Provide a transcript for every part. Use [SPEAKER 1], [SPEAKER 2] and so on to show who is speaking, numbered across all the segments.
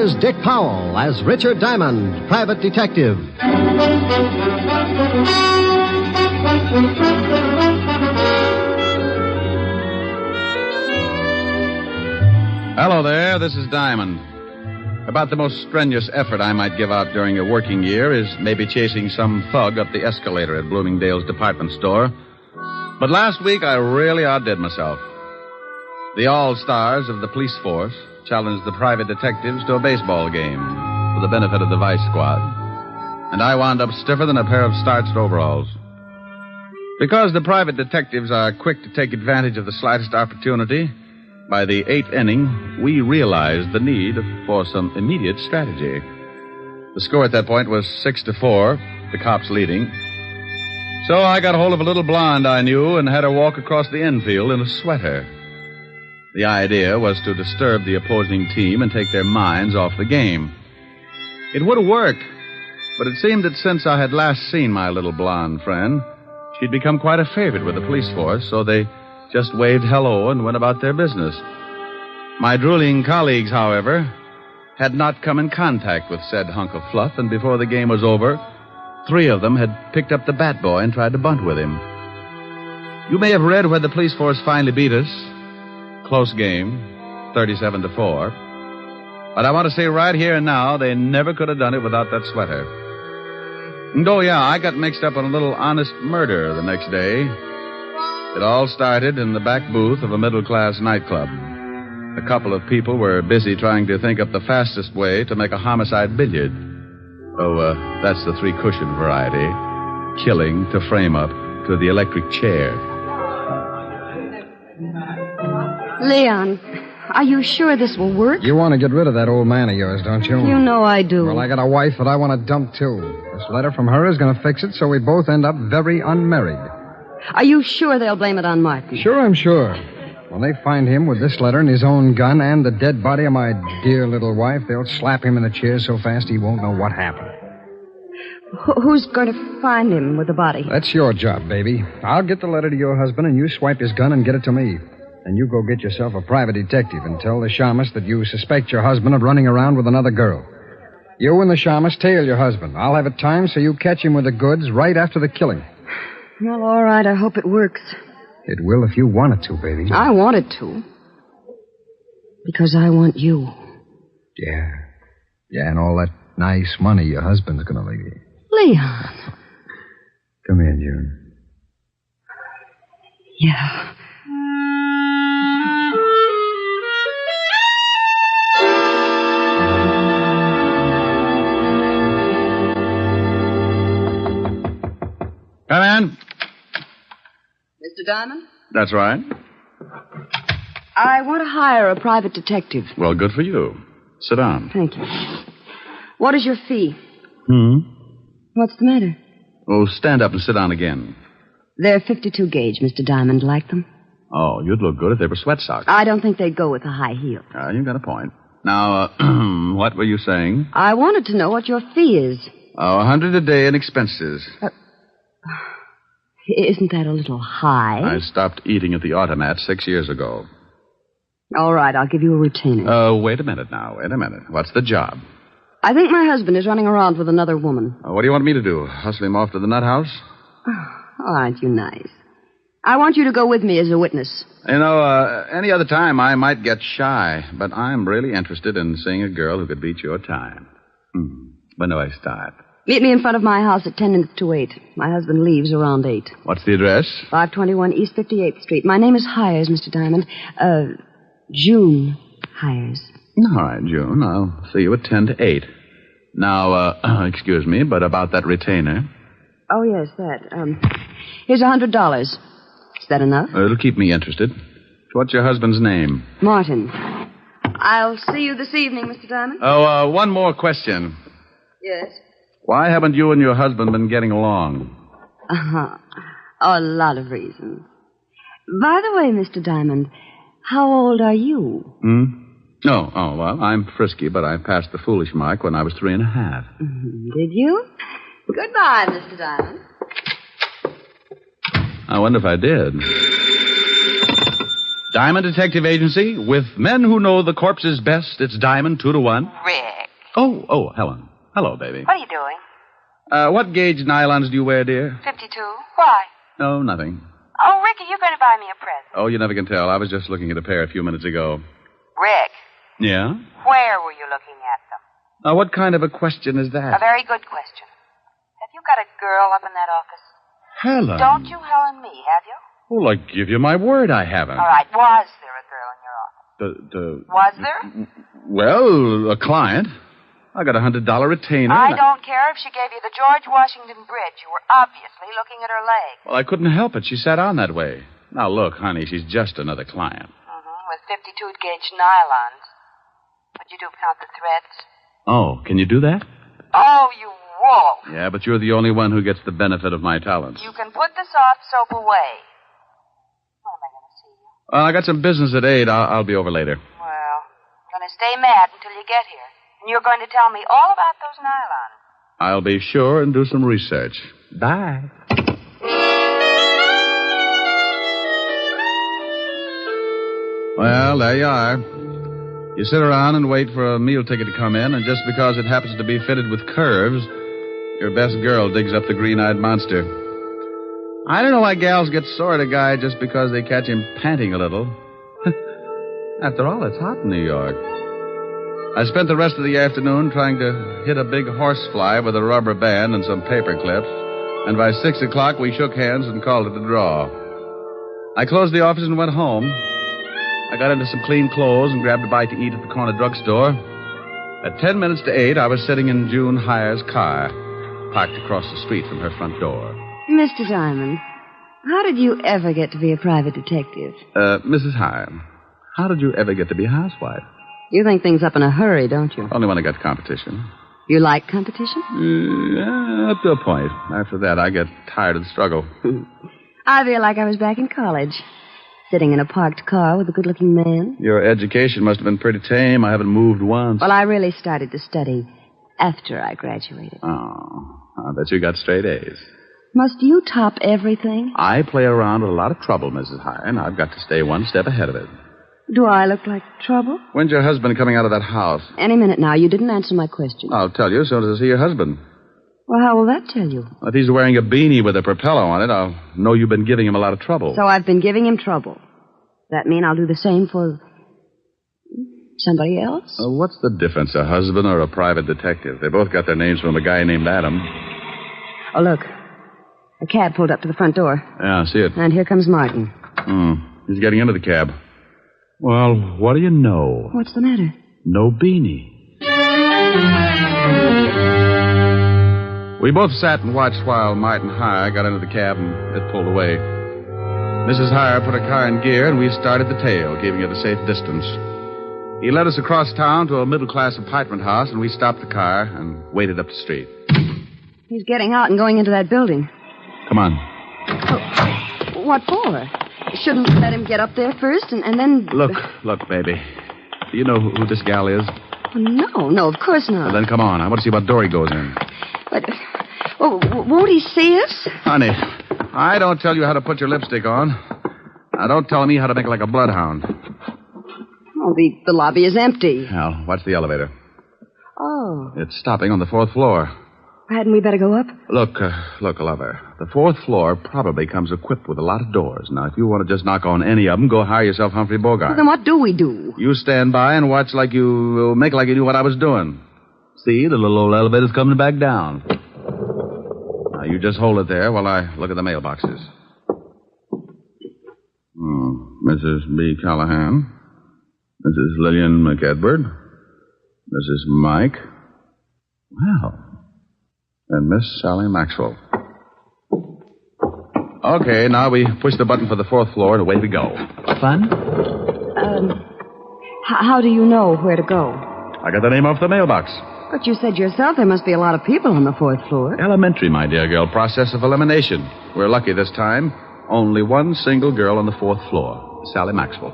[SPEAKER 1] Here's Dick Powell as Richard Diamond, private detective.
[SPEAKER 2] Hello there, this is Diamond. About the most strenuous effort I might give out during a working year is maybe chasing some thug up the escalator at Bloomingdale's department store. But last week I really outdid myself. The all-stars of the police force challenged the private detectives to a baseball game for the benefit of the vice squad. And I wound up stiffer than a pair of starched overalls. Because the private detectives are quick to take advantage of the slightest opportunity, by the 8th inning, we realized the need for some immediate strategy. The score at that point was 6-4, the cops leading. So I got hold of a little blonde I knew and had her walk across the infield in a sweater. The idea was to disturb the opposing team and take their minds off the game. It would have worked, but it seemed that since I had last seen my little blonde friend, she'd become quite a favorite with the police force, so they just waved hello and went about their business. My drooling colleagues, however, had not come in contact with said hunk of fluff, and before the game was over, 3 of them had picked up the bat boy and tried to bunt with him. You may have read where the police force finally beat us. Close game, 37-4. But I want to say right here and now, they never could have done it without that sweater. And oh, yeah, I got mixed up in a little honest murder the next day. It all started in the back booth of a middle-class nightclub. A couple of people were busy trying to think up the fastest way to make a homicide billiard. Oh, that's the 3-cushion variety. Killing to frame up to the electric chair.
[SPEAKER 3] Leon, are you sure this will work?
[SPEAKER 4] You want to get rid of that old man of yours, don't you?
[SPEAKER 3] You know I do.
[SPEAKER 4] Well, I got a wife that I want to dump, too. This letter from her is going to fix it so we both end up very unmarried.
[SPEAKER 3] Are you sure they'll blame it on Martin?
[SPEAKER 4] Sure, I'm sure. When they find him with this letter and his own gun and the dead body of my dear little wife, they'll slap him in the chair so fast he won't know what happened.
[SPEAKER 3] Who's going to find him with the body?
[SPEAKER 4] That's your job, baby. I'll get the letter to your husband and you swipe his gun and get it to me. And you go get yourself a private detective and tell the shamus that you suspect your husband of running around with another girl. You and the shamus tail your husband. I'll have it timed so you catch him with the goods right after the killing.
[SPEAKER 3] Well, all right. I hope it works.
[SPEAKER 4] It will if you want it to, baby.
[SPEAKER 3] I want it to. Because I want you.
[SPEAKER 4] Yeah. Yeah, and all that nice money your husband's going to leave you.
[SPEAKER 3] Leon.
[SPEAKER 4] Come here, June.
[SPEAKER 3] Yeah.
[SPEAKER 2] Come in.
[SPEAKER 3] Mr. Diamond?
[SPEAKER 2] That's right.
[SPEAKER 3] I want to hire a private detective.
[SPEAKER 2] Well, good for you. Sit down.
[SPEAKER 3] Thank you. What is your fee? What's the matter?
[SPEAKER 2] Oh, stand up and sit down again.
[SPEAKER 3] They're 52 gauge, Mr. Diamond. Like them?
[SPEAKER 2] Oh, you'd look good if they were sweat socks.
[SPEAKER 3] I don't think they'd go with a high heel.
[SPEAKER 2] You've got a point. Now, what were you saying?
[SPEAKER 3] I wanted to know what your fee is.
[SPEAKER 2] Oh, $100 a day in expenses.
[SPEAKER 3] Isn't that a little high?
[SPEAKER 2] I stopped eating at the automat 6 years ago.
[SPEAKER 3] All right, I'll give you a retainer.
[SPEAKER 2] Wait a minute now. Wait a minute. What's the job?
[SPEAKER 3] I think my husband is running around with another woman.
[SPEAKER 2] What do you want me to do? Hustle him off to the nut house?
[SPEAKER 3] Oh, aren't you nice? I want you to go with me as a witness.
[SPEAKER 2] You know, any other time I might get shy, but I'm really interested in seeing a girl who could beat your time. When do I start?
[SPEAKER 3] Meet me in front of my house at 10 minutes to 8. My husband leaves around 8.
[SPEAKER 2] What's the address? 521
[SPEAKER 3] East 58th Street. My name is HYERS, Mr. Diamond. June HYERS.
[SPEAKER 2] All right, June. I'll see you at 10 to 8. Now, excuse me, but about that retainer.
[SPEAKER 3] Oh, yes, that. Here's $100. Is that enough?
[SPEAKER 2] It'll keep me interested. What's your husband's name?
[SPEAKER 3] Martin. I'll see you this evening, Mr. Diamond.
[SPEAKER 2] Oh, one more question.
[SPEAKER 3] Yes?
[SPEAKER 2] Why haven't you and your husband been getting along?
[SPEAKER 3] A lot of reasons. By the way, Mr. Diamond, how old are you?
[SPEAKER 2] Oh, well, I'm frisky, but I passed the foolish mark when I was 3.5.
[SPEAKER 3] Did you? Goodbye, Mr. Diamond.
[SPEAKER 2] I wonder if I did. Diamond Detective Agency, with men who know the corpses best. It's Diamond 2-to-1.
[SPEAKER 5] Rick.
[SPEAKER 2] Oh, Helen. Hello, baby.
[SPEAKER 5] What are you doing?
[SPEAKER 2] What gauge nylons do you wear, dear?
[SPEAKER 5] 52. Why?
[SPEAKER 2] No, nothing.
[SPEAKER 5] Oh, Rick, are you going to buy me a present?
[SPEAKER 2] Oh, you never can tell. I was just looking at a pair a few minutes ago.
[SPEAKER 5] Rick,
[SPEAKER 2] Yeah?
[SPEAKER 5] where were you looking at them?
[SPEAKER 2] Now, what kind of a question is
[SPEAKER 5] A
[SPEAKER 2] that?
[SPEAKER 5] very good question. Have you got a girl up in that office?
[SPEAKER 2] Helen.
[SPEAKER 5] Don't you Helen me, have you?
[SPEAKER 2] Well, I give you my word I haven't.
[SPEAKER 5] All right, was there a girl in your office? Was there?
[SPEAKER 2] Well, a client. I got a $100 retainer.
[SPEAKER 5] I don't care if she gave you the George Washington Bridge. You were obviously looking at her leg.
[SPEAKER 2] Well, I couldn't help it. She sat on that way. Now, look, honey, she's just another client.
[SPEAKER 5] With 52-gauge nylons. What'd you do, count the threads?
[SPEAKER 2] Oh, can you do that?
[SPEAKER 5] Oh, you won't.
[SPEAKER 2] Yeah, but you're the only one who gets the benefit of my talents.
[SPEAKER 5] You can put the soft soap away. When am I going to see you?
[SPEAKER 2] I got some business at 8. I'll be over later.
[SPEAKER 5] Well, I'm going to stay mad until you get here. And you're going to tell me all about those nylons.
[SPEAKER 2] I'll be sure and do some research. Bye. Well, there you are. You sit around and wait for a meal ticket to come in, and just because it happens to be fitted with curves, your best girl digs up the green-eyed monster. I don't know why gals get sore at a guy just because they catch him panting a little. After all, it's hot in New York. I spent the rest of the afternoon trying to hit a big horsefly with a rubber band and some paper clips, and by 6 o'clock we shook hands and called it a draw. I closed the office and went home. I got into some clean clothes and grabbed a bite to eat at the corner drugstore. At 10 minutes to 8, I was sitting in June HYER's car, parked across the street from her front door.
[SPEAKER 3] Mr. Diamond, how did you ever get to be a private detective?
[SPEAKER 2] Mrs. HYER, how did you ever get to be a housewife?
[SPEAKER 3] You think things up in a hurry, don't you?
[SPEAKER 2] Only when I got competition.
[SPEAKER 3] You like competition?
[SPEAKER 2] Yeah, up to a point. After that, I get tired of the struggle.
[SPEAKER 3] I feel like I was back in college, sitting in a parked car with a good-looking man.
[SPEAKER 2] Your education must have been pretty tame. I haven't moved once.
[SPEAKER 3] Well, I really started to study after I graduated.
[SPEAKER 2] Oh, I bet you got straight A's.
[SPEAKER 3] Must you top everything?
[SPEAKER 2] I play around with a lot of trouble, Mrs. HYER, and I've got to stay one step ahead of it.
[SPEAKER 3] Do I look like trouble?
[SPEAKER 2] When's your husband coming out of that house?
[SPEAKER 3] Any minute now. You didn't answer my question.
[SPEAKER 2] I'll tell you as soon as I see your husband.
[SPEAKER 3] Well, how will that tell you?
[SPEAKER 2] If he's wearing a beanie with a propeller on it, I'll know you've been giving him a lot of trouble.
[SPEAKER 3] So I've been giving him trouble. That mean I'll do the same for somebody else?
[SPEAKER 2] What's the difference, a husband or a private detective? They both got their names from a guy named Adam.
[SPEAKER 3] Oh, look. A cab pulled up to the front door.
[SPEAKER 2] Yeah, I see it.
[SPEAKER 3] And here comes Martin.
[SPEAKER 2] He's getting into the cab. Well, what do you know?
[SPEAKER 3] What's the matter?
[SPEAKER 2] No beanie. We both sat and watched while Martin HYER got into the cab and it pulled away. Mrs. HYER put her car in gear and we started the tail, giving it a safe distance. He led us across town to a middle-class apartment house and we stopped the car and waited up the street.
[SPEAKER 3] He's getting out and going into that building.
[SPEAKER 2] Come on.
[SPEAKER 3] Oh, what for? Shouldn't let him get up there first and then...
[SPEAKER 2] Look, baby. Do you know who this gal is?
[SPEAKER 3] No, of course not.
[SPEAKER 2] Well, then come on. I want to see what door he goes in.
[SPEAKER 3] But... Oh, won't he see us?
[SPEAKER 2] Honey, I don't tell you how to put your lipstick on. Now, don't tell me how to make it like a bloodhound.
[SPEAKER 3] Oh, the lobby is empty.
[SPEAKER 2] Now, watch the elevator.
[SPEAKER 3] Oh.
[SPEAKER 2] It's stopping on the 4th floor.
[SPEAKER 3] Hadn't we better go up?
[SPEAKER 2] Look, lover. The 4th floor probably comes equipped with a lot of doors. Now, if you want to just knock on any of them, go hire yourself Humphrey Bogart.
[SPEAKER 3] Well, then what do we do?
[SPEAKER 2] You stand by and watch like you... make like you knew what I was doing. See, the little old elevator's coming back down. Now, you just hold it there while I look at the mailboxes. Mrs. B. Callahan. Mrs. Lillian McEdward. Mrs. Mike. Wow. And Miss Sally Maxwell. Okay, now we push the button for the 4th floor and away we go. Fun?
[SPEAKER 3] How do you know where to go?
[SPEAKER 2] I got the name off the mailbox.
[SPEAKER 3] But you said yourself there must be a lot of people on the 4th floor.
[SPEAKER 2] Elementary, my dear girl. Process of elimination. We're lucky this time. Only one single girl on the 4th floor. Sally Maxwell.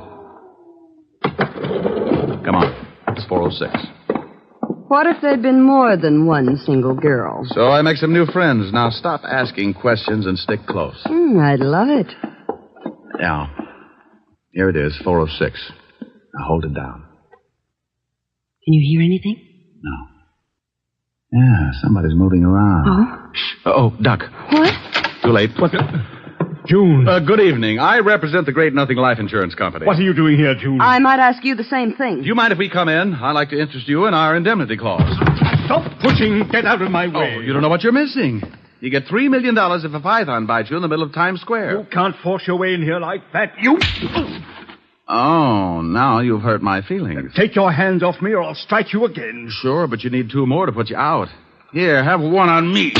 [SPEAKER 2] Come on. It's 406.
[SPEAKER 3] What if there'd been more than one single girl?
[SPEAKER 2] So I make some new friends. Now stop asking questions and stick close.
[SPEAKER 3] I'd love it.
[SPEAKER 2] Now, Here it is, 406. Now hold it down.
[SPEAKER 3] Can you hear anything?
[SPEAKER 2] No. Yeah, somebody's moving around.
[SPEAKER 3] Oh?
[SPEAKER 2] Oh, duck.
[SPEAKER 3] What?
[SPEAKER 2] Too late.
[SPEAKER 6] What? June.
[SPEAKER 2] Good evening. I represent the Great Nothing Life Insurance Company.
[SPEAKER 6] What are you doing here, June?
[SPEAKER 3] I might ask you the same thing.
[SPEAKER 2] Do you mind if we come in? I'd like to interest you in our indemnity clause.
[SPEAKER 6] Stop pushing. Get out of my way.
[SPEAKER 2] Oh, you don't know what you're missing. You get $3 million if a python bites you in the middle of Times Square.
[SPEAKER 6] You can't force your way in here like that. You...
[SPEAKER 2] Oh, now you've hurt my feelings.
[SPEAKER 6] Take your hands off me or I'll strike you again.
[SPEAKER 2] Sure, but you need 2 more to put you out. Here, have one on me.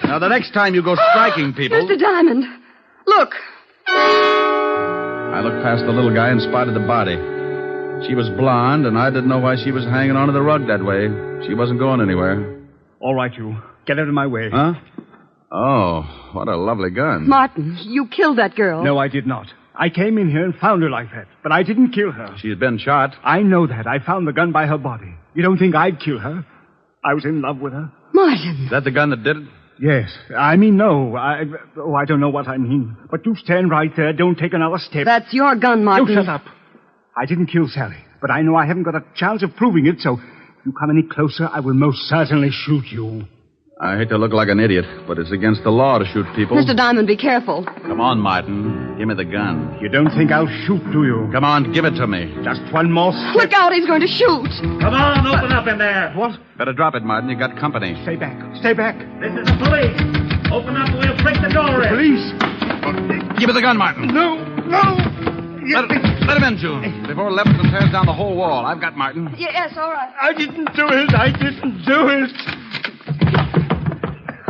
[SPEAKER 2] Now, the next time you go striking people...
[SPEAKER 3] Mr. Diamond, look.
[SPEAKER 2] I looked past the little guy and spotted the body. She was blonde, and I didn't know why she was hanging onto the rug that way. She wasn't going anywhere.
[SPEAKER 6] All right, you. Get out of my way.
[SPEAKER 2] Huh? Oh, what a lovely gun.
[SPEAKER 3] Martin, you killed that girl.
[SPEAKER 6] No, I did not. I came in here and found her like that, but I didn't kill her.
[SPEAKER 2] She's been shot.
[SPEAKER 6] I know that. I found the gun by her body. You don't think I'd kill her? I was in love with her.
[SPEAKER 3] Martin.
[SPEAKER 2] Is that the gun that did it?
[SPEAKER 6] Yes. I mean, no. I don't know what I mean. But you stand right there. Don't take another step.
[SPEAKER 3] That's your gun, Martin.
[SPEAKER 6] You shut up. I didn't kill Sally, but I know I haven't got a chance of proving it, so if you come any closer, I will most certainly shoot you.
[SPEAKER 2] I hate to look like an idiot, but it's against the law to shoot people.
[SPEAKER 3] Mr. Diamond, be careful.
[SPEAKER 2] Come on, Martin. Give me the gun.
[SPEAKER 6] You don't think I'll shoot, do you?
[SPEAKER 2] Come on, give it to me.
[SPEAKER 6] Just one more step.
[SPEAKER 3] Look out, he's going to shoot.
[SPEAKER 7] Come on, open up in there.
[SPEAKER 6] What?
[SPEAKER 2] Better drop it, Martin. You got company.
[SPEAKER 6] Stay back. Stay back.
[SPEAKER 7] This is the police. Open up or we'll break the door in.
[SPEAKER 6] Police.
[SPEAKER 2] Give me the gun, Martin.
[SPEAKER 6] No.
[SPEAKER 2] Let him in, June. Before Levinson tears down the whole wall. I've got Martin.
[SPEAKER 3] Yes, all right.
[SPEAKER 6] I didn't do it. I didn't do it.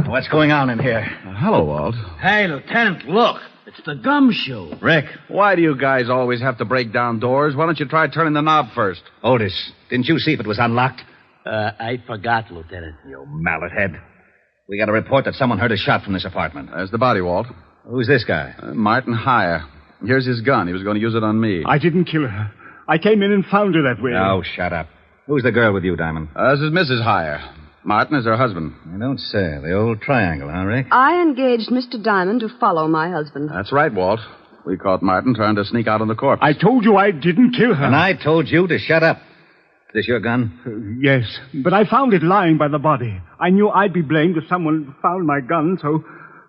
[SPEAKER 7] What's going on in here?
[SPEAKER 2] Hello, Walt.
[SPEAKER 7] Hey, Lieutenant, look. It's the gumshoe.
[SPEAKER 2] Rick, why do you guys always have to break down doors? Why don't you try turning the knob first?
[SPEAKER 7] Otis, didn't you see if it was unlocked? I forgot, Lieutenant. You mallet head. We got a report that someone heard a shot from this apartment.
[SPEAKER 2] There's the body, Walt.
[SPEAKER 7] Who's this guy?
[SPEAKER 2] Martin HYER. Here's his gun. He was going to use it on me.
[SPEAKER 6] I didn't kill her. I came in and found her that way.
[SPEAKER 7] Oh, shut up. Who's the girl with you, Diamond?
[SPEAKER 2] This is Mrs. HYER. Martin is her husband.
[SPEAKER 7] I don't say. The old triangle, huh, Rick?
[SPEAKER 3] I engaged Mr. Diamond to follow my husband.
[SPEAKER 2] That's right, Walt. We caught Martin trying to sneak out on the corpse.
[SPEAKER 6] I told you I didn't kill her.
[SPEAKER 7] And I told you to shut up. Is this your gun?
[SPEAKER 6] Yes, but I found it lying by the body. I knew I'd be blamed if someone found my gun, so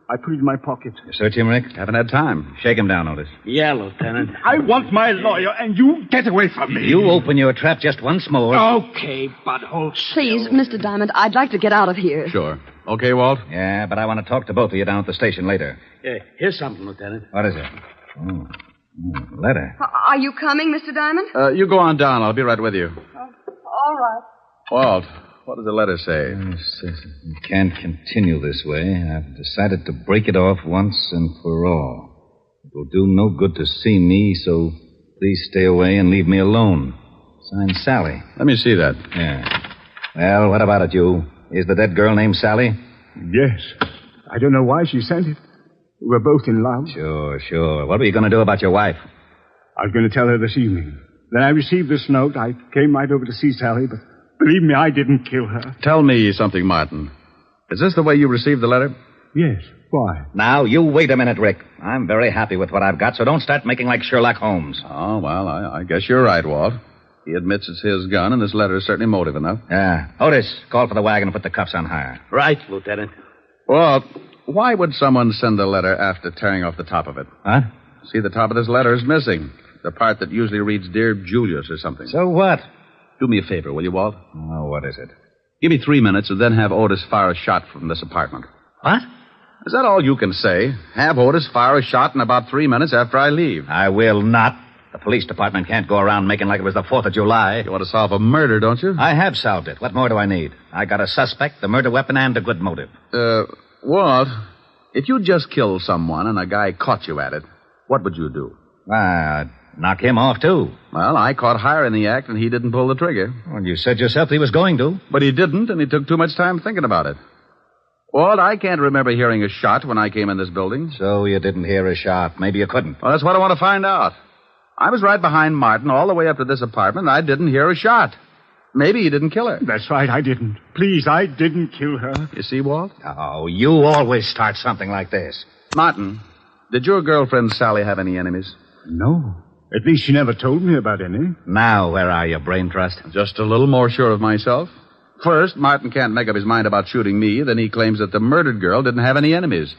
[SPEAKER 6] I put it in my pocket.
[SPEAKER 7] You search him, Rick?
[SPEAKER 2] Haven't had time.
[SPEAKER 7] Shake him down, Otis.
[SPEAKER 8] Yeah, Lieutenant.
[SPEAKER 6] I want my lawyer, and you get away from me.
[SPEAKER 7] You open your trap just once more.
[SPEAKER 8] Okay, but hold still.
[SPEAKER 3] Please, Mr. Diamond, I'd like to get out of here.
[SPEAKER 2] Sure. Okay, Walt?
[SPEAKER 7] Yeah, but I want to talk to both of you down at the station later.
[SPEAKER 8] Here's something, Lieutenant.
[SPEAKER 7] What is it? Oh, letter.
[SPEAKER 3] Are you coming, Mr. Diamond?
[SPEAKER 2] You go on down. I'll be right with you.
[SPEAKER 3] All right.
[SPEAKER 2] Walt, what does the letter say?
[SPEAKER 7] It says, "You can't continue this way. I've decided to break it off once and for all. It will do no good to see me, so please stay away and leave me alone. Signed, Sally."
[SPEAKER 2] Let me see that.
[SPEAKER 7] Yeah. Well, what about it, you? Is the dead girl named Sally?
[SPEAKER 6] Yes. I don't know why she sent it. We're both in love.
[SPEAKER 7] Sure. What were you going to do about your wife?
[SPEAKER 6] I was going to tell her this evening. Then I received this note. I came right over to see Sally, but believe me, I didn't kill her.
[SPEAKER 2] Tell me something, Martin. Is this the way you received the letter?
[SPEAKER 6] Yes. Why?
[SPEAKER 7] Now, you wait a minute, Rick. I'm very happy with what I've got, so don't start making like Sherlock Holmes.
[SPEAKER 2] Oh, well, I guess you're right, Walt. He admits it's his gun, and this letter is certainly motive enough.
[SPEAKER 7] Yeah. Otis, call for the wagon and put the cuffs on HYER.
[SPEAKER 8] Right, Lieutenant.
[SPEAKER 2] Walt, why would someone send a letter after tearing off the top of it?
[SPEAKER 7] Huh?
[SPEAKER 2] See, the top of this letter is missing. The part that usually reads, "Dear Julius" or something.
[SPEAKER 7] So what?
[SPEAKER 2] Do me a favor, will you, Walt?
[SPEAKER 7] Oh, what is it?
[SPEAKER 2] Give me 3 minutes and then have Otis fire a shot from this apartment.
[SPEAKER 7] What?
[SPEAKER 2] Is that all you can say? Have Otis fire a shot in about 3 minutes after I leave.
[SPEAKER 7] I will not. The police department can't go around making like it was the 4th of July.
[SPEAKER 2] You want to solve a murder, don't you?
[SPEAKER 7] I have solved it. What more do I need? I got a suspect, the murder weapon, and a good motive.
[SPEAKER 2] Walt, if you just killed someone and a guy caught you at it, what would you do?
[SPEAKER 7] Knock him off, too.
[SPEAKER 2] Well, I caught HYER in the act, and he didn't pull the trigger.
[SPEAKER 7] Well, you said yourself he was going to.
[SPEAKER 2] But he didn't, and he took too much time thinking about it. Walt, I can't remember hearing a shot when I came in this building.
[SPEAKER 7] So you didn't hear a shot. Maybe you couldn't.
[SPEAKER 2] Well, that's what I want to find out. I was right behind Martin all the way up to this apartment, and I didn't hear a shot. Maybe he didn't kill her.
[SPEAKER 6] That's right, I didn't. Please, I didn't kill her.
[SPEAKER 2] You see, Walt?
[SPEAKER 7] Oh, you always start something like this.
[SPEAKER 2] Martin, did your girlfriend Sally have any enemies?
[SPEAKER 6] No. At least she never told me about any.
[SPEAKER 7] Now, where are you, Brain Trust?
[SPEAKER 2] Just a little more sure of myself. First, Martin can't make up his mind about shooting me. Then he claims that the murdered girl didn't have any enemies.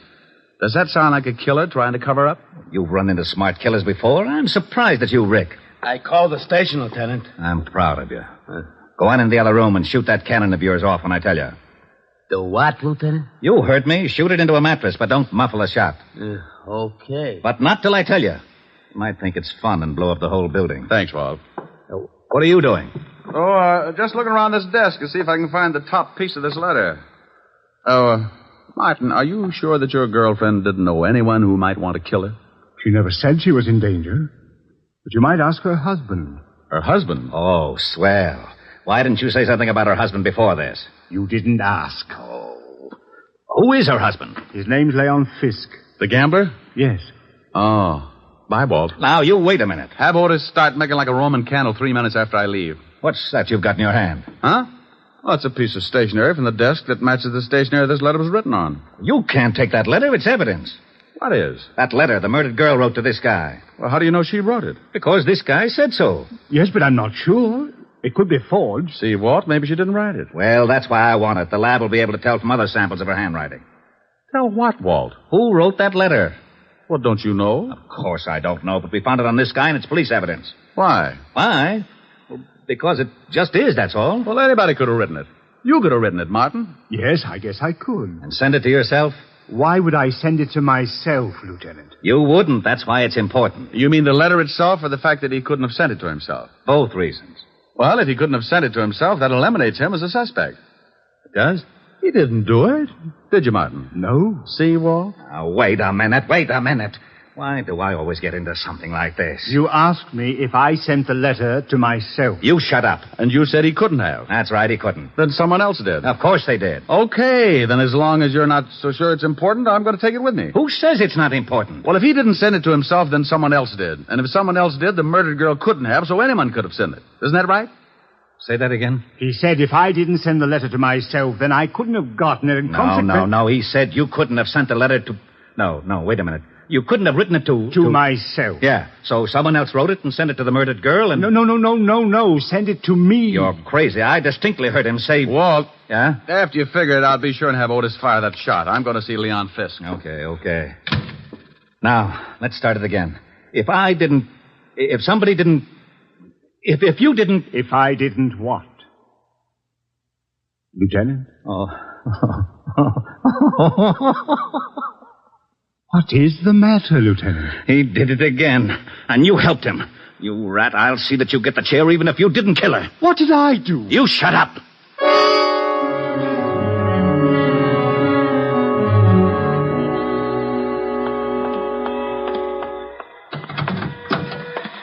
[SPEAKER 2] Does that sound like a killer trying to cover up?
[SPEAKER 7] You've run into smart killers before. I'm surprised at you, Rick.
[SPEAKER 8] I called the station, Lieutenant.
[SPEAKER 7] I'm proud of you. Go on in the other room and shoot that cannon of yours off when I tell you.
[SPEAKER 8] The what, Lieutenant?
[SPEAKER 7] You heard me. Shoot it into a mattress, but don't muffle a shot.
[SPEAKER 8] Okay.
[SPEAKER 7] But not till I tell you. You might think it's fun and blow up the whole building.
[SPEAKER 2] Thanks, Walt.
[SPEAKER 7] What are you doing?
[SPEAKER 2] Oh, just looking around this desk to see if I can find the top piece of this letter. Martin, are you sure that your girlfriend didn't know anyone who might want to kill her?
[SPEAKER 6] She never said she was in danger. But you might ask her husband.
[SPEAKER 2] Her husband?
[SPEAKER 7] Oh, swell. Why didn't you say something about her husband before this?
[SPEAKER 6] You didn't ask.
[SPEAKER 7] Oh. Who is her husband?
[SPEAKER 6] His name's Leon Fisk.
[SPEAKER 2] The gambler?
[SPEAKER 6] Yes.
[SPEAKER 2] Oh. Bye, Walt.
[SPEAKER 7] Now, you wait a minute.
[SPEAKER 2] Have Otis start making like a Roman candle 3 minutes after I leave.
[SPEAKER 7] What's that you've got in your hand?
[SPEAKER 2] Huh? Well, it's a piece of stationery from the desk that matches the stationery this letter was written on.
[SPEAKER 7] You can't take that letter. It's evidence.
[SPEAKER 2] What is?
[SPEAKER 7] That letter the murdered girl wrote to this guy.
[SPEAKER 2] Well, how do you know she wrote it?
[SPEAKER 7] Because this guy said so.
[SPEAKER 6] Yes, but I'm not sure. It could be forged.
[SPEAKER 2] See, Walt, maybe she didn't write it.
[SPEAKER 7] Well, that's why I want it. The lab will be able to tell from other samples of her handwriting.
[SPEAKER 2] Tell what, Walt?
[SPEAKER 7] Who wrote that letter?
[SPEAKER 2] Well, don't you know?
[SPEAKER 7] Of course I don't know, but we found it on this guy and it's police evidence.
[SPEAKER 2] Why?
[SPEAKER 7] Why? Well, because it just is, that's all.
[SPEAKER 2] Well, anybody could have written it. You could have written it, Martin.
[SPEAKER 6] Yes, I guess I could.
[SPEAKER 7] And send it to yourself?
[SPEAKER 6] Why would I send it to myself, Lieutenant?
[SPEAKER 7] You wouldn't. That's why it's important.
[SPEAKER 2] You mean the letter itself or the fact that he couldn't have sent it to himself?
[SPEAKER 7] Both reasons.
[SPEAKER 2] Well, if he couldn't have sent it to himself, that eliminates him as a suspect.
[SPEAKER 7] It does?
[SPEAKER 2] He didn't do it. Did you, Martin?
[SPEAKER 6] No.
[SPEAKER 2] See, Walt?
[SPEAKER 7] Now, wait a minute. Why do I always get into something like this?
[SPEAKER 6] You asked me if I sent the letter to myself.
[SPEAKER 7] You shut up.
[SPEAKER 2] And you said he couldn't have.
[SPEAKER 7] That's right, he couldn't.
[SPEAKER 2] Then someone else did.
[SPEAKER 7] Of course they did.
[SPEAKER 2] Okay, then as long as you're not so sure it's important, I'm going to take it with me.
[SPEAKER 7] Who says it's not important?
[SPEAKER 2] Well, if he didn't send it to himself, then someone else did. And if someone else did, the murdered girl couldn't have, so anyone could have sent it. Isn't that right?
[SPEAKER 7] Say that again?
[SPEAKER 6] He said if I didn't send the letter to myself, then I couldn't have gotten it. And
[SPEAKER 7] No. He said you couldn't have sent the letter to... No, wait a minute. You couldn't have written it
[SPEAKER 6] to myself.
[SPEAKER 7] Yeah, so someone else wrote it and sent it to the murdered girl and...
[SPEAKER 6] No. Send it to me.
[SPEAKER 7] You're crazy. I distinctly heard him say...
[SPEAKER 2] Walt.
[SPEAKER 7] Yeah?
[SPEAKER 2] After you figure it out, be sure and have Otis fire that shot. I'm going to see Leon Fisk.
[SPEAKER 7] Okay. Now, let's start it again. If I didn't... If somebody didn't... If you didn't...
[SPEAKER 6] If I didn't what? Lieutenant?
[SPEAKER 7] Oh.
[SPEAKER 6] What is the matter, Lieutenant?
[SPEAKER 7] He did it again. And you helped him. You rat, I'll see that you get the chair even if you didn't kill her.
[SPEAKER 6] What did I do?
[SPEAKER 7] You shut up.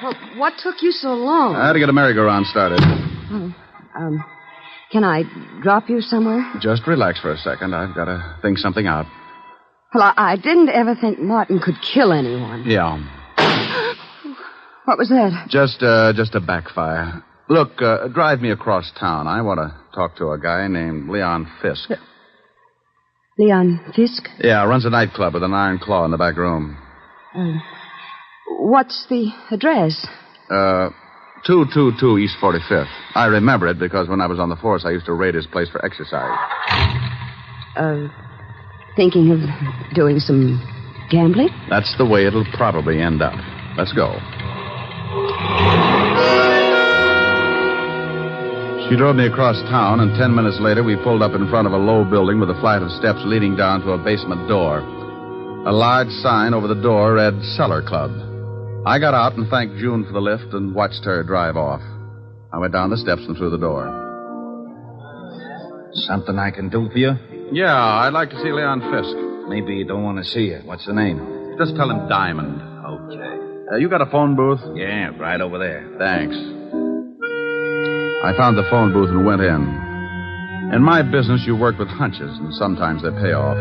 [SPEAKER 3] Well, what took you so long?
[SPEAKER 2] I had to get a merry-go-round started.
[SPEAKER 3] Can I drop you somewhere?
[SPEAKER 2] Just relax for a second. I've got to think something out.
[SPEAKER 3] Well, I didn't ever think Martin could kill anyone.
[SPEAKER 2] Yeah.
[SPEAKER 3] What was that?
[SPEAKER 2] Just a backfire. Look, drive me across town. I want to talk to a guy named Leon Fisk.
[SPEAKER 3] Leon Fisk?
[SPEAKER 2] Yeah, runs a nightclub with an iron claw in the back room.
[SPEAKER 3] What's the address?
[SPEAKER 2] 222 East 45th. I remember it because when I was on the force, I used to raid his place for exercise.
[SPEAKER 3] Thinking of doing some gambling?
[SPEAKER 2] That's the way it'll probably end up. Let's go. She drove me across town, and 10 minutes later, we pulled up in front of a low building with a flight of steps leading down to a basement door. A large sign over the door read Cellar Club. I got out and thanked June for the lift and watched her drive off. I went down the steps and through the door.
[SPEAKER 7] Something I can do for you?
[SPEAKER 2] Yeah, I'd like to see Leon Fisk.
[SPEAKER 7] Maybe you don't want to see you. What's the name?
[SPEAKER 2] Just tell him Diamond.
[SPEAKER 7] Okay.
[SPEAKER 2] You got a phone booth?
[SPEAKER 7] Yeah, right over there.
[SPEAKER 2] Thanks. I found the phone booth and went in. In my business, you work with hunches, and sometimes they pay off.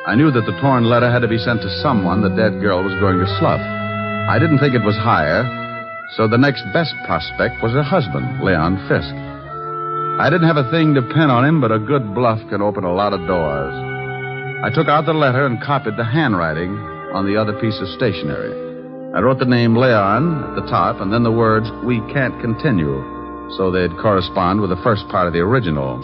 [SPEAKER 2] I knew that the torn letter had to be sent to someone the dead girl was going to slough. I didn't think it was HYER, so the next best prospect was her husband, Leon Fisk. I didn't have a thing to pin on him, but a good bluff can open a lot of doors. I took out the letter and copied the handwriting on the other piece of stationery. I wrote the name Leon at the top and then the words, "We can't continue," so they'd correspond with the first part of the original.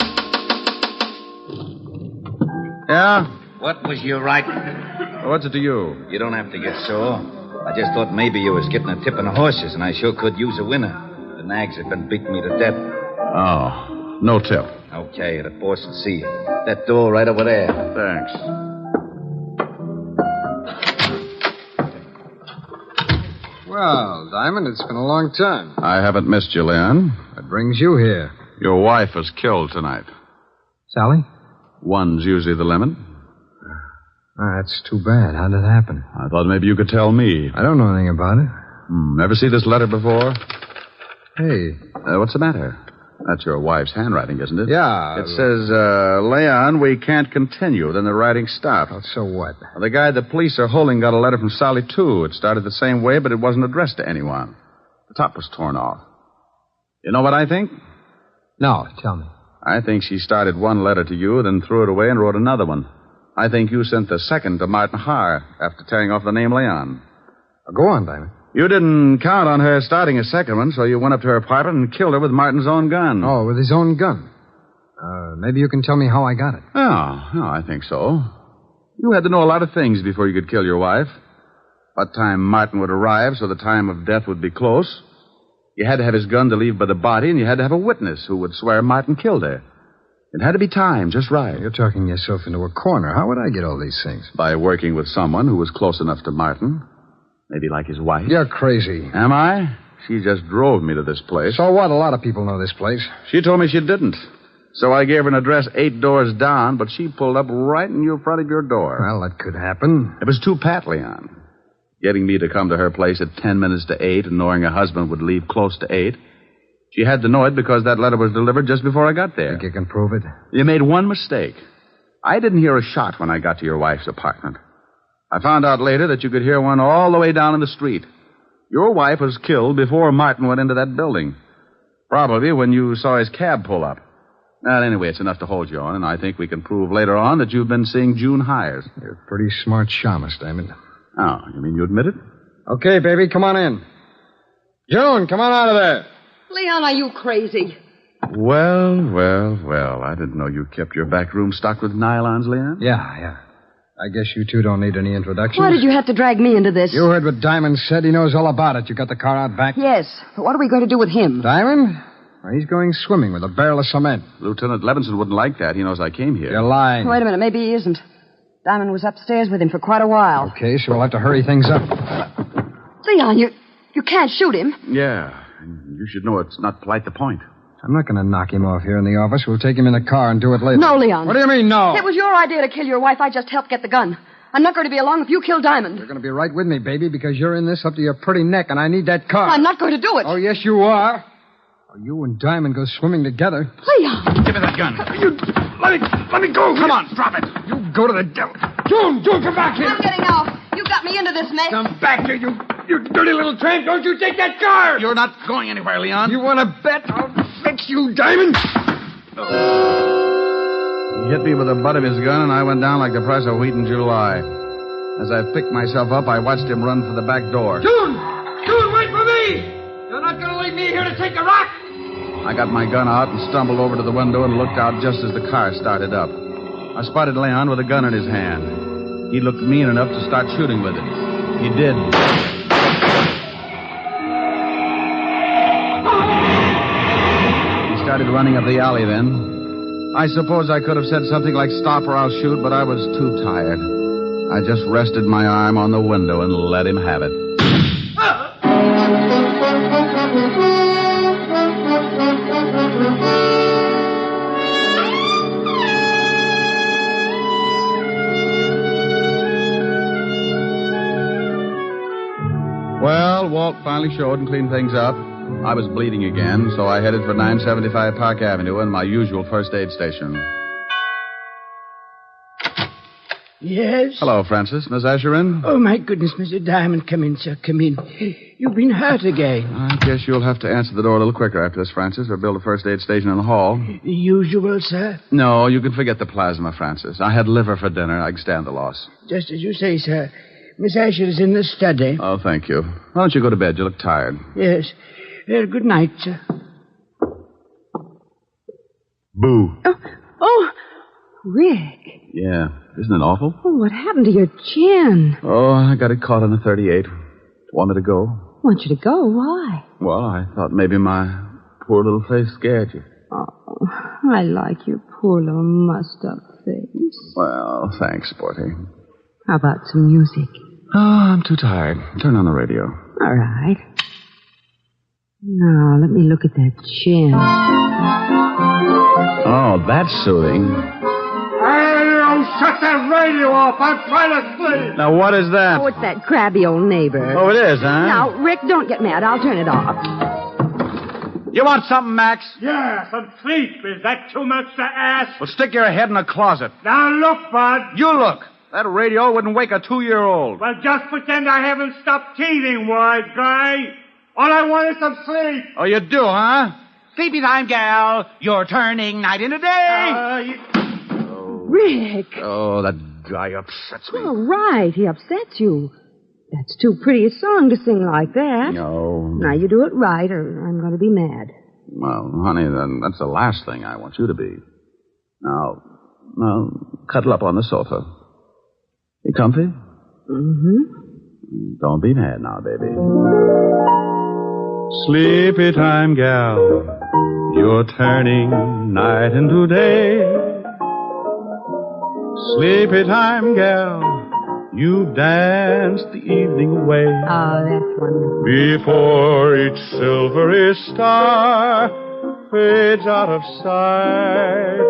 [SPEAKER 2] Yeah?
[SPEAKER 7] What was you writing?
[SPEAKER 2] What's it to you?
[SPEAKER 7] You don't have to get sore. I just thought maybe you was getting a tip on the horses, and I sure could use a winner. The nags have been beating me to death.
[SPEAKER 2] Oh, no tip.
[SPEAKER 7] Okay, the boss will see you. That door right over there.
[SPEAKER 2] Thanks.
[SPEAKER 4] Well, Diamond, it's been a long time.
[SPEAKER 2] I haven't missed you, Leon.
[SPEAKER 4] What brings you here?
[SPEAKER 2] Your wife was killed tonight.
[SPEAKER 4] Sally?
[SPEAKER 2] One's usually the limit.
[SPEAKER 4] That's too bad. How did it happen?
[SPEAKER 2] I thought maybe you could tell me.
[SPEAKER 4] I don't know anything about it.
[SPEAKER 2] Ever see this letter before?
[SPEAKER 4] Hey.
[SPEAKER 2] What's the matter? That's your wife's handwriting, isn't it?
[SPEAKER 4] Yeah.
[SPEAKER 2] It says, Leon, we can't continue. Then the writing stopped.
[SPEAKER 4] Oh, so what?
[SPEAKER 2] Well, the guy the police are holding got a letter from Sally, too. It started the same way, but it wasn't addressed to anyone. The top was torn off. You know what I think?
[SPEAKER 4] No, tell me.
[SPEAKER 2] I think she started one letter to you, then threw it away and wrote another one. I think you sent the second to Martin HYER after tearing off the name Leon.
[SPEAKER 4] Go on, Diamond.
[SPEAKER 2] You didn't count on her starting a second one, so you went up to her apartment and killed her with Martin's own gun.
[SPEAKER 4] Oh, with his own gun. Maybe you can tell me how I got it.
[SPEAKER 2] Oh, I think so. You had to know a lot of things before you could kill your wife. What time Martin would arrive so the time of death would be close. You had to have his gun to leave by the body, and you had to have a witness who would swear Martin killed her. It had to be timed just right.
[SPEAKER 4] You're talking yourself into a corner. How would I get all these things?
[SPEAKER 2] By working with someone who was close enough to Martin. Maybe like his wife.
[SPEAKER 4] You're crazy.
[SPEAKER 2] Am I? She just drove me to this place.
[SPEAKER 4] So what? A lot of people know this place.
[SPEAKER 2] She told me she didn't. So I gave her an address 8 doors down, but she pulled up right in your front of your door.
[SPEAKER 4] Well, that could happen.
[SPEAKER 2] It was too pat, Leon. Getting me to come to her place at 10 minutes to 8 and knowing her husband would leave close to 8. She had to know it because that letter was delivered just before I got there.
[SPEAKER 4] Think you can prove it?
[SPEAKER 2] You made one mistake. I didn't hear a shot when I got to your wife's apartment. I found out later that you could hear one all the way down in the street. Your wife was killed before Martin went into that building. Probably when you saw his cab pull up. Well, anyway, it's enough to hold you on, and I think we can prove later on that you've been seeing June HYER.
[SPEAKER 4] You're a pretty smart shamus, Diamond.
[SPEAKER 2] Oh, you mean you admit it?
[SPEAKER 4] Okay, baby, come on in. June, come on out of there.
[SPEAKER 3] Leon, are you crazy?
[SPEAKER 2] Well. I didn't know you kept your back room stocked with nylons, Leon.
[SPEAKER 4] Yeah. I guess you two don't need any introductions.
[SPEAKER 3] Why did you have to drag me into this?
[SPEAKER 4] You heard what Diamond said. He knows all about it. You got the car out back?
[SPEAKER 3] Yes, but what are we going to do with him?
[SPEAKER 4] Diamond? Well, he's going swimming with a barrel of cement.
[SPEAKER 2] Lieutenant Levinson wouldn't like that. He knows I came here.
[SPEAKER 4] You're lying.
[SPEAKER 3] Wait a minute, maybe he isn't. Diamond was upstairs with him for quite a while.
[SPEAKER 4] Okay, so we'll have to hurry things up.
[SPEAKER 3] Leon, you can't shoot him.
[SPEAKER 2] Yeah. You should know it's not polite to point.
[SPEAKER 4] I'm not going to knock him off here in the office. We'll take him in the car and do it later.
[SPEAKER 3] No, Leon.
[SPEAKER 4] What do you mean, no?
[SPEAKER 3] It was your idea to kill your wife. I just helped get the gun. I'm not going to be along if you kill Diamond.
[SPEAKER 4] You're going to be right with me, baby, because you're in this up to your pretty neck, and I need that car.
[SPEAKER 3] I'm not going to do it.
[SPEAKER 4] Oh, yes, you are. Oh, you and Diamond go swimming together.
[SPEAKER 3] Leon!
[SPEAKER 2] Give me that gun.
[SPEAKER 6] Let me go.
[SPEAKER 4] Come on, drop it. You go to the devil. June, come back here.
[SPEAKER 3] I'm getting out. You got me into this mess.
[SPEAKER 4] Come back here, you dirty little tramp. Don't you take that car.
[SPEAKER 2] You're not going anywhere, Leon.
[SPEAKER 4] You want to bet? I'll fix you, Diamond.
[SPEAKER 2] He hit me with the butt of his gun, and I went down like the price of wheat in July. As I picked myself up, I watched him run for the back door.
[SPEAKER 4] June, wait for me. You're not going to leave me here to take a rock.
[SPEAKER 2] I got my gun out and stumbled over to the window and looked out just as the car started up. I spotted Leon with a gun in his hand. He looked mean enough to start shooting with it. He did. He started running up the alley then. I suppose I could have said something like, "Stop or I'll shoot," but I was too tired. I just rested my arm on the window and let him have it. Well, Walt finally showed and cleaned things up. I was bleeding again, so I headed for 975 Park Avenue and my usual first aid station.
[SPEAKER 9] Yes?
[SPEAKER 2] Hello, Francis. Miss Asher in?
[SPEAKER 9] Oh, my goodness, Mr. Diamond. Come in, sir. Come in. You've been hurt again.
[SPEAKER 2] I guess you'll have to answer the door a little quicker after this, Francis, or build a first aid station in the hall.
[SPEAKER 9] The usual, sir?
[SPEAKER 2] No, you can forget the plasma, Francis. I had liver for dinner. I can stand the loss.
[SPEAKER 9] Just as you say, sir. Miss Asher is in the study.
[SPEAKER 2] Oh, thank you. Why don't you go to bed? You look tired.
[SPEAKER 9] Yes. Good night, sir.
[SPEAKER 2] Boo.
[SPEAKER 3] Oh, Rick.
[SPEAKER 2] Yeah. Isn't it awful?
[SPEAKER 3] Oh, what happened to your chin?
[SPEAKER 2] Oh, I got it caught in a 38. Want me to go?
[SPEAKER 3] Want you to go? Why?
[SPEAKER 2] Well, I thought maybe my poor little face scared you.
[SPEAKER 3] Oh, I like your poor little mussed-up face.
[SPEAKER 2] Well, thanks, Sporty.
[SPEAKER 3] How about some music?
[SPEAKER 2] Oh, I'm too tired. Turn on the radio.
[SPEAKER 3] All right. Now, let me look at that chin.
[SPEAKER 2] Oh, that's soothing.
[SPEAKER 6] Hey, shut that radio off. I'm trying to sleep.
[SPEAKER 2] Now, what is that?
[SPEAKER 3] Oh, it's that crabby old neighbor.
[SPEAKER 2] Oh, it is, huh?
[SPEAKER 3] Now, Rick, don't get mad. I'll turn it off.
[SPEAKER 2] You want something, Max?
[SPEAKER 6] Yeah, some sleep. Is that too much to ask?
[SPEAKER 2] Well, stick your head in a closet.
[SPEAKER 6] Now, look, Bud.
[SPEAKER 2] You look. That radio wouldn't wake a 2-year-old.
[SPEAKER 6] Well, just pretend I haven't stopped teething, wise guy. All I want is some sleep.
[SPEAKER 2] Oh, you do, huh?
[SPEAKER 10] Sleepy time, gal. You're turning night into day.
[SPEAKER 3] Rick.
[SPEAKER 2] Oh, that guy upsets me.
[SPEAKER 3] All right, he upsets you. That's too pretty a song to sing like that.
[SPEAKER 2] No.
[SPEAKER 3] Now, you do it right, or I'm going to be mad.
[SPEAKER 2] Well, honey, then that's the last thing I want you to be. Now, cuddle up on the sofa. You comfy?
[SPEAKER 3] Mm-hmm.
[SPEAKER 2] Don't be mad now, baby. Sleepy time, gal. You're turning night into day. Sleepy time, gal. You danced the evening away.
[SPEAKER 3] Oh, that's wonderful.
[SPEAKER 2] Before each silvery star fades out of sight.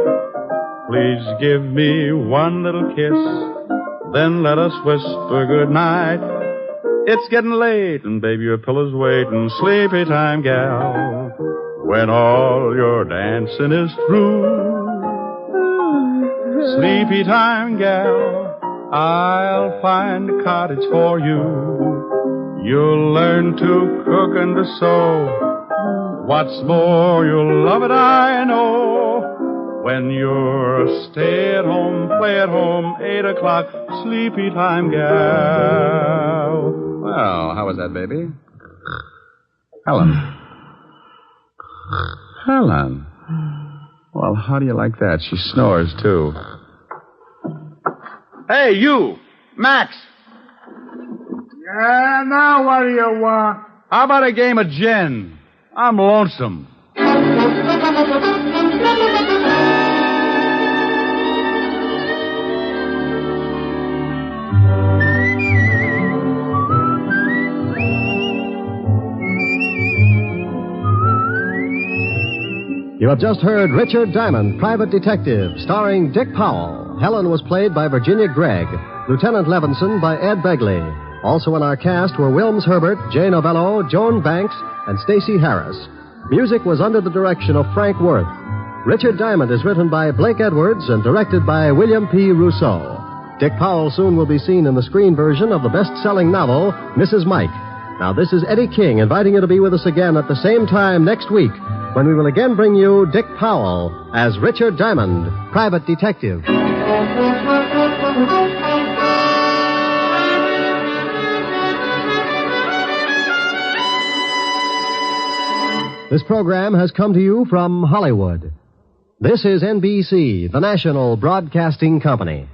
[SPEAKER 2] Please give me one little kiss, then let us whisper goodnight. It's getting late, and baby, your pillow's waiting. Sleepy time, gal, when all your dancing is through. Sleepy time, gal, I'll find a cottage for you. You'll learn to cook and to sew. What's more, you'll love it, I know. When you're a stay-at-home, play-at-home, 8 o'clock, sleepy time, gal. Well, how was that, baby? Helen. Helen. Well, how do you like that? She snores, too. Hey, you! Max!
[SPEAKER 6] Yeah, now what do you want?
[SPEAKER 2] How about a game of gin? I'm lonesome.
[SPEAKER 1] You have just heard Richard Diamond, Private Detective, starring Dick Powell. Helen was played by Virginia Gregg. Lieutenant Levinson by Ed Begley. Also in our cast were Wilms Herbert, Jay Novello, Joan Banks, and Stacey Harris. Music was under the direction of Frank Worth. Richard Diamond is written by Blake Edwards and directed by William P. Rousseau. Dick Powell soon will be seen in the screen version of the best-selling novel, Mrs. Mike. Now, this is Eddie King inviting you to be with us again at the same time next week, when we will again bring you Dick Powell as Richard Diamond, Private Detective. This program has come to you from Hollywood. This is NBC, the national broadcasting company.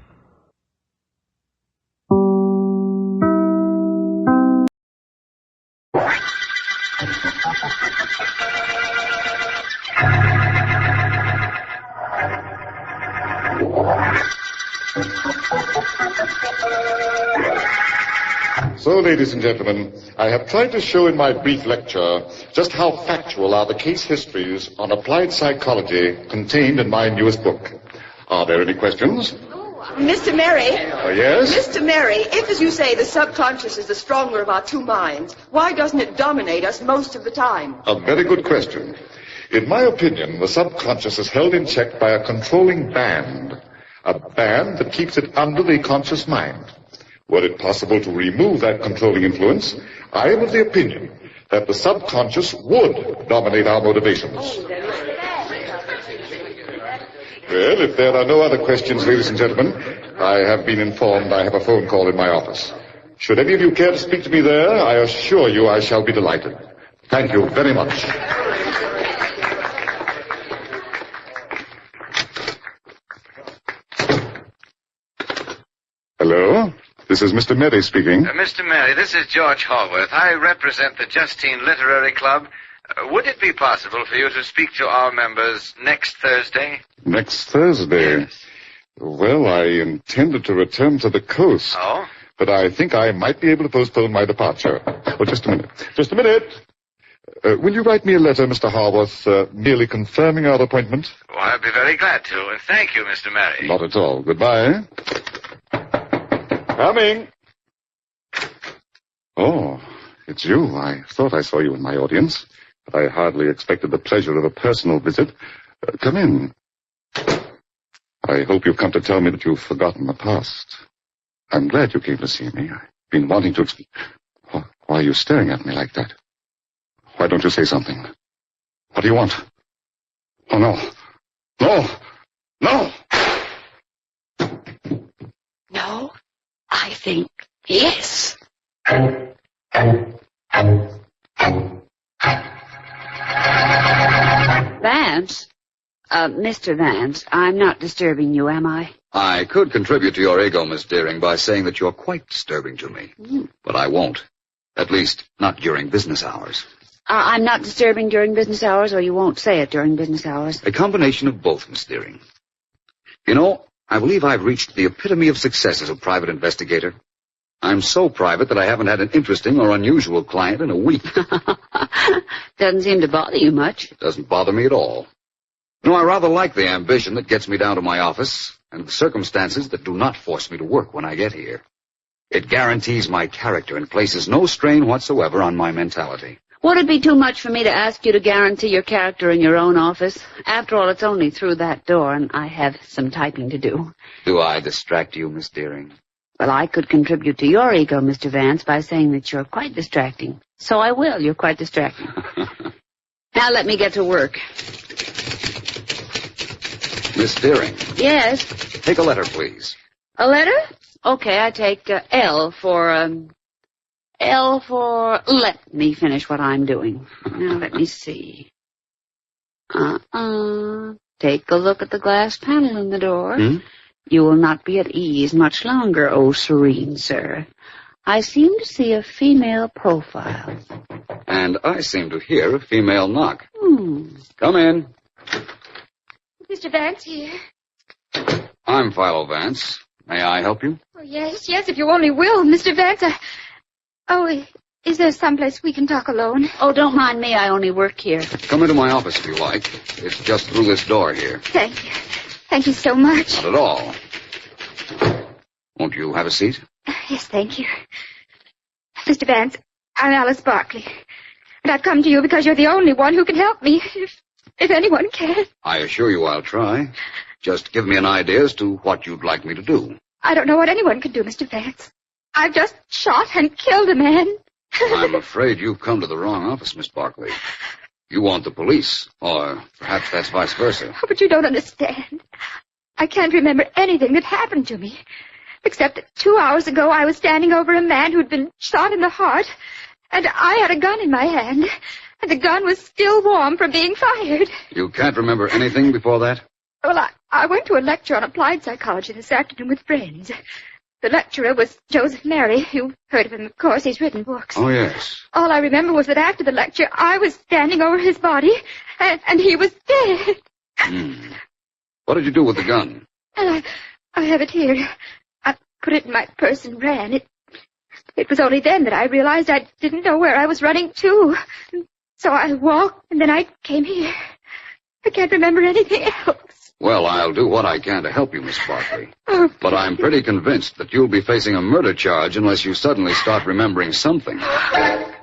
[SPEAKER 11] So, ladies and gentlemen, I have tried to show in my brief lecture just how factual are the case histories on applied psychology contained in my newest book. Are there any questions?
[SPEAKER 12] Mr. Merry.
[SPEAKER 11] Yes?
[SPEAKER 12] Mr. Merry, if, as you say, the subconscious is the stronger of our two minds, why doesn't it dominate us most of the time?
[SPEAKER 11] A very good question. In my opinion, the subconscious is held in check by a controlling band. A band that keeps it under the conscious mind. Were it possible to remove that controlling influence, I am of the opinion that the subconscious would dominate our motivations. Well, if there are no other questions, ladies and gentlemen, I have been informed I have a phone call in my office. Should any of you care to speak to me there, I assure you I shall be delighted. Thank you very much. Hello? This is Mr. Merry speaking.
[SPEAKER 7] Mr. Merry, this is George Hallworth. I represent the Justine Literary Club. Would it be possible for you to speak to our members next Thursday?
[SPEAKER 11] Next Thursday?
[SPEAKER 7] Yes.
[SPEAKER 11] Well, I intended to return to the coast.
[SPEAKER 7] Oh?
[SPEAKER 11] But I think I might be able to postpone my departure. Oh, just a minute. Just a minute. Will you write me a letter, Mr. Harworth, merely confirming our appointment?
[SPEAKER 7] Oh, I'll be very glad to. And thank you, Mr. Merry.
[SPEAKER 11] Not at all. Goodbye. Coming. Oh, it's you. I thought I saw you in my audience, but I hardly expected the pleasure of a personal visit. Come in. I hope you've come to tell me that you've forgotten the past. I'm glad you came to see me. I've been wanting to Why are you staring at me like that? Why don't you say something? What do you want? Oh, no. No! No!
[SPEAKER 13] No, I think yes.
[SPEAKER 3] Vance? Mr. Vance, I'm not disturbing you, am I?
[SPEAKER 2] I could contribute to your ego, Miss Deering, by saying that you're quite disturbing to me. But I won't. At least, not during business hours.
[SPEAKER 3] I'm not disturbing during business hours, or you won't say it during business hours.
[SPEAKER 2] A combination of both, Miss Deering. You know, I believe I've reached the epitome of success as a private investigator. I'm so private that I haven't had an interesting or unusual client in a week.
[SPEAKER 3] Doesn't seem to bother you much.
[SPEAKER 2] It doesn't bother me at all. No, I rather like the ambition that gets me down to my office and the circumstances that do not force me to work when I get here. It guarantees my character and places no strain whatsoever on my mentality.
[SPEAKER 3] Would it be too much for me to ask you to guarantee your character in your own office? After all, it's only through that door, and I have some typing to do.
[SPEAKER 2] Do I distract you, Miss Deering?
[SPEAKER 3] Well, I could contribute to your ego, Mr. Vance, by saying that you're quite distracting. So I will. You're quite distracting. Now let me get to work.
[SPEAKER 2] Miss Deering.
[SPEAKER 3] Yes?
[SPEAKER 2] Take a letter, please.
[SPEAKER 3] A letter? Okay, I take L for let me finish what I'm doing. Now, let me see. Take a look at the glass panel in the door. You will not be at ease much longer, oh serene sir. I seem to see a female profile.
[SPEAKER 2] And I seem to hear a female knock. Come in.
[SPEAKER 14] Mr. Vance here.
[SPEAKER 2] I'm Philo Vance. May I help you?
[SPEAKER 14] Oh, yes, if you only will, Mr. Vance. Is there someplace we can talk alone?
[SPEAKER 3] Oh, don't mind me. I only work here.
[SPEAKER 2] Come into my office if you like. It's just through this door here.
[SPEAKER 14] Thank you. Thank you so much.
[SPEAKER 2] Not at all. Won't you have a seat?
[SPEAKER 14] Yes, thank you. Mr. Vance, I'm Alice Barkley. And I've come to you because you're the only one who can help me, if anyone can.
[SPEAKER 2] I assure you I'll try. Just give me an idea as to what you'd like me to do.
[SPEAKER 14] I don't know what anyone can do, Mr. Vance. I've just shot and killed a man.
[SPEAKER 2] I'm afraid you've come to the wrong office, Miss Barkley. You want the police, or perhaps that's vice versa.
[SPEAKER 14] Oh, but you don't understand. I can't remember anything that happened to me, except that 2 hours ago I was standing over a man who'd been shot in the heart, and I had a gun in my hand, and the gun was still warm from being fired.
[SPEAKER 2] You can't remember anything before that?
[SPEAKER 14] Well, I went to a lecture on applied psychology this afternoon with friends. The lecturer was Joseph Mary. You've heard of him, of course. He's written books.
[SPEAKER 2] Oh, yes.
[SPEAKER 14] All I remember was that after the lecture, I was standing over his body, and he was dead.
[SPEAKER 2] What did you do with the gun?
[SPEAKER 14] And I have it here. I put it in my purse and ran. It was only then that I realized I didn't know where I was running to. So I walked, and then I came here. I can't remember anything else.
[SPEAKER 2] Well, I'll do what I can to help you, Miss Barkley.
[SPEAKER 14] Oh,
[SPEAKER 2] but I'm pretty convinced that you'll be facing a murder charge unless you suddenly start remembering something.
[SPEAKER 8] Well,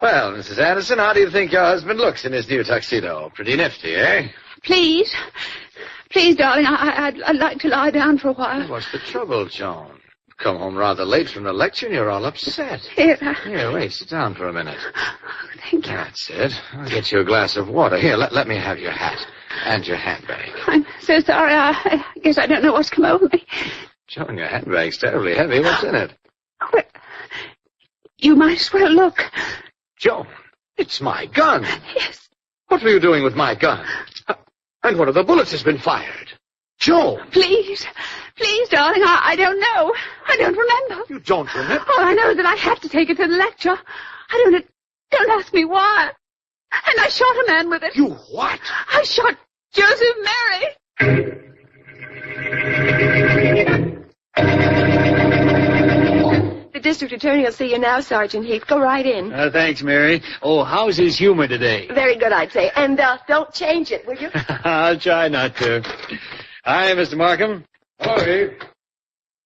[SPEAKER 8] Mrs. Anderson, how do you think your husband looks in his new tuxedo? Pretty nifty, eh?
[SPEAKER 3] Please, darling, I'd like to lie down for a while.
[SPEAKER 8] What's the trouble, Joan? Come home rather late from the lecture and you're all upset.
[SPEAKER 3] Here,
[SPEAKER 8] wait, sit down for a minute.
[SPEAKER 3] Thank you.
[SPEAKER 8] That's it. I'll get you a glass of water. Here, let me have your hat and your handbag.
[SPEAKER 3] I'm so sorry. I guess I don't know what's come over me.
[SPEAKER 8] Joan, your handbag's terribly heavy. What's in it?
[SPEAKER 3] Well, you might as well look.
[SPEAKER 8] Joan, it's my gun.
[SPEAKER 3] Yes.
[SPEAKER 8] What were you doing with my gun? And one of the bullets has been fired. Joan!
[SPEAKER 14] Please, darling, I don't know. I don't remember.
[SPEAKER 8] You don't remember?
[SPEAKER 14] All I know is that I had to take it to the lecture. Don't ask me why. And I shot a man with it.
[SPEAKER 8] You what?
[SPEAKER 14] I shot Joseph Mary.
[SPEAKER 12] The district attorney will see you now, Sergeant Heath. Go right in.
[SPEAKER 15] Thanks, Mary. Oh, how's his humor today?
[SPEAKER 12] Very good, I'd say. And don't change it, will you?
[SPEAKER 15] I'll try not to. Hi, Mr. Markham.
[SPEAKER 16] Hello, Heath.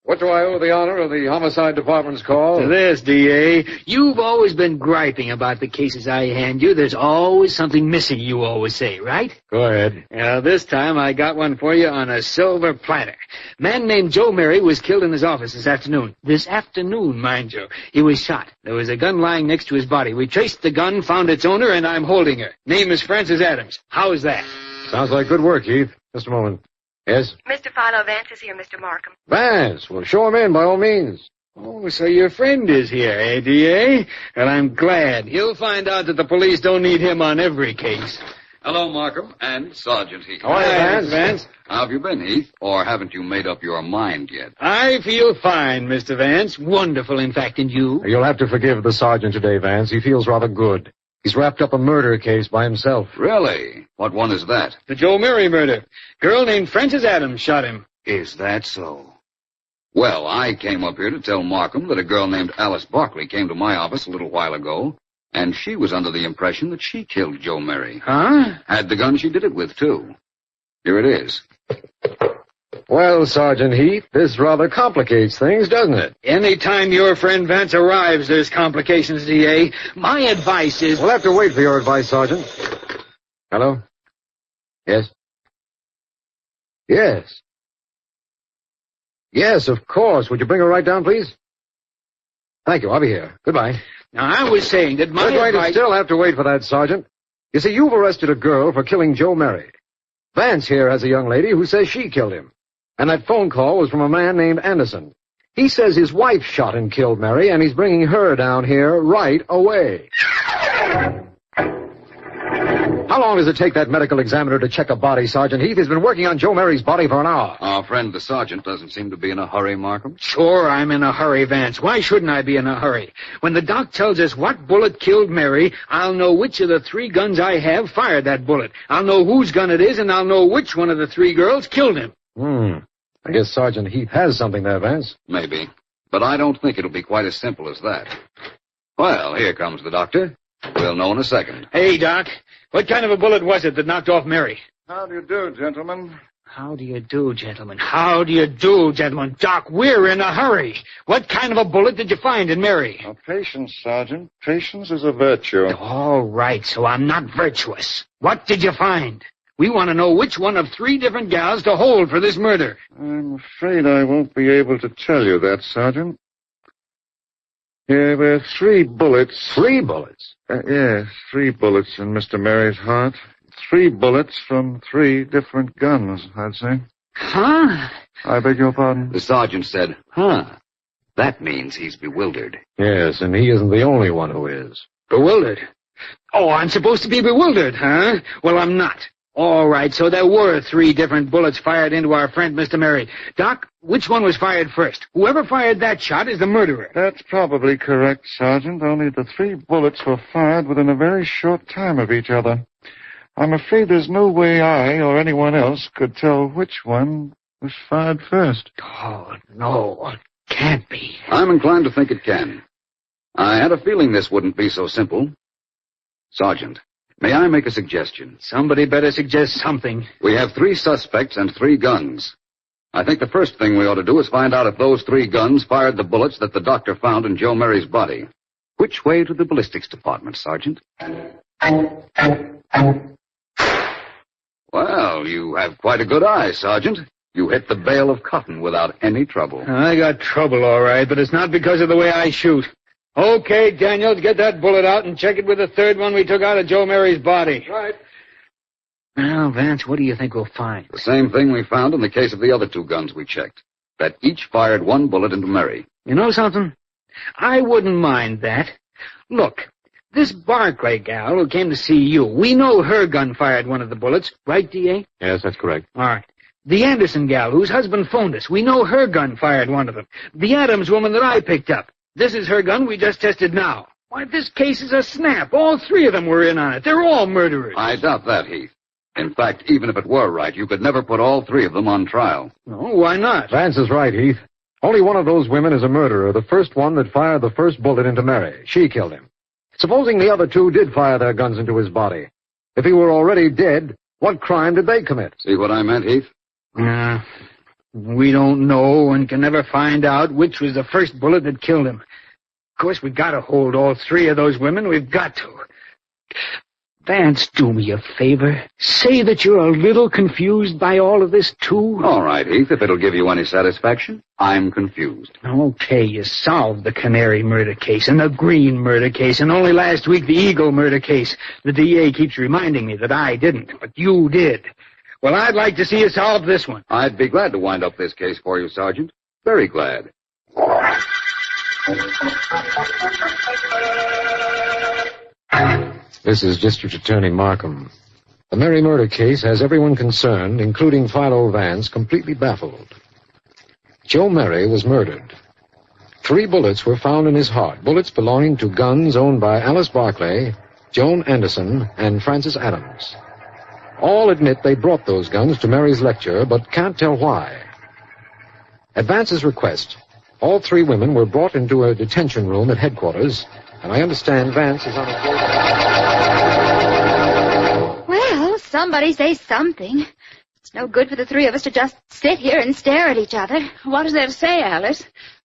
[SPEAKER 16] What do I owe the honor of the Homicide Department's call?
[SPEAKER 15] To this, D.A. You've always been griping about the cases I hand you. There's always something missing, you always say, right?
[SPEAKER 16] Go ahead.
[SPEAKER 15] This time I got one for you on a silver platter. Man named Joe Mary was killed in his office this afternoon. This afternoon, mind you. He was shot. There was a gun lying next to his body. We traced the gun, found its owner, and I'm holding her. Name is Frances Adams. How's that?
[SPEAKER 16] Sounds like good work, Heath. Just a moment. Yes?
[SPEAKER 12] Mr. PHILO, Vance is here, Mr. Markham.
[SPEAKER 16] Vance, well, show him in, by all means.
[SPEAKER 15] Oh, so your friend is here, eh, D.A.? Well, I'm glad. He'll find out that the police don't need him on every case.
[SPEAKER 17] Hello, Markham, and Sergeant Heath.
[SPEAKER 16] How are you, Vance?
[SPEAKER 17] How have you been, Heath? Or haven't you made up your mind yet?
[SPEAKER 15] I feel fine, Mr. Vance. Wonderful, in fact, and you?
[SPEAKER 16] You'll have to forgive the sergeant today, Vance. He feels rather good. He's wrapped up a murder case by himself.
[SPEAKER 17] Really? What one is that?
[SPEAKER 15] The Joe Mary murder. Girl named Frances Adams shot him.
[SPEAKER 17] Is that so? Well, I came up here to tell Markham that a girl named Alice Barkley came to my office a little while ago, and she was under the impression that she killed Joe Mary.
[SPEAKER 15] Huh?
[SPEAKER 17] Had the gun she did it with, too. Here it is.
[SPEAKER 16] Well, Sergeant Heath, this rather complicates things, doesn't it?
[SPEAKER 15] Any time your friend Vance arrives, there's complications, D.A. My advice is...
[SPEAKER 16] We'll have to wait for your advice, Sergeant. Hello? Yes? Yes. Yes, of course. Would you bring her right down, please? Thank you. I'll be here. Goodbye.
[SPEAKER 15] Now, I was saying that my
[SPEAKER 16] We're going
[SPEAKER 15] advice...
[SPEAKER 16] to still have to wait for that, Sergeant. You see, you've arrested a girl for killing Joe Mary. Vance here has a young lady who says she killed him. And that phone call was from a man named Anderson. He says his wife shot and killed Mary, and he's bringing her down here right away. How long does it take that medical examiner to check a body, Sergeant Heath? He's been working on Joe Mary's body for an hour.
[SPEAKER 17] Our friend the sergeant doesn't seem to be in a hurry, Markham.
[SPEAKER 15] Sure, I'm in a hurry, Vance. Why shouldn't I be in a hurry? When the doc tells us what bullet killed Mary, I'll know which of the 3 guns I have fired that bullet. I'll know whose gun it is, and I'll know which one of the 3 girls killed him.
[SPEAKER 16] I guess Sergeant Heath has something there, Vance.
[SPEAKER 17] Maybe. But I don't think it'll be quite as simple as that. Well, here comes the doctor. We'll know in a second.
[SPEAKER 15] Hey, Doc. What kind of a bullet was it that knocked off Mary?
[SPEAKER 16] How do you do, gentlemen?
[SPEAKER 15] How do you do, gentlemen? How do you do, gentlemen? Doc, we're in a hurry. What kind of a bullet did you find in Mary?
[SPEAKER 16] Patience, Sergeant. Patience is a virtue.
[SPEAKER 15] All right, so I'm not virtuous. What did you find? We want to know which one of 3 different gals to hold for this murder.
[SPEAKER 16] I'm afraid I won't be able to tell you that, Sergeant. Here were 3 bullets.
[SPEAKER 1] 3 bullets?
[SPEAKER 16] Yes, 3 bullets in Mr. Mary's heart. 3 bullets from 3 different guns, I'd say.
[SPEAKER 15] Huh?
[SPEAKER 16] I beg your pardon?
[SPEAKER 17] The sergeant said, huh. That means he's bewildered.
[SPEAKER 16] Yes, and he isn't the only one who is.
[SPEAKER 15] Bewildered? Oh, I'm supposed to be bewildered, huh? Well, I'm not. All right, so there were 3 different bullets fired into our friend, Mr. Mary. Doc, which one was fired first? Whoever fired that shot is the murderer.
[SPEAKER 16] That's probably correct, Sergeant, only the 3 bullets were fired within a very short time of each other. I'm afraid there's no way I or anyone else could tell which one was fired first.
[SPEAKER 15] Oh, no, it can't be.
[SPEAKER 17] I'm inclined to think it can. I had a feeling this wouldn't be so simple. Sergeant, may I make a suggestion?
[SPEAKER 15] Somebody better suggest something.
[SPEAKER 17] We have 3 suspects and 3 guns. I think the first thing we ought to do is find out if those 3 guns fired the bullets that the doctor found in Joe Mary's body. Which way to the ballistics department, Sergeant? Well, you have quite a good eye, Sergeant. You hit the bale of cotton without any trouble.
[SPEAKER 15] I got trouble, all right, but it's not because of the way I shoot. Okay, Daniels, get that bullet out and check it with the 3rd one we took out of Joe Mary's body.
[SPEAKER 16] Right.
[SPEAKER 15] Well, Vance, what do you think we'll find?
[SPEAKER 17] The same thing we found in the case of the other 2 guns we checked. that each fired one bullet into Mary.
[SPEAKER 15] You know something? I wouldn't mind that. Look, this Barclay gal who came to see you, we know her gun fired one of the bullets, right, D.A.?
[SPEAKER 16] Yes, that's correct.
[SPEAKER 15] All right. The Anderson gal whose husband phoned us, we know her gun fired one of them. The Adams woman that I picked up, this is her gun we just tested now. Why, this case is a snap. All three of them were in on it. They're all murderers.
[SPEAKER 17] I doubt that, Heath. In fact, even if it were right, you could never put all three of them on trial.
[SPEAKER 15] No, why not?
[SPEAKER 16] Vance is right, Heath. Only one of those women is a murderer, the first one that fired the first bullet into Mary. She killed him. Supposing the other two did fire their guns into his body. If he were already dead, what crime did they commit?
[SPEAKER 17] See what I meant, Heath?
[SPEAKER 15] We don't know and can never find out which was the first bullet that killed him. Of course, we've got to hold all three of those women. We've got to. Vance, do me a favor. Say that you're a little confused by all of this, too.
[SPEAKER 17] All right, Heath, if it'll give you any satisfaction. I'm confused.
[SPEAKER 15] Okay, you solved the Canary murder case and the Green murder case, and only last week the Eagle murder case. The DA keeps reminding me that I didn't, but you did. Well, I'd like to see you solve this one.
[SPEAKER 17] I'd be glad to wind up this case for you, Sergeant. Very glad.
[SPEAKER 16] This is District Attorney Markham. The Mary murder case has everyone concerned, including PHILO Vance, completely baffled. Joe Mary was murdered. 3 bullets were found in his heart, bullets belonging to guns owned by Alice Barclay, Joan Anderson, and Frances Adams. All admit they brought those guns to Mary's lecture, but can't tell why. At Vance's request, all 3 women were brought into a detention room at headquarters, and I understand Vance is on a...
[SPEAKER 14] Well, somebody say something. It's no good for the 3 of us to just sit here and stare at each other.
[SPEAKER 3] What is there to say, Alice?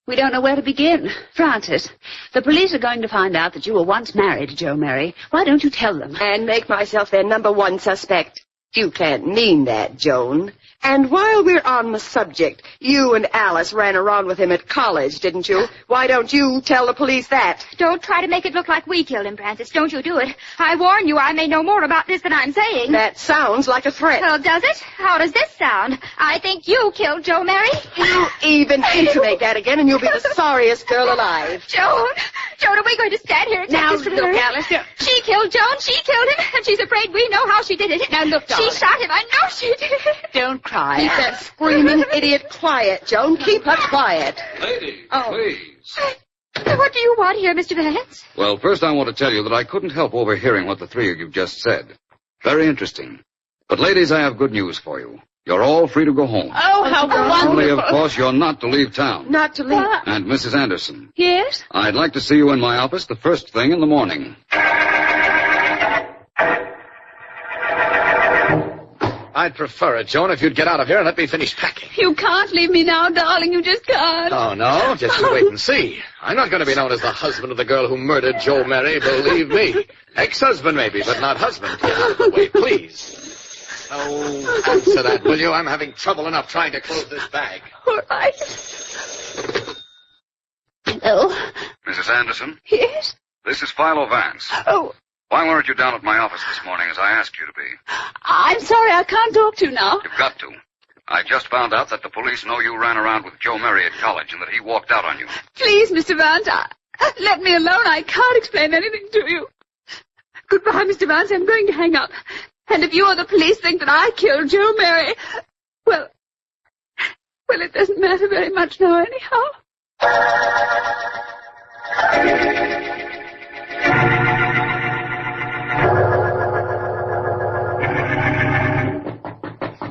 [SPEAKER 3] We don't know where to begin. Francis, the police are going to find out that you were once married to Joe Mary. Why don't you tell them?
[SPEAKER 12] And make myself their number 1 suspect. You can't mean that, Joan. And while we're on the subject, you and Alice ran around with him at college, didn't you? Why don't you tell the police that?
[SPEAKER 14] Don't try to make it look like we killed him, Francis. Don't you do it. I warn you, I may know more about this than I'm saying.
[SPEAKER 12] That sounds like a threat.
[SPEAKER 14] Well, does it? How does this sound? I think you killed Joe Mary.
[SPEAKER 12] You even intimate that again, and you'll be the sorriest girl alive.
[SPEAKER 14] Joan, are we going to stand here and take
[SPEAKER 12] now,
[SPEAKER 14] this from
[SPEAKER 12] look,
[SPEAKER 14] her?
[SPEAKER 12] Alice.
[SPEAKER 14] She killed Joan. She killed him, and she's afraid we know how she did it.
[SPEAKER 12] Now, look, darling.
[SPEAKER 14] She shot him. I know she did.
[SPEAKER 3] Don't cry.
[SPEAKER 12] Keep that screaming idiot quiet, Joan. Keep her quiet.
[SPEAKER 17] Ladies, please.
[SPEAKER 14] What do you want here, Mr. Vance?
[SPEAKER 17] Well, first I want to tell you that I couldn't help overhearing what the 3 of you just said. Very interesting. But, ladies, I have good news for you. You're all free to go home.
[SPEAKER 3] Oh, how wonderful.
[SPEAKER 17] Only, of course, you're not to leave town.
[SPEAKER 12] Not to leave.
[SPEAKER 17] And, Mrs. Anderson.
[SPEAKER 3] Yes?
[SPEAKER 17] I'd like to see you in my office the first thing in the morning.
[SPEAKER 8] I'd prefer it, Joan, if you'd get out of here and let me finish packing.
[SPEAKER 3] You can't leave me now, darling. You just can't.
[SPEAKER 8] Oh, no? Just you wait and see. I'm not going to be known as the husband of the girl who murdered Joe Mary, believe me. Ex-husband, maybe, but not husband. Get out of the way, please. Oh, answer that, will you? I'm having trouble enough trying to close this bag.
[SPEAKER 3] All right. Hello?
[SPEAKER 17] Mrs. Anderson?
[SPEAKER 3] Yes?
[SPEAKER 17] This is Philo Vance.
[SPEAKER 3] Oh,
[SPEAKER 17] Why weren't you down at my office this morning as I asked you to be?
[SPEAKER 3] I'm sorry. I can't talk to you now.
[SPEAKER 17] You've got to. I just found out that the police know you ran around with Joe Mary at college and that he walked out on you.
[SPEAKER 3] Please, Mr. Vance, let me alone. I can't explain anything to you. Goodbye, Mr. Vance. I'm going to hang up. And if you or the police think that I killed Joe Mary, well, it doesn't matter very much now anyhow.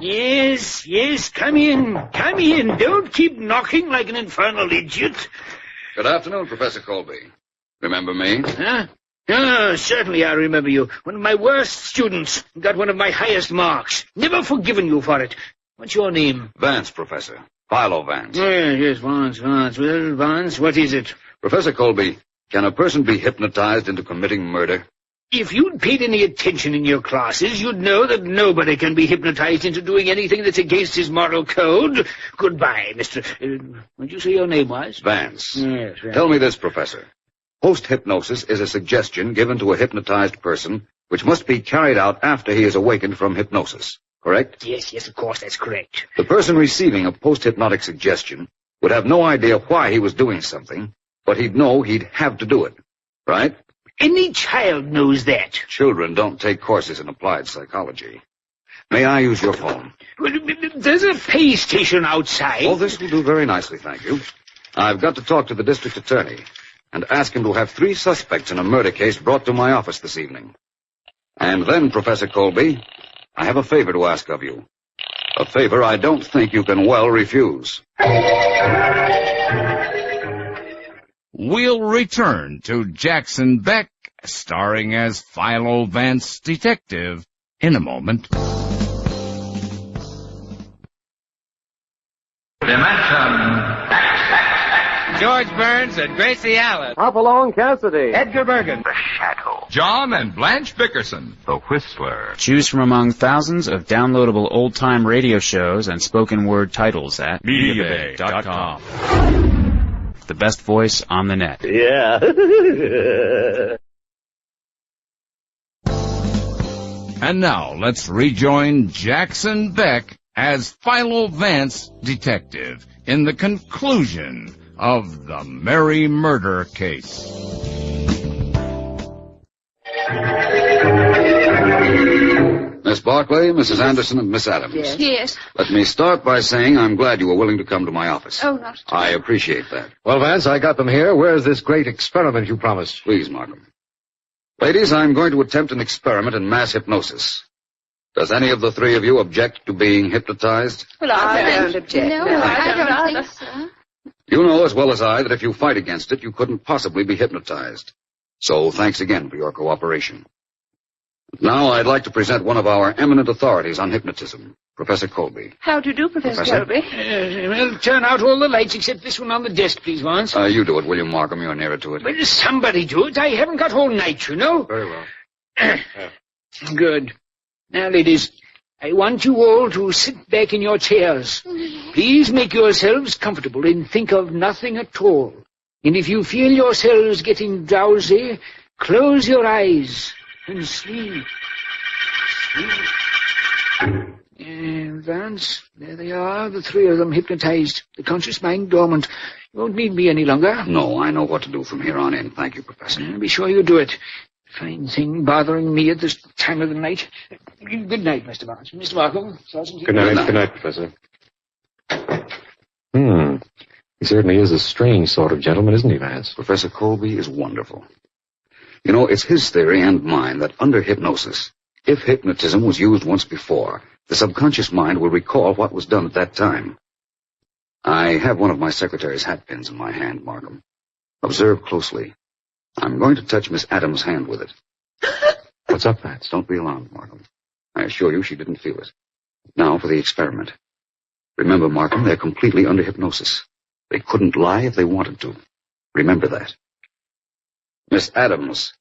[SPEAKER 15] Yes, come in. Don't keep knocking like an infernal idiot.
[SPEAKER 17] Good afternoon, Professor Colby. Remember me?
[SPEAKER 15] Huh? Certainly I remember you. One of my worst students. Got one of my highest marks. Never forgiven you for it. What's your name?
[SPEAKER 17] Vance, Professor. Philo Vance.
[SPEAKER 15] Yes, Vance. Well, Vance, what is it?
[SPEAKER 17] Professor Colby, can a person be hypnotized into committing murder?
[SPEAKER 15] If you'd paid any attention in your classes, you'd know that nobody can be hypnotized into doing anything that's against his moral code. Goodbye, Mr. What did you say your name was?
[SPEAKER 17] Vance.
[SPEAKER 15] Yes, Vance.
[SPEAKER 17] Tell me this, Professor. Post-hypnosis is a suggestion given to a hypnotized person which must be carried out after he is awakened from hypnosis. correct?
[SPEAKER 15] Yes, of course, that's correct.
[SPEAKER 17] The person receiving a post-hypnotic suggestion would have no idea why he was doing something, but he'd know he'd have to do it, right?
[SPEAKER 15] Any child knows that.
[SPEAKER 17] Children don't take courses in applied psychology. May I use your phone?
[SPEAKER 15] Well, there's a pay station outside.
[SPEAKER 17] Oh, this will do very nicely, thank you. I've got to talk to the district attorney and ask him to have 3 suspects in a murder case brought to my office this evening. And then, Professor Colby, I have a favor to ask of you. A favor I don't think you can well refuse.
[SPEAKER 18] We'll return to Jackson Beck, starring as Philo Vance Detective, in a moment.
[SPEAKER 19] George Burns and Gracie Allen.
[SPEAKER 16] Hopalong Cassidy.
[SPEAKER 19] Edgar Bergen.
[SPEAKER 18] The Shadow. John and Blanche Bickerson. The Whistler.
[SPEAKER 20] Choose from among thousands of downloadable old-time radio shows and spoken word titles at
[SPEAKER 18] MediaBay.com.
[SPEAKER 20] The best voice on the net.
[SPEAKER 21] Yeah.
[SPEAKER 18] And now, let's rejoin Jackson Beck as Philo Vance Detective in the conclusion of the Mary murder case.
[SPEAKER 17] Miss Barclay, Mrs. Anderson, and Miss Adams.
[SPEAKER 3] Yes.
[SPEAKER 17] Let me start by saying I'm glad you were willing to come to my office.
[SPEAKER 3] Oh, not at all.
[SPEAKER 17] I appreciate that.
[SPEAKER 16] Well, Vance, I got them here. Where's this great experiment you promised?
[SPEAKER 17] Please, Markham. Ladies, I'm going to attempt an experiment in mass hypnosis. Does any of the 3 of you object to being hypnotized?
[SPEAKER 3] Well, I don't object.
[SPEAKER 14] No, I don't think so.
[SPEAKER 17] You know as well as I that if you fight against it, you couldn't possibly be hypnotized. So thanks again for your cooperation. Now I'd like to present one of our eminent authorities on hypnotism, Professor Colby.
[SPEAKER 3] How do you do, Professor Colby?
[SPEAKER 15] Well, turn out all the lights except this one on the desk, please, Vance.
[SPEAKER 17] You do it, William Markham. You're nearer to it.
[SPEAKER 15] Well, somebody do it. I haven't got all night, you know.
[SPEAKER 17] Very well.
[SPEAKER 15] Good. Now, ladies, I want you all to sit back in your chairs. Please make yourselves comfortable and think of nothing at all. And if you feel yourselves getting drowsy, close your eyes and sleep. Vance, there they are, the 3 of them hypnotized. The conscious mind dormant. You won't need me any longer.
[SPEAKER 17] No, I know what to do from here on in. Thank you, Professor.
[SPEAKER 15] Be sure you do it. Fine thing bothering me at this time of the night. Good night, Mr. Barnes. Mr. Markham, Sergeant.
[SPEAKER 16] Good night, Professor. He certainly is a strange sort of gentleman, isn't he, Vance?
[SPEAKER 17] Professor Colby is wonderful. You know, it's his theory and mine that under hypnosis, if hypnotism was used once before, the subconscious mind will recall what was done at that time. I have one of my secretary's hat pins in my hand, Markham. Observe closely. I'm going to touch Miss Adams' hand with it.
[SPEAKER 16] What's up, Vance?
[SPEAKER 17] Don't be alarmed, Markham. I assure you she didn't feel it. Now for the experiment. Remember, Markham, they're completely under hypnosis. They couldn't lie if they wanted to. Remember that. Miss Adams,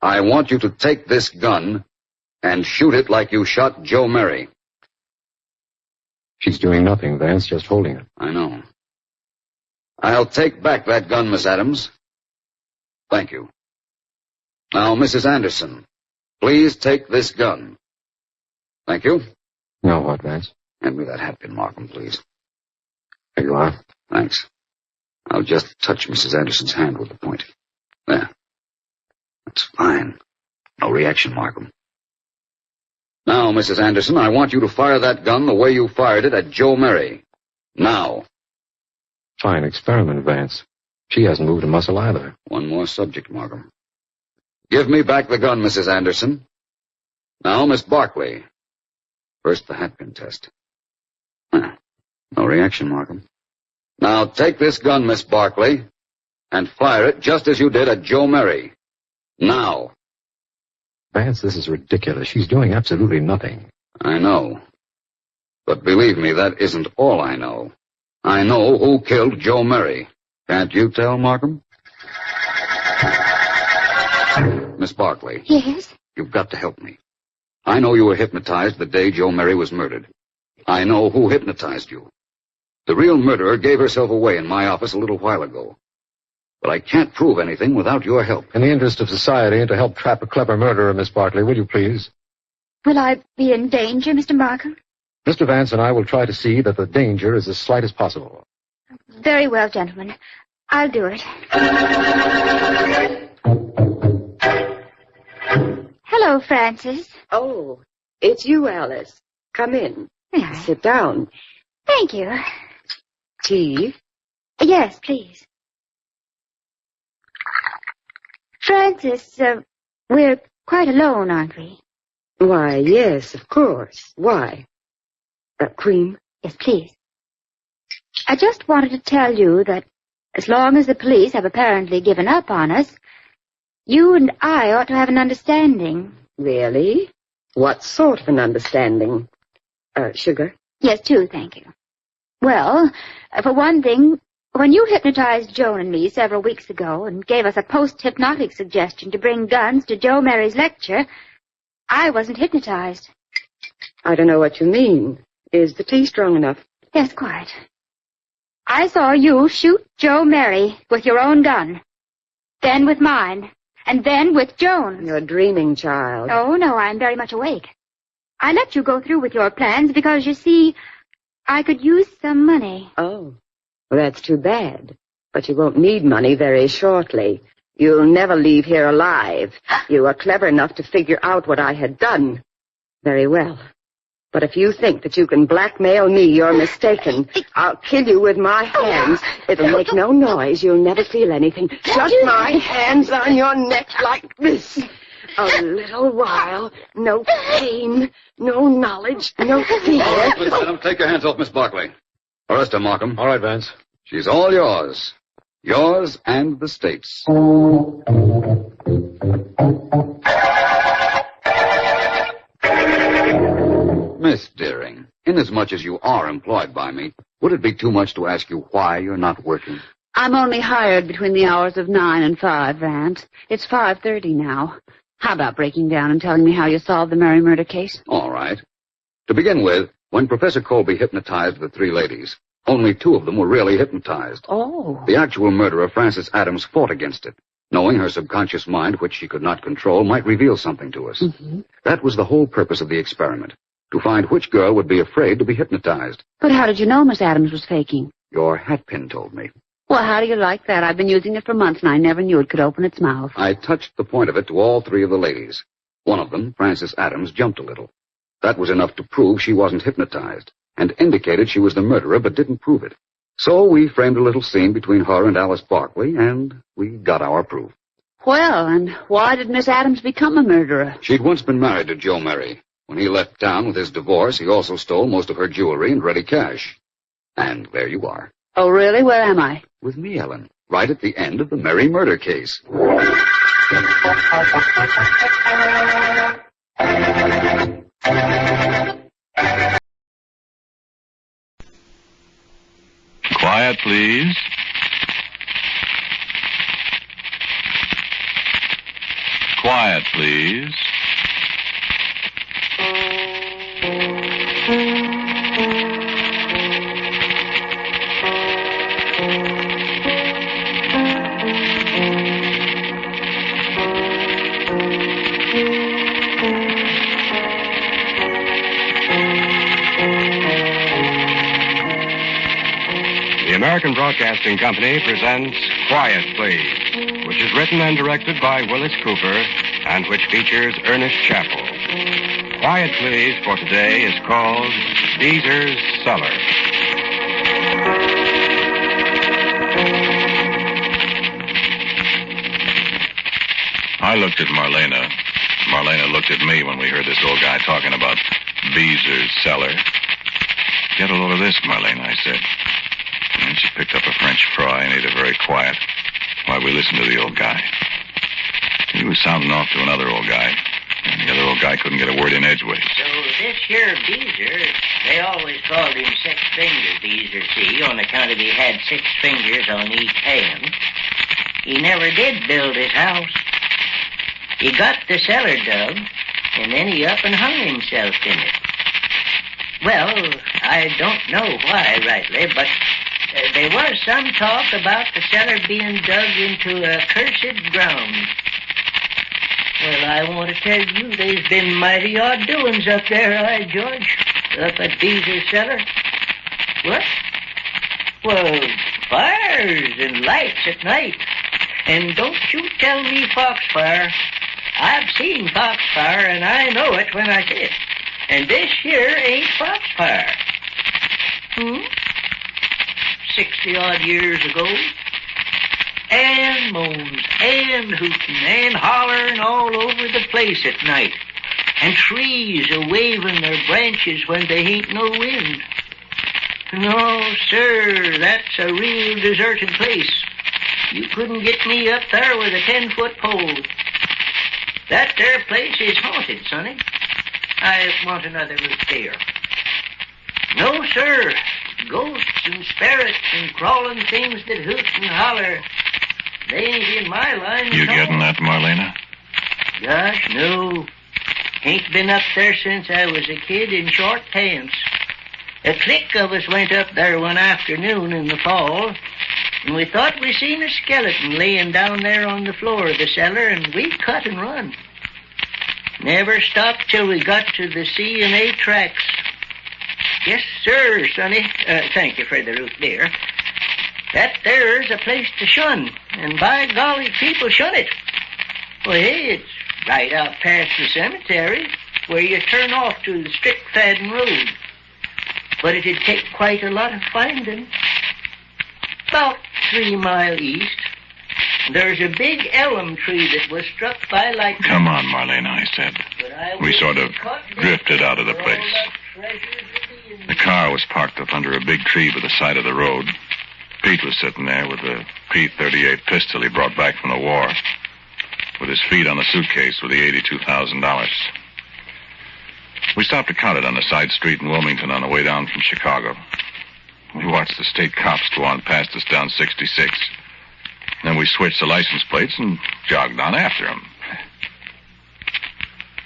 [SPEAKER 17] I want you to take this gun and shoot it like you shot Joe Mary.
[SPEAKER 16] She's doing nothing, Vance, just holding it.
[SPEAKER 17] I know. I'll take back that gun, Miss Adams. Thank you. Now, Mrs. Anderson, please take this gun. Thank you.
[SPEAKER 16] Now what, Vance?
[SPEAKER 17] Hand me that hat pin, Markham, please.
[SPEAKER 16] Here you are.
[SPEAKER 17] Thanks. I'll just touch Mrs. Anderson's hand with the point. There. That's fine. No reaction, Markham. Now, Mrs. Anderson, I want you to fire that gun the way you fired it at Joe Mary. Now.
[SPEAKER 16] Fine experiment, Vance. She hasn't moved a muscle either.
[SPEAKER 17] One more subject, Markham. Give me back the gun, Mrs. Anderson. Now, Miss Barclay. First, the hatpin test. No reaction, Markham. Now, take this gun, Miss Barclay, and fire it just as you did at Joe Mary. Now.
[SPEAKER 16] Vance, this is ridiculous. She's doing absolutely nothing.
[SPEAKER 17] I know. But believe me, that isn't all I know. I know who killed Joe Mary. Can't you tell, Markham? Miss Barclay.
[SPEAKER 14] Yes?
[SPEAKER 17] You've got to help me. I know you were hypnotized the day Joe Mary was murdered. I know who hypnotized you. The real murderer gave herself away in my office a little while ago. But I can't prove anything without your help.
[SPEAKER 16] In the interest of society and to help trap a clever murderer, Miss Barclay, will you please?
[SPEAKER 14] Will I be in danger, Mr. Markham?
[SPEAKER 16] Mr. Vance and I will try to see that the danger is as slight as possible.
[SPEAKER 14] Very well, gentlemen. I'll do it. Hello, Francis.
[SPEAKER 12] Oh, it's you, Alice. Come in.
[SPEAKER 14] Yeah.
[SPEAKER 12] Sit down.
[SPEAKER 14] Thank you.
[SPEAKER 12] Tea?
[SPEAKER 14] Yes, please. Francis, we're quite alone, aren't we?
[SPEAKER 12] Why, yes, of course. Why? Cream?
[SPEAKER 14] Yes, please. I just wanted to tell you that as long as the police have apparently given up on us, you and I ought to have an understanding.
[SPEAKER 12] Really? What sort of an understanding? Sugar?
[SPEAKER 14] Yes, two, thank you. Well, for one thing, when you hypnotized Joan and me several weeks ago and gave us a post-hypnotic suggestion to bring guns to Joe Mary's lecture, I wasn't hypnotized.
[SPEAKER 12] I don't know what you mean. Is the tea strong enough?
[SPEAKER 14] Yes, quite. I saw you shoot Joe Mary with your own gun, then with mine, and then with Joan's.
[SPEAKER 12] You're dreaming, child.
[SPEAKER 14] Oh, no, I'm very much awake. I let you go through with your plans because, you see, I could use some money.
[SPEAKER 12] Oh, well, that's too bad. But you won't need money very shortly. You'll never leave here alive. You are clever enough to figure out what I had done. Very well. But if you think that you can blackmail me, you're mistaken. I'll kill you with my hands. It'll make no noise. You'll never feel anything. Just my hands on your neck like this. A little while. No pain. No knowledge. No fear.
[SPEAKER 17] All right, Miss Adams, take your hands off Miss Barkley. Arrest her, Markham.
[SPEAKER 16] All right, Vance.
[SPEAKER 17] She's all yours. Yours and the state's. Miss Deering, inasmuch as you are employed by me, would it be too much to ask you why you're not working?
[SPEAKER 13] I'm only hired between the hours of 9 and 5, Vance. It's 5:30 now. How about breaking down and telling me how you solved the Mary murder case?
[SPEAKER 17] All right. To begin with, when Professor Colby hypnotized the three ladies, only 2 of them were really hypnotized.
[SPEAKER 13] Oh.
[SPEAKER 17] The actual murderer, Frances Adams, fought against it, knowing her subconscious mind, which she could not control, might reveal something to us.
[SPEAKER 13] Mm-hmm.
[SPEAKER 17] That was the whole purpose of the experiment, to find which girl would be afraid to be hypnotized.
[SPEAKER 13] But how did you know Miss Adams was faking?
[SPEAKER 17] Your hatpin told me.
[SPEAKER 13] Well, how do you like that? I've been using it for months, and I never knew it could open its mouth.
[SPEAKER 17] I touched the point of it to all 3 of the ladies. One of them, Frances Adams, jumped a little. That was enough to prove she wasn't hypnotized, and indicated she was the murderer, but didn't prove it. So we framed a little scene between her and Alice Barkley, and we got our proof.
[SPEAKER 13] Well, and why did Miss Adams become a murderer?
[SPEAKER 17] She'd once been married to Joe Mary. When he left town with his divorce, he also stole most of her jewelry and ready cash. And there you are.
[SPEAKER 13] Oh, really? Where am I?
[SPEAKER 17] With me, Ellen. Right at the end of the Mary murder case.
[SPEAKER 21] Quiet, please. Quiet, please.
[SPEAKER 22] The American Broadcasting Company presents Quiet, Please, which is written and directed by Willis Cooper and which features Ernest Chappell. Quiet, Please for today is called BEEZER'S Cellar.
[SPEAKER 21] I looked at Marlena. Marlena looked at me when we heard this old guy talking about BEEZER'S Cellar. Get a load of this, Marlena, I said. And she picked up a French fry and ate it very quiet while we listened to the old guy. He was sounding off to another old guy, and the other old guy couldn't get a word in edgeways.
[SPEAKER 23] So this here Beezer, they always called him Six-Finger Beezer, see, on account of he had 6 fingers on each hand. He never did build his house. He got the cellar dug, and then he up and hung himself in it. Well, I don't know why rightly, but there was some talk about the cellar being dug into a cursed ground. Well, I want to tell you, there's been mighty odd doings up there, George. Up at BEEZER'S cellar. What? Well, fires and lights at night. And don't you tell me foxfire. I've seen foxfire, and I know it when I see it. And this here ain't foxfire. 60-odd years ago. And moans, and hooting, and hollering all over the place at night. And trees are waving their branches when they ain't no wind. No, sir, that's a real deserted place. You couldn't get me up there with a 10-foot pole. That there place is haunted, sonny. I want another look there. No, sir. Ghosts and spirits and crawling things that hoot and holler. They ain't in my line.
[SPEAKER 21] You getting that, Marlena?
[SPEAKER 23] Gosh, no. Ain't been up there since I was a kid in short pants. A clique of us went up there one afternoon in the fall, and we thought we seen a skeleton laying down there on the floor of the cellar, and we cut and run. Never stopped till we got to the C&A tracks. Yes, sir, sonny. Thank you for the root there. That there's a place to shun, and by golly, people shun it. Well, hey, it's right out past the cemetery, where you turn off to the Strickfaden Road. But it'd take quite a lot of finding. About 3 miles east, there's a big elm tree that was struck by lightning.
[SPEAKER 21] Come on, Marlena, I said. We sort of drifted out of the place. The car was parked up under a big tree by the side of the road. Pete was sitting there with a P-38 pistol he brought back from the war, with his feet on the suitcase with the $82,000. We stopped to count it on a side street in Wilmington on the way down from Chicago. We watched the state cops go on past us down 66. Then we switched the license plates and jogged on after them.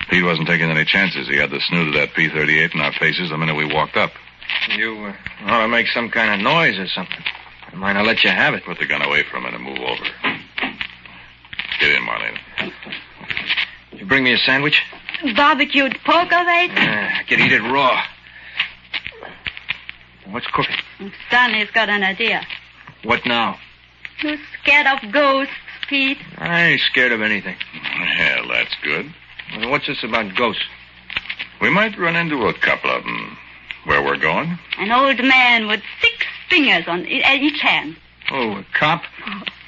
[SPEAKER 21] Pete wasn't taking any chances. He had the snoot of that P-38 in our faces the minute we walked up.
[SPEAKER 15] You ought to make some kind of noise or something. I might not let you have it.
[SPEAKER 21] Put the gun away from it and move over. Get in, Marlena.
[SPEAKER 15] You bring me a sandwich?
[SPEAKER 13] Barbecued pork of it?
[SPEAKER 15] I could eat it raw. What's cooking?
[SPEAKER 13] Stanley's got an idea.
[SPEAKER 15] What now?
[SPEAKER 13] You scared of ghosts, Pete?
[SPEAKER 15] I ain't scared of anything.
[SPEAKER 21] Well, that's good.
[SPEAKER 15] Well, what's this about ghosts?
[SPEAKER 21] We might run into a couple of them. Where we're going?
[SPEAKER 13] An old man with 6 fingers on each hand.
[SPEAKER 15] Oh, a cop?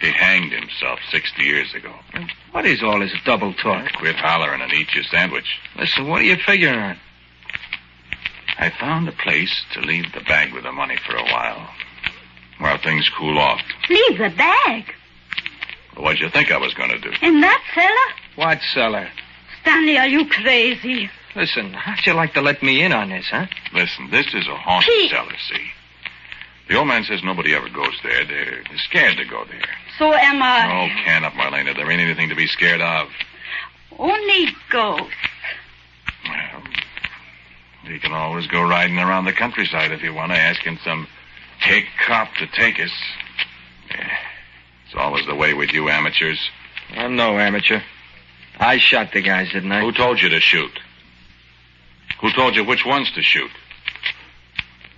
[SPEAKER 21] He hanged himself 60 years ago.
[SPEAKER 15] What is all this double talk?
[SPEAKER 21] Quit hollering and eat your sandwich.
[SPEAKER 15] Listen, what are you figuring on?
[SPEAKER 21] I found a place to leave the bag with the money for a while things cool off.
[SPEAKER 13] Leave the bag?
[SPEAKER 21] What'd you think I was going to do?
[SPEAKER 13] In that cellar?
[SPEAKER 15] What cellar?
[SPEAKER 13] Stanley, are you crazy?
[SPEAKER 15] Listen, how'd you like to let me in on this, huh?
[SPEAKER 21] Listen, this is a haunted cellar, see? The old man says nobody ever goes there. They're scared to go there.
[SPEAKER 13] So am I.
[SPEAKER 21] Oh, can up, Marlena. There ain't anything to be scared of.
[SPEAKER 13] Only ghosts.
[SPEAKER 21] Well, you can always go riding around the countryside if you want to, asking some hick cop to take us. Yeah, it's always the way with you amateurs.
[SPEAKER 15] I'm no amateur. I shot the guys, didn't I?
[SPEAKER 21] Who told you to shoot? Who told you which ones to shoot?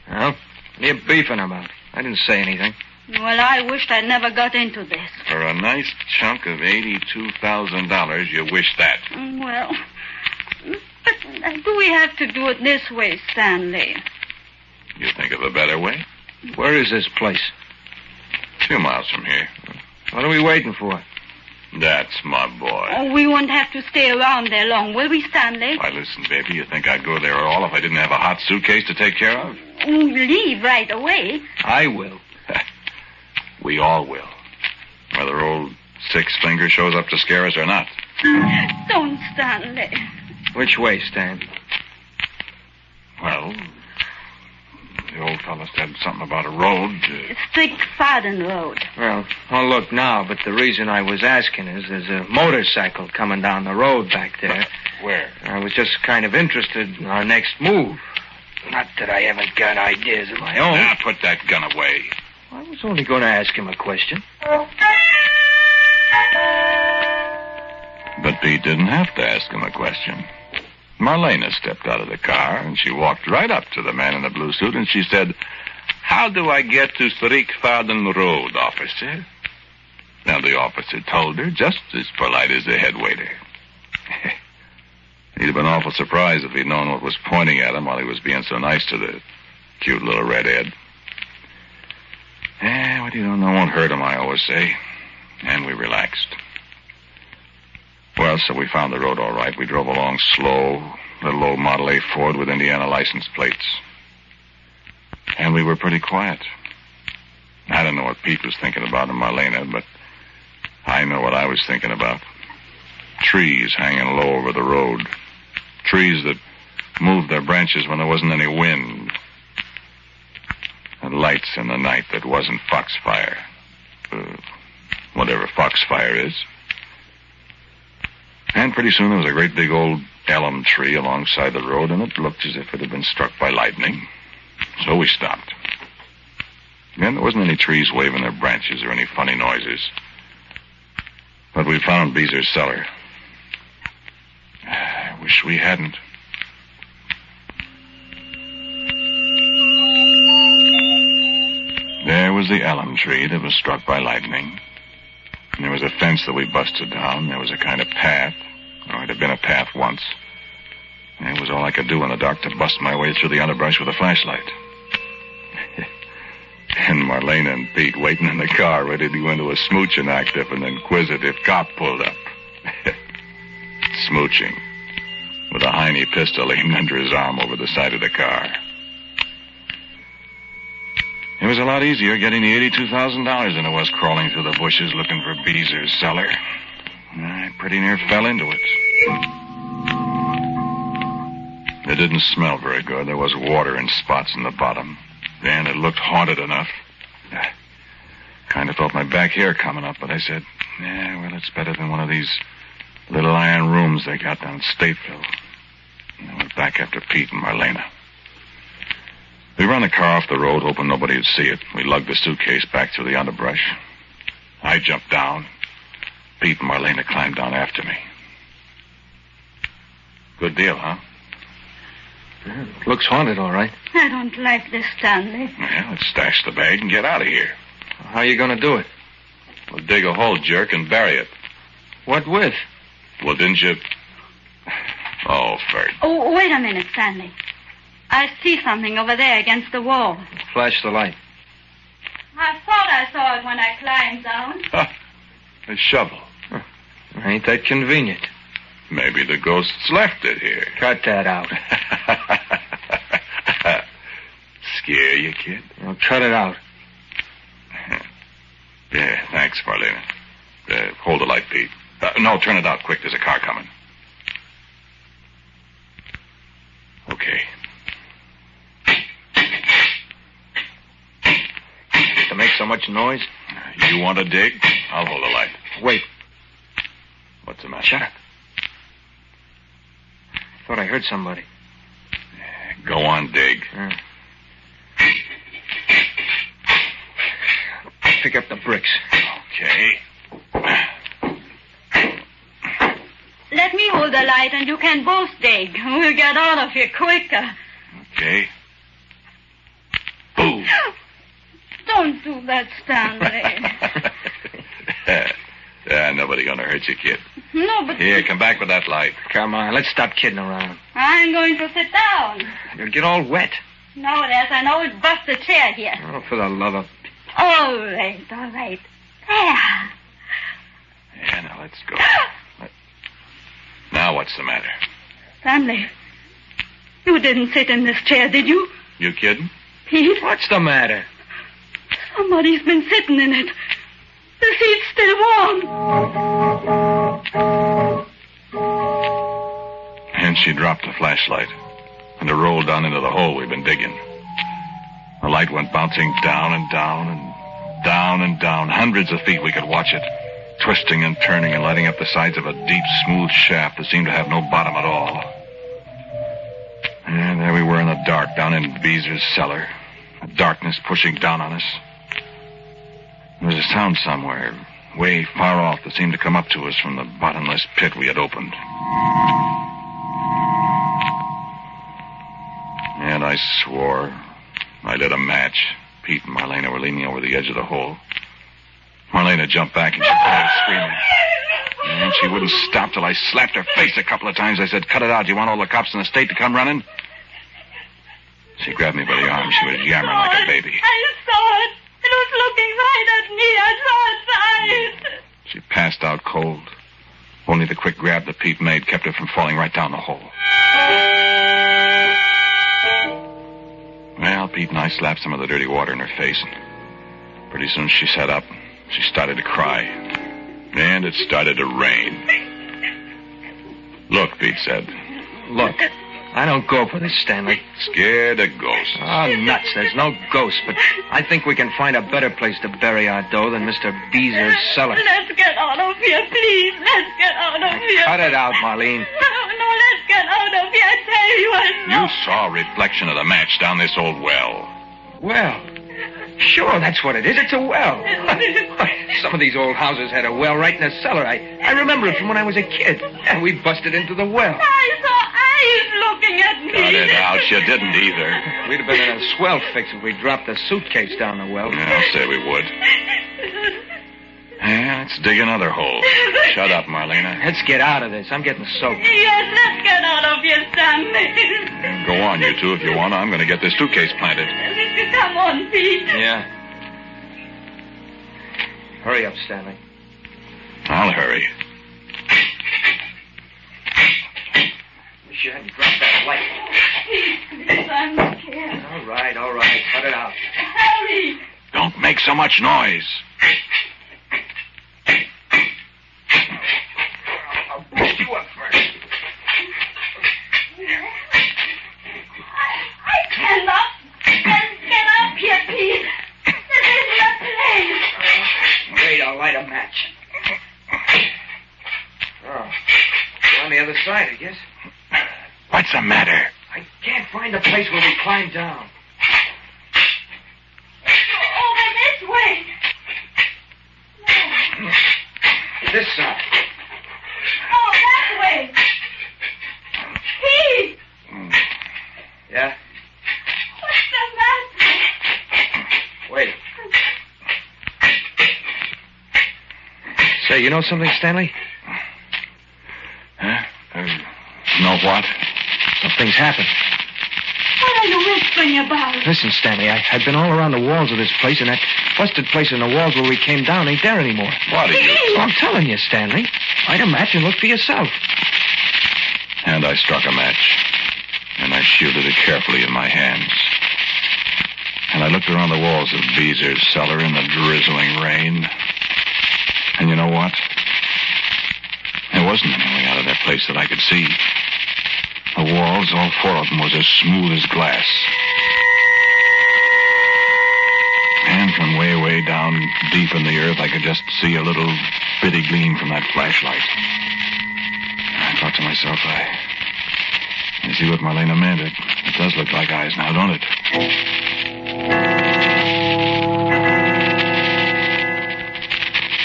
[SPEAKER 15] Well, what are you beefing about? I didn't say anything.
[SPEAKER 13] Well, I wished I'd never got into this.
[SPEAKER 21] For a nice chunk of $82,000, you wish that.
[SPEAKER 13] Well, but do we have to do it this way, Stanley?
[SPEAKER 21] You think of a better way?
[SPEAKER 15] Where is this place?
[SPEAKER 21] 2 miles from here.
[SPEAKER 15] What are we waiting for?
[SPEAKER 21] That's my boy.
[SPEAKER 13] Oh, we won't have to stay around there long, will we, Stanley?
[SPEAKER 21] Why, listen, baby, you think I'd go there at all if I didn't have a hot suitcase to take care of?
[SPEAKER 13] Leave right away.
[SPEAKER 15] I will.
[SPEAKER 21] We all will. Whether old Six Finger shows up to scare us or not.
[SPEAKER 13] Don't, Stanley.
[SPEAKER 15] Which way, Stan?
[SPEAKER 21] Well, the old fellow said something about a road.
[SPEAKER 13] Strickfaden Road.
[SPEAKER 15] Well, I'll look now, but the reason I was asking is there's a motorcycle coming down the road back there.
[SPEAKER 21] Where?
[SPEAKER 15] I was just kind of interested in our next move. Not that I haven't got ideas of my own.
[SPEAKER 21] Now, put that gun away.
[SPEAKER 15] I was only going to ask him a question.
[SPEAKER 21] But Pete didn't have to ask him a question. Marlena stepped out of the car, and she walked right up to the man in the blue suit, and she said, "How do I get to Strickfaden Road, officer?" Now, the officer told her, just as polite as the head waiter. He'd have been awful surprised if he'd known what was pointing at him while he was being so nice to the cute little redhead. What you don't know won't hurt him, I always say. And we relaxed. Well, so we found the road all right. We drove along slow, little old Model A Ford with Indiana license plates. And we were pretty quiet. I don't know what Pete was thinking about in Marlena, but I know what I was thinking about. Trees hanging low over the road. Trees that moved their branches when there wasn't any wind. And lights in the night that wasn't foxfire. Whatever foxfire is. And pretty soon there was a great big old elm tree alongside the road, and it looked as if it had been struck by lightning. So we stopped. And there wasn't any trees waving their branches or any funny noises. But we found BEEZER'S cellar. I wish we hadn't. There was the elm tree that was struck by lightning. And there was a fence that we busted down. There was a kind of path. Or it had been a path once. And it was all I could do in the dark to bust my way through the underbrush with a flashlight. And Marlena and Pete waiting in the car, ready to go into a smooching act if an inquisitive cop pulled up. Smooching. With a Heine pistol aimed under his arm over the side of the car. It was a lot easier getting the $82,000 than it was crawling through the bushes looking for BEEZER'S cellar. I pretty near fell into it. It didn't smell very good. There was water in spots in the bottom. And it looked haunted enough. I kind of felt my back hair coming up, but I said, well, it's better than one of these little iron rooms they got down in Stateville. And I went back after Pete and Marlena. We ran the car off the road, hoping nobody would see it. We lugged the suitcase back through the underbrush. I jumped down. Pete and Marlena climbed down after me. Good deal, huh?
[SPEAKER 15] Looks haunted, all right.
[SPEAKER 4] I don't like this, Stanley.
[SPEAKER 21] Well, let's stash the bag and get out of here.
[SPEAKER 15] How are you going to do it?
[SPEAKER 21] We'll dig a hole, jerk, and bury it.
[SPEAKER 15] What with?
[SPEAKER 21] Well, didn't you... Oh, Ferd.
[SPEAKER 4] Oh, wait a minute, Stanley. I see something over there against the wall.
[SPEAKER 15] Flash the light.
[SPEAKER 4] I thought I saw it when I climbed down.
[SPEAKER 21] A shovel.
[SPEAKER 15] Ain't that convenient?
[SPEAKER 21] Maybe the ghosts left it here.
[SPEAKER 15] Cut that out.
[SPEAKER 21] Scare you, kid?
[SPEAKER 15] Well, cut it out.
[SPEAKER 21] Yeah, thanks, Marlena. Hold the light, Pete. No, turn it out quick. There's a car coming. Okay.
[SPEAKER 15] To make so much noise?
[SPEAKER 21] You want to dig? I'll hold the light.
[SPEAKER 15] Wait.
[SPEAKER 21] What's the matter?
[SPEAKER 15] Shut up. I thought I heard somebody.
[SPEAKER 21] Go on, dig.
[SPEAKER 15] Pick up the bricks.
[SPEAKER 21] Okay.
[SPEAKER 4] Let me hold the light and you can both dig. We'll get out of here quicker.
[SPEAKER 21] Okay. Boom.
[SPEAKER 4] Don't do that, Stanley.
[SPEAKER 21] Nobody gonna hurt you, kid.
[SPEAKER 4] No, but...
[SPEAKER 21] Here, come back with that light.
[SPEAKER 15] Come on, let's stop kidding around.
[SPEAKER 4] I'm going to sit down.
[SPEAKER 15] You'll get all wet.
[SPEAKER 4] No, there's an old busted chair here.
[SPEAKER 15] Oh, for the love of...
[SPEAKER 4] All right. There.
[SPEAKER 21] Yeah, now let's go. Now what's the matter?
[SPEAKER 4] Stanley, you didn't sit in this chair, did you?
[SPEAKER 21] You kidding?
[SPEAKER 4] Pete?
[SPEAKER 15] What's the matter?
[SPEAKER 4] Somebody's been sitting in it. The seat's still warm.
[SPEAKER 21] And she dropped the flashlight, and it rolled down into the hole we'd been digging. The light went bouncing down and down and down and down. Hundreds of feet we could watch it, twisting and turning and lighting up the sides of a deep, smooth shaft that seemed to have no bottom at all. And there we were in the dark, down in BEEZER'S cellar. The darkness pushing down on us. There was a sound somewhere, way far off that seemed to come up to us from the bottomless pit we had opened. And I swore. I lit a match. Pete and Marlena were leaning over the edge of the hole. Marlena jumped back and she started screaming. And she wouldn't stop till I slapped her face a couple of times. I said, cut it out. Do you want all the cops in the state to come running? She grabbed me by the arm. She was yammering like a baby.
[SPEAKER 4] I saw it. It was looking right at me. I saw its eyes.
[SPEAKER 21] She passed out cold. Only the quick grab that Pete made kept her from falling right down the hole. Well, Pete and I slapped some of the dirty water in her face. And pretty soon she sat up. She started to cry. And it started to rain. Look, Pete said.
[SPEAKER 15] Look, I don't go for this, Stanley.
[SPEAKER 21] Scared of ghosts.
[SPEAKER 15] Oh, nuts. There's no ghosts, but I think we can find a better place to bury our dough than Mr. BEEZER'S cellar.
[SPEAKER 4] Let's get out of here, please. Let's get out of here.
[SPEAKER 15] Cut it out, Marlene.
[SPEAKER 4] No, let's get out of here. I tell you, I saw.
[SPEAKER 21] You saw a reflection of the match down this old well.
[SPEAKER 15] Well, sure, that's what it is. It's a well. Some of these old houses had a well right in the cellar. I remember it from when I was a kid. And we busted into the well.
[SPEAKER 4] I saw eyes looking at me.
[SPEAKER 21] Cut it out. You didn't either.
[SPEAKER 15] We'd have been in a swell fix if we dropped the suitcase down the well.
[SPEAKER 21] Yeah, I'll say we would. Yeah, let's dig another hole. Shut up, Marlena.
[SPEAKER 15] Let's get out of this. I'm getting soaked.
[SPEAKER 4] Yes, let's get out of here, Stanley.
[SPEAKER 21] Go on, you two, if you want. I'm going to get this suitcase planted.
[SPEAKER 4] Come on, Pete.
[SPEAKER 15] Yeah. Hurry up, Stanley.
[SPEAKER 21] I'll hurry.
[SPEAKER 15] Wish you hadn't dropped that light.
[SPEAKER 4] Please, I'm scared.
[SPEAKER 15] All right. Cut it out.
[SPEAKER 4] Hurry.
[SPEAKER 21] Don't make so much noise.
[SPEAKER 15] I'll push you up first.
[SPEAKER 4] I cannot. Get up here, Pete. This isn't a place.
[SPEAKER 15] Wait, I'll light a match. Oh, you're on the other side, I guess.
[SPEAKER 21] What's the matter?
[SPEAKER 15] I can't find the place where we climbed down.
[SPEAKER 4] Over this way.
[SPEAKER 15] This side.
[SPEAKER 4] Oh, that way. Pete.
[SPEAKER 15] Yeah?
[SPEAKER 4] What's the matter?
[SPEAKER 15] Wait. Say, you know something, Stanley?
[SPEAKER 21] Huh? Know what?
[SPEAKER 15] Something's happened.
[SPEAKER 4] What are you whispering about?
[SPEAKER 15] Listen, Stanley, I've been all around the walls of this place, and that busted place in the walls where we came down ain't there anymore.
[SPEAKER 21] What are you?
[SPEAKER 15] Oh, I'm telling you, Stanley. Light a match and look for yourself.
[SPEAKER 21] And I struck a match. And I shielded it carefully in my hands. And I looked around the walls of BEEZER'S cellar in the drizzling rain. And you know what? There wasn't any way out of that place that I could see. The walls, all four of them, was as smooth as glass. And from way, way down deep in the earth, I could just see a little bitty gleam from that flashlight. I thought to myself, I see what Marlena meant. It does look like eyes now, don't it?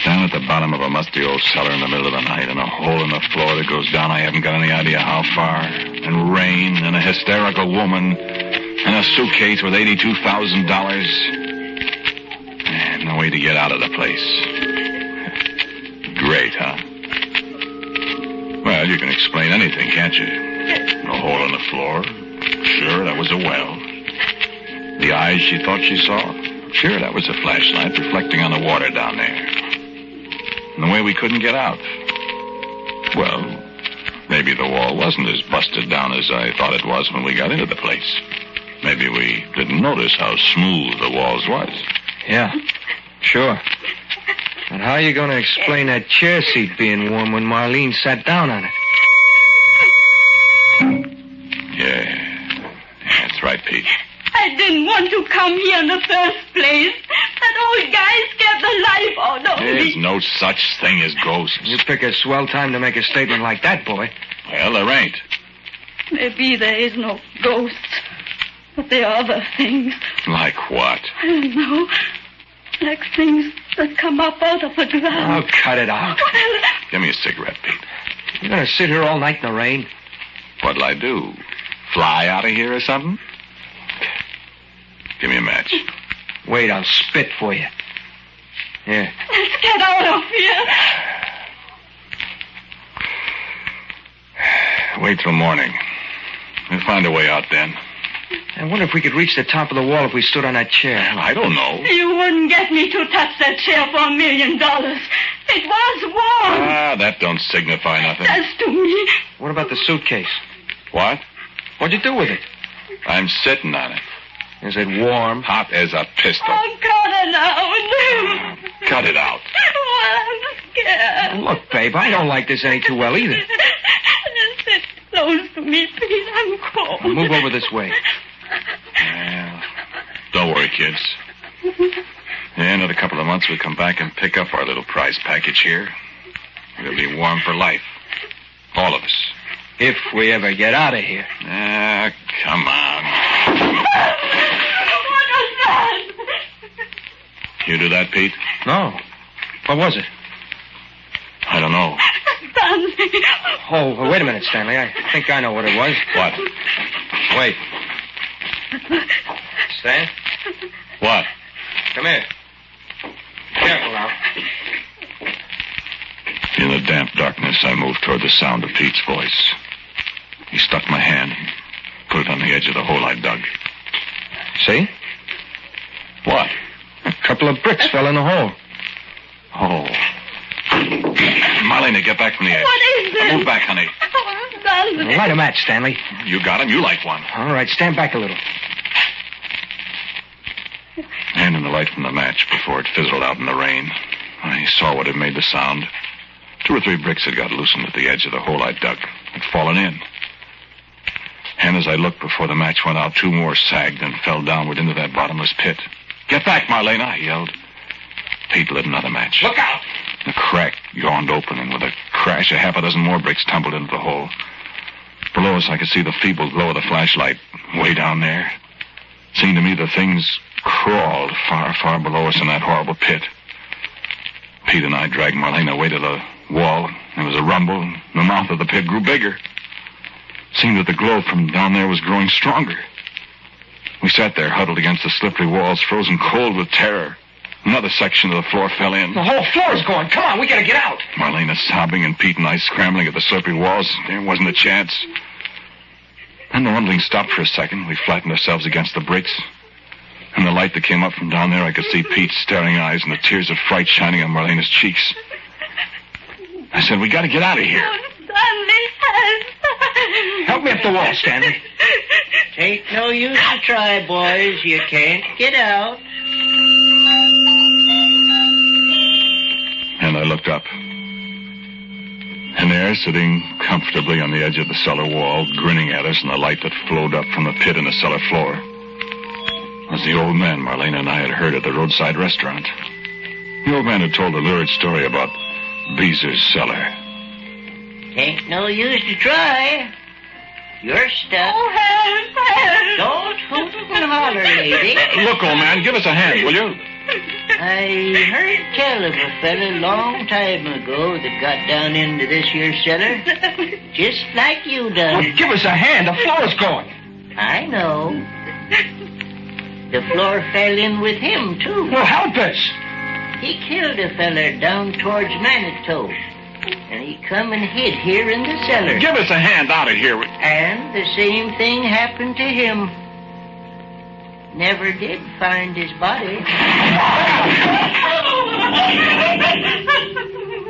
[SPEAKER 21] Down at the bottom of a musty old cellar in the middle of the night, and a hole in the floor that goes down I haven't got any idea how far, and rain, and a hysterical woman, and a suitcase with $82,000. And no way to get out of the place. Great, huh? Well, you can explain anything, can't you? A hole in the floor. Sure, that was a well. The eyes she thought she saw. Sure, that was a flashlight reflecting on the water down there. And the way we couldn't get out. Well, maybe the wall wasn't as busted down as I thought it was when we got into the place. Maybe we didn't notice how smooth the walls was.
[SPEAKER 15] Yeah, sure. But how are you going to explain that chair seat being warm when Marlene sat down on it?
[SPEAKER 21] Yeah, that's right, Pete.
[SPEAKER 4] I didn't want to come here in the first place. That old guy scared the life out of me.
[SPEAKER 21] There's no such thing as ghosts.
[SPEAKER 15] You pick a swell time to make a statement like that, boy.
[SPEAKER 21] Well, there ain't.
[SPEAKER 4] Maybe there is no ghost. But there are other things.
[SPEAKER 21] Like what?
[SPEAKER 4] I don't know. Like things that come up out of the ground.
[SPEAKER 22] Oh, cut it out.
[SPEAKER 4] Well,
[SPEAKER 21] Give me a cigarette, Pete.
[SPEAKER 22] You're going to sit here all night in the rain?
[SPEAKER 21] What'll I do? Fly out of here or something? Give me a match.
[SPEAKER 22] Wait, I'll spit for you. Here.
[SPEAKER 4] let's get out of here.
[SPEAKER 21] Wait till morning. We'll find a way out then.
[SPEAKER 22] I wonder if we could reach the top of the wall if we stood on that chair.
[SPEAKER 21] I don't know.
[SPEAKER 4] You wouldn't get me to touch that chair for $1 million. It was warm.
[SPEAKER 21] Ah, that don't signify nothing.
[SPEAKER 4] As to me.
[SPEAKER 22] What about the suitcase?
[SPEAKER 21] What?
[SPEAKER 22] What'd you do with it?
[SPEAKER 21] I'm sitting on it.
[SPEAKER 22] Is it warm?
[SPEAKER 21] Hot as a pistol.
[SPEAKER 4] Oh, cut it out.
[SPEAKER 21] Cut it out.
[SPEAKER 4] Well, I'm scared.
[SPEAKER 22] Look, babe, I don't like this any too well either.
[SPEAKER 4] Sit close to me, please. I'm cold.
[SPEAKER 22] Well, move over this way.
[SPEAKER 21] Well, don't worry, kids. In a couple of months, we'll come back and pick up our little prize package here. We'll be warm for life. All of us.
[SPEAKER 22] If we ever get out of here.
[SPEAKER 21] Ah, come on.
[SPEAKER 4] What was that?
[SPEAKER 21] You do that, Pete?
[SPEAKER 22] No. What was it?
[SPEAKER 21] I don't know.
[SPEAKER 4] Stanley.
[SPEAKER 22] Oh, wait a minute, Stanley. I think I know what it was.
[SPEAKER 21] What?
[SPEAKER 22] Wait. Stan?
[SPEAKER 21] What?
[SPEAKER 22] Come here. Careful now.
[SPEAKER 21] In the damp darkness, I moved toward the sound of Pete's voice. He stuck my hand and put it on the edge of the hole I dug.
[SPEAKER 22] See?
[SPEAKER 21] What?
[SPEAKER 22] A couple of bricks fell in the hole.
[SPEAKER 21] Oh. Marlena, get back from the edge.
[SPEAKER 4] What is this?
[SPEAKER 21] Move back, honey.
[SPEAKER 4] Oh, Stanley.
[SPEAKER 22] Light a match, Stanley.
[SPEAKER 21] You got him. You like one.
[SPEAKER 22] All right, stand back a little.
[SPEAKER 21] And in the light from the match, before it fizzled out in the rain, I saw what had made the sound. 2 or 3 bricks had got loosened at the edge of the hole I dug. Had fallen in. And as I looked before the match went out, 2 more sagged and fell downward into that bottomless pit. Get back, Marlena, I yelled. Pete lit another match.
[SPEAKER 22] Look out!
[SPEAKER 21] The crack yawned open, and with a crash, a half a dozen more bricks tumbled into the hole. Below us, I could see the feeble glow of the flashlight way down there. Seemed to me the things crawled far, far below us in that horrible pit. Pete and I dragged Marlena away to the wall. There was a rumble, and the mouth of the pit grew bigger. Seemed that the glow from down there was growing stronger. We sat there, huddled against the slippery walls, frozen cold with terror. Another section of the floor fell in.
[SPEAKER 22] The whole floor's going. Come on, we gotta get out.
[SPEAKER 21] Marlena sobbing and Pete and I scrambling at the slippery walls. There wasn't a chance. Then the rumbling stopped for a second. We flattened ourselves against the bricks. In the light that came up from down there, I could see Pete's staring eyes and the tears of fright shining on Marlena's cheeks. I said, we gotta get out of here.
[SPEAKER 4] Stanley,
[SPEAKER 22] Help me up the wall, Stanley.
[SPEAKER 23] Ain't no use to try, boys. You can't get out.
[SPEAKER 21] And I looked up. And there, sitting comfortably on the edge of the cellar wall, grinning at us in the light that flowed up from the pit in the cellar floor, was the old man Marlena and I had heard at the roadside restaurant. The old man had told a lurid story about BEEZER'S cellar.
[SPEAKER 23] Ain't no use to try. You're stuck.
[SPEAKER 4] Oh, help.
[SPEAKER 23] Don't hoot and holler, lady.
[SPEAKER 21] Look, old man, give us a hand, will you?
[SPEAKER 23] I heard tell of a fella long time ago that got down into this here cellar. Just like you done.
[SPEAKER 22] Well, give us a hand. The floor's going.
[SPEAKER 23] I know. The floor fell in with him, too.
[SPEAKER 22] Well, help us.
[SPEAKER 23] He killed a feller down towards Manitou. And he come and hid here in the cellar.
[SPEAKER 21] Give us a hand out of here.
[SPEAKER 23] And the same thing happened to him. Never did find his body.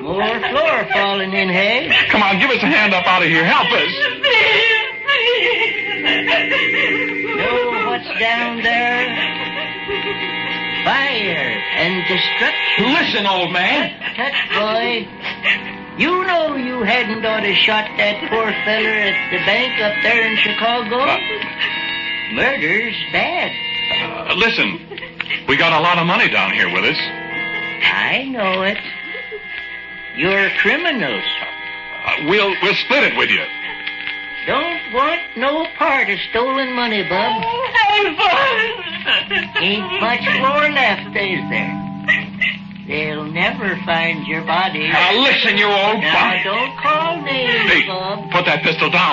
[SPEAKER 23] More floor falling in, hey?
[SPEAKER 21] Come on, give us a hand up out of here. Help us.
[SPEAKER 23] Know what's down there? Fire and destruction.
[SPEAKER 22] Listen, old man.
[SPEAKER 23] Tut, boy. You know you hadn't ought to shot that poor feller at the bank up there in Chicago. Murder's bad.
[SPEAKER 21] Listen, we got a lot of money down here with us.
[SPEAKER 23] I know it. You're criminals.
[SPEAKER 21] We'll split it with you.
[SPEAKER 23] Don't want no part of stolen money, bub. Ain't much more left, is there? They'll never find your body.
[SPEAKER 21] Now listen, you old
[SPEAKER 23] Now,
[SPEAKER 21] bum.
[SPEAKER 23] don't call names,
[SPEAKER 21] Hey,
[SPEAKER 23] Bob.
[SPEAKER 21] put that pistol down.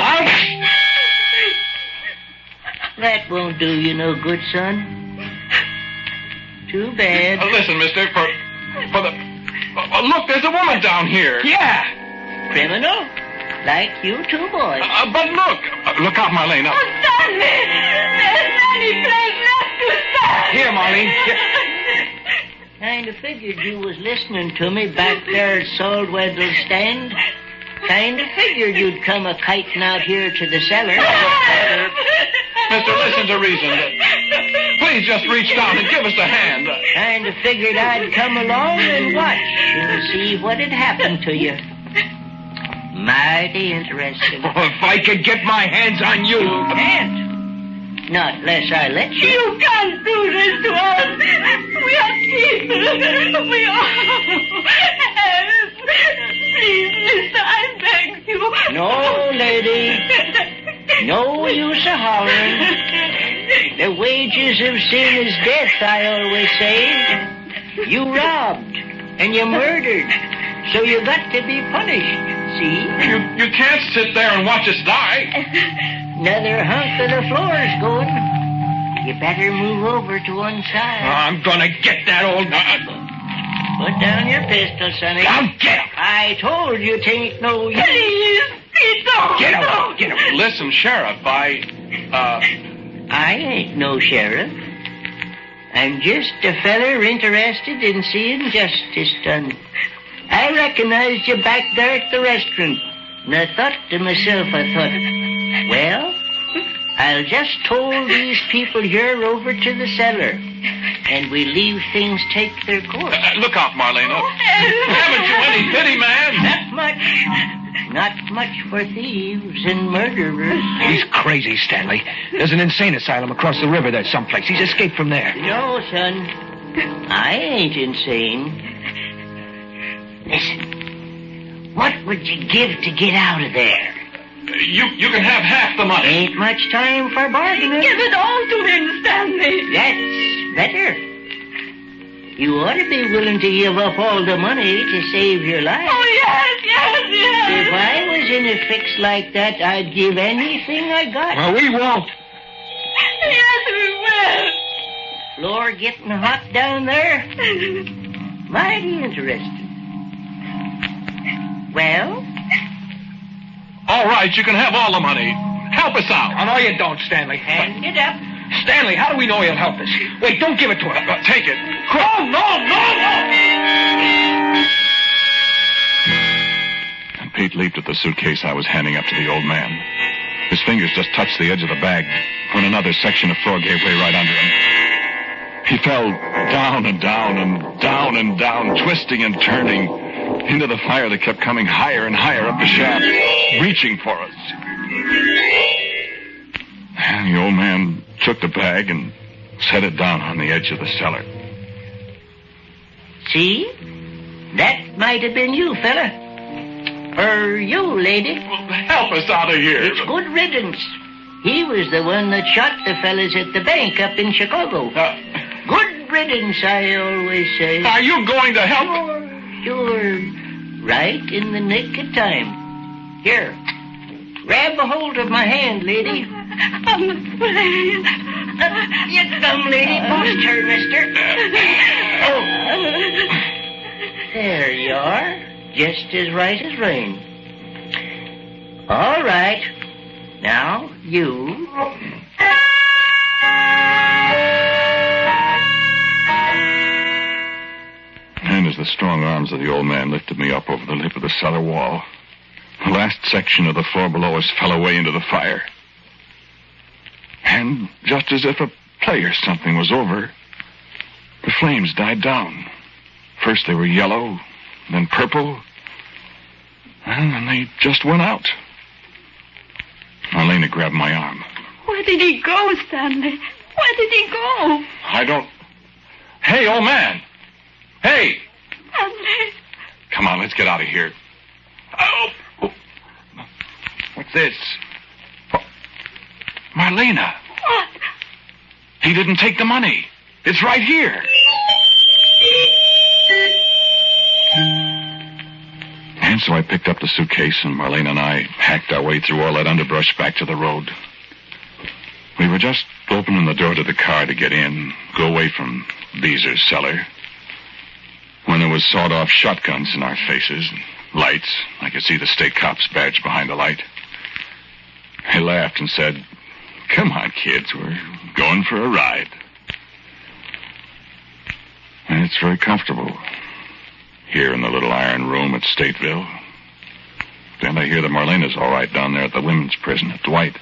[SPEAKER 23] That won't do you no good, son. Too bad.
[SPEAKER 21] Listen, mister, for the... look, there's a woman down here.
[SPEAKER 23] Yeah. Criminal? Like you two boys.
[SPEAKER 21] But look. Look out, Marlene.
[SPEAKER 4] Stanley! There's any place left to stand!
[SPEAKER 21] Here, Marlene. Here.
[SPEAKER 23] Kind of figured you was listening to me back there at Saltweddle's stand. Kind of figured you'd come a-kiting out here to the cellar.
[SPEAKER 21] Mister, listen to reason. Please just reach down and give us a hand.
[SPEAKER 23] Kind of figured I'd come along and watch and see what'd happen to you. Mighty interesting.
[SPEAKER 21] Oh, if I could get my hands on you.
[SPEAKER 23] You can't. Not unless I let you.
[SPEAKER 4] You can't do this to us. We are people. We are. Help. Please, mister, I beg you.
[SPEAKER 23] No, lady. No use of hollering. The wages of sin is death, I always say. You robbed and you murdered, so you got to be punished, see?
[SPEAKER 21] You can't sit there and watch us die.
[SPEAKER 23] Another hunk of the floor's going. You better move over to one side.
[SPEAKER 21] I'm gonna get that old...
[SPEAKER 23] Put down your pistol, sonny.
[SPEAKER 21] Now get him.
[SPEAKER 23] I told you tain't no use.
[SPEAKER 4] Please, don't.
[SPEAKER 21] Get him. Get him. Listen, Sheriff,
[SPEAKER 23] I ain't no sheriff. I'm just a feller interested in seeing justice done. I recognized you back there at the restaurant, and I thought to myself, well, I'll just toll these people here over to the cellar, and we leave things take their course.
[SPEAKER 21] Look out, Marlena. Haven't you any pity, man?
[SPEAKER 23] Not much. Not much for thieves and murderers.
[SPEAKER 15] He's crazy, Stanley. There's an insane asylum across the river there someplace. He's escaped from there.
[SPEAKER 23] No, son. I ain't insane. Listen. What would you give to get out of there?
[SPEAKER 21] You can have half the money.
[SPEAKER 23] Ain't much time for bargaining.
[SPEAKER 4] Give it all to him, Stanley.
[SPEAKER 23] That's better. You ought to be willing to give up all the money to save your life.
[SPEAKER 4] Oh, yes.
[SPEAKER 23] If I was in a fix like that, I'd give anything I got.
[SPEAKER 15] Well, we won't.
[SPEAKER 4] Yes, we will.
[SPEAKER 23] Floor getting hot down there? Mighty interesting. Well?
[SPEAKER 21] All right, you can have all the money. Help us out.
[SPEAKER 15] Oh, no, you don't, Stanley.
[SPEAKER 23] Hand it up.
[SPEAKER 15] Stanley, how do we know he'll help us? Wait, don't give it to him.
[SPEAKER 21] Take it.
[SPEAKER 15] Oh, no.
[SPEAKER 21] And Pete leaped at the suitcase I was handing up to the old man. His fingers just touched the edge of the bag when another section of floor gave way right under him. He fell down and down and down and down, twisting and turning into the fire that kept coming higher and higher up the shaft, reaching for us. And the old man took the bag and set it down on the edge of the cellar.
[SPEAKER 23] See? That might have been you, fella. Or you, lady.
[SPEAKER 21] Help us out of here.
[SPEAKER 23] It's good riddance. He was the one that shot the fellas at the bank up in Chicago. Good riddance, I always say.
[SPEAKER 21] Are you going to help?
[SPEAKER 23] You're right in the nick of time. Here, grab a hold of my hand, lady.
[SPEAKER 4] I'm afraid.
[SPEAKER 23] You come, lady. Boost her, mister. Oh. There you are. Just as right as rain. All right. Now, you.
[SPEAKER 21] And as the strong arms of the old man lifted me up over the lip of the cellar wall, the last section of the floor below us fell away into the fire. And just as if a play or something was over, the flames died down. First they were yellow, then purple, and then they just went out. Marlena grabbed my arm.
[SPEAKER 4] Where did he go, Stanley? Where did he go?
[SPEAKER 21] I don't... Hey, old man! Hey!
[SPEAKER 4] Stanley.
[SPEAKER 21] Come on, let's get out of here. Oh! What's this? Marlena!
[SPEAKER 4] What?
[SPEAKER 21] He didn't take the money. It's right here. so I picked up the suitcase, and Marlene and I hacked our way through all that underbrush back to the road. We were just opening the door to the car to get in, go away from BEEZER'S cellar, when there was sawed-off shotguns in our faces and lights. I could see the state cop's badge behind the light. He laughed and said, "Come on, kids, we're going for a ride." And it's very comfortable here in the little iron room at Stateville. And I hear that Marlena's all right down there at the women's prison at Dwight.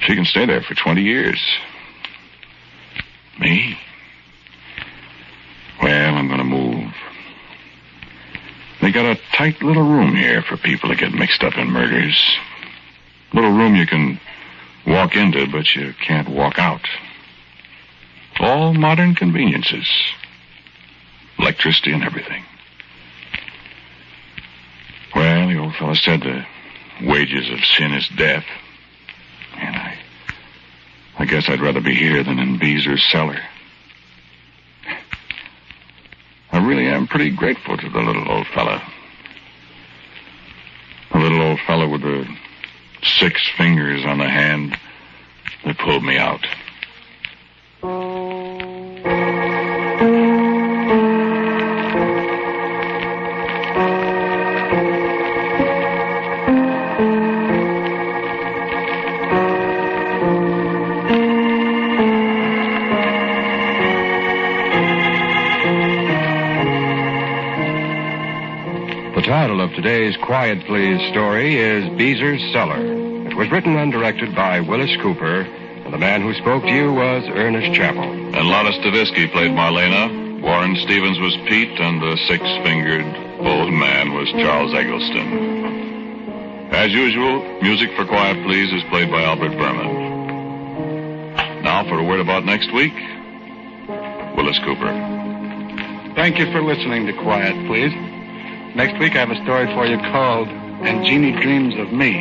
[SPEAKER 21] She can stay there for 20 years. Me? Well, I'm going to move. They got a tight little room here for people that get mixed up in murders. Little room you can walk into, but you can't walk out. All modern conveniences. Electricity and everything. Well, the old fellow said the wages of sin is death. And I guess I'd rather be here than in BEEZER'S cellar. I really am pretty grateful to the little old fella. The little old fella with the 6 fingers on the hand that pulled me out.
[SPEAKER 22] The title of today's Quiet Please story is BEEZER'S Cellar. It was written and directed by Willis Cooper, and the man who spoke to you was Ernest Chappell.
[SPEAKER 21] And Lotta Stavisky played Marlena. Warren Stevens was Pete, and the 6-fingered old man was Charles Eggleston. As usual, music for Quiet Please is played by Albert Berman. Now for a word about next week, Willis Cooper.
[SPEAKER 5] Thank you for listening to Quiet Please. Next week I have a story for you called And Jeannie Dreams of Me.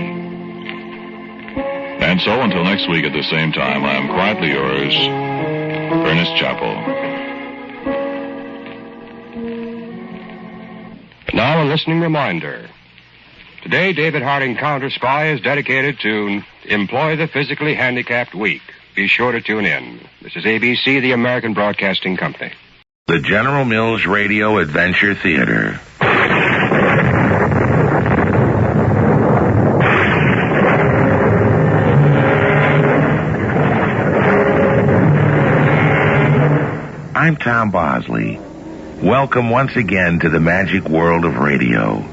[SPEAKER 21] And so until next week at the same time, I am quietly yours, Ernest Chappell.
[SPEAKER 22] Now a listening reminder. Today, David Harding Counter Spy is dedicated to Employ the Physically Handicapped Week. Be sure to tune in. This is ABC, the American Broadcasting Company.
[SPEAKER 9] The General Mills Radio Adventure Theater. I'm Tom Bosley. Welcome once again to the magic world of radio.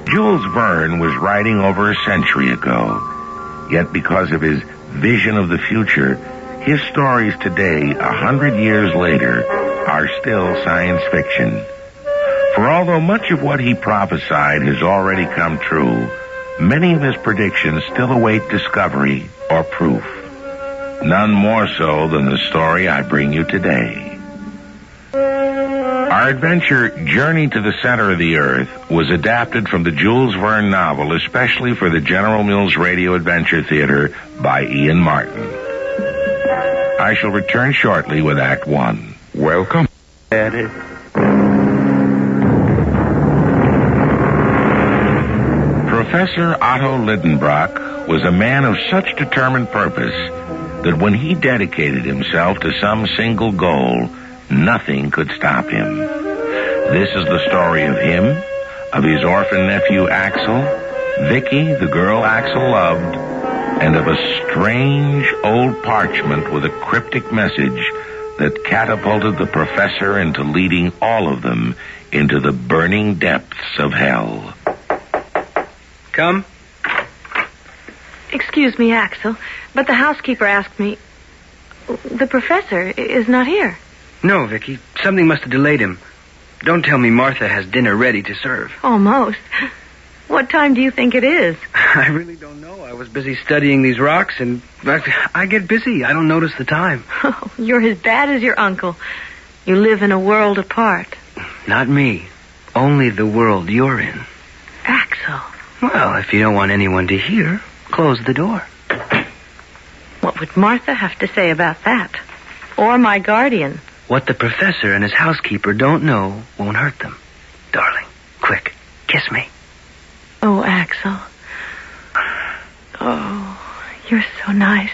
[SPEAKER 9] Jules Verne was writing over a century ago, yet because of his vision of the future, his stories today, 100 years later, are still science fiction. For although much of what he prophesied has already come true, many of his predictions still await discovery or proof. None more so than the story I bring you today. Our adventure, Journey to the Center of the Earth, was adapted from the Jules Verne novel, especially for the General Mills Radio Adventure Theater by Ian Martin. I shall return shortly with Act One. Welcome, Daddy. Professor Otto Lidenbrock was a man of such determined purpose that when he dedicated himself to some single goal, nothing could stop him. This is the story of him, of his orphan nephew Axel, Vicky, the girl Axel loved, and of a strange old parchment with a cryptic message that catapulted the professor into leading all of them into the burning depths of hell.
[SPEAKER 10] Come.
[SPEAKER 24] Excuse me, Axel, but the housekeeper asked me... The professor is not here.
[SPEAKER 10] No, Vicky. Something must have delayed him. Don't tell me Martha has dinner ready to serve.
[SPEAKER 24] Almost. What time do you think it is?
[SPEAKER 10] I really don't know. I was busy studying these rocks, and I get busy. I don't notice the time.
[SPEAKER 24] Oh, you're as bad as your uncle. You live in a world apart.
[SPEAKER 10] Not me. Only the world you're in.
[SPEAKER 24] Axel.
[SPEAKER 10] Well, if you don't want anyone to hear, close the door.
[SPEAKER 24] What would Martha have to say about that? Or my guardian?
[SPEAKER 10] What the professor and his housekeeper don't know won't hurt them. Darling, Kiss me.
[SPEAKER 24] Oh, Axel. Oh, you're so nice.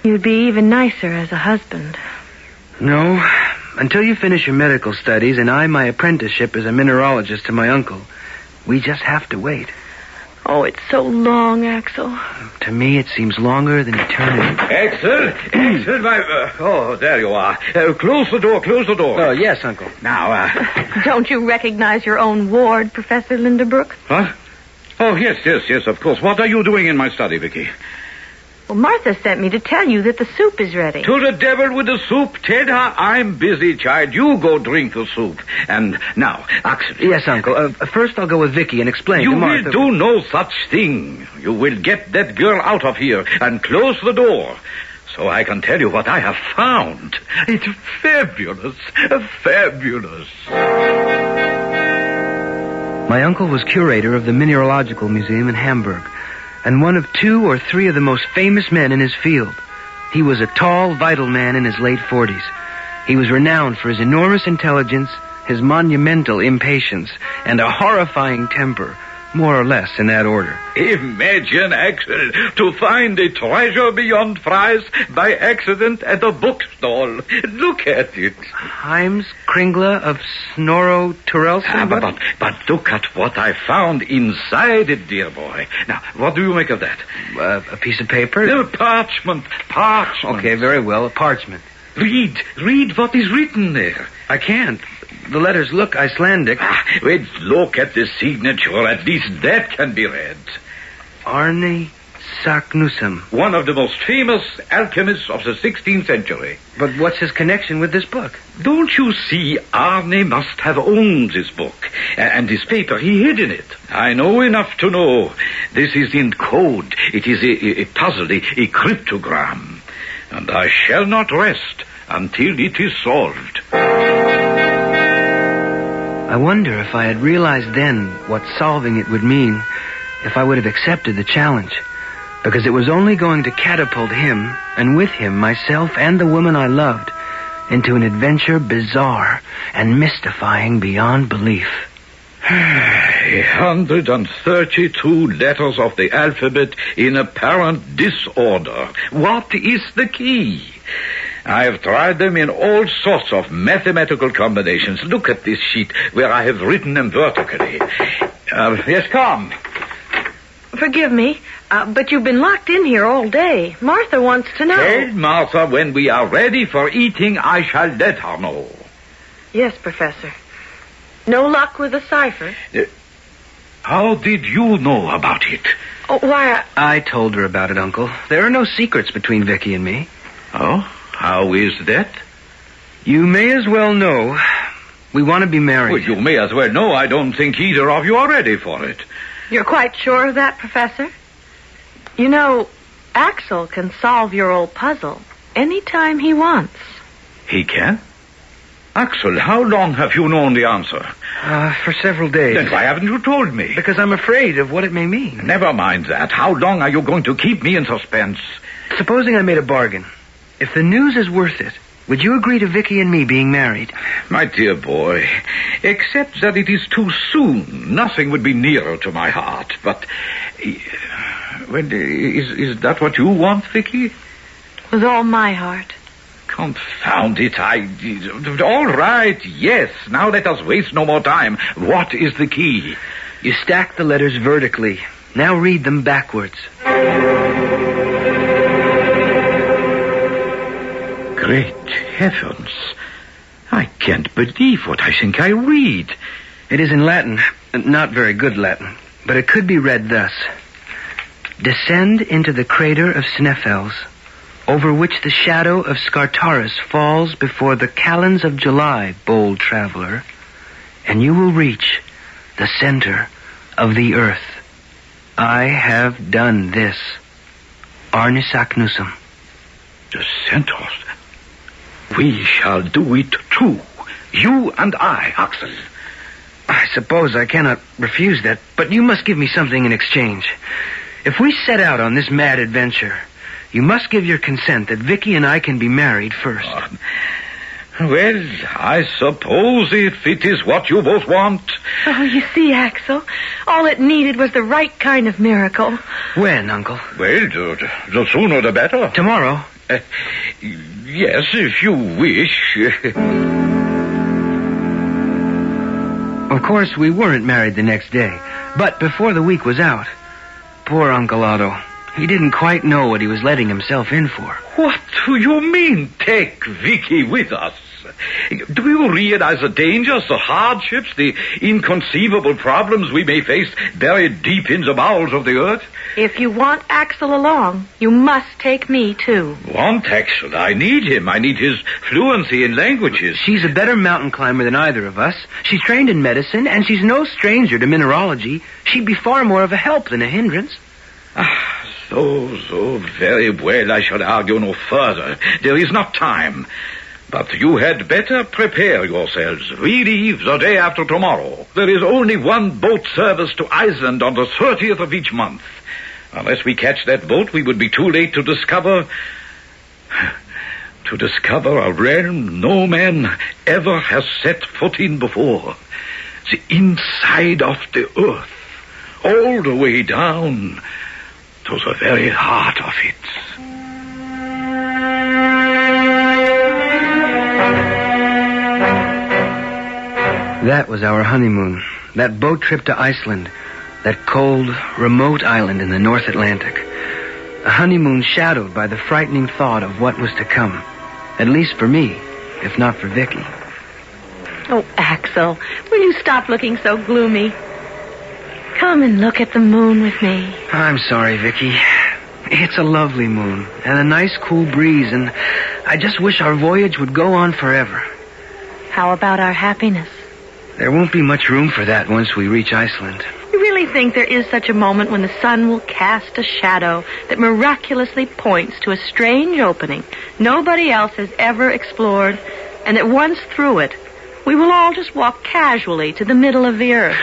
[SPEAKER 24] You'd be even nicer as a husband.
[SPEAKER 10] No, until you finish your medical studies and I my apprenticeship as a mineralogist to my uncle. We just have to wait.
[SPEAKER 24] Oh, it's so long, Axel.
[SPEAKER 10] To me, it seems longer than eternity.
[SPEAKER 2] Axel, my... there you are. Close the door.
[SPEAKER 10] Oh, yes, Uncle.
[SPEAKER 2] Now,
[SPEAKER 24] Don't you recognize your own ward, Professor Linderbrook?
[SPEAKER 2] Huh? Oh, yes, of course. What are you doing in my study, Vicky?
[SPEAKER 24] Well, Martha sent me to tell you that the soup is ready.
[SPEAKER 2] To the devil with the soup. Tell her I'm busy, child. You go drink the soup. And now, Axel.
[SPEAKER 10] Yes, Uncle. First I'll go with Vicky and explain
[SPEAKER 2] you
[SPEAKER 10] to Martha.
[SPEAKER 2] You will do no such thing. You will get that girl out of here and close the door. So I can tell you what I have found. It's fabulous. Fabulous.
[SPEAKER 10] My uncle was curator of the Mineralogical Museum in Hamburg, and one of 2 or 3 of the most famous men in his field. He was a tall, vital man in his late 40s. He was renowned for his enormous intelligence, his monumental impatience, and a horrifying temper, more or less in that order.
[SPEAKER 2] Imagine, Axel, to find a treasure beyond price by accident at a bookstall. Look at it.
[SPEAKER 10] Heims Kringla of Snorro Turelson?
[SPEAKER 2] But look at what I found inside it, dear boy. Now, what do you make of that?
[SPEAKER 10] A piece of paper?
[SPEAKER 2] No, parchment.
[SPEAKER 10] Okay, very well, a parchment.
[SPEAKER 2] Read what is written there.
[SPEAKER 10] I can't. The letters look Icelandic.
[SPEAKER 2] Wait, look at the signature. At least that can be read.
[SPEAKER 10] Arne Saknussemm.
[SPEAKER 2] One of the most famous alchemists of the 16th century.
[SPEAKER 10] But what's his connection with this book?
[SPEAKER 2] Don't you see, Arne must have owned this book. And this paper, he hid in it. I know enough to know. This is in code. It is a puzzle, a cryptogram. And I shall not rest until it is solved.
[SPEAKER 10] I wonder if I had realized then what solving it would mean, if I would have accepted the challenge. Because it was only going to catapult him, and with him myself and the woman I loved, into an adventure bizarre and mystifying beyond belief.
[SPEAKER 2] 132 letters of the alphabet in apparent disorder. What is the key? I have tried them in all sorts of mathematical combinations. Look at this sheet where I have written them vertically. Yes, come.
[SPEAKER 24] Forgive me, but you've been locked in here all day. Martha wants to know.
[SPEAKER 2] Tell Martha when we are ready for eating, I shall let her know.
[SPEAKER 24] Yes, Professor. No luck with the cipher?
[SPEAKER 2] How did you know about it?
[SPEAKER 24] Oh, why,
[SPEAKER 10] I told her about it, Uncle. There are no secrets between Vicky and me.
[SPEAKER 2] Oh? How is that?
[SPEAKER 10] You may as well know. We want to be married.
[SPEAKER 2] Well, you may as well know. I don't think either of you are ready for it.
[SPEAKER 24] You're quite sure of that, Professor? You know, Axel can solve your old puzzle any time he wants.
[SPEAKER 2] He can? Axel, how long have you known the answer?
[SPEAKER 10] For several days.
[SPEAKER 2] Then why haven't you told me?
[SPEAKER 10] Because I'm afraid of what it may mean.
[SPEAKER 2] Never mind that. How long are you going to keep me in suspense?
[SPEAKER 10] Supposing I made a bargain. If the news is worth it, would you agree to Vicky and me being married?
[SPEAKER 2] My dear boy, except that it is too soon, nothing would be nearer to my heart. But, well, is that what you want, Vicky?
[SPEAKER 24] With all my heart.
[SPEAKER 2] Confound it, all right, yes. Now let us waste no more time. What is the key?
[SPEAKER 10] You stack the letters vertically. Now read them backwards.
[SPEAKER 2] Great heavens. I can't believe what I think I read.
[SPEAKER 10] It is in Latin. Not very good Latin. But it could be read thus. Descend into the crater of Sneffels, over which the shadow of Scartaris falls before the calends of July, bold traveler, and you will reach the center of the earth. I have done this. Arne Saknussemm.
[SPEAKER 2] The center? We shall do it too. You and I, Axel.
[SPEAKER 10] I suppose I cannot refuse that, but you must give me something in exchange. If we set out on this mad adventure, you must give your consent that Vicky and I can be married first.
[SPEAKER 2] Well, I suppose if it is what you both want.
[SPEAKER 24] Oh, you see, Axel, all it needed was the right kind of miracle.
[SPEAKER 10] When, Uncle?
[SPEAKER 2] Well, the sooner the better.
[SPEAKER 10] Tomorrow?
[SPEAKER 2] Yes, if you wish.
[SPEAKER 10] Of course, we weren't married the next day, but before the week was out, poor Uncle Otto, he didn't quite know what he was letting himself in for.
[SPEAKER 2] What do you mean, take Vicky with us? Do you realize the dangers, the hardships, the inconceivable problems we may face buried deep in the bowels of the earth?
[SPEAKER 24] If you want Axel along, you must take me, too.
[SPEAKER 2] Want Axel? I need him. I need his fluency in languages.
[SPEAKER 10] She's a better mountain climber than either of us. She's trained in medicine, and she's no stranger to mineralogy. She'd be far more of a help than a hindrance.
[SPEAKER 2] So very well. I shall argue no further. There is not time. But you had better prepare yourselves. We leave the day after tomorrow. There is only one boat service to Iceland on the 30th of each month. Unless we catch that boat, we would be too late to discover a realm no man ever has set foot in before. The inside of the earth, all the way down to the very heart of it.
[SPEAKER 10] That was our honeymoon. That boat trip to Iceland. That cold, remote island in the North Atlantic. A honeymoon shadowed by the frightening thought of what was to come. At least for me, if not for Vicky.
[SPEAKER 24] Oh, Axel, will you stop looking so gloomy? Come and look at the moon with me.
[SPEAKER 10] I'm sorry, Vicky. It's a lovely moon, and a nice cool breeze, and I just wish our voyage would go on forever.
[SPEAKER 24] How about our happiness?
[SPEAKER 10] There won't be much room for that once we reach Iceland.
[SPEAKER 24] You really think there is such a moment when the sun will cast a shadow that miraculously points to a strange opening nobody else has ever explored, and that once through it, we will all just walk casually to the middle of the earth?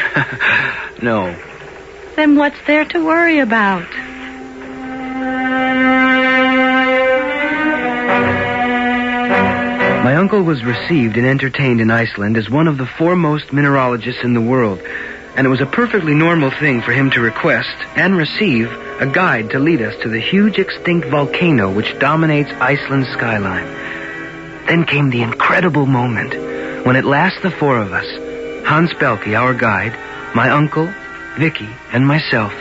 [SPEAKER 10] No.
[SPEAKER 24] Then what's there to worry about?
[SPEAKER 10] My uncle was received and entertained in Iceland as one of the foremost mineralogists in the world, and it was a perfectly normal thing for him to request and receive a guide to lead us to the huge extinct volcano which dominates Iceland's skyline. Then came the incredible moment when at last the four of us, Hans Belke, our guide, my uncle, Vicky, and myself,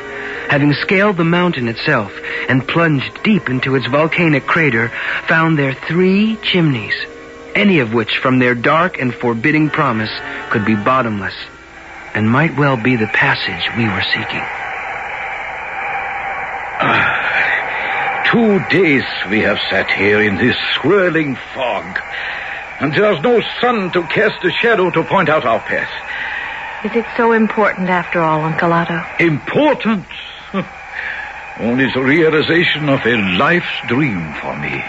[SPEAKER 10] having scaled the mountain itself and plunged deep into its volcanic crater, found there 3 chimneys, any of which from their dark and forbidding promise could be bottomless and might well be the passage we were seeking.
[SPEAKER 2] 2 days we have sat here in this swirling fog, and there's no sun to cast a shadow to point out our path.
[SPEAKER 24] Is it so important after all, Uncle Otto?
[SPEAKER 2] Important? Only the realization of a life's dream for me.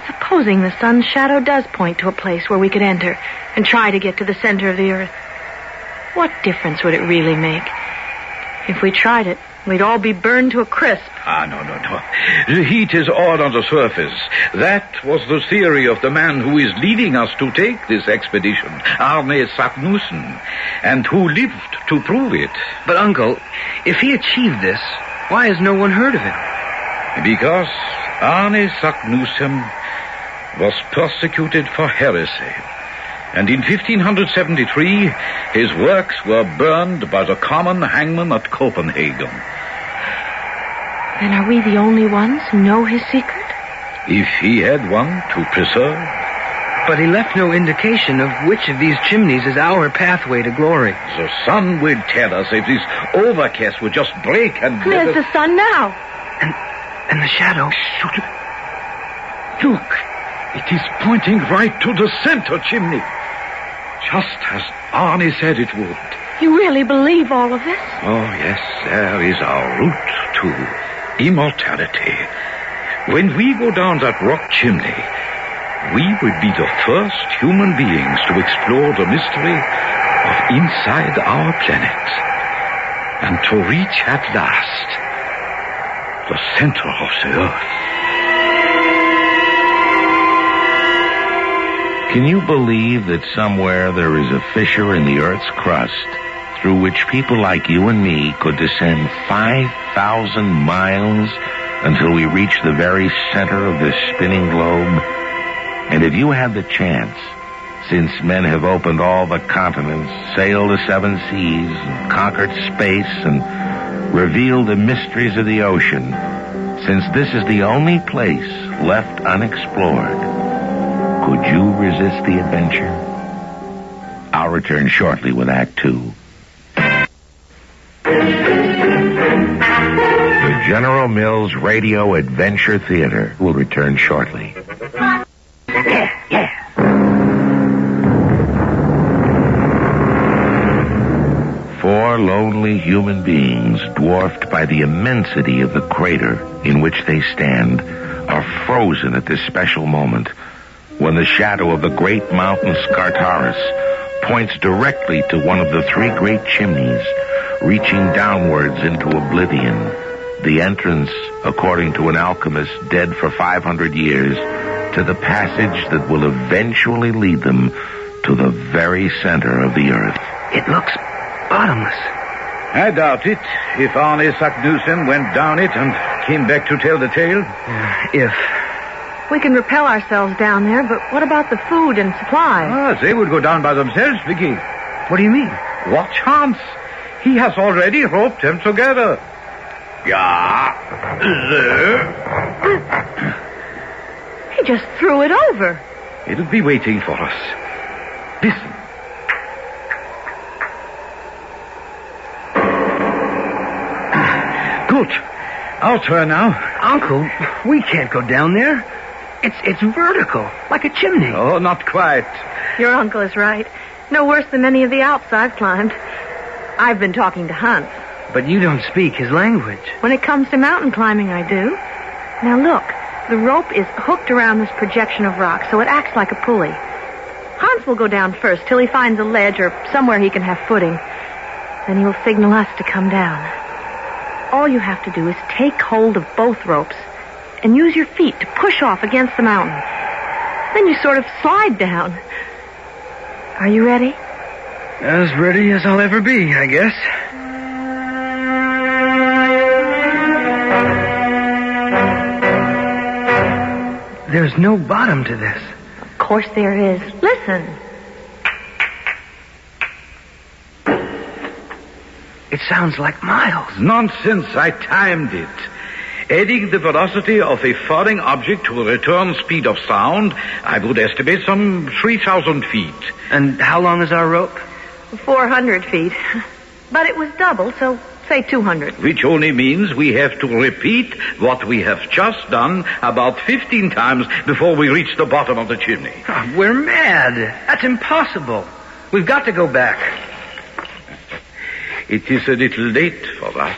[SPEAKER 24] Supposing the sun's shadow does point to a place where we could enter and try to get to the center of the earth, what difference would it really make? If we tried it, we'd all be burned to a crisp.
[SPEAKER 2] No. The heat is all on the surface. That was the theory of the man who is leading us to take this expedition, Arne Saknussemm, and who lived to prove it.
[SPEAKER 10] But, Uncle, if he achieved this, why has no one heard of him?
[SPEAKER 2] Because Arne Saknussemm was persecuted for heresy. And in 1573, his works were burned by the common hangman at Copenhagen.
[SPEAKER 24] Then are we the only ones who know his secret?
[SPEAKER 2] If he had one to preserve.
[SPEAKER 10] But he left no indication of which of these chimneys is our pathway to glory.
[SPEAKER 2] The sun will tell us if this overcast would just break and...
[SPEAKER 24] There's the sun now.
[SPEAKER 10] And the shadow.
[SPEAKER 2] Look, it is pointing right to the center chimney. Just as Arne said it would.
[SPEAKER 24] You really believe all of this?
[SPEAKER 2] Oh, yes, there is our route to immortality. When we go down that rock chimney, we will be the first human beings to explore the mystery of inside our planet, and to reach at last the center of the earth.
[SPEAKER 9] Can you believe that somewhere there is a fissure in the Earth's crust through which people like you and me could descend 5,000 miles until we reach the very center of this spinning globe? And if you had the chance, since men have opened all the continents, sailed the 7 seas, conquered space, and revealed the mysteries of the ocean, since this is the only place left unexplored, could you resist the adventure? I'll return shortly with Act 2. The General Mills Radio Adventure Theater will return shortly. Four lonely human beings, dwarfed by the immensity of the crater in which they stand, are frozen at this special moment when the shadow of the great mountain Scartaris points directly to one of the 3 great chimneys, reaching downwards into oblivion, the entrance, according to an alchemist dead for 500 years, to the passage that will eventually lead them to the very center of the earth.
[SPEAKER 10] It looks bottomless.
[SPEAKER 2] I doubt it. If Arne Saknussen went down it and came back to tell the tale.
[SPEAKER 10] If.
[SPEAKER 24] We can rappel ourselves down there, but what about the food and supplies?
[SPEAKER 2] They would go down by themselves, Vicky.
[SPEAKER 10] What do you mean?
[SPEAKER 2] Watch Hans. He has already roped them together. Yeah.
[SPEAKER 24] He just threw it over.
[SPEAKER 2] It'll be waiting for us. Listen. Good. Our turn now.
[SPEAKER 10] Uncle, we can't go down there. It's vertical, like a chimney.
[SPEAKER 2] Oh, not quite.
[SPEAKER 24] Your uncle is right. No worse than many of the Alps I've climbed. I've been talking to Hans.
[SPEAKER 10] But you don't speak his language.
[SPEAKER 24] When it comes to mountain climbing, I do. Now look, the rope is hooked around this projection of rock, so it acts like a pulley. Hans will go down first till he finds a ledge or somewhere he can have footing. Then he will signal us to come down. All you have to do is take hold of both ropes and use your feet to push off against the mountain. Then you sort of slide down. Are you ready?
[SPEAKER 10] As ready as I'll ever be, I guess. There's no bottom to this.
[SPEAKER 24] Of course there is. Listen.
[SPEAKER 10] It sounds like miles.
[SPEAKER 2] Nonsense. I timed it. Adding the velocity of a falling object to a return speed of sound, I would estimate some 3,000 feet.
[SPEAKER 10] And how long is our rope?
[SPEAKER 24] 400 feet. But it was double, so say 200.
[SPEAKER 2] Which only means we have to repeat what we have just done about 15 times before we reach the bottom of the chimney.
[SPEAKER 10] Oh, we're mad. That's impossible. We've got to go back.
[SPEAKER 2] It is a little late for that.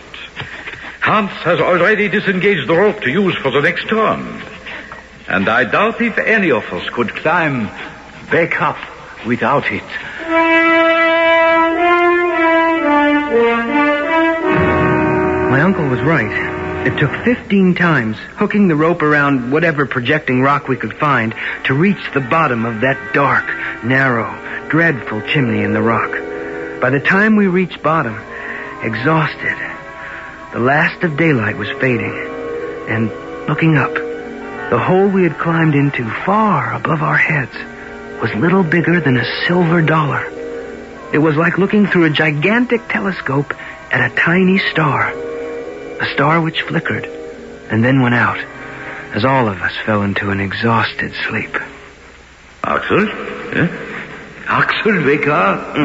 [SPEAKER 2] Hans has already disengaged the rope to use for the next turn. And I doubt if any of us could climb back up without it.
[SPEAKER 10] My uncle was right. It took 15 times, hooking the rope around whatever projecting rock we could find, to reach the bottom of that dark, narrow, dreadful chimney in the rock. By the time we reached bottom, exhausted, the last of daylight was fading, and looking up, the hole we had climbed into far above our heads was little bigger than a silver dollar. It was like looking through a gigantic telescope at a tiny star, a star which flickered and then went out as all of us fell into an exhausted sleep.
[SPEAKER 2] Axel? Axel, wake up.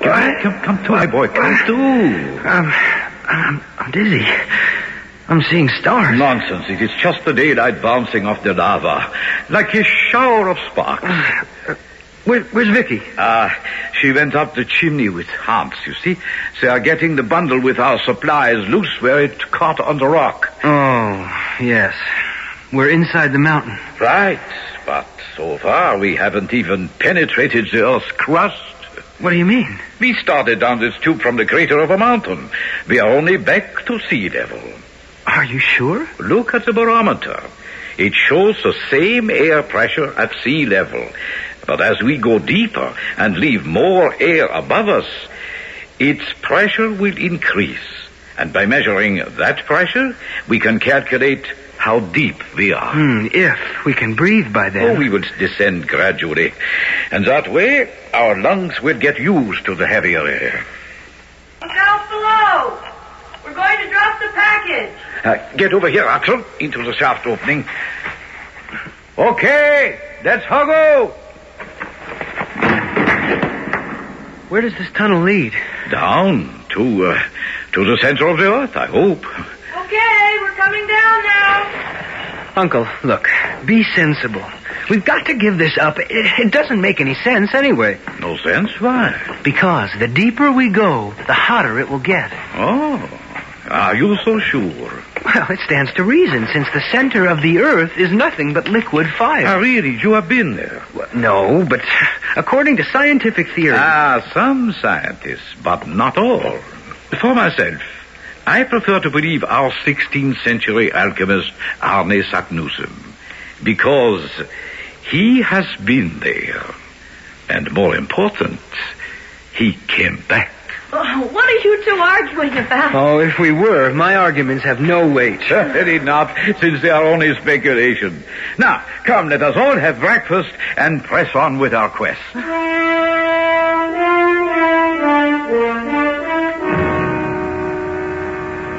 [SPEAKER 2] Come to, my boy. Come to.
[SPEAKER 10] I'm dizzy. I'm seeing stars.
[SPEAKER 2] Nonsense. It is just the daylight bouncing off the lava, like a shower of sparks.
[SPEAKER 10] Where's Vicky?
[SPEAKER 2] She went up the chimney with Hans, you see. They are getting the bundle with our supplies loose where it caught on the rock.
[SPEAKER 10] Oh, yes. We're inside the mountain.
[SPEAKER 2] Right. But so far we haven't even penetrated the Earth's crust.
[SPEAKER 10] What do you mean?
[SPEAKER 2] We started down this tube from the crater of a mountain. We are only back to sea level.
[SPEAKER 10] Are you sure?
[SPEAKER 2] Look at the barometer. It shows the same air pressure at sea level. But as we go deeper and leave more air above us, its pressure will increase. And by measuring that pressure, we can calculate how deep we are.
[SPEAKER 10] If we can breathe by then.
[SPEAKER 2] Oh, we will descend gradually. And that way, our lungs will get used to the heavier air.
[SPEAKER 24] Look out below! We're going to drop the package.
[SPEAKER 2] Get over here, Axel, into the shaft opening. Okay, let's huggo.
[SPEAKER 10] Where does this tunnel lead?
[SPEAKER 2] Down to the center of the earth, I hope.
[SPEAKER 24] Okay, we're coming down now.
[SPEAKER 10] Uncle, look, be sensible. We've got to give this up. It doesn't make any sense anyway.
[SPEAKER 2] No sense? Why?
[SPEAKER 10] Because the deeper we go, the hotter it will get.
[SPEAKER 2] Oh, are you so sure?
[SPEAKER 10] Well, it stands to reason, since the center of the earth is nothing but liquid fire.
[SPEAKER 2] Really? You have been there?
[SPEAKER 10] Well, no, but according to scientific theory...
[SPEAKER 2] Some scientists, but not all. For myself, I prefer to believe our 16th century alchemist Arne Saknussemm, because he has been there. And more important, he came back.
[SPEAKER 24] Oh, what are you two arguing about?
[SPEAKER 10] Oh, if we were, my arguments have no weight.
[SPEAKER 2] Certainly not, since they are only speculation. Now, come, let us all have breakfast and press on with our quest.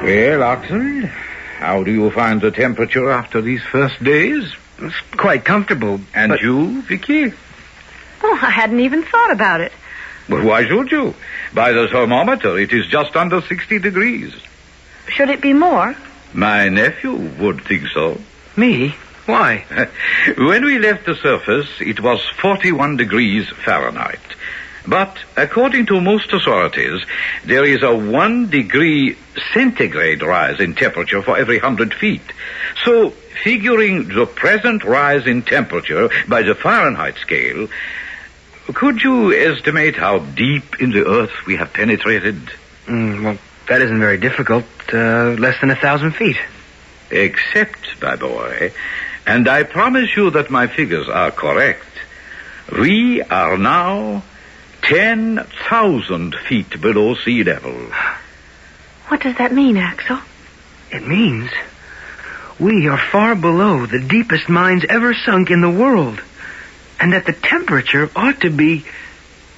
[SPEAKER 2] Well, Axel, how do you find the temperature after these first days?
[SPEAKER 10] It's quite comfortable.
[SPEAKER 2] And you, Vicky?
[SPEAKER 24] Oh, I hadn't even thought about it.
[SPEAKER 2] Well, why should you? By the thermometer, it is just under 60 degrees.
[SPEAKER 24] Should it be more?
[SPEAKER 2] My nephew would think so.
[SPEAKER 10] Me? Why?
[SPEAKER 2] When we left the surface, it was 41 degrees Fahrenheit. But according to most authorities, there is a 1 degree centigrade rise in temperature for every 100 feet. So, figuring the present rise in temperature by the Fahrenheit scale, could you estimate how deep in the earth we have penetrated?
[SPEAKER 10] Well, that isn't very difficult. Less than 1,000 feet.
[SPEAKER 2] Except, my boy, and I promise you that my figures are correct, we are now 10,000 feet below sea level.
[SPEAKER 24] What does that mean, Axel?
[SPEAKER 10] It means we are far below the deepest mines ever sunk in the world. And that the temperature ought to be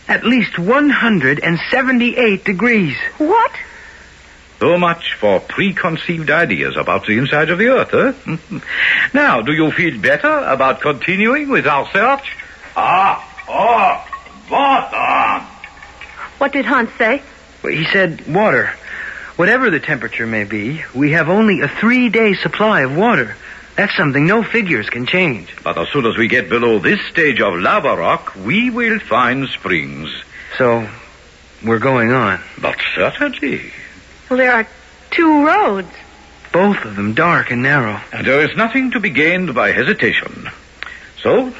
[SPEAKER 10] at least 178 degrees.
[SPEAKER 24] What?
[SPEAKER 2] So much for preconceived ideas about the inside of the earth, huh? Now, do you feel better about continuing with our search? Water!
[SPEAKER 24] What did Hans say?
[SPEAKER 10] He said water. Whatever the temperature may be, we have only a 3-day supply of water. That's something no figures can change.
[SPEAKER 2] But as soon as we get below this stage of lava rock, we will find springs.
[SPEAKER 10] So, we're going on.
[SPEAKER 2] But certainly.
[SPEAKER 24] Well, there are 2 roads.
[SPEAKER 10] Both of them dark and narrow.
[SPEAKER 2] And there is nothing to be gained by hesitation. So,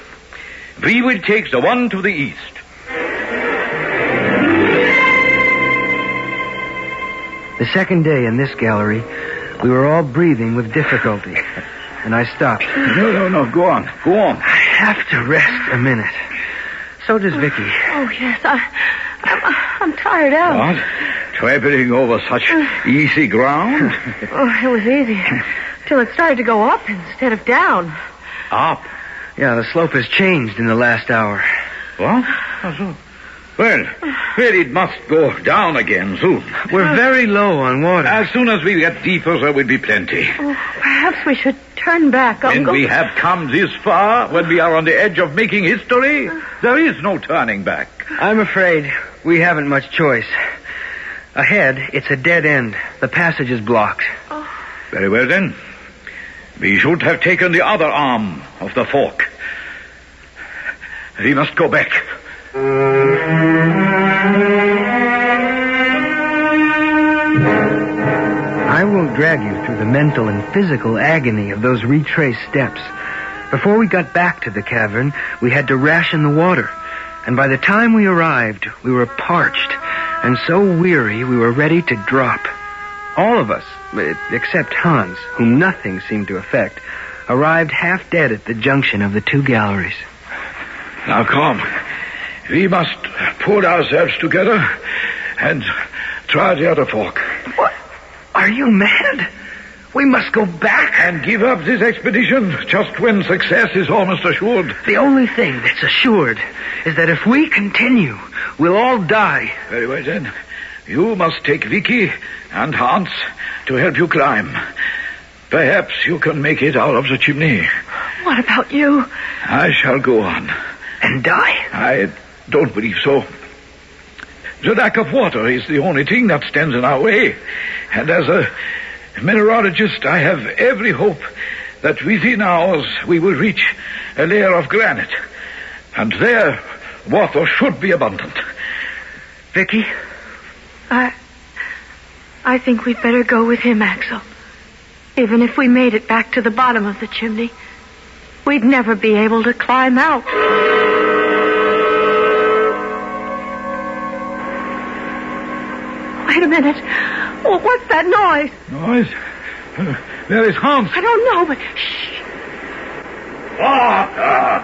[SPEAKER 2] we will take the one to the east.
[SPEAKER 10] The second day in this gallery, we were all breathing with difficulty. And I stopped.
[SPEAKER 2] No, go on.
[SPEAKER 10] I have to rest a minute. So does Vicky.
[SPEAKER 24] Oh, yes, I'm tired out.
[SPEAKER 2] What? Traveling over such easy ground?
[SPEAKER 24] Oh, it was easy. Till it started to go up instead of down.
[SPEAKER 2] Up?
[SPEAKER 10] Yeah, the slope has changed in the last hour.
[SPEAKER 2] What? Well, it must go down again soon.
[SPEAKER 10] We're very low on water.
[SPEAKER 2] As soon as we get deeper, there will be plenty.
[SPEAKER 24] Oh, perhaps we should turn back, Uncle.
[SPEAKER 2] When we have come this far, when we are on the edge of making history, there is no turning back.
[SPEAKER 10] I'm afraid we haven't much choice. Ahead, it's a dead end. The passage is blocked.
[SPEAKER 24] Oh.
[SPEAKER 2] Very well, then. We should have taken the other arm of the fork. We must go back.
[SPEAKER 10] I will drag you through the mental and physical agony of those retraced steps. Before we got back to the cavern, we had to ration the water. And by the time we arrived, we were parched and so weary we were ready to drop. All of us, except Hans, whom nothing seemed to affect, arrived half dead at the junction of the two galleries.
[SPEAKER 2] Now, come. We must pull ourselves together and try the other fork.
[SPEAKER 10] What? Are you mad? We must go back.
[SPEAKER 2] And give up this expedition just when success is almost assured.
[SPEAKER 10] The only thing that's assured is that if we continue, we'll all die.
[SPEAKER 2] Very well, then. You must take Vicky and Hans to help you climb. Perhaps you can make it out of the chimney.
[SPEAKER 24] What about you?
[SPEAKER 2] I shall go on.
[SPEAKER 10] And die?
[SPEAKER 2] I don't believe so. The lack of water is the only thing that stands in our way. And as a mineralogist, I have every hope that within hours we will reach a layer of granite. And there, water should be abundant.
[SPEAKER 10] Vicky?
[SPEAKER 24] I think we'd better go with him, Axel. Even if we made it back to the bottom of the chimney, we'd never be able to climb out. Wait a minute. Oh, what's that noise?
[SPEAKER 2] Noise? There is Hans.
[SPEAKER 24] I don't know, but shh.
[SPEAKER 2] Water!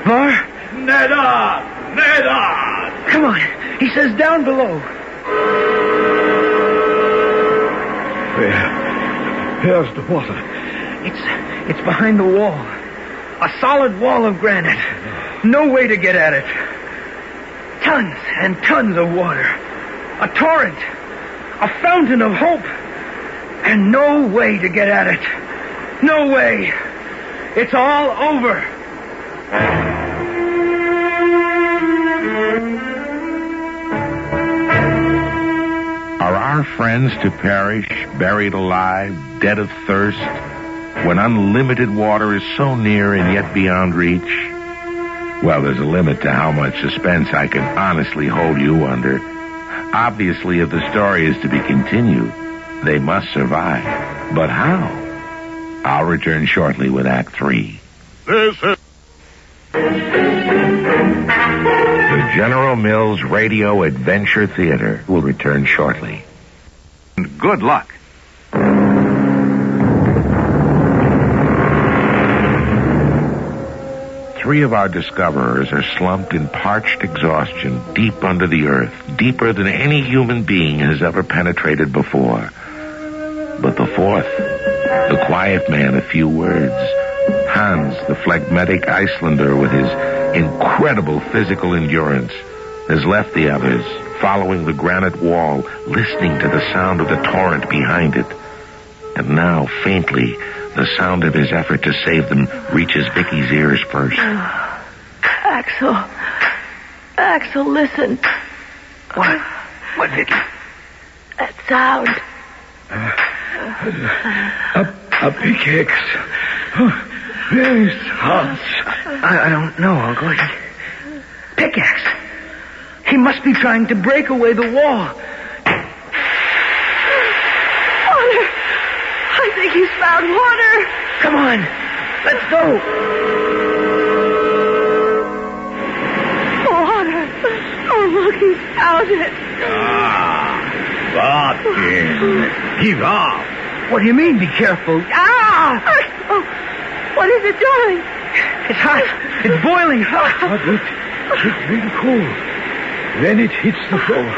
[SPEAKER 10] Var?
[SPEAKER 2] Neda!
[SPEAKER 10] Come on. He says down below.
[SPEAKER 2] Here's the water.
[SPEAKER 10] It's behind the wall. A solid wall of granite. No way to get at it. Tons and tons of water. A torrent. A fountain of hope. And no way to get at it. No way. It's all over.
[SPEAKER 9] Are our friends to perish, buried alive, dead of thirst, when unlimited water is so near and yet beyond reach? Well, there's a limit to how much suspense I can honestly hold you under. Obviously, if the story is to be continued, they must survive. But how? I'll return shortly with Act 3.
[SPEAKER 21] This is...
[SPEAKER 9] The General Mills Radio Adventure Theater will return shortly.
[SPEAKER 21] Good luck.
[SPEAKER 9] Three of our discoverers are slumped in parched exhaustion deep under the earth, deeper than any human being has ever penetrated before. But the fourth, the quiet man of few words, Hans, the phlegmatic Icelander with his incredible physical endurance, has left the others, following the granite wall, listening to the sound of the torrent behind it. And now, faintly, the sound of his effort to save them reaches Vicky's ears first.
[SPEAKER 24] Axel, listen.
[SPEAKER 10] What? What, Vicky?
[SPEAKER 24] That sound.
[SPEAKER 2] A pickaxe. Where is Hans?
[SPEAKER 10] I don't know, Uncle. Pickaxe. He must be trying to break away the wall.
[SPEAKER 24] Water. I think he's found water.
[SPEAKER 10] Come on. Let's go.
[SPEAKER 24] Water. Oh, look, he's found it.
[SPEAKER 2] Martin, give up.
[SPEAKER 10] What do you mean, be careful? Ah!
[SPEAKER 24] Oh, what is it doing?
[SPEAKER 10] It's hot. It's boiling hot.
[SPEAKER 2] But it's really cool. Then it hits the floor.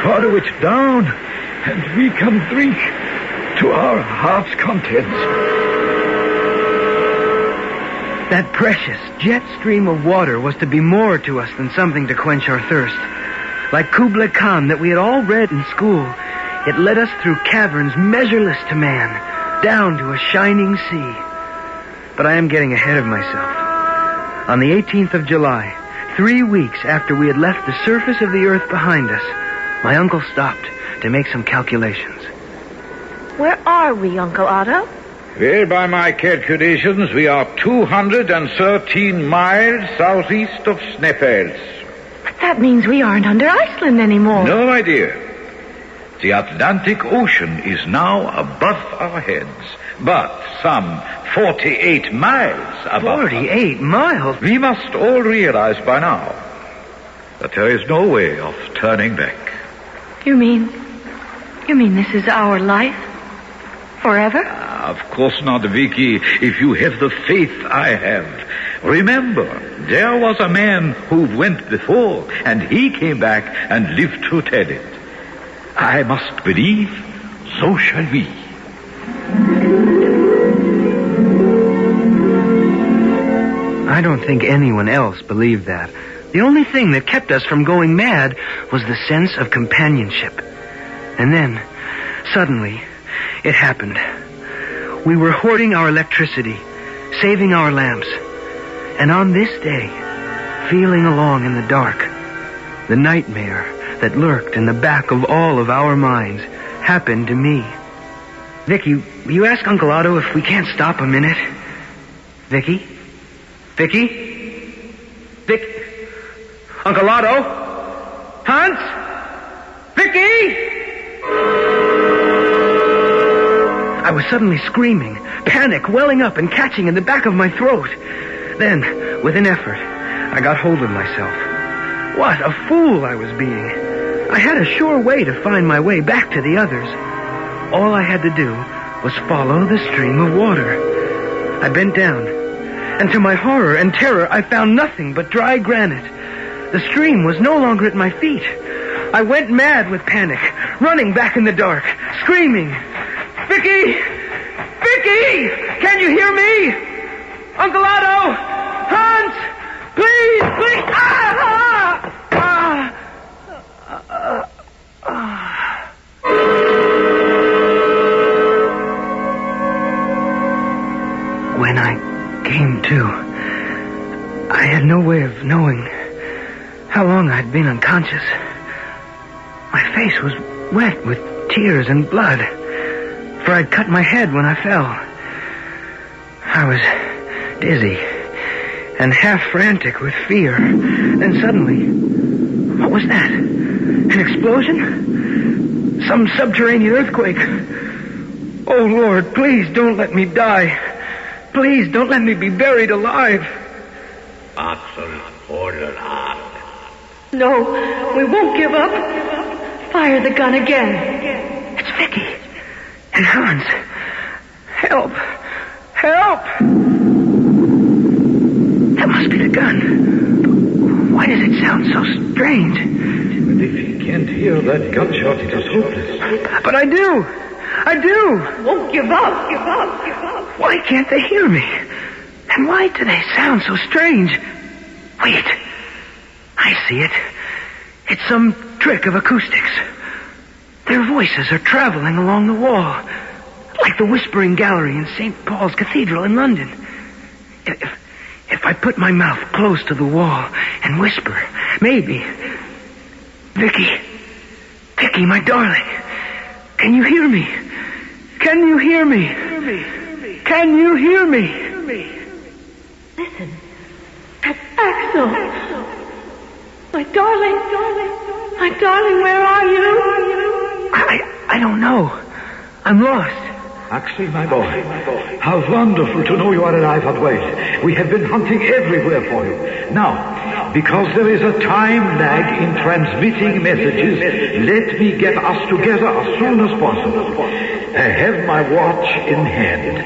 [SPEAKER 2] Follow it down, and we can drink to our heart's contents.
[SPEAKER 10] That precious jet stream of water was to be more to us than something to quench our thirst. Like Kubla Khan that we had all read in school, it led us through caverns measureless to man, down to a shining sea. But I am getting ahead of myself. On the 18th of July, 3 weeks after we had left the surface of the earth behind us, my uncle stopped to make some calculations.
[SPEAKER 24] Where are we, Uncle Otto?
[SPEAKER 2] Well, by my calculations, we are 213 miles southeast of Sneffels.
[SPEAKER 24] But that means we aren't under Iceland anymore.
[SPEAKER 2] No, my dear. The Atlantic Ocean is now above our heads, but some 48 miles above.
[SPEAKER 10] 48 miles?
[SPEAKER 2] We must all realize by now that there is no way of turning back.
[SPEAKER 24] You mean this is our life? Forever?
[SPEAKER 2] Of course not, Vicky, if you have the faith I have. Remember, there was a man who went before, and he came back and lived to tell it. I must believe, so shall we.
[SPEAKER 10] I don't think anyone else believed that. The only thing that kept us from going mad was the sense of companionship. And then, suddenly, it happened. We were hoarding our electricity, saving our lamps, and on this day, feeling along in the dark, the nightmare that lurked in the back of all of our minds happened to me. Vicky, will you ask Uncle Otto if we can't stop a minute? Vicky? Uncle Otto? Hans? Vicky? I was suddenly screaming, panic welling up and catching in the back of my throat. Then, with an effort, I got hold of myself. What a fool I was being. I had a sure way to find my way back to the others. All I had to do was follow the stream of water. I bent down, and to my horror and terror, I found nothing but dry granite. The stream was no longer at my feet. I went mad with panic, running back in the dark, screaming, Vicky! Vicky! Can you hear me? Uncle Otto! Hans! Please! When I came to, I had no way of knowing how long I'd been unconscious. My face was wet with tears and blood, for I'd cut my head when I fell. I was dizzy and half frantic with fear. Then suddenly, what was that? An explosion? Some subterranean earthquake? Oh, Lord, please don't let me die. Please don't let me be buried alive.
[SPEAKER 2] Oxen, order on.
[SPEAKER 24] No, we won't give up. Fire the gun again.
[SPEAKER 10] It's Vicky. And Hans. Help. Help! That must be the gun. Why does it sound so strange?
[SPEAKER 2] But if you can't hear that gunshot, it is hopeless.
[SPEAKER 10] But I do.
[SPEAKER 24] Won't give up.
[SPEAKER 10] Why can't they hear me? And why do they sound so strange? Wait. I see it. It's some trick of acoustics. Their voices are traveling along the wall, like the whispering gallery in St. Paul's Cathedral in London. If I put my mouth close to the wall and whisper, maybe... Vicky, my darling, can you hear me? Can you hear me? Can you hear me?
[SPEAKER 24] Listen. That's Axel. My darling, where are you?
[SPEAKER 10] I don't know. I'm lost.
[SPEAKER 2] Axel, my boy, how wonderful to know you are alive and well. We have been hunting everywhere for you. Now, because there is a time lag in transmitting messages, let me get us together as soon as possible. I have my watch in hand.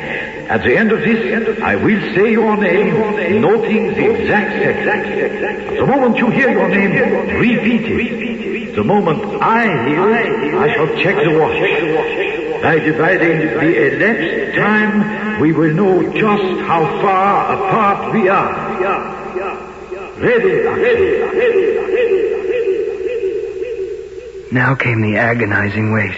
[SPEAKER 2] At the end of this, I will say your name, noting the exact second. The moment you hear your name, repeat it. The moment I hear it, I shall check the watch. By dividing the elapsed time, we will know just how far apart we are. Ready,
[SPEAKER 10] Now came the agonizing wait.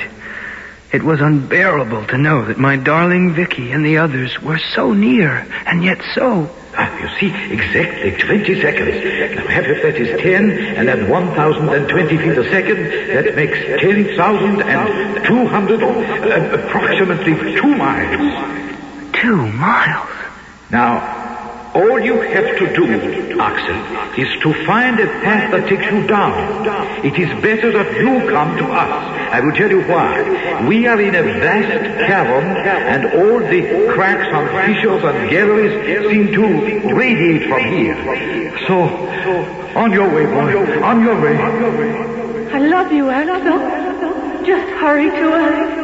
[SPEAKER 10] It was unbearable to know that my darling Vicky and the others were so near, and yet so...
[SPEAKER 2] You see, exactly 20 seconds. Now, half of that is 10, and at 1,020 feet a second, that makes 10,200, or approximately 2 miles.
[SPEAKER 10] 2 miles?
[SPEAKER 2] Now, all you have to do, Axel, is to find a path that takes you down. It is better that you come to us. I will tell you why. We are in a vast cavern, and all the cracks and fissures and galleries seem to radiate from here. So, on your way, boy. On your way.
[SPEAKER 24] I love you, Axel. just hurry to us.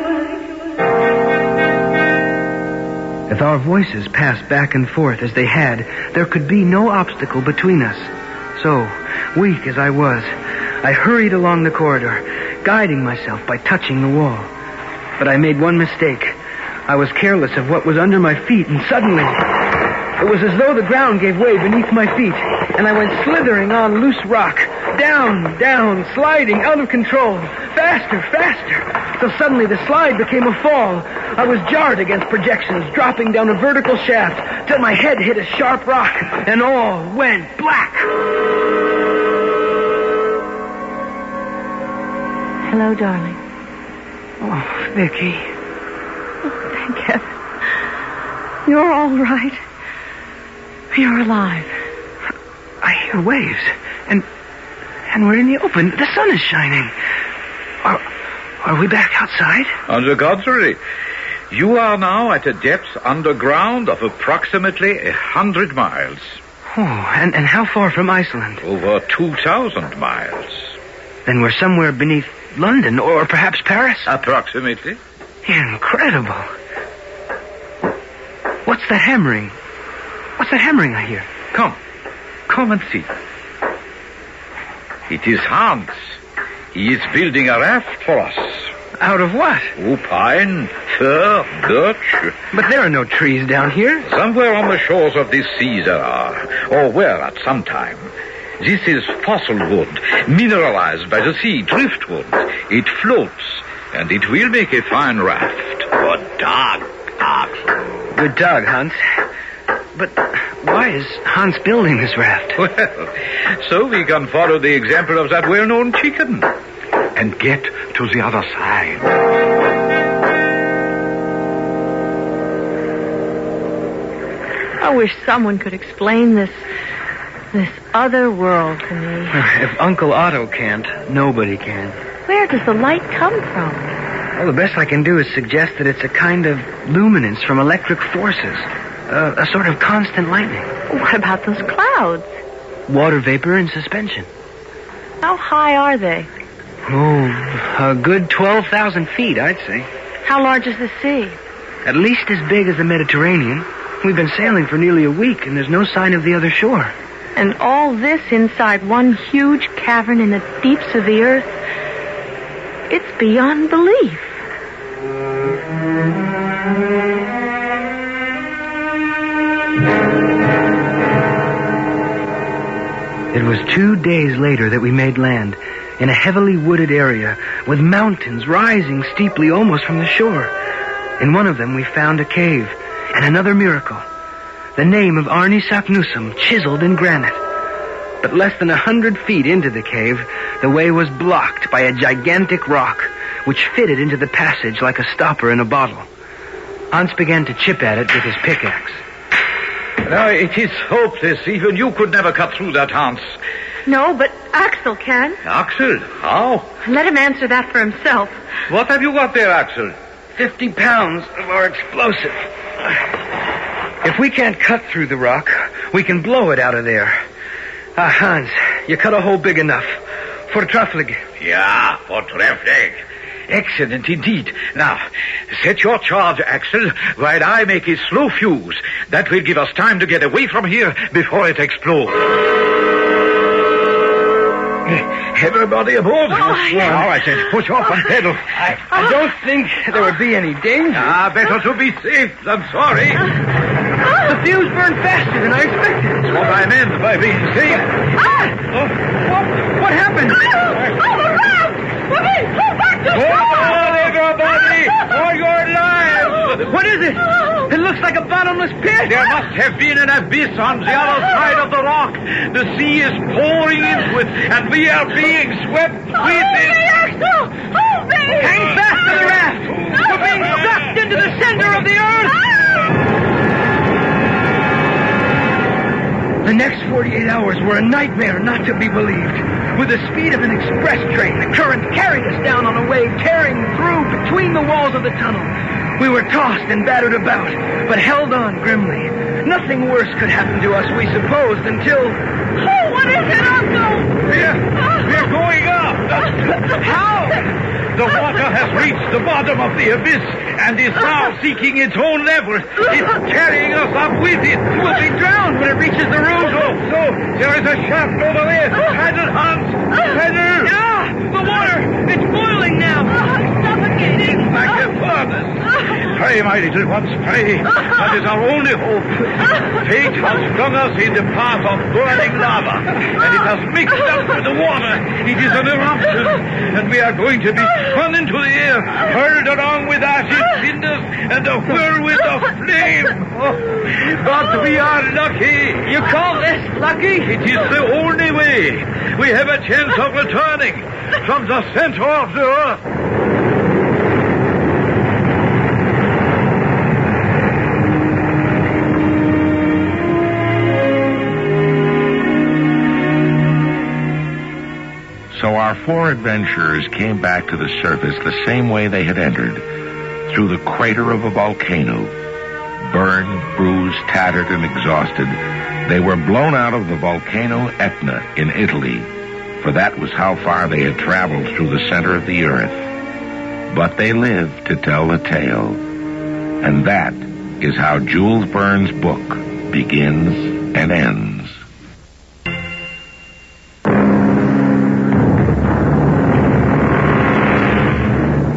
[SPEAKER 10] If our voices passed back and forth as they had, there could be no obstacle between us. So, weak as I was, I hurried along the corridor, guiding myself by touching the wall. But I made one mistake. I was careless of what was under my feet, and suddenly, it was as though the ground gave way beneath my feet, and I went slithering on loose rock, down, down, sliding, out of control, faster, faster, till suddenly the slide became a fall. I was jarred against projections, dropping down a vertical shaft, till my head hit a sharp rock, and all went black.
[SPEAKER 24] Hello, darling.
[SPEAKER 10] Oh, Vicky.
[SPEAKER 24] Oh, thank heaven. You're all right. You're alive.
[SPEAKER 10] I hear waves, and we're in the open. The sun is shining. Are we back outside?
[SPEAKER 2] On the contrary, you are now at a depth underground of approximately 100 miles.
[SPEAKER 10] Oh, and how far from Iceland?
[SPEAKER 2] Over 2,000 miles.
[SPEAKER 10] Then we're somewhere beneath London, or perhaps Paris?
[SPEAKER 2] Approximately.
[SPEAKER 10] Incredible. What's that hammering? What's that hammering I hear?
[SPEAKER 2] Come and see. It is Hans. He is building a raft for us.
[SPEAKER 10] Out of what?
[SPEAKER 2] Oh, pine, fir, birch.
[SPEAKER 10] But there are no trees down here.
[SPEAKER 2] Somewhere on the shores of this sea there are, or were at some time. This is fossil wood, mineralized by the sea, driftwood. It floats, and it will make a fine raft. Good dog, Axel.
[SPEAKER 10] Good dog, Hans. But why is Hans building this raft?
[SPEAKER 2] Well, so we can follow the example of that well-known chicken and get to the other side.
[SPEAKER 24] I wish someone could explain this other world to me.
[SPEAKER 10] If Uncle Otto can't, nobody can.
[SPEAKER 24] Where does the light come from?
[SPEAKER 10] Well, the best I can do is suggest that it's a kind of luminance from electric forces. A sort of constant lightning.
[SPEAKER 24] What about those clouds?
[SPEAKER 10] Water vapor in suspension.
[SPEAKER 24] How high are they?
[SPEAKER 10] Oh, a good 12,000 feet, I'd say.
[SPEAKER 24] How large is the sea?
[SPEAKER 10] At least as big as the Mediterranean. We've been sailing for nearly a week, and there's no sign of the other shore.
[SPEAKER 24] And all this inside one huge cavern in the deeps of the earth? It's beyond belief.
[SPEAKER 10] It was 2 days later that we made land in a heavily wooded area with mountains rising steeply almost from the shore. In one of them we found a cave and another miracle. The name of Arne Saknussemm chiseled in granite. But less than 100 feet into the cave, the way was blocked by a gigantic rock which fitted into the passage like a stopper in a bottle. Hans began to chip at it with his pickaxe.
[SPEAKER 2] Now, it is hopeless. Even you could never cut through that, Hans.
[SPEAKER 24] No, but Axel can.
[SPEAKER 2] Axel? How?
[SPEAKER 24] Let him answer that for himself.
[SPEAKER 2] What have you got there, Axel?
[SPEAKER 10] 50 pounds of our explosive. If we can't cut through the rock, we can blow it out of there. Hans, you cut a hole big enough. Fortreffelig.
[SPEAKER 2] Yeah, fortreffelig. Excellent indeed. Now, set your charge, Axel, while I make a slow fuse. That will give us time to get away from here before it explodes. Everybody aboard. All right, then. Push off and pedal.
[SPEAKER 10] I don't think there would be any danger.
[SPEAKER 2] Better to be safe than sorry.
[SPEAKER 10] The fuse burned faster than I expected.
[SPEAKER 2] That's what I meant by being safe.
[SPEAKER 10] What happened?
[SPEAKER 4] Oh, the raft! We're being pulled back to shore!
[SPEAKER 2] Everybody, for your lives!
[SPEAKER 10] What is it? It looks like a bottomless pit.
[SPEAKER 2] There must have been an abyss on the other side of the rock. The sea is pouring into it, and we are being swept with it.
[SPEAKER 4] Hold me, Axel! Hold me!
[SPEAKER 10] Hang fast to the raft! We're being sucked into the center of the earth! The next 48 hours were a nightmare not to be believed. With the speed of an express train, the current carried us down on a wave, tearing through between the walls of the tunnel. We were tossed and battered about, but held on grimly. Nothing worse could happen to us, we supposed, until...
[SPEAKER 4] Oh, What is it, Uncle?
[SPEAKER 2] We're going up.
[SPEAKER 4] How?
[SPEAKER 2] The water has reached the bottom of the abyss and is now seeking its own level. It's carrying us up with it. We'll be drowned when it reaches the roof. So, there is a shaft over there. Paddle, Hans. Paddle.
[SPEAKER 4] Ah, the water. It's boiling now. It's suffocating.
[SPEAKER 2] Like a furnace. Pray, my little ones, pray. That is our only hope. Fate has flung us in the path of burning lava, and it has mixed up with the water. It is an eruption, and we are going to be spun into the air, hurled along with acid cinders and a whirlwind of flame. Oh, but we are lucky.
[SPEAKER 4] You call this lucky?
[SPEAKER 2] It is the only way. We have a chance of returning from the center of the earth.
[SPEAKER 9] So our four adventurers came back to the surface the same way they had entered, through the crater of a volcano. Burned, bruised, tattered, and exhausted, they were blown out of the volcano Etna in Italy, for that was how far they had traveled through the center of the earth. But they lived to tell the tale, and that is how Jules Verne's book begins and ends.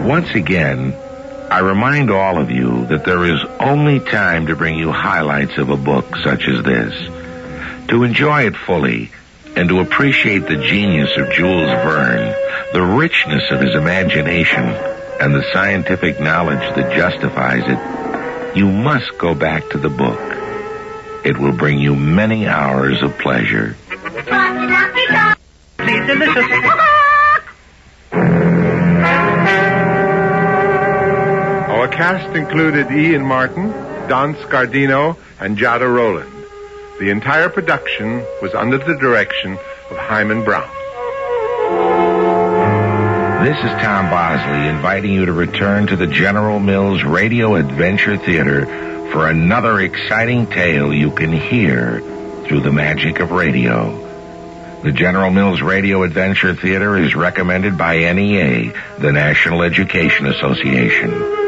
[SPEAKER 9] Once again, I remind all of you that there is only time to bring you highlights of a book such as this. To enjoy it fully and to appreciate the genius of Jules Verne, the richness of his imagination, and the scientific knowledge that justifies it, you must go back to the book. It will bring you many hours of pleasure.
[SPEAKER 4] Please, delicious.
[SPEAKER 1] Our cast included Ian Martin, Don Scardino, and Jada Rowland. The entire production was under the direction of Hyman Brown.
[SPEAKER 9] This is Tom Bosley inviting you to return to the General Mills Radio Adventure Theater for another exciting tale you can hear through the magic of radio. The General Mills Radio Adventure Theater is recommended by NEA, the National Education Association.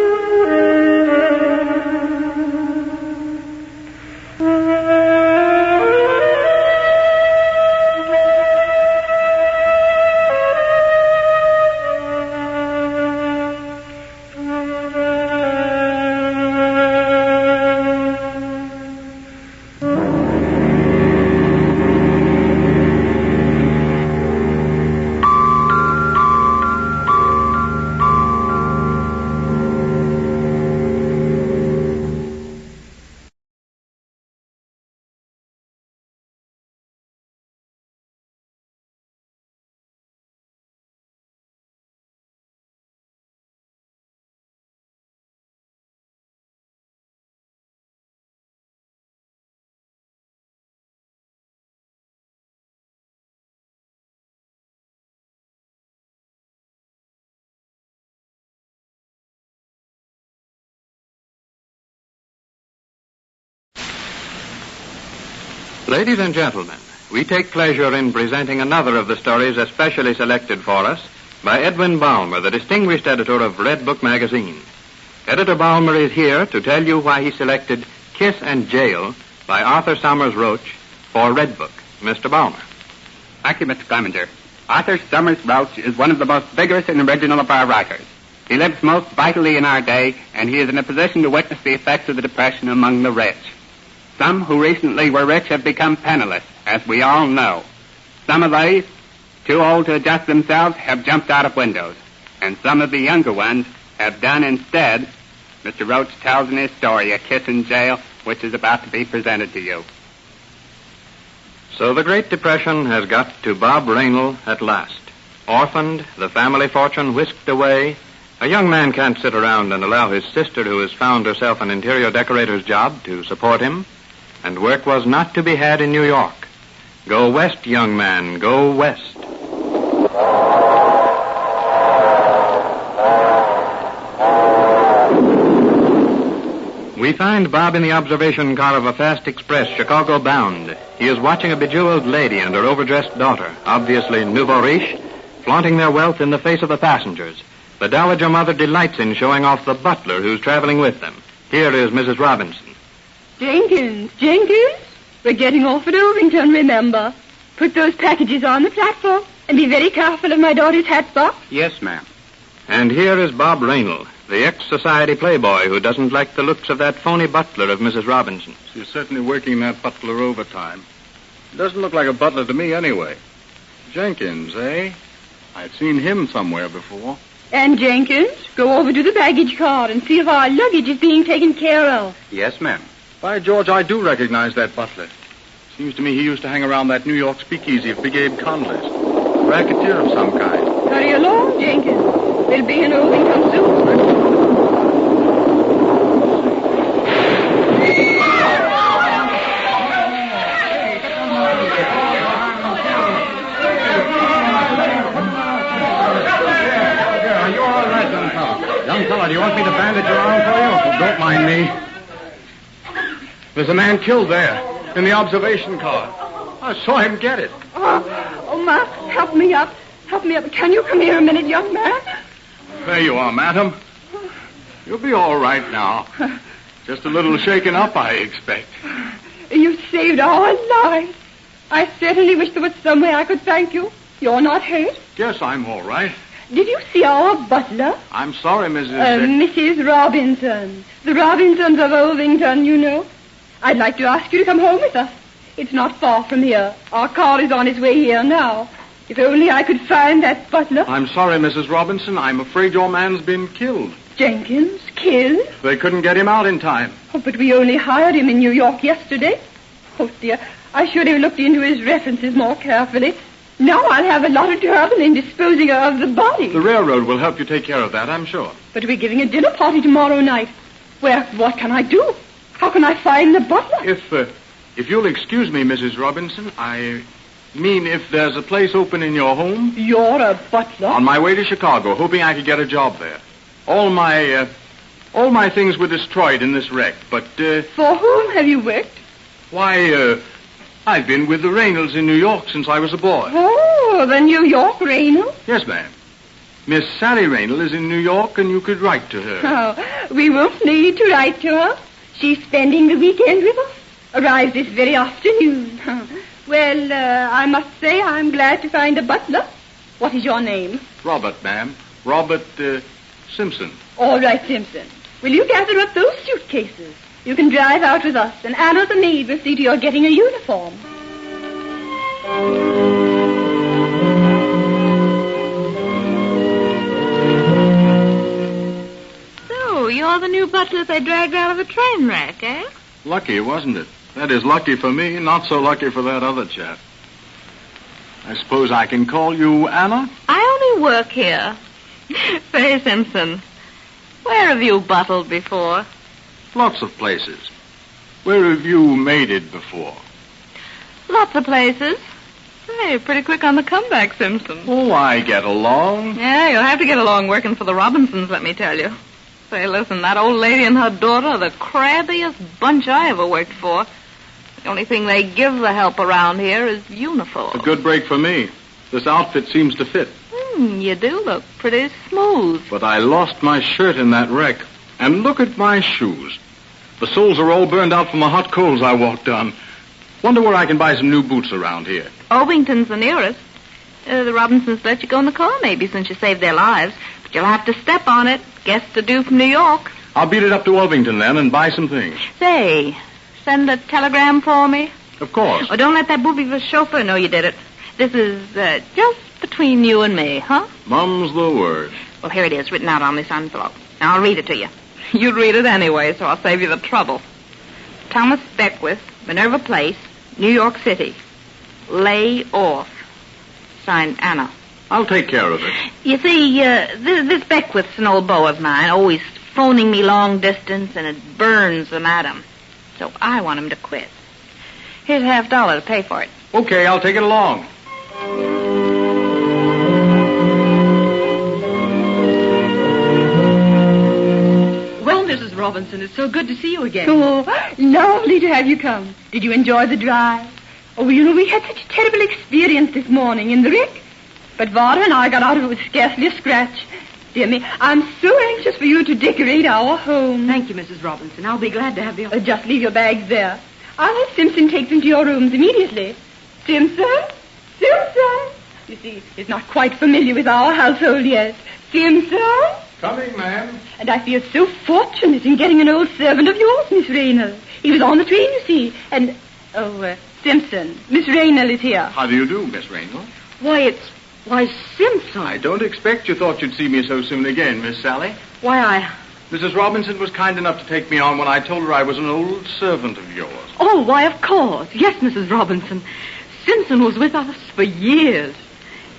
[SPEAKER 22] Ladies and gentlemen, we take pleasure in presenting another of the stories especially selected for us by Edwin Balmer, the distinguished editor of Redbook magazine. Editor Balmer is here to tell you why he selected Kiss and Jail by Arthur Summers Roach for Redbook. Mr. Balmer.
[SPEAKER 6] Thank you, Mr. Clementer. Arthur Summers Roach is one of the most vigorous and original of our writers. He lives most vitally in our day, and he is in a position to witness the effects of the Depression among the rich. Some who recently were rich have become penniless, as we all know. Some of these, too old to adjust themselves, have jumped out of windows. And some of the younger ones have done instead. Mr. Roach tells in his story, A Kiss in Jail, which is about to be presented to you.
[SPEAKER 22] So the Great Depression has got to Bob Raynal at last. Orphaned, the family fortune whisked away. A young man can't sit around and allow his sister, who has found herself an interior decorator's job, to support him. And work was not to be had in New York. Go west, young man, go west.
[SPEAKER 7] We find Bob in the observation car of a fast express, Chicago bound. He is watching a bejeweled lady and her overdressed daughter, obviously nouveau riche, flaunting their wealth in the face of the passengers. The dowager mother delights in showing off the butler who's traveling with them. Here is Mrs. Robinson.
[SPEAKER 8] Jenkins, we're getting off at Ovington, remember. Put those packages on the platform and be very careful of my daughter's hat box.
[SPEAKER 7] Yes, ma'am. And here is Bob Raynell, the ex-society playboy who doesn't like the looks of that phony butler of Mrs. Robinson.
[SPEAKER 5] She's certainly working that butler overtime. Doesn't look like a butler to me anyway. Jenkins, eh? I've seen him somewhere before.
[SPEAKER 8] And Jenkins, go over to the baggage car and see if our luggage is being taken care of.
[SPEAKER 7] Yes, ma'am.
[SPEAKER 5] By George, I do recognize that butler. Seems to me he used to hang around that New York speakeasy of Big Abe Conley's. Racketeer of some kind.
[SPEAKER 8] Hurry along, Jenkins. We'll be in Ovington soon.
[SPEAKER 7] Young fella, do you want me to bandage your arm for you? Oh, don't mind me.
[SPEAKER 5] There's a man killed there, in the observation car. I saw him get it.
[SPEAKER 8] Oh, Ma, help me up. Help me up. Can you come here a minute, young man?
[SPEAKER 5] There you are, madam. You'll be all right now. Just a little shaken up, I expect.
[SPEAKER 8] You saved our lives. I certainly wish there was some way I could thank you. You're not hurt?
[SPEAKER 5] Yes, I'm all right.
[SPEAKER 8] Did you see our butler?
[SPEAKER 5] I'm sorry, Mrs.
[SPEAKER 8] Mrs. Robinson. The Robinsons of Ovington, you know. I'd like to ask you to come home with us. It's not far from here. Our car is on its way here now. If only I could find that butler.
[SPEAKER 5] I'm sorry, Mrs. Robinson. I'm afraid your man's been killed.
[SPEAKER 8] Jenkins, killed?
[SPEAKER 5] They couldn't get him out in time.
[SPEAKER 8] Oh, but we only hired him in New York yesterday. Oh, dear. I should have looked into his references more carefully. Now I'll have a lot of trouble in disposing of the body.
[SPEAKER 5] The railroad will help you take care of that, I'm sure.
[SPEAKER 8] But we're giving a dinner party tomorrow night. What can I do? How can I find the butler?
[SPEAKER 5] If you'll excuse me, Mrs. Robinson, I mean if there's a place open in your home.
[SPEAKER 8] You're a butler?
[SPEAKER 5] On my way to Chicago, hoping I could get a job there. All my things were destroyed in this wreck, but,
[SPEAKER 8] For whom have you worked?
[SPEAKER 5] Why, I've been with the Raynells in New York since I was a boy.
[SPEAKER 8] Oh, the New York Raynell?
[SPEAKER 5] Yes, ma'am. Miss Sally Raynell is in New York, and you could write to her.
[SPEAKER 8] Oh, we won't need to write to her. She's spending the weekend with us. Arrives this very afternoon. Well, I must say I'm glad to find a butler. What is your name?
[SPEAKER 5] Robert, ma'am. Robert, Simpson.
[SPEAKER 8] All right, Simpson. Will you gather up those suitcases? You can drive out with us, and Anna the maid will see to your getting a uniform.
[SPEAKER 24] So, you're the new butler they dragged out of the train wreck, eh?
[SPEAKER 5] Lucky, wasn't it? That is lucky for me, not so lucky for that other chap. I suppose I can call you Anna?
[SPEAKER 24] I only work here. Say, Simpson, where have you buttled before?
[SPEAKER 5] Lots of places. Where have you made it before?
[SPEAKER 24] Lots of places. Hey, you're pretty quick on the comeback, Simpson.
[SPEAKER 5] Oh, I get along.
[SPEAKER 24] Yeah, you'll have to get along working for the Robinsons, let me tell you. Say, listen, that old lady and her daughter are the crabbiest bunch I ever worked for. The only thing they give the help around here is uniforms.
[SPEAKER 5] A good break for me. This outfit seems to fit.
[SPEAKER 24] You do look pretty smooth.
[SPEAKER 5] But I lost my shirt in that wreck. And look at my shoes. The soles are all burned out from the hot coals I walked on. Wonder where I can buy some new boots around here.
[SPEAKER 24] Ovington's the nearest. The Robinsons let you go in the car, maybe, since you saved their lives. But you'll have to step on it. Guests are due from New York.
[SPEAKER 5] I'll beat it up to Ovington, then, and buy some things.
[SPEAKER 24] Say, send a telegram for me.
[SPEAKER 5] Of course.
[SPEAKER 24] Oh, don't let that booby of a chauffeur know you did it. This is just between you and me, huh?
[SPEAKER 5] Mum's the word.
[SPEAKER 24] Well, here it is, written out on this envelope. Now, I'll read it to you. You'd read it anyway, so I'll save you the trouble. Thomas Beckwith, Minerva Place, New York City. Lay off. Signed, Anna.
[SPEAKER 5] I'll take care of it.
[SPEAKER 24] You see, this Beckwith's an old beau of mine, always phoning me long distance, and it burns the madam. So I want him to quit. Here's $50 to pay for it.
[SPEAKER 5] Okay, I'll take it along.
[SPEAKER 11] Robinson. It's so good to see you again.
[SPEAKER 8] Oh, lovely to have you come. Did you enjoy the drive? Oh, you know, we had such a terrible experience this morning in the wreck. But Vara and I got out of it with scarcely a scratch. Dear me, I'm so anxious for you to decorate our home.
[SPEAKER 11] Thank you, Mrs. Robinson. I'll be glad to have the...
[SPEAKER 8] Just leave your bags there. I'll have Simpson take them to your rooms immediately. Simpson? Simpson? You see, he's not quite familiar with our household yet. Simpson?
[SPEAKER 5] Coming, ma'am.
[SPEAKER 8] And I feel so fortunate in getting an old servant of yours, Miss Raynell. He was on the train, you see, and... Simpson, Miss Raynell is here.
[SPEAKER 5] How do you do, Miss Raynell?
[SPEAKER 11] Why, Simpson.
[SPEAKER 5] I don't expect you thought you'd see me so soon again, Miss Sally.
[SPEAKER 11] Why,
[SPEAKER 5] Mrs. Robinson was kind enough to take me on when I told her I was an old servant of yours.
[SPEAKER 11] Oh, why, of course. Yes, Mrs. Robinson. Simpson was with us for years.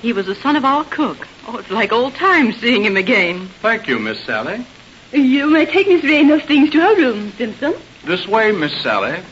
[SPEAKER 11] He was the son of our cook. Oh, it's like old times seeing him again.
[SPEAKER 5] Thank you, Miss Sally.
[SPEAKER 8] You may take Miss Raynell's things to her room, Simpson.
[SPEAKER 5] This way, Miss Sally.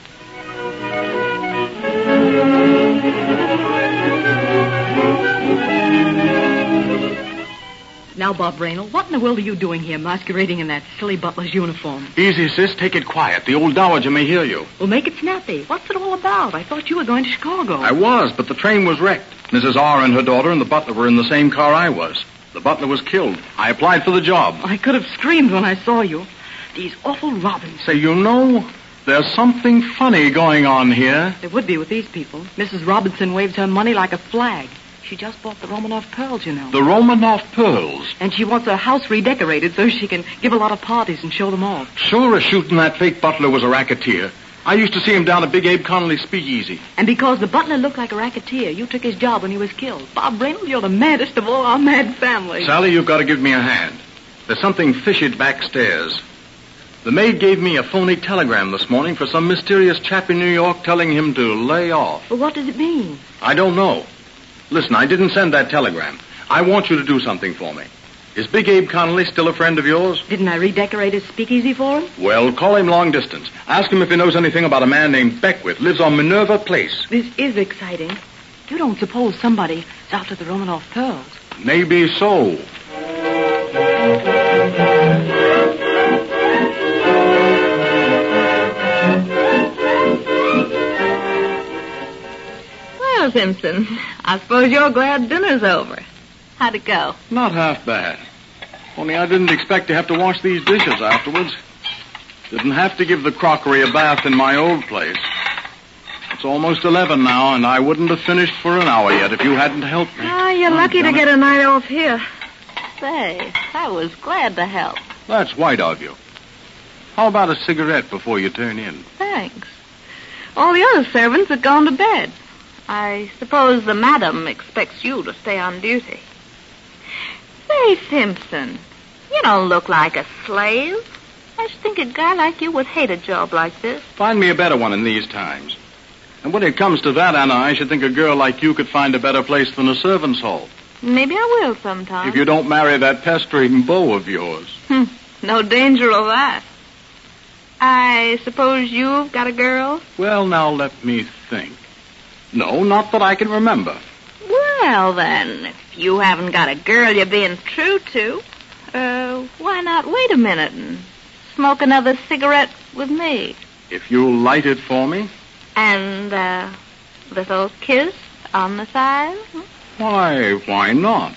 [SPEAKER 11] Now, Bob Raynell, what in the world are you doing here, masquerading in that silly butler's uniform?
[SPEAKER 5] Easy, sis. Take it quiet. The old dowager may hear you.
[SPEAKER 11] Well, make it snappy. What's it all about? I thought you were going to Chicago.
[SPEAKER 5] I was, but the train was wrecked. Mrs. R. and her daughter and the butler were in the same car I was. The butler was killed. I applied for the job.
[SPEAKER 11] I could have screamed when I saw you. These awful robins.
[SPEAKER 5] Say, you know, there's something funny going on here.
[SPEAKER 11] There would be with these people. Mrs. Robinson waves her money like a flag. She just bought the Romanoff pearls, you know.
[SPEAKER 5] The Romanoff pearls?
[SPEAKER 11] And she wants her house redecorated so she can give a lot of parties and show them off.
[SPEAKER 5] Sure as shooting that fake butler was a racketeer. I used to see him down at Big Abe Connolly's speakeasy.
[SPEAKER 11] And because the butler looked like a racketeer, you took his job when he was killed. Bob Raynell, you're the maddest of all our mad family.
[SPEAKER 5] Sally, you've got to give me a hand. There's something fishy backstairs. The maid gave me a phony telegram this morning for some mysterious chap in New York telling him to lay off.
[SPEAKER 11] Well, what does it mean?
[SPEAKER 5] I don't know. Listen, I didn't send that telegram. I want you to do something for me. Is Big Abe Connolly still a friend of yours?
[SPEAKER 11] Didn't I redecorate his speakeasy for him?
[SPEAKER 5] Well, call him long distance. Ask him if he knows anything about a man named Beckwith, lives on Minerva Place.
[SPEAKER 11] This is exciting. You don't suppose somebody's after the Romanoff pearls?
[SPEAKER 5] Maybe so.
[SPEAKER 24] Well, Simpson, I suppose you're glad dinner's over. How'd it go?
[SPEAKER 5] Not half bad. Only I didn't expect to have to wash these dishes afterwards. Didn't have to give the crockery a bath in my old place. It's almost 11 now, and I wouldn't have finished for an hour yet if you hadn't helped me.
[SPEAKER 24] Oh, you're lucky to get a night off here. Say, I was glad to help.
[SPEAKER 5] That's white of you. How about a cigarette before you turn in?
[SPEAKER 24] Thanks. All the other servants have gone to bed. I suppose the madam expects you to stay on duty. Say, Simpson, you don't look like a slave. I should think a guy like you would hate a job like this.
[SPEAKER 5] Find me a better one in these times. And when it comes to that, Anna, I should think a girl like you could find a better place than a servant's hall.
[SPEAKER 24] Maybe I will sometime.
[SPEAKER 5] If you don't marry that pestering beau of yours.
[SPEAKER 24] No danger of that. I suppose you've got a girl?
[SPEAKER 5] Well, now let me think. No, not that I can remember.
[SPEAKER 24] Well, then, if you haven't got a girl you're being true to, why not wait a minute and smoke another cigarette with me?
[SPEAKER 5] If you'll light it for me.
[SPEAKER 24] And little kiss on the side?
[SPEAKER 5] Why not?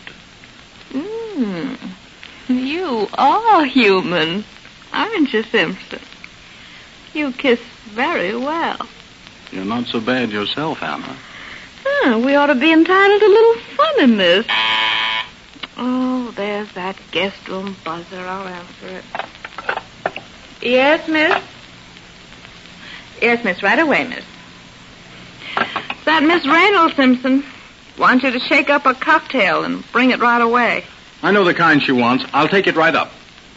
[SPEAKER 24] You are human, aren't you, Simpson? You kiss very well.
[SPEAKER 5] You're not so bad yourself, Anna.
[SPEAKER 24] We ought to be entitled to a little fun in this. Oh, there's that guest room buzzer. I'll answer it. Yes, miss? Yes, miss, right away, miss. It's that Miss Raynell, Simpson. Wants you to shake up a cocktail and bring it right away.
[SPEAKER 5] I know the kind she wants. I'll take it right up.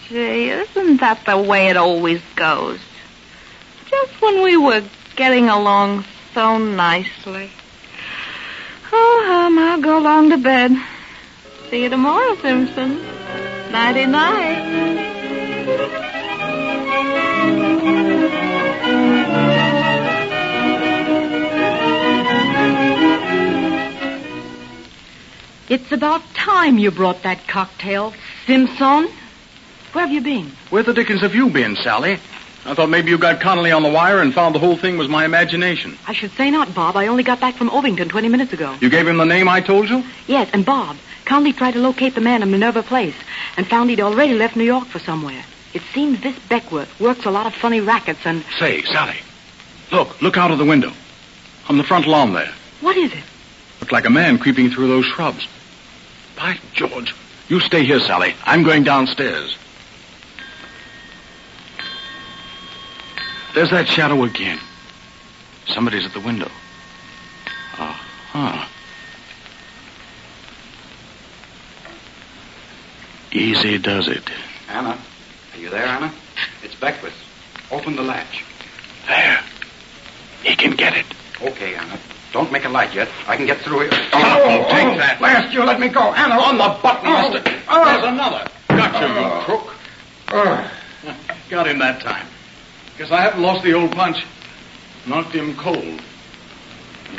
[SPEAKER 24] Gee, isn't that the way it always goes? Just when we were getting along so nicely. Oh, I'll go along to bed. See you tomorrow, Simpson. Nighty-night.
[SPEAKER 11] It's about time you brought that cocktail, Simpson. Where have you been?
[SPEAKER 5] Where the dickens have you been, Sally? I thought maybe you got Connolly on the wire and found the whole thing was my imagination.
[SPEAKER 11] I should say not, Bob. I only got back from Ovington 20 minutes ago.
[SPEAKER 5] You gave him the name I told you?
[SPEAKER 11] Yes, and Bob, Connolly tried to locate the man in Minerva Place and found he'd already left New York for somewhere. It seems this Beckworth works a lot of funny rackets and...
[SPEAKER 5] Say, Sally, look out of the window. On the front lawn there.
[SPEAKER 11] What is it?
[SPEAKER 5] Looked like a man creeping through those shrubs. By George. You stay here, Sally. I'm going downstairs. There's that shadow again. Somebody's at the window. Uh-huh. Easy does it.
[SPEAKER 6] Anna. Are you there, Anna? It's Beckwith. Open the latch.
[SPEAKER 5] There. He can get it.
[SPEAKER 6] Okay, Anna. Don't make a light yet. I can get through here.
[SPEAKER 5] Take that.
[SPEAKER 6] Last you let me go. Anna.
[SPEAKER 5] On the button, mister. There's another. Got you, you crook. Got him that time. Guess I haven't lost the old punch. Knocked him cold.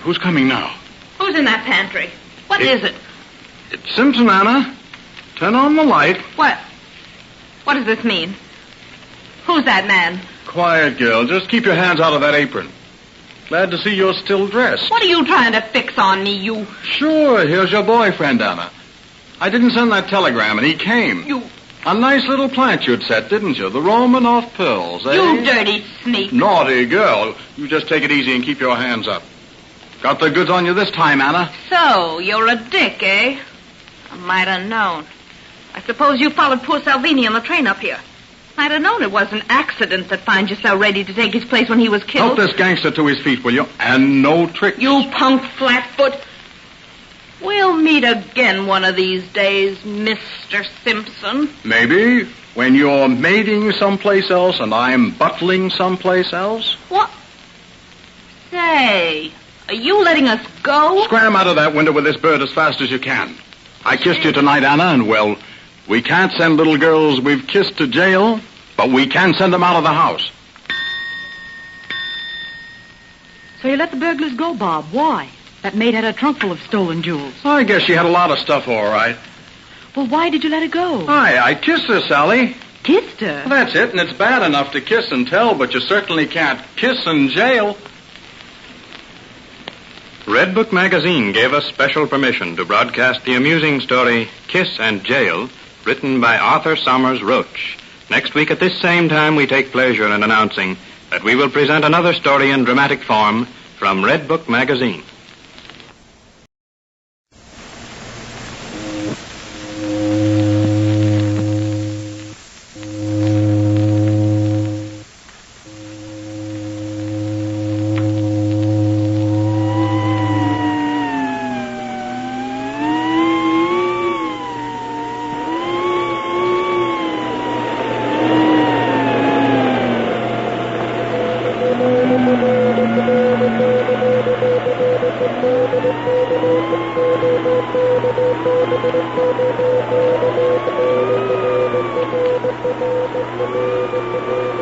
[SPEAKER 5] Who's coming now?
[SPEAKER 24] Who's in that pantry? What is it?
[SPEAKER 5] It's Simpson, Anna. Turn on the light.
[SPEAKER 24] What? What does this mean? Who's that man?
[SPEAKER 5] Quiet, girl. Just keep your hands out of that apron. Glad to see you're still dressed.
[SPEAKER 24] What are you trying to fix on me, you?
[SPEAKER 5] Sure, here's your boyfriend, Anna. I didn't send that telegram, and he came.
[SPEAKER 24] You...
[SPEAKER 5] A nice little plant you'd set, didn't you? The Romanoff pearls, eh?
[SPEAKER 24] You dirty sneak.
[SPEAKER 5] Naughty girl. You just take it easy and keep your hands up. Got the goods on you this time, Anna.
[SPEAKER 24] So, you're a dick, eh? I might have known. I suppose you followed poor Salvini on the train up here. I'd have known it was an accident that finds you so ready to take his place when he was killed.
[SPEAKER 5] Help this gangster to his feet, will you? And no tricks.
[SPEAKER 24] You punk flatfoot. We'll meet again one of these days, Mr. Simpson.
[SPEAKER 5] Maybe. When you're mating someplace else and I'm buttling someplace else.
[SPEAKER 24] What? Say, are you letting us go?
[SPEAKER 5] Scram out of that window with this bird as fast as you can. I kissed you tonight, Anna, and well, we can't send little girls we've kissed to jail, but we can send them out of the house.
[SPEAKER 11] So you let the burglars go, Bob. Why? That maid had a trunk full of stolen jewels.
[SPEAKER 5] I guess she had a lot of stuff, all right.
[SPEAKER 11] Well, why did you let her go?
[SPEAKER 5] I kissed her, Sally.
[SPEAKER 11] Kissed her?
[SPEAKER 5] Well, that's it, and it's bad enough to kiss and tell, but you certainly can't kiss in jail.
[SPEAKER 7] Redbook magazine gave us special permission to broadcast the amusing story Kiss and Jail, written by Arthur Somers Roach. Next week at this same time, we take pleasure in announcing that we will present another story in dramatic form from Redbook magazine.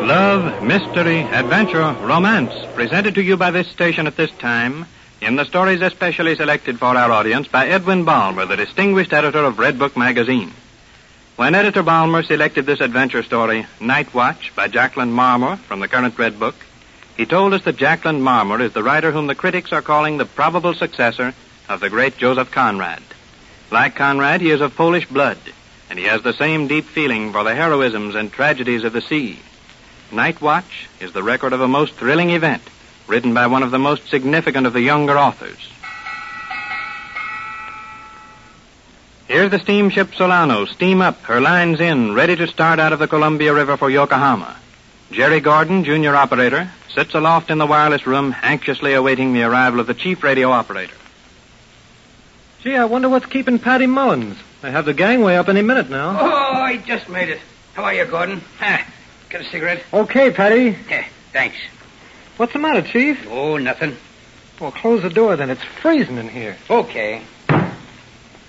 [SPEAKER 7] Love, mystery, adventure, romance, presented to you by this station at this time in the stories especially selected for our audience by Edwin Balmer, the distinguished editor of Redbook magazine. When Editor Balmer selected this adventure story, Night Watch, by Jacqueline Marmor from the current Redbook, he told us that Jacqueline Marmor is the writer whom the critics are calling the probable successor of the great Joseph Conrad. Like Conrad, he is of Polish blood, and he has the same deep feeling for the heroisms and tragedies of the sea. Night Watch is the record of a most thrilling event, written by one of the most significant of the younger authors. Here's the steamship Solano, steam up, her lines in, ready to start out of the Columbia River for Yokohama. Jerry Gordon, junior operator, sits aloft in the wireless room, anxiously awaiting the arrival of the chief radio operator.
[SPEAKER 3] Gee, I wonder what's keeping Patty Mullins. They have the gangway up any minute now.
[SPEAKER 15] Oh, I just made it. How are you, Gordon? Get a cigarette?
[SPEAKER 3] Okay, Patty.
[SPEAKER 15] Yeah, thanks.
[SPEAKER 3] What's the matter, Chief?
[SPEAKER 15] Oh, nothing.
[SPEAKER 3] Well, close the door then. It's freezing in here.
[SPEAKER 15] Okay.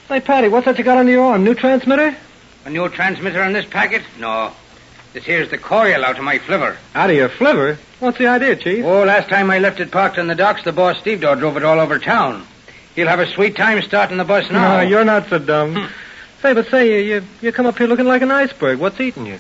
[SPEAKER 3] Say, Patty, what's that you got under your arm? New transmitter?
[SPEAKER 15] A new transmitter on this packet? No. This here's the coil out of my flivver.
[SPEAKER 3] Out of your flivver? What's the idea, Chief?
[SPEAKER 15] Oh, last time I left it parked on the docks, the boss Stevedore drove it all over town. He'll have a sweet time starting the bus now.
[SPEAKER 3] No, you're not so dumb. Say, but you come up here looking like an iceberg. What's eating you?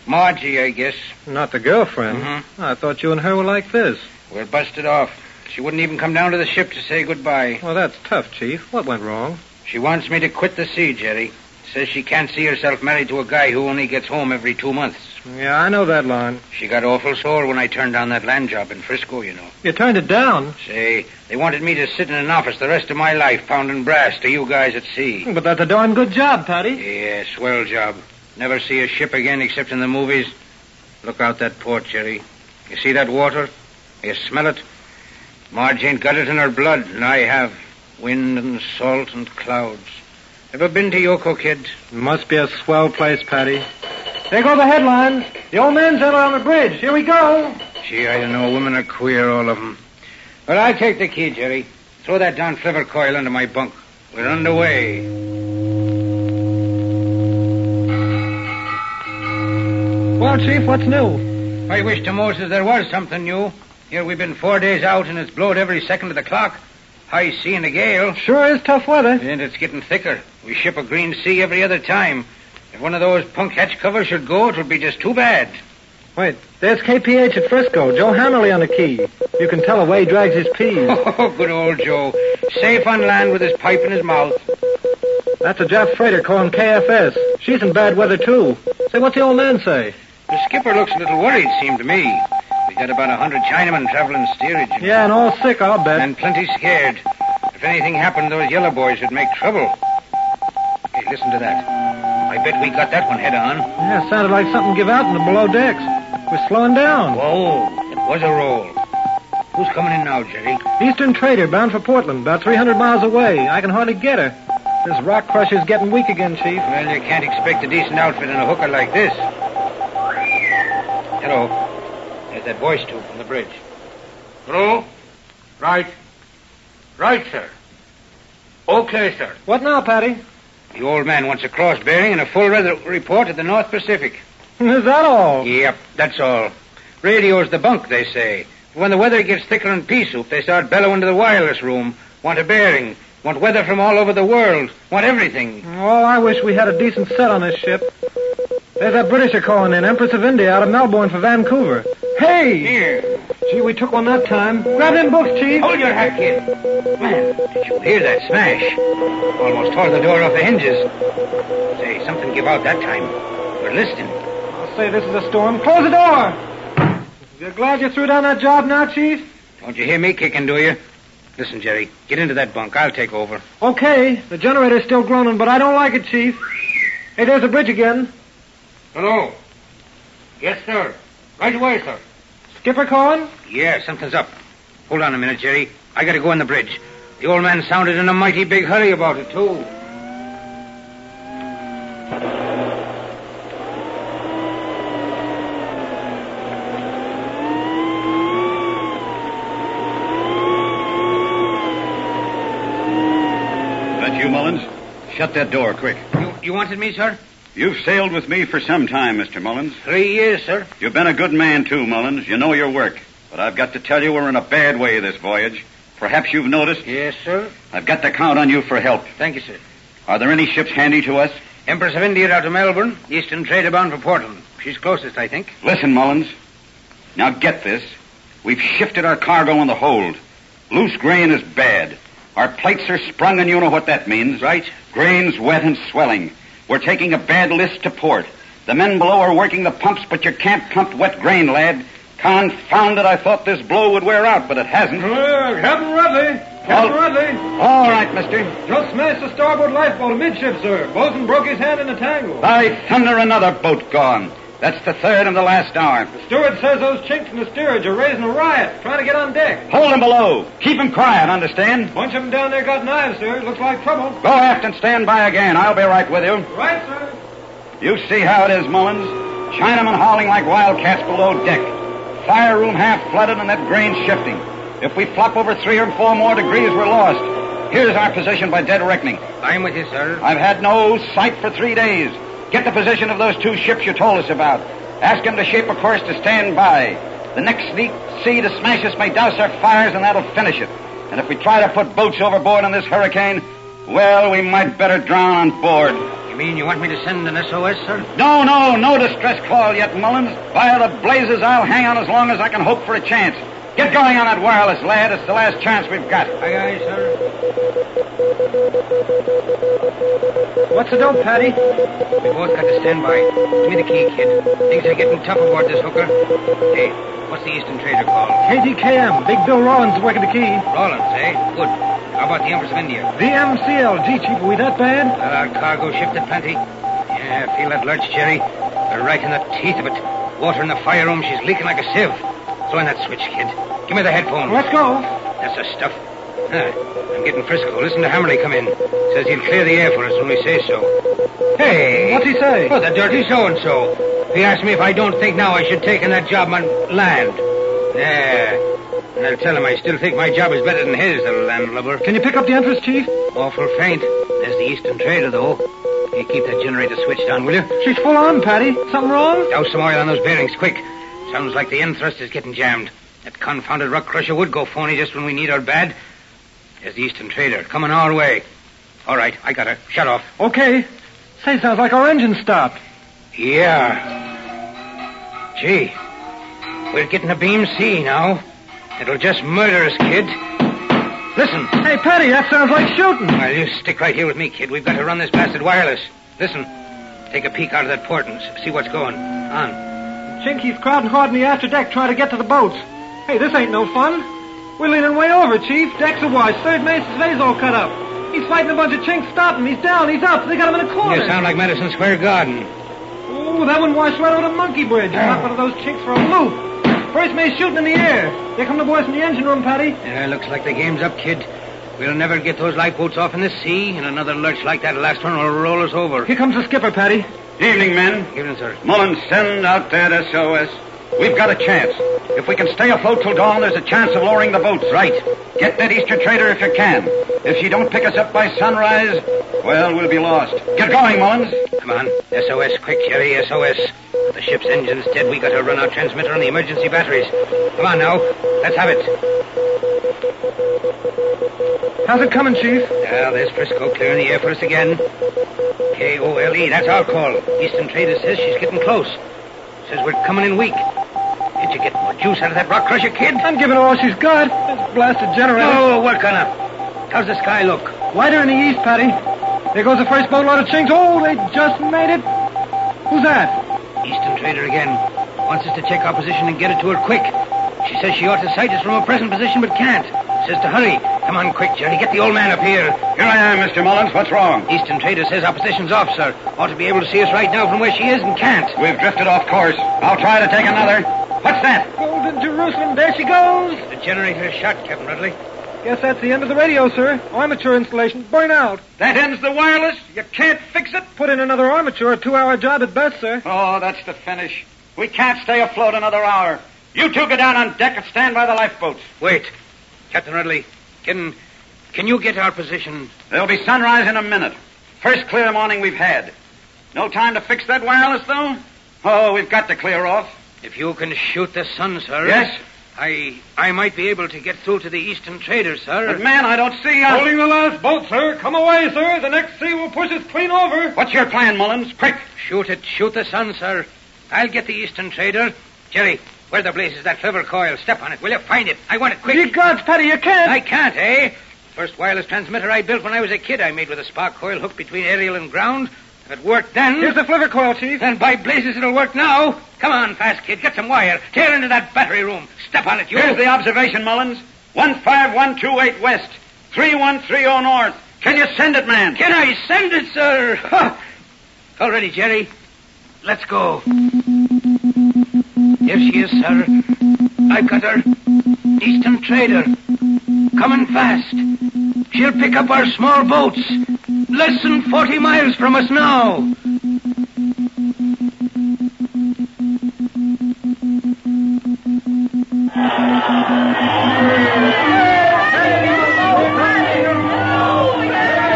[SPEAKER 15] Margie, I guess.
[SPEAKER 3] Not the girlfriend.
[SPEAKER 15] Mm-hmm.
[SPEAKER 3] I thought you and her were like this.
[SPEAKER 15] We're busted off. She wouldn't even come down to the ship to say goodbye.
[SPEAKER 3] Well, that's tough, Chief. What went wrong?
[SPEAKER 15] She wants me to quit the sea, Jerry. Says she can't see herself married to a guy who only gets home every 2 months.
[SPEAKER 3] Yeah, I know that line.
[SPEAKER 15] She got awful sore when I turned down that land job in Frisco, you know.
[SPEAKER 3] You turned it down?
[SPEAKER 15] Say, they wanted me to sit in an office the rest of my life pounding brass to you guys at sea.
[SPEAKER 3] But that's a darn good job, Patty.
[SPEAKER 15] Yeah, swell job. Never see a ship again except in the movies. Look out that port, Jerry. You see that water? You smell it? Marge ain't got it in her blood, and I have. Wind and salt and clouds. Ever been to Yoko, kid?
[SPEAKER 3] Must be a swell place, Patty. There go the headlines. The old man's out on the bridge. Here we go.
[SPEAKER 15] Gee, I don't know. Women are queer, all of them. But I'll take the key, Jerry. Throw that down flivver coil into my bunk. We're underway.
[SPEAKER 3] Well, Chief, what's new?
[SPEAKER 15] I wish to Moses there was something new. Here we've been 4 days out, and it's blowed every second of the clock. High sea and a gale.
[SPEAKER 3] Sure is tough weather.
[SPEAKER 15] And it's getting thicker. We ship a green sea every other time. If one of those punk hatch covers should go, it would be just too bad.
[SPEAKER 3] Wait, there's KPH at Frisco. Joe Hammerly on the key. You can tell the way he drags his peas.
[SPEAKER 15] Oh, good old Joe. Safe on land with his pipe in his mouth.
[SPEAKER 3] That's a Jap freighter calling KFS. She's in bad weather, too. Say, what's the old man say?
[SPEAKER 15] The skipper looks a little worried, seemed to me. We got about 100 Chinamen traveling steerage.
[SPEAKER 3] Yeah, and all sick, I'll bet.
[SPEAKER 15] And plenty scared. If anything happened, those yellow boys would make trouble. Hey, listen to that. I bet we got that one head on.
[SPEAKER 3] Yeah, sounded like something give out in the below decks. We're slowing down.
[SPEAKER 15] Whoa, it was a roll. Who's coming in now, Jerry?
[SPEAKER 3] Eastern trader, bound for Portland, about 300 miles away. I can hardly get her. This rock crusher's getting weak again, Chief.
[SPEAKER 15] Well, you can't expect a decent outfit in a hooker like this. Hello. There's that voice, too, from the bridge.
[SPEAKER 14] Hello? Right. Right, sir. Okay, sir.
[SPEAKER 3] What now, Patty?
[SPEAKER 15] The old man wants a cross bearing and a full weather report at the North Pacific.
[SPEAKER 3] Is that all?
[SPEAKER 15] Yep, that's all. Radio's the bunk, they say. When the weather gets thicker than pea soup, they start bellowing to the wireless room. Want a bearing. Want weather from all over the world. Want everything.
[SPEAKER 3] Oh, I wish we had a decent set on this ship. There's that Britisher calling in, Empress of India, out of Melbourne for Vancouver. Hey!
[SPEAKER 15] Here.
[SPEAKER 3] Gee, we took one that time. Grab them books, Chief.
[SPEAKER 15] Hold your hat, kid. Man, did you hear that smash? Almost tore the door off the hinges. Say, something give out that time. We're listening.
[SPEAKER 3] I'll say this is a storm. Close the door! You're glad you threw down that job now, Chief?
[SPEAKER 15] Don't you hear me kicking, do you? Listen, Jerry, get into that bunk. I'll take over.
[SPEAKER 3] Okay. The generator's still groaning, but I don't like it, Chief. Hey, there's the bridge again.
[SPEAKER 14] Hello? Yes, sir. Right away, sir.
[SPEAKER 3] Skipper calling?
[SPEAKER 15] Yeah, something's up. Hold on a minute, Jerry. I gotta go on the bridge. The old man sounded in a mighty big hurry about it, too.
[SPEAKER 18] That you, Mullins? Shut that door, quick.
[SPEAKER 15] You wanted me, sir?
[SPEAKER 18] You've sailed with me for some time, Mr. Mullins.
[SPEAKER 15] 3 years, sir.
[SPEAKER 18] You've been a good man, too, Mullins. You know your work. But I've got to tell you we're in a bad way this voyage. Perhaps you've noticed.
[SPEAKER 15] Yes, sir.
[SPEAKER 18] I've got to count on you for help.
[SPEAKER 15] Thank you, sir.
[SPEAKER 18] Are there any ships handy to us?
[SPEAKER 15] Empress of India out of Melbourne. Eastern trader bound for Portland. She's closest, I think.
[SPEAKER 18] Listen, Mullins. Now get this. We've shifted our cargo in the hold. Loose grain is bad. Our plates are sprung, and you know what that means.
[SPEAKER 15] Right.
[SPEAKER 18] Grain's wet and swelling. We're taking a bad list to port. The men below are working the pumps, but you can't pump wet grain, lad. Confound it, I thought this blow would wear out, but it hasn't.
[SPEAKER 3] Captain Rudley! Captain Rudley!
[SPEAKER 18] All right, mister.
[SPEAKER 3] Just smashed the starboard lifeboat amidship, sir. Bosun broke his hand in the tangle.
[SPEAKER 18] By thunder, another boat gone. That's the third and the last hour.
[SPEAKER 3] The steward says those chinks in the steerage are raising a riot, trying to get on deck.
[SPEAKER 18] Hold them below. Keep them quiet, understand?
[SPEAKER 3] Bunch of them down there got knives, sir. Looks like trouble.
[SPEAKER 18] Go aft and stand by again. I'll be right with you.
[SPEAKER 3] Right, sir.
[SPEAKER 18] You see how it is, Mullins. Chinamen hauling like wildcats below deck. Fire room half flooded and that grain shifting. If we flop over 3 or 4 more degrees, we're lost. Here's our position by dead reckoning.
[SPEAKER 15] I'm with you, sir.
[SPEAKER 18] I've had no sight for 3 days. Get the position of those 2 ships you told us about. Ask them to shape a course to stand by. The next sea to smash us may douse our fires, and that'll finish it. And if we try to put boats overboard in this hurricane, well, we might better drown on board.
[SPEAKER 15] You mean you want me to send an SOS, sir?
[SPEAKER 18] No distress call yet, Mullins. By the blazes, I'll hang on as long as I can hope for a chance. Get going on that wireless, lad. It's the last chance we've got.
[SPEAKER 15] Aye, aye, sir.
[SPEAKER 3] What's the dope, Patty?
[SPEAKER 15] We both got to stand by. Give me the key, kid. Things are getting tough aboard this hooker. Hey, what's the Eastern Trader called?
[SPEAKER 3] KDKM. Big Bill Rawlins is working the key.
[SPEAKER 15] Rawlins, eh? Good. How about the Empress of India?
[SPEAKER 3] VMCL. Gee, Chief, are we that bad?
[SPEAKER 15] Our cargo shifted plenty. Yeah, feel that lurch, Jerry. They're right in the teeth of it. Water in the fire room. She's leaking like a sieve. Throw in that switch, kid. Give me the headphones.
[SPEAKER 3] Let's go.
[SPEAKER 15] That's the stuff. I'm getting Frisco. Listen to Hammerly come in. Says he'll clear the air for us when we say so. Hey.
[SPEAKER 3] What's he say?
[SPEAKER 15] Oh, the dirty so-and-so. He asked me if I don't think now I should take in that job on land. Yeah. And I'll tell him I still think my job is better than his, the landlubber.
[SPEAKER 3] Can you pick up the Empress, Chief?
[SPEAKER 15] Awful faint. There's the Eastern Trader, though. You keep that generator switched on, will you?
[SPEAKER 3] She's full on, Patty. Something wrong?
[SPEAKER 15] Douse some oil on those bearings, quick. Sounds like the end thrust is getting jammed. That confounded rock crusher would go phony just when we need her bad. There's the Eastern Trader, coming our way. All right, I got her. Shut off.
[SPEAKER 3] Okay. Say, sounds like our engine stopped.
[SPEAKER 15] Yeah. Gee, we're getting a beam C now. It'll just murder us, kid. Listen.
[SPEAKER 3] Hey, Patty, that sounds like shooting.
[SPEAKER 15] Well, you stick right here with me, kid. We've got to run this blasted wireless. Listen. Take a peek out of that port and see what's going on.
[SPEAKER 3] Chinky's crowding hard in the after deck trying to get to the boats. Hey, this ain't no fun. We're leaning way over, Chief. Decks are washed. Third Mace's vase all cut up. He's fighting a bunch of chinks. Stop him. He's down. He's up. They got him in a corner.
[SPEAKER 15] You sound like Madison Square Garden.
[SPEAKER 3] Oh, that one washed right over the monkey bridge. Knocked one of those chinks for a loop. First mate shooting in the air. Here come the boys from the engine room, Patty.
[SPEAKER 15] Yeah, looks like the game's up, kid. We'll never get those lifeboats off in the sea, and another lurch like that last one will roll us over.
[SPEAKER 3] Here comes the skipper, Patty.
[SPEAKER 18] Evening, men.
[SPEAKER 15] Evening, sir.
[SPEAKER 18] Mullins, send out that SOS. We've got a chance. If we can stay afloat till dawn, there's a chance of lowering the boats. Right. Get that Eastern Trader if you can. If she don't pick us up by sunrise, well, we'll be lost. Get going, Mullins.
[SPEAKER 15] Come on. SOS, quick, Jerry, SOS. The ship's engine's dead. We got to run our transmitter on the emergency batteries. Come on now. Let's have it.
[SPEAKER 3] How's it coming, Chief?
[SPEAKER 15] There's Frisco clearing the air for us again. KOLE, that's our call. Eastern Trader says she's getting close. Says we're coming in weak. Did you get more juice out of that rock crusher, kid?
[SPEAKER 3] I'm giving her all she's got. This blasted generator.
[SPEAKER 15] Oh, work on her. How's the sky look?
[SPEAKER 3] Whiter in the east, Patty. There goes the first boatload of chinks. Oh, they just made it. Who's that?
[SPEAKER 15] Eastern Trader again. Wants us to check our position and get it to her quick. She says she ought to sight us from her present position, but can't. Says to hurry. Come on, quick, Jerry. Get the old man up here.
[SPEAKER 18] Here I am, Mr. Mullins. What's wrong?
[SPEAKER 15] Eastern Trader says our position's off, sir. Ought to be able to see us right now from where she is and can't.
[SPEAKER 18] We've drifted off course. I'll try to take another. What's that?
[SPEAKER 3] Golden Jerusalem. There she goes.
[SPEAKER 15] The generator's shot, Captain Rudley.
[SPEAKER 3] Guess that's the end of the radio, sir. Armature installation. Burn out.
[SPEAKER 18] That ends the wireless? You can't fix it?
[SPEAKER 3] Put in another armature. A 2-hour job at best, sir.
[SPEAKER 18] Oh, that's the finish. We can't stay afloat another hour. You two go down on deck and stand by the lifeboats.
[SPEAKER 15] Wait. Captain Rudley, can you get our position?
[SPEAKER 18] There'll be sunrise in a minute. First clear morning we've had. No time to fix that wireless, though? Oh, we've got to clear off.
[SPEAKER 15] If you can shoot the sun, sir.
[SPEAKER 18] Yes?
[SPEAKER 15] I might be able to get through to the Eastern Trader, sir.
[SPEAKER 18] But, man, I don't see...
[SPEAKER 3] Holding the last boat, sir. Come away, sir. The next sea will push us clean over.
[SPEAKER 18] What's your plan, Mullins? Quick.
[SPEAKER 15] Shoot it. Shoot the sun, sir. I'll get the Eastern Trader. Jerry, where the blazes is that clever coil? Step on it, will you? Find it. I want it quick.
[SPEAKER 3] Ye gods, Patty, you can't.
[SPEAKER 15] I can't, eh? First wireless transmitter I built when I was a kid, I made with a spark coil hooked between aerial and ground. If it worked then...
[SPEAKER 3] Here's the flivver coil, Chief.
[SPEAKER 15] Then by blazes it'll work now. Come on, fast, kid. Get some wire. Tear into that battery room. Step on it, you.
[SPEAKER 18] Here's the observation, Mullins. 15128 west. 3130 north. Can you send it, man?
[SPEAKER 15] Can I send it, sir? All ready, Jerry. Let's go. Here she is, sir. I've got her. Eastern Trader. Coming fast. She'll pick up our small boats. Less than 40 miles from us now.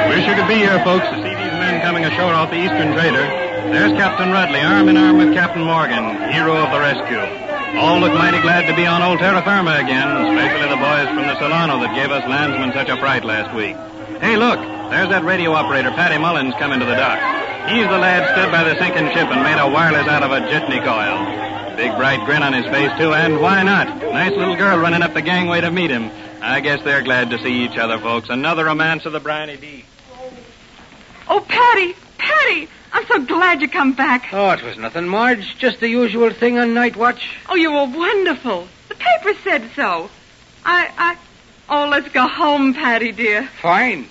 [SPEAKER 5] Wish you could be here, folks, to see these men coming ashore off the Eastern Trader. There's Captain Rudley, arm in arm with Captain Morgan, hero of the rescue. All look mighty glad to be on old terra firma again, especially the boys from the Solano that gave us landsmen such a fright last week. Hey, look, there's that radio operator, Patty Mullins, coming to the dock. He's the lad stood by the sinking ship and made a wireless out of a jitney coil. Big bright grin on his face, too, and why not? Nice little girl running up the gangway to meet him. I guess they're glad to see each other, folks. Another romance of the Briny D.
[SPEAKER 11] Oh, Patty! Patty! I'm so glad you come back.
[SPEAKER 15] Oh, it was nothing, Marge. Just the usual thing on night watch.
[SPEAKER 11] Oh, you were wonderful. The paper said so. Oh, let's go home, Patty, dear.
[SPEAKER 15] Fine.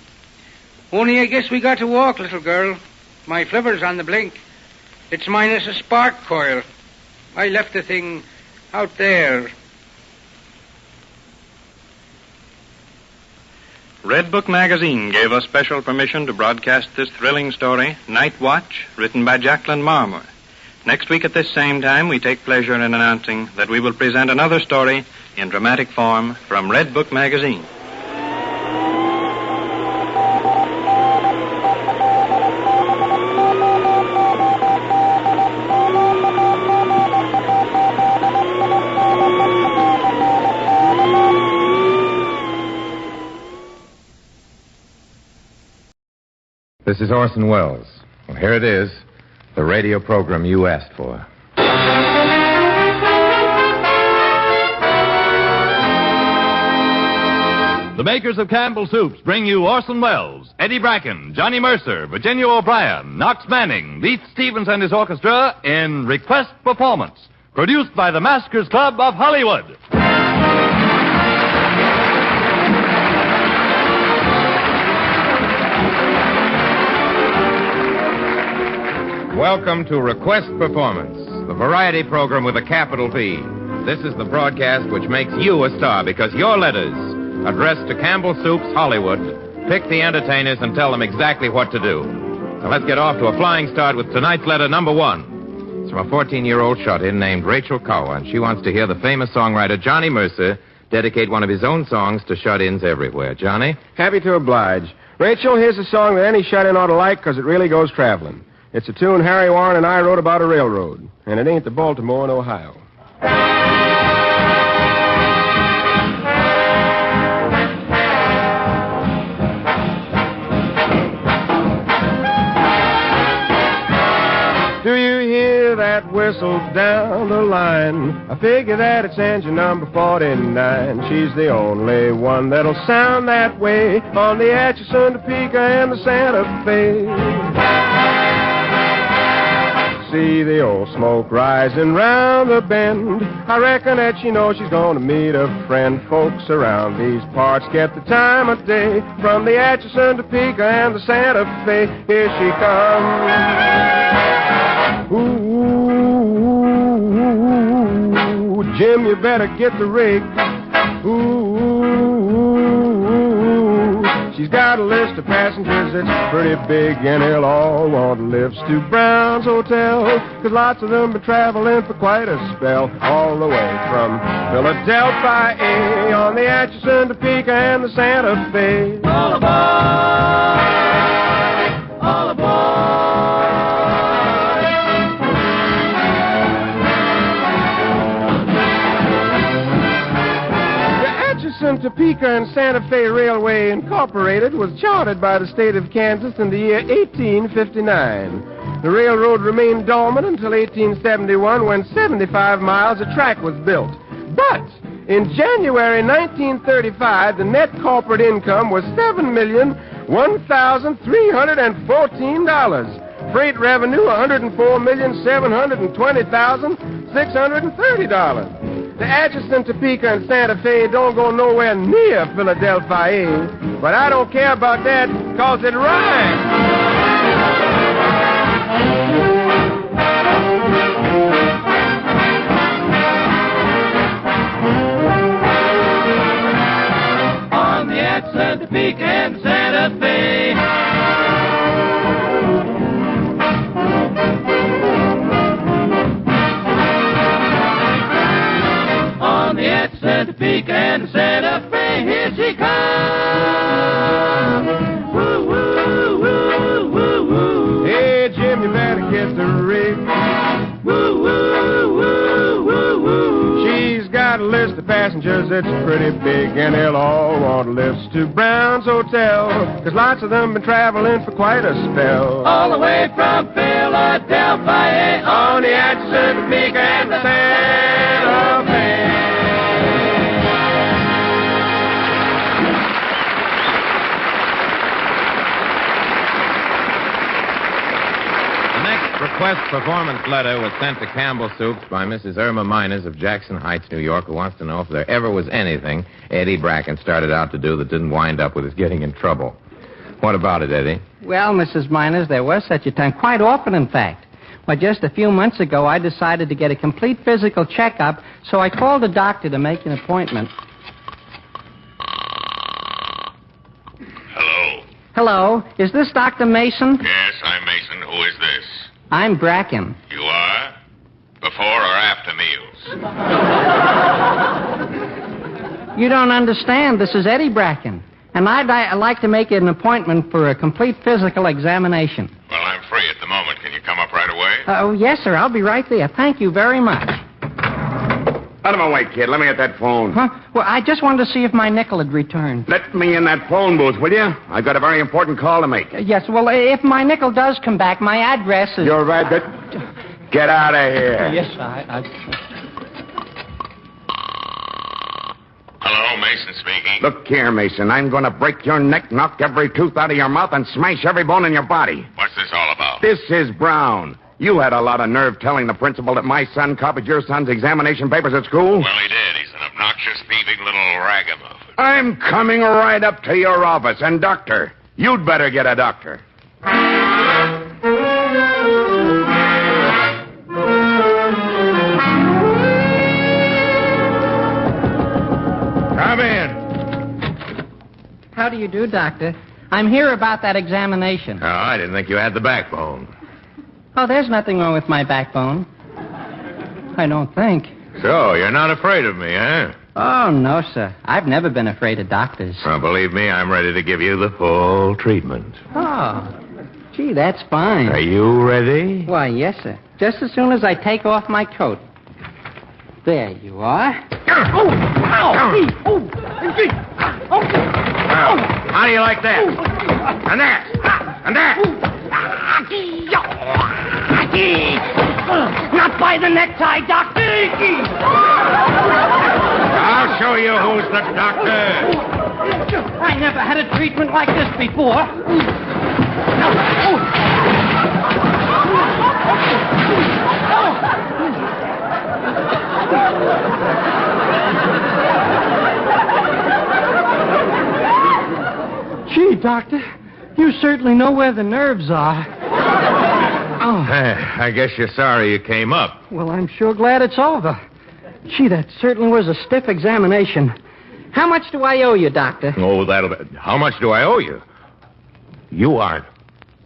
[SPEAKER 15] Only I guess we got to walk, little girl. My flivver's on the blink. It's minus a spark coil. I left the thing out there.
[SPEAKER 5] Redbook magazine gave us special permission to broadcast this thrilling story, Night Watch, written by Jacqueline Marmor. Next week at this same time, we take pleasure in announcing that we will present another story in dramatic form from Redbook magazine.
[SPEAKER 12] This is Orson Welles. Well, here it is, the radio program you asked for.
[SPEAKER 16] The makers of Campbell Soups bring you Orson Welles, Eddie Bracken, Johnny Mercer, Virginia O'Brien, Knox Manning, Leith Stevens and his orchestra in Request Performance, produced by the Maskers Club of Hollywood.
[SPEAKER 12] Welcome to Request Performance, the variety program with a capital P. This is the broadcast which makes you a star because your letters, addressed to Campbell Soups, Hollywood, pick the entertainers and tell them exactly what to do. Now let's get off to a flying start with tonight's letter number 1. It's from a 14-year-old shut-in named Rachel Kawa, and she wants to hear the famous songwriter Johnny Mercer dedicate one of his own songs to shut-ins everywhere. Johnny?
[SPEAKER 19] Happy to oblige. Rachel, here's a song that any shut-in ought to like because it really goes traveling. It's a tune Harry Warren and I wrote about a railroad, and it ain't the Baltimore in Ohio. Do you hear that whistle down the line? I figure that it's engine number 49. She's the only one that'll sound that way on the Atchison, Topeka, and the Santa Fe. See the old smoke rising round the bend. I reckon that she knows she's gonna meet a friend. Folks around these parts get the time of day from the Atchison, Topeka, and the Santa Fe. Here she comes. Ooh, Jim, you better get the rig. She's got a list of passengers that's pretty big, and they'll all want to live Stu Brown's Hotel, 'cause lots of them been traveling for quite a spell, all the way from Philadelphia on the Atchison, Topeka, and the Santa Fe. All aboard! All aboard! The Topeka and Santa Fe Railway Incorporated was chartered by the state of Kansas in the year 1859. The railroad remained dormant until 1871 when 75 miles of track was built. But in January 1935, the net corporate income was $7,001,314. Freight revenue, $104,720,630. The Atchison, Topeka, and Santa Fe don't go nowhere near Philadelphia, but I don't care about that because it rhymes. On the Atchison, Topeka, and Santa Fe. Atchison, Topeka, and Santa Fe, here she comes. Woo, woo, woo, woo, woo. Hey, Jim, you better get the rig. Woo, woo, woo, woo, woo. She's got got a list of passengers, it's pretty big, and they'll all want lifts to Brown's Hotel, 'cause lots of them been traveling for quite a spell.
[SPEAKER 13] All the way from Philadelphia
[SPEAKER 19] on the Atchison, Topeka, and the Santa Fe.
[SPEAKER 12] Request performance letter was sent to Campbell Soups by Mrs. Irma Miners of Jackson Heights, New York, who wants to know if there ever was anything Eddie Bracken started out to do that didn't wind up with his getting in trouble. What about it, Eddie?
[SPEAKER 17] Well, Mrs. Miners, there was such a time, quite often, in fact. Well, just a few months ago, I decided to get a complete physical checkup, so I called a doctor to make an appointment.
[SPEAKER 20] Hello?
[SPEAKER 17] Hello, is this Dr. Mason?
[SPEAKER 20] Yes, I'm Mason. Who is this?
[SPEAKER 17] I'm Bracken.
[SPEAKER 20] You are? Before or after meals?
[SPEAKER 17] You don't understand. This is Eddie Bracken. And I'd like to make an appointment for a complete physical examination.
[SPEAKER 20] Well, I'm free at the moment. Can you come up right away?
[SPEAKER 17] Oh, yes, sir. I'll be right there. Thank you very much.
[SPEAKER 23] Out of my way, kid. Let me get that phone.
[SPEAKER 17] Huh? Well, I just wanted to see if my nickel had returned.
[SPEAKER 23] Let me in that phone booth, will you? I've got a very important call to make.
[SPEAKER 17] Yes, well, if my nickel does come back, my address is...
[SPEAKER 23] You're right. Get out of here.
[SPEAKER 17] Yes,
[SPEAKER 20] Hello, Mason speaking.
[SPEAKER 23] Look here, Mason. I'm going to break your neck, knock every tooth out of your mouth, and smash every bone in your body.
[SPEAKER 20] What's this all about?
[SPEAKER 23] This is Brown. You had a lot of nerve telling the principal that my son copied your son's examination papers at school.
[SPEAKER 20] Well, he did. He's an obnoxious, thieving little ragamuffin.
[SPEAKER 23] I'm coming right up to your office. And, doctor, you'd better get a doctor.
[SPEAKER 12] Come in.
[SPEAKER 17] How do you do, Doctor? I'm here about that examination.
[SPEAKER 12] Oh, I didn't think you had the backbone.
[SPEAKER 17] Oh, there's nothing wrong with my backbone. I don't think.
[SPEAKER 12] So, you're not afraid of me, eh?
[SPEAKER 17] Oh, no, sir. I've never been afraid of doctors.
[SPEAKER 12] Well, believe me, I'm ready to give you the full treatment.
[SPEAKER 17] Oh, gee, that's fine.
[SPEAKER 12] Are you ready?
[SPEAKER 17] Why, yes, sir. Just as soon as I take off my coat. There you are. Oh! Ow! Oh!
[SPEAKER 23] Well, how do you like that? And that! And that!
[SPEAKER 13] Not by the necktie, Doctor.
[SPEAKER 23] I'll show you who's the doctor.
[SPEAKER 13] I never had a treatment like this before.
[SPEAKER 17] Gee, Doctor, you certainly know where the nerves are. Oh.
[SPEAKER 12] I guess you're sorry you came up.
[SPEAKER 17] Well, I'm sure glad it's over. Gee, that certainly was a stiff examination. How much do I owe you, Doctor?
[SPEAKER 12] Oh, that'll be... How much do I owe you? You aren't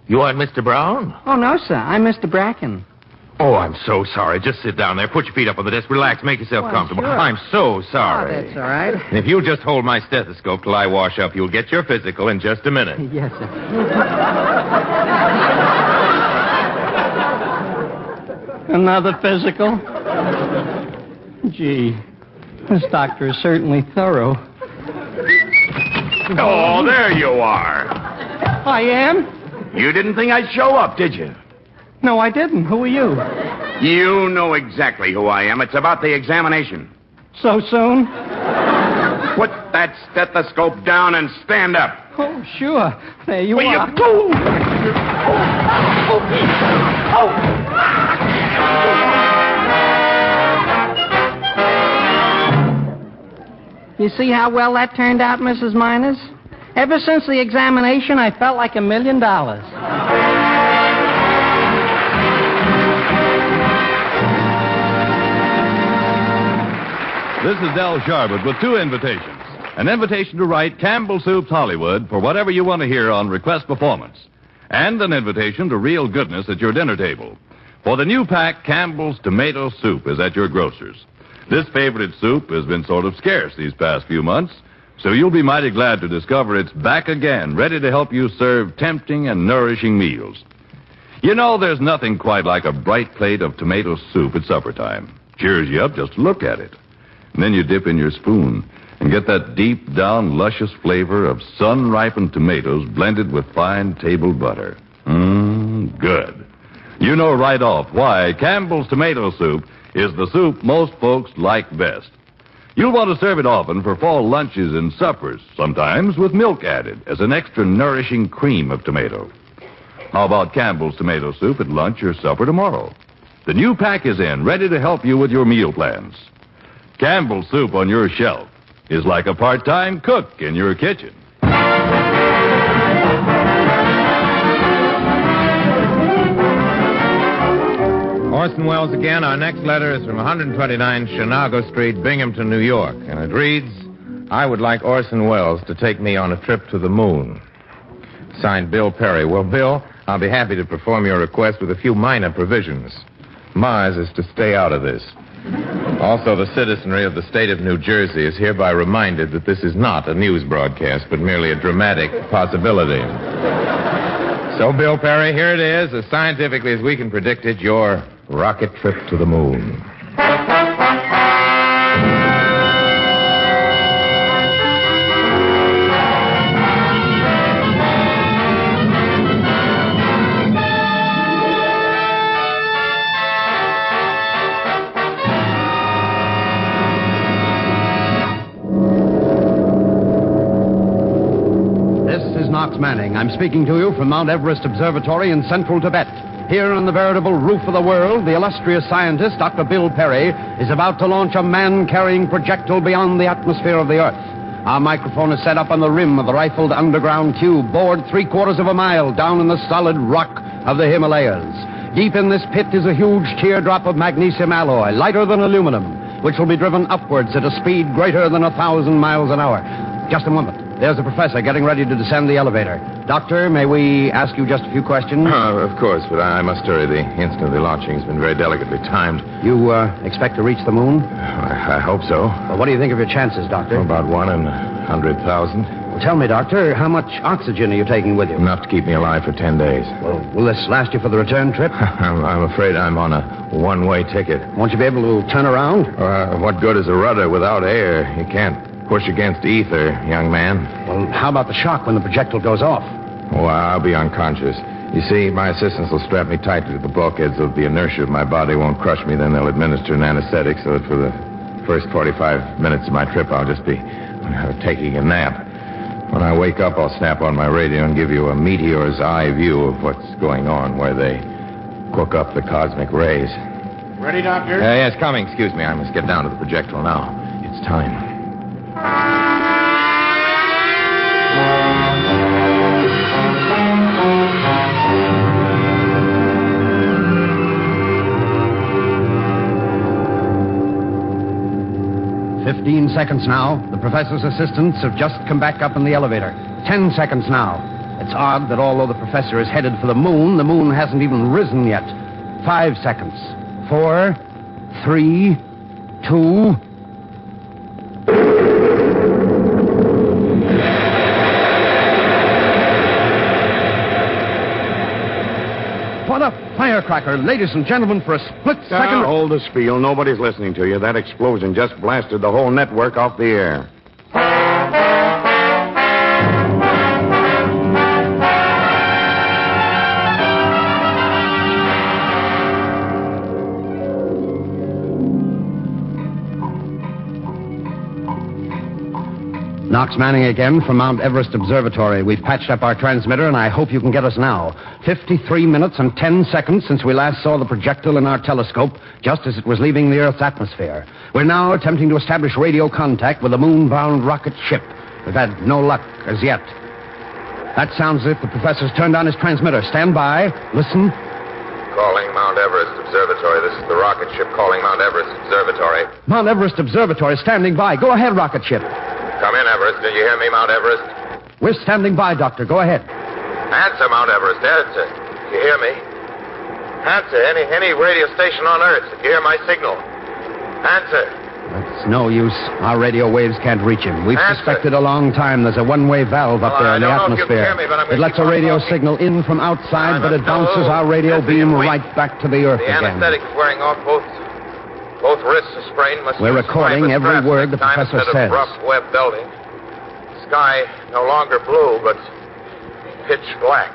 [SPEAKER 12] Mr. Brown?
[SPEAKER 17] Oh, no, sir. I'm Mr. Bracken.
[SPEAKER 12] Oh, I'm so sorry. Just sit down there. Put your feet up on the desk. Relax. Make yourself comfortable.
[SPEAKER 17] Sure.
[SPEAKER 12] I'm so sorry.
[SPEAKER 17] Oh, that's all right.
[SPEAKER 12] And if you'll just hold my stethoscope till I wash up, you'll get your physical in just a minute.
[SPEAKER 17] Yes, sir. Another physical? Gee, this doctor is certainly thorough.
[SPEAKER 23] Oh, there you are.
[SPEAKER 17] I am?
[SPEAKER 23] You didn't think I'd show up, did you?
[SPEAKER 17] No, I didn't. Who are you?
[SPEAKER 23] You know exactly who I am. It's about the examination.
[SPEAKER 17] So soon?
[SPEAKER 23] Put that stethoscope down and stand up.
[SPEAKER 17] Oh, sure. There you are.
[SPEAKER 23] You go.
[SPEAKER 17] You see how well that turned out, Mrs. Miners? Ever since the examination, I felt like $1 million.
[SPEAKER 16] This is Del Sharbutt with two invitations. An invitation to write Campbell Soup's Hollywood for whatever you want to hear on request performance. And an invitation to real goodness at your dinner table. For the new pack, Campbell's Tomato Soup is at your grocer's. This favorite soup has been sort of scarce these past few months, so you'll be mighty glad to discover it's back again, ready to help you serve tempting and nourishing meals. You know, there's nothing quite like a bright plate of tomato soup at supper time. Cheers you up just to look at it. And then you dip in your spoon and get that deep down, luscious flavor of sun-ripened tomatoes blended with fine table butter. Good. You know right off why Campbell's tomato soup is the soup most folks like best. You'll want to serve it often for fall lunches and suppers, sometimes with milk added as an extra nourishing cream of tomato. How about Campbell's tomato soup at lunch or supper tomorrow? The new pack is in, ready to help you with your meal plans. Campbell's soup on your shelf is like a part-time cook in your kitchen.
[SPEAKER 12] Orson Welles again. Our next letter is from 129 Chinago Street, Binghamton, New York. And it reads, I would like Orson Welles to take me on a trip to the moon. Signed, Bill Perry. Well, Bill, I'll be happy to perform your request with a few minor provisions. Mars is to stay out of this. Also, the citizenry of the state of New Jersey is hereby reminded that this is not a news broadcast, but merely a dramatic possibility. So, Bill Perry, here it is, as scientifically as we can predict it, your rocket trip to the moon.
[SPEAKER 2] Knox Manning. I'm speaking to you from Mount Everest Observatory in central Tibet. Here on the veritable roof of the world, the illustrious scientist, Dr. Bill Perry, is about to launch a man-carrying projectile beyond the atmosphere of the Earth. Our microphone is set up on the rim of the rifled underground tube, bored 3/4 of a mile down in the solid rock of the Himalayas. Deep in this pit is a huge teardrop of magnesium alloy, lighter than aluminum, which will be driven upwards at a speed greater than 1,000 miles an hour. Just a moment. There's the professor getting ready to descend the elevator. Doctor, may we ask you just a few questions?
[SPEAKER 12] Of course, but I must hurry. The instant of the launching has been very delicately timed.
[SPEAKER 2] You expect to reach the moon?
[SPEAKER 12] I hope so.
[SPEAKER 2] Well, what do you think of your chances, Doctor?
[SPEAKER 12] About 1 in 100,000.
[SPEAKER 2] Well, tell me, Doctor, how much oxygen are you taking with you?
[SPEAKER 12] Enough to keep me alive for 10 days.
[SPEAKER 2] Well, will this last you for the return trip?
[SPEAKER 12] I'm afraid I'm on a one-way ticket.
[SPEAKER 2] Won't you be able to turn around?
[SPEAKER 12] What good is a rudder without air? You can't push against ether, young man.
[SPEAKER 2] Well, how about the shock when the projectile goes off?
[SPEAKER 12] Oh, I'll be unconscious. You see, my assistants will strap me tightly to the bulkhead so that the inertia of my body won't crush me. Then they'll administer an anesthetic so that for the first 45 minutes of my trip, I'll just be taking a nap. When I wake up, I'll snap on my radio and give you a meteor's eye view of what's going on where they cook up the cosmic rays.
[SPEAKER 2] Ready, Doctor?
[SPEAKER 12] Yes, coming. Excuse me. I must get down to the projectile now. It's time.
[SPEAKER 2] 15 seconds now. The professor's assistants have just come back up in the elevator. 10 seconds now. It's odd that although the professor is headed for the moon hasn't even risen yet. 5 seconds. 4, 3, 2... What a firecracker, ladies and gentlemen, for a split second.
[SPEAKER 23] Now, hold the spiel. Nobody's listening to you. That explosion just blasted the whole network off the air.
[SPEAKER 2] Knox Manning again from Mount Everest Observatory. We've patched up our transmitter, and I hope you can get us now. 53 minutes and 10 seconds since we last saw the projectile in our telescope, just as it was leaving the Earth's atmosphere. We're now attempting to establish radio contact with a moon-bound rocket ship. We've had no luck as yet. That sounds as if the professor's turned on his transmitter. Stand by. Listen.
[SPEAKER 12] Calling Mount Everest Observatory. This is the rocket ship calling Mount Everest Observatory.
[SPEAKER 2] Mount Everest Observatory standing by. Go ahead, rocket ship.
[SPEAKER 12] Come in, Everest. Did you hear me, Mount Everest?
[SPEAKER 2] We're standing by, Doctor. Go ahead.
[SPEAKER 12] Answer, Mount Everest. Answer. Do you hear me? Answer. Any radio station on Earth. Did you hear my signal? Answer.
[SPEAKER 2] It's no use. Our radio waves can't reach him. We've suspected a long time there's a one-way valve up there in the atmosphere. It lets a radio signal in from outside, but it bounces our radio beam right back to the Earth again.
[SPEAKER 12] The anesthetic's wearing off both Both wrists are sprained.
[SPEAKER 2] We're recording every word the professor says.
[SPEAKER 12] Rough web belting. Sky no longer blue, but pitch black.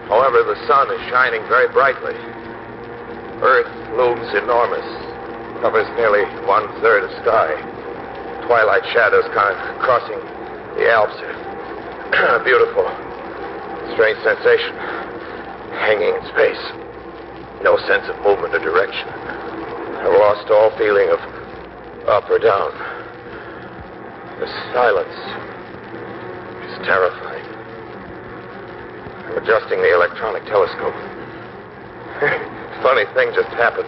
[SPEAKER 12] However, the sun is shining very brightly. Earth looms enormous. Covers nearly 1/3 of sky. Twilight shadows kind of crossing the Alps. Beautiful. Strange sensation. Hanging in space. No sense of movement or direction. I've lost all feeling of up or down. The silence is terrifying. I'm adjusting the electronic telescope. Funny thing just happened.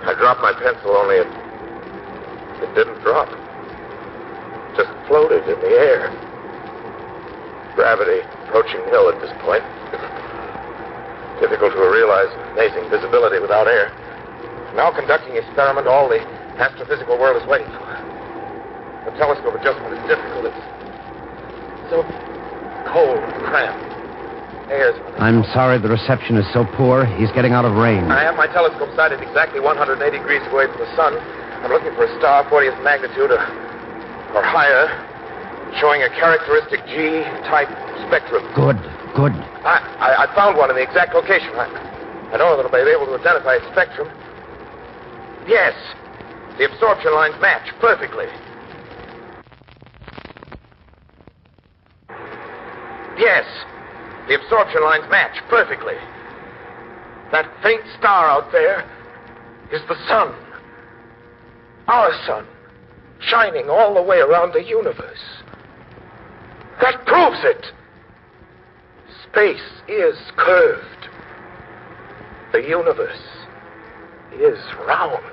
[SPEAKER 12] I dropped my pencil, only it didn't drop. It just floated in the air. Gravity approaching nil at this point. Difficult to realize amazing visibility without air. Now conducting the experiment all the astrophysical world is waiting for. The telescope adjustment is difficult. It's so cold and cramped.
[SPEAKER 2] I'm sorry the reception is so poor. He's getting out of range.
[SPEAKER 12] I have my telescope sighted exactly 180 degrees away from the sun. I'm looking for a star 40th magnitude or higher, showing a characteristic G-type spectrum.
[SPEAKER 2] Good.
[SPEAKER 12] I found one in the exact location. I know that I'll be able to identify its spectrum. Yes, the absorption lines match perfectly. Yes. The absorption lines match perfectly. That faint star out there is the sun. Our sun, shining all the way around the universe. That proves it. Space is curved. The universe is round.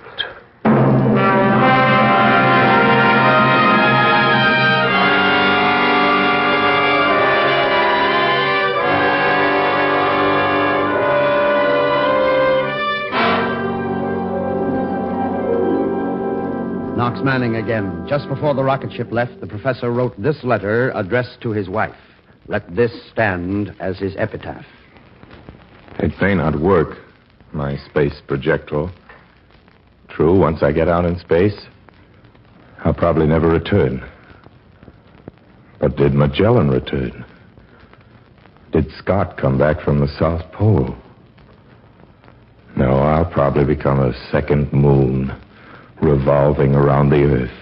[SPEAKER 2] Knox Manning again. Just before the rocket ship left, the professor wrote this letter addressed to his wife. Let this stand as his epitaph.
[SPEAKER 1] It may not work, my space projectile. True, once I get out in space, I'll probably never return. But did Magellan return? Did Scott come back from the South Pole? No, I'll probably become a second moon, revolving around the Earth.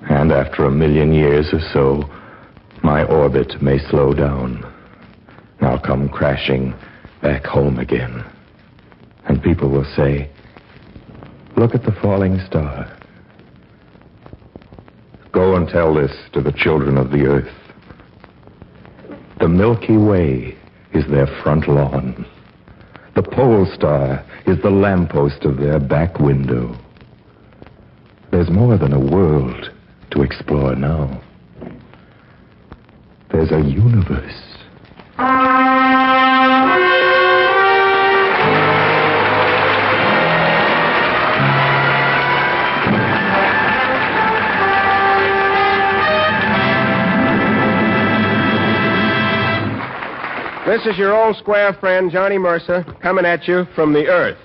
[SPEAKER 1] And after 1,000,000 years or so, my orbit may slow down. I'll come crashing back home again. And people will say, look at the falling star. Go and tell this to the children of the Earth. The Milky Way is their front lawn. The pole star is the lamppost of their back window. There's more than a world to explore now. There's a universe.
[SPEAKER 19] This is your old square friend, Johnny Mercer, coming at you from the Earth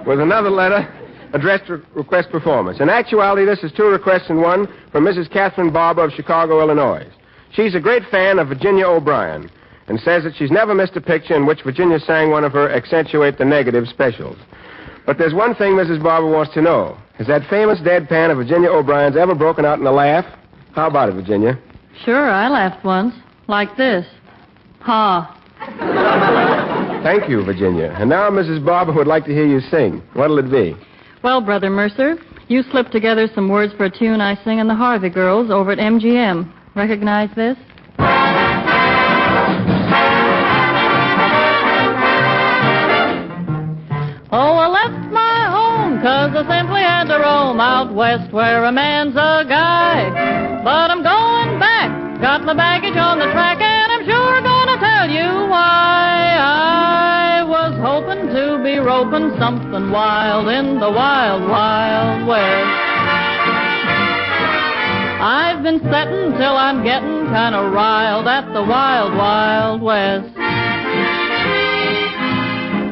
[SPEAKER 19] with another letter addressed to Request Performance. In actuality, this is 2 requests in one from Mrs. Catherine Barber of Chicago, Illinois. She's a great fan of Virginia O'Brien and says that she's never missed a picture in which Virginia sang one of her Accentuate the Negative specials. But there's one thing Mrs. Barber wants to know. Has that famous deadpan of Virginia O'Brien's ever broken out in a laugh? How about it, Virginia?
[SPEAKER 11] Sure, I laughed once. Like this. Ha.
[SPEAKER 19] Thank you, Virginia. And now Mrs. Barber would like to hear you sing. What'll it be?
[SPEAKER 11] Well, Brother Mercer, you slipped together some words for a tune I sing in the Harvey Girls over at MGM. Recognize this? Oh, I left my home 'cause I simply had to roam out west where a man's a guy. But I'm going back, got my baggage on the track, and I'm sure gonna tell you why. I was hoping to be roping something wild in the wild, wild west. I've been setting till I'm getting kind of riled at the wild, wild west.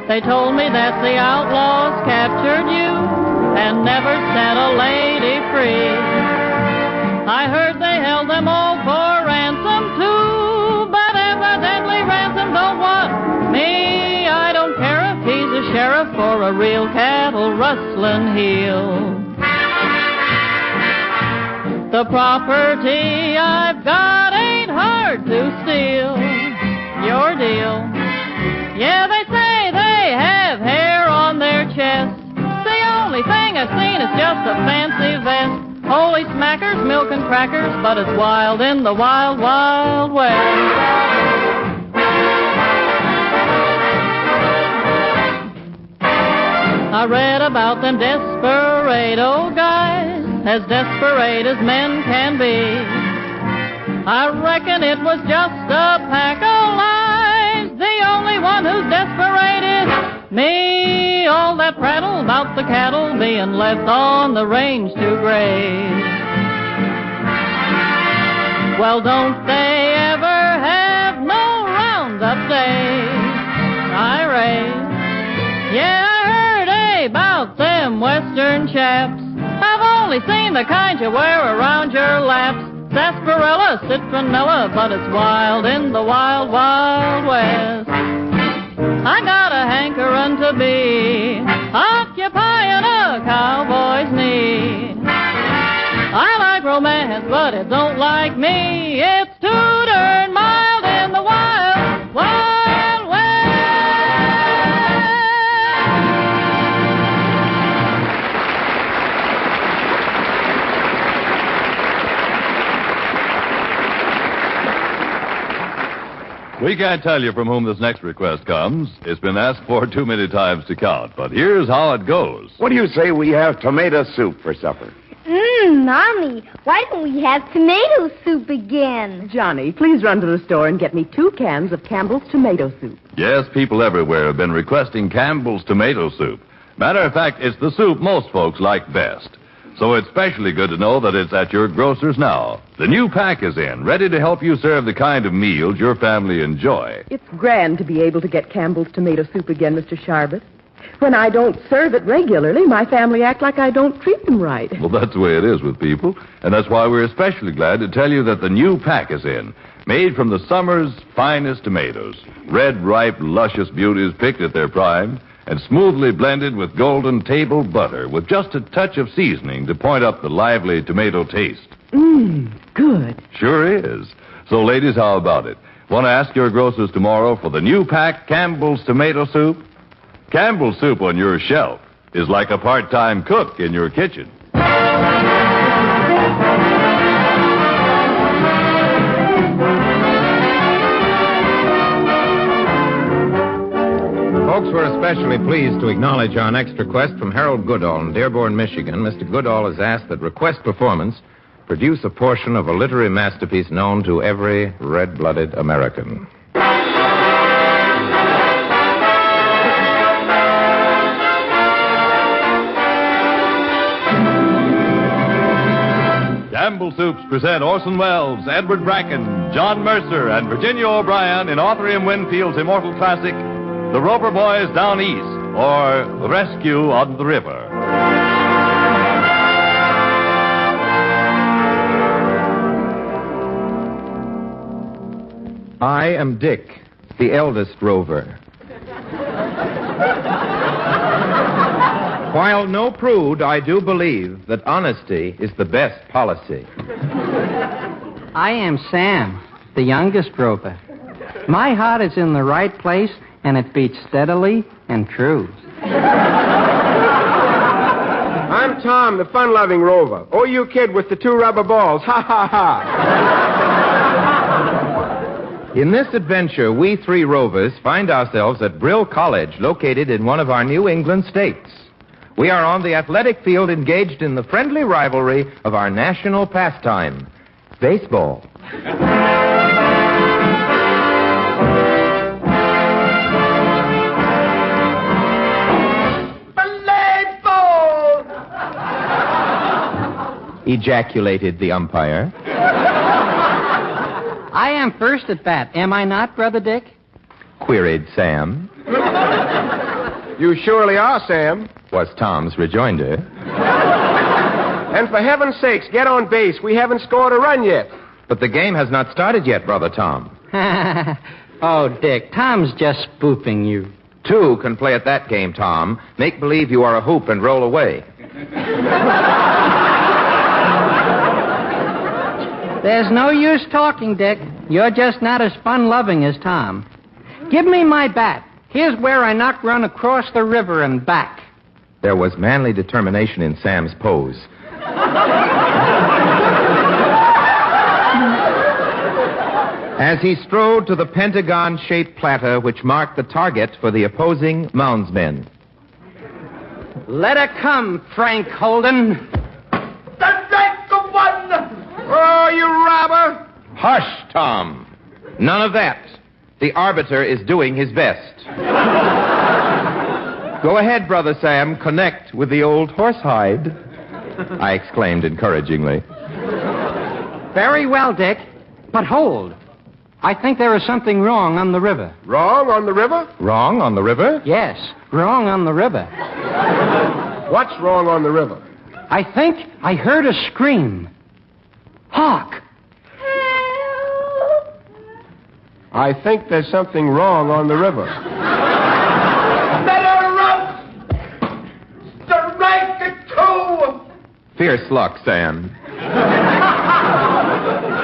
[SPEAKER 11] They told me that the outlaws captured you and never set a lady free. I heard they held them all for ransom, too, but evidently ransom don't want me. I don't care if he's a sheriff or a real cattle rustling heel. The property I've got ain't hard to steal. Your deal. Yeah, they say they have hair on their chest. The only thing I've seen is just a fancy vest. Holy smackers, milk and crackers, but it's wild in the wild, wild west. I read about them desperado guys, as desperate as men can be. I reckon it was just a pack of lies. The only one who's desperate is me. All that prattle about the cattle being left on the range to graze. Well, don't they ever have no roundup days? I raise. Yeah, I heard about them western chaps. I've only seen the kind you wear around your laps. Sarsaparilla, citronella, but it's wild in the wild, wild west. I got a hankering to be occupying a cowboy's knee. I like romance, but it don't like me. It's too darn mild in the wild, wild west.
[SPEAKER 16] We can't tell you from whom this next request comes. It's been asked for too many times to count, but here's how it goes.
[SPEAKER 23] What do you say we have tomato soup for supper?
[SPEAKER 4] Mommy, why don't we have tomato soup again?
[SPEAKER 9] Johnny, please run to the store and get me 2 cans of Campbell's tomato soup.
[SPEAKER 16] Yes, people everywhere have been requesting Campbell's tomato soup. Matter of fact, it's the soup most folks like best. So it's especially good to know that it's at your grocer's now. The new pack is in, ready to help you serve the kind of meals your family enjoy.
[SPEAKER 9] It's grand to be able to get Campbell's tomato soup again, Mr. Sharbet. When I don't serve it regularly, my family act like I don't treat them right.
[SPEAKER 16] Well, that's the way it is with people, and that's why we're especially glad to tell you that the new pack is in, made from the summer's finest tomatoes. Red, ripe, luscious beauties picked at their prime, and smoothly blended with golden table butter with just a touch of seasoning to point up the lively tomato taste.
[SPEAKER 9] Good.
[SPEAKER 16] Sure is. So, ladies, how about it? Want to ask your grocers tomorrow for the new pack Campbell's tomato soup? Campbell's soup on your shelf is like a part-time cook in your kitchen.
[SPEAKER 12] Folks, we're especially pleased to acknowledge our next request from Harold Goodall in Dearborn, Michigan. Mr. Goodall has asked that Request Performance produce a portion of a literary masterpiece known to every red-blooded American.
[SPEAKER 16] Campbell Soups present Orson Welles, Edward Bracken, John Mercer, and Virginia O'Brien in Arthur M. Winfield's immortal classic, The Roper Boys Down East, or The Rescue on the River.
[SPEAKER 12] I am Dick, the eldest rover. While no prude, I do believe that honesty is the best policy.
[SPEAKER 17] I am Sam, the youngest rover. My heart is in the right place, and it beats steadily and true.
[SPEAKER 19] I'm Tom, the fun-loving rover. Oh, you kid with the 2 rubber balls. Ha, ha, ha.
[SPEAKER 12] In this adventure, we 3 rovers find ourselves at Brill College, located in one of our New England states. We are on the athletic field engaged in the friendly rivalry of our national pastime, baseball. Ejaculated the umpire.
[SPEAKER 17] I am first at bat, am I not, Brother Dick?
[SPEAKER 12] Queried Sam.
[SPEAKER 19] You surely are, Sam,
[SPEAKER 12] was Tom's rejoinder.
[SPEAKER 19] And for heaven's sakes, get on base. We haven't scored a run yet.
[SPEAKER 12] But the game has not started yet, Brother Tom.
[SPEAKER 17] Oh, Dick, Tom's just spoofing you.
[SPEAKER 12] Two can play at that game, Tom. Make believe you are a hoop and roll away.
[SPEAKER 17] There's no use talking, Dick. You're just not as fun-loving as Tom. Give me my bat. Here's where I knock run across the river and back.
[SPEAKER 12] There was manly determination in Sam's pose. As he strode to the pentagon-shaped platter which marked the target for the opposing moundsmen.
[SPEAKER 17] Let her come, Frank Holden.
[SPEAKER 12] Oh, you robber! Hush, Tom. None of that. The arbiter is doing his best. Go ahead, Brother Sam. Connect with the old horsehide. I exclaimed encouragingly.
[SPEAKER 17] Very well, Dick. But hold. I think there is something wrong on the river.
[SPEAKER 19] Wrong on the river?
[SPEAKER 12] Wrong on the river?
[SPEAKER 17] Yes, wrong on the river.
[SPEAKER 19] What's wrong on the river?
[SPEAKER 17] I think I heard a scream. Hark!
[SPEAKER 19] I think there's something wrong on the river.
[SPEAKER 12] Fierce luck, Sam.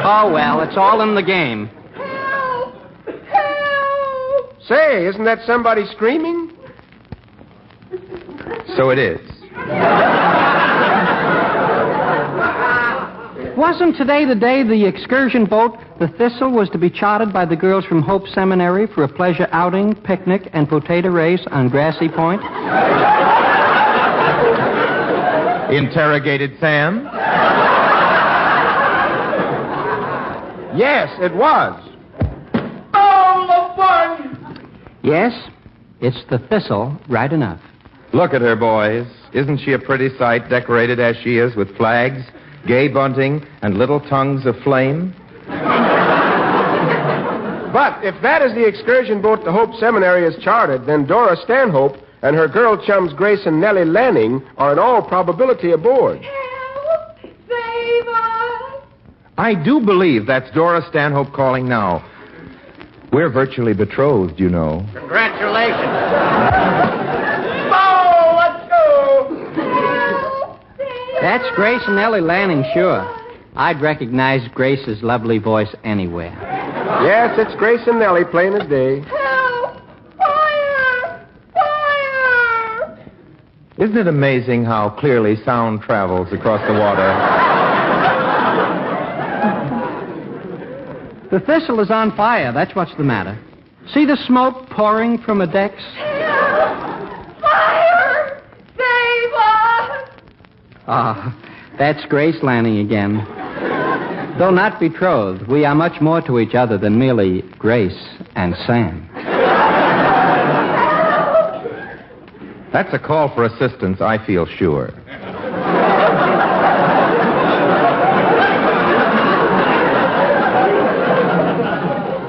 [SPEAKER 17] Oh, well, it's all in the game.
[SPEAKER 19] Say, isn't that somebody screaming?
[SPEAKER 12] So it is.
[SPEAKER 17] Wasn't today the day the excursion boat, the Thistle, was to be chartered by the girls from Hope Seminary for a pleasure outing, picnic, and potato race on Grassy Point?
[SPEAKER 12] Interrogated Sam.
[SPEAKER 19] Yes, it was.
[SPEAKER 17] Yes, it's the Thistle, right enough.
[SPEAKER 12] Look at her, boys. Isn't she a pretty sight, decorated as she is with flags, gay bunting, and little tongues of flame?
[SPEAKER 19] But if that is the excursion boat the Hope Seminary has chartered, then Dora Stanhope and her girl chums Grace and Nellie Lanning are in all probability aboard.
[SPEAKER 9] Help! Save us!
[SPEAKER 12] I do believe that's Dora Stanhope calling now. We're virtually betrothed, you know.
[SPEAKER 13] Congratulations.
[SPEAKER 9] Oh, let's go!
[SPEAKER 17] That's Grace and Ellie Lanning, sure. I'd recognize Grace's lovely voice anywhere.
[SPEAKER 19] Yes, it's Grace and Nellie, plain as day.
[SPEAKER 9] Help! Fire! Fire!
[SPEAKER 12] Isn't it amazing how clearly sound travels across the water?
[SPEAKER 17] The Thistle is on fire. That's what's the matter. See the smoke pouring from the decks?
[SPEAKER 9] Fire! Save us!
[SPEAKER 17] Ah, that's Grace Lanning again. Though not betrothed, we are much more to each other than merely Grace and Sam.
[SPEAKER 12] That's a call for assistance, I feel sure.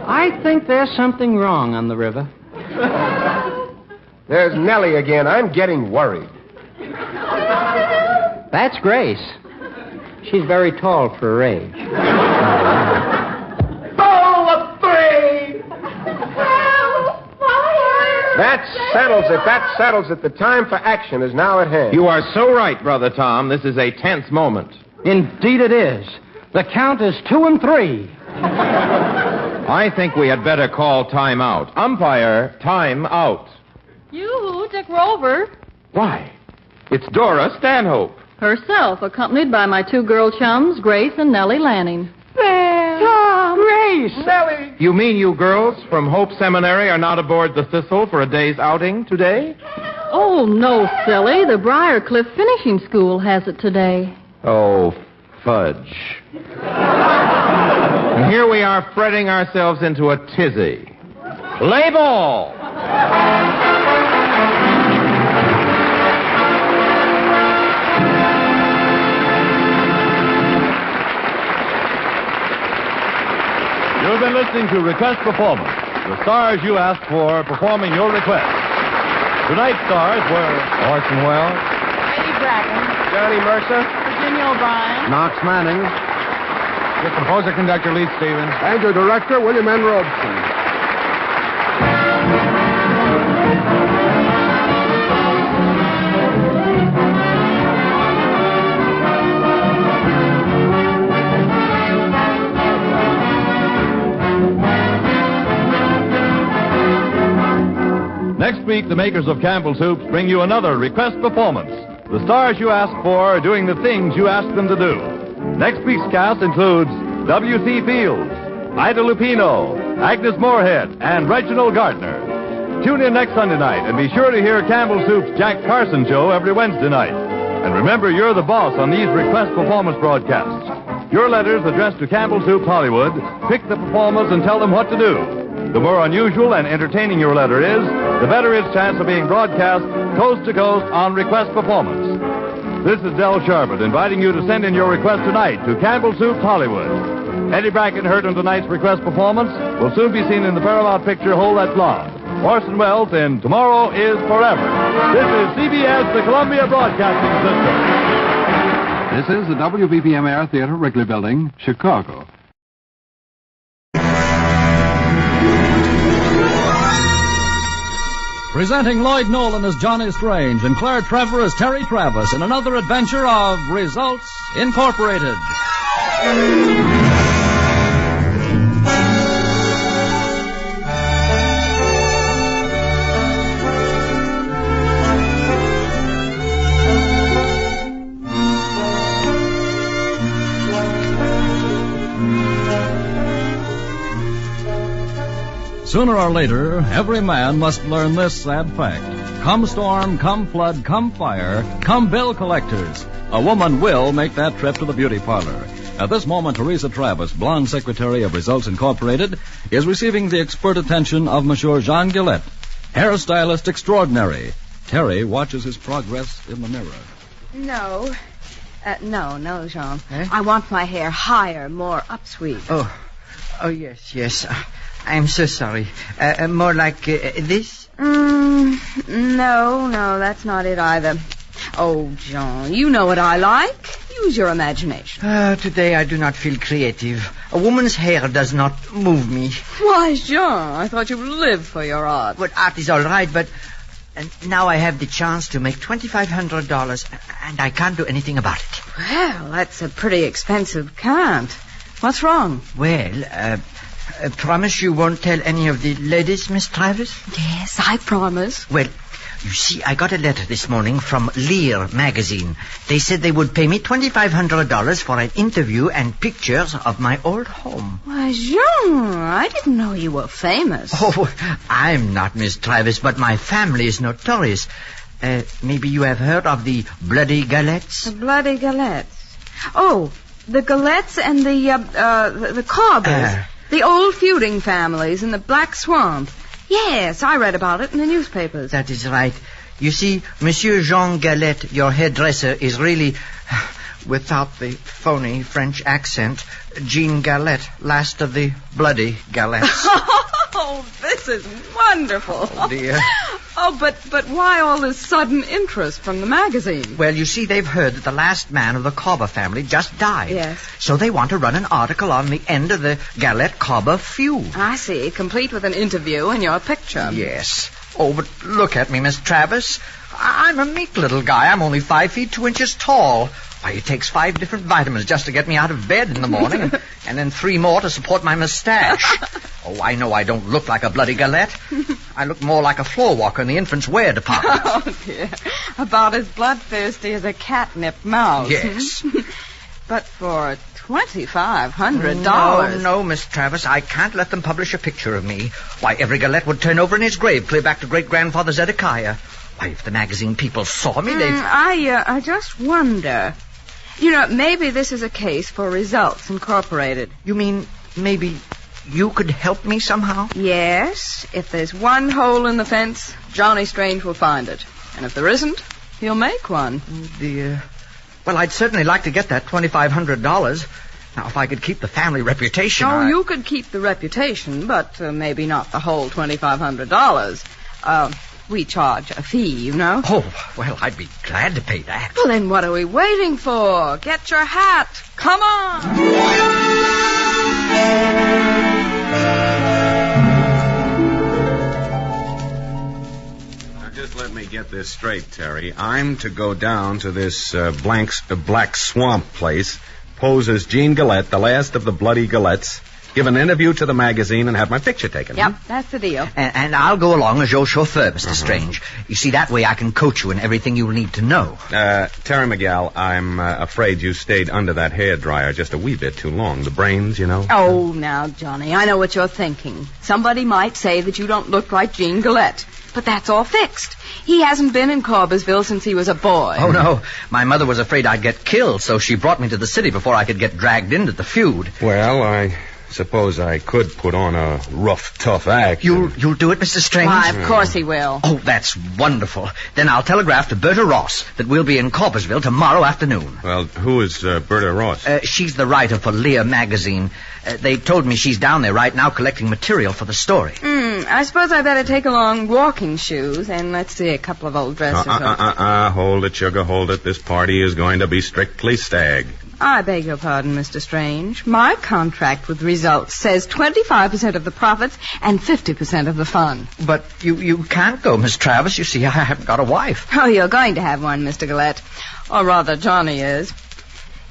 [SPEAKER 17] I think there's something wrong on the river.
[SPEAKER 19] There's Nellie again. I'm getting worried.
[SPEAKER 17] That's Grace. She's very tall for her age.
[SPEAKER 9] Ball of three! Help! Fire!
[SPEAKER 19] That settles it. That settles it. The time for action is now at hand.
[SPEAKER 12] You are so right, Brother Tom. This is a tense moment.
[SPEAKER 17] Indeed it is. The count is 2 and 3.
[SPEAKER 12] I think we had better call time out. Umpire, time out.
[SPEAKER 11] You, Dick Rover.
[SPEAKER 12] Why? It's Dora Stanhope.
[SPEAKER 11] Herself, accompanied by my two girl chums, Grace and Nellie Lanning.
[SPEAKER 17] Tom! Grace!
[SPEAKER 19] Nellie!
[SPEAKER 12] You mean you girls from Hope Seminary are not aboard the Thistle for a day's outing today?
[SPEAKER 11] Oh, no, silly. The Briarcliff Finishing School has it today.
[SPEAKER 12] Oh, fudge. And here we are fretting ourselves into a tizzy. Play ball!
[SPEAKER 16] You've been listening to Request Performance, the stars you asked for performing your request. Tonight's stars were
[SPEAKER 12] Orson Welles,
[SPEAKER 9] Eddie Bracken,
[SPEAKER 19] Johnny Mercer,
[SPEAKER 11] Virginia O'Brien.
[SPEAKER 2] Knox Manning.
[SPEAKER 7] Your composer-conductor, Lee Stevens.
[SPEAKER 19] And your director, William N. Robeson.
[SPEAKER 16] Next week, the makers of Campbell Soups bring you another request performance. The stars you ask for are doing the things you ask them to do. Next week's cast includes W.C. Fields, Ida Lupino, Agnes Moorehead, and Reginald Gardner. Tune in next Sunday night and be sure to hear Campbell Soup's Jack Carson Show every Wednesday night. And remember, you're the boss on these request performance broadcasts. Your letters addressed to Campbell Soups Hollywood, pick the performers and tell them what to do. The more unusual and entertaining your letter is, the better its chance of being broadcast coast to coast on request performance. This is Del Sharbutt inviting you to send in your request tonight to Campbell Soups Hollywood. Eddie Bracken heard on tonight's request performance will soon be seen in the Paramount picture Hold That Blonde. Orson Welles in Tomorrow is Forever. This is CBS, the Columbia Broadcasting System.
[SPEAKER 8] This is the WBBM Air Theater, Wrigley Building, Chicago.
[SPEAKER 10] Presenting Lloyd Nolan as Johnny Strange and Claire Trevor as Terry Travis in another adventure of Results Incorporated. Sooner or later, every man must learn this sad fact. Come storm, come flood, come fire, come bill collectors. A woman will make that trip to the beauty parlor. At this moment, Teresa Travis, blonde secretary of Results Incorporated, is receiving the expert attention of Monsieur Jean Gillette, hairstylist extraordinary. Terry watches his progress in the mirror.
[SPEAKER 9] No, Jean. Eh? I want my hair higher, more upsweep.
[SPEAKER 21] Oh, yes. I'm so sorry. More like this?
[SPEAKER 9] No, that's not it either. Oh, Jean, you know what I like. Use your imagination.
[SPEAKER 21] Today I do not feel creative. A woman's hair does not move me.
[SPEAKER 9] Why, Jean, I thought you lived for your art.
[SPEAKER 21] Well, art is all right, but now I have the chance to make $2,500, and I can't do anything about it.
[SPEAKER 9] Well, that's a pretty expensive cant. What's wrong?
[SPEAKER 21] Well, promise you won't tell any of the ladies, Miss Travis?
[SPEAKER 9] Yes, I promise.
[SPEAKER 21] Well, you see, I got a letter this morning from Lear magazine. They said they would pay me $2,500 for an interview and pictures of my old home.
[SPEAKER 9] Why, Jean, I didn't know you were famous.
[SPEAKER 21] Oh, I'm not, Miss Travis, but my family is notorious. Maybe you have heard of the Bloody Gillettes?
[SPEAKER 9] The Bloody Gillettes. Oh, the Gillettes and the Cobbers. The old feuding families in the Black Swamp. Yes, I read about it in the newspapers.
[SPEAKER 21] That is right. You see, Monsieur Jean Gillette, your hairdresser, is really, without the phony French accent, Jean Gillette, last of the bloody Gillettes.
[SPEAKER 9] Oh, this is wonderful.
[SPEAKER 21] Oh, dear.
[SPEAKER 9] Oh, but why all this sudden interest from the magazine?
[SPEAKER 21] Well, you see, they've heard that the last man of the Cobber family just died.
[SPEAKER 9] Yes.
[SPEAKER 21] So they want to run an article on the end of the Gillette-Cobber feud.
[SPEAKER 9] I see, complete with an interview and your picture.
[SPEAKER 21] Yes. Oh, but look at me, Miss Travis. I'm a meek little guy. I'm only 5 feet 2 inches tall. Why, it takes 5 different vitamins just to get me out of bed in the morning, and then 3 more to support my mustache. Oh, I know I don't look like a bloody Gillette. I look more like a floor walker in the infant's wear department.
[SPEAKER 9] Oh, dear. About as bloodthirsty as a catnip mouse.
[SPEAKER 21] Yes.
[SPEAKER 9] But for $2,500...
[SPEAKER 21] No, Miss Travis, I can't let them publish a picture of me. Why, every Gillette would turn over in his grave clear back to great-grandfather Zedekiah. Why, if the magazine people saw me, they'd...
[SPEAKER 9] I just wonder... You know, maybe this is a case for Results Incorporated.
[SPEAKER 21] You mean maybe you could help me somehow?
[SPEAKER 9] Yes. If there's one hole in the fence, Johnny Strange will find it. And if there isn't, he'll make one.
[SPEAKER 21] Oh, dear. Well, I'd certainly like to get that $2,500. Now, if I could keep the family reputation...
[SPEAKER 9] Oh, you could keep the reputation, but maybe not the whole $2,500. We charge a fee, you know.
[SPEAKER 21] Oh, well, I'd be glad to pay that.
[SPEAKER 9] Well, then what are we waiting for? Get your hat. Come on.
[SPEAKER 23] Now, just let me get this straight, Terry. I'm to go down to this Black Swamp place, pose as Jean Gillette, the last of the bloody Gillettes, give an interview to the magazine, and have my picture taken.
[SPEAKER 9] Yep, that's the deal.
[SPEAKER 21] And I'll go along as your chauffeur, Mr. Strange. You see, that way I can coach you in everything you'll need to know.
[SPEAKER 23] Terry McGall, I'm afraid you stayed under that hairdryer just a wee bit too long. The brains, you know.
[SPEAKER 9] Oh, now, Johnny, I know what you're thinking. Somebody might say that you don't look like Jean Gillette. But that's all fixed. He hasn't been in Corbersville since he was a boy.
[SPEAKER 21] Oh, no. My mother was afraid I'd get killed, so she brought me to the city before I could get dragged into the feud.
[SPEAKER 23] Well, I suppose I could put on a rough, tough act.
[SPEAKER 21] You'll do it, Mr. Strange?
[SPEAKER 9] Why, of course he will.
[SPEAKER 21] Oh, that's wonderful. Then I'll telegraph to Berta Ross that we'll be in Corbersville tomorrow afternoon.
[SPEAKER 23] Well, who is Berta Ross?
[SPEAKER 21] She's the writer for Lear magazine. They told me she's down there right now collecting material for the story.
[SPEAKER 9] I suppose I better take along walking shoes and, let's see, a couple of old dresses.
[SPEAKER 23] Hold it, sugar, hold it. This party is going to be strictly stag.
[SPEAKER 9] I beg your pardon, Mr. Strange. My contract with Results says 25% of the profits and 50% of the fun.
[SPEAKER 21] But you can't go, Miss Travis. You see, I haven't got a wife.
[SPEAKER 9] Oh, you're going to have one, Mr. Gillette. Or rather, Johnny is.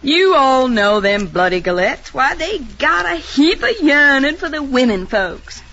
[SPEAKER 9] You all know them bloody Gillettes. Why, they got a heap of yearning for the women folks.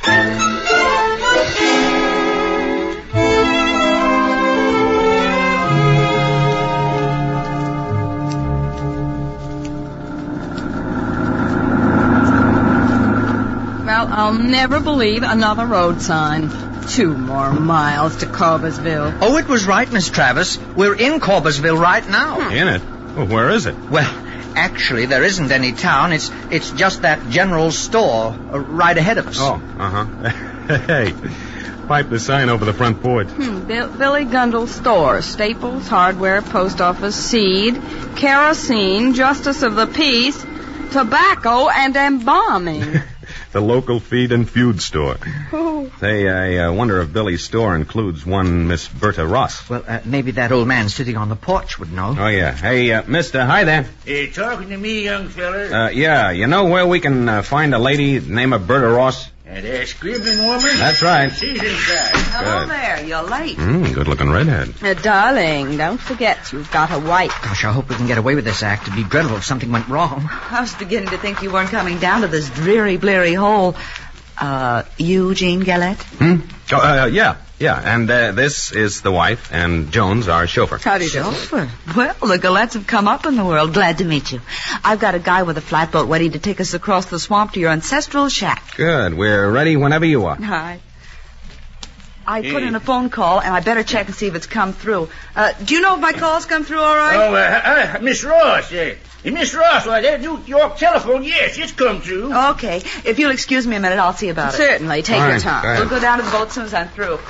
[SPEAKER 9] Well, I'll never believe another road sign. 2 more miles to Corbersville.
[SPEAKER 21] Oh, it was right, Miss Travis. We're in Corbersville right now.
[SPEAKER 23] In it? Well, where is it?
[SPEAKER 21] Well, actually, there isn't any town. It's just that general store right ahead of us.
[SPEAKER 23] Oh, Hey, pipe the sign over the front porch.
[SPEAKER 9] Billy Gundle's store. Staples, hardware, post office, seed, kerosene, justice of the peace, tobacco, and embalming.
[SPEAKER 23] The local feed and feud store.
[SPEAKER 9] Oh.
[SPEAKER 23] Say, I wonder if Billy's store includes one Miss Berta Ross.
[SPEAKER 21] Well, maybe that old man sitting on the porch would know.
[SPEAKER 23] Oh, yeah. Hey, mister, hi there.
[SPEAKER 6] Talking to me, young feller?
[SPEAKER 23] Yeah, you know where we can find a lady named Berta Ross?
[SPEAKER 6] That scribbling woman?
[SPEAKER 23] That's right.
[SPEAKER 6] She's inside.
[SPEAKER 9] Hello there, you're late.
[SPEAKER 23] Good-looking redhead.
[SPEAKER 9] Darling, don't forget you've got a wife.
[SPEAKER 21] Gosh, I hope we can get away with this act. It'd be dreadful if something went wrong.
[SPEAKER 14] I was beginning to think you weren't coming down to this dreary, bleary hole. Eugene Gillette?
[SPEAKER 23] Yeah. And this is the wife, and Jones, our chauffeur.
[SPEAKER 14] How do you do? Chauffeur? Well, the Gillettes have come up in the world. Glad to meet you. I've got a guy with a flatboat waiting to take us across the swamp to your ancestral shack.
[SPEAKER 23] Good. We're ready whenever you are.
[SPEAKER 14] Hi. I put in a phone call, and I better check and see if it's come through. Do you know if my call's come through all right?
[SPEAKER 6] Miss Ross, Miss Ross, that New York telephone, yes, it's come through.
[SPEAKER 14] Okay. If you'll excuse me a minute, I'll see about it.
[SPEAKER 9] Certainly. Take your time.
[SPEAKER 14] We'll go down to the boat as soon as I'm through.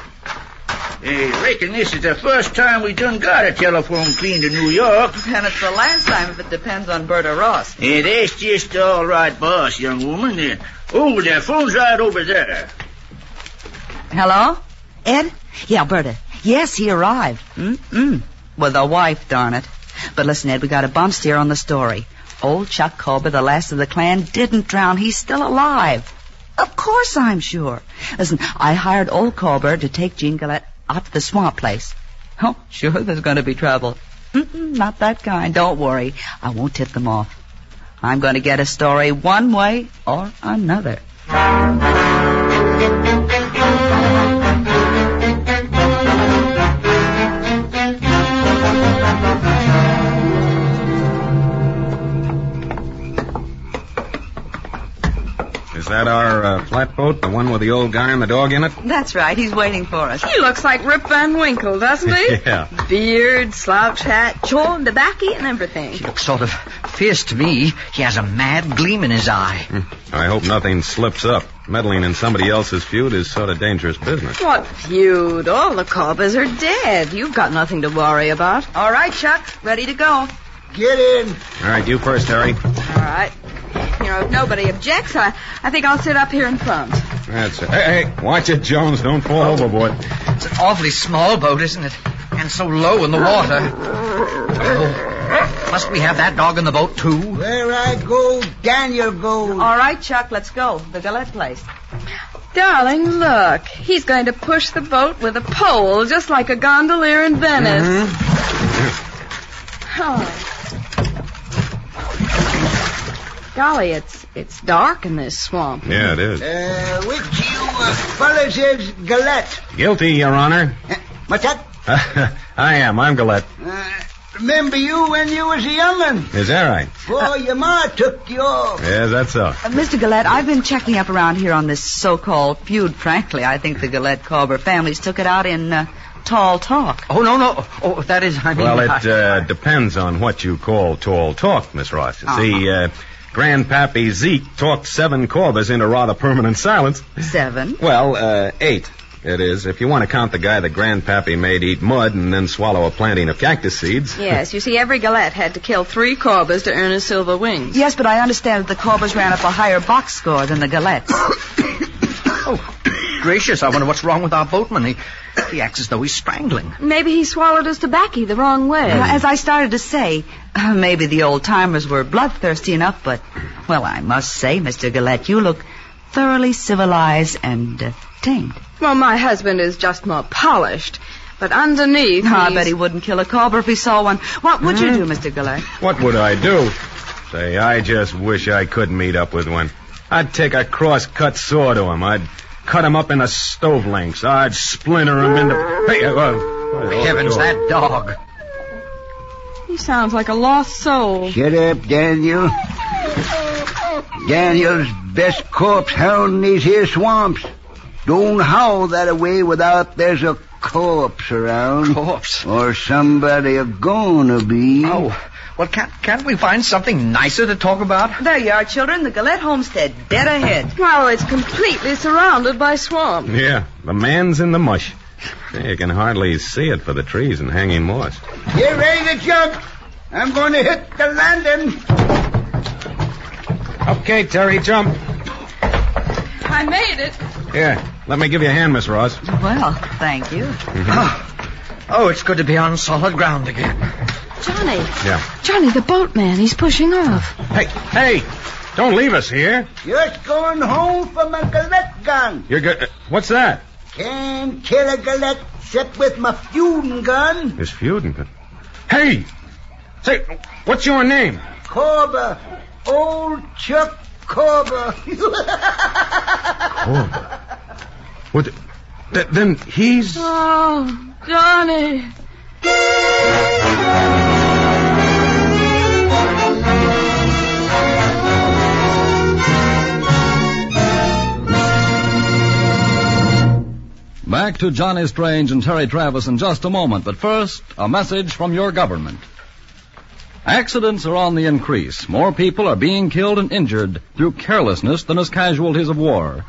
[SPEAKER 6] Reckon this is the first time we done got a telephone clean to New York.
[SPEAKER 14] And it's the last time if it depends on Berta Ross.
[SPEAKER 6] That's just all right, boss, young woman. The phone's right over there.
[SPEAKER 14] Hello? Ed? Yeah, Berta. Yes, he arrived. With a wife, darn it. But listen, Ed, we got a bump steer on the story. Old Chuck Colbert, the last of the clan, didn't drown. He's still alive. Of course I'm sure. Listen, I hired old Colbert to take Jean Gillette out to the swamp place. Oh, sure, there's going to be trouble. Not that kind. Don't worry. I won't tip them off. I'm going to get a story one way or another.
[SPEAKER 23] Is that our flatboat, the one with the old guy and the dog in it?
[SPEAKER 14] That's right. He's waiting for us.
[SPEAKER 9] He looks like Rip Van Winkle, doesn't he?
[SPEAKER 23] Yeah.
[SPEAKER 9] Beard, slouch hat, chewing tobacco and everything.
[SPEAKER 21] He looks sort of fierce to me. He has a mad gleam in his eye.
[SPEAKER 23] I hope nothing slips up. Meddling in somebody else's feud is sort of dangerous business.
[SPEAKER 9] What feud? All the Cobbers are dead. You've got nothing to worry about.
[SPEAKER 14] All right, Chuck. Ready to go.
[SPEAKER 6] Get in.
[SPEAKER 23] All right, you first, Harry.
[SPEAKER 9] All right. Here If nobody objects, I think I'll sit up here in front.
[SPEAKER 23] That's it. Hey, watch it, Jones. Don't fall overboard.
[SPEAKER 21] It's an awfully small boat, isn't it? And so low in the water. Oh, must we have that dog in the boat, too?
[SPEAKER 3] Where I go, Daniel goes.
[SPEAKER 14] All right, Chuck, let's go. The Gillette place.
[SPEAKER 9] Darling, look. He's going to push the boat with a pole, just like a gondolier in Venice. Oh. Golly, it's dark in this swamp.
[SPEAKER 23] Yeah, it is.
[SPEAKER 3] Which you fellas is Gillette?
[SPEAKER 23] Guilty, Your Honor.
[SPEAKER 3] What's that?
[SPEAKER 23] I am. I'm Gillette.
[SPEAKER 3] Remember you when you was a young'un.
[SPEAKER 23] Is that right?
[SPEAKER 3] Boy, your ma took you off.
[SPEAKER 23] Yes, that's so.
[SPEAKER 14] Mr. Gillette, I've been checking up around here on this so-called feud. Frankly, I think the Gillette-Cobber families took it out in tall talk.
[SPEAKER 21] Oh, no. Oh, that is, I mean...
[SPEAKER 23] Well, it depends on what you call tall talk, Miss Ross. You see, Grandpappy Zeke talked 7 Corbers into rather permanent silence.
[SPEAKER 14] 7?
[SPEAKER 23] Well, 8. It is, if you want to count the guy that Grandpappy made eat mud and then swallow a planting of cactus seeds.
[SPEAKER 9] Yes, you see, every Gillette had to kill 3 Corbers to earn his silver wings.
[SPEAKER 14] Yes, but I understand that the Corbers ran up a higher box score than the Gillettes.
[SPEAKER 21] Oh, gracious, I wonder what's wrong with our boatman. He acts as though he's strangling.
[SPEAKER 9] Maybe he swallowed his tobacco the wrong way.
[SPEAKER 14] As I started to say, maybe the old-timers were bloodthirsty enough, but, well, I must say, Mr. Gillette, you look thoroughly civilized and tamed.
[SPEAKER 9] Well, my husband is just more polished, but underneath
[SPEAKER 14] I bet he wouldn't kill a cobra if he saw one. What would you do, Mr. Gillette?
[SPEAKER 23] What would I do? Say, I just wish I could meet up with one. I'd take a cross-cut saw to him. I'd cut him up into stove lengths. I'd splinter him into... Hey,
[SPEAKER 21] heavens, that dog.
[SPEAKER 9] He sounds like a lost soul.
[SPEAKER 3] Shut up, Daniel. Daniel's best corpse hound in these here swamps. Don't howl that away without there's a corpse around.
[SPEAKER 21] Corpse?
[SPEAKER 3] Or somebody a gonna be.
[SPEAKER 21] Oh, well, can't we find something nicer to talk about?
[SPEAKER 14] There you are, children. The Gillette homestead, dead ahead.
[SPEAKER 9] Well, it's completely surrounded by swamp.
[SPEAKER 23] Yeah, the man's in the mush. You can hardly see it for the trees and hanging moss.
[SPEAKER 3] Get ready to jump. I'm going to hit the landing.
[SPEAKER 23] Okay, Terry, jump.
[SPEAKER 9] I made it.
[SPEAKER 23] Here, let me give you a hand, Miss Ross.
[SPEAKER 14] Well, thank you.
[SPEAKER 21] Oh, it's good to be on solid ground again.
[SPEAKER 9] Johnny.
[SPEAKER 23] Yeah.
[SPEAKER 9] Johnny, the boatman. He's pushing off.
[SPEAKER 23] Hey, don't leave us here.
[SPEAKER 3] Just going home for my Gillette gun.
[SPEAKER 23] You're good. What's that?
[SPEAKER 3] Can't kill a Gillette except with my feuding gun.
[SPEAKER 23] His feuding gun. Hey! Say, what's your name?
[SPEAKER 3] Corber. Old Chuck Corber.
[SPEAKER 23] Corber? What? Then he's...
[SPEAKER 9] Oh, Johnny.
[SPEAKER 10] Back to Johnny Strange and Terry Travis in just a moment, but first, a message from your government. Accidents are on the increase. More people are being killed and injured through carelessness than as casualties of war.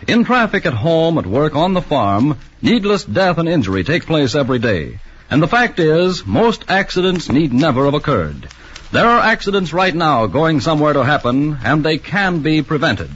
[SPEAKER 10] In traffic, at home, at work, on the farm, needless death and injury take place every day. And the fact is, most accidents need never have occurred. There are accidents right now going somewhere to happen, and they can be prevented.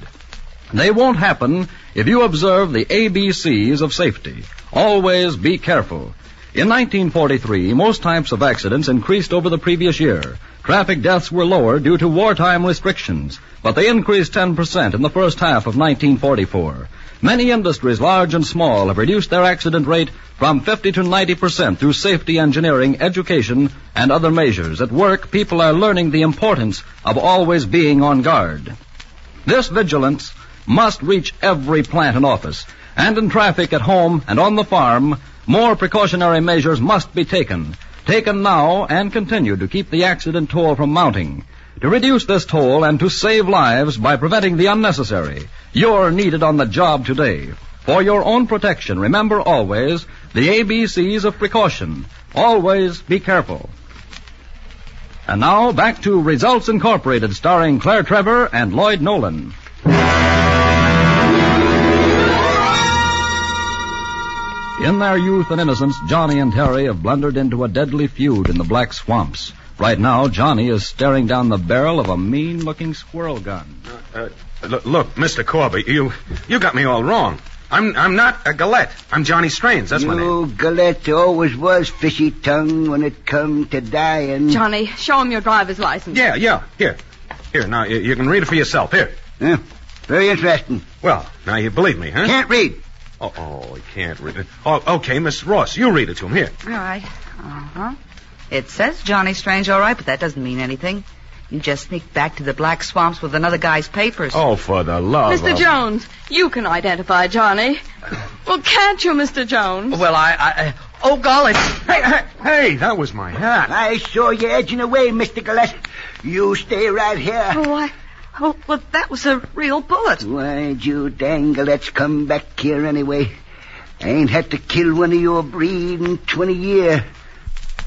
[SPEAKER 10] They won't happen if you observe the ABCs of safety. Always be careful. In 1943, most types of accidents increased over the previous year. Traffic deaths were lower due to wartime restrictions, but they increased 10% in the first half of 1944. Many industries, large and small, have reduced their accident rate from 50 to 90% through safety engineering, education, and other measures. At work, people are learning the importance of always being on guard. This vigilance must reach every plant and office. And in traffic, at home, and on the farm, more precautionary measures must be taken. Taken now and continue to keep the accident toll from mounting. To reduce this toll and to save lives by preventing the unnecessary, you're needed on the job today. For your own protection, remember always the ABCs of precaution. Always be careful. And now, back to Results Incorporated, starring Claire Trevor and Lloyd Nolan. In their youth and innocence, Johnny and Terry have blundered into a deadly feud in the black swamps. Right now, Johnny is staring down the barrel of a mean-looking squirrel gun.
[SPEAKER 23] Look, Mr. Corby, you got me all wrong. I'm not a Gillette. I'm Johnny Strange. That's my name.
[SPEAKER 3] You, Gillette, always was fishy tongue when it come to dying.
[SPEAKER 9] Johnny, show him your driver's license.
[SPEAKER 23] Yeah. Here, now, you can read it for yourself. Here.
[SPEAKER 3] Yeah, very interesting.
[SPEAKER 23] Well, now you believe me, huh?
[SPEAKER 3] Can't read.
[SPEAKER 23] Oh, he can't read it. Oh, okay, Miss Ross, you read it to him. Here.
[SPEAKER 14] All right. Uh-huh. It says Johnny Strange, all right, but that doesn't mean anything. You just sneaked back to the Black Swamps with another guy's papers.
[SPEAKER 23] Oh, for the love
[SPEAKER 9] Mr. Jones, you can identify Johnny. Well, can't you, Mr. Jones?
[SPEAKER 21] Well, oh, golly.
[SPEAKER 23] Hey, that was my hat.
[SPEAKER 3] I saw you edging away, Mr. Gillette. You stay right here.
[SPEAKER 14] Oh, well, that was a real bullet.
[SPEAKER 3] Why'd you dang Gillettes come back here anyway? I ain't had to kill one of your breed in 20 years.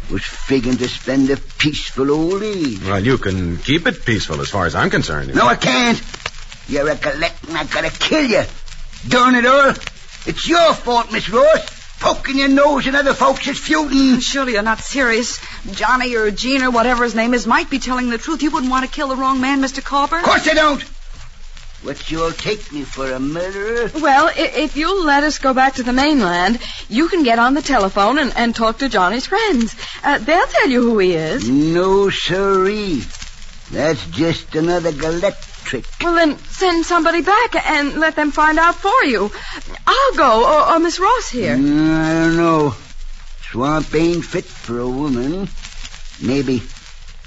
[SPEAKER 3] Was figuring to spend a peaceful old age.
[SPEAKER 23] Well, you can keep it peaceful as far as I'm concerned.
[SPEAKER 3] No, I can't. You're a Gillette and I gotta kill you. Darn it all. It's your fault, Miss Ross. Poking your nose in other folks' feuding.
[SPEAKER 14] Surely you're not serious. Johnny or Gene or whatever his name is might be telling the truth. You wouldn't want to kill the wrong man, Mr. Corber?
[SPEAKER 3] Of course I don't. What, you'll take me for a murderer?
[SPEAKER 9] Well, if you'll let us go back to the mainland, you can get on the telephone and talk to Johnny's friends. They'll tell you who he is.
[SPEAKER 3] No, sirree. That's just another Gillette trick.
[SPEAKER 9] Well, then send somebody back and let them find out for you. I'll go, or Miss Ross here.
[SPEAKER 3] I don't know. Swamp ain't fit for a woman. Maybe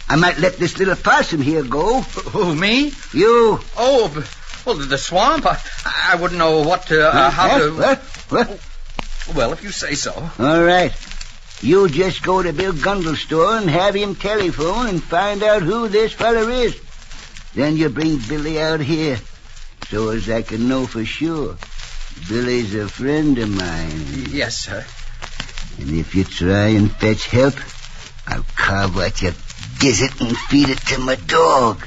[SPEAKER 3] I might let this little possum here go.
[SPEAKER 21] Who, me?
[SPEAKER 3] You.
[SPEAKER 21] Oh, well, the swamp? I wouldn't know what to, how to...
[SPEAKER 3] What?
[SPEAKER 21] Well, if you say so.
[SPEAKER 3] All right. You just go to Bill Gundle's store and have him telephone and find out who this feller is. Then you bring Billy out here so as I can know for sure. Billy's a friend of mine.
[SPEAKER 21] Yes, sir.
[SPEAKER 3] And if you try and fetch help, I'll carve out your gizzard and feed it to my dog.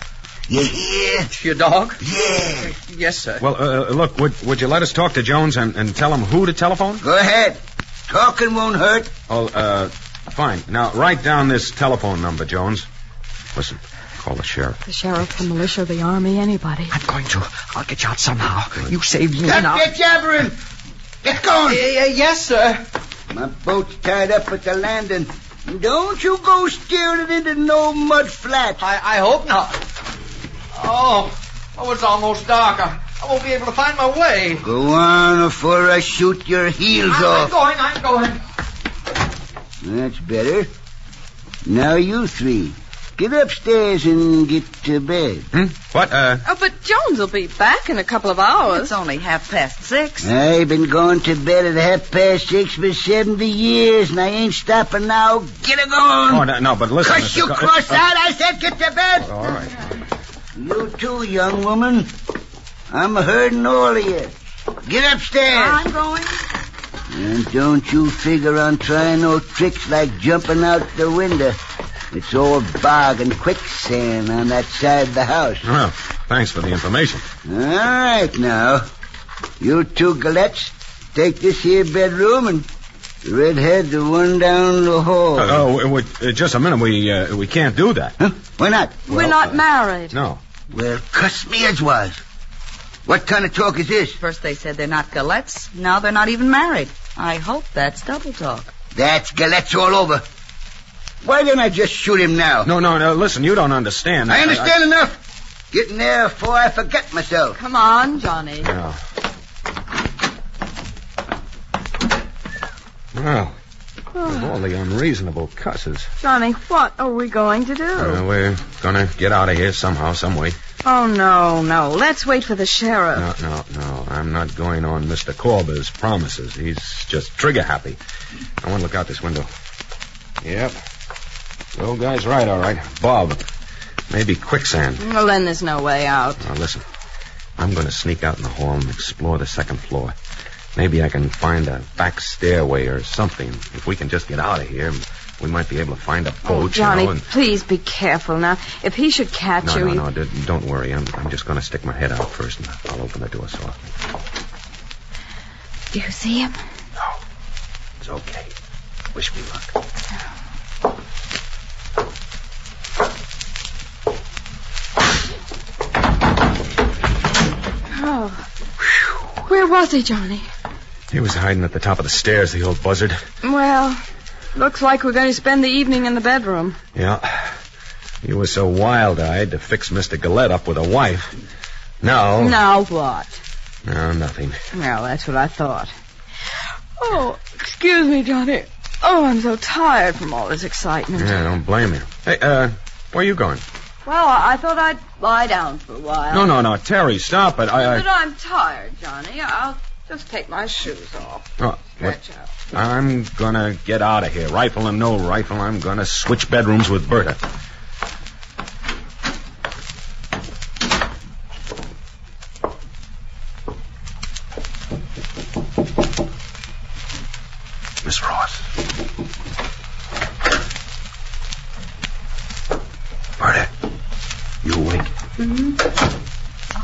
[SPEAKER 3] You hear?
[SPEAKER 21] Your dog?
[SPEAKER 3] Yeah.
[SPEAKER 21] Yes, sir.
[SPEAKER 23] Well, look, would you let us talk to Jones and tell him who to telephone?
[SPEAKER 3] Go ahead. Talking won't hurt.
[SPEAKER 23] Oh, fine. Now, write down this telephone number, Jones. Listen, call the sheriff.
[SPEAKER 9] The sheriff, the militia, the army, anybody.
[SPEAKER 21] I'm going to. I'll get you out somehow. Good. You saved me
[SPEAKER 3] Stop
[SPEAKER 21] now.
[SPEAKER 3] Get jabbering. Get going.
[SPEAKER 21] Yes, sir.
[SPEAKER 3] My boat's tied up at the landing. Don't you go steering it into no mud flat.
[SPEAKER 21] I hope not. Oh, it's almost dark. I won't be able to find my way.
[SPEAKER 3] Go on before I shoot your heels off.
[SPEAKER 21] I'm going.
[SPEAKER 3] That's better. Now you three, get upstairs and get to bed.
[SPEAKER 23] What,
[SPEAKER 9] Oh, but Jones will be back in a couple of hours.
[SPEAKER 14] It's only 6:30.
[SPEAKER 3] I've been going to bed at 6:30 for 70 years, and I ain't stopping now. Get it going.
[SPEAKER 23] Oh, no, but listen.
[SPEAKER 3] Cuss you cross out. I said get to bed.
[SPEAKER 23] All right.
[SPEAKER 3] You too, young woman. I'm herding all of you. Get upstairs.
[SPEAKER 14] I'm going.
[SPEAKER 3] And don't you figure on trying no tricks like jumping out the window. It's all bog and quicksand on that side of the house.
[SPEAKER 23] Well, thanks for the information.
[SPEAKER 3] All right, now. You two Gillettes, take this here bedroom and the redhead the one down the hall.
[SPEAKER 23] Just a minute. We can't do that.
[SPEAKER 3] Huh? Why not?
[SPEAKER 9] We're not married.
[SPEAKER 23] No.
[SPEAKER 3] Well, cuss me as was. What kind of talk is this?
[SPEAKER 14] First they said they're not Gillettes. Now they're not even married. I hope that's double talk.
[SPEAKER 3] That's Gillettes all over. Why didn't I just shoot him now?
[SPEAKER 23] No, listen, you don't understand.
[SPEAKER 3] I understand enough. Get in there before I forget myself.
[SPEAKER 9] Come on, Johnny.
[SPEAKER 23] No. Well, with all the unreasonable cusses.
[SPEAKER 9] Johnny, what are we going to do?
[SPEAKER 23] We're gonna get out of here somehow, some way.
[SPEAKER 9] Oh, no. Let's wait for the sheriff.
[SPEAKER 23] No. I'm not going on Mr. Corber's promises. He's just trigger happy. I want to look out this window. Yep. The old guy's right, all right. Bob. Maybe quicksand.
[SPEAKER 9] Well, then there's no way out.
[SPEAKER 23] Now, listen. I'm going to sneak out in the hall and explore the second floor. Maybe I can find a back stairway or something. If we can just get out of here, we might be able to find a boat,
[SPEAKER 9] Johnny, please be careful now. If he should catch you...
[SPEAKER 23] No, don't worry. I'm just going to stick my head out first, and I'll open the door softly.
[SPEAKER 9] Do you see him?
[SPEAKER 23] No. It's okay. Wish me luck.
[SPEAKER 9] Where was he, Johnny?
[SPEAKER 23] He was hiding at the top of the stairs, the old buzzard.
[SPEAKER 9] Well, looks like we're going to spend the evening in the bedroom.
[SPEAKER 23] Yeah. He was so wild-eyed to fix Mr. Gillette up with a wife. Now...
[SPEAKER 9] Now what?
[SPEAKER 23] No, nothing.
[SPEAKER 9] Well, that's what I thought. Oh, excuse me, Johnny. Oh, I'm so tired from all this excitement.
[SPEAKER 23] Yeah, don't blame you. Hey, where are you going?
[SPEAKER 9] Well, I thought I'd lie down for a while.
[SPEAKER 23] No, Terry, stop it.
[SPEAKER 9] But I'm tired, Johnny. I'll just take my shoes off.
[SPEAKER 23] Oh, what? I'm gonna get out of here. Rifle and no rifle, I'm gonna switch bedrooms with Berta. Miss Ross. Berta, you awake?
[SPEAKER 14] Mm-hmm.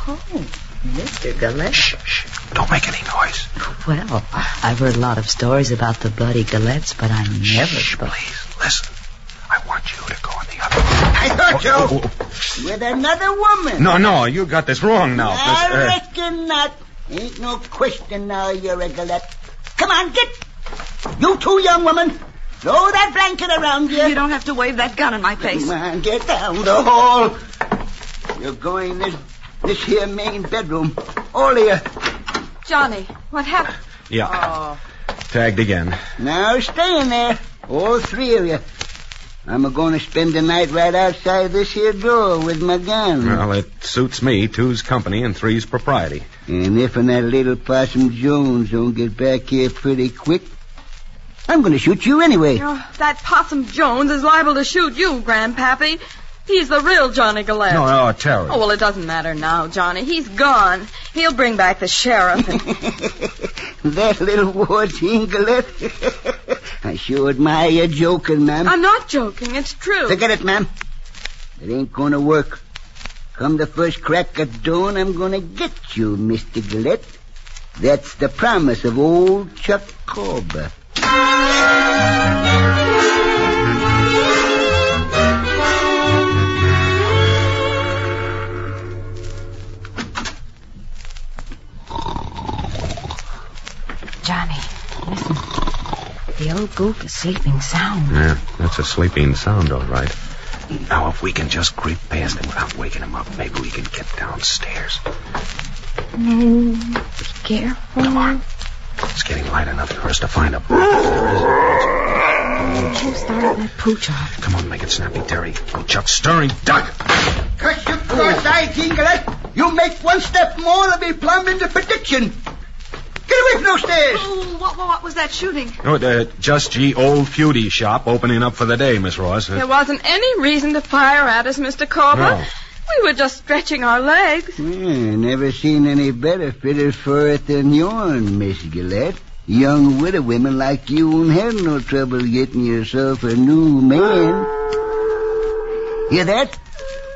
[SPEAKER 14] Oh, Mr. Gillette.
[SPEAKER 23] Shh. Don't make any noise.
[SPEAKER 14] Well, I've heard a lot of stories about the bloody Gillettes, but I never...
[SPEAKER 23] Shh, please, listen. I want you to go in the other
[SPEAKER 3] I thought you with another woman.
[SPEAKER 23] No, you got this wrong now.
[SPEAKER 3] I reckon not. Ain't no question now you're a Gillette. Come on, get. You two, young woman. Throw that blanket around you.
[SPEAKER 14] You don't have to wave that gun in my face.
[SPEAKER 3] Come on, get down the hall. You're going this here main bedroom. All of you.
[SPEAKER 9] Johnny, what happened?
[SPEAKER 23] Yeah.
[SPEAKER 9] Oh.
[SPEAKER 23] Tagged again.
[SPEAKER 3] Now stay in there. All three of you. I'm going to spend the night right outside this here door with my gun.
[SPEAKER 23] Well, it suits me. 2's company and 3's propriety.
[SPEAKER 3] And if that little Possum Jones don't get back here pretty quick, I'm going to shoot you anyway.
[SPEAKER 9] Oh, that Possum Jones is liable to shoot you, Grandpappy. He's the real Johnny Gillette.
[SPEAKER 23] No, Terry.
[SPEAKER 9] Oh, well, it doesn't matter now, Johnny. He's gone. He'll bring back the sheriff.
[SPEAKER 3] That little war-teen Gillette. I sure admire your joking, ma'am.
[SPEAKER 9] I'm not joking. It's true.
[SPEAKER 3] Forget it, ma'am. It ain't going to work. Come the first crack at dawn, I'm going to get you, Mr. Gillette. That's the promise of old Chuck Corber.
[SPEAKER 14] Johnny, listen. The old gook is sleeping sound.
[SPEAKER 23] Yeah, that's a sleeping sound, all right. Now, if we can just creep past him without waking him up, maybe we can get downstairs.
[SPEAKER 14] Be careful.
[SPEAKER 23] Come on. It's getting light enough for us to find him.
[SPEAKER 14] Who started that pooch off?
[SPEAKER 23] Come on, make it snappy, Terry. Oh, Chuck, stirring. Duck!
[SPEAKER 3] Cuss your cross-eyed, Gillette. You make one step more, I'll be plumb into prediction. Get away from those stairs!
[SPEAKER 9] Oh, what was that shooting?
[SPEAKER 23] Oh, just ye old feudy shop opening up for the day, Miss Ross.
[SPEAKER 9] There wasn't any reason to fire at us, Mr. Corber.
[SPEAKER 23] No.
[SPEAKER 9] We were just stretching our legs.
[SPEAKER 3] Never seen any better fitted for it than yourn, Miss Gillette. Young widow women like you won't have no trouble getting yourself a new man. Hear that?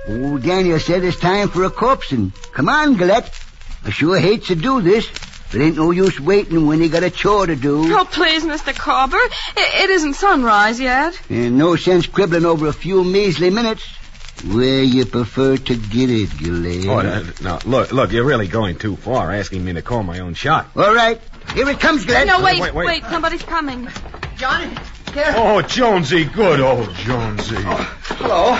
[SPEAKER 3] Old Daniel said it's time for a corpsing. Come on, Gillette. I sure hate to do this, but ain't no use waiting when you got a chore to do.
[SPEAKER 9] Oh, please, Mr. Corber. It isn't sunrise yet.
[SPEAKER 3] And no sense quibbling over a few measly minutes. Where you prefer to get it, Gillette?
[SPEAKER 23] Oh, now, look, you're really going too far, asking me to call my own shot.
[SPEAKER 3] All right. Here it comes, Gillette.
[SPEAKER 9] No, wait. Somebody's coming.
[SPEAKER 3] Johnny,
[SPEAKER 23] Oh, Jonesy, good old Jonesy.
[SPEAKER 21] Hello.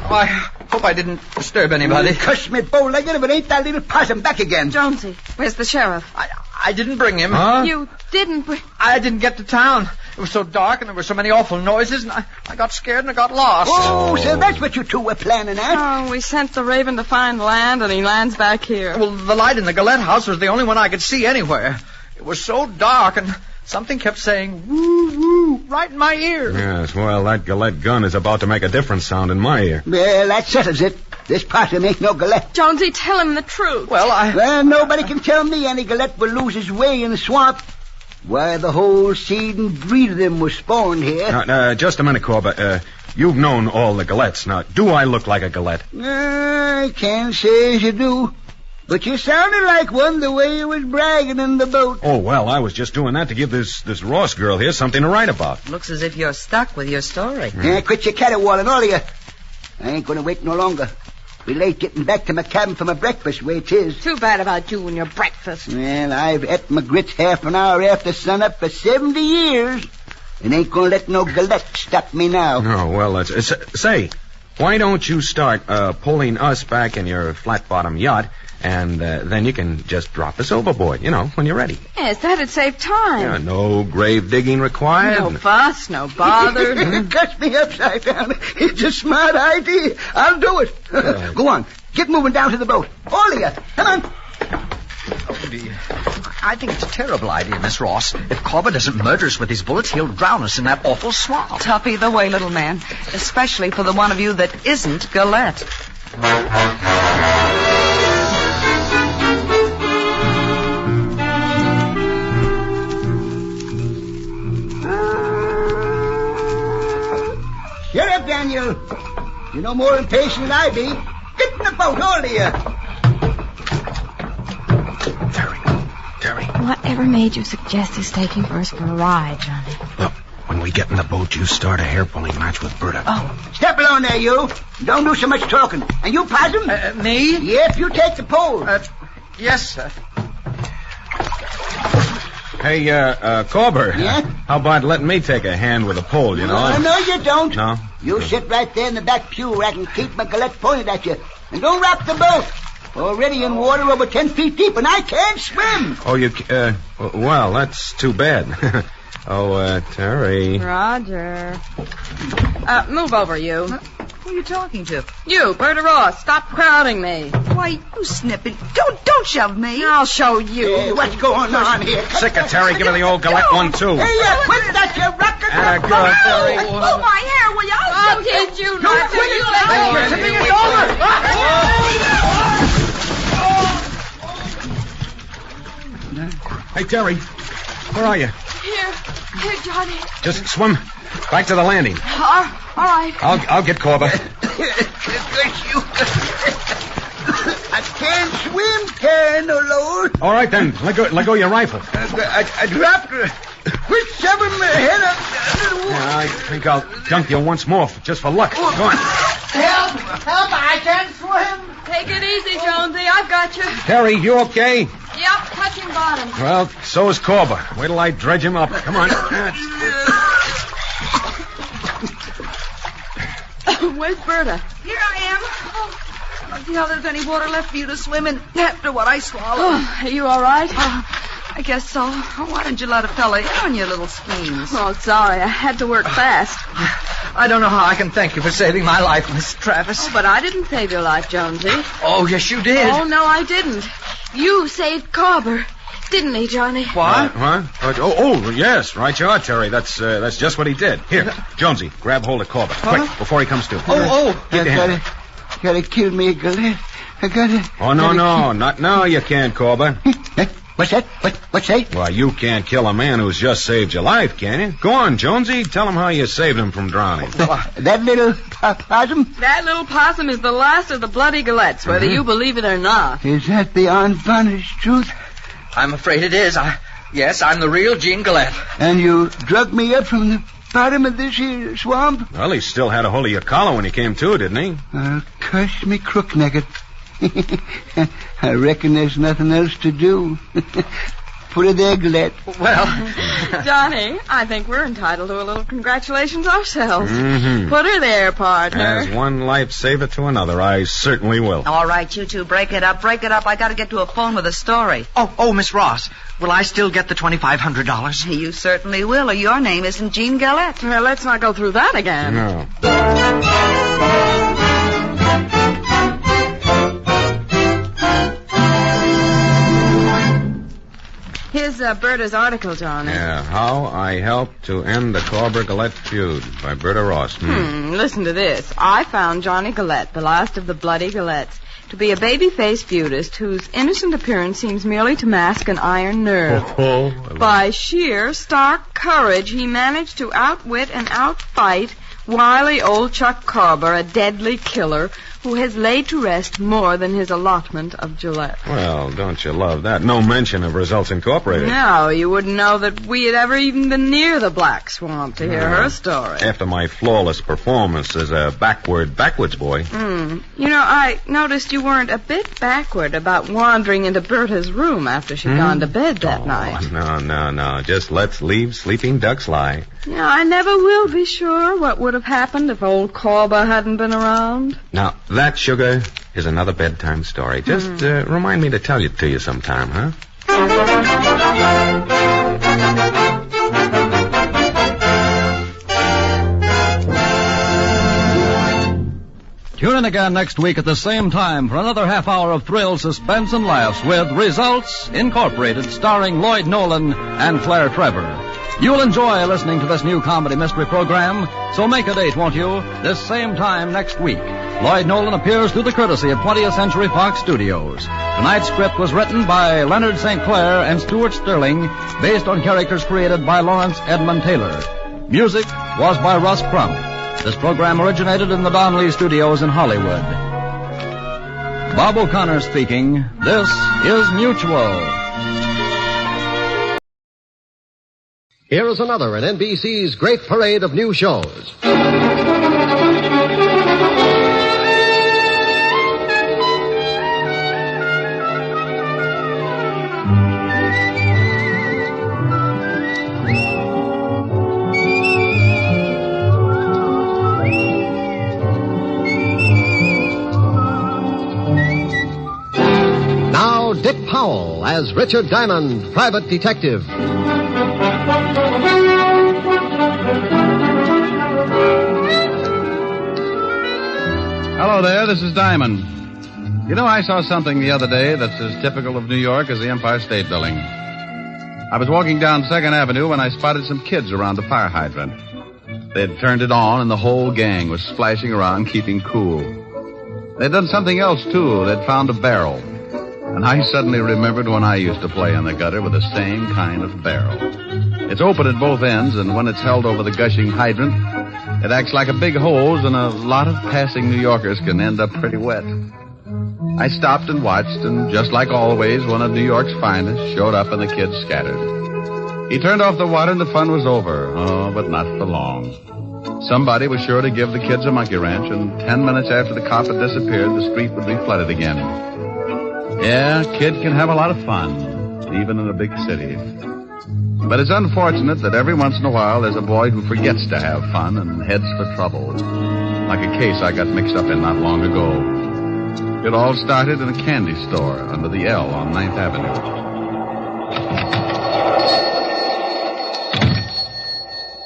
[SPEAKER 21] I hope I didn't disturb anybody.
[SPEAKER 3] Cuss me bow-legged if it ain't that little possum back again.
[SPEAKER 9] Jonesy, where's the sheriff?
[SPEAKER 21] I didn't bring him.
[SPEAKER 23] Huh?
[SPEAKER 9] You didn't bring...
[SPEAKER 21] I didn't get to town. It was so dark and there were so many awful noises, and I got scared and I got lost.
[SPEAKER 3] Oh, so that's what you two were planning, huh?
[SPEAKER 9] Oh, we sent the Raven to find land, and he lands back here.
[SPEAKER 21] Well, the light in the Gillette house was the only one I could see anywhere. It was so dark, and something kept saying, woo, woo, right in my ear.
[SPEAKER 23] Yes, well, that Gillette gun is about to make a different sound in my ear.
[SPEAKER 3] Well, that settles it. This possum ain't no Gillette.
[SPEAKER 9] Jonesy, tell him the truth.
[SPEAKER 21] Well,
[SPEAKER 3] nobody can tell me any Gillette will lose his way in the swamp. Why, the whole seed and breed of them was spawned here.
[SPEAKER 23] Now, just a minute, Corber. You've known all the Gillettes. Now, do I look like a Gillette?
[SPEAKER 3] I can't say as you do. But you sounded like one the way you was bragging in the boat.
[SPEAKER 23] Oh, well, I was just doing that to give this Ross girl here something to write about.
[SPEAKER 14] Looks as if you're stuck with your story.
[SPEAKER 3] Quit your caterwauling, all of you. I ain't going to wait no longer. Be late getting back to my cabin for my breakfast, the way it is.
[SPEAKER 9] Too bad about you and your breakfast.
[SPEAKER 3] Well, I've ate my grits half an hour after sunup for 70 years. And ain't gonna let no Gillette stop me now.
[SPEAKER 23] Oh, well, that's... say, why don't you start pulling us back in your flat-bottom yacht, and then you can just drop us overboard, when you're ready.
[SPEAKER 9] Yes, that'd save time.
[SPEAKER 23] Yeah, no grave digging required.
[SPEAKER 9] No fuss, no bother.
[SPEAKER 3] Cuts me upside down. It's a smart idea. I'll do it. Go on. Get moving down to the boat. All of you. Come on.
[SPEAKER 21] Oh, dear. I think it's a terrible idea, Miss Ross. If Corber doesn't murder us with his bullets, he'll drown us in that awful swamp.
[SPEAKER 14] Tough either way, little man. Especially for the one of you that isn't Gillette.
[SPEAKER 3] Shut up, Daniel. You're no more impatient than I be. Get in the boat, all of you.
[SPEAKER 23] Terry.
[SPEAKER 15] Whatever made you suggest his taking us for a ride, Johnny?
[SPEAKER 23] Look, when we get in the boat, you start a hair-pulling match with Berta.
[SPEAKER 3] Oh. Step along there, you. Don't do so much talking. And you, Possum?
[SPEAKER 21] Me?
[SPEAKER 3] Yep, you take the pole.
[SPEAKER 21] Yes, sir.
[SPEAKER 23] Hey, Corber.
[SPEAKER 3] Yeah?
[SPEAKER 23] How about letting me take a hand with a pole,
[SPEAKER 3] No, you don't.
[SPEAKER 23] No?
[SPEAKER 3] You sit right there in the back pew where I can keep my Gillette pointed at you. And don't rock the boat. Already in water over 10 feet deep, and I can't swim.
[SPEAKER 23] Oh, well, that's too bad. Terry.
[SPEAKER 9] Roger. Move over, you.
[SPEAKER 14] Who are you talking to?
[SPEAKER 9] You, Berta Ross. Stop crowding me.
[SPEAKER 14] Why, you snipping. Don't shove me.
[SPEAKER 9] I'll show you.
[SPEAKER 3] Hey, what's going on here?
[SPEAKER 23] Secretary, give me the old Gillette one, too.
[SPEAKER 3] Hey, quit that, you rocket.
[SPEAKER 23] Terry.
[SPEAKER 14] Pull my hair, will you?
[SPEAKER 9] I'll teach you not to. You let me.
[SPEAKER 3] It's over.
[SPEAKER 23] Hey, Terry. Where are you?
[SPEAKER 9] Here, Johnny.
[SPEAKER 23] Just swim back to the landing.
[SPEAKER 9] All right.
[SPEAKER 23] I'll get Corber.
[SPEAKER 3] I can't swim, Karen, no Lord.
[SPEAKER 23] All right, then. Let go your rifle.
[SPEAKER 3] I dropped her. Quit shoving my head up.
[SPEAKER 23] Yeah, I think I'll dunk you once more, just for luck. Go on.
[SPEAKER 13] Help, I can't swim.
[SPEAKER 9] Take it easy, Jonesy. I've got you.
[SPEAKER 23] Terry, you okay?
[SPEAKER 9] Yep, touching bottom.
[SPEAKER 23] Well, so is Corber. Wait till I dredge him up. Come on.
[SPEAKER 9] Where's Berta?
[SPEAKER 14] Here I am. I don't see how there's any water left for you to swim in after what I swallowed.
[SPEAKER 9] Oh, are you all right?
[SPEAKER 14] I guess so. Why don't you let a fella in on your little schemes?
[SPEAKER 9] Oh, sorry. I had to work fast.
[SPEAKER 21] I don't know how I can thank you for saving my life, Miss Travis.
[SPEAKER 9] Oh, but I didn't save your life, Jonesy.
[SPEAKER 21] Oh, yes, you did.
[SPEAKER 9] Oh, no, I didn't. You saved Corber, didn't he, Johnny?
[SPEAKER 23] What? Yes, right you are, Terry. That's just what he did. Here, Jonesy, grab hold of Corber. Quick, before he comes to. Get your hand.
[SPEAKER 3] Gotta kill me, Gillette. I gotta...
[SPEAKER 23] Oh, no, not now you can't, Corber.
[SPEAKER 3] What's that? What's that?
[SPEAKER 23] Well, you can't kill a man who's just saved your life, can you? Go on, Jonesy. Tell him how you saved him from drowning.
[SPEAKER 3] That little possum?
[SPEAKER 9] That little possum is the last of the bloody Gillettes, whether you believe it or not.
[SPEAKER 3] Is that the unvarnished truth?
[SPEAKER 21] I'm afraid it is. Yes, I'm the real Gene Gillette.
[SPEAKER 3] And you drugged me up from the bottom of this here swamp?
[SPEAKER 23] Well, he still had a hold of your collar when he came to, didn't he?
[SPEAKER 3] Curse me crook nugget. I reckon there's nothing else to do. Put it there, Gillette.
[SPEAKER 21] Well,
[SPEAKER 9] Johnny, I think we're entitled to a little congratulations ourselves.
[SPEAKER 23] Mm-hmm.
[SPEAKER 9] Put her there, partner.
[SPEAKER 23] As one lifesaver to another, I certainly will.
[SPEAKER 14] All right, you two, break it up. I got to get to a phone with a story.
[SPEAKER 21] Oh, Miss Ross, will I still get the $2,500?
[SPEAKER 14] You certainly will, or your name isn't Gene Gillette.
[SPEAKER 9] Well, let's not go through that again.
[SPEAKER 23] No.
[SPEAKER 9] Here's Berta's article, Johnny.
[SPEAKER 23] Yeah, How I Helped to End the Corber-Gillette Feud by Berta Ross.
[SPEAKER 9] Listen to this. I found Johnny Gillette, the last of the bloody Gillettes, to be a baby-faced feudist whose innocent appearance seems merely to mask an iron nerve. By sheer, stark courage, he managed to outwit and outfight wily old Chuck Corber, a deadly killer, who has laid to rest more than his allotment of Gillette.
[SPEAKER 23] Well, don't you love that? No mention of Results Incorporated.
[SPEAKER 9] No, you wouldn't know that we had ever even been near the Black Swamp to hear her story.
[SPEAKER 23] After my flawless performance as a backwards boy.
[SPEAKER 9] You know, I noticed you weren't a bit backward about wandering into Berta's room after she'd gone to bed that night.
[SPEAKER 23] No. Just let's leave sleeping ducks lie.
[SPEAKER 9] Now, I never will be sure what would have happened if old Corba hadn't been around.
[SPEAKER 23] Now, that, Sugar, is another bedtime story. Just remind me to tell it to you sometime, huh?
[SPEAKER 10] Tune in again next week at the same time for another half hour of thrill, suspense, and laughs with Results Incorporated, starring Lloyd Nolan and Claire Trevor. You'll enjoy listening to this new comedy mystery program, so make a date, won't you? This same time next week. Lloyd Nolan appears through the courtesy of 20th Century Fox Studios. Tonight's script was written by Leonard St. Clair and Stuart Sterling, based on characters created by Lawrence Edmund Taylor. Music was by Russ Crump. This program originated in the Donnelly Studios in Hollywood. Bob O'Connor speaking. This is Mutual.
[SPEAKER 2] Here is another in NBC's great parade of new shows. Now, Dick Powell as Richard Diamond, private detective.
[SPEAKER 5] Hello there, this is Diamond. You know, I saw something the other day that's as typical of New York as the Empire State Building. I was walking down 2nd Avenue when I spotted some kids around the fire hydrant. They'd turned it on and the whole gang was splashing around keeping cool. They'd done something else, too. They'd found a barrel. And I suddenly remembered when I used to play in the gutter with the same kind of barrel. It's open at both ends, and when it's held over the gushing hydrant, it acts like a big hose, and a lot of passing New Yorkers can end up pretty wet. I stopped and watched, and just like always, one of New York's finest showed up and the kids scattered. He turned off the water and the fun was over. Oh, but not for long. Somebody was sure to give the kids a monkey wrench, and 10 minutes after the cop had disappeared, the street would be flooded again. Yeah, a kid can have a lot of fun, even in a big city. But it's unfortunate that every once in a while there's a boy who forgets to have fun and heads for trouble. Like a case I got mixed up in not long ago. It all started in a candy store under the L on 9th Avenue.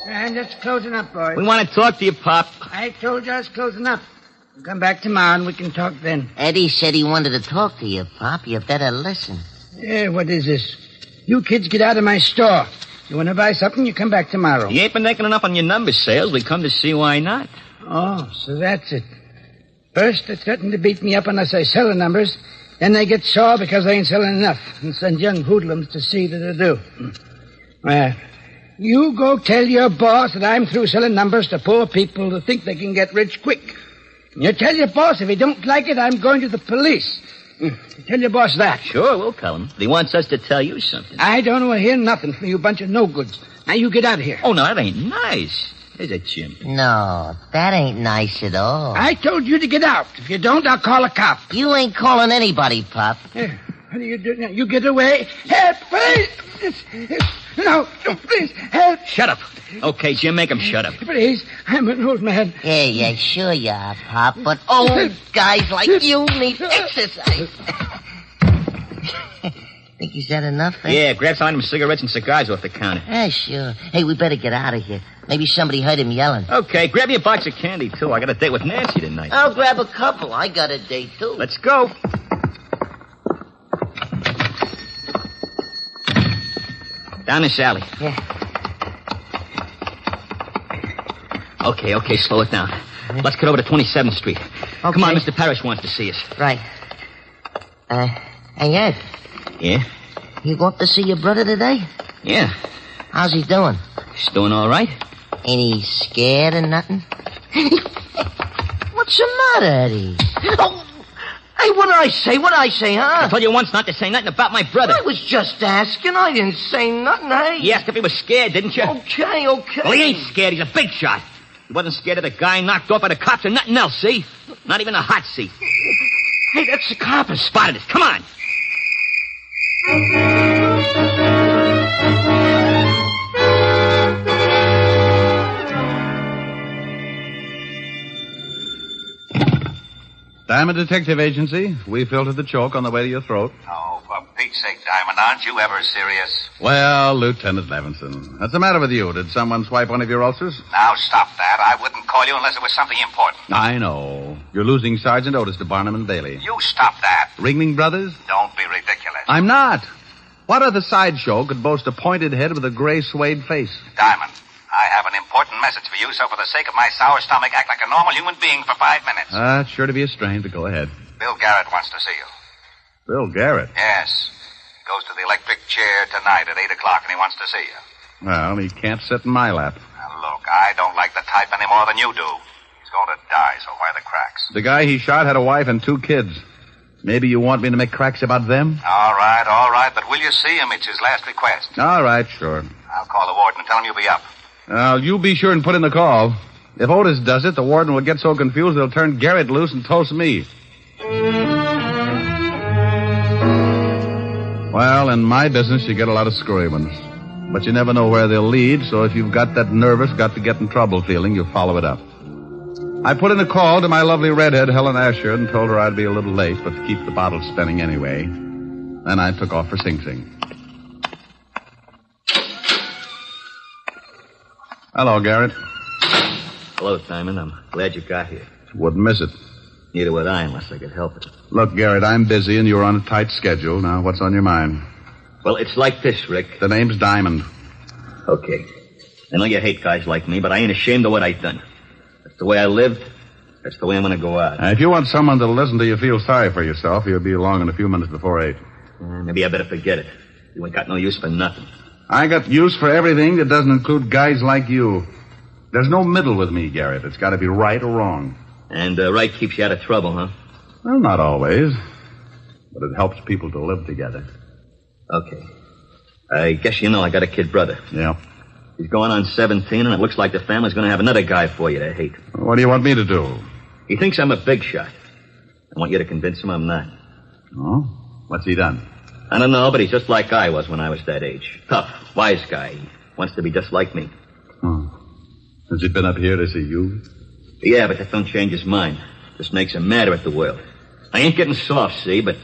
[SPEAKER 18] And it's closing up, boys.
[SPEAKER 22] We want to talk to you, Pop.
[SPEAKER 18] I told you I was closing up. We'll come back tomorrow and we can talk then.
[SPEAKER 22] Eddie said he wanted to talk to you, Pop. You better listen.
[SPEAKER 18] Yeah, what is this? You kids get out of my store. You want to buy something, you come back tomorrow.
[SPEAKER 22] You ain't been making enough on your number sales. We come to see why not.
[SPEAKER 18] Oh, so that's it. First, they threaten to beat me up unless I sell the numbers. Then they get sore because they ain't selling enough and send young hoodlums to see that they do. Well, you go tell your boss that I'm through selling numbers to poor people who think they can get rich quick. You tell your boss if he don't like it, I'm going to the police. Tell your boss that.
[SPEAKER 22] Sure, we'll tell him. He wants us to tell you something.
[SPEAKER 18] I don't want to hear nothing from you bunch of no-goods. Now, you get out of here.
[SPEAKER 22] Oh, no, that ain't nice. Here's a chimp. No, that ain't nice at all.
[SPEAKER 18] I told you to get out. If you don't, I'll call a cop.
[SPEAKER 22] You ain't calling anybody, Pop.
[SPEAKER 18] What do you do now? You get away. Help, please. No, please, help.
[SPEAKER 22] Shut up. Okay, Jim, make him shut up.
[SPEAKER 18] Please, I'm an old man.
[SPEAKER 22] Yeah, sure you are, Pop, but old guys like you need exercise. Think he's had enough, eh?
[SPEAKER 24] Yeah, grab some of them cigarettes and cigars off the counter.
[SPEAKER 22] Yeah, sure. Hey, we better get out of here. Maybe somebody heard him yelling.
[SPEAKER 24] Okay, grab me a box of candy, too. I got a date with Nancy tonight.
[SPEAKER 22] I'll grab a couple. I got a date, too.
[SPEAKER 24] Let's go. Down this alley.
[SPEAKER 22] Yeah.
[SPEAKER 24] Okay, slow it down. Let's get over to 27th Street.
[SPEAKER 22] Okay.
[SPEAKER 24] Come on, Mr. Parrish wants to see us.
[SPEAKER 22] Right. Hey, Ed.
[SPEAKER 24] Yeah?
[SPEAKER 22] You go up to see your brother today?
[SPEAKER 24] Yeah.
[SPEAKER 22] How's he doing?
[SPEAKER 24] He's doing all right.
[SPEAKER 22] Ain't he scared or nothing? What's What's the matter, Eddie? Oh, hey, what did I say, huh?
[SPEAKER 24] I told you once not to say nothing about my brother.
[SPEAKER 22] I was just asking. I didn't say nothing, hey?
[SPEAKER 24] You asked if he was scared, didn't you?
[SPEAKER 22] Okay.
[SPEAKER 24] Well, he ain't scared. He's a big shot. He wasn't scared of the guy knocked off by the cops or nothing else, see? Not even a hot seat.
[SPEAKER 22] Hey, that's the coppers.
[SPEAKER 24] Spotted it. Come on.
[SPEAKER 5] Diamond Detective Agency. We filtered the choke on the way to your throat.
[SPEAKER 1] Oh, for Pete's sake, Diamond, aren't you ever serious?
[SPEAKER 5] Well, Lieutenant Levinson, what's the matter with you? Did someone swipe one of your ulcers?
[SPEAKER 1] Now, stop that. I wouldn't call you unless it was something important.
[SPEAKER 5] I know. You're losing Sergeant Otis to Barnum and Bailey.
[SPEAKER 1] You stop that.
[SPEAKER 5] Ringling Brothers?
[SPEAKER 1] Don't be ridiculous.
[SPEAKER 5] I'm not. What other sideshow could boast a pointed head with a gray suede face?
[SPEAKER 1] Diamond, I have an important message for you, so for the sake of my sour stomach, act like a normal human being for 5 minutes.
[SPEAKER 5] It's sure to be a strain, but go ahead.
[SPEAKER 1] Bill Garrett wants to see you.
[SPEAKER 5] Bill Garrett?
[SPEAKER 1] Yes. He goes to the electric chair tonight at 8 o'clock, and he wants to see you.
[SPEAKER 5] Well, he can't sit in my lap.
[SPEAKER 1] Now, look, I don't like the type any more than you do. He's going to die, so why the cracks?
[SPEAKER 5] The guy he shot had a wife and 2 kids. Maybe you want me to make cracks about them?
[SPEAKER 1] All right, but will you see him? It's his last request.
[SPEAKER 5] All right, sure.
[SPEAKER 1] I'll call the warden and tell him you'll be up.
[SPEAKER 5] You be sure and put in the call. If Otis does it, the warden will get so confused they'll turn Garrett loose and toast me. Well, in my business, you get a lot of screwy ones. But you never know where they'll lead, so if you've got that nervous, got to get in trouble feeling, you follow it up. I put in a call to my lovely redhead, Helen Asher, and told her I'd be a little late, but to keep the bottle spinning anyway. Then I took off for Sing Sing. Hello, Garrett.
[SPEAKER 24] Hello, Simon. I'm glad you got here.
[SPEAKER 5] Wouldn't miss it.
[SPEAKER 24] Neither would I unless I could help it.
[SPEAKER 5] Look, Garrett, I'm busy and you're on a tight schedule. Now, what's on your mind?
[SPEAKER 24] Well, it's like this, Rick.
[SPEAKER 5] The name's Diamond.
[SPEAKER 24] Okay. I know you hate guys like me, but I ain't ashamed of what I done. That's the way I lived. That's the way I'm going to go out.
[SPEAKER 5] If you want someone to listen to you feel sorry for yourself, you'll be along in a few minutes before 8.
[SPEAKER 24] Maybe I better forget it. You ain't got no use for nothing.
[SPEAKER 5] I got use for everything that doesn't include guys like you. There's no middle with me, Garrett. It's got to be right or wrong.
[SPEAKER 24] And right keeps you out of trouble, huh?
[SPEAKER 5] Well, not always. But it helps people to live together.
[SPEAKER 24] Okay. I guess you know I got a kid brother.
[SPEAKER 5] Yeah.
[SPEAKER 24] He's going on 17, and it looks like the family's going to have another guy for you to hate.
[SPEAKER 5] What do you want me to do?
[SPEAKER 24] He thinks I'm a big shot. I want you to convince him I'm not.
[SPEAKER 5] Oh? What's he done?
[SPEAKER 24] I don't know, but he's just like I was when I was that age. Tough, wise guy. He wants to be just like me.
[SPEAKER 5] Oh. Has he been up here to see you?
[SPEAKER 24] Yeah, but that don't change his mind. Just makes him madder at the world. I ain't getting soft, see, but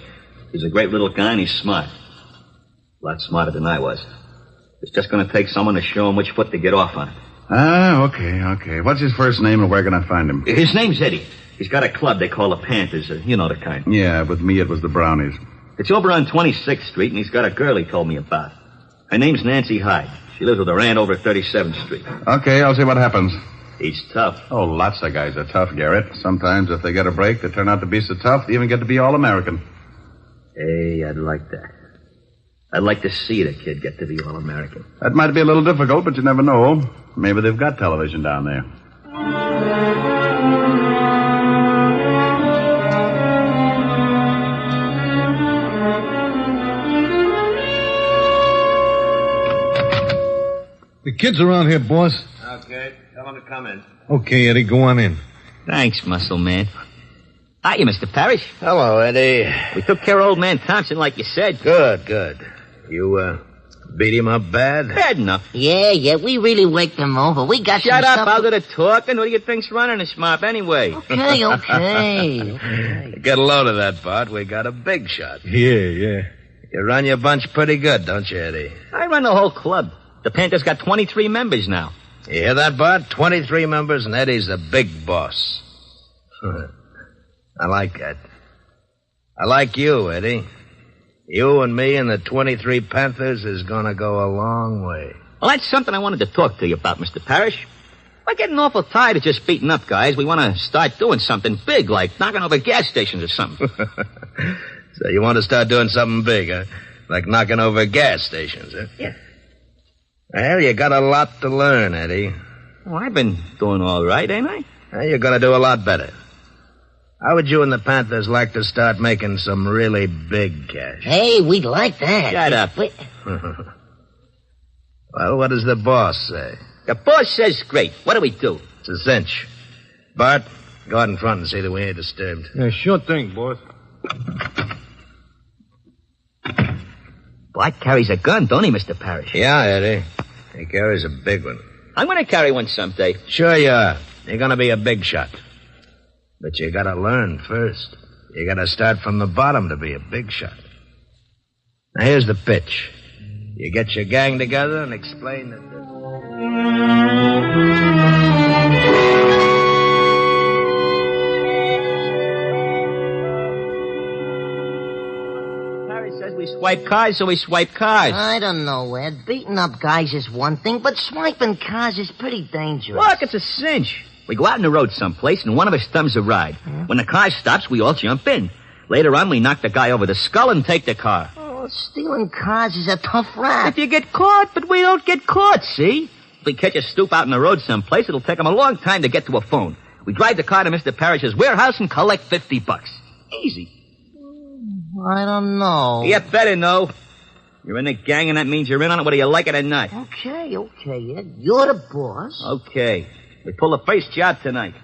[SPEAKER 24] he's a great little guy and he's smart. A lot smarter than I was. It's just going to take someone to show him which foot to get off on.
[SPEAKER 5] Okay. What's his first name and where can I find him?
[SPEAKER 24] His name's Eddie. He's got a club they call the Panthers. You know the kind.
[SPEAKER 5] Yeah, with me it was the Brownies.
[SPEAKER 24] It's over on 26th Street, and he's got a girl he told me about. Her name's Nancy Hyde. She lives with her aunt over at 37th Street.
[SPEAKER 5] Okay, I'll see what happens.
[SPEAKER 24] He's tough.
[SPEAKER 5] Oh, lots of guys are tough, Garrett. Sometimes if they get a break, they turn out to be so tough, they even get to be All-American.
[SPEAKER 24] Hey, I'd like that. I'd like to see the kid get to be All-American.
[SPEAKER 5] That might be a little difficult, but you never know. Maybe they've got television down there.
[SPEAKER 4] The kid's around here, boss.
[SPEAKER 23] Okay, tell him to come in.
[SPEAKER 4] Okay, Eddie, go on in.
[SPEAKER 24] Thanks, muscle man. Hiya, Mr. Parrish.
[SPEAKER 17] Hello, Eddie.
[SPEAKER 24] We took care of old man Thompson like you said.
[SPEAKER 17] Good. You, beat him up bad?
[SPEAKER 24] Bad enough.
[SPEAKER 22] Yeah, we really waked him over. We got
[SPEAKER 24] Shut
[SPEAKER 22] some
[SPEAKER 24] up,
[SPEAKER 22] stuff.
[SPEAKER 24] I'll do the talking. What do you think's running this mob anyway?
[SPEAKER 22] Okay.
[SPEAKER 17] Get a load of that, Bart. We got a big shot.
[SPEAKER 4] Yeah.
[SPEAKER 17] You run your bunch pretty good, don't you, Eddie?
[SPEAKER 24] I run the whole club. The Panthers got 23 members now.
[SPEAKER 17] You hear that, Bart? 23 members, and Eddie's the big boss. I like that. I like you, Eddie. You and me and the 23 Panthers is gonna go a long way.
[SPEAKER 24] Well, that's something I wanted to talk to you about, Mr. Parrish. We're getting awful tired of just beating up guys. We want to start doing something big, like knocking over gas stations or something.
[SPEAKER 17] So you want to start doing something big, huh? Like knocking over gas stations, huh?
[SPEAKER 24] Yeah.
[SPEAKER 17] Well, you got a lot to learn, Eddie.
[SPEAKER 24] Well, I've been doing all right, ain't I?
[SPEAKER 17] Well, you're going to do a lot better. How would you and the Panthers like to start making some really big cash?
[SPEAKER 22] Hey, we'd like that.
[SPEAKER 24] Shut up.
[SPEAKER 17] Well, what does the boss say?
[SPEAKER 24] The boss says great. What do we do?
[SPEAKER 17] It's a cinch. Bart, go out in front and see that we ain't disturbed.
[SPEAKER 4] Yeah, sure thing, boss.
[SPEAKER 24] Bart carries a gun, don't he, Mr. Parrish?
[SPEAKER 17] Yeah, Eddie. He carries a big one.
[SPEAKER 24] I'm going to carry one someday.
[SPEAKER 17] Sure you are. You're going to be a big shot. But you got to learn first. You got to start from the bottom to be a big shot. Now, here's the pitch. You get your gang together and explain that...
[SPEAKER 24] We swipe cars, so we swipe cars.
[SPEAKER 22] I don't know, Ed. Beating up guys is one thing, but swiping cars is pretty dangerous.
[SPEAKER 24] Look, it's a cinch. We go out on the road someplace, and one of us thumbs a ride. When the car stops, we all jump in. Later on, we knock the guy over the skull and take the car.
[SPEAKER 22] Oh, stealing cars is a tough rap.
[SPEAKER 24] If you get caught, but we don't get caught, see? If we catch a stoop out on the road someplace, it'll take him a long time to get to a phone. We drive the car to Mr. Parrish's warehouse and collect $50. Easy.
[SPEAKER 22] I don't know.
[SPEAKER 24] You better know. You're in the gang, and that means you're in on it whether you like it or not.
[SPEAKER 22] Okay, Ed. You're the boss.
[SPEAKER 24] Okay. We pull the first job tonight.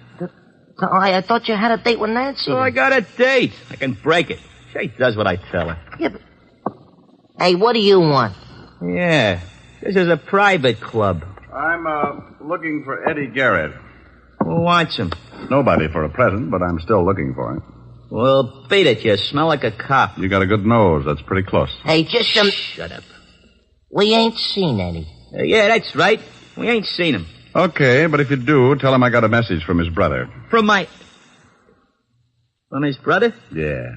[SPEAKER 22] I thought you had a date with Nancy.
[SPEAKER 24] So I got a date. I can break it. She does what I tell her.
[SPEAKER 22] Yeah, but... Hey, what do you want?
[SPEAKER 24] Yeah. This is a private club.
[SPEAKER 5] I'm, looking for Eddie Garrett.
[SPEAKER 24] Who wants him?
[SPEAKER 5] Nobody for a present, but I'm still looking for him.
[SPEAKER 24] Well, beat it. You smell like a cop.
[SPEAKER 5] You got a good nose. That's pretty close.
[SPEAKER 22] Hey, just some...
[SPEAKER 24] Shut up.
[SPEAKER 22] We ain't seen Eddie.
[SPEAKER 24] Yeah, that's right. We ain't seen him.
[SPEAKER 5] Okay, but if you do, tell him I got a message from his brother.
[SPEAKER 24] From his brother?
[SPEAKER 5] Yeah.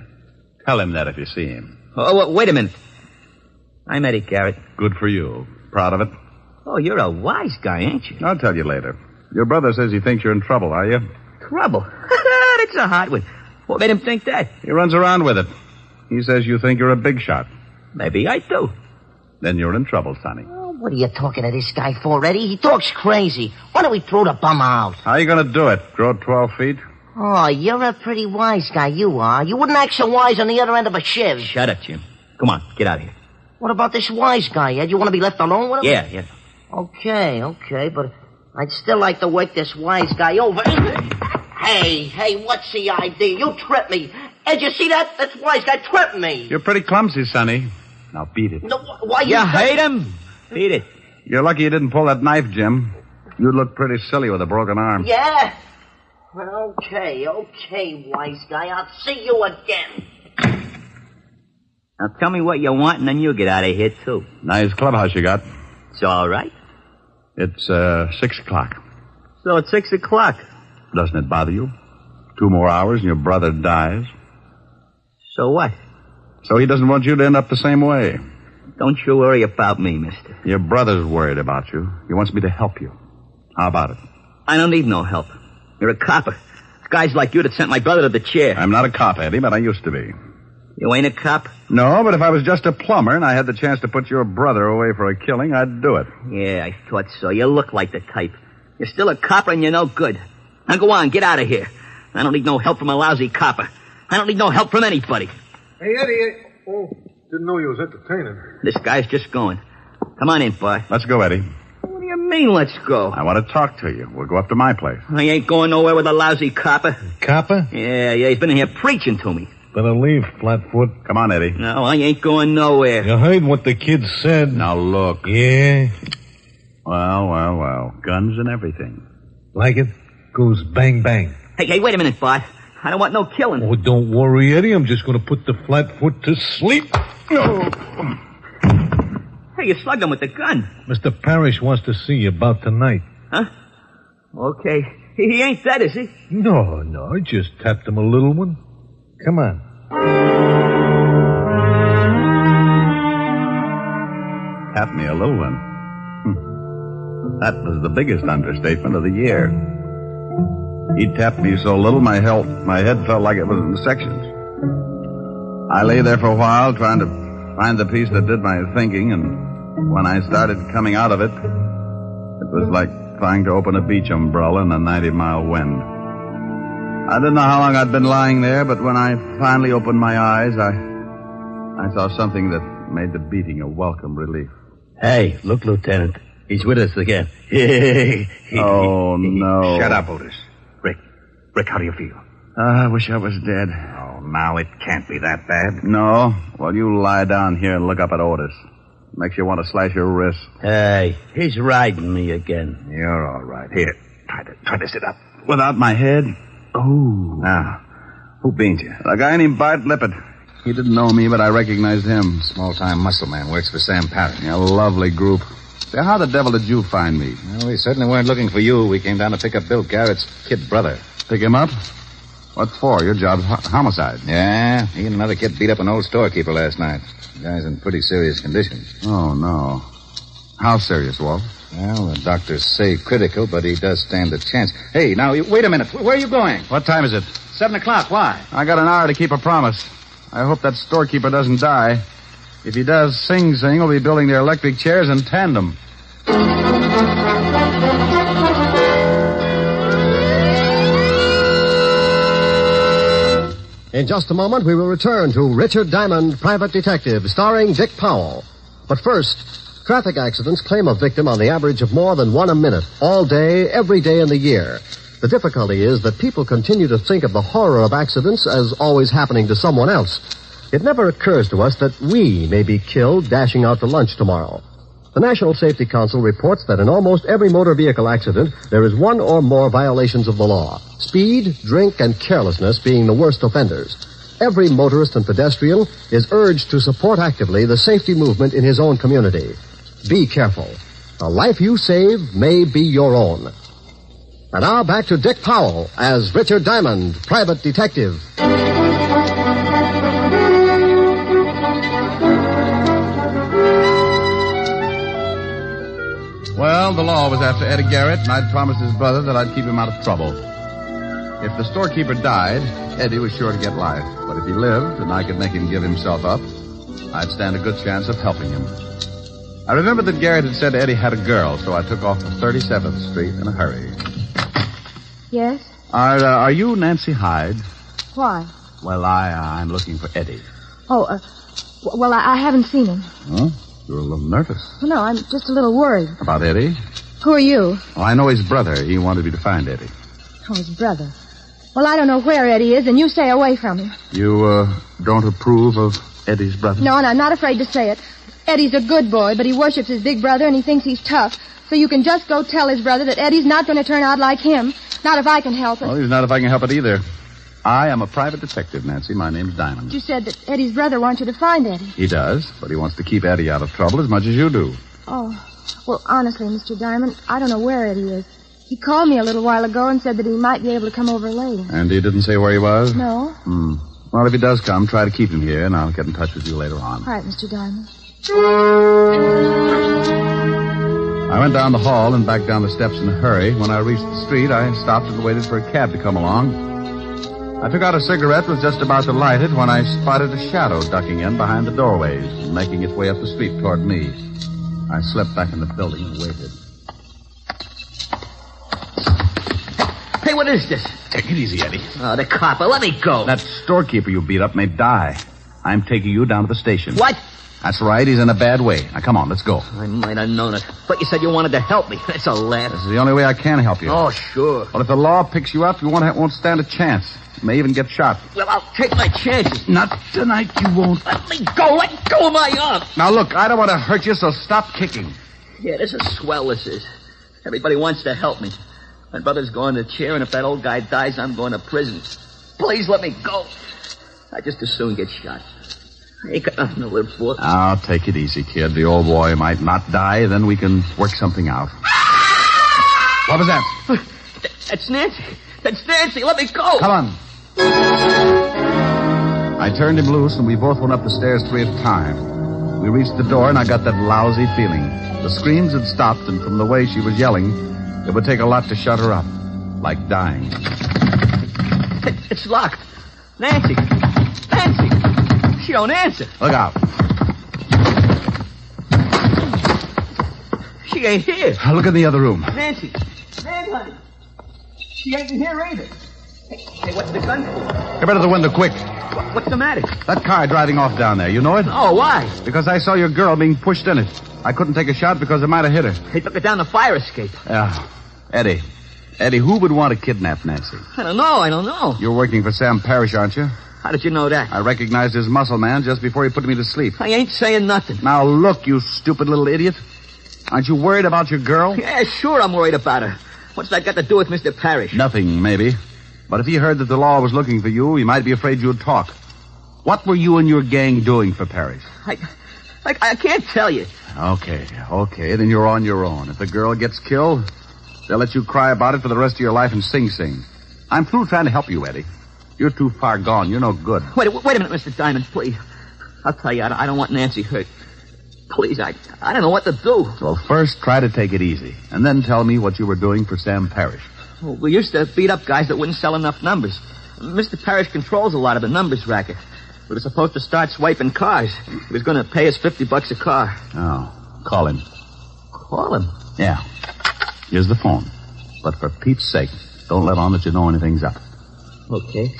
[SPEAKER 5] Tell him that if you see him.
[SPEAKER 24] Oh, wait a minute. I'm Eddie Garrett.
[SPEAKER 5] Good for you. Proud of it?
[SPEAKER 24] Oh, you're a wise guy, ain't you?
[SPEAKER 5] I'll tell you later. Your brother says he thinks you're in trouble, are you?
[SPEAKER 24] Trouble? That's a hot one. What made him think that?
[SPEAKER 5] He runs around with it. He says you think you're a big shot.
[SPEAKER 24] Maybe I do.
[SPEAKER 5] Then you're in trouble, Sonny.
[SPEAKER 22] Oh, what are you talking to this guy for, Eddie? He talks crazy. Why don't we throw the bum out?
[SPEAKER 5] How are you going to do it? Grow 12 feet?
[SPEAKER 22] Oh, you're a pretty wise guy, you are. You wouldn't act so wise on the other end of a shiv.
[SPEAKER 24] Shut up, Jim. Come on, get out of here.
[SPEAKER 22] What about this wise guy, Ed? You want to be left alone with him?
[SPEAKER 24] Yeah.
[SPEAKER 22] Okay, but I'd still like to work this wise guy over. Hey, what's the idea? You tripped me. Ed, you see that? That wise guy tripped me.
[SPEAKER 5] You're pretty clumsy, Sonny. Now beat it.
[SPEAKER 22] No, why
[SPEAKER 24] you hate him? Beat it.
[SPEAKER 5] You're lucky you didn't pull that knife, Jim. You'd look pretty silly with a broken arm.
[SPEAKER 22] Yeah? Well, okay, wise guy. I'll see you again.
[SPEAKER 24] Now tell me what you want, and then you get out of here, too.
[SPEAKER 5] Nice clubhouse you got.
[SPEAKER 24] It's all right.
[SPEAKER 5] It's 6 o'clock.
[SPEAKER 24] So it's 6 o'clock.
[SPEAKER 5] Doesn't it bother you? 2 more hours and your brother dies.
[SPEAKER 24] So what?
[SPEAKER 5] So he doesn't want you to end up the same way.
[SPEAKER 24] Don't you worry about me, mister.
[SPEAKER 5] Your brother's worried about you. He wants me to help you. How about it?
[SPEAKER 24] I don't need no help. You're a copper. It's guys like you that sent my brother to the chair.
[SPEAKER 5] I'm not a cop, Eddie, but I used to be.
[SPEAKER 24] You ain't a cop?
[SPEAKER 5] No, but if I was just a plumber and I had the chance to put your brother away for a killing, I'd do it.
[SPEAKER 24] Yeah, I thought so. You look like the type. You're still a copper and you're no good. Now go on, get out of here. I don't need no help from a lousy copper. I don't need no help from anybody.
[SPEAKER 4] Hey, Eddie. Oh, didn't know you was entertaining.
[SPEAKER 24] This guy's just going. Come on in, boy.
[SPEAKER 5] Let's go, Eddie.
[SPEAKER 24] What do you mean, let's go?
[SPEAKER 5] I want to talk to you. We'll go up to my place.
[SPEAKER 24] I ain't going nowhere with a lousy copper.
[SPEAKER 4] Copper?
[SPEAKER 24] Yeah, he's been in here preaching to me.
[SPEAKER 4] Better leave, Flatfoot.
[SPEAKER 5] Come on, Eddie.
[SPEAKER 24] No, I ain't going nowhere.
[SPEAKER 4] You heard what the kid said.
[SPEAKER 5] Now, look.
[SPEAKER 4] Yeah?
[SPEAKER 5] Well. Guns and everything.
[SPEAKER 4] Like it? Goes bang, bang.
[SPEAKER 24] Hey, wait a minute, Bart. I don't want no killing.
[SPEAKER 4] Oh, don't worry, Eddie. I'm just going to put the Flatfoot to sleep.
[SPEAKER 24] Oh. Hey, you slugged him with the gun.
[SPEAKER 4] Mr. Parrish wants to see you about tonight.
[SPEAKER 24] Huh? Okay. He ain't dead, is he?
[SPEAKER 4] No. I just tapped him a little one. Come on.
[SPEAKER 5] Tap me a little one. That was the biggest understatement of the year. He tapped me so little my head felt like it was in sections. I lay there for a while trying to find the piece that did my thinking, and when I started coming out of it, it was like trying to open a beach umbrella in a 90-mile wind. I didn't know how long I'd been lying there, but when I finally opened my eyes, I saw something that made the beating a welcome relief.
[SPEAKER 7] Hey, look, Lieutenant. He's with us again.
[SPEAKER 5] Oh, no.
[SPEAKER 7] Shut up, Otis. Rick, how do you feel?
[SPEAKER 5] I wish I was dead.
[SPEAKER 7] Oh, now it can't be that bad.
[SPEAKER 5] No? Well, you lie down here and look up at Otis. Makes you want to slash your wrist.
[SPEAKER 7] Hey, he's riding me again.
[SPEAKER 17] You're all right. Here, try to sit up.
[SPEAKER 5] Without my head?
[SPEAKER 17] Oh. Now, who beans you?
[SPEAKER 5] A guy named Bart Lippett. He didn't know me, but I recognized him.
[SPEAKER 17] Small-time muscle man. Works for Sam Parrott.
[SPEAKER 5] A lovely group. Say, how the devil did you find me?
[SPEAKER 17] Well, we certainly weren't looking for you. We came down to pick up Bill Garrett's kid brother.
[SPEAKER 5] Pick him up? What for? Your job's homicide.
[SPEAKER 17] Yeah, he and another kid beat up an old storekeeper last night. The guy's in pretty serious condition.
[SPEAKER 5] Oh, no. How serious, Walt?
[SPEAKER 17] Well, the doctors say critical, but he does stand a chance. Hey, now, wait a minute. Where are you going?
[SPEAKER 5] What time is it?
[SPEAKER 17] 7 o'clock. Why?
[SPEAKER 5] I got an hour to keep a promise. I hope that storekeeper doesn't die. If he does, Sing Sing will be building their electric chairs in tandem.
[SPEAKER 11] In just a moment, we will return to Richard Diamond, Private Detective, starring Dick Powell. But first, traffic accidents claim a victim on the average of more than one a minute, all day, every day in the year. The difficulty is that people continue to think of the horror of accidents as always happening to someone else. It never occurs to us that we may be killed dashing out to lunch tomorrow. The National Safety Council reports that in almost every motor vehicle accident, there is one or more violations of the law. Speed, drink, and carelessness being the worst offenders. Every motorist and pedestrian is urged to support actively the safety movement in his own community. Be careful. The life you save may be your own. And now back to Dick Powell as Richard Diamond, Private Detective.
[SPEAKER 5] Well, the law was after Eddie Garrett, and I'd promised his brother that I'd keep him out of trouble. If the storekeeper died, Eddie was sure to get life. But if he lived, and I could make him give himself up, I'd stand a good chance of helping him. I remembered that Garrett had said Eddie had a girl, so I took off to 37th Street in a hurry.
[SPEAKER 15] Yes?
[SPEAKER 5] Are you Nancy Hyde?
[SPEAKER 15] Why?
[SPEAKER 5] Well, I'm looking for Eddie.
[SPEAKER 15] Oh, well, I haven't seen him.
[SPEAKER 5] Huh? You're a little nervous.
[SPEAKER 15] Well, no, I'm just a little worried.
[SPEAKER 5] About Eddie?
[SPEAKER 15] Who are you?
[SPEAKER 5] Well, I know his brother. He wanted me to find Eddie.
[SPEAKER 15] Oh, his brother. Well, I don't know where Eddie is, and you stay away from him.
[SPEAKER 5] You, don't approve of Eddie's brother?
[SPEAKER 15] No, and I'm not afraid to say it. Eddie's a good boy, but he worships his big brother, and he thinks he's tough. So you can just go tell his brother that Eddie's not going to turn out like him. Not if I can help it.
[SPEAKER 5] Well, he's not if I can help it either. I am a private detective, Nancy. My name's Diamond.
[SPEAKER 15] You said that Eddie's brother wants you to find Eddie.
[SPEAKER 5] He does, but he wants to keep Eddie out of trouble as much as you do.
[SPEAKER 15] Oh, well, honestly, Mr. Diamond, I don't know where Eddie is. He called me a little while ago and said that he might be able to come over later.
[SPEAKER 5] And he didn't say where he was?
[SPEAKER 15] No.
[SPEAKER 5] Well, if he does come, try to keep him here, and I'll get in touch with you later on.
[SPEAKER 15] All right, Mr. Diamond.
[SPEAKER 5] I went down the hall and back down the steps in a hurry. When I reached the street, I stopped and waited for a cab to come along. I took out a cigarette, was just about to light it when I spotted a shadow ducking in behind the doorways and making its way up the street toward me. I slipped back in the building and waited.
[SPEAKER 22] Hey, what is this?
[SPEAKER 5] Take it easy, Eddie.
[SPEAKER 22] Oh, the copper. Let me go.
[SPEAKER 5] That storekeeper you beat up may die. I'm taking you down to the station.
[SPEAKER 22] What?
[SPEAKER 5] That's right. He's in a bad way. Now, come on, let's go.
[SPEAKER 22] I might have known it. But you said you wanted to help me. That's a laugh.
[SPEAKER 5] This is the only way I can help you.
[SPEAKER 22] Oh, sure.
[SPEAKER 5] Well, if the law picks you up, you won't stand a chance. You may even get shot.
[SPEAKER 22] Well, I'll take my chances.
[SPEAKER 5] Not tonight, you won't.
[SPEAKER 22] Let me go. Let go of my arm.
[SPEAKER 5] Now, look, I don't want to hurt you, so stop kicking.
[SPEAKER 22] Yeah, this is swell, this is. Everybody wants to help me. My brother's going to chair, and if that old guy dies, I'm going to prison. Please let me go. I just as soon get shot. I ain't got nothing to live for.
[SPEAKER 5] Now, take it easy, kid. The old boy might not die, then we can work something out. What was that?
[SPEAKER 22] That's Nancy. That's Nancy. Let me go.
[SPEAKER 5] Come on. I turned him loose, and we both went up the stairs 3 at a time. We reached the door, and I got that lousy feeling. The screams had stopped, and from the way she was yelling, it would take a lot to shut her up. Like dying.
[SPEAKER 22] It's locked. Nancy. Nancy. She don't answer.
[SPEAKER 5] Look out.
[SPEAKER 22] She ain't here.
[SPEAKER 5] Look in the other room.
[SPEAKER 22] Nancy. Man, honey. She ain't in here either. Hey, what's the gun for?
[SPEAKER 5] Get rid of the window, quick.
[SPEAKER 22] What's the matter?
[SPEAKER 5] That car driving off down there, you know it?
[SPEAKER 22] Oh, why?
[SPEAKER 5] Because I saw your girl being pushed in it. I couldn't take a shot because it might have hit her.
[SPEAKER 22] They took her down the fire escape.
[SPEAKER 5] Yeah. Eddie, who would want to kidnap Nancy?
[SPEAKER 22] I don't know.
[SPEAKER 5] You're working for Sam Parrish, aren't you?
[SPEAKER 22] How did you know that?
[SPEAKER 5] I recognized his muscle man just before he put me to sleep.
[SPEAKER 22] I ain't saying nothing.
[SPEAKER 5] Now look, you stupid little idiot. Aren't you worried about your girl?
[SPEAKER 22] Yeah, sure I'm worried about her. What's that got to do with Mr. Parrish?
[SPEAKER 5] Nothing, maybe. But if he heard that the law was looking for you, he might be afraid you'd talk. What were you and your gang doing for Parrish?
[SPEAKER 22] I can't tell you.
[SPEAKER 5] Okay, then you're on your own. If the girl gets killed, they'll let you cry about it for the rest of your life and sing. I'm through trying to help you, Eddie. You're too far gone. You're no good.
[SPEAKER 22] Wait a minute, Mr. Diamond, please. I'll tell you, I don't want Nancy hurt. Please, I don't know what to do.
[SPEAKER 5] Well, first, try to take it easy, and then tell me what you were doing for Sam Parrish.
[SPEAKER 22] Well, we used to beat up guys that wouldn't sell enough numbers. Mr. Parrish controls a lot of the numbers racket. We were supposed to start swiping cars. He was going to pay us $50 a car.
[SPEAKER 5] Oh, call him.
[SPEAKER 22] Call him?
[SPEAKER 5] Yeah. Here's the phone. But for Pete's sake, don't let on that you know anything's up.
[SPEAKER 22] Okay.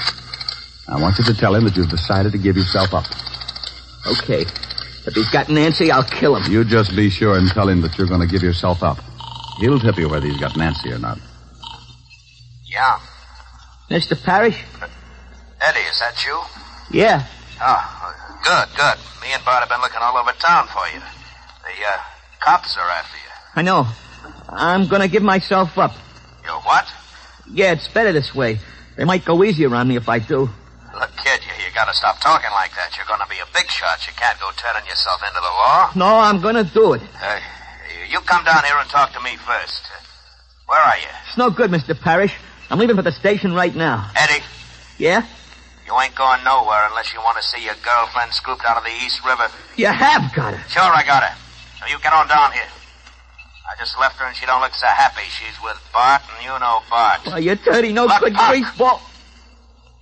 [SPEAKER 5] I want you to tell him that you've decided to give yourself up.
[SPEAKER 22] Okay. If he's got Nancy, I'll kill him.
[SPEAKER 5] You just be sure and tell him that you're going to give yourself up. He'll tip you whether he's got Nancy or not.
[SPEAKER 1] Yeah.
[SPEAKER 22] Mr. Parrish?
[SPEAKER 1] Eddie, is that you?
[SPEAKER 22] Yeah.
[SPEAKER 1] Oh, good. Me and Bart have been looking all over town for you. The cops are after you.
[SPEAKER 22] I know. I'm going to give myself up.
[SPEAKER 1] You what?
[SPEAKER 22] Yeah, it's better this way. They might go easier on me if I do.
[SPEAKER 1] Look, kid, you gotta stop talking like that. You're gonna be a big shot. You can't go turning yourself into the law.
[SPEAKER 22] No, I'm gonna do it.
[SPEAKER 1] You come down here and talk to me first. Where are you?
[SPEAKER 22] It's no good, Mr. Parrish. I'm leaving for the station right now.
[SPEAKER 1] Eddie?
[SPEAKER 22] Yeah?
[SPEAKER 1] You ain't going nowhere unless you want to see your girlfriend scooped out of the East River.
[SPEAKER 22] You have got her.
[SPEAKER 1] Sure, I got her. So you get on down here. I just left her and she don't look so happy. She's with Bart, and you know Bart.
[SPEAKER 22] Well, you're dirty, no good grief, ball.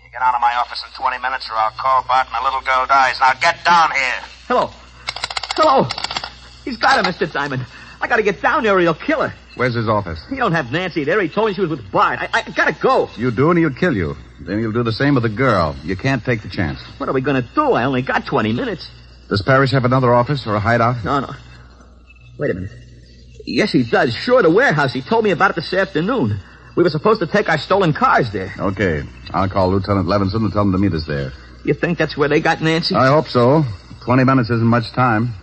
[SPEAKER 1] You get out of my office in 20 minutes or I'll call Bart and the little girl dies. Now get down here.
[SPEAKER 22] Hello. He's got her, Mr. Diamond. I gotta get down there or he'll kill her.
[SPEAKER 5] Where's his office?
[SPEAKER 22] He don't have Nancy there. He told me she was with Bart. I gotta go.
[SPEAKER 5] You do and he'll kill you. Then he'll do the same with the girl. You can't take the chance.
[SPEAKER 22] What are we gonna do? I only got 20 minutes.
[SPEAKER 5] Does Parrish have another office or a hideout?
[SPEAKER 22] No. Wait a minute. Yes, he does. Sure, the warehouse. He told me about it this afternoon. We were supposed to take our stolen cars there.
[SPEAKER 5] Okay. I'll call Lieutenant Levinson and tell him to meet us there.
[SPEAKER 22] You think that's where they got Nancy?
[SPEAKER 5] I hope so. 20 minutes isn't much time.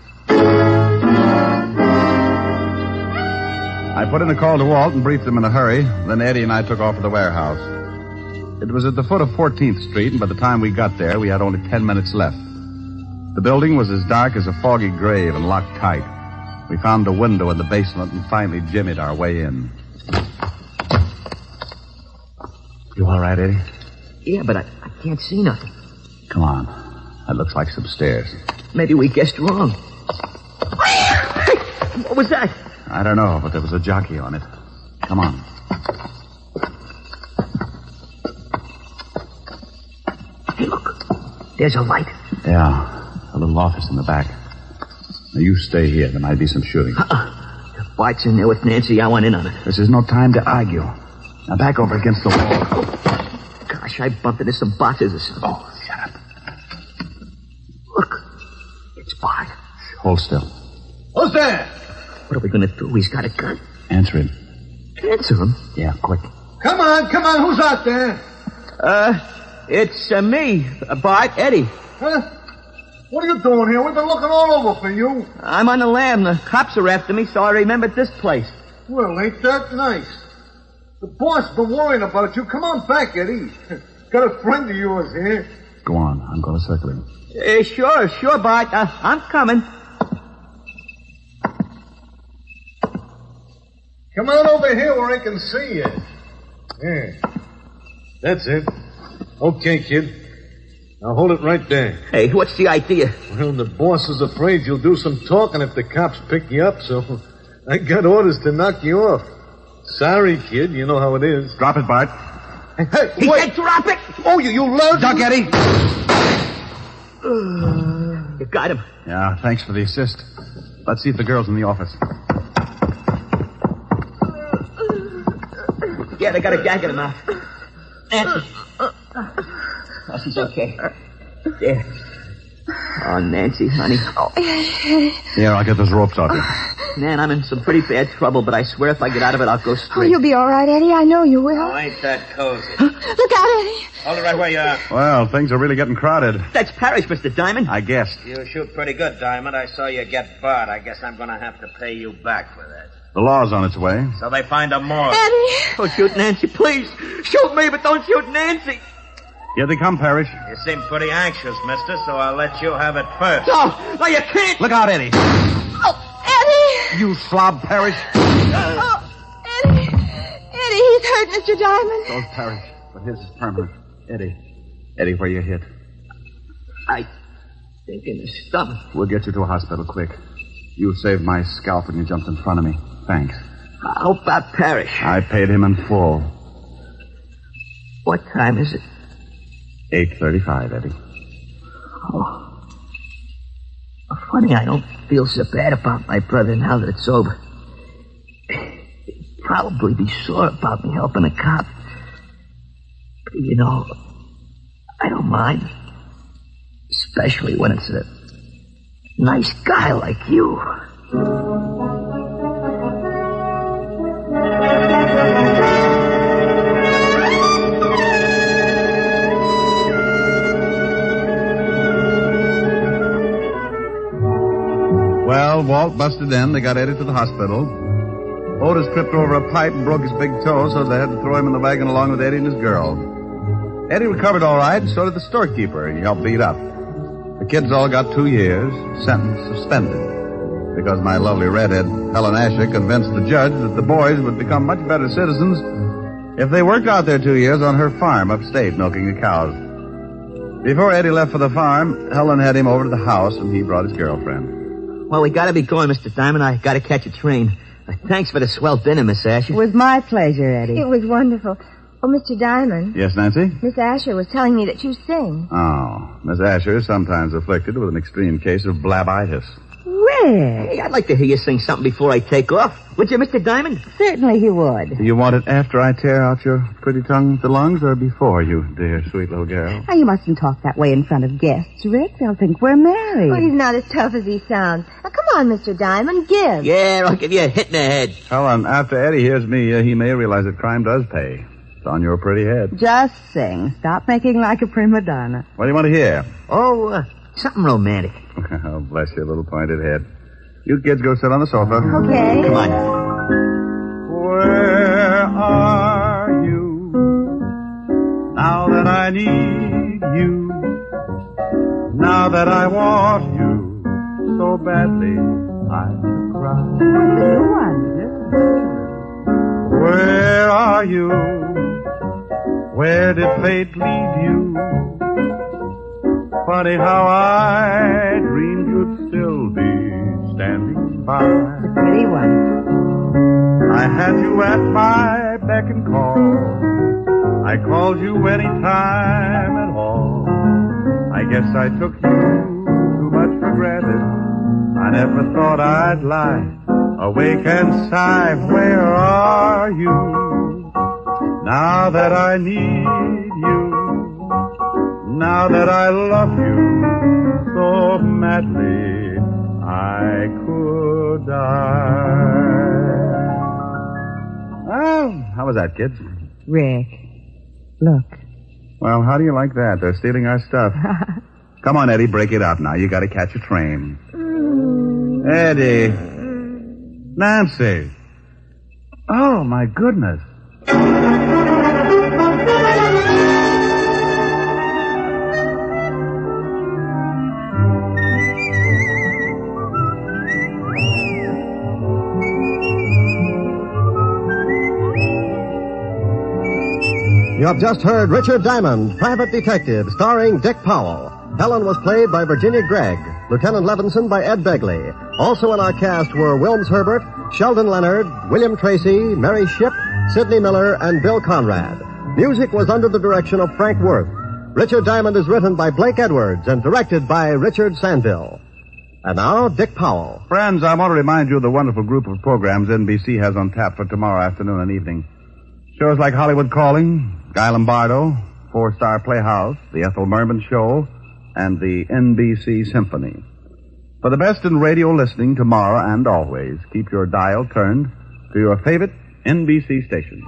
[SPEAKER 5] I put in a call to Walt and briefed him in a hurry. Then Eddie and I took off for the warehouse. It was at the foot of 14th Street, and by the time we got there, we had only 10 minutes left. The building was as dark as a foggy grave and locked tight. We found a window in the basement and finally jimmied our way in. You all right, Eddie?
[SPEAKER 22] Yeah, but I can't see nothing.
[SPEAKER 5] Come on. That looks like some stairs.
[SPEAKER 22] Maybe we guessed wrong. What was that?
[SPEAKER 5] I don't know, but there was a jockey on it. Come on.
[SPEAKER 22] Hey, look. There's a light.
[SPEAKER 5] Yeah, a little office in the back. Now, you stay here. There might be some shooting.
[SPEAKER 22] If Bart's in there with Nancy, I want in on it.
[SPEAKER 5] This is no time to argue. Now, back over against the wall.
[SPEAKER 22] Gosh, I bumped into some boxes or something.
[SPEAKER 5] Oh, shut up.
[SPEAKER 22] Look. It's Bart.
[SPEAKER 5] Hold still.
[SPEAKER 18] Who's there?
[SPEAKER 22] What are we going to do? He's got a gun.
[SPEAKER 5] Answer him.
[SPEAKER 22] Answer him?
[SPEAKER 5] Yeah, quick.
[SPEAKER 18] Come on. Who's out there?
[SPEAKER 22] It's me, Bart, Eddie.
[SPEAKER 18] Huh? What are you doing here? We've been looking all over for you.
[SPEAKER 22] I'm on the lam. The cops are after me, so I remembered this place.
[SPEAKER 18] Well, ain't that nice? The boss been worrying about you. Come on back, Eddie. Got a friend of yours here.
[SPEAKER 5] Go on. I'm going to circle him.
[SPEAKER 22] Sure, Bart. I'm coming.
[SPEAKER 18] Come on over here where I can see you. Yeah. That's it. Okay, kid. Now hold it right there.
[SPEAKER 22] Hey, what's the idea?
[SPEAKER 18] Well, the boss is afraid you'll do some talking if the cops pick you up, so I got orders to knock you off. Sorry, kid. You know how it is.
[SPEAKER 5] Drop it, Bart.
[SPEAKER 18] Hey,
[SPEAKER 22] he
[SPEAKER 18] wait.
[SPEAKER 22] said drop it!
[SPEAKER 18] Oh, you loud...
[SPEAKER 5] Duck, Eddie.
[SPEAKER 22] You got him.
[SPEAKER 5] Yeah, thanks for the assist. Let's see if the girl's in the office.
[SPEAKER 22] Yeah, they got a gag in him out. Nancy. Oh, she's okay. There. Oh, Nancy, honey.
[SPEAKER 15] Oh, Eddie.
[SPEAKER 5] Here, I'll get those ropes off you.
[SPEAKER 22] Man, I'm in some pretty bad trouble, but I swear if I get out of it, I'll go
[SPEAKER 15] Oh,
[SPEAKER 22] straight.
[SPEAKER 15] you'll be all right, Eddie. I know you will.
[SPEAKER 1] Oh, ain't that cozy?
[SPEAKER 15] Look out, Eddie.
[SPEAKER 1] Hold it right where you are.
[SPEAKER 5] Well, things are really getting crowded.
[SPEAKER 22] That's Parrish, Mr. Diamond.
[SPEAKER 5] I guessed.
[SPEAKER 1] You shoot pretty good, Diamond. I saw you get barred. I guess I'm going to have to pay you back for that.
[SPEAKER 5] The law's on its way.
[SPEAKER 1] So they find a morgue.
[SPEAKER 15] Eddie.
[SPEAKER 22] Don't shoot Nancy, please. Shoot me, but don't shoot Nancy.
[SPEAKER 5] Here they come, Parrish.
[SPEAKER 1] You seem pretty anxious, mister, so I'll let you have it first.
[SPEAKER 22] No, you can't.
[SPEAKER 5] Look out, Eddie.
[SPEAKER 15] Oh, Eddie.
[SPEAKER 5] You slob, Parrish.
[SPEAKER 15] Oh, Eddie. Eddie, he's hurt, Mr. Diamond.
[SPEAKER 5] So's Parrish, but his is permanent. Eddie, where you hit?
[SPEAKER 22] I think in the stomach.
[SPEAKER 5] We'll get you to a hospital quick. You saved my scalp when you jumped in front of me. Thanks.
[SPEAKER 22] How about Parrish?
[SPEAKER 5] I paid him in full.
[SPEAKER 22] What time is it?
[SPEAKER 5] 8:35, Eddie.
[SPEAKER 22] Oh. Funny, I don't feel so bad about my brother now that it's over. He'd probably be sore about me helping a cop. But, you know, I don't mind. Especially when it's a nice guy like you.
[SPEAKER 5] Well, Walt busted in. They got Eddie to the hospital. Otis tripped over a pipe and broke his big toe, so they had to throw him in the wagon along with Eddie and his girl. Eddie recovered all right, so did the storekeeper. He helped beat up. The kids all got 2 years, sentence suspended, because my lovely redhead, Helen Asher, convinced the judge that the boys would become much better citizens if they worked out their 2 years on her farm upstate, milking the cows. Before Eddie left for the farm, Helen had him over to the house, and he brought his girlfriend.
[SPEAKER 22] Well, we gotta be going, Mr. Diamond. I gotta catch a train. Thanks for the swell dinner, Miss Asher.
[SPEAKER 12] It was my pleasure, Eddie.
[SPEAKER 15] It was wonderful. Oh, Mr. Diamond.
[SPEAKER 5] Yes, Nancy?
[SPEAKER 15] Miss Asher was telling me that you sing.
[SPEAKER 5] Oh, Miss Asher is sometimes afflicted with an extreme case of blabitis.
[SPEAKER 12] Rick.
[SPEAKER 22] Hey, I'd like to hear you sing something before I take off. Would you, Mr. Diamond?
[SPEAKER 12] Certainly he would.
[SPEAKER 5] Do you want it after I tear out your pretty tongue with the lungs, or before, you dear, sweet little girl?
[SPEAKER 12] Now, you mustn't talk that way in front of guests, Rick. They'll think we're married.
[SPEAKER 15] Oh, he's not as tough as he sounds. Now, come on, Mr. Diamond, give.
[SPEAKER 22] Yeah, I'll give you a hit in the head.
[SPEAKER 5] Helen, after Eddie hears me, he may realize that crime does pay. It's on your pretty head.
[SPEAKER 12] Just sing. Stop making like a prima donna.
[SPEAKER 5] What do you want to hear?
[SPEAKER 22] Oh, something romantic.
[SPEAKER 5] Oh, bless your little pointed head. You kids go sit on the sofa.
[SPEAKER 15] Okay.
[SPEAKER 22] Come on.
[SPEAKER 5] Where are you now that I need you? Now that I want you so badly, I cry. Where are you? Where did fate leave you? Funny how I dreamed you'd still be standing by.
[SPEAKER 12] The pretty one.
[SPEAKER 5] I had you at my beck and call. I called you any time at all. I guess I took you too much for granted. I never thought I'd lie, awake and sigh. Where are you now that I need you? Now that I love you so madly, I could die. Well, how was that, kids?
[SPEAKER 12] Rick, look.
[SPEAKER 5] Well, how do you like that? They're stealing our stuff. Come on, Eddie, break it up now. You gotta catch a train. Eddie. Nancy. Oh, my goodness.
[SPEAKER 11] You have just heard Richard Diamond, Private Detective, starring Dick Powell. Helen was played by Virginia Gregg, Lieutenant Levinson by Ed Begley. Also in our cast were Wilms Herbert, Sheldon Leonard, William Tracy, Mary Shipp, Sidney Miller, and Bill Conrad. Music was under the direction of Frank Worth. Richard Diamond is written by Blake Edwards and directed by Richard Sandville. And now, Dick Powell.
[SPEAKER 5] Friends, I want to remind you of the wonderful group of programs NBC has on tap for tomorrow afternoon and evening. Shows like Hollywood Calling, Guy Lombardo, 4-Star Playhouse, the Ethel Merman Show, and the NBC Symphony. For the best in radio listening tomorrow and always, keep your dial turned to your favorite NBC station.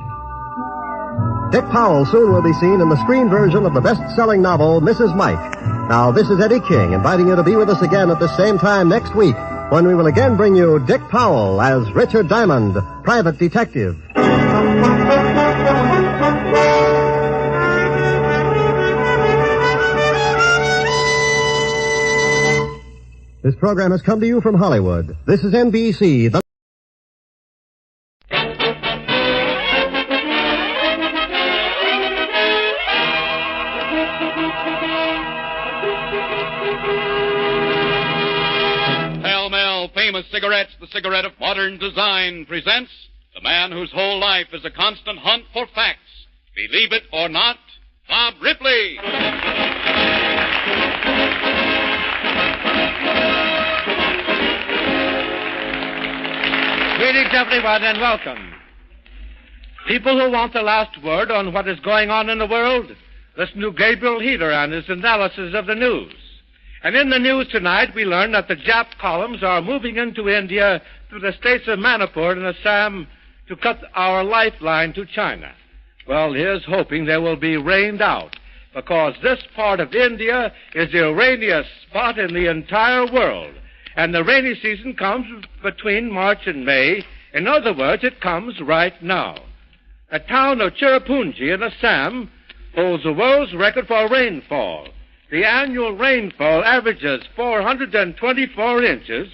[SPEAKER 11] Dick Powell soon will be seen in the screen version of the best-selling novel, Mrs. Mike. Now, this is Eddie King, inviting you to be with us again at the same time next week, when we will again bring you Dick Powell as Richard Diamond, private detective. This program has come to you from Hollywood. This is NBC, the...
[SPEAKER 8] Pall-Mall Famous Cigarettes, the cigarette of modern design, presents the man whose whole life is a constant hunt for facts. Believe it or not, Bob Ripley.
[SPEAKER 13] Greetings, everyone, and welcome. People who want the last word on what is going on in the world, listen to Gabriel Heater and his analysis of the news. And in the news tonight, we learn that the Jap columns are moving into India through the states of Manipur and Assam to cut our lifeline to China. Well, here's hoping they will be rained out, because this part of India is the rainiest spot in the entire world. And the rainy season comes between March and May. In other words, it comes right now. The town of Cherrapunji in Assam holds the world's record for rainfall. The annual rainfall averages 424 inches,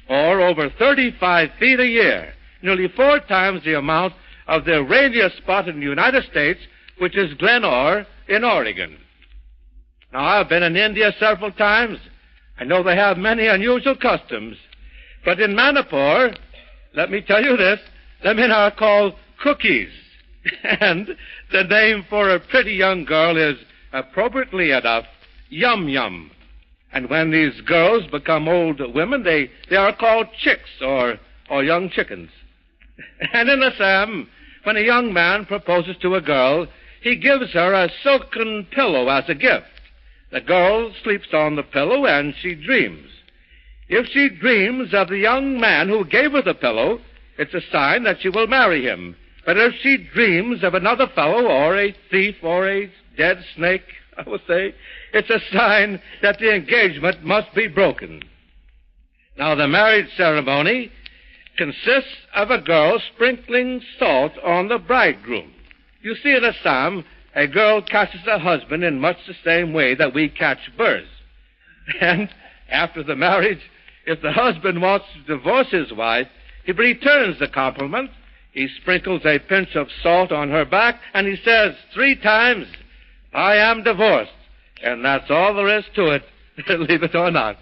[SPEAKER 13] or over 35 feet a year, nearly 4 times the amount of the rainiest spot in the United States, which is Glenore in Oregon. Now, I've been in India several times. I know they have many unusual customs. But in Manipur, let me tell you this, the men are called cookies. And the name for a pretty young girl is, appropriately enough, Yum Yum. And when these girls become old women, they are called chicks or young chickens. And in Assam, when a young man proposes to a girl, he gives her a silken pillow as a gift. The girl sleeps on the pillow and she dreams. If she dreams of the young man who gave her the pillow, it's a sign that she will marry him. But if she dreams of another fellow or a thief or a dead snake, I would say, it's a sign that the engagement must be broken. Now, the marriage ceremony consists of a girl sprinkling salt on the bridegroom. You see, in Assam, a girl catches a husband in much the same way that we catch birds. And after the marriage, if the husband wants to divorce his wife, he returns the compliment. He sprinkles a pinch of salt on her back, and he says 3 times, "I am divorced." And that's all there is to it, believe it or not.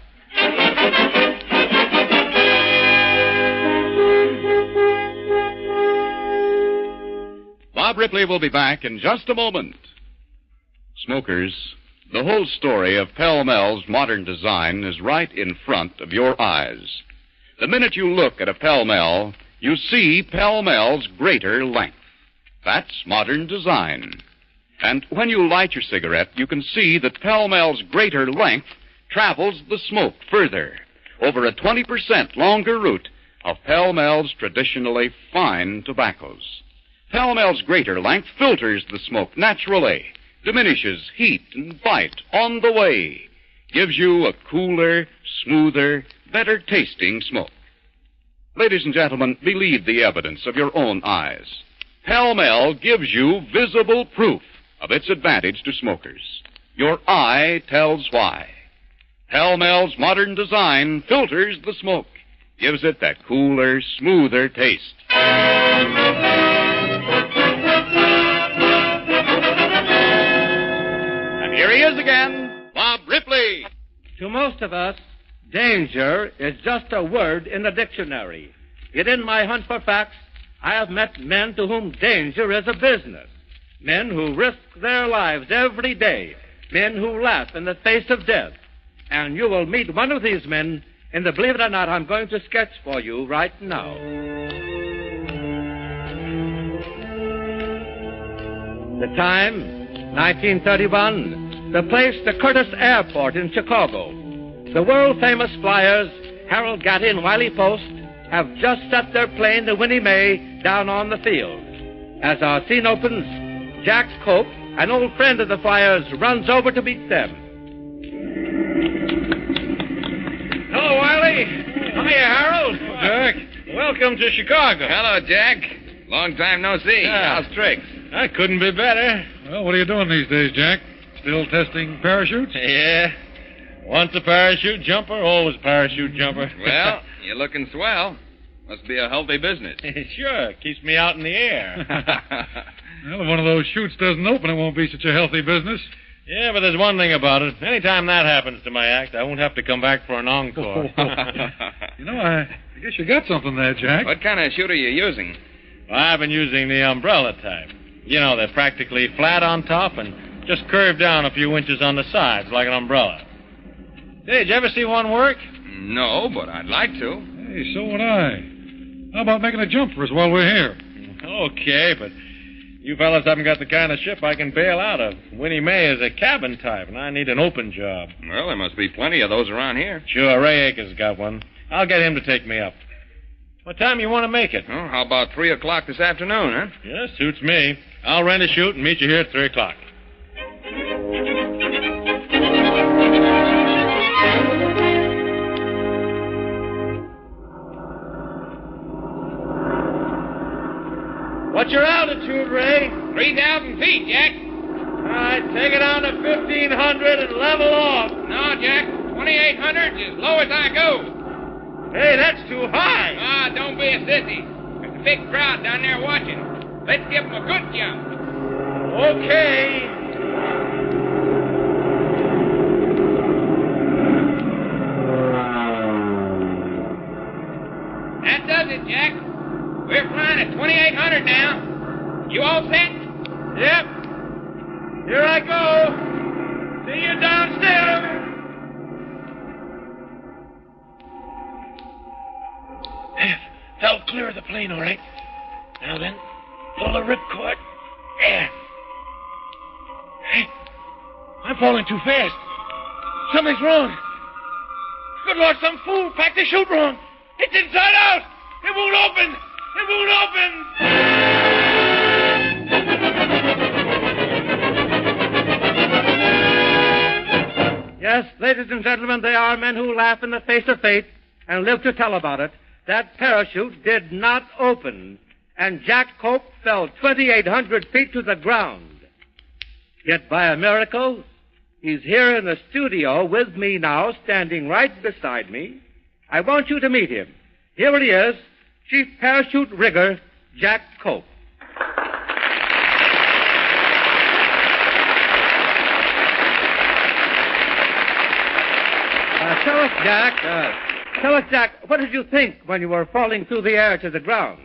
[SPEAKER 8] Bob Ripley will be back in just a moment. Smokers, the whole story of Pall-Mall's modern design is right in front of your eyes. The minute you look at a Pall-Mall, you see Pall-Mall's greater length. That's modern design. And when you light your cigarette, you can see that Pall-Mall's greater length travels the smoke further, over a 20% longer route of Pall-Mall's traditionally fine tobaccos. Pall-Mall's greater length filters the smoke naturally, diminishes heat and bite on the way, gives you a cooler, smoother, better-tasting smoke. Ladies and gentlemen, believe the evidence of your own eyes. Pall-Mall gives you visible proof of its advantage to smokers. Your eye tells why. Pall-Mall's modern design filters the smoke, gives it that cooler, smoother taste. Here he is again, Bob Ripley.
[SPEAKER 13] To most of us, danger is just a word in the dictionary. Yet in my hunt for facts, I have met men to whom danger is a business. Men who risk their lives every day. Men who laugh in the face of death. And you will meet one of these men in the Believe It or Not I'm going to sketch for you right now. The time, 1931. The place, the Curtis Airport in Chicago. The world-famous flyers, Harold Gatty and Wiley Post, have just set their plane, the Winnie Mae, down on the field. As our scene opens, Jack Cope, an old friend of the flyers, runs over to meet them.
[SPEAKER 6] Hello, Wiley. Hiya, Harold.
[SPEAKER 16] Jack, welcome to Chicago.
[SPEAKER 6] Hello, Jack. Long time no see.
[SPEAKER 16] Yeah.
[SPEAKER 6] How's tricks?
[SPEAKER 16] I couldn't be better. Well, what are you doing these days, Jack? Still testing parachutes?
[SPEAKER 6] Yeah.
[SPEAKER 16] Once a parachute jumper, always a parachute jumper.
[SPEAKER 6] Well, you're looking swell. Must be a healthy business.
[SPEAKER 16] Sure, keeps me out in the air. Well, if one of those chutes doesn't open, it won't be such a healthy business. Yeah, but there's one thing about it. Anytime that happens to my act, I won't have to come back for an encore. You know, I guess you got something there, Jack.
[SPEAKER 6] What kind of chute are you using?
[SPEAKER 16] Well, I've been using the umbrella type. You know, they're practically flat on top and just curve down a few inches on the sides like an umbrella. Hey, did you ever see one work?
[SPEAKER 6] No, but I'd like to.
[SPEAKER 16] Hey, so would I. How about making a jump for us while we're here? Okay, but you fellas haven't got the kind of ship I can bail out of. Winnie Mae is a cabin type, and I need an open job.
[SPEAKER 6] Well, there must be plenty of those around here.
[SPEAKER 16] Sure, Ray Akers got one. I'll get him to take me up. What time you want to make it?
[SPEAKER 6] Oh, how about 3 o'clock this afternoon, huh?
[SPEAKER 16] Yeah, suits me. I'll rent a chute and meet you here at 3 o'clock. What's your altitude, Ray?
[SPEAKER 6] 3,000 feet, Jack.
[SPEAKER 16] All right, take it down to 1,500 and level off.
[SPEAKER 6] No, Jack. 2,800 is as low as I go.
[SPEAKER 16] Hey, that's too high.
[SPEAKER 6] Ah, don't be a sissy. There's a big crowd down there watching. Let's give them a good jump.
[SPEAKER 16] Okay.
[SPEAKER 6] That does it, Jack. We're flying at 2,800 now. You all set?
[SPEAKER 16] Yep. Here I go. See you downstairs. Fell clear of the plane, all right. Now then, pull the ripcord. There. Hey, I'm falling too fast. Something's wrong. Good Lord, some fool packed the chute wrong. It's inside out. It won't open. It won't open. Yes, ladies and gentlemen, they are men who laugh in the face of fate and live to tell about it. That parachute did not open, and Jack Cope fell 2,800 feet to the ground. Yet by a miracle, he's here in the studio with me now, standing right beside me. I want you to meet him. Here he is, Chief Parachute Rigger, Jack Cope. Tell us, Jack, what did you think when you were falling through the air to the ground?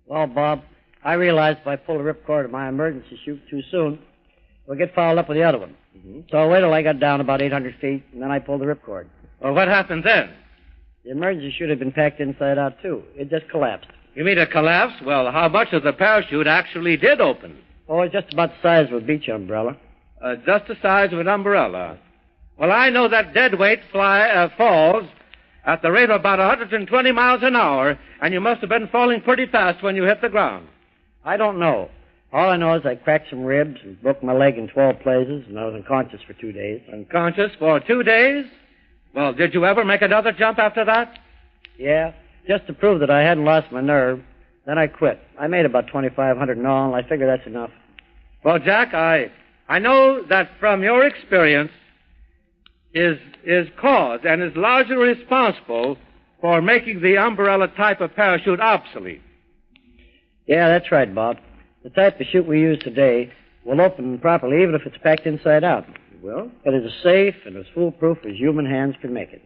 [SPEAKER 19] Well, Bob, I realized if I pulled the ripcord of my emergency chute too soon, we'll get fouled up with the other one. Mm-hmm. So I waited till I got down about 800 feet, and then I pulled the ripcord.
[SPEAKER 13] Well, what happened then?
[SPEAKER 19] The emergency chute had been packed inside out, too. It just collapsed.
[SPEAKER 13] You mean it collapsed? Well, how much of the parachute actually did open?
[SPEAKER 19] Oh, it's just about the size of a beach umbrella.
[SPEAKER 13] Just the size of an umbrella. Well, I know that deadweight falls at the rate of about 120 miles an hour, and you must have been falling pretty fast when you hit the ground.
[SPEAKER 19] I don't know. All I know is I cracked some ribs and broke my leg in 12 places, and I was unconscious for 2 days.
[SPEAKER 13] Unconscious for 2 days? Well, did you ever make another jump after that?
[SPEAKER 19] Yeah, just to prove that I hadn't lost my nerve. Then I quit. I made about 2,500 in all, and I figure that's enough.
[SPEAKER 13] Well, Jack, I know that from your experience is caused and is largely responsible for making the umbrella type of parachute obsolete.
[SPEAKER 19] Yeah, that's right, Bob. The type of chute we use today will open properly even if it's packed inside out.
[SPEAKER 13] Well?
[SPEAKER 19] It is as safe and as foolproof as human hands can make it.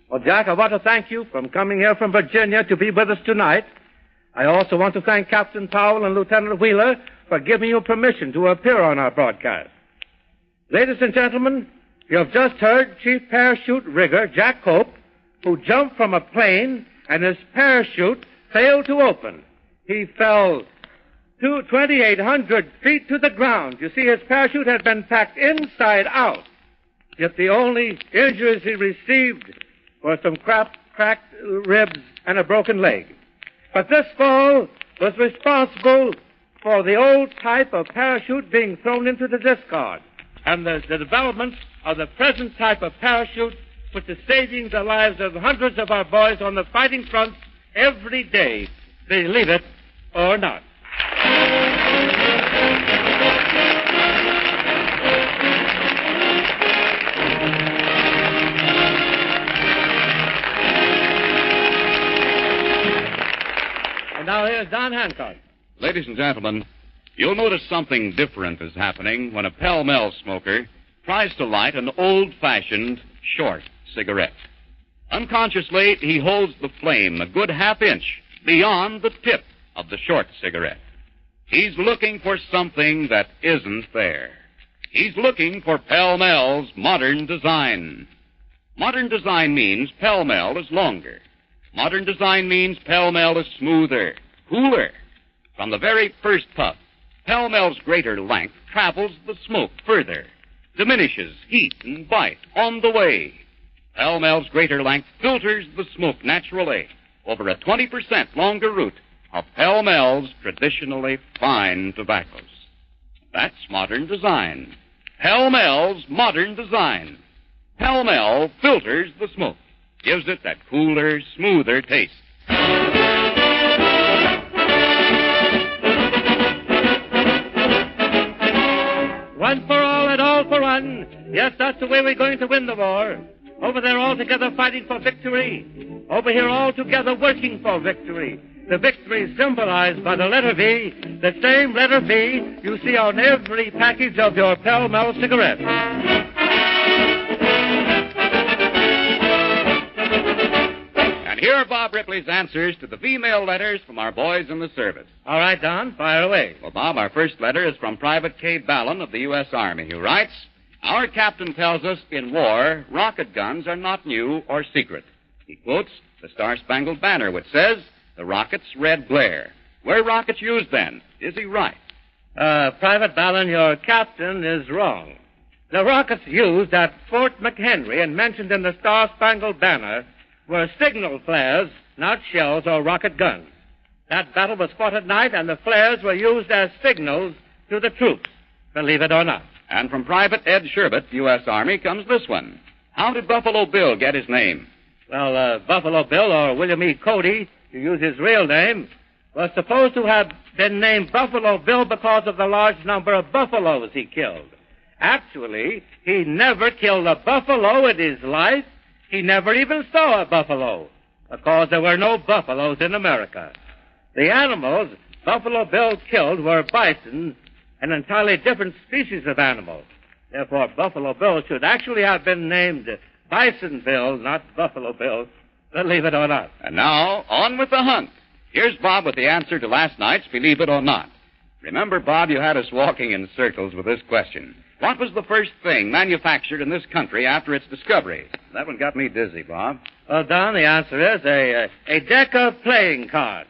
[SPEAKER 13] Well, Jack, I want to thank you for coming here from Virginia to be with us tonight. I also want to thank Captain Powell and Lieutenant Wheeler for giving you permission to appear on our broadcast. Ladies and gentlemen, you have just heard Chief Parachute Rigger Jack Cope, who jumped from a plane and his parachute failed to open. He fell to 2,800 feet to the ground. You see, his parachute had been packed inside out. Yet the only injuries he received were some cracked ribs and a broken leg. But this fall was responsible for the old type of parachute being thrown into the discard, and the development of the present type of parachute, which is saving the lives of hundreds of our boys on the fighting front every day, believe it or not. And now here's Don Hancock.
[SPEAKER 8] Ladies and gentlemen, you'll notice something different is happening when a pell-mell smoker tries to light an old-fashioned short cigarette. Unconsciously, he holds the flame a good half-inch beyond the tip of the short cigarette. He's looking for something that isn't there. He's looking for pell-mell's modern design. Modern design means pell-mell is longer. Modern design means pell-mell is smoother, cooler. From the very first puff, pell-mell's greater length travels the smoke further, diminishes heat and bite on the way. Pell-mell's greater length filters the smoke naturally over a 20% longer route of pell-mell's traditionally fine tobaccos. That's modern design. Pell-mell's modern design. Pell-mell filters the smoke, gives it that cooler, smoother taste.
[SPEAKER 13] One for all and all for one. Yes, that's the way we're going to win the war. Over there all together fighting for victory. Over here all together working for victory. The victory symbolized by the letter V, the same letter V you see on every package of your pell-mell cigarette.
[SPEAKER 8] And here are Bob Ripley's answers to the V-mail letters from our boys in the service.
[SPEAKER 13] All right, Don, fire away.
[SPEAKER 8] Well, Bob, our first letter is from Private K. Ballon of the U.S. Army, who writes, "Our captain tells us in war, rocket guns are not new or secret." He quotes the Star-Spangled Banner, which says, "The rocket's red glare." Were rockets used then? Is he right?
[SPEAKER 13] Private Ballon, your captain is wrong. The rockets used at Fort McHenry and mentioned in the Star-Spangled Banner were signal flares, not shells or rocket guns. That battle was fought at night, and the flares were used as signals to the troops, believe it or not.
[SPEAKER 8] And from Private Ed Sherbet, U.S. Army, comes this one. How did Buffalo Bill get his name?
[SPEAKER 13] Well, Buffalo Bill, or William E. Cody, to use his real name, was supposed to have been named Buffalo Bill because of the large number of buffaloes he killed. Actually, he never killed a buffalo in his life. He never even saw a buffalo, because there were no buffaloes in America. The animals Buffalo Bill killed were bison, an entirely different species of animal. Therefore, Buffalo Bill should actually have been named Bison Bill, not Buffalo Bill, believe it or not.
[SPEAKER 8] And now, on with the hunt. Here's Bob with the answer to last night's Believe It or Not. Remember, Bob, you had us walking in circles with this question. What was the first thing manufactured in this country after its discovery? That one got me dizzy, Bob.
[SPEAKER 13] Well, Don, the answer is a deck of playing cards.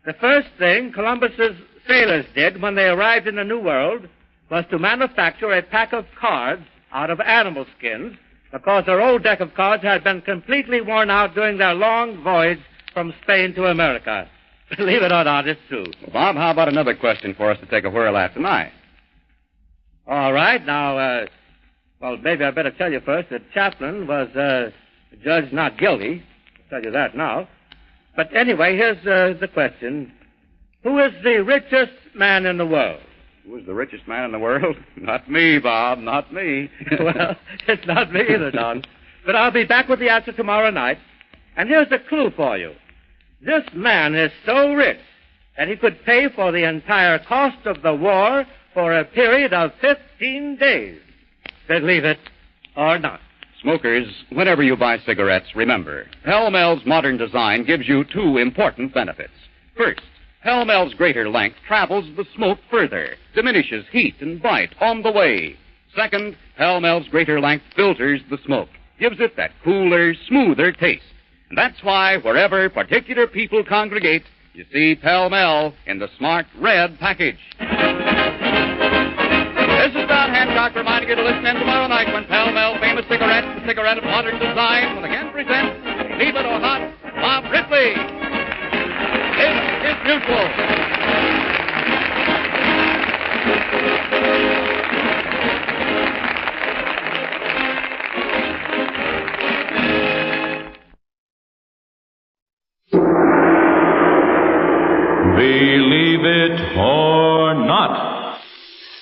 [SPEAKER 13] The first thing Columbus's sailors did when they arrived in the New World was to manufacture a pack of cards out of animal skins, because their old deck of cards had been completely worn out during their long voyage from Spain to America. Believe it or not, it's true.
[SPEAKER 8] Well, Bob, how about another question for us to take a whirl at tonight?
[SPEAKER 13] All right. Now, well, maybe I better tell you first that Chaplin was judged not guilty. I'll tell you that now. But anyway, here's the question. Who is the richest man in the world?
[SPEAKER 8] Who is the richest man in the world? Not me, Bob, not me.
[SPEAKER 13] Well, it's not me either, Don. But I'll be back with the answer tomorrow night. And here's a clue for you. This man is so rich that he could pay for the entire cost of the war for a period of 15 days. Believe it or not.
[SPEAKER 8] Smokers, whenever you buy cigarettes, remember, Pell-Mell's modern design gives you two important benefits. First, Pell-Mell's greater length travels the smoke further, diminishes heat and bite on the way. Second, Pell-Mell's greater length filters the smoke, gives it that cooler, smoother taste. And that's why wherever particular people congregate, You see pell-mell in the smart red package. This is Don Hancock reminding you to listen in tomorrow night when pell-mell famous cigarette, the cigarette of modern design, will again present Believe It or Not, Bob Ripley. This is Mutual.
[SPEAKER 3] Believe it or not.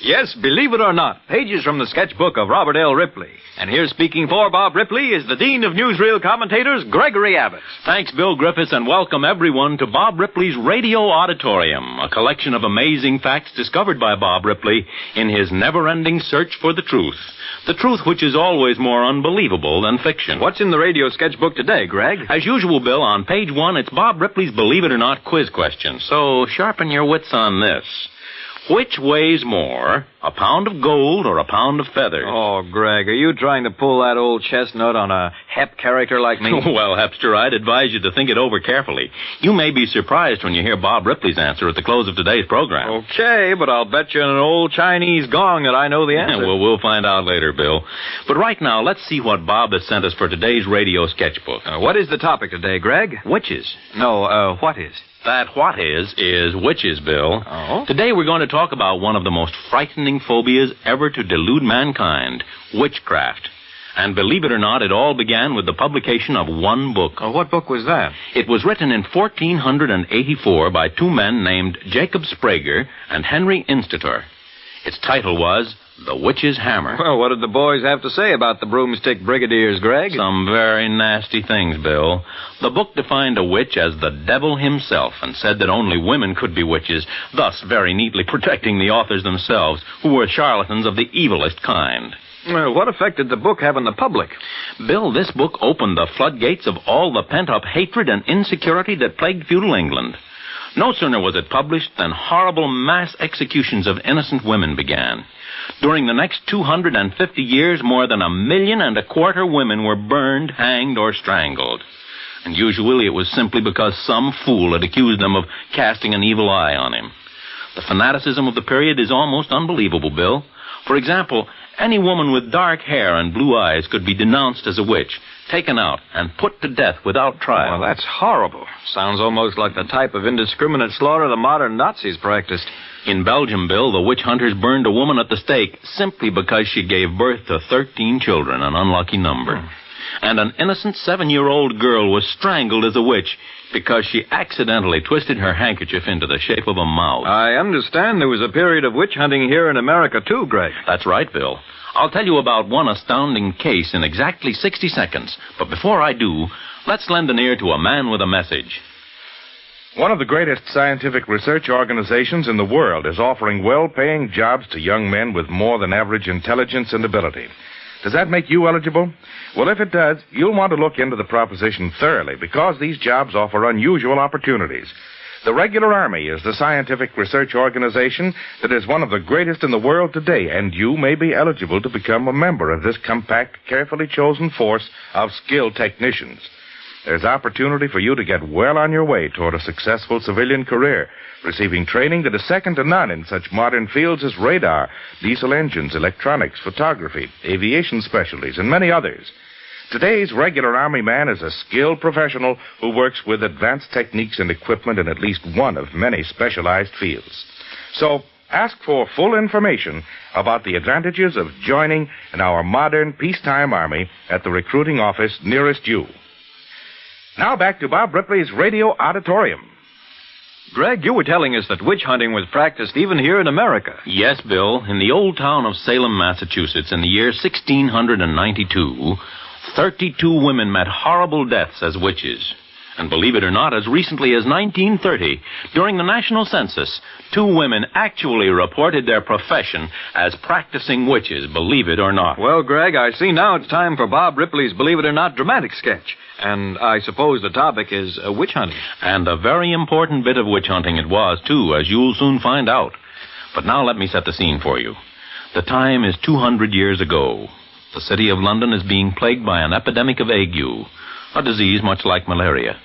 [SPEAKER 3] Yes, believe it or not, pages from the sketchbook of Robert L. Ripley. And here speaking for Bob Ripley is the Dean of Newsreel Commentators, Gregory Abbott.
[SPEAKER 14] Thanks, Bill Griffiths, and welcome everyone to Bob Ripley's Radio Auditorium, a collection of amazing facts discovered by Bob Ripley in his never-ending search for the truth. The truth which is always more unbelievable than fiction.
[SPEAKER 3] What's in the radio sketchbook today, Greg?
[SPEAKER 14] As usual, Bill, on page 1, it's Bob Ripley's Believe It or Not quiz question. So sharpen your wits on this. Which weighs more, a pound of gold or a pound of feathers?
[SPEAKER 3] Oh, Greg, are you trying to pull that old chestnut on a Hep character like me?
[SPEAKER 14] Well, Hepster, I'd advise you to think it over carefully. You may be surprised when you hear Bob Ripley's answer at the close of today's program.
[SPEAKER 3] Okay, but I'll bet you on an old Chinese gong that I know the answer.
[SPEAKER 14] Well, we'll find out later, Bill. But right now, let's see what Bob has sent us for today's radio sketchbook.
[SPEAKER 3] What is the topic today, Greg?
[SPEAKER 14] Witches.
[SPEAKER 3] No, what is?
[SPEAKER 14] That what is witches, Bill.
[SPEAKER 3] Oh?
[SPEAKER 14] Today we're going to talk about one of the most frightening phobias ever to delude mankind, witchcraft. And believe it or not, it all began with the publication of one book.
[SPEAKER 3] Oh, what book was that?
[SPEAKER 14] It was written in 1484 by two men named Jacob Sprague and Henry Institor. Its title was The Witch's Hammer.
[SPEAKER 3] Well, what did the boys have to say about the broomstick brigadiers, Greg?
[SPEAKER 14] Some very nasty things, Bill. The book defined a witch as the devil himself and said that only women could be witches, thus very neatly protecting the authors themselves, who were charlatans of the evilest kind.
[SPEAKER 3] Well, what effect did the book have on the public?
[SPEAKER 14] Bill, this book opened the floodgates of all the pent-up hatred and insecurity that plagued feudal England. No sooner was it published than horrible mass executions of innocent women began. During the next 250 years, more than 1.25 million women were burned, hanged, or strangled. And usually it was simply because some fool had accused them of casting an evil eye on him. The fanaticism of the period is almost unbelievable, Bill. For example, any woman with dark hair and blue eyes could be denounced as a witch, taken out, and put to death without trial.
[SPEAKER 3] Well, that's horrible. Sounds almost like the type of indiscriminate slaughter the modern Nazis practiced.
[SPEAKER 14] In Belgium, Bill, the witch hunters burned a woman at the stake simply because she gave birth to 13 children, an unlucky number. And an innocent 7-year-old girl was strangled as a witch because she accidentally twisted her handkerchief into the shape of a mouth.
[SPEAKER 3] I understand there was a period of witch hunting here in America, too, Greg.
[SPEAKER 14] That's right, Bill. I'll tell you about one astounding case in exactly 60 seconds. But before I do, let's lend an ear to a man with a message.
[SPEAKER 20] One of the greatest scientific research organizations in the world is offering well-paying jobs to young men with more than average intelligence and ability. Does that make you eligible? Well, if it does, you'll want to look into the proposition thoroughly because these jobs offer unusual opportunities. The Regular Army is the scientific research organization that is one of the greatest in the world today, and you may be eligible to become a member of this compact, carefully chosen force of skilled technicians. There's opportunity for you to get well on your way toward a successful civilian career, receiving training that is second to none in such modern fields as radar, diesel engines, electronics, photography, aviation specialties, and many others. Today's regular Army man is a skilled professional who works with advanced techniques and equipment in at least one of many specialized fields. So, ask for full information about the advantages of joining in our modern peacetime Army at the recruiting office nearest you. Now back to Bob Ripley's Radio Auditorium.
[SPEAKER 3] Greg, you were telling us that witch hunting was practiced even here in America.
[SPEAKER 14] Yes, Bill. In the old town of Salem, Massachusetts, in the year 1692, 32 women met horrible deaths as witches. And believe it or not, as recently as 1930, during the national census, 2 women actually reported their profession as practicing witches, believe it or not.
[SPEAKER 3] Well, Greg, I see now it's time for Bob Ripley's Believe It or Not dramatic sketch. And I suppose the topic is witch hunting.
[SPEAKER 14] And a very important bit of witch hunting it was, too, as you'll soon find out. But now let me set the scene for you. The time is 200 years ago. The city of London is being plagued by an epidemic of ague, a disease much like malaria.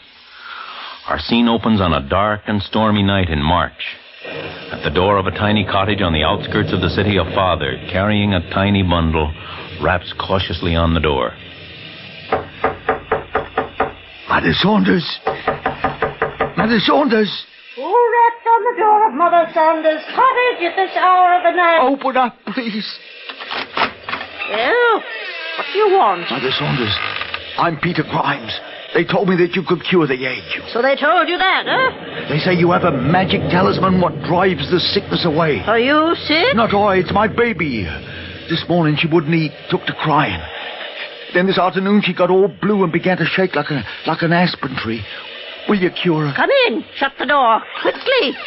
[SPEAKER 14] Our scene opens on a dark and stormy night in March. At the door of a tiny cottage on the outskirts of the city, a father, carrying a tiny bundle, raps cautiously on the door.
[SPEAKER 2] Mother Saunders! Mother Saunders!
[SPEAKER 9] Who raps on the door of Mother Saunders' cottage at this hour of the night?
[SPEAKER 2] Open up, please.
[SPEAKER 9] Well, what do you want?
[SPEAKER 2] Mother Saunders, I'm Peter Grimes. They told me that you could cure the ague.
[SPEAKER 9] So they told you that, huh?
[SPEAKER 2] They say you have a magic talisman what drives the sickness away.
[SPEAKER 9] Are you sick?
[SPEAKER 2] Not I, it's my baby. This morning she wouldn't eat, took to crying. Then this afternoon she got all blue and began to shake like an aspen tree. Will you cure her?
[SPEAKER 9] Come in. Shut the door. Quickly.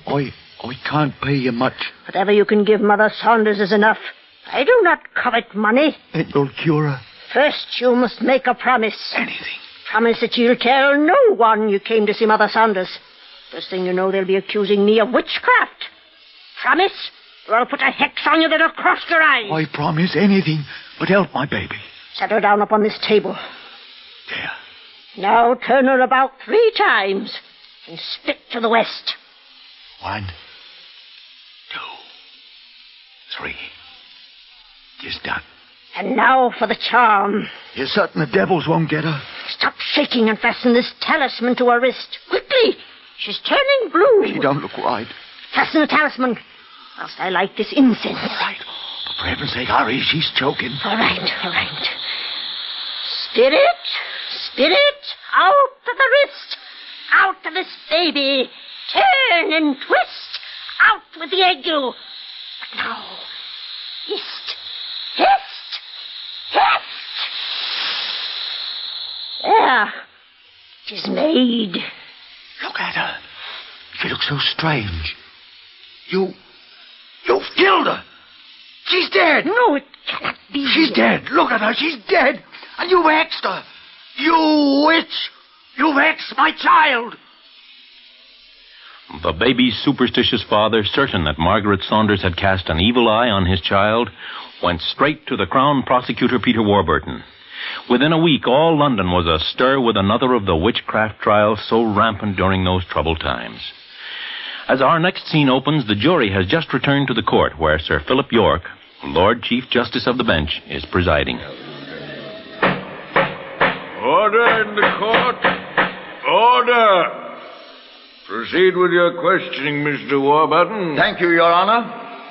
[SPEAKER 2] I can't pay you much.
[SPEAKER 9] Whatever you can give Mother Saunders is enough. I do not covet money.
[SPEAKER 2] Then you'll cure her?
[SPEAKER 9] First, you must make a promise.
[SPEAKER 2] Anything.
[SPEAKER 9] Promise that you'll tell no one you came to see Mother Saunders. First thing you know, they'll be accusing me of witchcraft. Promise, or I'll put a hex on you that'll cross your eyes.
[SPEAKER 2] I promise anything but help my baby.
[SPEAKER 9] Set her down upon this table.
[SPEAKER 2] There.
[SPEAKER 9] Now turn her about 3 times and spit to the west.
[SPEAKER 2] 1, 2, 3. Just done.
[SPEAKER 9] And now for the charm.
[SPEAKER 2] You're certain the devils won't get her?
[SPEAKER 9] Stop shaking and fasten this talisman to her wrist. Quickly! She's turning blue.
[SPEAKER 2] She don't look right.
[SPEAKER 9] Fasten the talisman, whilst I light this incense.
[SPEAKER 2] All right. But for heaven's sake, hurry, she's choking.
[SPEAKER 9] All right. Spirit, out of the wrist. Out of this baby. Turn and twist. Out with the ague. But now, hist. There. Tis made.
[SPEAKER 2] Look at her. She looks so strange. You've killed her. She's dead.
[SPEAKER 9] No, it cannot be.
[SPEAKER 2] She's dead. Look at her. She's dead. And you've hexed her. You witch. You've hexed my child.
[SPEAKER 14] The baby's superstitious father, certain that Margaret Saunders had cast an evil eye on his child, went straight to the Crown Prosecutor Peter Warburton. Within a week, all London was astir with another of the witchcraft trials so rampant during those troubled times. As our next scene opens, the jury has just returned to the court where Sir Philip York, Lord Chief Justice of the Bench, is presiding.
[SPEAKER 10] Order in the court. Order. Proceed with your questioning, Mr. Warburton.
[SPEAKER 1] Thank you, Your Honor.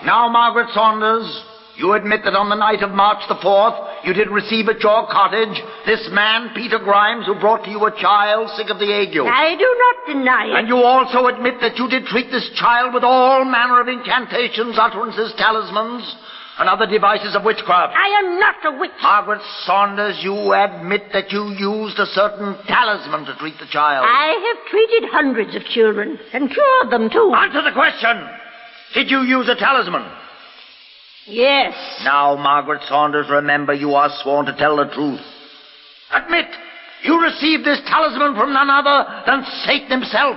[SPEAKER 1] Now, Margaret Saunders, you admit that on the night of March the 4th, you did receive at your cottage this man, Peter Grimes, who brought to you a child sick of the ague.
[SPEAKER 9] I do not deny it.
[SPEAKER 1] And you also admit that you did treat this child with all manner of incantations, utterances, talismans, and other devices of witchcraft.
[SPEAKER 9] I am not a witch.
[SPEAKER 1] Margaret Saunders, you admit that you used a certain talisman to treat the child.
[SPEAKER 9] I have treated hundreds of children and cured them, too.
[SPEAKER 1] Answer the question. Did you use a talisman?
[SPEAKER 9] Yes.
[SPEAKER 1] Now, Margaret Saunders, remember you are sworn to tell the truth. Admit you received this talisman from none other than Satan himself.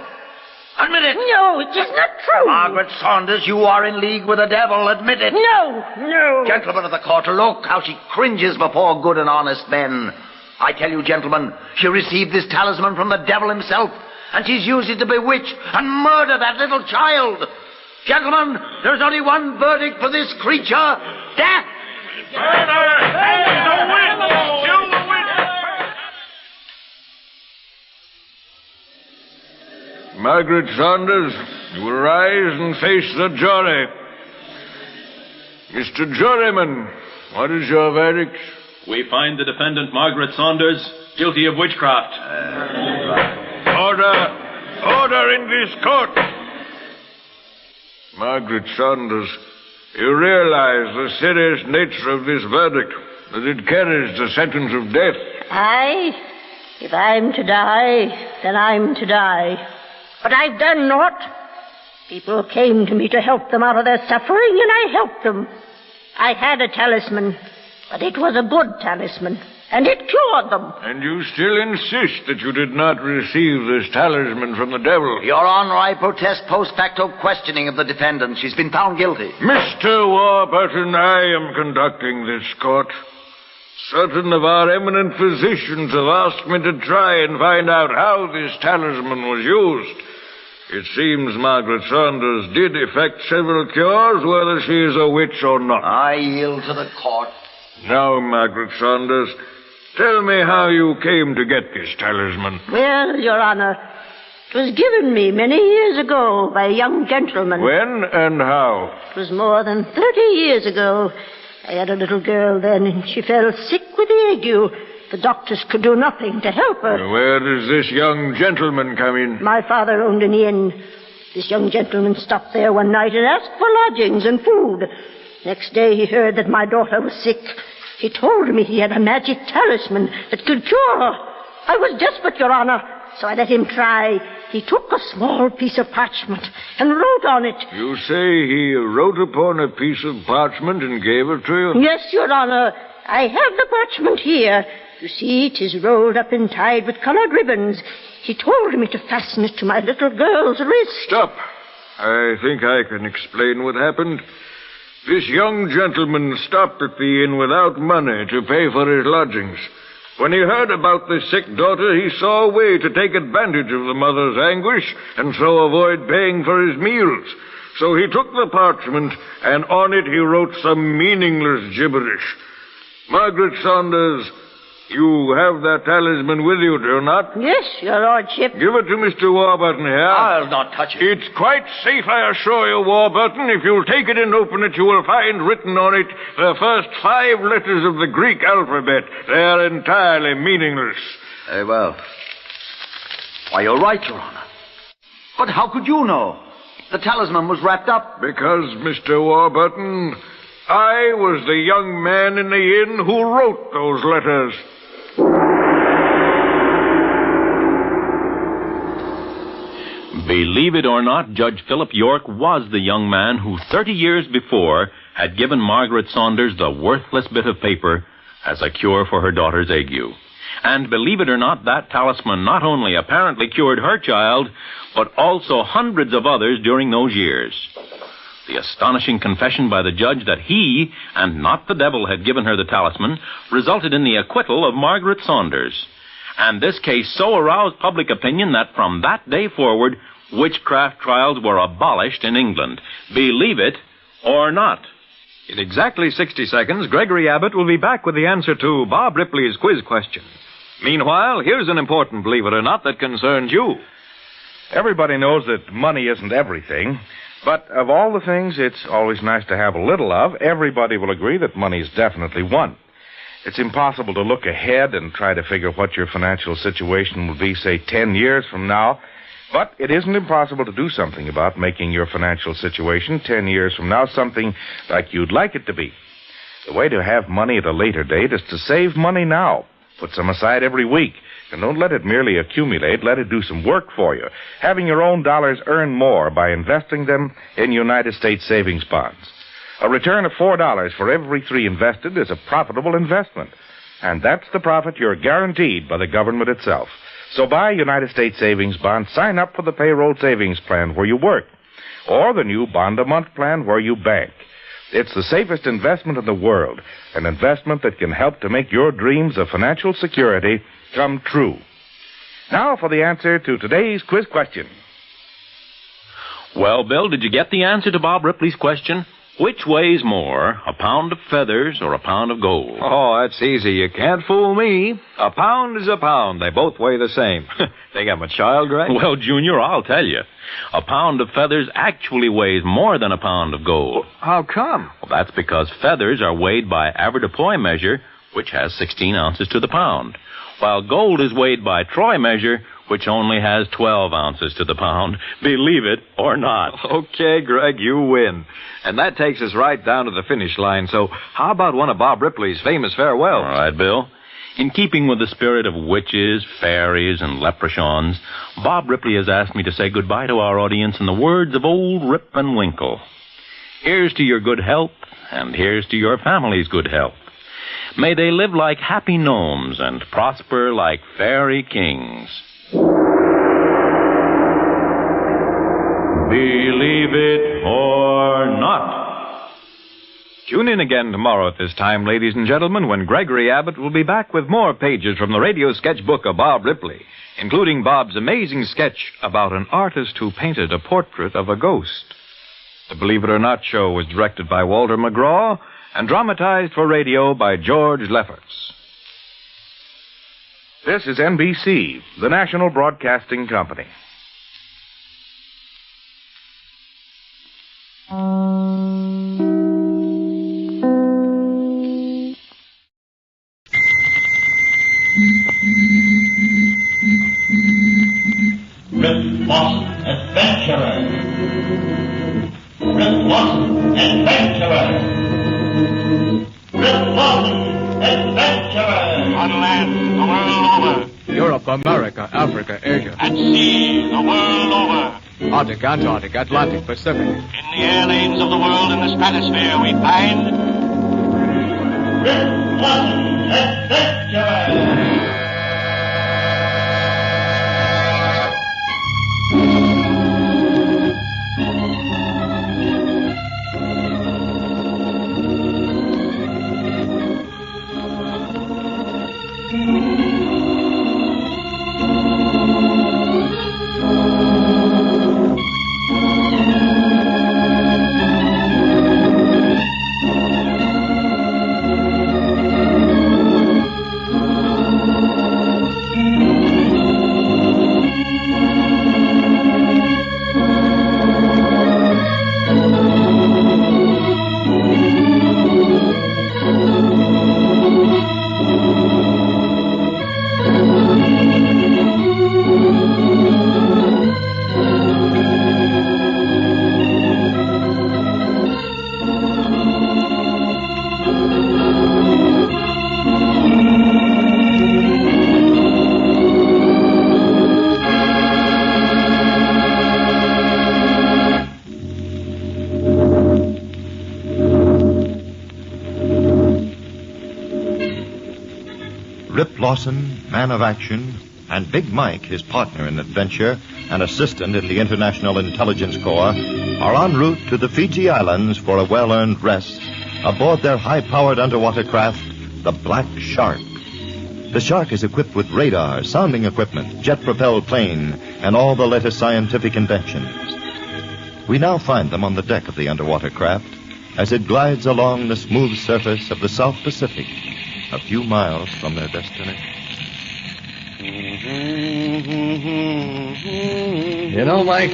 [SPEAKER 1] Admit it.
[SPEAKER 9] No, it is not true.
[SPEAKER 1] Margaret Saunders, you are in league with the devil. Admit it.
[SPEAKER 9] No.
[SPEAKER 1] Gentlemen of the court, look how she cringes before good and honest men. I tell you, gentlemen, she received this talisman from the devil himself, and she's used it to bewitch and murder that little child. Gentlemen, there's only one verdict for this creature. Death!
[SPEAKER 10] Margaret Saunders, you will rise and face the jury. Mr. Juryman, what is your verdict?
[SPEAKER 14] We find the defendant, Margaret Saunders, guilty of witchcraft.
[SPEAKER 10] Order in this court. Margaret Saunders, you realize the serious nature of this verdict, that it carries the sentence of death.
[SPEAKER 9] Aye. If I'm to die, then I'm to die. But I've done naught. People came to me to help them out of their suffering, and I helped them. I had a talisman, but it was a good talisman, and it cured them.
[SPEAKER 10] And you still insist that you did not receive this talisman from the devil?
[SPEAKER 1] Your Honor, I protest post facto questioning of the defendant. She's been found guilty.
[SPEAKER 10] Mr. Warburton, I am conducting this court. Certain of our eminent physicians have asked me to try and find out how this talisman was used. It seems Margaret Saunders did effect several cures, whether she is a witch or not.
[SPEAKER 1] I yield to the court.
[SPEAKER 10] Now, Margaret Saunders, tell me how you came to get this talisman.
[SPEAKER 9] Well, Your Honor, it was given me many years ago by a young gentleman.
[SPEAKER 10] When and how?
[SPEAKER 9] It was more than 30 years ago. I had a little girl then, and she fell sick with the ague. The doctors could do nothing to help her.
[SPEAKER 10] Where does this young gentleman come in?
[SPEAKER 9] My father owned an inn. This young gentleman stopped there one night and asked for lodgings and food. Next day he heard that my daughter was sick. He told me he had a magic talisman that could cure her. I was desperate, Your Honor, so I let him try. He took a small piece of parchment and wrote on it.
[SPEAKER 10] You say he wrote upon a piece of parchment and gave it to you?
[SPEAKER 9] Yes, Your Honor. I have the parchment here. You see, it is rolled up and tied with colored ribbons. He told me to fasten it to my little girl's wrist.
[SPEAKER 10] Stop. I think I can explain what happened. This young gentleman stopped at the inn without money to pay for his lodgings. When he heard about the sick daughter, he saw a way to take advantage of the mother's anguish and so avoid paying for his meals. So he took the parchment, and on it he wrote some meaningless gibberish. Margaret Saunders, you have that talisman with you, do you not?
[SPEAKER 9] Yes, Your Lordship.
[SPEAKER 10] Give it to Mr. Warburton here.
[SPEAKER 1] I'll not touch it.
[SPEAKER 10] It's quite safe, I assure you, Warburton. If you'll take it and open it, you will find written on it the first 5 letters of the Greek alphabet. They are entirely meaningless.
[SPEAKER 1] Very well. Why, you're right, Your Honor. But how could you know? The talisman was wrapped up.
[SPEAKER 10] Because, Mr. Warburton, I was the young man in the inn who wrote those letters.
[SPEAKER 14] Believe it or not, Judge Philip York was the young man who 30 years before had given Margaret Saunders the worthless bit of paper as a cure for her daughter's ague. And believe it or not, that talisman not only apparently cured her child, but also hundreds of others during those years. The astonishing confession by the judge that he, and not the devil, had given her the talisman resulted in the acquittal of Margaret Saunders. And this case so aroused public opinion that from that day forward, witchcraft trials were abolished in England. Believe it or not.
[SPEAKER 3] In exactly 60 seconds, Gregory Abbott will be back with the answer to Bob Ripley's quiz question. Meanwhile, here's an important believe it or not that concerns you.
[SPEAKER 20] Everybody knows that money isn't everything. But of all the things it's always nice to have a little of, everybody will agree that money's definitely one. It's impossible to look ahead and try to figure what your financial situation will be, say, 10 years from now. But it isn't impossible to do something about making your financial situation 10 years from now something like you'd like it to be. The way to have money at a later date is to save money now. Put some aside every week. And don't let it merely accumulate. Let it do some work for you. Having your own dollars earn more by investing them in United States savings bonds. A return of $4 for every 3 invested is a profitable investment. And that's the profit you're guaranteed by the government itself. So buy United States savings bonds. Sign up for the payroll savings plan where you work. Or the new bond-a-month plan where you bank. It's the safest investment in the world. An investment that can help to make your dreams of financial security come true. Now for the answer to today's quiz question.
[SPEAKER 14] Well, Bill, did you get the answer to Bob Ripley's question? Which weighs more, a pound of feathers or a pound of gold?
[SPEAKER 3] Oh, that's easy. You can't fool me. A pound is a pound. They both weigh the same. Think I'm a child, Greg?
[SPEAKER 14] Well, Junior, I'll tell you. A pound of feathers actually weighs more than a pound of gold.
[SPEAKER 3] How come?
[SPEAKER 14] Well, that's because feathers are weighed by avoirdupois measure, which has 16 ounces to the pound, while gold is weighed by troy measure, which only has 12 ounces to the pound. Believe it or not.
[SPEAKER 3] Okay, Greg, you win. And that takes us right down to the finish line. So how about one of Bob Ripley's famous farewells?
[SPEAKER 14] All right, Bill. In keeping with the spirit of witches, fairies, and leprechauns, Bob Ripley has asked me to say goodbye to our audience in the words of old Rip and Winkle. Here's to your good health, and here's to your family's good health. May they live like happy gnomes and prosper like fairy kings. Believe it or not.
[SPEAKER 3] Tune in again tomorrow at this time, ladies and gentlemen, when Gregory Abbott will be back with more pages from the radio sketchbook of Bob Ripley, including Bob's amazing sketch about an artist who painted a portrait of a ghost. The Believe It or Not show was directed by Walter McGraw and dramatized for radio by George Lefferts.
[SPEAKER 20] This is NBC, the National Broadcasting Company.
[SPEAKER 4] Rip LAWSON, Adventurer. Rip LAWSON, Adventurer. Rip LAWSON, Adventurer. On land, the world over.
[SPEAKER 21] Europe, America, Africa, Asia.
[SPEAKER 4] At sea, the world over.
[SPEAKER 21] Arctic, Antarctic, Atlantic, Pacific.
[SPEAKER 4] In the air lanes of the world in the stratosphere we find Rip LAWSON, Adventurer.
[SPEAKER 23] Rip LAWSON, man of action, and Big Mike, his partner in adventure and assistant in the International Intelligence Corps, are en route to the Fiji Islands for a well-earned rest aboard their high-powered underwater craft, the Black Shark. The Shark is equipped with radar, sounding equipment, jet-propelled plane, and all the latest scientific inventions. We now find them on the deck of the underwater craft as it glides along the smooth surface of the South Pacific, a few miles from their destination.
[SPEAKER 24] You know, Mike,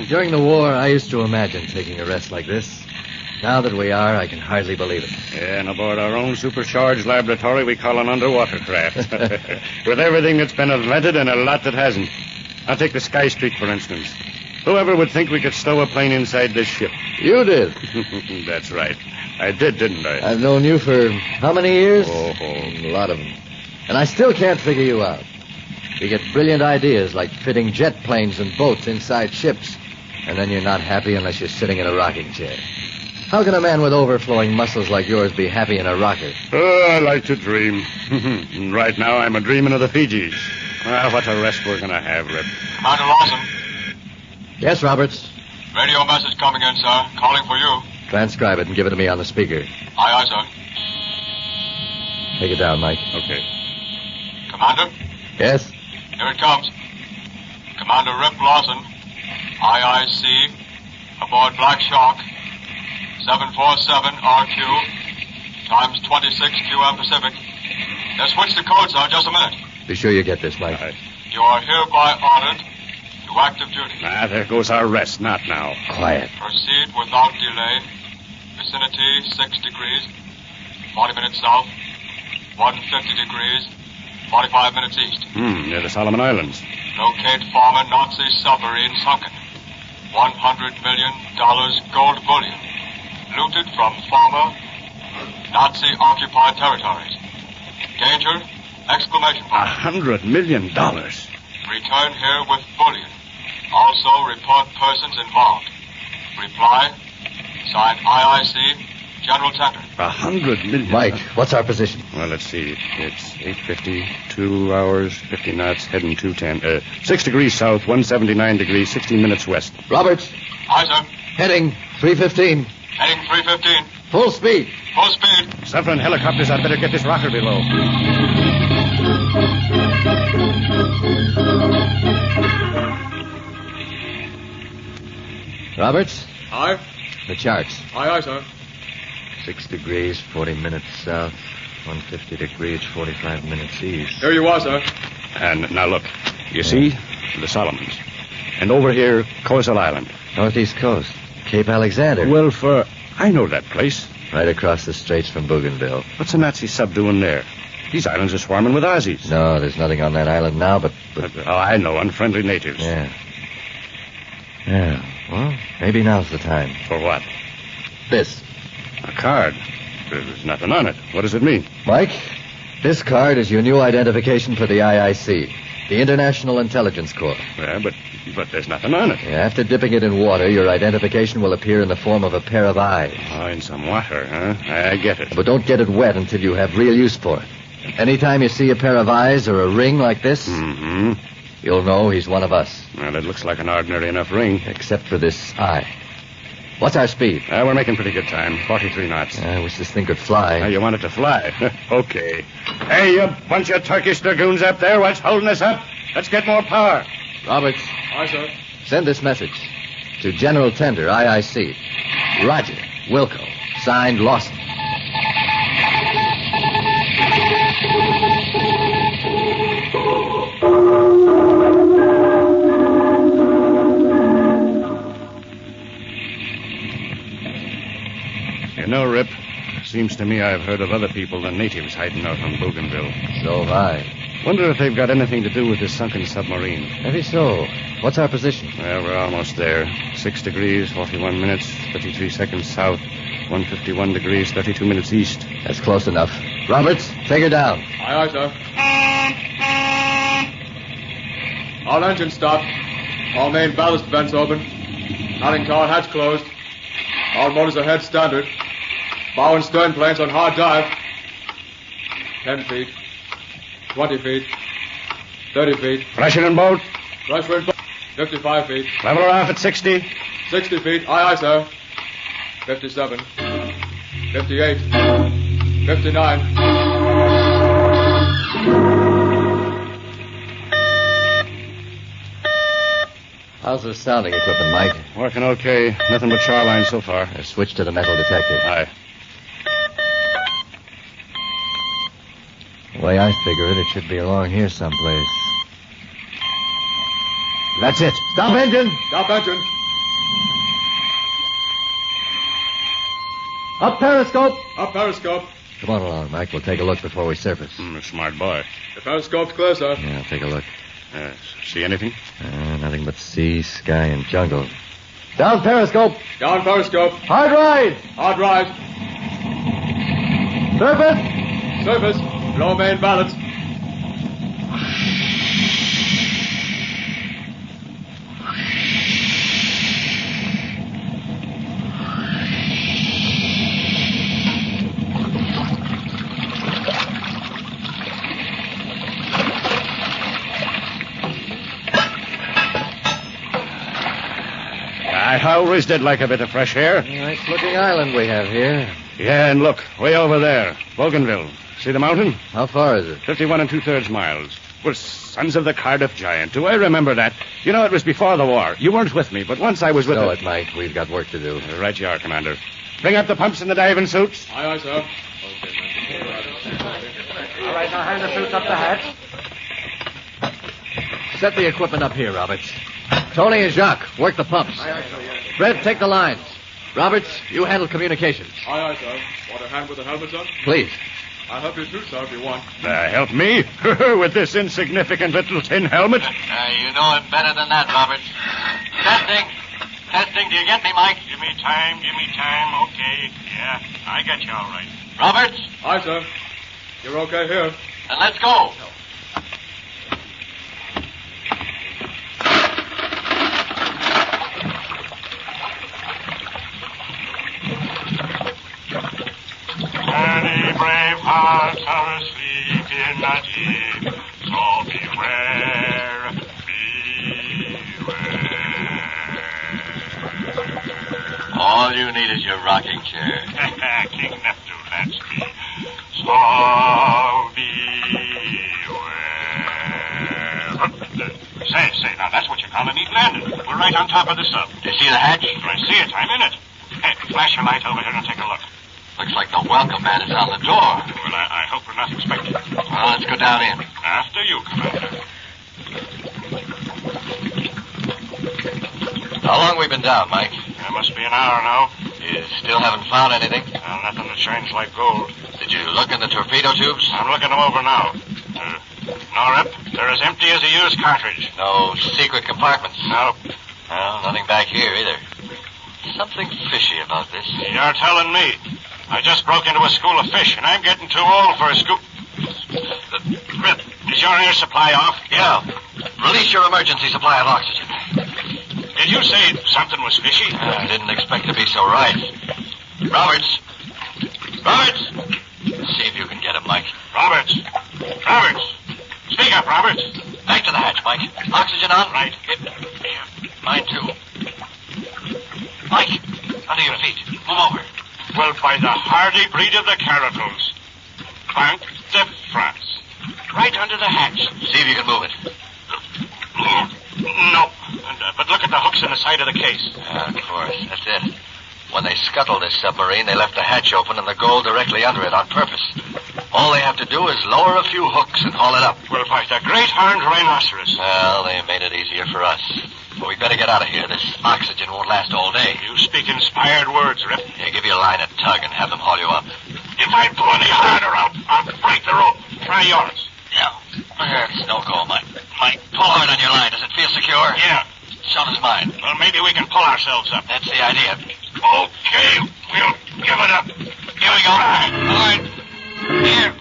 [SPEAKER 24] during the war, I used to imagine taking a rest like this. Now that we are, I can hardly believe it.
[SPEAKER 13] Yeah, and aboard our own supercharged laboratory we call an underwater craft. With everything that's been invented and a lot that hasn't. I'll take the Sky Street, for instance. Whoever would think we could stow a plane inside this ship?
[SPEAKER 24] You did.
[SPEAKER 13] That's right. I did, didn't I?
[SPEAKER 24] I've known you for how many years?
[SPEAKER 13] Oh,
[SPEAKER 24] a lot of them. And I still can't figure you out. You get brilliant ideas like fitting jet planes and boats inside ships, and then you're not happy unless you're sitting in a rocking chair. How can a man with overflowing muscles like yours be happy in a rocker?
[SPEAKER 13] Oh, I like to dream. Right now, I'm a-dreaming of the Fijis. Ah, what a rest we're going to have, Rip.
[SPEAKER 25] Commander Lawson.
[SPEAKER 24] Yes, Roberts?
[SPEAKER 25] Radio message coming in, sir. Calling for you.
[SPEAKER 24] Transcribe it and give it to me on the speaker.
[SPEAKER 25] Aye, aye, sir.
[SPEAKER 24] Take it down, Mike.
[SPEAKER 13] Okay.
[SPEAKER 25] Commander?
[SPEAKER 24] Yes?
[SPEAKER 25] Here it comes. Commander Rip LAWSON, IIC, aboard Black Shark, 747 RQ, times 26 QM Pacific. They'll switch the code, sir, just a minute.
[SPEAKER 24] Be sure you get this, Mike.
[SPEAKER 13] Right.
[SPEAKER 25] You are hereby ordered to active duty.
[SPEAKER 13] Ah, there goes our rest. Not now.
[SPEAKER 24] Quiet.
[SPEAKER 25] Proceed without delay. Vicinity 6 degrees, 40 minutes south, 150 degrees, 45 minutes east.
[SPEAKER 13] Near the Solomon Islands.
[SPEAKER 25] Locate former Nazi submarine sunken. $100 million gold bullion. Looted from former Nazi-occupied territories. Danger! Exclamation point.
[SPEAKER 13] $100 million.
[SPEAKER 25] Return here with bullion. Also report persons involved. Reply. Signed IIC, General Tender.
[SPEAKER 13] $100 million.
[SPEAKER 24] Mike, what's our position?
[SPEAKER 13] Well, let's see. It's 8:50, 2 hours, 50 knots, heading 210. 6 degrees south, 179 degrees, 16 minutes west.
[SPEAKER 24] Roberts.
[SPEAKER 25] Aye, sir.
[SPEAKER 24] Heading 315.
[SPEAKER 25] Heading 315.
[SPEAKER 24] Full speed.
[SPEAKER 25] Full speed.
[SPEAKER 7] Several helicopters. I'd better get this rocker below.
[SPEAKER 24] Roberts?
[SPEAKER 21] Aye?
[SPEAKER 24] The charts.
[SPEAKER 21] Aye, aye, sir.
[SPEAKER 24] 6 degrees, 40 minutes south. 150 degrees, 45 minutes east.
[SPEAKER 21] Here you are, sir.
[SPEAKER 7] And now look. You see? The Solomons. And over here, Coastal Island.
[SPEAKER 24] Northeast coast. Cape Alexander.
[SPEAKER 7] Well, I know that place.
[SPEAKER 24] Right across the straits from Bougainville.
[SPEAKER 7] What's a Nazi sub doing there? These islands are swarming with Aussies.
[SPEAKER 24] No, there's nothing on that island now, but...
[SPEAKER 7] Oh, I know. Unfriendly natives.
[SPEAKER 24] Yeah. Yeah. Well, maybe now's the time.
[SPEAKER 7] For what?
[SPEAKER 24] This.
[SPEAKER 7] A card. There's nothing on it. What does it mean?
[SPEAKER 24] Mike, this card is your new identification for the IIC, the International Intelligence Corps.
[SPEAKER 7] Yeah, but there's nothing on it.
[SPEAKER 24] Yeah, after dipping it in water, your identification will appear in the form of a pair of eyes.
[SPEAKER 7] Oh, in some water, huh? I get it.
[SPEAKER 24] But don't get it wet until you have real use for it. Anytime you see a pair of eyes or a ring like this, you'll know he's one of us.
[SPEAKER 7] Well, it looks like an ordinary enough ring.
[SPEAKER 24] Except for this eye. What's our speed?
[SPEAKER 7] We're making pretty good time. 43 knots.
[SPEAKER 24] I wish this thing could fly.
[SPEAKER 7] You want it to fly? Okay. Hey, you bunch of Turkish dragoons up there, what's holding us up? Let's get more power.
[SPEAKER 24] Roberts.
[SPEAKER 21] Aye, sir.
[SPEAKER 24] Send this message to General Tender, IIC. Roger. Wilco. Signed, Lawson.
[SPEAKER 7] You know, Rip, seems to me I've heard of other people than natives hiding out from Bougainville.
[SPEAKER 24] So have I.
[SPEAKER 7] Wonder if they've got anything to do with this sunken submarine.
[SPEAKER 24] Maybe so. What's our position?
[SPEAKER 7] Well, we're almost there. 6 degrees, 41 minutes, 33 seconds south. 151 degrees, 32 minutes east.
[SPEAKER 24] That's close enough. Roberts, take her down.
[SPEAKER 21] Aye, aye, sir. All engines stopped. All main ballast vents open. Conning tower hatch closed. All motors ahead standard. Bow and stern planes on hard dive. 10 feet. 20 feet. 30 feet.
[SPEAKER 7] Pressure in boat.
[SPEAKER 21] Pressure in boat. 55 feet.
[SPEAKER 7] Level her off at 60.
[SPEAKER 21] 60 feet. Aye, aye, sir. 57. 58. 59.
[SPEAKER 24] How's the sounding equipment, Mike?
[SPEAKER 7] Working okay. Nothing but shoreline so far.
[SPEAKER 24] Switch to the metal detector.
[SPEAKER 7] Aye.
[SPEAKER 24] The way I figure it should be along here someplace. That's it. Stop engine!
[SPEAKER 21] Stop engine!
[SPEAKER 24] Up periscope!
[SPEAKER 21] Up periscope.
[SPEAKER 24] Come on along, Mike. We'll take a look before we surface.
[SPEAKER 7] Smart boy.
[SPEAKER 21] The periscope's clear, sir.
[SPEAKER 24] Yeah, take a look.
[SPEAKER 7] See anything?
[SPEAKER 24] Nothing but sea, sky, and jungle. Down periscope!
[SPEAKER 21] Down periscope.
[SPEAKER 24] Hard ride!
[SPEAKER 21] Hard ride.
[SPEAKER 24] Surface!
[SPEAKER 21] Surface. Low main balance.
[SPEAKER 7] I always did like a bit of fresh air.
[SPEAKER 24] Nice looking island we have here.
[SPEAKER 7] Yeah, and look, way over there, Bougainville. See the mountain?
[SPEAKER 24] How far is it?
[SPEAKER 7] 51 2/3 miles. We're sons of the Cardiff Giant. Do I remember that? You know, it was before the war. You weren't with me, but once I was with
[SPEAKER 24] Stow it, Mike. We've got work to do.
[SPEAKER 7] Right you are, Commander. Bring up the pumps and the diving suits.
[SPEAKER 21] Aye, aye, sir.
[SPEAKER 19] All right, now hand the suits up the hatch.
[SPEAKER 24] Set the equipment up here, Roberts. Tony and Jacques, work the pumps.
[SPEAKER 21] Aye, aye, sir, yes.
[SPEAKER 24] Fred, take the lines. Roberts, you handle communications.
[SPEAKER 21] Aye, aye, sir. Want a hand with the helmet, sir?
[SPEAKER 24] Please.
[SPEAKER 21] I'll help you too, sir, if you want.
[SPEAKER 7] Help me? With this insignificant little tin helmet?
[SPEAKER 25] You know him better than that, Roberts. Testing. Testing. Do you get me, Mike? Give me time. Okay. Yeah, I get you all right. Roberts?
[SPEAKER 21] Aye, sir. You're okay here.
[SPEAKER 25] Then let's go. Many brave hearts are asleep in the deep, so beware, beware. All you need is your rocking chair. King Neptune, that's me. So beware. Say, now that's what you call a neat landing. We're right on top of the sub.
[SPEAKER 12] Do you see the hatch?
[SPEAKER 25] I see it. I'm in it. Hey, flash your light over here and take a look.
[SPEAKER 12] Looks like the welcome mat is on the door.
[SPEAKER 25] Well, I hope we're not expected.
[SPEAKER 12] Well, let's go down in.
[SPEAKER 25] After you, Commander.
[SPEAKER 12] How long we been down, Mike?
[SPEAKER 25] There must be an hour now.
[SPEAKER 12] You still haven't found anything?
[SPEAKER 25] Well, nothing that shines like gold.
[SPEAKER 12] Did you look in the torpedo tubes?
[SPEAKER 25] I'm looking them over now. No, Rip. They're as empty as a used cartridge.
[SPEAKER 12] No secret compartments?
[SPEAKER 25] Nope.
[SPEAKER 12] Well, nothing back here either. Something fishy about this.
[SPEAKER 25] You're telling me. I just broke into a school of fish, and I'm getting too old for a school. Rip, is your air supply off?
[SPEAKER 12] Yeah. Release your emergency supply of oxygen.
[SPEAKER 25] Did you say something was fishy?
[SPEAKER 12] I didn't expect to be so right. Roberts! Roberts! See if you can get him, Mike.
[SPEAKER 25] Roberts! Roberts! Speak up, Roberts!
[SPEAKER 12] Back to the hatch, Mike. Oxygen on?
[SPEAKER 25] Right.
[SPEAKER 12] Here. Mine, too. Mike, under your feet. Move over.
[SPEAKER 25] Well, by the hardy breed of the Carotals. Banque de France. Right under the hatch.
[SPEAKER 12] See if you can move it.
[SPEAKER 25] No. But look at the hooks in the side of the case.
[SPEAKER 12] Of course. That's it. When they scuttled this submarine, they left the hatch open and the gold directly under it on purpose. All they have to do is lower a few hooks and haul it up.
[SPEAKER 25] Well, by the great horned rhinoceros.
[SPEAKER 12] Well, they made it easier for us. But we'd better get out of here. This oxygen won't last all day.
[SPEAKER 25] You speak inspired words, Rip.
[SPEAKER 12] Yeah, give you a line and tug and have them haul you up.
[SPEAKER 25] If I pull any harder, I'll break the rope. Try yours.
[SPEAKER 12] Yeah. It's no go, Mike. Mike, pull hard on your line. Does it feel secure?
[SPEAKER 25] Yeah.
[SPEAKER 12] So does mine.
[SPEAKER 25] Well, maybe we can pull ourselves up.
[SPEAKER 12] That's the idea.
[SPEAKER 25] Okay, we'll give it up.
[SPEAKER 12] Here we go. All right. Here.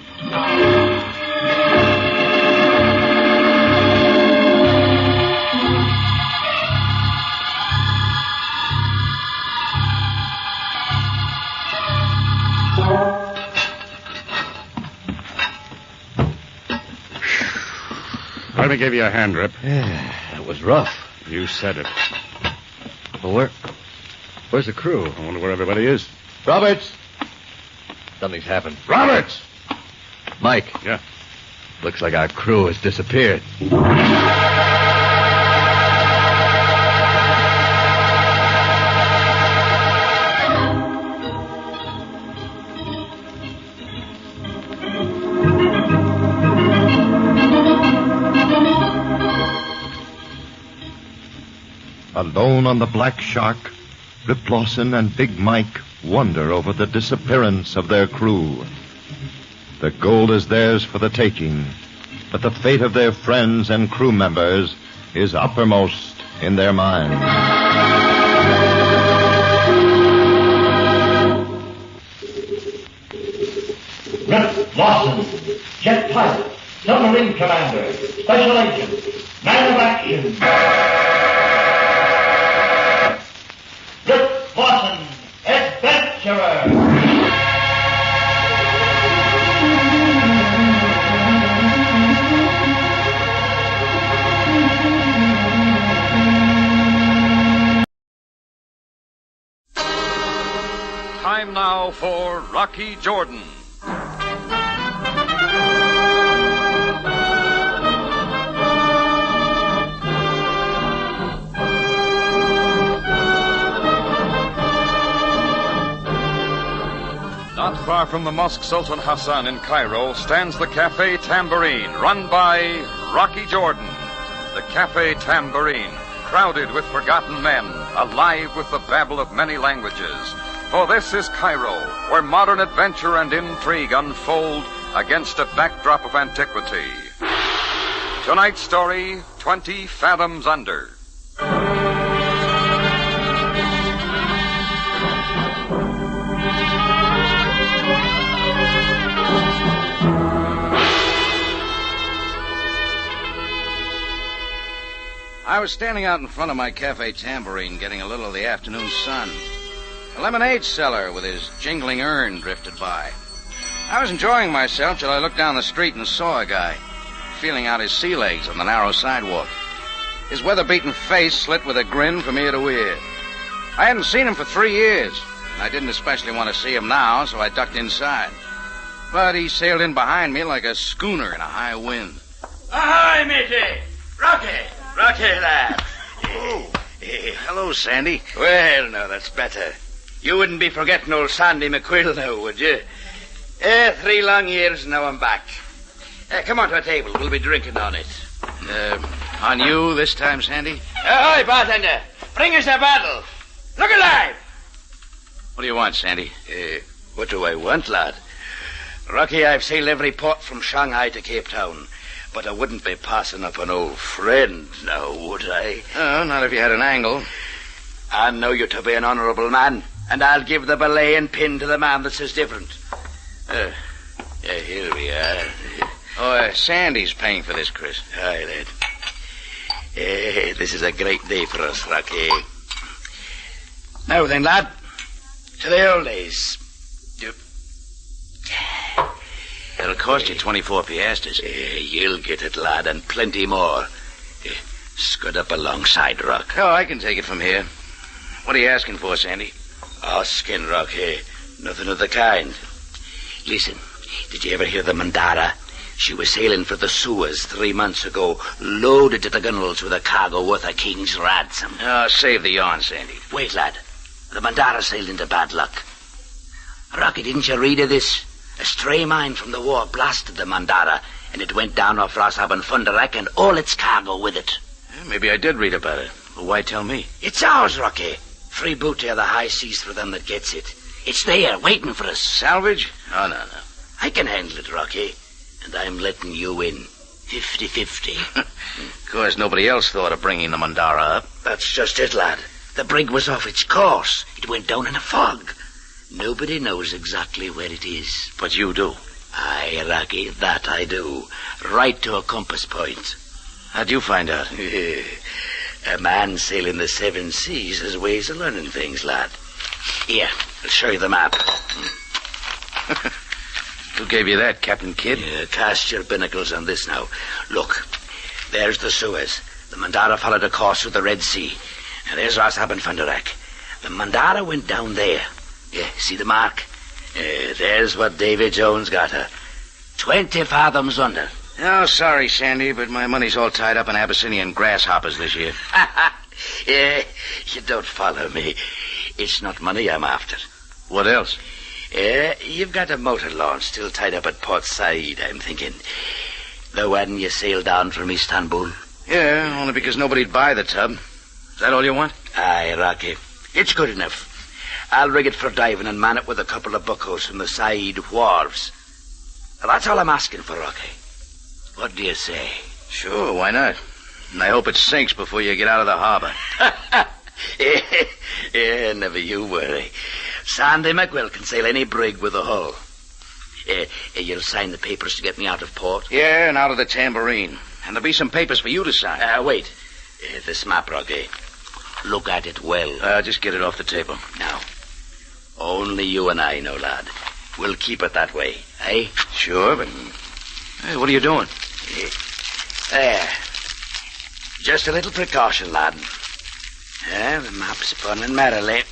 [SPEAKER 7] Let me give you a hand, Rip.
[SPEAKER 24] Yeah, it was rough.
[SPEAKER 7] You said it.
[SPEAKER 24] Well, where's the crew?
[SPEAKER 7] I wonder where everybody is.
[SPEAKER 24] Roberts! Something's happened.
[SPEAKER 7] Roberts!
[SPEAKER 24] Mike.
[SPEAKER 7] Yeah?
[SPEAKER 24] Looks like our crew has disappeared.
[SPEAKER 23] Alone on the Black Shark, Rip Lawson and Big Mike wonder over the disappearance of their crew. The gold is theirs for the taking, but the fate of their friends and crew members is uppermost in their minds.
[SPEAKER 4] Rip Lawson, jet pilot, submarine commander, special agent, man of action. Rip Lawson, adventurer.
[SPEAKER 3] Time now for Rocky Jordan. Not far from the Mosque Sultan Hassan in Cairo stands the Cafe Tambourine, run by Rocky Jordan. The Cafe Tambourine, crowded with forgotten men, alive with the babble of many languages. For this is Cairo, where modern adventure and intrigue unfold against a backdrop of antiquity. Tonight's story, 20 Fathoms Under.
[SPEAKER 15] I was standing out in front of my Cafe Tambourine getting a little of the afternoon sun. A lemonade seller with his jingling urn drifted by. I was enjoying myself till I looked down the street and saw a guy feeling out his sea legs on the narrow sidewalk. His weather-beaten face slit with a grin from ear to ear. I hadn't seen him for 3 years. and I didn't especially want to see him now, so I ducked inside. But he sailed in behind me like a schooner in a high wind.
[SPEAKER 5] Ahoy, matey! Rocky! Rocky, lad.
[SPEAKER 15] Hello, Sandy.
[SPEAKER 5] Well, now, that's better. You wouldn't be forgetting old Sandy McQuill now, would you? 3 long years, now I'm back. Come on to a table. We'll be drinking on it.
[SPEAKER 15] On you this time, Sandy?
[SPEAKER 5] Ahoy, bartender. Bring us a bottle. Look alive.
[SPEAKER 15] What do you want, Sandy?
[SPEAKER 5] What do I want, lad? Rocky, I've sailed every port from Shanghai to Cape Town. But I wouldn't be passing up an old friend now, would I?
[SPEAKER 15] Oh, not if you had an angle.
[SPEAKER 5] I know you to be an honourable man, and I'll give the belay and pin to the man that says different. Here we are.
[SPEAKER 15] Oh, Sandy's paying for this, Chris.
[SPEAKER 5] Aye, lad. This is a great day for us, Rocky. Now then, lad, to the old days.
[SPEAKER 15] It'll cost you 24 piastres.
[SPEAKER 5] You'll get it, lad, and plenty more. Scud up alongside, Rock.
[SPEAKER 15] Oh, I can take it from here. What are you asking for, Sandy?
[SPEAKER 5] Asking, Rock, nothing of the kind. Listen, did you ever hear the Mandara? She was sailing for the Suez 3 months ago, loaded to the gunwales with a cargo worth a king's ransom.
[SPEAKER 15] Oh, save the yarn, Sandy.
[SPEAKER 5] Wait, lad. The Mandara sailed into bad luck. Rocky, didn't you read of this? A stray mine from the war blasted the Mandara, and it went down off Rossab and Funderek and all its cargo with it.
[SPEAKER 15] Maybe I did read about it. But why tell me?
[SPEAKER 5] It's ours, Rocky. Free booty of the high seas for them that gets it. It's there, waiting for us.
[SPEAKER 15] Salvage? Oh, no.
[SPEAKER 5] I can handle it, Rocky. And I'm letting you in. 50-50.
[SPEAKER 15] Of course, nobody else thought of bringing the Mandara up.
[SPEAKER 5] That's just it, lad. The brig was off its course. It went down in a fog. Nobody knows exactly where it is.
[SPEAKER 15] But you do.
[SPEAKER 5] Aye, Rocky, that I do. Right to a compass point.
[SPEAKER 15] How'd you find out?
[SPEAKER 5] A man sailing the 7 seas has ways of learning things, lad. Here, I'll show you the map.
[SPEAKER 15] Who gave you that, Captain Kidd?
[SPEAKER 5] Cast your binnacles on this now. Look, there's the Suez. The Mandara followed a course through the Red Sea. And there's Rossab and Funderek. The Mandara went down there. See the mark? There's what Davy Jones got her. 20 fathoms under.
[SPEAKER 15] Oh, sorry, Sandy, but my money's all tied up in Abyssinian grasshoppers this year.
[SPEAKER 5] You don't follow me. It's not money I'm after.
[SPEAKER 15] What else?
[SPEAKER 5] You've got a motor launch still tied up at Port Said, I'm thinking. The one you sailed down from Istanbul.
[SPEAKER 15] Yeah, only because nobody'd buy the tub. Is that all you want?
[SPEAKER 5] Aye, Rocky. It's good enough. I'll rig it for diving and man it with a couple of buckos from the Said wharves. That's all I'm asking for, Rocky. What do you say?
[SPEAKER 15] Sure, why not? And I hope it sinks before you get out of the harbor.
[SPEAKER 5] Never you worry. Sandy McQuill can sail any brig with a hull. You'll sign the papers to get me out of port?
[SPEAKER 15] Yeah, and out of the tambourine. And there'll be some papers for you to sign.
[SPEAKER 5] Wait. This map, Rocky. Look at it well.
[SPEAKER 15] Just get it off the table.
[SPEAKER 5] Now, only you and I know, lad. We'll keep it that way, eh?
[SPEAKER 15] Sure, but... Hey, what are you doing?
[SPEAKER 5] There. Just a little precaution, lad. The map's spun merrily.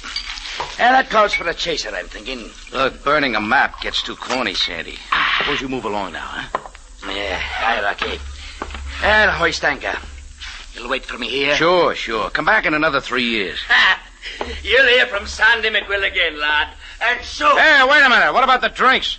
[SPEAKER 5] That calls for a chaser, I'm thinking.
[SPEAKER 15] Look, burning a map gets too corny, Sandy. Suppose you move along now, huh?
[SPEAKER 5] Aye, Rocky. The hoist anchor. You'll wait for me here?
[SPEAKER 15] Sure. Come back in another 3 years.
[SPEAKER 5] You'll hear from Sandy McQuill again, lad. And so...
[SPEAKER 15] Hey, wait a minute. What about the drinks?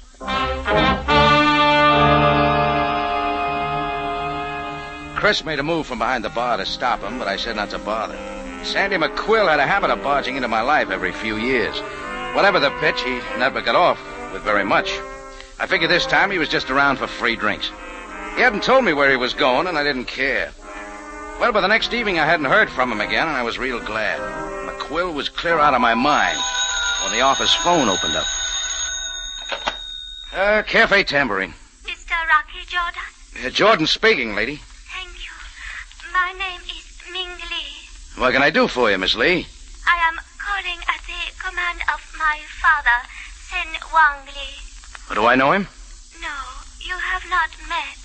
[SPEAKER 15] Chris made a move from behind the bar to stop him, but I said not to bother. Sandy McQuill had a habit of barging into my life every few years. Whatever the pitch, he never got off with very much. I figured this time he was just around for free drinks. He hadn't told me where he was going, and I didn't care. Well, by the next evening, I hadn't heard from him again, and I was real glad. McQuill was clear out of my mind when the office phone opened up. Cafe Tambourine.
[SPEAKER 11] Mr. Rocky Jordan?
[SPEAKER 15] Jordan speaking, lady.
[SPEAKER 11] Thank you. My name is Ming Lee.
[SPEAKER 15] What can I do for you, Miss Lee?
[SPEAKER 11] I am calling at the command of my father, Sen Wang Lee.
[SPEAKER 15] Do I know him?
[SPEAKER 11] No, you have not met.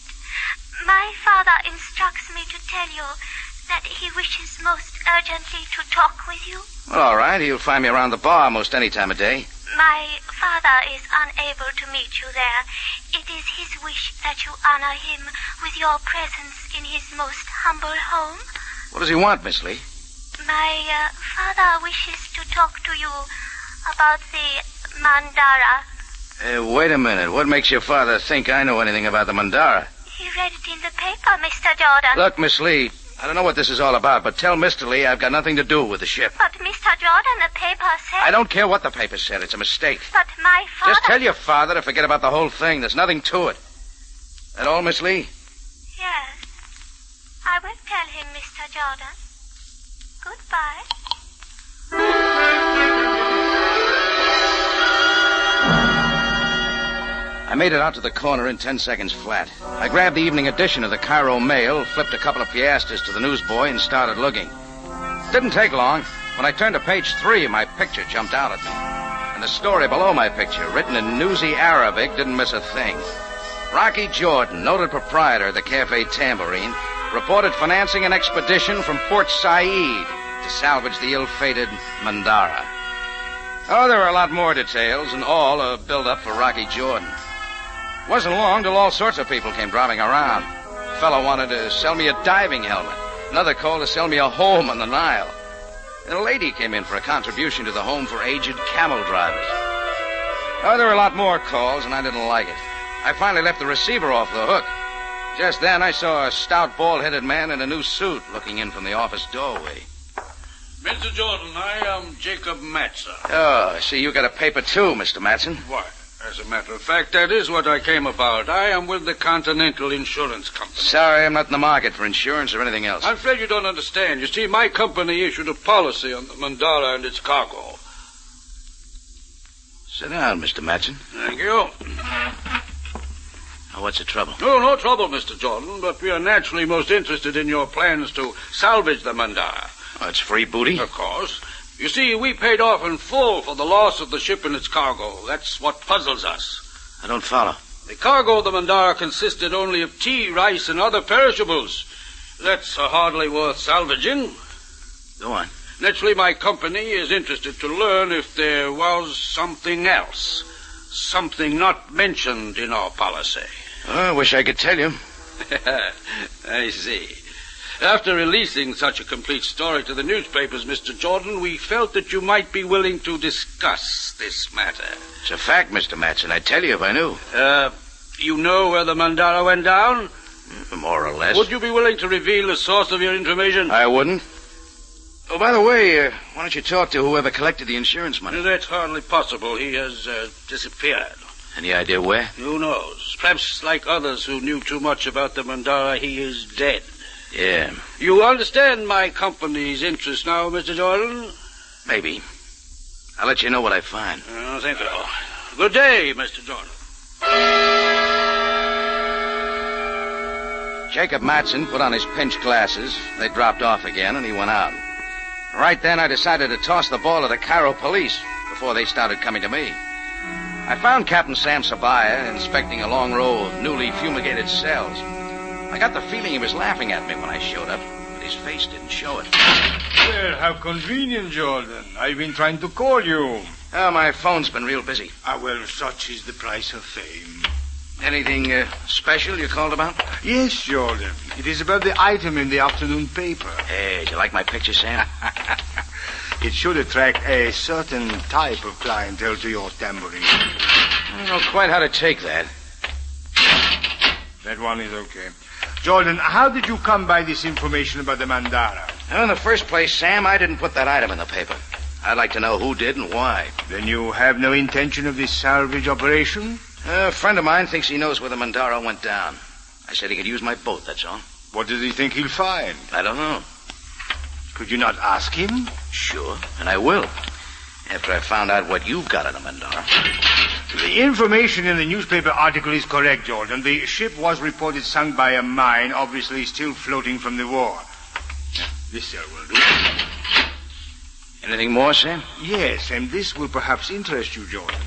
[SPEAKER 11] My father instructs me to tell you that he wishes most urgently to talk with you?
[SPEAKER 15] Well, all right. He'll find me around the bar most any time of day.
[SPEAKER 11] My father is unable to meet you there. It is his wish that you honor him with your presence in his most humble home.
[SPEAKER 15] What does he want, Miss Lee?
[SPEAKER 11] My father wishes to talk to you about the Mandara.
[SPEAKER 15] Wait a minute. What makes your father think I know anything about the Mandara?
[SPEAKER 11] He read it in the paper, Mr. Jordan.
[SPEAKER 15] Look, Miss Lee, I don't know what this is all about, but tell Mr. Lee I've got nothing to do with the ship.
[SPEAKER 11] But, Mr. Jordan, the paper said...
[SPEAKER 15] I don't care what the paper said. It's a mistake.
[SPEAKER 11] But my father...
[SPEAKER 15] Just tell your father to forget about the whole thing. There's nothing to it. That all, Miss Lee?
[SPEAKER 11] Yes. I will tell him, Mr. Jordan. Goodbye.
[SPEAKER 15] I made it out to the corner in 10 seconds flat. I grabbed the evening edition of the Cairo Mail, flipped a couple of piastres to the newsboy, and started looking. Didn't take long. When I turned to page 3, my picture jumped out at me. And the story below my picture, written in newsy Arabic, didn't miss a thing. Rocky Jordan, noted proprietor of the Cafe Tambourine, reported financing an expedition from Port Said to salvage the ill-fated Mandara. Oh, there were a lot more details, and all a build-up for Rocky Jordan. It wasn't long till all sorts of people came driving around. A fellow wanted to sell me a diving helmet. Another called to sell me a home on the Nile. And a lady came in for a contribution to the home for aged camel drivers. Oh, there were a lot more calls, and I didn't like it. I finally left the receiver off the hook. Just then, I saw a stout, bald-headed man in a new suit looking in from the office doorway.
[SPEAKER 6] Mr. Jordan, I am Jacob Matson.
[SPEAKER 15] Oh, I see you got a paper, too, Mr. Matson.
[SPEAKER 6] Why, as a matter of fact, that is what I came about. I am with the Continental Insurance Company.
[SPEAKER 15] Sorry, I'm not in the market for insurance or anything else.
[SPEAKER 6] I'm afraid you don't understand. You see, my company issued a policy on the Mandara and its cargo.
[SPEAKER 15] Sit down, Mr. Matson.
[SPEAKER 6] Thank you.
[SPEAKER 15] Oh, what's the trouble?
[SPEAKER 6] No trouble, Mr. Jordan, but we are naturally most interested in your plans to salvage the Mandara.
[SPEAKER 15] Oh, it's free booty?
[SPEAKER 6] Of course. You see, we paid off in full for the loss of the ship and its cargo. That's what puzzles us.
[SPEAKER 15] I don't follow.
[SPEAKER 6] The cargo of the Mandara consisted only of tea, rice, and other perishables. That's hardly worth salvaging.
[SPEAKER 15] Go on.
[SPEAKER 6] Naturally, my company is interested to learn if there was something else. Something not mentioned in our policy.
[SPEAKER 15] Oh, I wish I could tell you.
[SPEAKER 6] I see. After releasing such a complete story to the newspapers, Mr. Jordan, we felt that you might be willing to discuss this matter.
[SPEAKER 15] It's a fact, Mr. Matson. I'd tell you if I knew.
[SPEAKER 6] You know where the Mandara went down?
[SPEAKER 15] More or less.
[SPEAKER 6] Would you be willing to reveal the source of your information?
[SPEAKER 15] I wouldn't. Oh, by the way, why don't you talk to whoever collected the insurance money?
[SPEAKER 6] That's hardly possible. He has disappeared.
[SPEAKER 15] Any idea where?
[SPEAKER 6] Who knows? Perhaps like others who knew too much about the Mandara, he is dead.
[SPEAKER 15] Yeah.
[SPEAKER 6] You understand my company's interest now, Mr. Jordan?
[SPEAKER 15] Maybe. I'll let you know what I find.
[SPEAKER 6] Thank you. Good day, Mr. Jordan.
[SPEAKER 15] Jacob Matson put on his pinch glasses. They dropped off again, and he went out. Right then, I decided to toss the ball to the Cairo police before they started coming to me. I found Captain Sam Sabaya inspecting a long row of newly fumigated cells. I got the feeling he was laughing at me when I showed up, but his face didn't show it.
[SPEAKER 10] Well, how convenient, Jordan. I've been trying to call you.
[SPEAKER 15] Oh, my phone's been real busy.
[SPEAKER 10] Well, such is the price of fame.
[SPEAKER 15] Anything special you called about?
[SPEAKER 10] Yes, Jordan. It is about the item in the afternoon paper.
[SPEAKER 15] Hey, do you like my picture, Sam?
[SPEAKER 10] It should attract a certain type of clientele to your tambourine.
[SPEAKER 15] I don't know quite how to take that.
[SPEAKER 10] That one is okay. Jordan, how did you come by this information about the Mandara?
[SPEAKER 15] Well, in the first place, Sam, I didn't put that item in the paper. I'd like to know who did and why.
[SPEAKER 10] Then you have no intention of this salvage operation?
[SPEAKER 15] A friend of mine thinks he knows where the Mandara went down. I said he could use my boat, that's all.
[SPEAKER 10] What does he think he'll find?
[SPEAKER 15] I don't know.
[SPEAKER 10] Could you not ask him?
[SPEAKER 15] Sure, and I will. After I found out what you've got in the Mandara.
[SPEAKER 10] The information in the newspaper article is correct, Jordan. The ship was reported sunk by a mine, obviously still floating from the war. This cell will do.
[SPEAKER 15] Anything more, Sam?
[SPEAKER 10] Yes, and this will perhaps interest you, Jordan.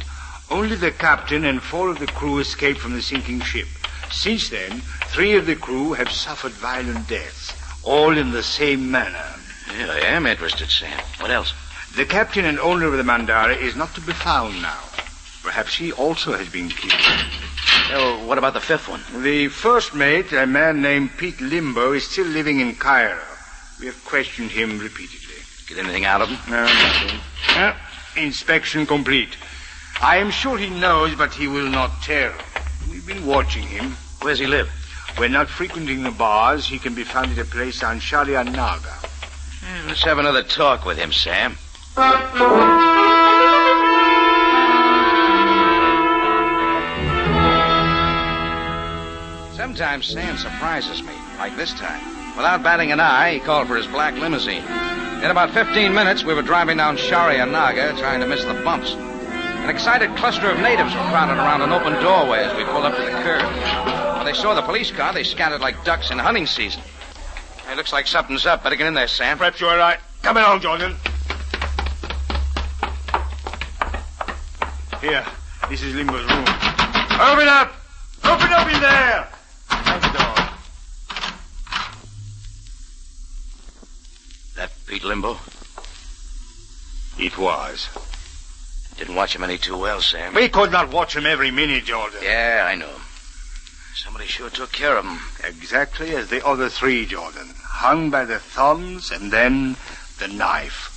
[SPEAKER 10] Only the captain and 4 of the crew escaped from the sinking ship. Since then, 3 of the crew have suffered violent deaths.
[SPEAKER 8] all in the same manner.
[SPEAKER 15] Yeah, I am interested, Sam. What else?
[SPEAKER 8] The captain and owner of the Mandara is not to be found now. Perhaps he also has been killed.
[SPEAKER 15] Oh, what about the fifth one?
[SPEAKER 8] The first mate, a man named Pete Limbo, is still living in Cairo. We have questioned him repeatedly.
[SPEAKER 15] Get anything out of him?
[SPEAKER 8] No, nothing. Inspection complete. I am sure he knows, but he will not tell. We've been watching him.
[SPEAKER 15] Where's he live?
[SPEAKER 8] When not frequenting the bars, he can be found at a place on Sharia Naga.
[SPEAKER 15] Let's have another talk with him, Sam. Sometimes Sam surprises me, like this time. Without batting an eye, he called for his black limousine. In about 15 minutes, we were driving down Sharia Naga, trying to miss the bumps. An excited cluster of natives were crowded around an open doorway as we pulled up to the curb. When they saw the police car, they scattered like ducks in hunting season. It looks like something's up. Better get in there, Sam.
[SPEAKER 8] Perhaps you're right. Come along, Jordan. Here, this is Limbo's room. Open up! Open up in there! Thanks, dog.
[SPEAKER 15] That Pete Limbo?
[SPEAKER 8] It was.
[SPEAKER 15] Didn't watch him any too well, Sam.
[SPEAKER 8] We could not watch him every minute, Jordan.
[SPEAKER 15] Yeah, I know. Somebody sure took care of him.
[SPEAKER 8] Exactly as the other three, Jordan. Hung by the thumbs and then the knife.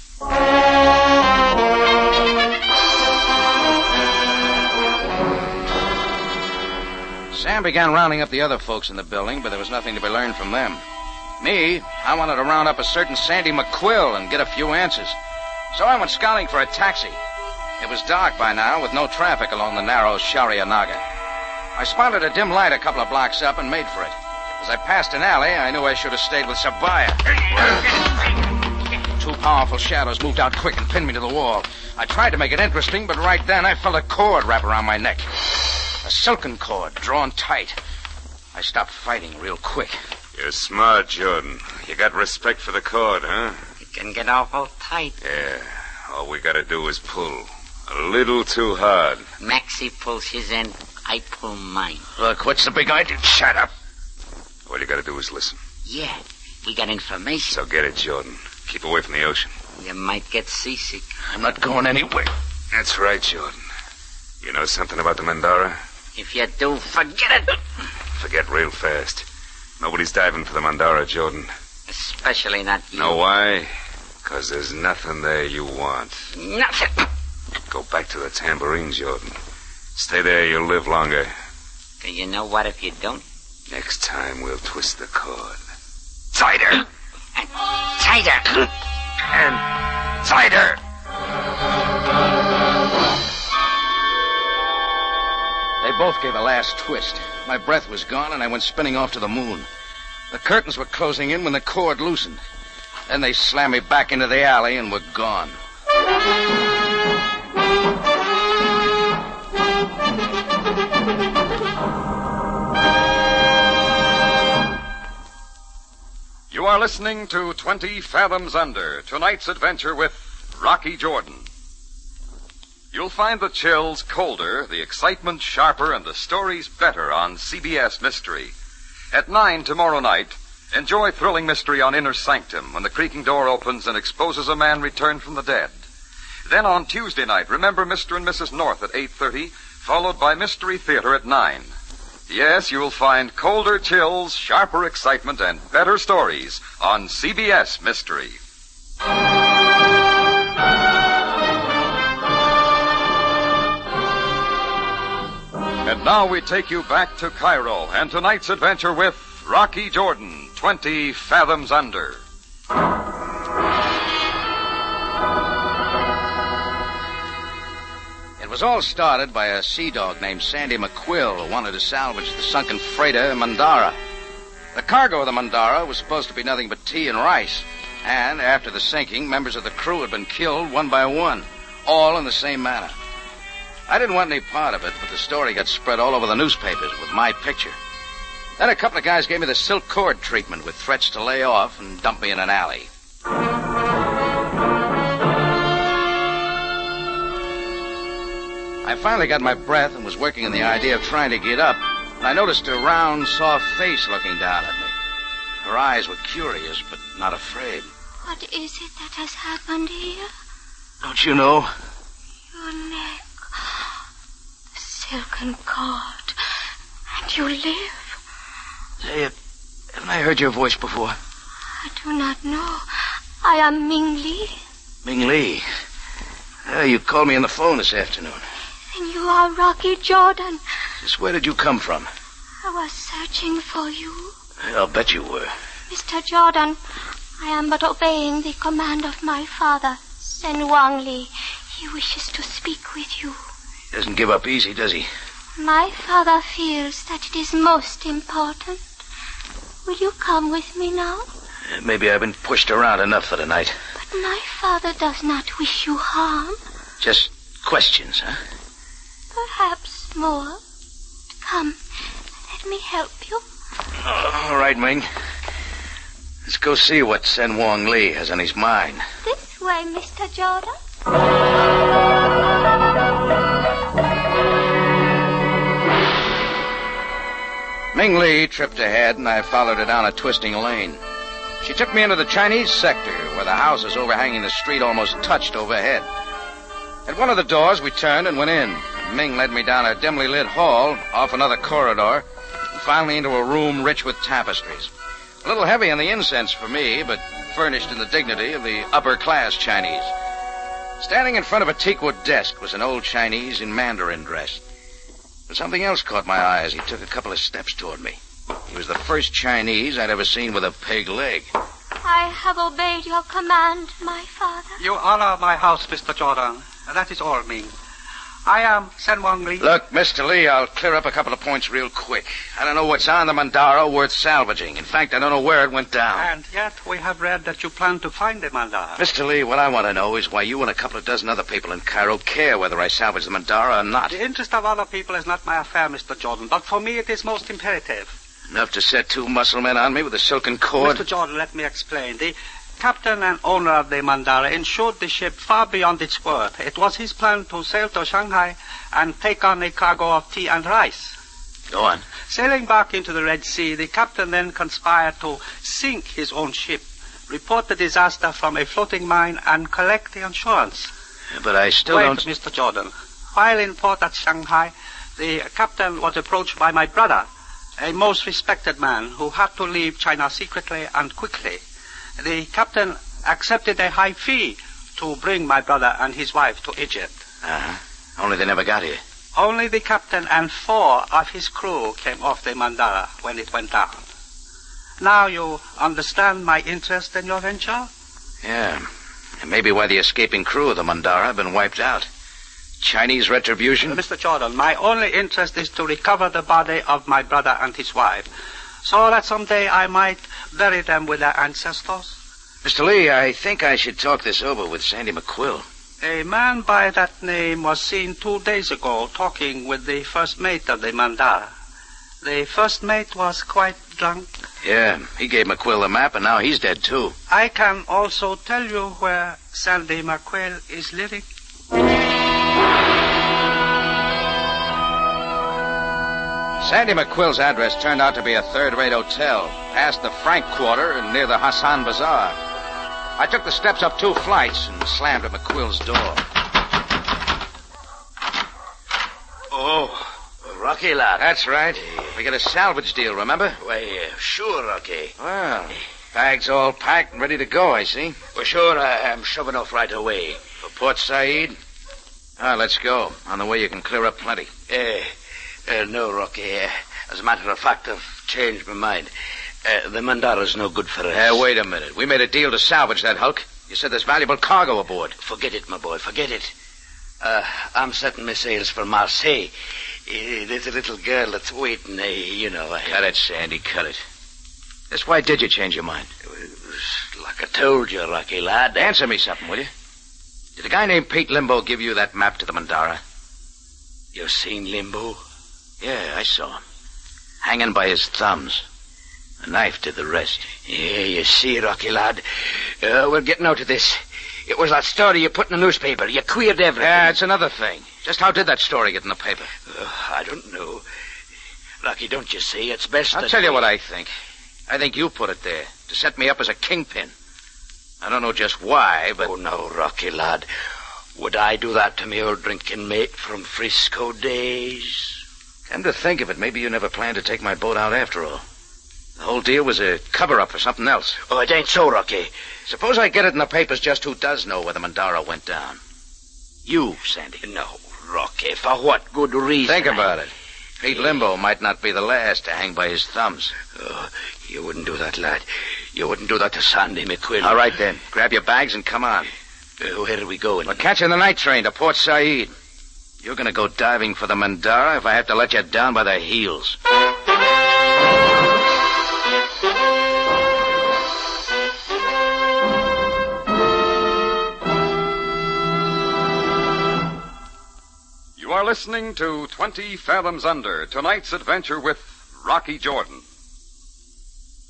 [SPEAKER 15] Sam began rounding up the other folks in the building, but there was nothing to be learned from them. Me, I wanted to round up a certain Sandy McQuill and get a few answers. So I went scouting for a taxi. It was dark by now, with no traffic along the narrow Sharia Naga. I spotted a dim light a couple of blocks up and made for it. As I passed an alley, I knew I should have stayed with Sabaya. Two powerful shadows moved out quick and pinned me to the wall. I tried to make it interesting, but right then I felt a cord wrap around my neck. A silken cord, drawn tight. I stopped fighting real quick.
[SPEAKER 16] You're smart, Jordan. You got respect for the cord, huh?
[SPEAKER 17] It can get awful tight.
[SPEAKER 16] Yeah. All we gotta do is pull. A little too hard.
[SPEAKER 17] Maxie pulls his end, I pull mine.
[SPEAKER 15] Look, what's the big idea? Shut up.
[SPEAKER 16] All you gotta do is listen.
[SPEAKER 17] Yeah, we got information.
[SPEAKER 16] So get it, Jordan. Keep away from the ocean.
[SPEAKER 17] You might get seasick.
[SPEAKER 15] I'm not going anywhere.
[SPEAKER 16] That's right, Jordan. You know something about the Mandara?
[SPEAKER 17] If you do, forget it.
[SPEAKER 16] Forget real fast. Nobody's diving for the Mandara, Jordan.
[SPEAKER 17] Especially not you.
[SPEAKER 16] Know why? Because there's nothing there you want.
[SPEAKER 17] Nothing.
[SPEAKER 16] Go back to the tambourine, Jordan. Stay there, you'll live longer.
[SPEAKER 17] Do you know what if you don't?
[SPEAKER 16] Next time we'll twist the cord. Tighter!
[SPEAKER 17] And tighter!
[SPEAKER 16] And tighter!
[SPEAKER 15] They both gave a last twist. My breath was gone, and I went spinning off to the moon. The curtains were closing in when the cord loosened. Then they slammed me back into the alley and were gone.
[SPEAKER 18] You are listening to 20 Fathoms Under, tonight's adventure with Rocky Jordan. You'll find the chills colder, the excitement sharper, and the stories better on CBS Mystery. At 9 tomorrow night, enjoy thrilling mystery on Inner Sanctum when the creaking door opens and exposes a man returned from the dead. Then on Tuesday night, remember Mr. and Mrs. North at 8:30, followed by Mystery Theater at 9. Yes, you'll find colder chills, sharper excitement, and better stories on CBS Mystery. And now we take you back to Cairo and tonight's adventure with Rocky Jordan, 20 Fathoms Under.
[SPEAKER 15] It was all started by a sea dog named Sandy McQuill who wanted to salvage the sunken freighter Mandara. The cargo of the Mandara was supposed to be nothing but tea and rice. And after the sinking, members of the crew had been killed one by one, all in the same manner. I didn't want any part of it, but the story got spread all over the newspapers with my picture. Then a couple of guys gave me the silk cord treatment with threats to lay off and dump me in an alley. I finally got my breath and was working on the idea of trying to get up, and I noticed a round, soft face looking down at me. Her eyes were curious, but not afraid.
[SPEAKER 11] What is it that has happened here?
[SPEAKER 15] Don't you know?
[SPEAKER 11] Your neck. The silken cord. And you live.
[SPEAKER 15] Say, haven't I heard your voice before?
[SPEAKER 11] I do not know. I am Ming Li.
[SPEAKER 15] Ming Li. You called me on the phone this afternoon.
[SPEAKER 11] Then you are Rocky Jordan.
[SPEAKER 15] Just where did you come from?
[SPEAKER 11] I was searching for you.
[SPEAKER 15] I'll bet you were.
[SPEAKER 11] Mr. Jordan, I am but obeying the command of my father, Sen Wang Li. He wishes to speak with you.
[SPEAKER 15] He doesn't give up easy, does he?
[SPEAKER 11] My father feels that it is most important. Will you come with me now?
[SPEAKER 15] Maybe I've been pushed around enough for the night.
[SPEAKER 11] But my father does not wish you harm.
[SPEAKER 15] Just questions, huh?
[SPEAKER 11] Perhaps more. Come, let me help you.
[SPEAKER 15] All right, Ming. Let's go see what Sen Wang Li has on his mind.
[SPEAKER 11] This way, Mr. Jordan.
[SPEAKER 15] Ming Li tripped ahead, and I followed her down a twisting lane. She took me into the Chinese sector, where the houses overhanging the street almost touched overhead. At one of the doors, we turned and went in. Ming led me down a dimly lit hall, off another corridor, and finally into a room rich with tapestries. A little heavy on the incense for me, but furnished in the dignity of the upper-class Chinese. Standing in front of a teakwood desk was an old Chinese in Mandarin dress. But something else caught my eye as he took a couple of steps toward me. He was the first Chinese I'd ever seen with a peg leg.
[SPEAKER 11] I have obeyed your command, my father.
[SPEAKER 1] You honor my house, Mr. Jordan. That is all, Ming. I am Sen Wang Li.
[SPEAKER 15] Look, Mr. Li, I'll clear up a couple of points real quick. I don't know what's on the Mandara worth salvaging. In fact, I don't know where it went down.
[SPEAKER 1] And yet we have read that you plan to find the Mandara.
[SPEAKER 15] Mr. Li, what I want to know is why you and a couple of dozen other people in Cairo care whether I salvage the Mandara or not.
[SPEAKER 1] The interest of other people is not my affair, Mr. Jordan, but for me it is most imperative.
[SPEAKER 15] Enough to set two muscle men on me with a silken cord?
[SPEAKER 1] Mr. Jordan, let me explain. The captain and owner of the Mandara insured the ship far beyond its worth. It was his plan to sail to Shanghai and take on a cargo of tea and rice.
[SPEAKER 15] Go on.
[SPEAKER 1] Sailing back into the Red Sea, the captain then conspired to sink his own ship, report the disaster from a floating mine, and collect the insurance.
[SPEAKER 15] But I still
[SPEAKER 1] Wait,
[SPEAKER 15] don't...
[SPEAKER 1] Mr. Jordan. While in port at Shanghai, the captain was approached by my brother, a most respected man who had to leave China secretly and quickly. The captain accepted a high fee to bring my brother and his wife to Egypt.
[SPEAKER 15] Only they never got here.
[SPEAKER 1] Only the captain and 4 of his crew came off the Mandara when it went down. Now you understand my interest in your venture?
[SPEAKER 15] Yeah. And maybe why the escaping crew of the Mandara have been wiped out. Chinese retribution?
[SPEAKER 1] Mr. Jordan, my only interest is to recover the body of my brother and his wife, so that someday I might bury them with their ancestors.
[SPEAKER 15] Mr. Li, I think I should talk this over with Sandy McQuill.
[SPEAKER 1] A man by that name was seen 2 days ago talking with the first mate of the Mandara. The first mate was quite drunk.
[SPEAKER 15] Yeah, he gave McQuill the map, and now he's dead, too.
[SPEAKER 1] I can also tell you where Sandy McQuill is living.
[SPEAKER 15] Sandy McQuill's address turned out to be a third-rate hotel, past the Frank Quarter and near the Hassan Bazaar. I took the steps up 2 flights and slammed at McQuill's door.
[SPEAKER 5] Oh, Rocky, lad.
[SPEAKER 15] That's right. We got a salvage deal, remember?
[SPEAKER 5] Why, sure, Rocky.
[SPEAKER 15] Well, bags all packed and ready to go, I see.
[SPEAKER 5] Well, sure, I'm shoving off right away.
[SPEAKER 15] For Port Said? Let's go. On the way, you can clear up plenty.
[SPEAKER 5] No, Rocky. As a matter of fact, I've changed my mind. The Mandara's no good for us.
[SPEAKER 15] Wait a minute. We made a deal to salvage that hulk. You said there's valuable cargo aboard.
[SPEAKER 5] Forget it, my boy. Forget it. I'm setting my sails for Marseille. There's a little girl that's waiting, you know.
[SPEAKER 15] Cut it, Sandy. Cut it. Just why did you change your mind?
[SPEAKER 5] It was like I told you, Rocky, lad.
[SPEAKER 15] Answer me something, will you? Did a guy named Pete Limbo give you that map to the Mandara?
[SPEAKER 5] You seen Limbo?
[SPEAKER 15] Yeah, I saw him. Hanging by his thumbs. A knife did the rest.
[SPEAKER 5] Yeah, you see, Rocky, lad. We're getting out of this. It was that story you put in the newspaper. You queered everything.
[SPEAKER 15] Yeah, it's another thing. Just how did that story get in the paper?
[SPEAKER 5] I don't know. Rocky, don't you see? It's best
[SPEAKER 15] I'll tell you what I think. I think you put it there to set me up as a kingpin. I don't know just why, but...
[SPEAKER 5] Oh, no, Rocky, lad. Would I do that to me old drinking mate from Frisco days?
[SPEAKER 15] Come to think of it, maybe you never planned to take my boat out after all. The whole deal was a cover-up for something else.
[SPEAKER 5] Oh, it ain't so, Rocky.
[SPEAKER 15] Suppose I get it in the papers just who does know where the Mandara went down. You, Sandy.
[SPEAKER 5] No, Rocky, for what good reason?
[SPEAKER 15] Think about it. Pete Limbo might not be the last to hang by his thumbs.
[SPEAKER 5] Oh, you wouldn't do that, lad. You wouldn't do that to Sandy McQuillan.
[SPEAKER 15] All right, then. Grab your bags and come on.
[SPEAKER 5] Where are we going?
[SPEAKER 15] We're catching the night train to Port Said. You're going to go diving for the Mandara if I have to let you down by the heels.
[SPEAKER 18] You are listening to 20 Fathoms Under, tonight's adventure with Rocky Jordan.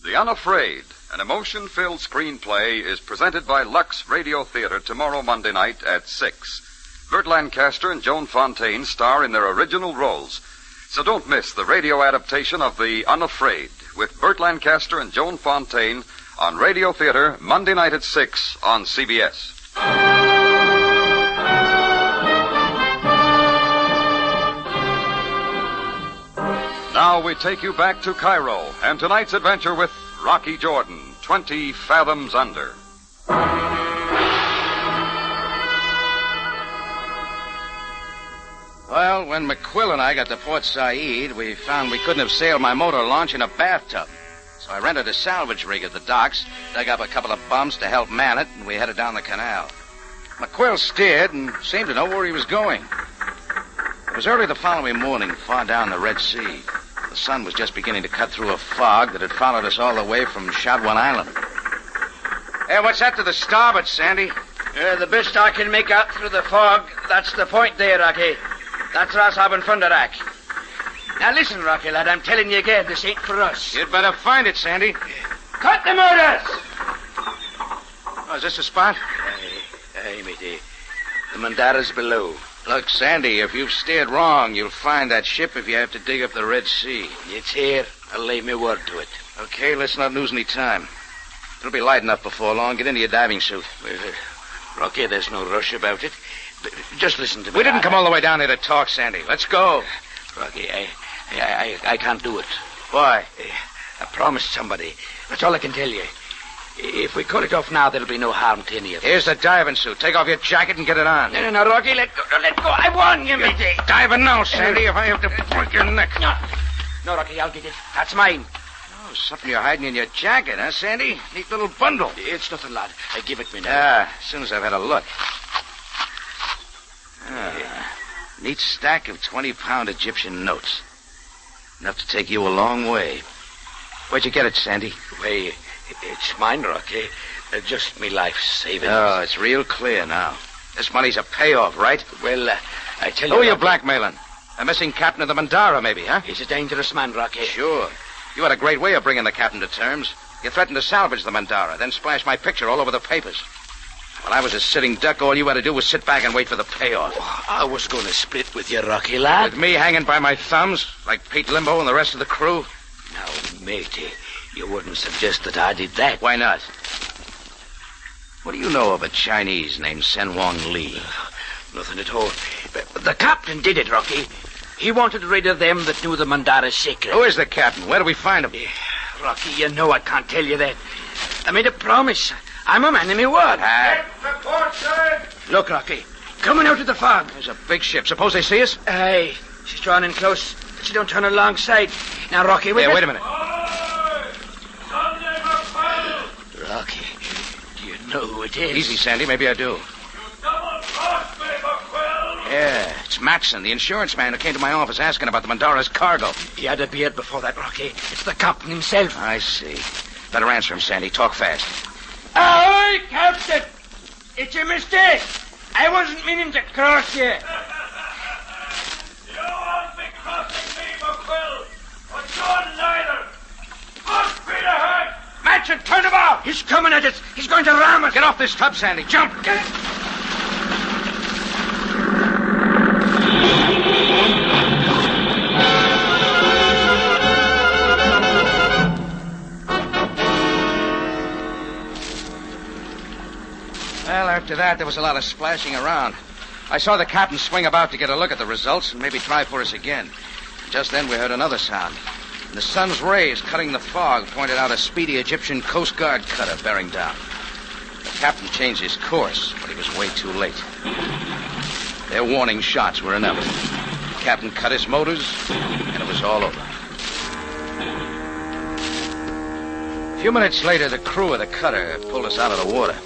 [SPEAKER 18] The Unafraid, an emotion-filled screenplay, is presented by Lux Radio Theater tomorrow Monday night at 6. Burt Lancaster and Joan Fontaine star in their original roles. So don't miss the radio adaptation of The Unafraid with Burt Lancaster and Joan Fontaine on Radio Theater Monday night at 6 on CBS. Now we take you back to Cairo and tonight's adventure with Rocky Jordan, 20 Fathoms Under.
[SPEAKER 15] Well, when McQuill and I got to Port Said, we found we couldn't have sailed my motor launch in a bathtub. So I rented a salvage rig at the docks, dug up a couple of bumps to help man it, and we headed down the canal. McQuill steered and seemed to know where he was going. It was early the following morning, far down the Red Sea. The sun was just beginning to cut through a fog that had followed us all the way from Shadwan Island. Hey, what's that to the starboard, Sandy?
[SPEAKER 2] The best I can make out through the fog. That's the point there, Rocky. That's Ras Haben Funderak. Now listen, Rocky, lad, I'm telling you again, this ain't for us.
[SPEAKER 15] You'd better find it, Sandy.
[SPEAKER 2] Cut the motors!
[SPEAKER 15] Oh, is this the spot?
[SPEAKER 5] Hey, matey. The Mandara's below.
[SPEAKER 15] Look, Sandy, if you've steered wrong, you'll find that ship if you have to dig up the Red Sea.
[SPEAKER 5] It's here. I'll lay me word to it.
[SPEAKER 15] Okay, let's not lose any time. It'll be light enough before long. Get into your diving suit.
[SPEAKER 5] Well, Rocky, there's no rush about it. But just listen to me.
[SPEAKER 15] We didn't come all the way down here to talk, Sandy. Let's go.
[SPEAKER 5] Rocky, I can't do it.
[SPEAKER 15] Why?
[SPEAKER 5] I promised somebody. That's all I can tell you. If we cut it off now, there'll be no harm to any of us.
[SPEAKER 15] Here's the diving suit. Take off your jacket and get it on.
[SPEAKER 2] No, Rocky, let go. Let go. I warn you, matey.
[SPEAKER 15] Diving now, Sandy, if I have to break your neck.
[SPEAKER 2] No, Rocky, I'll get it. That's mine.
[SPEAKER 15] Oh, something you're hiding in your jacket, huh, Sandy? Neat little bundle.
[SPEAKER 5] It's nothing, lad. Give it me now.
[SPEAKER 15] As soon as I've had a look. Neat stack of 20-pound Egyptian notes. Enough to take you a long way. Where'd you get it, Sandy?
[SPEAKER 5] Why, it's mine, Rocky. Just me life savings.
[SPEAKER 15] Oh, it's real clear now. This money's a payoff, right?
[SPEAKER 5] Well, I tell you...
[SPEAKER 15] Who are you blackmailing? A missing captain of the Mandara, maybe, huh?
[SPEAKER 5] He's a dangerous man, Rocky.
[SPEAKER 15] Sure. You had a great way of bringing the captain to terms. You threatened to salvage the Mandara, then splash my picture all over the papers. When I was a sitting duck, all you had to do was sit back and wait for the payoff.
[SPEAKER 5] Oh, I was going to split with you, Rocky, lad.
[SPEAKER 15] With me hanging by my thumbs, like Pete Limbo and the rest of the crew?
[SPEAKER 5] Now, matey, you wouldn't suggest that I did that.
[SPEAKER 15] Why not? What do you know of a Chinese named Sen Wong Lee?
[SPEAKER 5] Nothing at all. The captain did it, Rocky. He wanted rid of them that knew the Mandara's secret.
[SPEAKER 15] Who is the captain? Where do we find him?
[SPEAKER 5] Rocky, you know I can't tell you that. I made a promise. I'm a man of my word.
[SPEAKER 4] Get the port side!
[SPEAKER 5] Look, Rocky, coming out of the fog.
[SPEAKER 15] There's a big ship. Suppose they see us?
[SPEAKER 5] Aye. She's drawing in close, but she don't turn alongside. Now, Rocky,
[SPEAKER 15] wait a minute.
[SPEAKER 5] Rocky, do you know who it is?
[SPEAKER 15] Easy, Sandy. Maybe I do. Yeah, it's Matson, the insurance man who came to my office asking about the Mandara's cargo.
[SPEAKER 5] He had a beard before that, Rocky. It's the captain himself.
[SPEAKER 15] I see. Better answer him, Sandy. Talk fast.
[SPEAKER 2] Ahoy, Captain! It's a mistake. I wasn't meaning to cross you.
[SPEAKER 4] You won't be crossing me, McQuill. Or Jordan either. Full speed ahead.
[SPEAKER 2] Matson, turn about.
[SPEAKER 5] He's coming at us. He's going to ram us.
[SPEAKER 15] Get off this tub, Sandy. Jump.
[SPEAKER 2] Get it.
[SPEAKER 15] Well, after that, there was a lot of splashing around. I saw the captain swing about to get a look at the results and maybe try for us again. Just then, we heard another sound. And the sun's rays cutting the fog pointed out a speedy Egyptian Coast Guard cutter bearing down. The captain changed his course, but he was way too late. Their warning shots were inevitable. The captain cut his motors, and it was all over. A few minutes later, the crew of the cutter pulled us out of the water.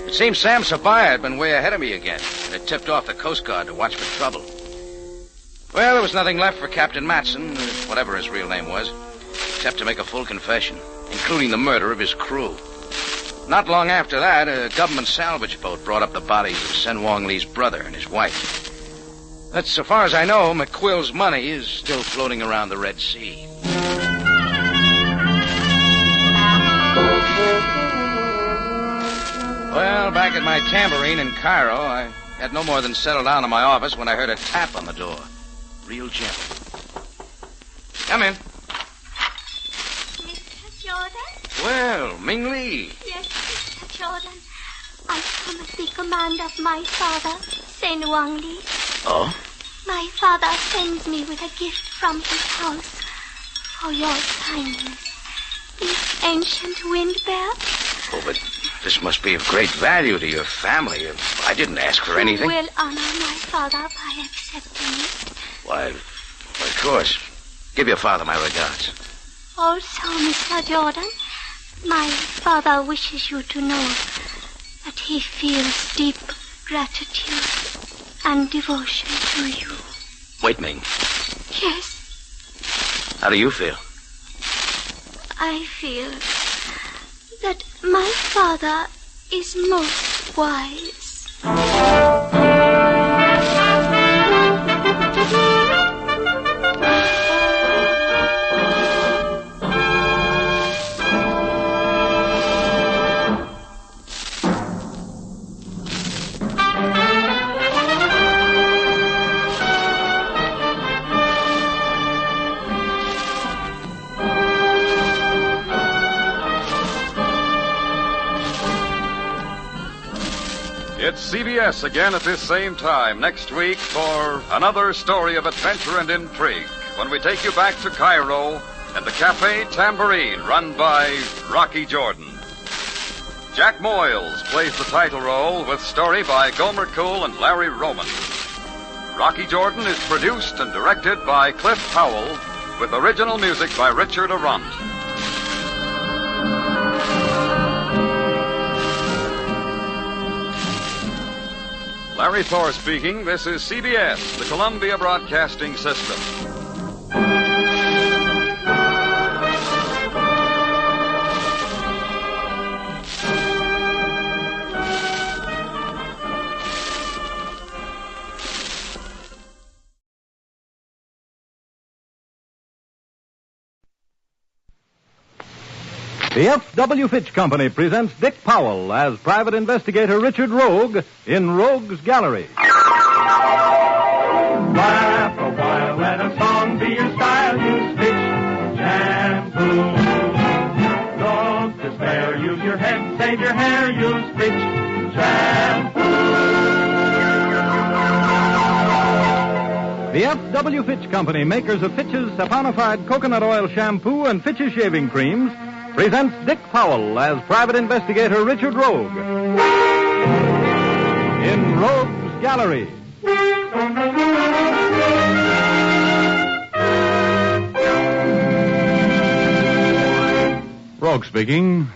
[SPEAKER 15] It seems Sam Sabaya had been way ahead of me again, and had tipped off the Coast Guard to watch for trouble. Well, there was nothing left for Captain Matson, whatever his real name was, except to make a full confession, including the murder of his crew. Not long after that, a government salvage boat brought up the bodies of Sen Wong Lee's brother and his wife. But so far as I know, McQuill's money is still floating around the Red Sea. Well, back at my tambourine in Cairo, I had no more than settled down in my office when I heard a tap on the door. Real gentle. Come in.
[SPEAKER 11] Mr. Jordan?
[SPEAKER 15] Well, Ming Lee.
[SPEAKER 11] Yes, Mr. Jordan. I come at the command of my father, Sen Wong Lee.
[SPEAKER 15] Oh?
[SPEAKER 11] My father sends me with a gift from his house for your kindness. This ancient wind bell.
[SPEAKER 15] Oh, but this must be of great value to your family. I didn't ask for anything.
[SPEAKER 11] You will honor my father by accepting it.
[SPEAKER 15] Why, of course. Give your father my regards.
[SPEAKER 11] Also, Mr. Jordan, my father wishes you to know that he feels deep gratitude and devotion to you.
[SPEAKER 15] Wait, Ming.
[SPEAKER 11] Yes,
[SPEAKER 15] How do you feel?
[SPEAKER 11] I feel that my father is most wise.
[SPEAKER 18] It's CBS again at this same time next week for another story of adventure and intrigue when we take you back to Cairo and the Cafe Tambourine run by Rocky Jordan. Jack Moyles plays the title role with story by Gomer Cool and Larry Roman. Rocky Jordan is produced and directed by Cliff Powell with original music by Richard Arant. Larry Thor speaking. This is CBS, the Columbia Broadcasting System.
[SPEAKER 23] The F.W. Fitch Company presents Dick Powell as Private Investigator Richard Rogue in Rogue's Gallery.
[SPEAKER 4] Laugh a while, let a song be your style. Use Fitch shampoo. Don't despair, use your head, save your hair. Use Fitch shampoo.
[SPEAKER 23] The F.W. Fitch Company, makers of Fitch's saponified coconut oil shampoo and Fitch's shaving creams, presents Dick Powell as Private Investigator Richard Rogue in Rogue's Gallery.
[SPEAKER 9] Rogue speaking.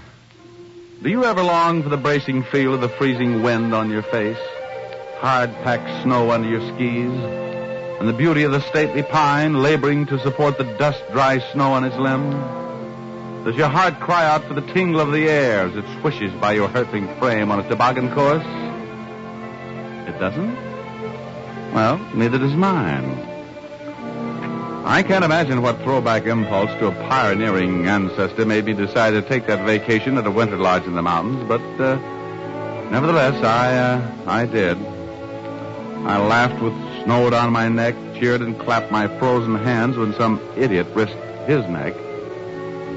[SPEAKER 9] Do you ever long for the bracing feel of the freezing wind on your face, hard-packed snow under your skis, and the beauty of the stately pine laboring to support the dust-dry snow on its limbs? Does your heart cry out for the tingle of the air as it swishes by your hurtling frame on a toboggan course? It doesn't? Well, neither does mine. I can't imagine what throwback impulse to a pioneering ancestor made me decide to take that vacation at a winter lodge in the mountains, but nevertheless, I did. I laughed with snow down my neck, cheered and clapped my frozen hands when some idiot risked his neck.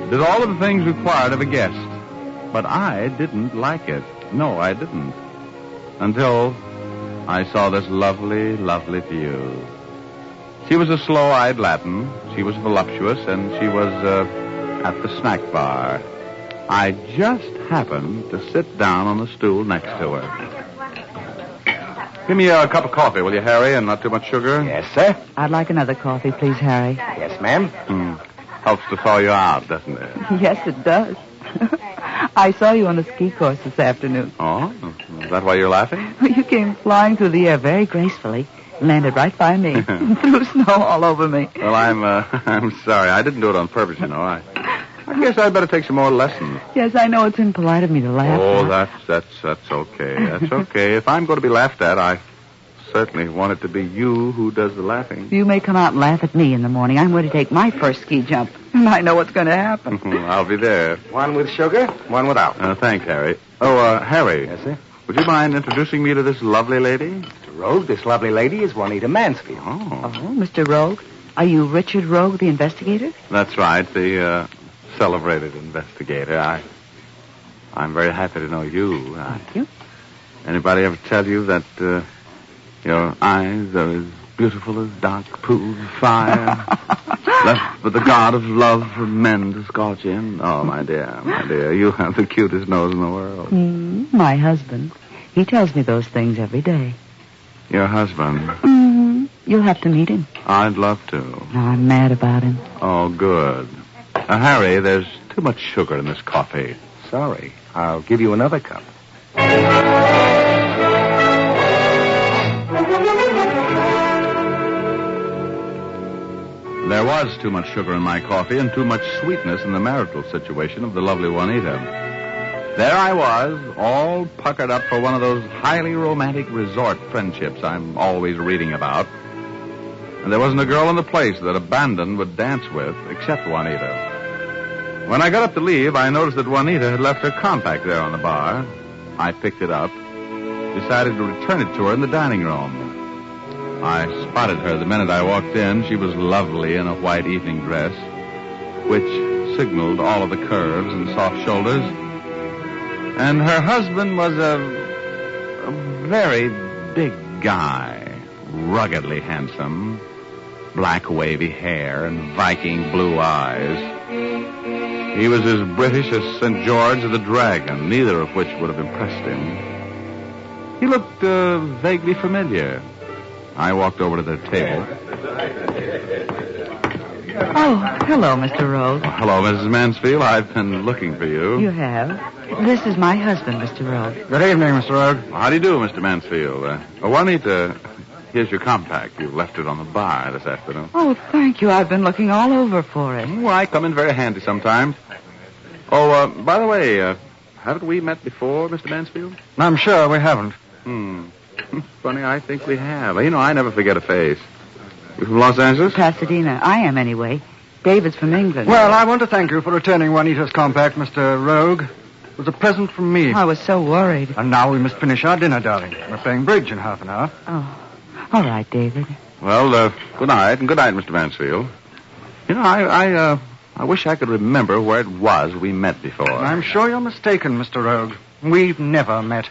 [SPEAKER 9] Did all of the things required of a guest. But I didn't like it. No, I didn't. Until I saw this lovely, lovely view. She was a slow-eyed Latin. She was voluptuous, and she was at the snack bar. I just happened to sit down on the stool next to her. Give me a cup of coffee, will you, Harry, and not too much sugar?
[SPEAKER 13] Yes, sir.
[SPEAKER 14] I'd like another coffee, please, Harry.
[SPEAKER 13] Yes, ma'am.
[SPEAKER 9] Helps to thaw you out, doesn't it?
[SPEAKER 14] Yes, it does. I saw you on the ski course this afternoon.
[SPEAKER 9] Oh? Is that why you're laughing?
[SPEAKER 14] You came flying through the air very gracefully. Landed right by me. Threw snow all over me.
[SPEAKER 9] Well, I'm sorry. I didn't do it on purpose, you know. I guess I'd better take some more lessons.
[SPEAKER 14] Yes, I know it's impolite of me to laugh.
[SPEAKER 9] Oh, that's okay. That's okay. If I'm going to be laughed at, I certainly want it to be you who does the laughing.
[SPEAKER 14] You may come out and laugh at me in the morning. I'm going to take my first ski jump, and I know what's going to happen.
[SPEAKER 9] I'll be there.
[SPEAKER 13] One with sugar, one without.
[SPEAKER 9] Thanks, Harry. Oh, Harry.
[SPEAKER 13] Yes, sir?
[SPEAKER 9] Would you mind introducing me to this lovely lady?
[SPEAKER 13] Mr. Rogue, this lovely lady is Juanita Mansfield.
[SPEAKER 14] Oh, Mr. Rogue? Are you Richard Rogue, the investigator?
[SPEAKER 9] That's right, the celebrated investigator. I'm very happy to know you.
[SPEAKER 14] Thank you.
[SPEAKER 9] Anybody ever tell you that your eyes are as beautiful as dark pools of fire, left but the god of love for men to scorch in? Oh, my dear, you have the cutest nose in the world.
[SPEAKER 14] My husband. He tells me those things every day.
[SPEAKER 9] Your husband?
[SPEAKER 14] You'll have to meet him.
[SPEAKER 9] I'd love to.
[SPEAKER 14] No, I'm mad about him.
[SPEAKER 9] Oh, good. Harry, there's too much sugar in this coffee.
[SPEAKER 13] Sorry. I'll give you another cup.
[SPEAKER 9] There was too much sugar in my coffee and too much sweetness in the marital situation of the lovely Juanita. There I was, all puckered up for one of those highly romantic resort friendships I'm always reading about. And there wasn't a girl in the place that abandon would dance with except Juanita. When I got up to leave, I noticed that Juanita had left her compact there on the bar. I picked it up, decided to return it to her in the dining room. I spotted her the minute I walked in. She was lovely in a white evening dress, which signaled all of the curves and soft shoulders. And her husband was a very big guy, ruggedly handsome, black wavy hair and Viking blue eyes. He was as British as St. George the Dragon, neither of which would have impressed him. He looked vaguely familiar. I walked over to their table.
[SPEAKER 14] Oh, hello, Mr. Rogue.
[SPEAKER 9] Oh, hello, Mrs. Mansfield. I've been looking for you.
[SPEAKER 14] You have? This is my husband, Mr. Rogue.
[SPEAKER 9] Good evening, Mr. Rogue. How do you do, Mr. Mansfield? Juanita, here's your compact. You left it on the bar this afternoon.
[SPEAKER 14] Oh, thank you. I've been looking all over for it.
[SPEAKER 9] Well, I come in very handy sometimes. Oh, by the way, haven't we met before, Mr. Mansfield?
[SPEAKER 21] I'm sure we haven't.
[SPEAKER 9] Funny, I think we have. You know, I never forget a face. You from Los Angeles?
[SPEAKER 14] Pasadena. I am, anyway. David's from England.
[SPEAKER 21] Well, I want to thank you for returning Juanita's compact, Mr. Rogue. It was a present from me.
[SPEAKER 14] I was so worried.
[SPEAKER 21] And now we must finish our dinner, darling. We're playing bridge in half an hour.
[SPEAKER 14] Oh, all right, David.
[SPEAKER 9] Well, good night, and good night, Mr. Mansfield. You know, I wish I could remember where it was we met before.
[SPEAKER 21] I'm sure you're mistaken, Mr. Rogue. We've never met.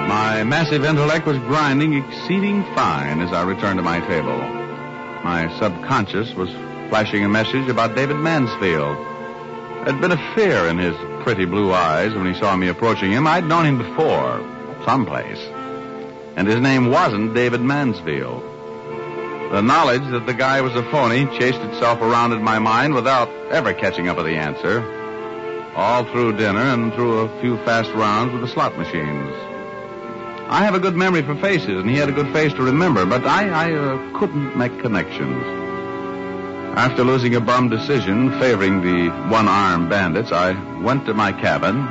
[SPEAKER 9] My massive intellect was grinding exceeding fine as I returned to my table. My subconscious was flashing a message about David Mansfield. There'd been a fear in his pretty blue eyes when he saw me approaching him. I'd known him before, someplace. And his name wasn't David Mansfield. The knowledge that the guy was a phony chased itself around in my mind without ever catching up with the answer. All through dinner and through a few fast rounds with the slot machines. I have a good memory for faces, and he had a good face to remember, but I couldn't make connections. After losing a bum decision favoring the one-armed bandits, I went to my cabin,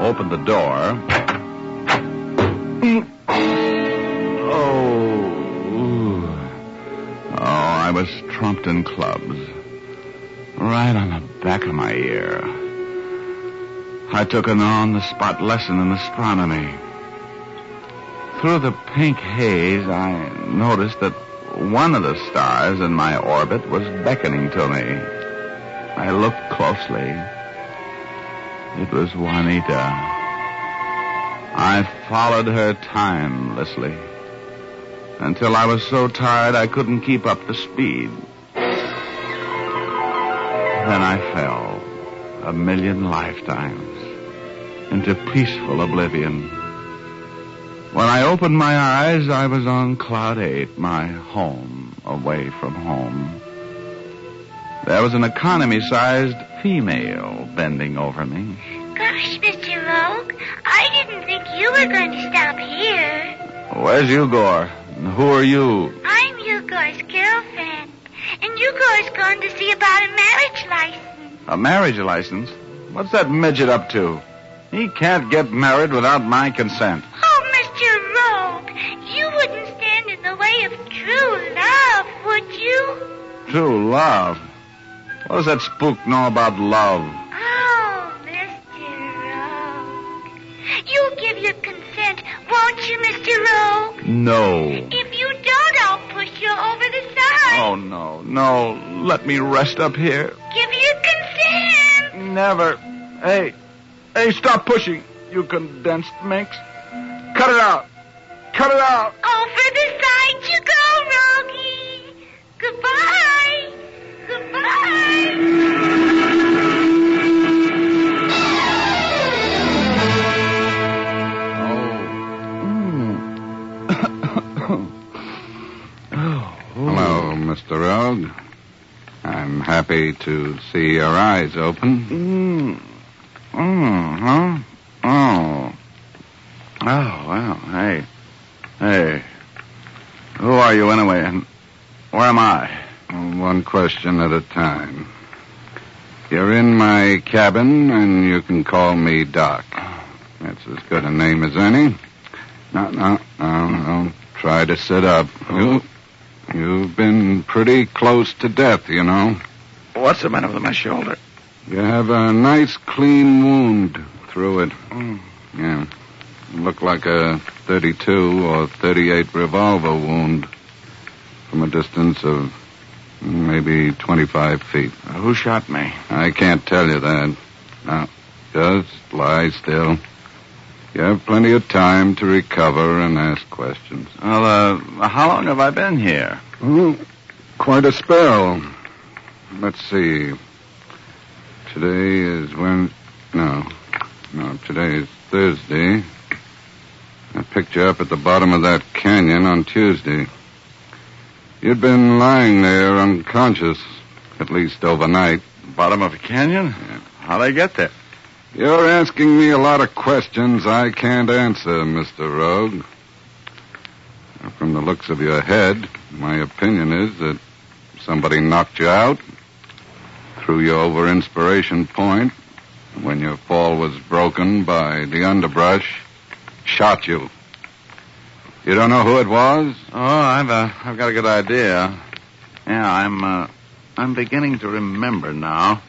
[SPEAKER 9] opened the door. I was trumped in clubs. Right on the back of my ear. I took an on-the-spot lesson in astronomy. Through the pink haze, I noticed that one of the stars in my orbit was beckoning to me. I looked closely. It was Juanita. I followed her timelessly until I was so tired I couldn't keep up the speed. Then I fell 1,000,000 lifetimes into peaceful oblivion. When I opened my eyes, I was on Cloud 8, my home away from home. There was an economy-sized female bending over me.
[SPEAKER 11] Gosh, Mr. Rogue, I didn't think you were going to stop here.
[SPEAKER 9] Where's Ugor? And who are you?
[SPEAKER 11] I'm Ugor's girlfriend, and Ugor's going to see about a marriage license.
[SPEAKER 9] A marriage license? What's that midget up to? He can't get married without my consent.
[SPEAKER 11] Oh, Mr. Rogue, you wouldn't stand in the way of true love, would you?
[SPEAKER 9] True love? What does that spook know about love?
[SPEAKER 11] Oh, Mr. Rogue. You'll give your consent, won't you, Mr. Rogue?
[SPEAKER 9] No.
[SPEAKER 11] If you don't, I'll push you over the side.
[SPEAKER 9] Oh, no. Let me rest up here.
[SPEAKER 11] Give your consent.
[SPEAKER 9] Never. Hey, stop pushing, you condensed minx. Cut it out.
[SPEAKER 11] Over the side you go, Rogie. Goodbye.
[SPEAKER 12] Hello, Mr. Rogue. I'm happy to see your eyes open.
[SPEAKER 9] Well, hey. Who are you anyway, and where am I?
[SPEAKER 12] One question at a time. You're in my cabin, and you can call me Doc. That's as good a name as any. No, don't try to sit up. You've been pretty close to death, you know.
[SPEAKER 9] What's the matter with my shoulder?
[SPEAKER 12] You have a nice, clean wound through it. Yeah. Looked like a 32 or 38 revolver wound from a distance of maybe 25 feet.
[SPEAKER 9] Who shot me?
[SPEAKER 12] I can't tell you that. Now, just lie still. You have plenty of time to recover and ask questions.
[SPEAKER 9] Well, how long have I been here?
[SPEAKER 12] Quite a spell. Let's see. Today is today is Thursday. I picked you up at the bottom of that canyon on Tuesday. You'd been lying there unconscious, at least overnight.
[SPEAKER 9] Bottom of a canyon?
[SPEAKER 12] Yeah.
[SPEAKER 9] How'd I get there?
[SPEAKER 12] You're asking me a lot of questions I can't answer, Mr. Rogue. From the looks of your head, my opinion is that somebody knocked you out, threw you over Inspiration Point, when your fall was broken by the underbrush, shot you. You don't know who it was?
[SPEAKER 9] Oh, I've got a good idea. Yeah, I'm beginning to remember now.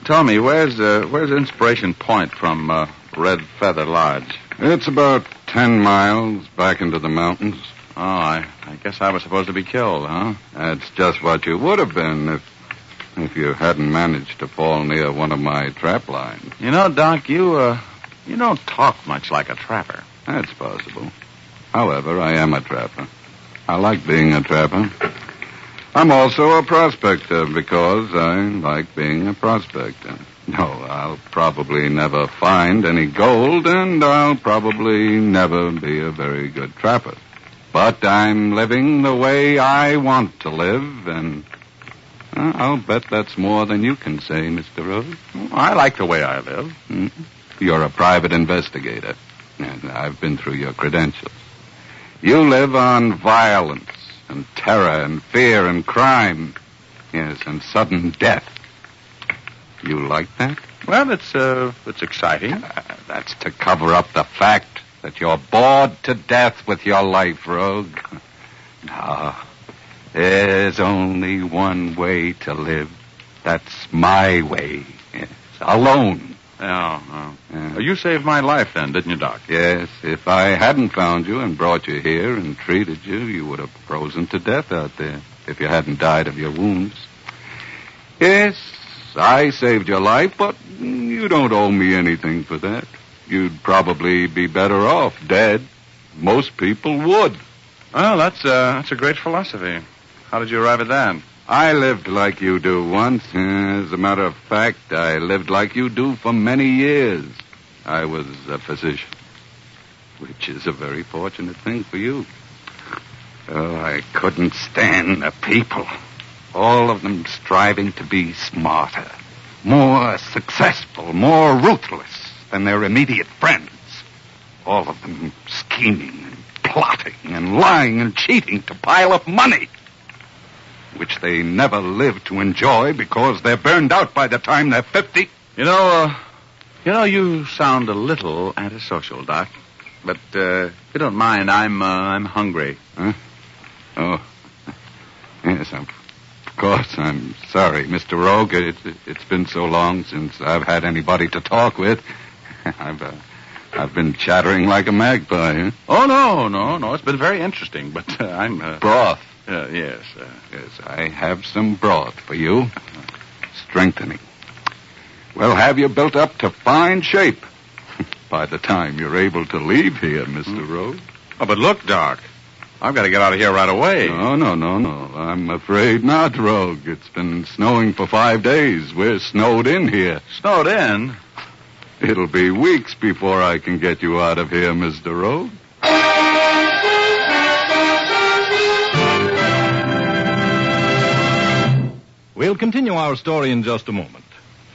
[SPEAKER 9] Tell me, where's Inspiration Point from Red Feather Lodge?
[SPEAKER 12] It's about 10 miles back into the mountains.
[SPEAKER 9] Oh, I guess I was supposed to be killed, huh?
[SPEAKER 12] That's just what you would have been if you hadn't managed to fall near one of my trap lines.
[SPEAKER 9] You know, Doc, you don't talk much like a trapper.
[SPEAKER 12] That's possible. However, I am a trapper. I like being a trapper. I'm also a prospector because I like being a prospector. No, I'll probably never find any gold, and I'll probably never be a very good trapper. But I'm living the way I want to live, and I'll bet that's more than you can say, Mr. Rose.
[SPEAKER 9] I like the way I live.
[SPEAKER 12] You're a private investigator, and I've been through your credentials. You live on violence and terror and fear and crime. Yes, and sudden death. You like that?
[SPEAKER 9] Well, it's exciting.
[SPEAKER 12] That's to cover up the fact that you're bored to death with your life, Rogue. No, there's only one way to live. That's my way. Yes, alone.
[SPEAKER 9] Yeah. You saved my life then, didn't you, Doc?
[SPEAKER 12] Yes. If I hadn't found you and brought you here and treated you, you would have frozen to death out there if you hadn't died of your wounds. Yes, I saved your life, but you don't owe me anything for that. You'd probably be better off dead. Most people would.
[SPEAKER 9] Well, that's a great philosophy. How did you arrive at that?
[SPEAKER 12] I lived like you do once. As a matter of fact, I lived like you do for many years. I was a physician, which is a very fortunate thing for you. Oh, I couldn't stand the people. All of them striving to be smarter, more successful, more ruthless than their immediate friends. All of them scheming and plotting and lying and cheating to pile up money, which they never live to enjoy because they're burned out by the time they're 50.
[SPEAKER 9] You know, you sound a little antisocial, Doc. But if you don't mind, I'm hungry.
[SPEAKER 12] Huh? Oh, yes, of course. I'm sorry, Mr. Rogue. It's been so long since I've had anybody to talk with. I've been chattering like a magpie. Huh?
[SPEAKER 9] Oh, no. It's been very interesting, but I'm...
[SPEAKER 12] Broth.
[SPEAKER 9] Yes.
[SPEAKER 12] Yes, I have some broth for you. Strengthening. Well, have you built up to fine shape by the time you're able to leave here, Mr. Rogue.
[SPEAKER 9] Oh, but look, Doc. I've got to get out of here right away.
[SPEAKER 12] No. I'm afraid not, Rogue. It's been snowing for 5 days. We're snowed in here.
[SPEAKER 9] Snowed in?
[SPEAKER 12] It'll be weeks before I can get you out of here, Mr. Rogue.
[SPEAKER 3] We'll continue our story in just a moment.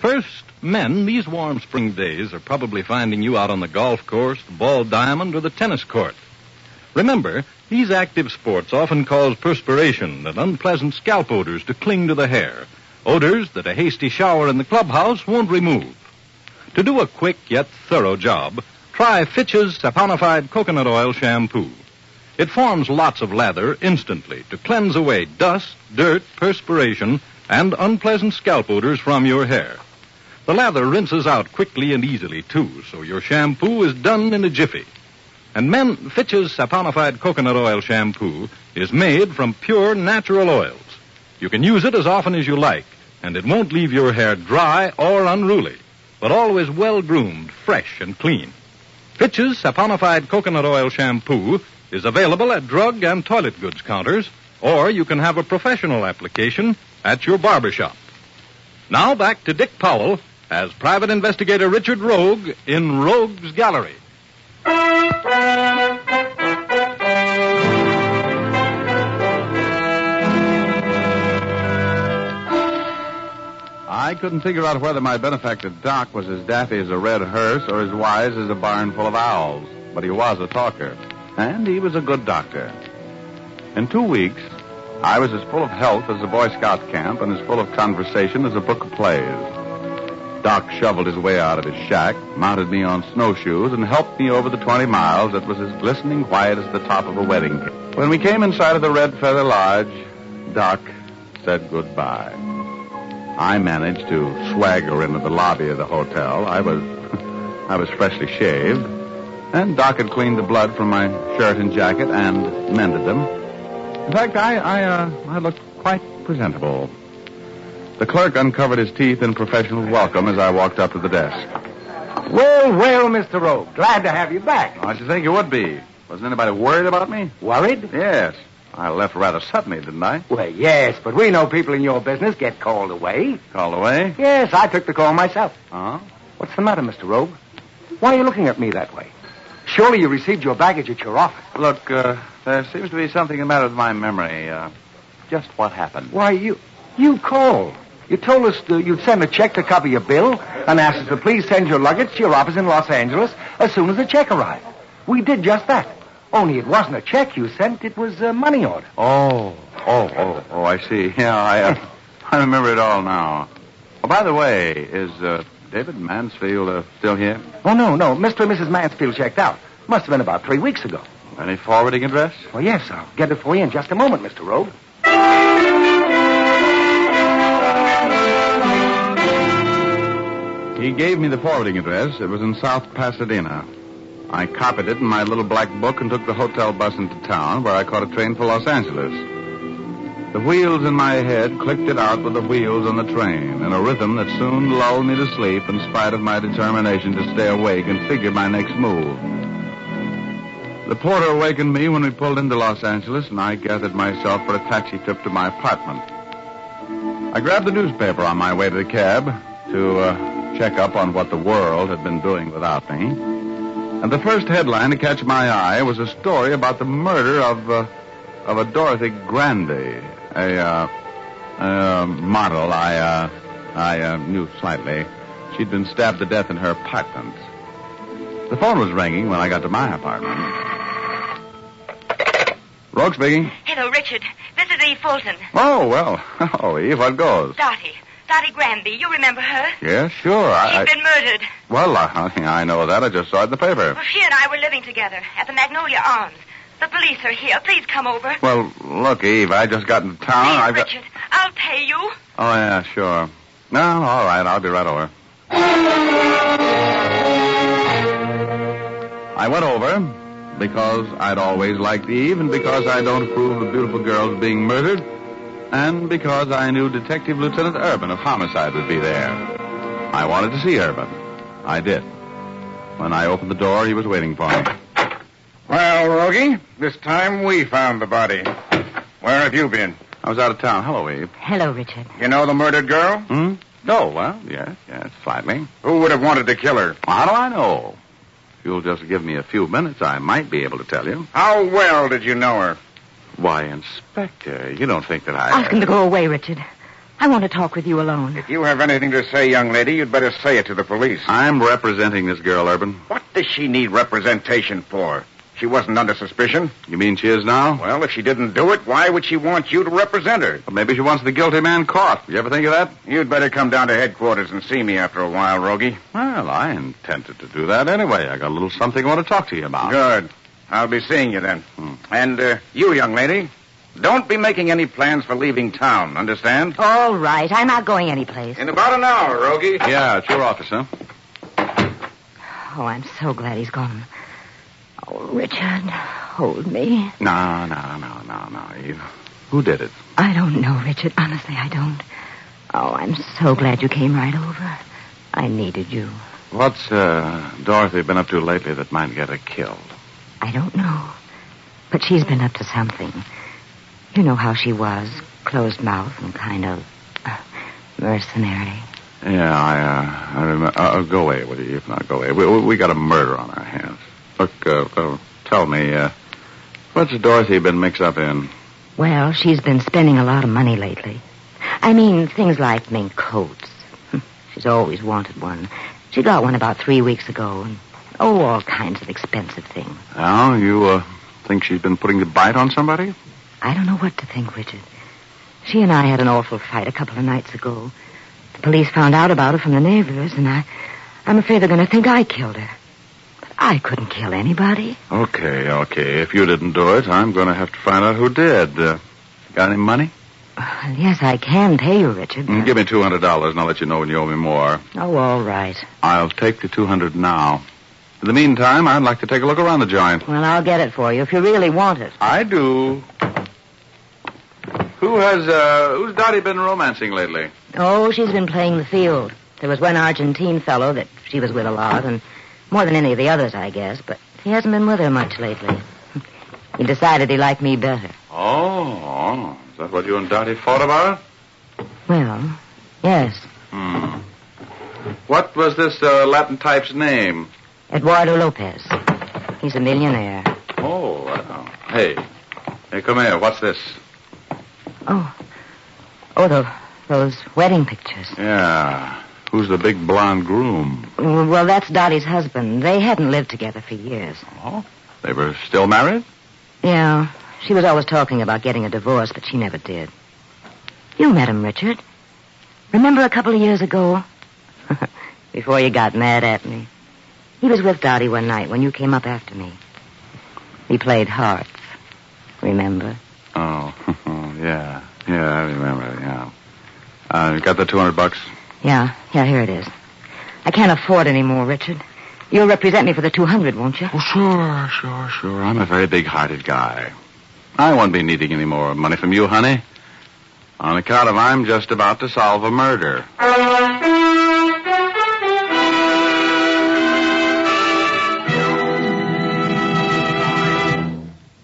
[SPEAKER 3] First, men, these warm spring days are probably finding you out on the golf course, the ball diamond, or the tennis court. Remember, these active sports often cause perspiration and unpleasant scalp odors to cling to the hair, odors that a hasty shower in the clubhouse won't remove. To do a quick yet thorough job, try Fitch's saponified coconut oil shampoo. It forms lots of lather instantly to cleanse away dust, dirt, perspiration, and unpleasant scalp odors from your hair. The lather rinses out quickly and easily, too, so your shampoo is done in a jiffy. And men, Fitch's saponified coconut oil shampoo is made from pure natural oils. You can use it as often as you like, and it won't leave your hair dry or unruly, but always well-groomed, fresh, and clean. Fitch's saponified coconut oil shampoo is available at drug and toilet goods counters, or you can have a professional application at your barber shop. Now back to Dick Powell as Private Investigator Richard Rogue in Rogue's Gallery.
[SPEAKER 9] I couldn't figure out whether my benefactor Doc was as daffy as a red hearse or as wise as a barn full of owls. But he was a talker, and he was a good doctor. In 2 weeks, I was as full of health as a Boy Scout camp and as full of conversation as a book of plays. Doc shoveled his way out of his shack, mounted me on snowshoes, and helped me over the 20 miles that was as glistening white as the top of a wedding cake. When we came inside of the Red Feather Lodge, Doc said goodbye. I managed to swagger into the lobby of the hotel. I was freshly shaved, and Doc had cleaned the blood from my shirt and jacket and mended them. In fact, I looked quite presentable. The clerk uncovered his teeth in professional welcome as I walked up to the desk.
[SPEAKER 24] Well, Mr. Rogue. Glad to have you back.
[SPEAKER 9] How'd you think you would be? Wasn't anybody worried about me?
[SPEAKER 24] Worried?
[SPEAKER 9] Yes. I left rather suddenly, didn't I?
[SPEAKER 24] Well, yes, but we know people in your business get called away.
[SPEAKER 9] Called away?
[SPEAKER 24] Yes, I took the call myself.
[SPEAKER 9] Oh?
[SPEAKER 24] What's the matter, Mr. Rogue? Why are you looking at me that way? Surely you received your baggage at your office.
[SPEAKER 9] Look, there seems to be something the matter with my memory. Just what happened?
[SPEAKER 24] Why, you called. You told us you'd send a check to cover your bill and asked us to please send your luggage to your office in Los Angeles as soon as the check arrived. We did just that. Only it wasn't a check you sent, it was a money order.
[SPEAKER 9] Oh, I see. Yeah, I remember it all now. Oh, by the way, is David Mansfield still here?
[SPEAKER 24] Oh, no. Mr. and Mrs. Mansfield checked out. Must have been about 3 weeks ago.
[SPEAKER 9] Any forwarding address?
[SPEAKER 24] Well, yes, I'll get it for you in just a moment, Mr. Rogue.
[SPEAKER 9] He gave me the forwarding address. It was in South Pasadena. I copied it in my little black book and took the hotel bus into town, where I caught a train for Los Angeles. The wheels in my head clicked it out with the wheels on the train, in a rhythm that soon lulled me to sleep in spite of my determination to stay awake and figure my next move. The porter awakened me when we pulled into Los Angeles, and I gathered myself for a taxi trip to my apartment. I grabbed the newspaper on my way to the cab to check up on what the world had been doing without me. And the first headline to catch my eye was a story about the murder of a Dorothy Grande, a model I knew slightly. She'd been stabbed to death in her apartment. The phone was ringing when I got to my apartment. Rogue speaking.
[SPEAKER 7] Hello, Richard. This is Eve Fulton.
[SPEAKER 9] Oh, well. Hello, Eve. What goes?
[SPEAKER 7] Dottie Granby. You remember her?
[SPEAKER 9] Yes, sure.
[SPEAKER 7] She's been murdered.
[SPEAKER 9] Well, I know that. I just saw it in the paper.
[SPEAKER 7] Well, she and I were living together at the Magnolia Arms. The police are here. Please come over.
[SPEAKER 9] Well, look, Eve, I just got into town.
[SPEAKER 7] Please, Richard, I'll pay you.
[SPEAKER 9] Oh, yeah, sure. No, all right. I'll be right over. I went over because I'd always liked Eve, and because I don't approve of beautiful girls being murdered, and because I knew Detective Lieutenant Urban of Homicide would be there. I wanted to see Urban. I did. When I opened the door, he was waiting for me.
[SPEAKER 8] Well, Rogie, this time we found the body. Where have you been?
[SPEAKER 9] I was out of town. Hello, Eve.
[SPEAKER 14] Hello, Richard.
[SPEAKER 8] You know the murdered girl?
[SPEAKER 9] No, well, yes, slightly.
[SPEAKER 8] Who would have wanted to kill her?
[SPEAKER 9] How do I know? If you'll just give me a few minutes, I might be able to tell you.
[SPEAKER 8] How well did you know her?
[SPEAKER 9] Why, Inspector, you don't think that I...
[SPEAKER 14] Ask him to go away, Richard. I want to talk with you alone.
[SPEAKER 8] If you have anything to say, young lady, you'd better say it to the police.
[SPEAKER 9] I'm representing this girl, Urban.
[SPEAKER 8] What does she need representation for? She wasn't under suspicion.
[SPEAKER 9] You mean she is now?
[SPEAKER 8] Well, if she didn't do it, why would she want you to represent her?
[SPEAKER 9] Well, maybe she wants the guilty man caught. You ever think of that?
[SPEAKER 8] You'd better come down to headquarters and see me after a while, Rogie.
[SPEAKER 9] Well, I intended to do that anyway. I got a little something I want to talk to you about.
[SPEAKER 8] Good. I'll be seeing you then. And you, young lady, don't be making any plans for leaving town, understand?
[SPEAKER 14] All right. I'm not going anyplace.
[SPEAKER 8] In about an hour, Rogie.
[SPEAKER 9] Yeah, it's your office, huh?
[SPEAKER 14] Oh, I'm so glad he's gone. Oh, Richard, hold me.
[SPEAKER 9] No, Eve. Who did it?
[SPEAKER 14] I don't know, Richard. Honestly, I don't. Oh, I'm so glad you came right over. I needed you.
[SPEAKER 9] What's Dorothy been up to lately that might get her killed?
[SPEAKER 14] I don't know. But she's been up to something. You know how she was. Closed mouth and kind of mercenary.
[SPEAKER 9] Yeah, I remember. Go away, will you? If not, go away. We got a murder on our hands. Look, tell me, what's Dorothy been mixed up in?
[SPEAKER 14] Well, she's been spending a lot of money lately. I mean, things like mink coats. She's always wanted one. She got one about 3 weeks ago, and, all kinds of expensive things.
[SPEAKER 9] Oh, you, think she's been putting the bite on somebody?
[SPEAKER 14] I don't know what to think, Richard. She and I had an awful fight a couple of nights ago. The police found out about it from the neighbors, and I'm afraid they're going to think I killed her. I couldn't kill anybody.
[SPEAKER 9] Okay. If you didn't do it, I'm going to have to find out who did. Got any money?
[SPEAKER 14] Yes, I can pay you, Richard.
[SPEAKER 9] Give me $200, and I'll let you know when you owe me more.
[SPEAKER 14] Oh, all right.
[SPEAKER 9] I'll take the $200 now. In the meantime, I'd like to take a look around the joint.
[SPEAKER 14] Well, I'll get it for you if you really want it.
[SPEAKER 9] I do. Who's Dottie been romancing lately?
[SPEAKER 14] Oh, she's been playing the field. There was one Argentine fellow that she was with a lot, and more than any of the others, I guess, but he hasn't been with her much lately. He decided he liked me better.
[SPEAKER 9] Oh. Is that what you and Dottie fought about?
[SPEAKER 14] Well, yes.
[SPEAKER 9] What was this Latin type's name?
[SPEAKER 14] Eduardo Lopez. He's a millionaire.
[SPEAKER 9] Oh, wow. Hey, come here. What's this?
[SPEAKER 14] Those wedding pictures.
[SPEAKER 9] Yeah. Who's the big blonde groom?
[SPEAKER 14] Well, that's Dottie's husband. They hadn't lived together for years.
[SPEAKER 9] Oh? They were still married?
[SPEAKER 14] Yeah. She was always talking about getting a divorce, but she never did. You met him, Richard. Remember a couple of years ago? Before you got mad at me. He was with Dottie one night when you came up after me. We played hearts. Remember?
[SPEAKER 9] Oh, yeah. Yeah, I remember, yeah. You got the $200?
[SPEAKER 14] Yeah, here it is. I can't afford any more, Richard. You'll represent me for the 200, won't you?
[SPEAKER 12] Oh, sure. I'm a very big-hearted guy. I won't be needing any more money from you, honey. On account of I'm just about to solve a murder.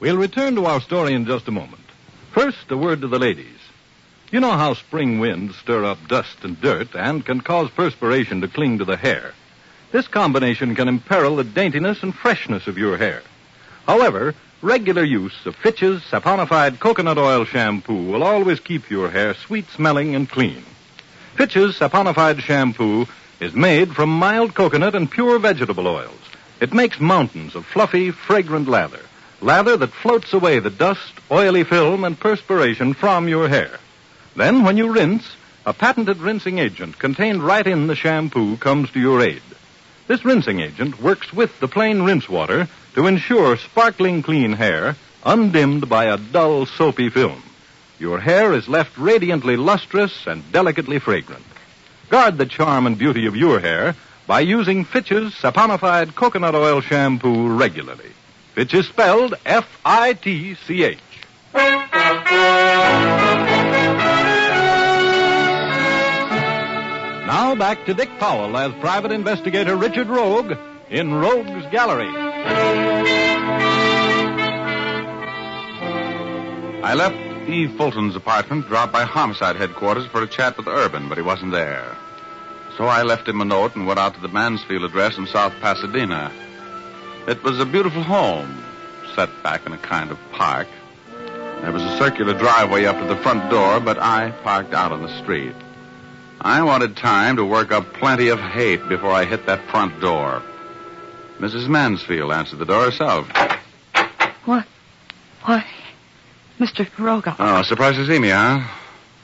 [SPEAKER 3] We'll return to our story in just a moment. First, a word to the ladies. You know how spring winds stir up dust and dirt and can cause perspiration to cling to the hair. This combination can imperil the daintiness and freshness of your hair. However, regular use of Fitch's saponified coconut oil shampoo will always keep your hair sweet-smelling and clean. Fitch's saponified shampoo is made from mild coconut and pure vegetable oils. It makes mountains of fluffy, fragrant lather that floats away the dust, oily film, and perspiration from your hair. Then, when you rinse, a patented rinsing agent contained right in the shampoo comes to your aid. This rinsing agent works with the plain rinse water to ensure sparkling clean hair, undimmed by a dull, soapy film. Your hair is left radiantly lustrous and delicately fragrant. Guard the charm and beauty of your hair by using Fitch's saponified coconut oil shampoo regularly. Fitch is spelled F-I-T-C-H. Now back to Dick Powell as Private Investigator Richard Rogue in Rogue's Gallery.
[SPEAKER 12] I left Eve Fulton's apartment, dropped by homicide headquarters for a chat with Urban, but he wasn't there. So I left him a note and went out to the Mansfield address in South Pasadena. It was a beautiful home, set back in a kind of park. There was a circular driveway up to the front door, but I parked out on the street. I wanted time to work up plenty of hate before I hit that front door. Mrs. Mansfield answered the door herself.
[SPEAKER 6] What? Why, Mr. Rogue.
[SPEAKER 12] Oh, surprised to see me, huh?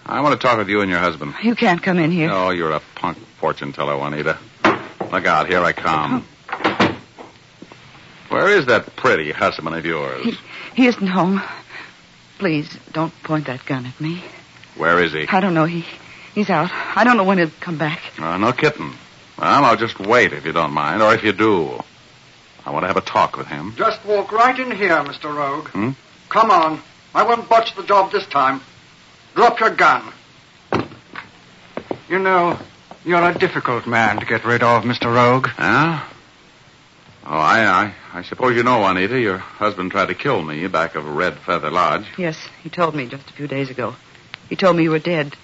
[SPEAKER 12] I want to talk with you and your husband.
[SPEAKER 6] You can't come in here.
[SPEAKER 12] Oh, you're a punk fortune teller, Juanita. Look out, here I come. Where is that pretty husband of yours?
[SPEAKER 6] He isn't home. Please, don't point that gun at me.
[SPEAKER 12] Where is he?
[SPEAKER 6] I don't know. He's out. I don't know when he'll come back.
[SPEAKER 12] No kidding. Well, I'll just wait if you don't mind, or if you do. I want to have a talk with him.
[SPEAKER 19] Just walk right in here, Mr. Rogue.
[SPEAKER 12] Hmm?
[SPEAKER 19] Come on. I won't botch the job this time. Drop your gun. You know, you're a difficult man to get rid of, Mr. Rogue.
[SPEAKER 12] Huh? Oh, I suppose you know, Juanita, your husband tried to kill me back of Red Feather Lodge.
[SPEAKER 6] Yes, he told me just a few days ago. He told me you were dead.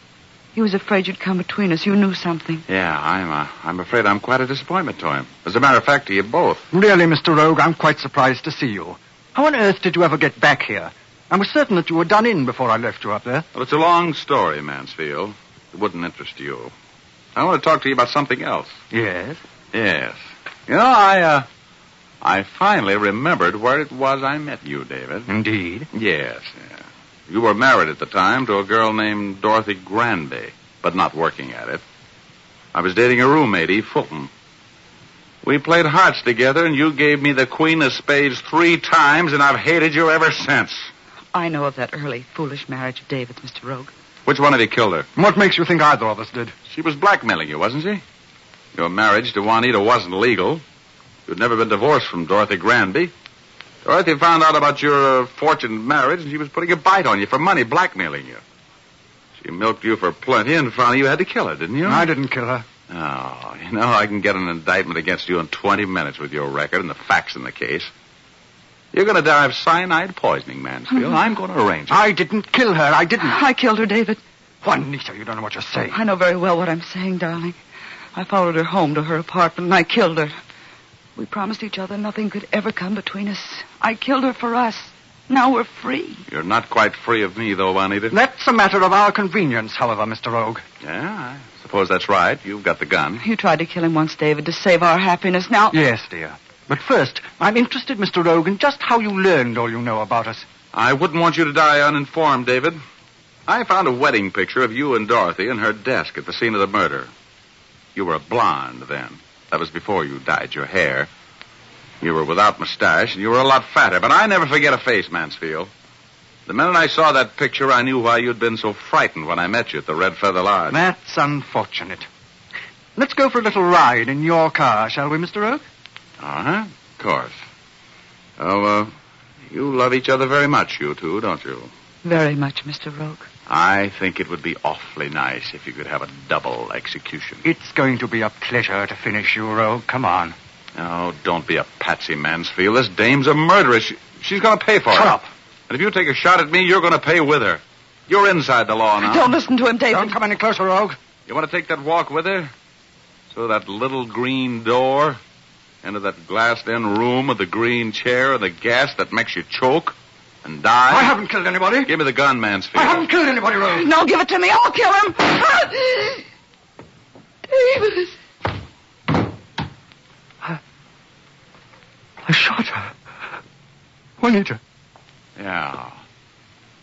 [SPEAKER 6] He was afraid you'd come between us. You knew something.
[SPEAKER 12] Yeah, I'm afraid I'm quite a disappointment to him. As a matter of fact, to you both.
[SPEAKER 19] Really, Mr. Rogue, I'm quite surprised to see you. How on earth did you ever get back here? I was certain that you were done in before I left you up there.
[SPEAKER 12] Well, it's a long story, Mansfield. It wouldn't interest you. I want to talk to you about something else.
[SPEAKER 19] Yes?
[SPEAKER 12] Yes. You know, I finally remembered where it was I met you, David.
[SPEAKER 19] Indeed?
[SPEAKER 12] Yes. You were married at the time to a girl named Dorothy Granby, but not working at it. I was dating a roommate, Eve Fulton. We played hearts together, and you gave me the Queen of Spades 3 times, and I've hated you ever since.
[SPEAKER 6] I know of that early, foolish marriage of David's, Mr. Rogue.
[SPEAKER 12] Which one of you killed her?
[SPEAKER 19] What makes you think either of us did?
[SPEAKER 12] She was blackmailing you, wasn't she? Your marriage to Juanita wasn't legal. You'd never been divorced from Dorothy Granby. Dorothy found out about your fortunate marriage, and she was putting a bite on you for money, blackmailing you. She milked you for plenty, and finally you had to kill her, didn't you?
[SPEAKER 19] I didn't kill her.
[SPEAKER 12] Oh, you know, I can get an indictment against you in 20 minutes with your record and the facts in the case. You're going to die of cyanide poisoning, Mansfield. I'm going to arrange it.
[SPEAKER 19] I didn't kill her. I didn't.
[SPEAKER 6] I killed her, David.
[SPEAKER 19] Juanita, you don't know what you're saying.
[SPEAKER 6] I know very well what I'm saying, darling. I followed her home to her apartment, and I killed her. We promised each other nothing could ever come between us. I killed her for us. Now we're free.
[SPEAKER 12] You're not quite free of me, though, Juanita.
[SPEAKER 19] That's a matter of our convenience, however, Mr. Rogue.
[SPEAKER 12] Yeah, I suppose that's right. You've got the gun.
[SPEAKER 6] You tried to kill him once, David, to save our happiness. Now...
[SPEAKER 19] Yes, dear. But first, I'm interested, Mr. Rogue, in just how you learned all you know about us.
[SPEAKER 12] I wouldn't want you to die uninformed, David. I found a wedding picture of you and Dorothy in her desk at the scene of the murder. You were a blonde then. That was before you dyed your hair. You were without mustache, and you were a lot fatter. But I never forget a face, Mansfield. The minute I saw that picture, I knew why you'd been so frightened when I met you at the Red Feather Lodge.
[SPEAKER 19] That's unfortunate. Let's go for a little ride in your car, shall we, Mr. Rogue?
[SPEAKER 12] Uh-huh. Of course. Oh, you love each other very much, you two, don't you?
[SPEAKER 6] Very much, Mr. Rogue.
[SPEAKER 12] I think it would be awfully nice if you could have a double execution.
[SPEAKER 19] It's going to be a pleasure to finish you, Rogue. Come on.
[SPEAKER 12] Oh, don't be a patsy, Mansfield. This dame's a murderess. She's going to pay for it.
[SPEAKER 19] Shut up.
[SPEAKER 12] And if you take a shot at me, you're going to pay with her. You're inside the law now.
[SPEAKER 6] Don't listen to him, David.
[SPEAKER 19] Don't come any closer, Rogue.
[SPEAKER 12] You want to take that walk with her? So that little green door, into that glassed-in room with the green chair and the gas that makes you choke and die?
[SPEAKER 19] I haven't killed anybody.
[SPEAKER 12] Give me the gun, Mansfield.
[SPEAKER 19] I haven't killed anybody, Rogue.
[SPEAKER 6] No, give it to me. I'll kill him. David.
[SPEAKER 19] I shot her. Juanita.
[SPEAKER 12] Yeah.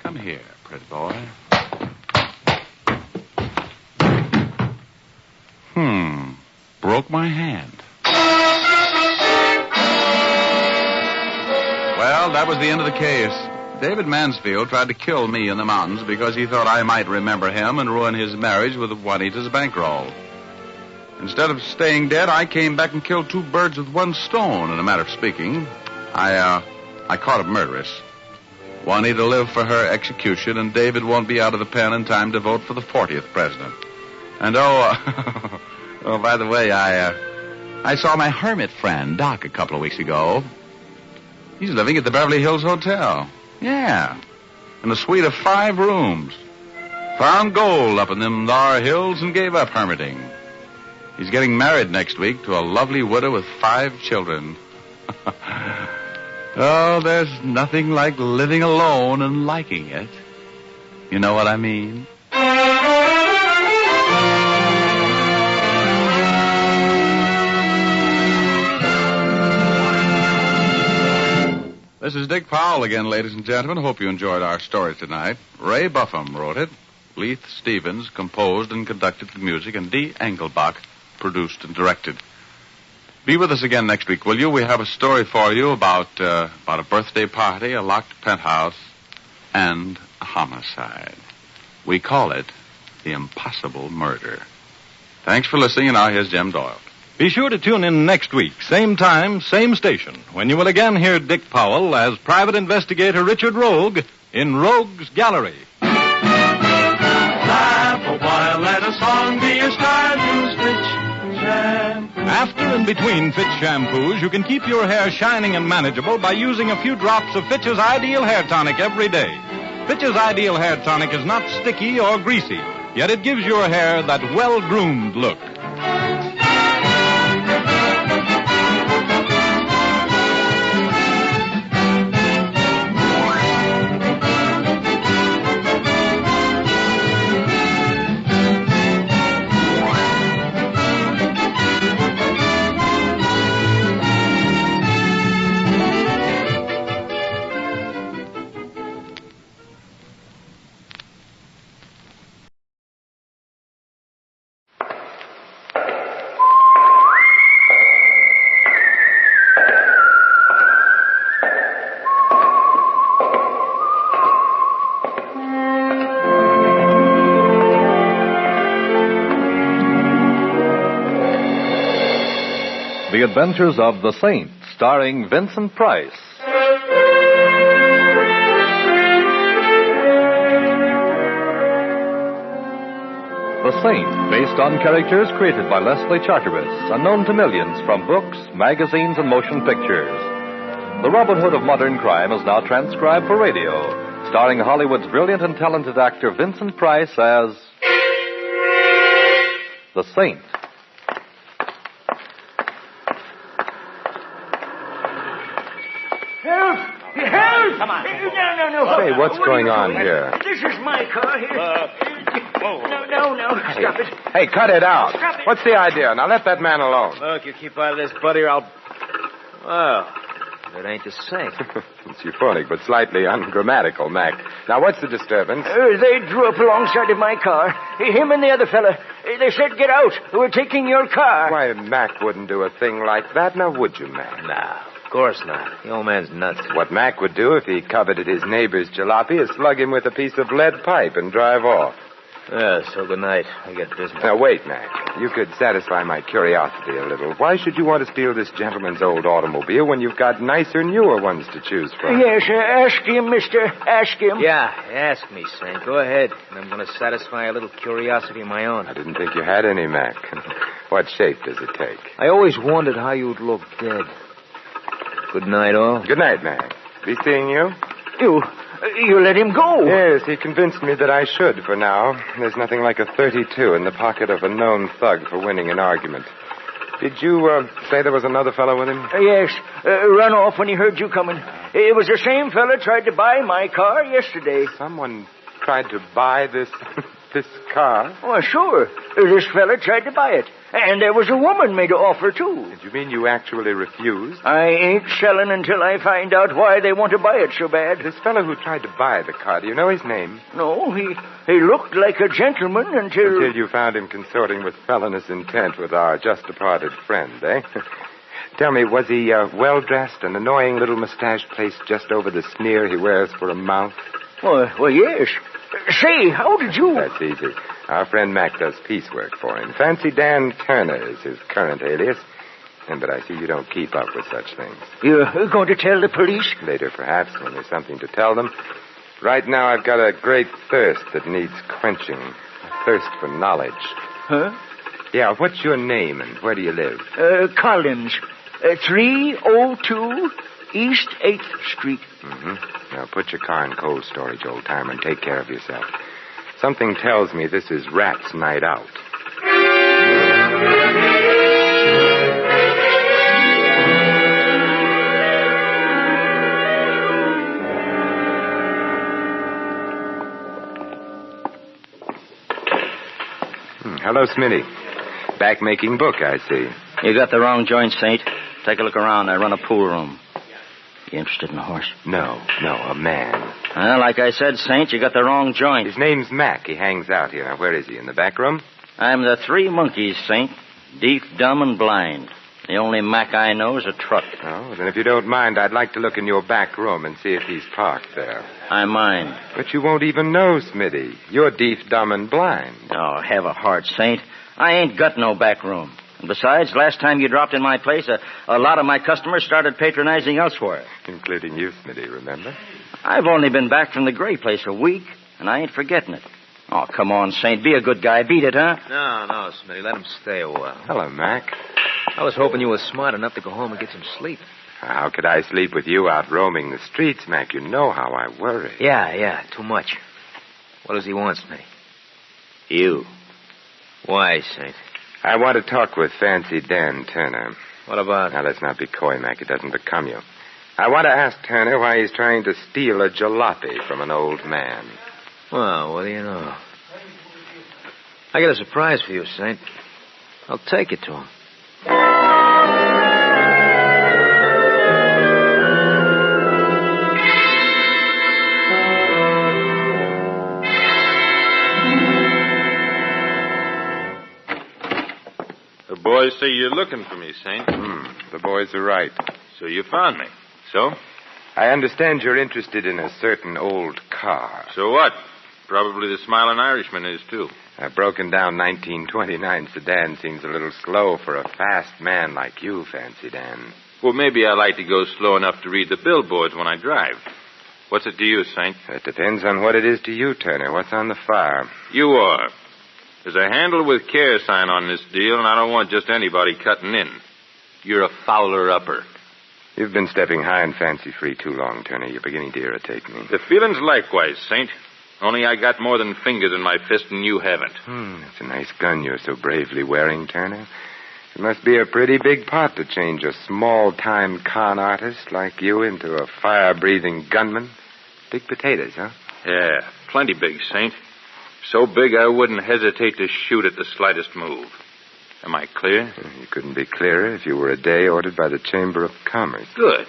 [SPEAKER 12] Come here, pretty boy. Broke my hand. Well, that was the end of the case. David Mansfield tried to kill me in the mountains because he thought I might remember him and ruin his marriage with Juanita's bankroll. Instead of staying dead, I came back and killed 2 birds with 1 stone, in a matter of speaking. I caught a murderess. Juanita lived for her execution, and David won't be out of the pen in time to vote for the 40th president. And oh, by the way, I saw my hermit friend, Doc, a couple of weeks ago. He's living at the Beverly Hills Hotel. Yeah. In a suite of 5 rooms. Found gold up in them thar hills and gave up hermiting. He's getting married next week to a lovely widow with 5 children. Oh, there's nothing like living alone and liking it. You know what I mean? This is Dick Powell again, ladies and gentlemen. Hope you enjoyed our story tonight. Ray Buffum wrote it. Leith Stevens composed and conducted the music, and Dee Engelbach produced and directed. Be with us again next week, will you? We have a story for you about a birthday party, a locked penthouse, and a homicide. We call it The Impossible Murder. Thanks for listening, and now here's Jim Doyle.
[SPEAKER 3] Be sure to tune in next week, same time, same station, when you will again hear Dick Powell as private investigator Richard Rogue in Rogue's Gallery.
[SPEAKER 4] Laugh a while, let a song be your style, use Fitch shampoo.
[SPEAKER 3] After and between Fitch shampoos, you can keep your hair shining and manageable by using a few drops of Fitch's Ideal Hair Tonic every day. Fitch's Ideal Hair Tonic is not sticky or greasy, yet it gives your hair that well-groomed look.
[SPEAKER 10] The Adventures of the Saint, starring Vincent Price. The Saint, based on characters created by Leslie Charteris, unknown to millions from books, magazines, and motion pictures. The Robin Hood of modern crime is now transcribed for radio, starring Hollywood's brilliant and talented actor Vincent Price as The Saint.
[SPEAKER 2] Help! Come on. No.
[SPEAKER 17] Hey, what's going on here?
[SPEAKER 2] This is my car here. No. Stop it.
[SPEAKER 17] Hey, cut it out.
[SPEAKER 2] Stop it.
[SPEAKER 17] What's the idea? Now let that man alone.
[SPEAKER 20] Look, you keep out of this, buddy, or I'll... Well, it ain't the same.
[SPEAKER 17] It's euphonic, but slightly ungrammatical, Mac. Now, what's the disturbance?
[SPEAKER 2] They drew up alongside of my car. Him and the other fella. They said, get out. We're taking your car.
[SPEAKER 17] Why, Mac wouldn't do a thing like that. Now, would you, Mac?
[SPEAKER 20] Nah. Of course not. The old man's nuts.
[SPEAKER 17] What Mac would do if he coveted his neighbor's jalopy is slug him with a piece of lead pipe and drive off.
[SPEAKER 20] Yeah, so good night. I get business.
[SPEAKER 17] Now, wait, Mac. You could satisfy my curiosity a little. Why should you want to steal this gentleman's old automobile when you've got nicer, newer ones to choose from?
[SPEAKER 1] Yes, ask him, mister. Ask him.
[SPEAKER 20] Yeah, ask me, Saint. Go ahead. And I'm going to satisfy a little curiosity of my own.
[SPEAKER 17] I didn't think you had any, Mac. What shape does it take?
[SPEAKER 20] I always wondered how you'd look dead. Good night, all.
[SPEAKER 17] Good night, Mac. Be seeing you?
[SPEAKER 1] You let him go?
[SPEAKER 17] Yes, he convinced me that I should for now. There's nothing like a 32 in the pocket of a known thug for winning an argument. Did you say there was another fellow with him?
[SPEAKER 1] Yes. Run off when he heard you coming. It was the same fella tried to buy my car yesterday.
[SPEAKER 17] Someone tried to buy this car?
[SPEAKER 1] Oh, sure. This fella tried to buy it. And there was a woman made an offer, too.
[SPEAKER 17] Did you mean you actually refused?
[SPEAKER 1] I ain't selling until I find out why they want to buy it so bad.
[SPEAKER 17] This fellow who tried to buy the car, do you know his name?
[SPEAKER 1] No, he looked like a gentleman until...
[SPEAKER 17] Until you found him consorting with felonious intent with our just-departed friend, eh? Tell me, was he well-dressed, an annoying little mustache placed just over the sneer he wears for a mouth?
[SPEAKER 1] Well, yes. Say, how did you...
[SPEAKER 17] That's easy. Our friend Mac does piecework for him. Fancy Dan Turner is his current alias. But I see you don't keep up with such things.
[SPEAKER 1] You're going to tell the police?
[SPEAKER 17] Later, perhaps, when there's something to tell them. Right now, I've got a great thirst that needs quenching. A thirst for knowledge.
[SPEAKER 1] Huh?
[SPEAKER 17] Yeah, what's your name and where do you live?
[SPEAKER 1] Collins. 302 East 8th Street.
[SPEAKER 17] Mm-hmm. Now, put your car in cold storage, old-timer, and take care of yourself. Something tells me this is Rat's night out. Hello, Smitty. Back making book, I see.
[SPEAKER 5] You got the wrong joint, Saint. Take a look around. I run a pool room. You interested in a horse?
[SPEAKER 17] No, a man.
[SPEAKER 5] Well, like I said, Saint, you got the wrong joint.
[SPEAKER 17] His name's Mac. He hangs out here. Now, where is he? In the back room?
[SPEAKER 5] I'm the three monkeys, Saint. Deaf, dumb, and blind. The only Mac I know is a truck.
[SPEAKER 17] Oh, then if you don't mind, I'd like to look in your back room and see if he's parked there.
[SPEAKER 5] I mind.
[SPEAKER 17] But you won't even know, Smitty. You're deaf, dumb, and blind.
[SPEAKER 5] Oh, have a heart, Saint. I ain't got no back room. And besides, last time you dropped in my place, a lot of my customers started patronizing elsewhere.
[SPEAKER 17] Including you, Smitty, remember?
[SPEAKER 5] I've only been back from the gray place a week, and I ain't forgetting it. Oh, come on, Saint. Be a good guy. Beat it, huh?
[SPEAKER 20] No, Smitty. Let him stay a while.
[SPEAKER 17] Hello, Mac.
[SPEAKER 20] I was hoping you were smart enough to go home and get some sleep.
[SPEAKER 17] How could I sleep with you out roaming the streets, Mac? You know how I worry.
[SPEAKER 20] Yeah, too much. What does he want, Smitty?
[SPEAKER 5] You.
[SPEAKER 20] Why, Saint?
[SPEAKER 17] I want to talk with Fancy Dan Turner.
[SPEAKER 20] What about?
[SPEAKER 17] Now, let's not be coy, Mac. It doesn't become you. I want to ask Turner why he's trying to steal a jalopy from an old man.
[SPEAKER 20] Well, what do you know? I got a surprise for you, Saint. I'll take it to him.
[SPEAKER 3] The boys say you're looking for me, Saint.
[SPEAKER 17] The boys are right.
[SPEAKER 3] So you found me. So?
[SPEAKER 17] I understand you're interested in a certain old car.
[SPEAKER 3] So what? Probably the Smiling Irishman is, too.
[SPEAKER 17] A broken down 1929 sedan seems a little slow for a fast man like you, Fancy Dan.
[SPEAKER 3] Well, maybe I like to go slow enough to read the billboards when I drive. What's it to you, Saint?
[SPEAKER 17] It depends on what it is to you, Turner. What's on the fire?
[SPEAKER 3] You are. There's a handle with care sign on this deal, and I don't want just anybody cutting in. You're a fowler-upper.
[SPEAKER 17] You've been stepping high and fancy-free too long, Turner. You're beginning to irritate me.
[SPEAKER 3] The feeling's likewise, Saint. Only I got more than fingers in my fist and you haven't.
[SPEAKER 17] That's a nice gun you're so bravely wearing, Turner. It must be a pretty big pot to change a small-time con artist like you into a fire-breathing gunman. Big potatoes, huh?
[SPEAKER 3] Yeah, plenty big, Saint. So big I wouldn't hesitate to shoot at the slightest move. Am I clear?
[SPEAKER 17] You couldn't be clearer if you were a day ordered by the Chamber of Commerce.
[SPEAKER 3] Good.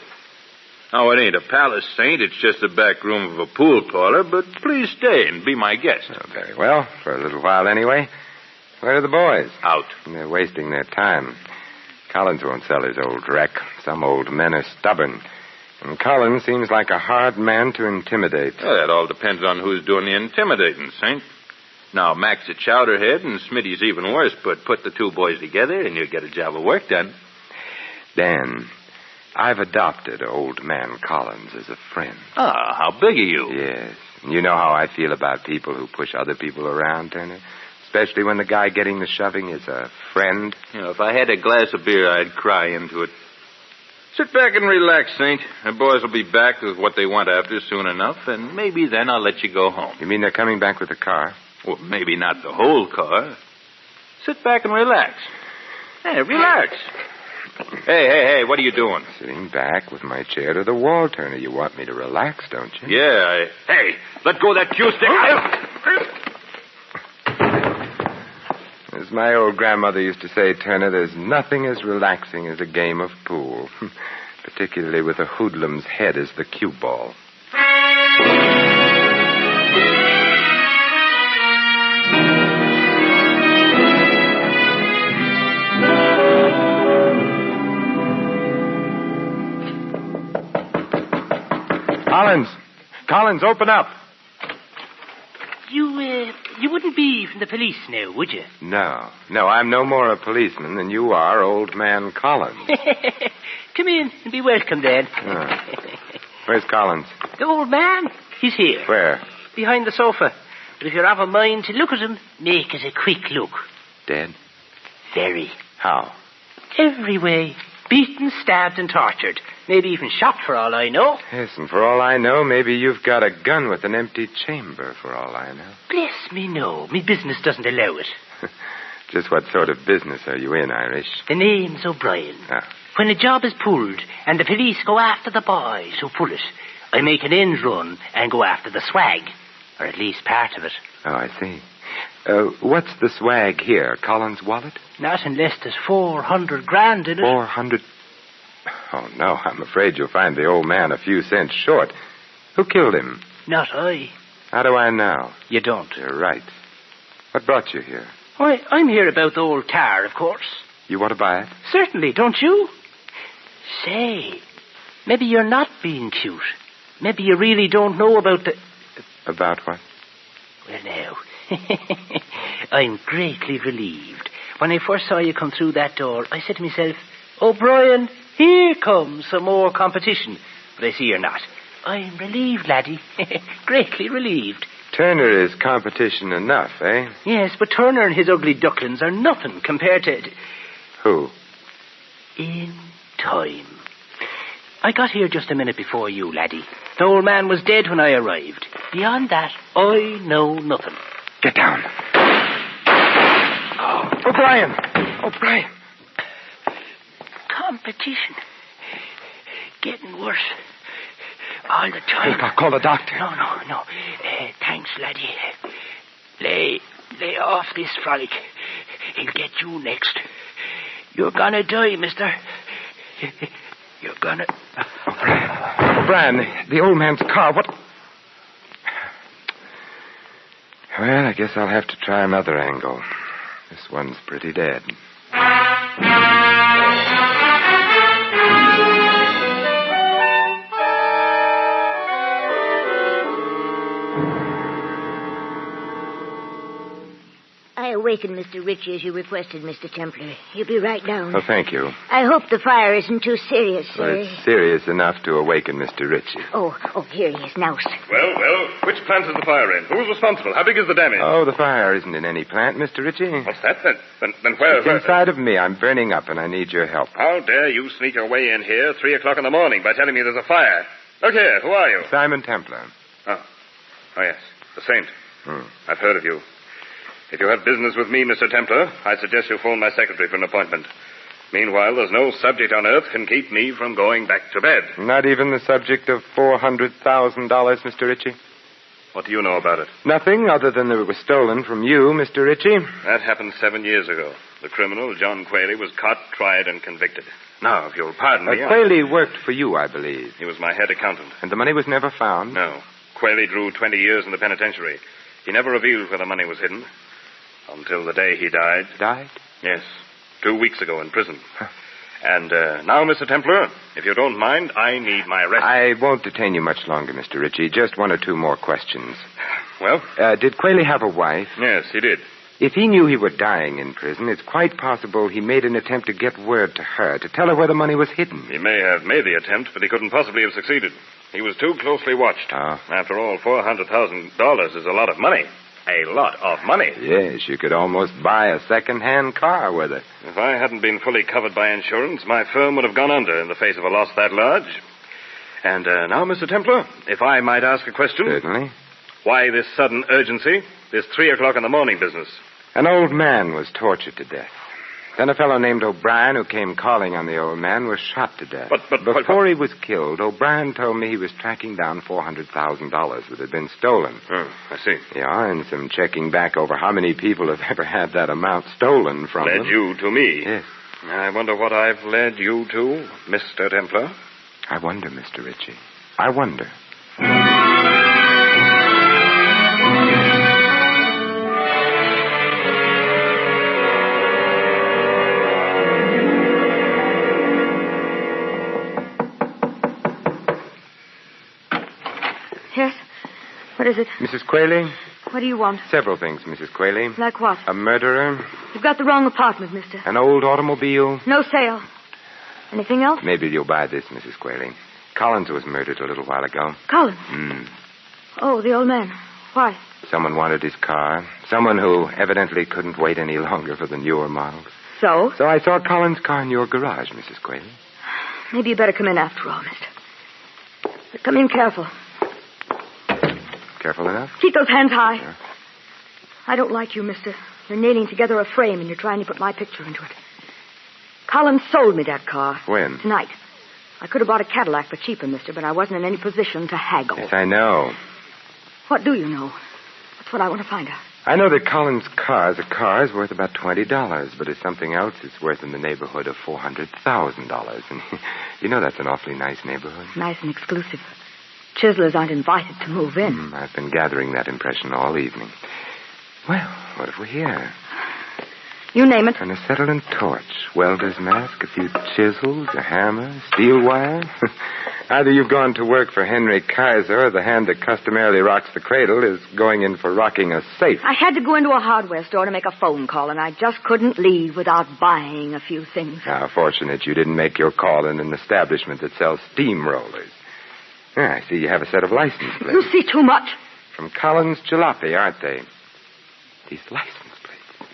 [SPEAKER 3] Now, it ain't a palace, Saint. It's just the back room of a pool parlor, but please stay and be my guest.
[SPEAKER 17] Oh, very well, for a little while anyway. Where are the boys?
[SPEAKER 3] Out.
[SPEAKER 17] They're wasting their time. Collins won't sell his old wreck. Some old men are stubborn. And Collins seems like a hard man to intimidate.
[SPEAKER 3] Well, that all depends on who's doing the intimidating, Saint. Now, Mac's a chowderhead and Smitty's even worse, but put the two boys together and you'll get a job of work done.
[SPEAKER 17] Dan, I've adopted old man Collins as a friend.
[SPEAKER 3] Ah, how big are you?
[SPEAKER 17] Yes. You know how I feel about people who push other people around, Turner? Especially when the guy getting the shoving is a friend.
[SPEAKER 3] You know, if I had a glass of beer, I'd cry into it. Sit back and relax, Saint. The boys will be back with what they want after soon enough, and maybe then I'll let you go home.
[SPEAKER 17] You mean they're coming back with a car?
[SPEAKER 3] Well, maybe not the whole car. Sit back and relax. Hey, relax. Hey, what are you doing?
[SPEAKER 17] Sitting back with my chair to the wall, Turner. You want me to relax, don't you?
[SPEAKER 3] Yeah, Hey, let go of that cue stick.
[SPEAKER 17] As my old grandmother used to say, Turner, there's nothing as relaxing as a game of pool. Particularly with a hoodlum's head as the cue ball. Collins, open up.
[SPEAKER 15] You wouldn't be from the police now, would you?
[SPEAKER 17] No, I'm no more a policeman than you are, old man Collins.
[SPEAKER 15] Come in and be welcome, then.
[SPEAKER 17] Where's Collins?
[SPEAKER 15] The old man? He's here.
[SPEAKER 17] Where?
[SPEAKER 15] Behind the sofa. But if you have a mind to look at him, make it a quick look.
[SPEAKER 17] Dead?
[SPEAKER 15] Very.
[SPEAKER 17] How?
[SPEAKER 15] Every way. Beaten, stabbed, and tortured. Maybe even shot, for all I know.
[SPEAKER 17] Yes, and for all I know, maybe you've got a gun with an empty chamber, for all I know.
[SPEAKER 15] Bless me, no. Me business doesn't allow it.
[SPEAKER 17] Just what sort of business are you in, Irish?
[SPEAKER 15] The name's O'Brien.
[SPEAKER 17] Ah.
[SPEAKER 15] When a job is pulled and the police go after the boys who pull it, I make an end run and go after the swag. Or at least part of it.
[SPEAKER 17] Oh, I see. What's the swag here? Collins' wallet?
[SPEAKER 15] Not unless there's 400 grand in it.
[SPEAKER 17] 400? Oh, no, I'm afraid you'll find the old man a few cents short. Who killed him?
[SPEAKER 15] Not I.
[SPEAKER 17] How do I know?
[SPEAKER 15] You don't.
[SPEAKER 17] You're right. What brought you here?
[SPEAKER 15] Why, I'm here about the old car, of course.
[SPEAKER 17] You want to buy it?
[SPEAKER 15] Certainly, don't you? Say, maybe you're not being cute. Maybe you really don't know about the...
[SPEAKER 17] About what?
[SPEAKER 15] Well, now, I'm greatly relieved. When I first saw you come through that door, I said to myself, O'Brien, here comes some more competition. But I see you're not. I'm relieved, laddie. Greatly relieved.
[SPEAKER 17] Turner is competition enough, eh?
[SPEAKER 15] Yes, but Turner and his ugly ducklings are nothing compared to...
[SPEAKER 17] Who?
[SPEAKER 15] In time. I got here just a minute before you, laddie. The old man was dead when I arrived. Beyond that, I know nothing.
[SPEAKER 17] Get down. Oh, O'Brien.
[SPEAKER 15] Competition. Getting worse. All the time.
[SPEAKER 17] Look, I'll call the doctor.
[SPEAKER 15] No. Thanks, laddie. Lay off this frolic. He'll get you next. You're gonna die, mister. You're gonna...
[SPEAKER 17] O'Brien, the old man's car, what... Well, I guess I'll have to try another angle. This one's pretty dead.
[SPEAKER 16] I awakened Mr. Ritchie as you requested, Mr. Templar. He'll be right down.
[SPEAKER 17] Oh, thank you.
[SPEAKER 16] I hope the fire isn't too serious, sir.
[SPEAKER 17] Well, it's serious enough to awaken Mr. Ritchie.
[SPEAKER 16] Oh, here he is now, sir.
[SPEAKER 18] Well, which plant is the fire in? Who's responsible? How big is the damage?
[SPEAKER 17] Oh, the fire isn't in any plant, Mr. Ritchie.
[SPEAKER 18] What's that? Then where...
[SPEAKER 17] It's inside of me. I'm burning up, and I need your help.
[SPEAKER 18] How dare you sneak your way in here 3 o'clock in the morning by telling me there's a fire? Look here, who are you?
[SPEAKER 17] Simon Templar.
[SPEAKER 18] Oh, yes, the Saint. I've heard of you. If you have business with me, Mr. Templar, I suggest you phone my secretary for an appointment. Meanwhile, there's no subject on earth can keep me from going back to bed.
[SPEAKER 17] Not even the subject of $400,000, Mr. Ritchie?
[SPEAKER 18] What do you know about it?
[SPEAKER 17] Nothing, other than that it was stolen from you, Mr. Ritchie.
[SPEAKER 18] That happened 7 years ago. The criminal, John Quayle, was caught, tried, and convicted. Now, if you'll pardon me...
[SPEAKER 17] Quayle worked for you, I believe.
[SPEAKER 18] He was my head accountant.
[SPEAKER 17] And the money was never found?
[SPEAKER 18] No. Quayle drew 20 years in the penitentiary. He never revealed where the money was hidden. Until the day he died.
[SPEAKER 17] Died?
[SPEAKER 18] Yes. 2 weeks ago in prison. And now, Mr. Templar, if you don't mind, I need my rest.
[SPEAKER 17] I won't detain you much longer, Mr. Ritchie. Just 1 or 2 more questions.
[SPEAKER 18] Well?
[SPEAKER 17] Did Quayle have a wife?
[SPEAKER 18] Yes, he did.
[SPEAKER 17] If he knew he were dying in prison, it's quite possible he made an attempt to get word to her, to tell her where the money was hidden.
[SPEAKER 18] He may have made the attempt, but he couldn't possibly have succeeded. He was too closely watched.
[SPEAKER 17] Oh.
[SPEAKER 18] After all, $400,000 is a lot of money. A lot of money.
[SPEAKER 17] Yes, you could almost buy a second-hand car with it.
[SPEAKER 18] If I hadn't been fully covered by insurance, my firm would have gone under in the face of a loss that large. And now, Mr. Templar, if I might ask a question.
[SPEAKER 17] Certainly.
[SPEAKER 18] Why this sudden urgency, this 3 o'clock in the morning business?
[SPEAKER 17] An old man was tortured to death. Then a fellow named O'Brien, who came calling on the old man, was shot to death.
[SPEAKER 18] But
[SPEAKER 17] before he was killed, O'Brien told me he was tracking down $400,000 that had been stolen.
[SPEAKER 18] Oh, I see.
[SPEAKER 17] Yeah, and some checking back over how many people have ever had that amount stolen from them.
[SPEAKER 18] Led you to me.
[SPEAKER 17] Yes.
[SPEAKER 18] I wonder what I've led you to, Mr. Templar.
[SPEAKER 17] I wonder, Mr. Ritchie. I wonder.
[SPEAKER 13] Yes? What is it?
[SPEAKER 17] Mrs. Quayle?
[SPEAKER 13] What do you want?
[SPEAKER 17] Several things, Mrs. Quayle.
[SPEAKER 13] Like what?
[SPEAKER 17] A murderer.
[SPEAKER 13] You've got the wrong apartment, mister.
[SPEAKER 17] An old automobile.
[SPEAKER 13] No sale. Anything else?
[SPEAKER 17] Maybe you'll buy this, Mrs. Quayle. Collins was murdered a little while ago.
[SPEAKER 13] Collins? Oh, the old man. Why?
[SPEAKER 17] Someone wanted his car. Someone who evidently couldn't wait any longer for the newer models.
[SPEAKER 13] So?
[SPEAKER 17] So I saw Collins' car in your garage, Mrs. Quayle.
[SPEAKER 13] Maybe you better come in after all, mister. But come in careful.
[SPEAKER 17] Careful enough?
[SPEAKER 13] Keep those hands high.
[SPEAKER 17] Sure.
[SPEAKER 13] I don't like you, mister. You're nailing together a frame and you're trying to put my picture into it. Collins sold me that car.
[SPEAKER 17] When?
[SPEAKER 13] Tonight. I could have bought a Cadillac for cheaper, mister, but I wasn't in any position to haggle.
[SPEAKER 17] Yes, I know.
[SPEAKER 13] What do you know? That's what I want to find out.
[SPEAKER 17] I know that Collins' car as a car is worth about $20, but as something else, it's worth in the neighborhood of $400,000. And you know that's an awfully nice neighborhood.
[SPEAKER 13] Nice and exclusive. Chiselers aren't invited to move in.
[SPEAKER 17] I've been gathering that impression all evening. Well, what if we're here?
[SPEAKER 13] You name it.
[SPEAKER 17] An acetylene torch, welder's mask, a few chisels, a hammer, steel wire. Either you've gone to work for Henry Kaiser, or the hand that customarily rocks the cradle is going in for rocking a safe.
[SPEAKER 13] I had to go into a hardware store to make a phone call, and I just couldn't leave without buying a few things.
[SPEAKER 17] How fortunate you didn't make your call in an establishment that sells steamrollers. I see you have a set of license plates.
[SPEAKER 13] You see too much.
[SPEAKER 17] From Collins Jalopy, aren't they? These license plates.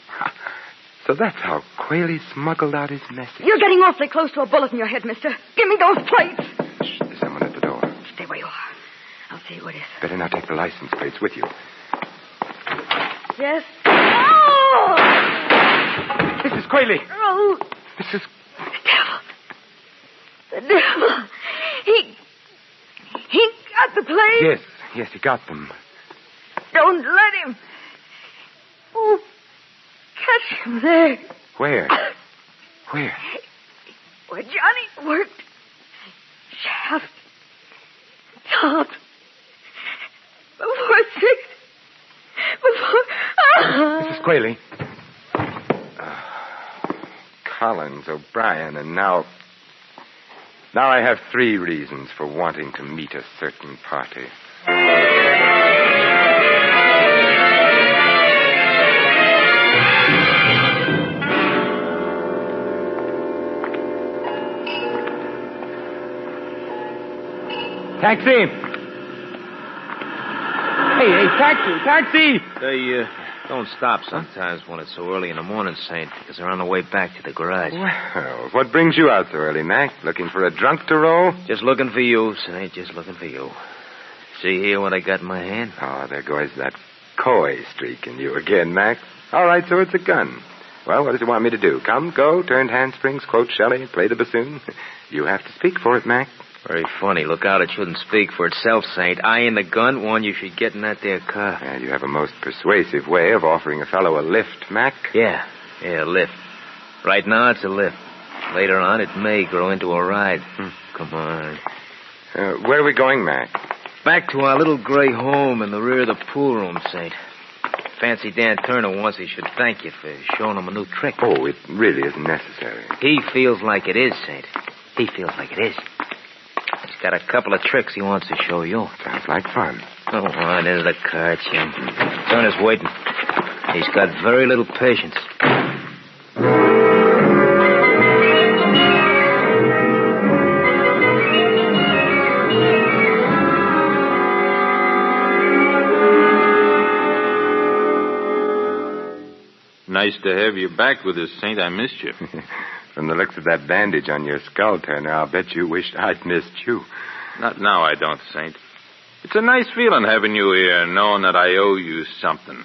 [SPEAKER 17] So that's how Quayle smuggled out his message.
[SPEAKER 13] You're getting awfully close to a bullet in your head, mister. Give me those plates.
[SPEAKER 17] Shh, there's someone at the door.
[SPEAKER 13] Stay where you are. I'll see who it is.
[SPEAKER 17] Better not take the license plates with you.
[SPEAKER 13] Yes? Oh!
[SPEAKER 17] Mrs. Quayle!
[SPEAKER 13] Oh!
[SPEAKER 17] Mrs.
[SPEAKER 13] The devil. He got the plates.
[SPEAKER 17] Yes, he got them.
[SPEAKER 13] Don't let him. Oh, catch him there.
[SPEAKER 17] Where? Where?
[SPEAKER 13] Where Johnny worked. Shaft. Top. Before 6. Before...
[SPEAKER 17] Mrs. Quayle. Collins, O'Brien, and now I have 3 reasons for wanting to meet a certain party.
[SPEAKER 3] Taxi! Hey, taxi!
[SPEAKER 20] They don't stop sometimes when it's so early in the morning, Saint, because they're on the way back to the garage.
[SPEAKER 17] Well, what brings you out so early, Mac? Looking for a drunk to roll?
[SPEAKER 20] Just looking for you, Saint, just looking for you. See here what I got in my hand?
[SPEAKER 17] Oh, there goes that coy streak in you again, Mac. All right, so it's a gun. Well, what does it want me to do? Come, go, turned handsprings, quote Shelley, play the bassoon? You have to speak for it, Mac.
[SPEAKER 20] Very funny. Look out, it shouldn't speak for itself, Saint. I and the gun warn you should get in that there car.
[SPEAKER 17] And you have a most persuasive way of offering a fellow a lift, Mac.
[SPEAKER 20] Yeah, a lift. Right now, it's a lift. Later on, it may grow into a ride. Come on.
[SPEAKER 17] Where are we going, Mac?
[SPEAKER 20] Back to our little gray home in the rear of the pool room, Saint. Fancy Dan Turner wants he should thank you for showing him a new trick.
[SPEAKER 17] Oh, it really isn't necessary.
[SPEAKER 20] He feels like it is, Saint. He feels like it is. He's got a couple of tricks he wants to show you.
[SPEAKER 17] Sounds like fun.
[SPEAKER 20] Go on into the car, Jim. Turner's waiting. He's got very little patience.
[SPEAKER 3] Nice to have you back with us, Saint. I missed you.
[SPEAKER 17] From the looks of that bandage on your skull, Turner, I'll bet you wished I'd missed you.
[SPEAKER 3] Not now, I don't, Saint. It's a nice feeling having you here, knowing that I owe you something.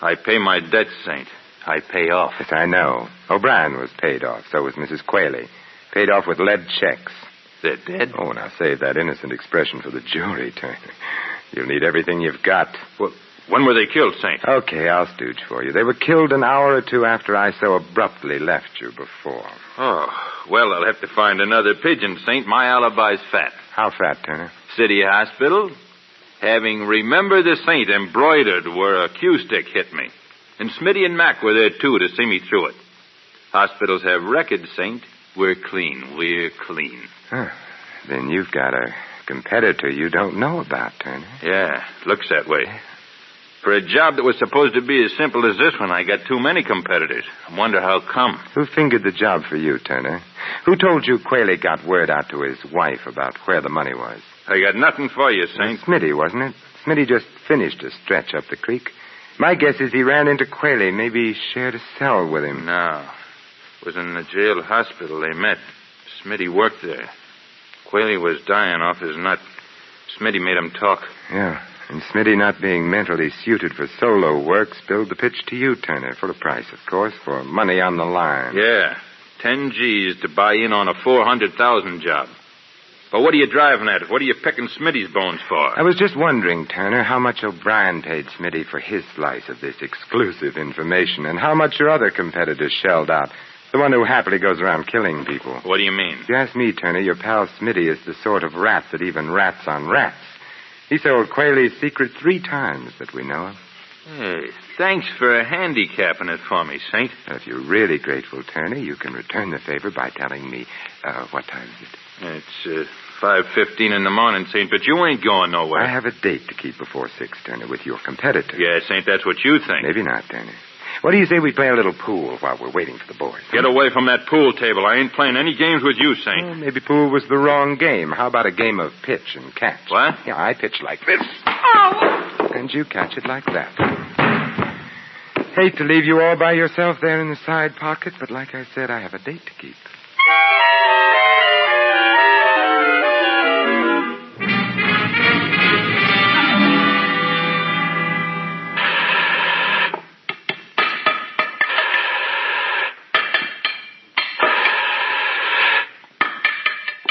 [SPEAKER 3] I pay my debts, Saint. I pay off.
[SPEAKER 17] Yes, I know. O'Brien was paid off. So was Mrs. Quayle. Paid off with lead checks.
[SPEAKER 3] They're dead?
[SPEAKER 17] Oh, now save that innocent expression for the jury, Turner. You'll need everything you've got.
[SPEAKER 3] Well, when were they killed, Saint?
[SPEAKER 17] Okay, I'll stooge for you. They were killed an hour or two after I so abruptly left you before.
[SPEAKER 3] Oh, well, I'll have to find another pigeon, Saint. My alibi's fat.
[SPEAKER 17] How fat, Turner?
[SPEAKER 3] City Hospital. Having Remember the Saint embroidered where a cue stick hit me. And Smitty and Mac were there, too, to see me through it. Hospitals have records, Saint. We're clean. We're clean.
[SPEAKER 17] Huh. Then you've got a competitor you don't know about, Turner.
[SPEAKER 3] Yeah, looks that way. For a job that was supposed to be as simple as this one, I got too many competitors. I wonder how come.
[SPEAKER 17] Who fingered the job for you, Turner? Who told you Quayle got word out to his wife about where the money was?
[SPEAKER 3] I got nothing for you, Saint.
[SPEAKER 17] Smitty, wasn't it? Smitty just finished a stretch up the creek. My guess is he ran into Quayle, maybe shared a cell with him.
[SPEAKER 3] No. It was in the jail hospital they met. Smitty worked there. Quayle was dying off his nut. Smitty made him talk.
[SPEAKER 17] Yeah. And Smitty, not being mentally suited for solo work, spilled the pitch to you, Turner, for a price, of course, for money on the line.
[SPEAKER 3] Yeah, 10 G's to buy in on a 400,000 job. But what are you driving at? What are you picking Smitty's bones for?
[SPEAKER 17] I was just wondering, Turner, how much O'Brien paid Smitty for his slice of this exclusive information, and how much your other competitors shelled out. The one who happily goes around killing people.
[SPEAKER 3] What do you mean?
[SPEAKER 17] If you ask me, Turner, your pal Smitty is the sort of rat that even rats on rats. He sold Quayle's secret 3 times that we know of.
[SPEAKER 3] Hey, thanks for handicapping it for me, Saint.
[SPEAKER 17] If you're really grateful, Turner, you can return the favor by telling me, what time is it?
[SPEAKER 3] It's 5:15 in the morning, Saint, but you ain't going nowhere.
[SPEAKER 17] I have a date to keep before 6, Turner, with your competitor.
[SPEAKER 3] Yeah, Saint, that's what you think.
[SPEAKER 17] Maybe not, Turner. What do you say we play a little pool while we're waiting for the boys?
[SPEAKER 3] Get away from that pool table. I ain't playing any games with you, Saint.
[SPEAKER 17] Well, maybe pool was the wrong game. How about a game of pitch and catch?
[SPEAKER 3] What?
[SPEAKER 17] Yeah, I pitch like this. Oh! And you catch it like that. Hate to leave you all by yourself there in the side pocket, but like I said, I have a date to keep.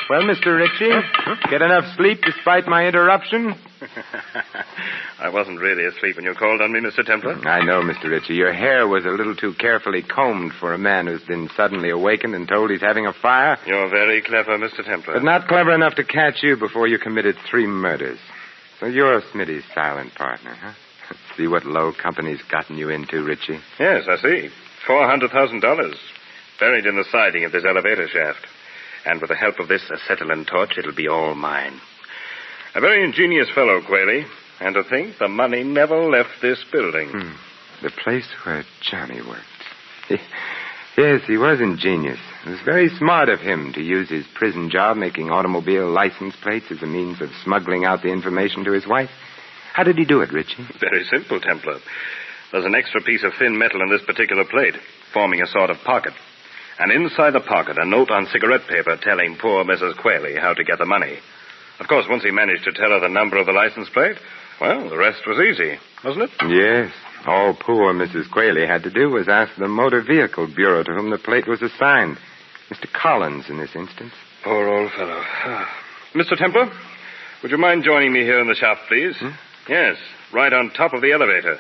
[SPEAKER 17] Well, Mr. Ritchie, get enough sleep despite my interruption?
[SPEAKER 18] I wasn't really asleep when you called on me, Mr. Templar.
[SPEAKER 17] I know, Mr. Ritchie. Your hair was a little too carefully combed for a man who's been suddenly awakened and told he's having a fire.
[SPEAKER 18] You're very clever, Mr. Templar.
[SPEAKER 17] But not clever enough to catch you before you committed 3 murders. So you're Smitty's silent partner, huh? See what low company's gotten you into, Ritchie?
[SPEAKER 18] Yes, I see. $400,000 buried in the siding of this elevator shaft. And with the help of this acetylene torch, it'll be all mine. A very ingenious fellow, Quayle. And to think the money never left this building.
[SPEAKER 17] The place where Johnny worked. Yes, he was ingenious. It was very smart of him to use his prison job making automobile license plates as a means of smuggling out the information to his wife. How did he do it, Ritchie?
[SPEAKER 18] Very simple, Templar. There's an extra piece of thin metal in this particular plate, forming a sort of pocket. And inside the pocket, a note on cigarette paper telling poor Mrs. Quayle how to get the money. Of course, once he managed to tell her the number of the license plate, well, the rest was easy, wasn't it?
[SPEAKER 17] Yes. All poor Mrs. Quayle had to do was ask the Motor Vehicle Bureau to whom the plate was assigned. Mr. Collins, in this instance.
[SPEAKER 18] Poor old fellow. Mr. Templar, would you mind joining me here in the shaft, please? Yes, right on top of the elevator.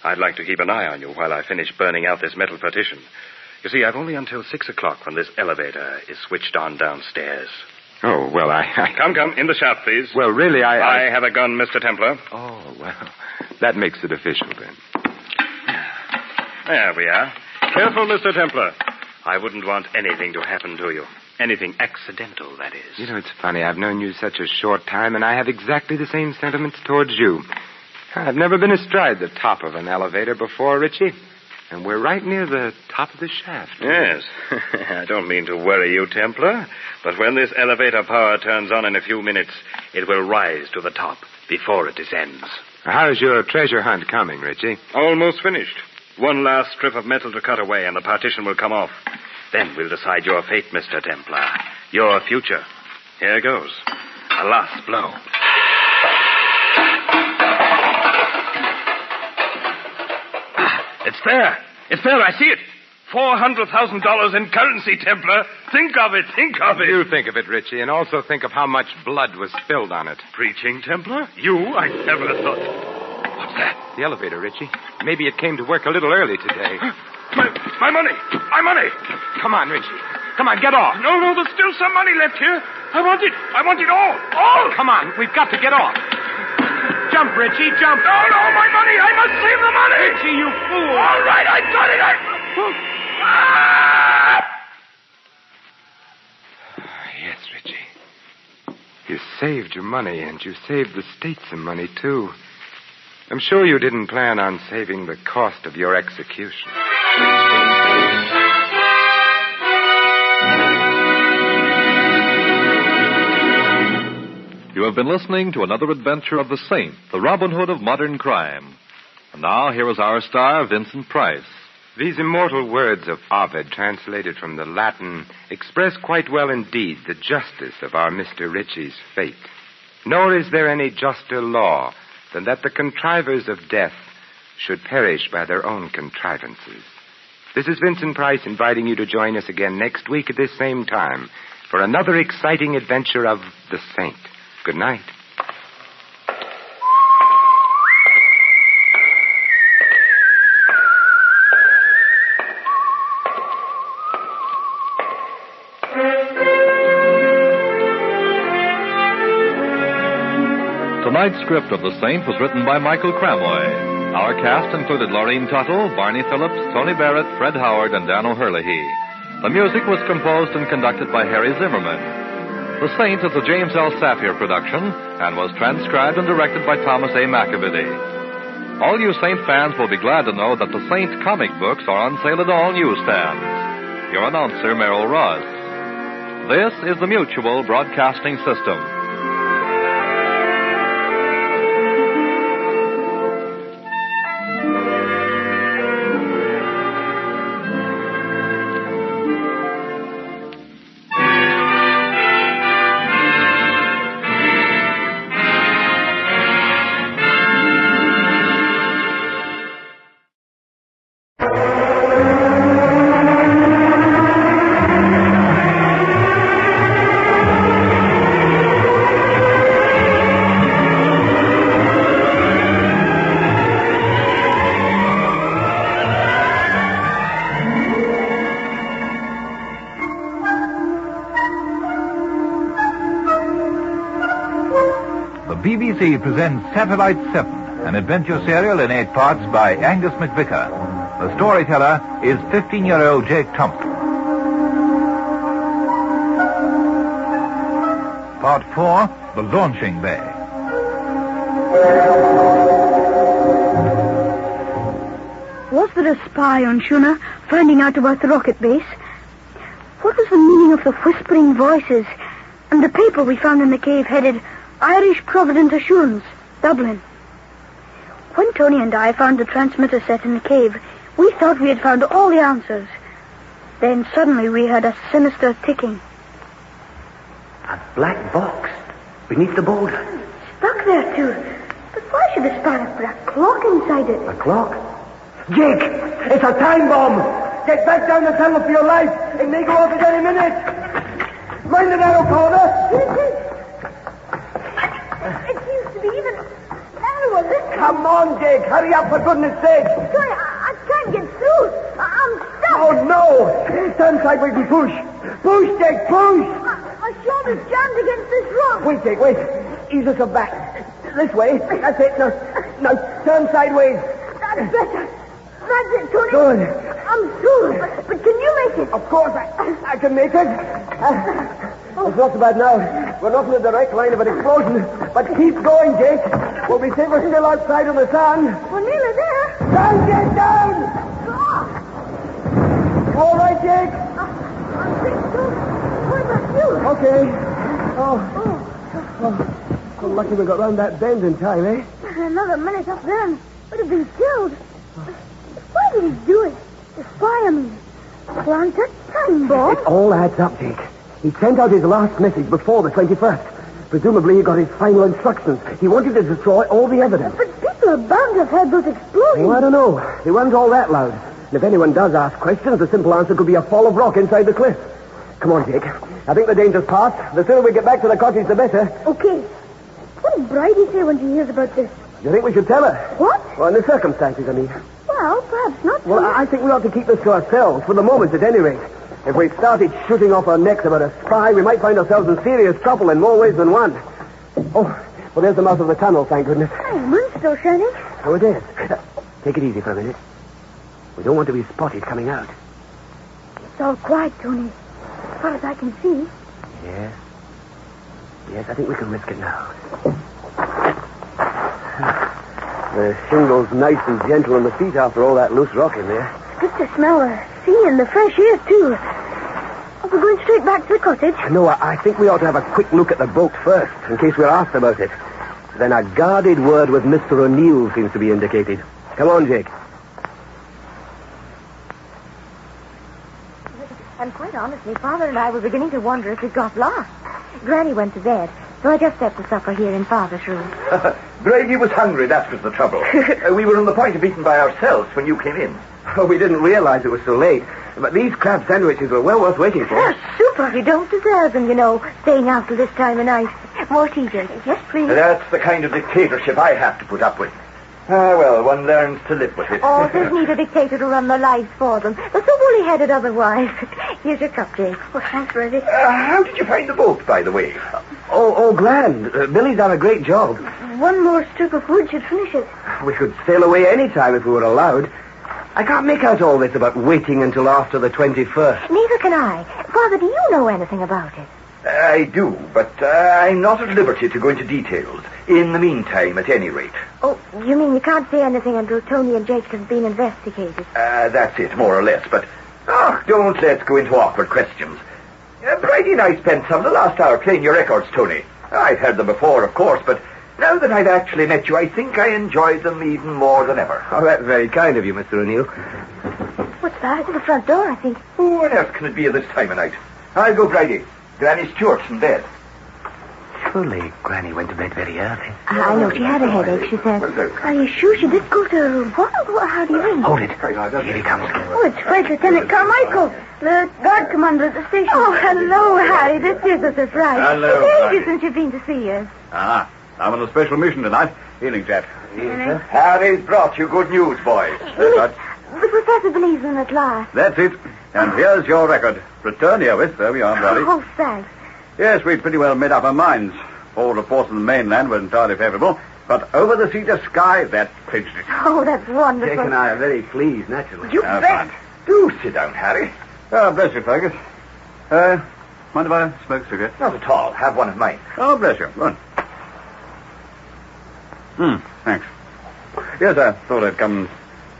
[SPEAKER 18] I'd like to keep an eye on you while I finish burning out this metal partition. You see, I've only until 6 o'clock when this elevator is switched on downstairs.
[SPEAKER 17] Oh, well, I...
[SPEAKER 18] Come, in the shaft, please.
[SPEAKER 17] Well, really,
[SPEAKER 18] I have a gun, Mr. Templar.
[SPEAKER 17] Oh, well, that makes it official, then.
[SPEAKER 18] There we are. Careful, Mr. Templar. I wouldn't want anything to happen to you. Anything accidental, that is.
[SPEAKER 17] You know, it's funny. I've known you such a short time, and I have exactly the same sentiments towards you. I've never been astride the top of an elevator before, Richie. And we're right near the top of the shaft.
[SPEAKER 18] Yes. I don't mean to worry you, Templar, but when this elevator power turns on in a few minutes, it will rise to the top before it descends.
[SPEAKER 17] How's your treasure hunt coming, Richie?
[SPEAKER 18] Almost finished. One last strip of metal to cut away, and the partition will come off. Then we'll decide your fate, Mr. Templar. Your future. Here goes. A last blow. It's there. It's there. I see it. $400,000 in currency, Templar. Think of it. Think of it.
[SPEAKER 17] You think of it, Richie, and also think of how much blood was spilled on it.
[SPEAKER 18] Preaching, Templar? You? I never thought. What's that?
[SPEAKER 17] The elevator, Richie. Maybe it came to work a little early today.
[SPEAKER 18] My money. My money.
[SPEAKER 17] Come on, Richie. Come on, get off.
[SPEAKER 18] No, there's still some money left here. I want it. I want it all. All.
[SPEAKER 17] Come on. We've got to get off. Jump, Richie, jump.
[SPEAKER 18] No, my money. I must save the money.
[SPEAKER 17] Richie, you fool.
[SPEAKER 18] All right, I got it.
[SPEAKER 17] Yes, Richie. You saved your money, and you saved the state some money, too. I'm sure you didn't plan on saving the cost of your execution.
[SPEAKER 10] You have been listening to another adventure of the Saint, the Robin Hood of modern crime. And now, here is our star, Vincent Price.
[SPEAKER 17] These immortal words of Ovid, translated from the Latin, express quite well indeed the justice of our Mr. Ritchie's fate. Nor is there any juster law than that the contrivers of death should perish by their own contrivances. This is Vincent Price inviting you to join us again next week at this same time for another exciting adventure of the Saint. Good night.
[SPEAKER 10] Tonight's script of The Saint was written by Michael Cramoy. Our cast included Laureen Tuttle, Barney Phillips, Tony Barrett, Fred Howard, and Dan O'Herlihy. The music was composed and conducted by Harry Zimmerman. The Saint is a James L. Safier production and was transcribed and directed by Thomas A. McAvity. All you Saint fans will be glad to know that the Saint comic books are on sale at all newsstands. Your announcer, Merrill Ross. This is the Mutual Broadcasting System.
[SPEAKER 11] BBC presents Satellite 7, an adventure serial in 8 parts by Angus McVicker. The storyteller is 15-year-old Jake Thompson. Part 4, The Launching Bay.
[SPEAKER 13] Was there a spy on Shuna finding out about the rocket base? What was the meaning of the whispering voices and the paper we found in the cave headed Irish Provident Assurance, Dublin? When Tony and I found the transmitter set in the cave, we thought we had found all the answers. Then suddenly we heard a sinister ticking.
[SPEAKER 21] A black box beneath the boulder.
[SPEAKER 13] Stuck there, too. But why should the spy have put a clock inside it?
[SPEAKER 21] A clock? Jake, it's a time bomb. Get back down the tunnel for your life. It may go off at any minute. Mind the narrow corner.
[SPEAKER 13] It seems to be even narrower this time.
[SPEAKER 21] Come on, Jake. Hurry up, for goodness sake.
[SPEAKER 13] Sorry, I can't get through. I'm stuck.
[SPEAKER 21] Oh, no. Turn sideways and push. Push, Jake, push.
[SPEAKER 13] My shoulder's jammed against this rock.
[SPEAKER 21] Wait, Jake, wait. Ease yourself back. This way. That's it. Now, turn sideways.
[SPEAKER 13] That's better. That's it, Tony.
[SPEAKER 21] Good.
[SPEAKER 13] I'm through, but can you make it?
[SPEAKER 21] Of course, I can make it. It's not so bad now. We're not in the direct line of an explosion. But keep going, Jake. We'll be safer still outside in the sun.
[SPEAKER 13] We're nearly there.
[SPEAKER 21] Down, Jake, down! All right, Jake?
[SPEAKER 13] What about you?
[SPEAKER 21] Okay. Oh, so lucky we got round that bend in time, eh?
[SPEAKER 13] Another minute up then. Would have been killed. Why did he do it? To spy on me. Plant a time bomb?
[SPEAKER 21] It all adds up, Jake. He sent out his last message before the 21st. Presumably he got his final instructions. He wanted to destroy all the evidence.
[SPEAKER 13] But people are bound to have heard those explosions.
[SPEAKER 21] Oh, I don't know. They weren't all that loud. And if anyone does ask questions, the simple answer could be a fall of rock inside the cliff. Come on, Jake. I think the danger's past. The sooner we get back to the cottage, the better.
[SPEAKER 13] Okay. What did Bridie say when she hears about this?
[SPEAKER 21] Do you think we should tell her?
[SPEAKER 13] What?
[SPEAKER 21] Well, in the circumstances, I mean.
[SPEAKER 13] Well, perhaps not.
[SPEAKER 21] Well, I think we ought to keep this to ourselves, for the moment at any rate. If we started shooting off our necks about a spy, we might find ourselves in serious trouble in more ways than one. Oh, well, there's the mouth of the tunnel, thank goodness.
[SPEAKER 13] Hey, moon's still shining.
[SPEAKER 21] Oh, it is. Take it easy for a minute. We don't want to be spotted coming out.
[SPEAKER 13] It's all quiet, Tony. As far as I can see.
[SPEAKER 21] Yes. Yes, I think we can risk it now. The shingle's nice and gentle on the feet after all that loose rock in there.
[SPEAKER 13] Good to smell the sea and the fresh air, too. Are we going straight back to the cottage?
[SPEAKER 21] No, I think we ought to have a quick look at the boat first, in case we're asked about it. Then a guarded word with Mr. O'Neill seems to be indicated. Come on, Jake.
[SPEAKER 7] And quite honestly, Father and I were beginning to wonder if we got lost. Granny went to bed, so I just stepped to supper here in Father's room.
[SPEAKER 22] Brady was hungry, that was the trouble. We were on the point of eating by ourselves when you came in.
[SPEAKER 21] Oh, we didn't realize it was so late. But these crab sandwiches were well worth waiting for.
[SPEAKER 7] They're super. You don't deserve them, you know, staying after this time of night. More tea, Jake. Yes, please.
[SPEAKER 22] That's the kind of dictatorship I have to put up with. Well, one learns to live with it.
[SPEAKER 7] Oh, there's need a dictator to run their lives for them. They're so woolly-headed otherwise. Here's your cup, Jake.
[SPEAKER 13] Oh, thanks, Reddy.
[SPEAKER 22] How did you find the boat, by the way?
[SPEAKER 21] Oh, grand. Billy's done a great job.
[SPEAKER 13] One more strip of wood should finish it.
[SPEAKER 21] We could sail away any time if we were allowed. I can't make out all this about waiting until after the 21st.
[SPEAKER 7] Neither can I. Father, do you know anything about it?
[SPEAKER 22] I do, but I'm not at liberty to go into details. In the meantime, at any rate.
[SPEAKER 7] Oh, you mean you can't say anything until Tony and Jake have been investigated?
[SPEAKER 22] That's it, more or less, but... don't let's go into awkward questions. Brady and I spent some of the last hour playing your records, Tony. I've heard them before, of course, but now that I've actually met you, I think I enjoyed them even more than ever.
[SPEAKER 21] Oh, that's very kind of you, Mr. O'Neill.
[SPEAKER 7] What's that? The front door, I think.
[SPEAKER 22] Who on earth can it be at this time of night? I'll go, Brady. Granny Stewart's in bed.
[SPEAKER 21] Surely Granny went to bed very early.
[SPEAKER 7] I know she had a headache, she said.
[SPEAKER 13] Are you sure she did go to her room? What? How do you mean?
[SPEAKER 21] Hold it. Here he comes.
[SPEAKER 13] Oh, it's French Lieutenant Carmichael, the guard commander at the station.
[SPEAKER 7] Oh, hello, Harry. This is a surprise.
[SPEAKER 9] Hello,
[SPEAKER 7] It's
[SPEAKER 9] Harry.
[SPEAKER 7] ages since you've been to see us.
[SPEAKER 9] I'm on a special mission tonight. Evening, chap.
[SPEAKER 22] Harry's brought you good news, boys.
[SPEAKER 7] The professor believes in at last.
[SPEAKER 9] That's it. And here's your record. Return here with. There we are, Brady.
[SPEAKER 7] Oh, thanks.
[SPEAKER 9] Yes, we'd pretty well made up our minds. All reports on the mainland were entirely favorable, but over the sea to sky, that clinched it.
[SPEAKER 7] Oh, that's wonderful.
[SPEAKER 21] Jake and I are very pleased, naturally.
[SPEAKER 22] You bet. Do sit down, Harry.
[SPEAKER 9] Oh, bless you, Fergus. Mind if I smoke a cigarette?
[SPEAKER 22] Not at all. Have one of mine.
[SPEAKER 9] Oh, bless you. Good. Thanks. Yes, I thought I'd come and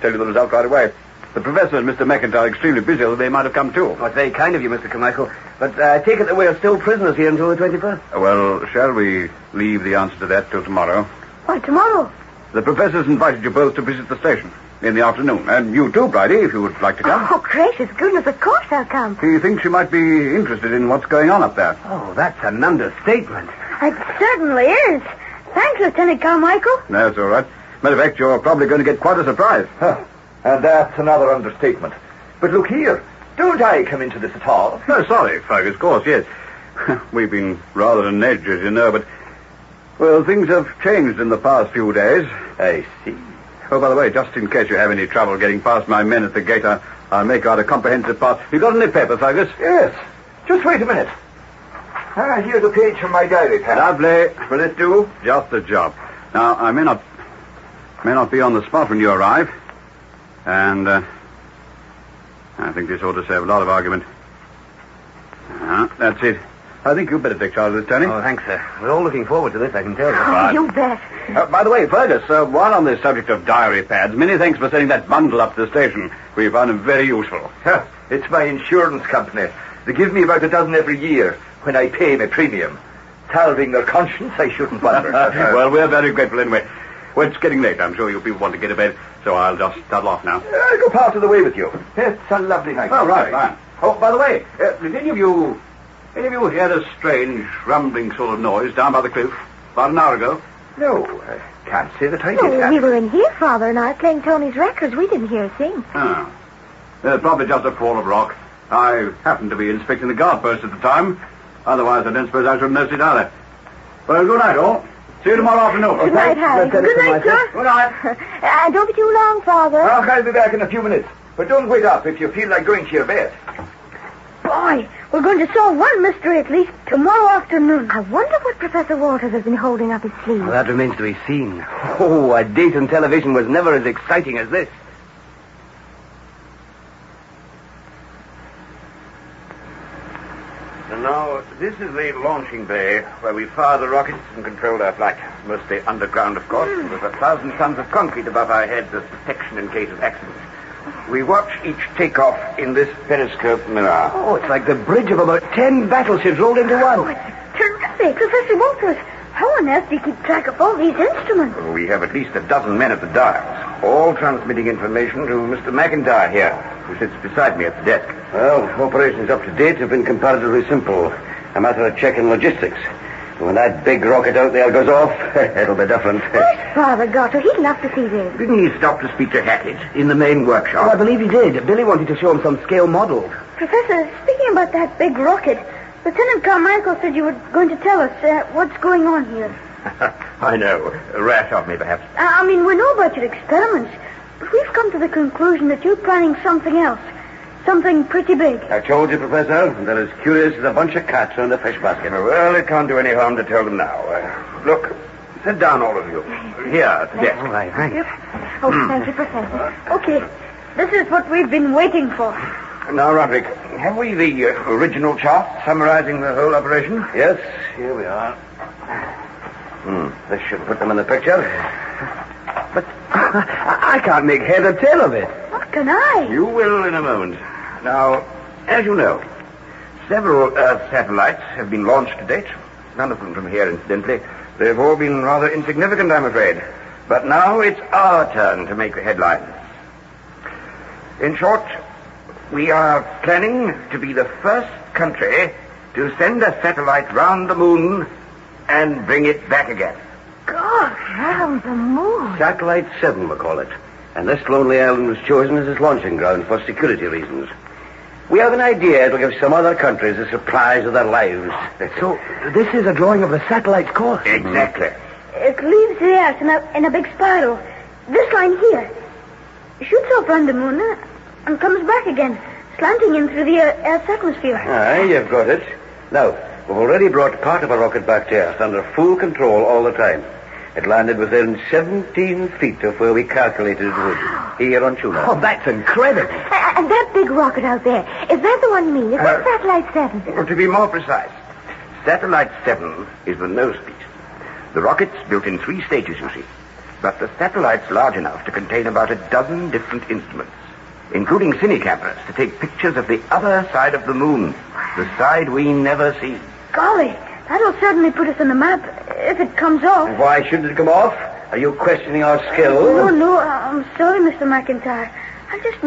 [SPEAKER 9] tell you the result right away. The professor and Mr. McIntyre are extremely busy, although they might have come too.
[SPEAKER 21] Oh, it's very kind of you, Mr. Carmichael. But I take it that we're still prisoners here until the 21st.
[SPEAKER 9] Well, shall we leave the answer to that till tomorrow?
[SPEAKER 13] Why, tomorrow?
[SPEAKER 9] The professor's invited you both to visit the station in the afternoon. And you too, Bridie, if you would like to come.
[SPEAKER 7] Oh, gracious goodness, of course I'll come.
[SPEAKER 9] He thinks you might be interested in what's going on up there.
[SPEAKER 21] Oh, that's an understatement.
[SPEAKER 13] It certainly is. Thanks, Lieutenant Carmichael.
[SPEAKER 9] That's all right. Matter of fact, you're probably going to get quite a surprise.
[SPEAKER 22] And that's another understatement. But look here. Don't I come into this at all?
[SPEAKER 9] No, sorry, Fergus, of course, yes. We've been rather on edge, as you know, but... Well, things have changed in the past few days.
[SPEAKER 22] I see.
[SPEAKER 9] Oh, by the way, just in case you have any trouble getting past my men at the gate, I'll make out a comprehensive pass. You got any paper, Fergus?
[SPEAKER 22] Yes. Just wait a minute. Here's a page from my diary, Pat.
[SPEAKER 9] Lovely. Will it do? Just the job. Now, I may not be on the spot when you arrive. And, I think this ought to save a lot of argument. That's it. I think you'd better take charge of this, Tony.
[SPEAKER 21] Oh, thanks, sir. We're all looking forward to this, I can tell you.
[SPEAKER 7] Oh, you bet.
[SPEAKER 9] By the way, Fergus, while on this subject of diary pads, many thanks for sending that bundle up to the station. We found them very useful.
[SPEAKER 22] It's my insurance company. They give me about a dozen every year when I pay my premium. Salving their conscience, I shouldn't wonder.
[SPEAKER 9] Well, we're very grateful anyway. Well, it's getting late. I'm sure you people want to get to bed, so I'll just toddle off now.
[SPEAKER 22] I'll go part of the way with you. It's a lovely night.
[SPEAKER 9] Oh, right, fine. Oh, by the way, did any of you hear a strange, rumbling sort of noise down by the cliff about an hour ago?
[SPEAKER 22] No, I can't say that I did.
[SPEAKER 7] No, we were in here, Father and I, playing Tony's records. We didn't hear a thing.
[SPEAKER 9] Oh. Probably just a fall of rock. I happened to be inspecting the guard post at the time. Otherwise, I don't suppose I should have noticed it either. Well, good night, all. See you tomorrow afternoon.
[SPEAKER 7] Good night, Harry. Good night, sir.
[SPEAKER 22] Good night.
[SPEAKER 7] And don't be too long, Father.
[SPEAKER 22] I'll be back in a few minutes. But don't wait up if you feel like going to your bed.
[SPEAKER 13] Boy, we're going to solve one mystery at least tomorrow afternoon.
[SPEAKER 7] I wonder what Professor Walters has been holding up his sleeve.
[SPEAKER 21] Well, that remains to be seen. Oh, a date on television was never as exciting as this.
[SPEAKER 22] And now, this is the launching bay where we fire the rockets and control their flight. Mostly underground, of course. There's 1,000 tons of concrete above our heads as protection in case of accident. We watch each takeoff in this periscope mirror.
[SPEAKER 21] Oh, it's like the bridge of about 10 battleships rolled into one.
[SPEAKER 13] Oh, it's terrific. Professor Walters, how on earth do you keep track of all these instruments?
[SPEAKER 22] We have at least a dozen men at the dials, all transmitting information to Mr. McIntyre here, who sits beside me at the desk.
[SPEAKER 21] Well, operations up to date have been comparatively simple. A matter of checking logistics. When that big rocket out there goes off, it'll be different.
[SPEAKER 7] Where's Father Gotter? He'd love to see this.
[SPEAKER 22] Didn't he stop to speak to Hackett in the main workshop?
[SPEAKER 21] Oh, I believe he did. Billy wanted to show him some scale models.
[SPEAKER 13] Professor, speaking about that big rocket, Lieutenant Carmichael said you were going to tell us what's going on here.
[SPEAKER 22] I know. Rash of me, perhaps.
[SPEAKER 13] I mean, we know about your experiments, but we've come to the conclusion that you're planning something else. Something pretty big.
[SPEAKER 21] I told you, Professor, they're as curious as a bunch of cats around a fish basket.
[SPEAKER 22] Well, it can't do any harm to tell them now. Look, sit down, all of you. Here, at the desk.
[SPEAKER 21] All right, thanks.
[SPEAKER 7] Oh, thank you, Professor.
[SPEAKER 13] Okay, this is what we've been waiting for.
[SPEAKER 22] Now, Roderick, have we the original chart summarizing the whole operation?
[SPEAKER 21] Yes, here we are. This should put them in the picture. But I can't make head or tail of it.
[SPEAKER 13] What can I?
[SPEAKER 22] You will in a moment. Now, as you know, several Earth satellites have been launched to date. None of them from here, incidentally. They've all been rather insignificant, I'm afraid. But now it's our turn to make the headlines. In short, we are planning to be the first country to send a satellite round the moon and bring it back again.
[SPEAKER 7] God, round the moon.
[SPEAKER 21] Satellite 7, we call it. And this lonely island was chosen as its launching ground for security reasons. We have an idea it'll give some other countries a surprise of their lives. So, this is a drawing of the satellite's course?
[SPEAKER 22] Exactly.
[SPEAKER 13] It leaves the Earth in a big spiral. This line here. Shoots off round the moon and comes back again, slanting in through the Earth's atmosphere.
[SPEAKER 21] Aye, you've got it. Now, we've already brought part of a rocket back to Earth under full control all the time. It landed within 17 feet of where we calculated it would, here on Tuna. Oh, that's incredible.
[SPEAKER 7] And that big rocket out there, is that the one you mean? Is that Satellite 7?
[SPEAKER 22] Well, to be more precise, Satellite 7 is the nose piece. The rocket's built in 3 stages, you see. But the satellite's large enough to contain about a dozen different instruments, including cine cameras to take pictures of the other side of the moon, the side we never see.
[SPEAKER 13] Golly, that'll certainly put us on the map if it comes off.
[SPEAKER 21] And why shouldn't it come off? Are you questioning our skill?
[SPEAKER 13] No, I'm sorry, Mr. McIntyre. I just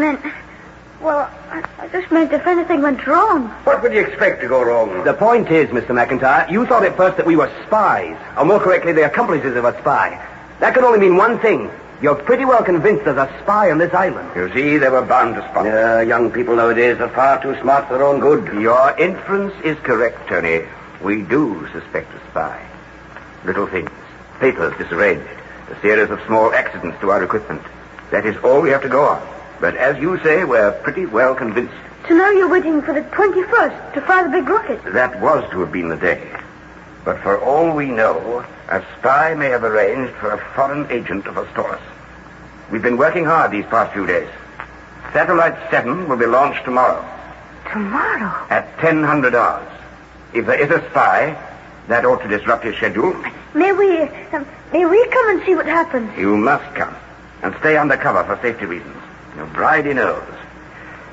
[SPEAKER 13] meant if anything went wrong.
[SPEAKER 21] What would you expect to go wrong? The point is, Mr. McIntyre, you thought at first that we were spies, or more correctly, the accomplices of a spy. That could only mean one thing. You're pretty well convinced there's a spy on this island.
[SPEAKER 22] You see, they were bound to spot.
[SPEAKER 21] Young people nowadays are far too smart for their own good.
[SPEAKER 22] Your inference is correct, Tony. We do suspect a spy. Little things. Papers disarranged. A series of small accidents to our equipment. That is all we have to go on. But as you say, we're pretty well convinced.
[SPEAKER 13] So now you're waiting for the 21st to fire the big rocket?
[SPEAKER 22] That was to have been the day. But for all we know, a spy may have arranged for a foreign agent to forestall us. We've been working hard these past few days.
[SPEAKER 21] Satellite 7 will be launched tomorrow.
[SPEAKER 13] Tomorrow?
[SPEAKER 21] At 1000 hours. If there is a spy, that ought to disrupt his schedule.
[SPEAKER 13] May we come and see what happens?
[SPEAKER 21] You must come. And stay undercover for safety reasons. Your bridey knows.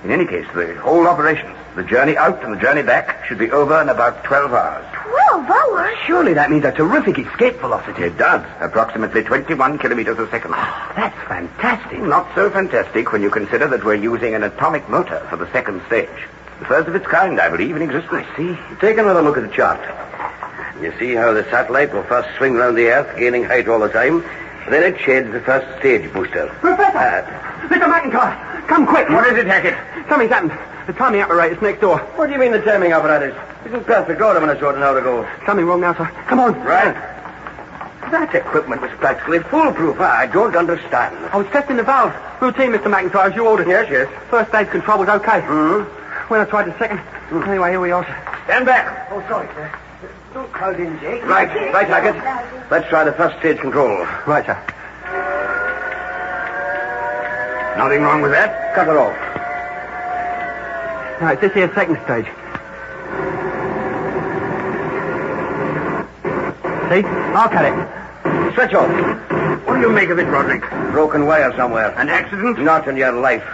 [SPEAKER 21] In any case, the whole operation, the journey out and the journey back, should be over in about 12 hours.
[SPEAKER 13] 12 hours?
[SPEAKER 21] Surely that means a terrific escape velocity. It does. Approximately 21 kilometers a second.
[SPEAKER 22] That's fantastic.
[SPEAKER 21] Not so fantastic when you consider that we're using an atomic motor for the second stage. The first of its kind, I believe, in existence.
[SPEAKER 22] I see.
[SPEAKER 21] Take another look at the chart. You see how the satellite will first swing round the Earth, gaining height all the time. Then it sheds the first stage booster.
[SPEAKER 22] Professor! Mr. McIntyre! Come quick!
[SPEAKER 21] What is it, Hackett?
[SPEAKER 22] Something's happened. The timing apparatus next door.
[SPEAKER 21] What do you mean the timing apparatus? It was perfect order when I saw it an hour ago.
[SPEAKER 22] Something wrong now, sir. Come on.
[SPEAKER 21] Right. That equipment was practically foolproof. I don't understand.
[SPEAKER 22] I was testing the valve. Routine, Mr. McIntyre, as you ordered.
[SPEAKER 21] Yes, yes.
[SPEAKER 22] First stage control was okay.
[SPEAKER 21] Mm-hmm.
[SPEAKER 22] When I tried the second. Anyway, here we are.
[SPEAKER 21] Stand back.
[SPEAKER 22] Oh, sorry, sir. Don't crowd in, Jake.
[SPEAKER 21] Right, Hackett. Let's try the first stage control.
[SPEAKER 22] Right, sir.
[SPEAKER 21] Nothing wrong with that. Cut it off.
[SPEAKER 22] No, it's this here second stage. See? I'll cut it.
[SPEAKER 21] Switch off. What do you make of it, Roderick? Broken wire somewhere. An accident? Not in your life.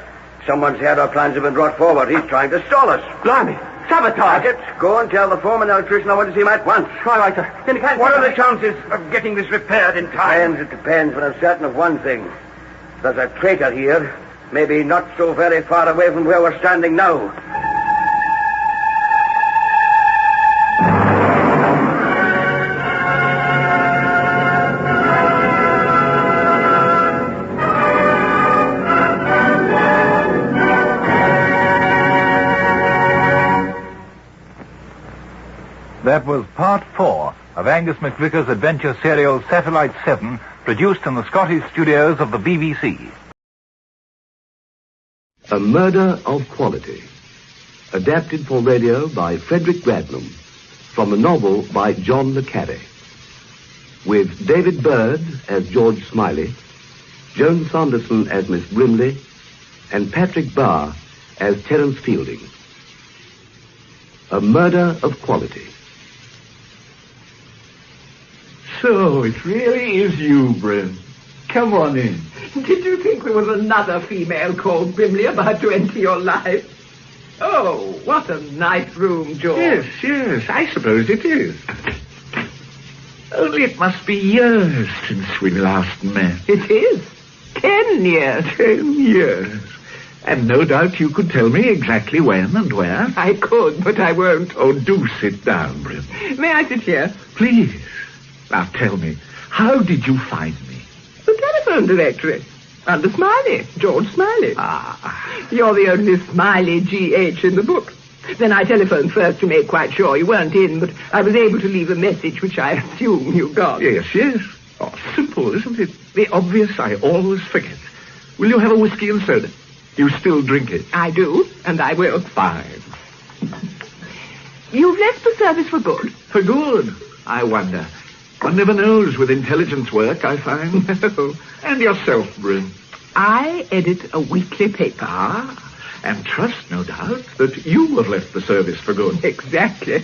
[SPEAKER 21] Someone's had our plans have been brought forward. He's trying to stall us.
[SPEAKER 22] Blimey. Sabotage.
[SPEAKER 21] Hackett, go and tell the foreman electrician I want to see him at once.
[SPEAKER 22] Right, sir.
[SPEAKER 21] What are the chances of getting this repaired in time? It depends, but I'm certain of one thing. There's a traitor here, maybe not so very far away from where we're standing now.
[SPEAKER 11] That was part 4 of Angus McVicker's adventure serial Satellite 7, produced in the Scottish studios of the BBC.
[SPEAKER 8] A Murder of Quality, adapted for radio by Frederick Gradnam, from a novel by John le Carre, with David Bird as George Smiley, Joan Sanderson as Miss Brimley, and Patrick Barr as Terence Fielding. A Murder of Quality.
[SPEAKER 14] So, it really is you, Brim. Come on in.
[SPEAKER 23] Did you think there was another female called Brimley about to enter your life? Oh, what a nice room, George.
[SPEAKER 14] Yes, I suppose it is. Only it must be years since we last met.
[SPEAKER 23] It is. 10 years.
[SPEAKER 14] 10 years. And no doubt you could tell me exactly when and where.
[SPEAKER 23] I could, but I won't.
[SPEAKER 14] Oh, do sit down, Brim.
[SPEAKER 23] May I sit here?
[SPEAKER 14] Please. Now tell me, how did you find me?
[SPEAKER 23] The telephone directory. Under Smiley. George Smiley.
[SPEAKER 14] Ah.
[SPEAKER 23] You're the only Smiley G.H. in the book. Then I telephoned first to make quite sure you weren't in, but I was able to leave a message which I assume you got.
[SPEAKER 14] Yes. Oh, simple, isn't it? The obvious I always forget. Will you have a whiskey and soda? You still drink it?
[SPEAKER 23] I do, and I will.
[SPEAKER 14] Fine.
[SPEAKER 23] You've left the service for good.
[SPEAKER 14] For good? I wonder. One never knows with intelligence work, I find. And yourself, Brim?
[SPEAKER 23] I edit a weekly paper.
[SPEAKER 14] Ah, and trust, no doubt, that you have left the service for good.
[SPEAKER 23] Exactly.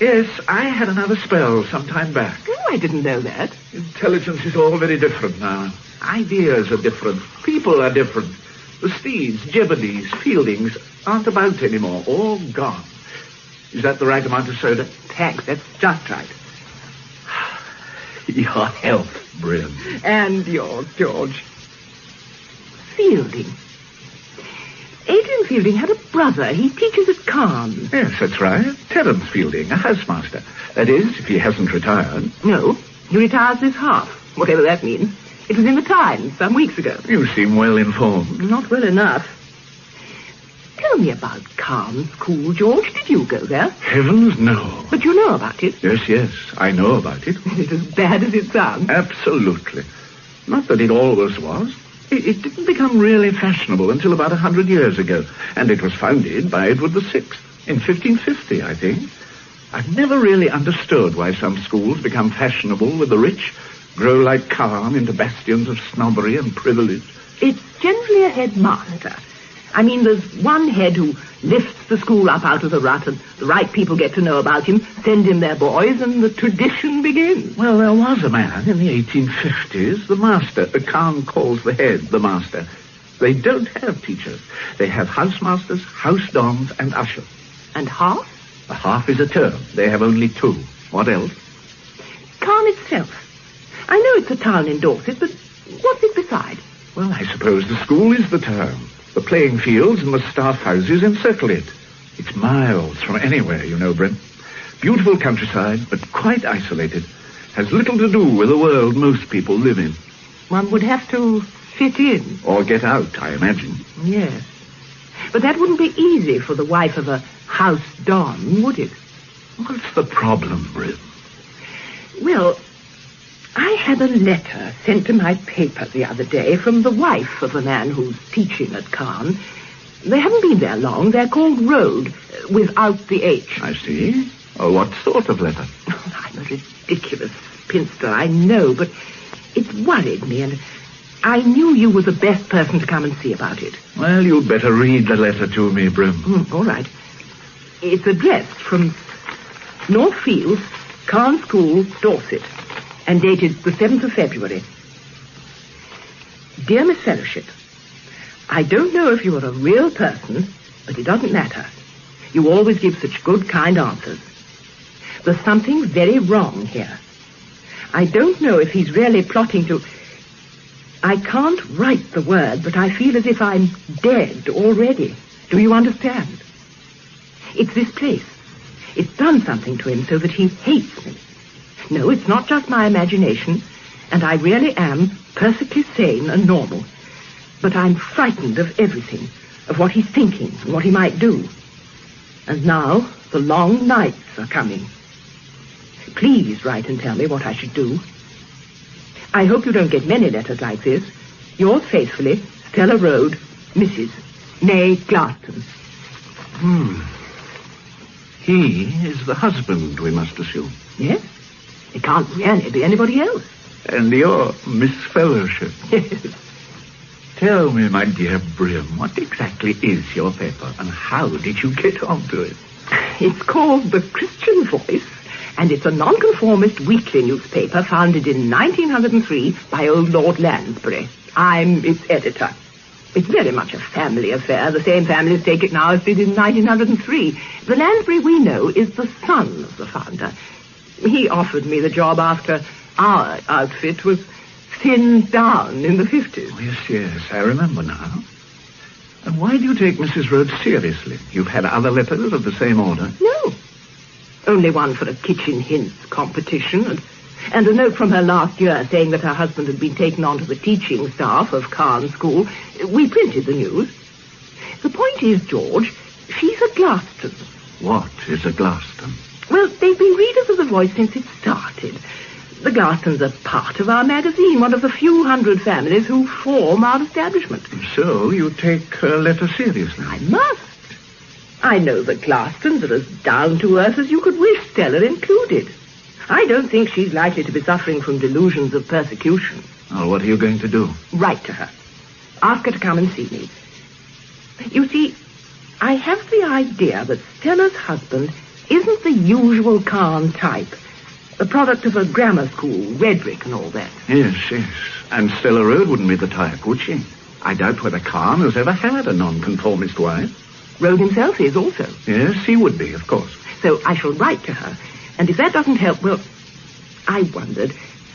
[SPEAKER 14] Yes, I had another spell some time back.
[SPEAKER 23] Oh, I didn't know that.
[SPEAKER 14] Intelligence is all very different now. Ideas are different. People are different. The Steeds, Jebedies, Fieldings aren't about anymore. All gone. Is that the right amount of soda?
[SPEAKER 23] Thanks, that's just right.
[SPEAKER 14] Your health, Brim.
[SPEAKER 23] And yours, George. Fielding. Adrian Fielding had a brother. He teaches at Cairns.
[SPEAKER 14] Yes, that's right. Terence Fielding, a housemaster. That is, if he hasn't retired.
[SPEAKER 23] No, he retires this half, whatever that means. It was in the Times some weeks ago.
[SPEAKER 14] You seem well informed.
[SPEAKER 23] Not well enough. Tell me about Cairns School, George. Did you go there?
[SPEAKER 14] Heavens, no.
[SPEAKER 23] But you know about it?
[SPEAKER 14] Yes, I know about it.
[SPEAKER 23] Is it as bad as it sounds?
[SPEAKER 14] Absolutely. Not that it always was. It didn't become really fashionable until about 100 years ago, and it was founded by Edward VI in 1550, I think. I've never really understood why some schools become fashionable with the rich, grow like Cairn into bastions of snobbery and privilege.
[SPEAKER 23] It's generally a headmaster. I mean, there's one head who lifts the school up out of the rut, and the right people get to know about him, send him their boys, and the tradition begins.
[SPEAKER 14] Well, there was a man in the 1850s, the master. Khan calls the head the master. They don't have teachers. They have housemasters, house dons, and ushers.
[SPEAKER 23] And half?
[SPEAKER 14] A half is a term. They have only 2. What else?
[SPEAKER 23] Khan itself. I know it's a town in Dorset, but what's it beside?
[SPEAKER 14] Well, I suppose the school is the town. The playing fields and the staff houses encircle it. It's miles from anywhere, you know, Brim. Beautiful countryside, but quite isolated. Has little to do with the world most people live in.
[SPEAKER 23] One would have to fit in.
[SPEAKER 14] Or get out, I imagine.
[SPEAKER 23] Yes. But that wouldn't be easy for the wife of a house don, would it?
[SPEAKER 14] What's the problem, Brim?
[SPEAKER 23] Well, I had a letter sent to my paper the other day from the wife of a man who's teaching at Caen. They haven't been there long. They're called Road, without the H.
[SPEAKER 14] I see. Oh, what sort of letter?
[SPEAKER 23] Oh, I'm a ridiculous spinster, I know, but it's worried me, and I knew you were the best person to come and see about it.
[SPEAKER 14] Well, you'd better read the letter to me, Brim.
[SPEAKER 23] All right. It's addressed from North Fields, Caen School, Dorset, and dated the 7th of February. Dear Miss Fellowship, I don't know if you are a real person, but it doesn't matter. You always give such good, kind answers. There's something very wrong here. I don't know if he's really plotting to... I can't write the word, but I feel as if I'm dead already. Do you understand? It's this place. It's done something to him so that he hates me. No, it's not just my imagination, and I really am perfectly sane and normal. But I'm frightened of everything, of what he's thinking and what he might do. And now the long nights are coming. Please write and tell me what I should do. I hope you don't get many letters like this. Yours faithfully, Stella Road, Mrs. May Glaston.
[SPEAKER 14] He is the husband, we must assume.
[SPEAKER 23] Yes? It can't really be anybody else.
[SPEAKER 14] And you're Miss Fellowship.
[SPEAKER 23] Yes.
[SPEAKER 14] Tell me, my dear Brim, what exactly is your paper, and how did you get onto it?
[SPEAKER 23] It's called The Christian Voice, and it's a nonconformist weekly newspaper founded in 1903 by old Lord Lansbury. I'm its editor. It's very much a family affair. The same families take it now as did in 1903. The Lansbury we know is the son of the founder. He offered me the job after our outfit was thinned down in the 50s.
[SPEAKER 14] Oh, yes, I remember now. And why do you take Mrs. Rhodes seriously? You've had other letters of the same order?
[SPEAKER 23] No. Only one for a kitchen hints competition, and a note from her last year saying that her husband had been taken on to the teaching staff of Caen School. We printed the news. The point is, George, she's a Glaston.
[SPEAKER 14] What is a Glaston?
[SPEAKER 23] Well, they've been readers of The Voice since it started. The Glastons are part of our magazine, one of the few hundred families who form our establishment.
[SPEAKER 14] So you take her letter seriously?
[SPEAKER 23] I must. I know the Glastons are as down-to-earth as you could wish, Stella included. I don't think she's likely to be suffering from delusions of persecution.
[SPEAKER 14] Well, what are you going to do?
[SPEAKER 23] Write to her. Ask her to come and see me. You see, I have the idea that Stella's husband isn't the usual Caen type. The product of a grammar school, rhetoric and all that.
[SPEAKER 14] Yes. And Stella Road wouldn't be the type, would she? I doubt whether Caen has ever had a nonconformist wife.
[SPEAKER 23] Road himself is also.
[SPEAKER 14] Yes, he would be, of course.
[SPEAKER 23] So I shall write to her. And if that doesn't help, well, I wondered,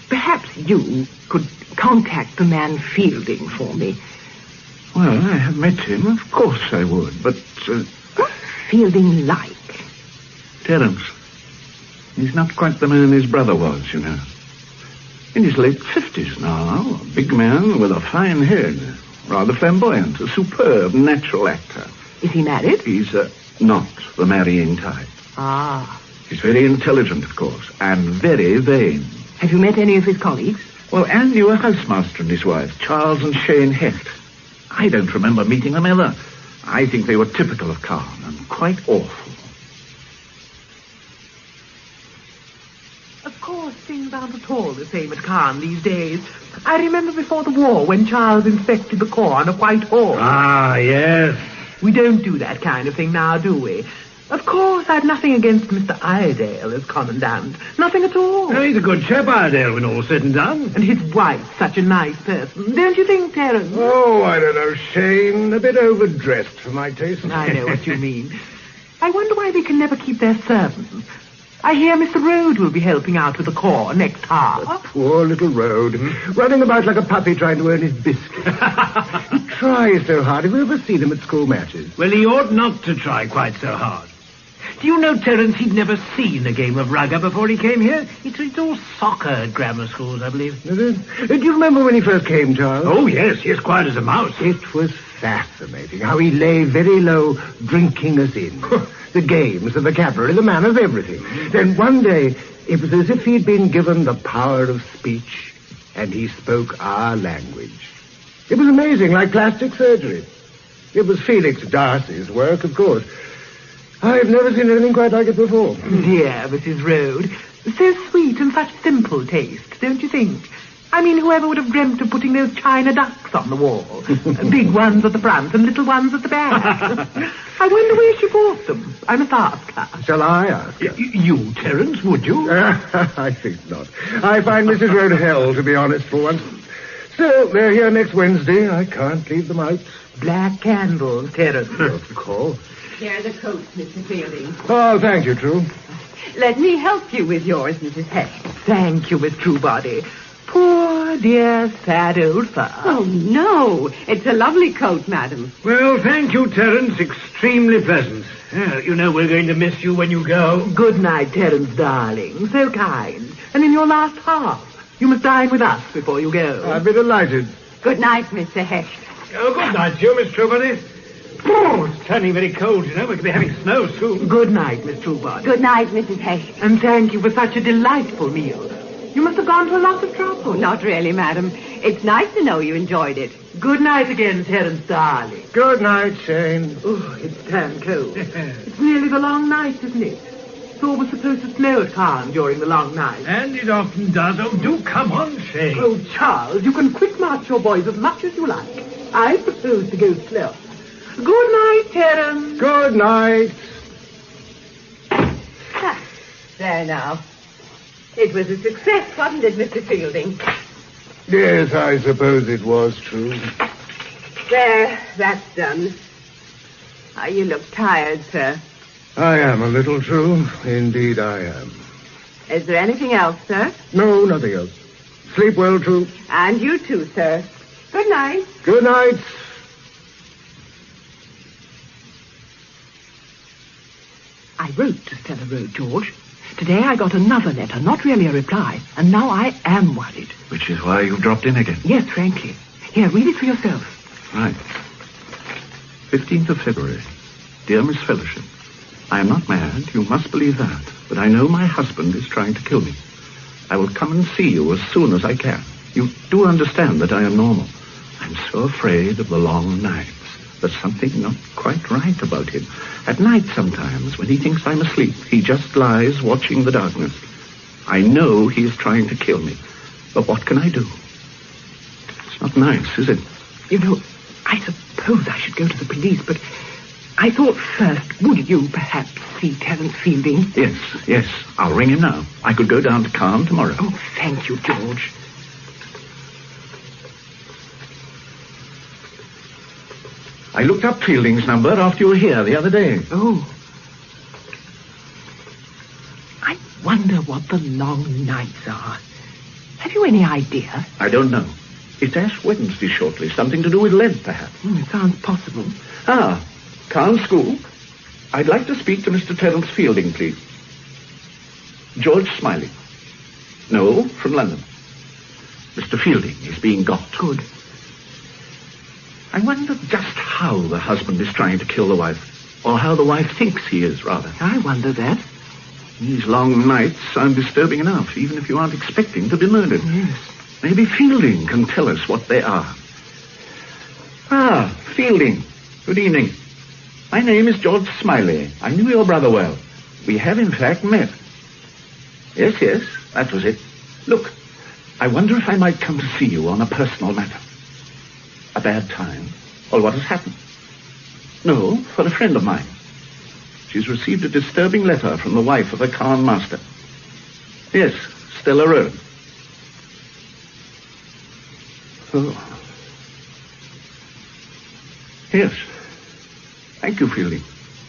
[SPEAKER 23] perhaps you could contact the man Fielding for me.
[SPEAKER 14] Well, I have met him. Of course I would, but...
[SPEAKER 23] What's Fielding like?
[SPEAKER 14] Terence. He's not quite the man his brother was, you know. In his late 50s now, a big man with a fine head, rather flamboyant, a superb natural actor.
[SPEAKER 23] Is he married?
[SPEAKER 14] He's not the marrying type.
[SPEAKER 23] Ah.
[SPEAKER 14] He's very intelligent, of course, and very vain.
[SPEAKER 23] Have you met any of his colleagues?
[SPEAKER 14] Well, Anne knew a housemaster and his wife, Charles and Shane Hecht. I don't remember meeting them ever. I think they were typical of Caen and quite awful.
[SPEAKER 23] Of course, things are aren't at all the same at Caen these days. I remember before the war when Charles inspected the corps on a white horse.
[SPEAKER 14] Ah, yes.
[SPEAKER 23] We don't do that kind of thing now, do we? Of course, I've nothing against Mr. Iredale as commandant. Nothing at all.
[SPEAKER 14] No, he's a good chap, Iredale, when all's said and done.
[SPEAKER 23] And his wife's such a nice person. Don't you think, Terence?
[SPEAKER 14] Oh, I don't know, Shane. A bit overdressed for my taste.
[SPEAKER 23] I know what you mean. I wonder why they can never keep their servants. I hear Mr. Rhodes will be helping out with the corps next half.
[SPEAKER 14] Poor little Rhodes, running about like a puppy trying to earn his biscuit. He tries so hard. Have you ever seen him at school matches?
[SPEAKER 6] Well, he ought not to try quite so hard. Do you know, Terence, he'd never seen a game of rugger before he came here? It's all soccer at grammar schools, I believe.
[SPEAKER 14] Do you remember when he first came, Charles?
[SPEAKER 6] Oh, yes, quiet as a mouse.
[SPEAKER 14] It was fascinating how he lay very low, drinking us in. The games, the vocabulary, the manners, everything. Then one day, it was as if he'd been given the power of speech, and he spoke our language. It was amazing, like plastic surgery. It was Felix Darcy's work, of course. I've never seen anything quite like it before.
[SPEAKER 23] Dear Mrs. Rhodes. So sweet and such simple taste, don't you think? I mean, whoever would have dreamt of putting those china ducks on the wall? Big ones at the front and little ones at the back. I wonder where she bought them. I must ask her.
[SPEAKER 14] Shall I ask her?
[SPEAKER 6] You, Terence, would you?
[SPEAKER 14] I think not. I find Mrs. Rhodes hell, to be honest, for once. Still, they're here next Wednesday. I can't leave them out.
[SPEAKER 23] Black candles, Terence.
[SPEAKER 14] Of course.
[SPEAKER 23] Here are the coats, Mr. Fielding.
[SPEAKER 14] Oh, thank you, True.
[SPEAKER 23] Let me help you with yours, Mrs. Hesh. Thank you, Miss Truebody. Poor, dear, sad old fur.
[SPEAKER 12] Oh, no. It's a lovely coat, madam.
[SPEAKER 6] Well, thank you, Terence. Extremely pleasant. You know we're going to miss you when you go.
[SPEAKER 23] Good night, Terence, darling. So kind. And in your last half, you must dine with us before you go.
[SPEAKER 14] I'd be delighted.
[SPEAKER 12] Good night, Mr. Hesh.
[SPEAKER 6] Oh, good night, you, Miss Truebody. Oh, it's turning very cold, you know. We could be having snow soon.
[SPEAKER 23] Good night, Miss Truebody.
[SPEAKER 12] Good night, Mrs. Hesh.
[SPEAKER 23] And thank you for such a delightful meal. You must have gone to a lot of trouble.
[SPEAKER 12] Oh, not really, madam. It's nice to know you enjoyed it.
[SPEAKER 23] Good night again, Terence, darling.
[SPEAKER 14] Good night, Shane.
[SPEAKER 23] Oh, it's damn cold. It's nearly the long night, isn't it? It's always supposed to snow at Caen during the long night.
[SPEAKER 6] And it often does. Oh, do come on, Shane.
[SPEAKER 23] Oh, Charles, you can quick march your boys as much as you like. I propose to go slow. Good night, Terence.
[SPEAKER 14] Good night.
[SPEAKER 12] There now. It was a success, wasn't it, Mr. Fielding?
[SPEAKER 14] Yes, I suppose it was true.
[SPEAKER 12] There, that's done. Ah, you look tired, sir.
[SPEAKER 14] I am a little, True. Indeed, I am.
[SPEAKER 12] Is there anything else, sir?
[SPEAKER 14] No, nothing else. Sleep well, True.
[SPEAKER 12] And you too, sir. Good night.
[SPEAKER 14] Good night.
[SPEAKER 23] I wrote to Stella Road, George. Today I got another letter, not really a reply, and now I am worried.
[SPEAKER 19] Which is why you dropped in again.
[SPEAKER 23] Yes, frankly. Here, read it for yourself.
[SPEAKER 19] Right. 15th of February. Dear Miss Fellowship, I am not mad, you must believe that, but I know my husband is trying to kill me. I will come and see you as soon as I can. You do understand that I am normal. I'm so afraid of the long nights. There's something not quite right about him. At night sometimes, when he thinks I'm asleep, he just lies watching the darkness. I know he is trying to kill me, but what can I do? It's not nice, is it?
[SPEAKER 23] You know, I suppose I should go to the police, but I thought first, would you perhaps see Terence Fielding?
[SPEAKER 19] Yes, I'll ring him now. I could go down to Caen tomorrow.
[SPEAKER 23] Oh, thank you, George.
[SPEAKER 19] I looked up Fielding's number after you were here the other day.
[SPEAKER 23] Oh. I wonder what the long nights are. Have you any idea?
[SPEAKER 19] I don't know. It's Ash Wednesday shortly. Something to do with lead, perhaps.
[SPEAKER 23] It sounds possible.
[SPEAKER 19] Caen School. I'd like to speak to Mr. Terence Fielding, please. George Smiley. No, from London. Mr. Fielding is being got.
[SPEAKER 23] Good.
[SPEAKER 19] I wonder just how the husband is trying to kill the wife, or how the wife thinks he is, rather.
[SPEAKER 23] I wonder that.
[SPEAKER 19] These long nights sound disturbing enough, even if you aren't expecting to be murdered.
[SPEAKER 23] Yes.
[SPEAKER 19] Maybe Fielding can tell us what they are. Fielding. Good evening. My name is George Smiley. I knew your brother well. We have, in fact, met. Yes, that was it.
[SPEAKER 14] Look, I wonder if I might come to see you on a personal matter. A bad time? Or what has happened? No, for a friend of mine. She's received a disturbing letter from the wife of a Khan master. Yes, Stella Road. Oh. Yes. Thank you, Fielding.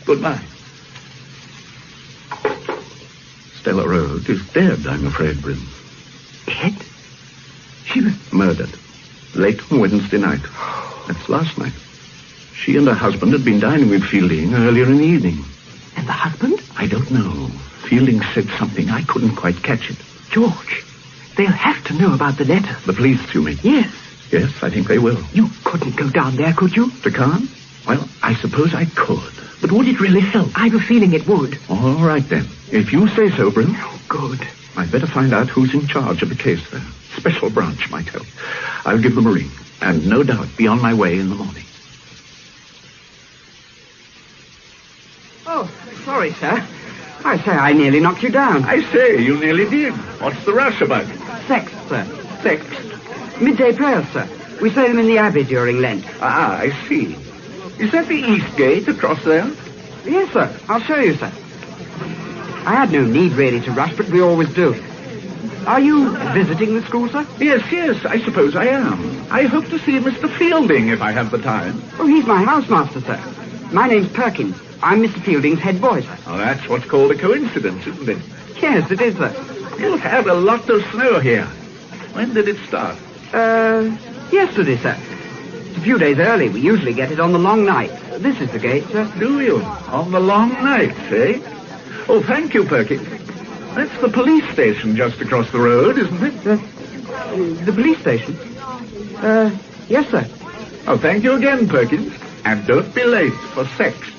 [SPEAKER 14] Goodbye. Stella Road is dead, I'm afraid, Brim. Dead? She was murdered. Late on Wednesday night. That's last night. She and her husband had been dining with Fielding earlier in the evening. And the husband? I don't know. Fielding said something. I couldn't quite catch it. George, they'll have to know about the letter. The police, you mean? Yes. Yes, I think they will. You couldn't go down there, could you? To Khan? Well, I suppose I could. But would it really help? I have a feeling it would. All right, then. If you say so, Brim. Oh, good. I'd better find out who's in charge of the case there. Special branch might help. I'll give them a ring. And no doubt be on my way in the morning.
[SPEAKER 1] Oh, sorry, sir. I say, I nearly knocked you down.
[SPEAKER 14] I say, you nearly did. What's the rush about?
[SPEAKER 1] Sext, sir. Sext. Midday prayers, sir. We say them in the Abbey during Lent.
[SPEAKER 14] Ah, I see. Is that the east gate across there?
[SPEAKER 1] Yes, sir. I'll show you, sir. I had no need really to rush, but we always do. Are you visiting the school, sir?
[SPEAKER 14] Yes, I suppose I am. I hope to see Mr. Fielding if I have the time.
[SPEAKER 1] Oh, he's my housemaster, sir. My name's Perkins. I'm Mr. Fielding's head boy, sir.
[SPEAKER 14] Oh, that's what's called a coincidence, isn't it?
[SPEAKER 1] Yes, it is, sir.
[SPEAKER 14] You've had a lot of snow here. When did it start?
[SPEAKER 1] Yesterday, sir. It's a few days early. We usually get it on the long night. This is the gate, sir.
[SPEAKER 14] Do you? On the long nights, eh? Oh, thank you, Perkins. That's the police station just across the road, isn't it?
[SPEAKER 1] The police station? Yes, sir.
[SPEAKER 14] Oh, thank you again, Perkins. And don't be late for Sext.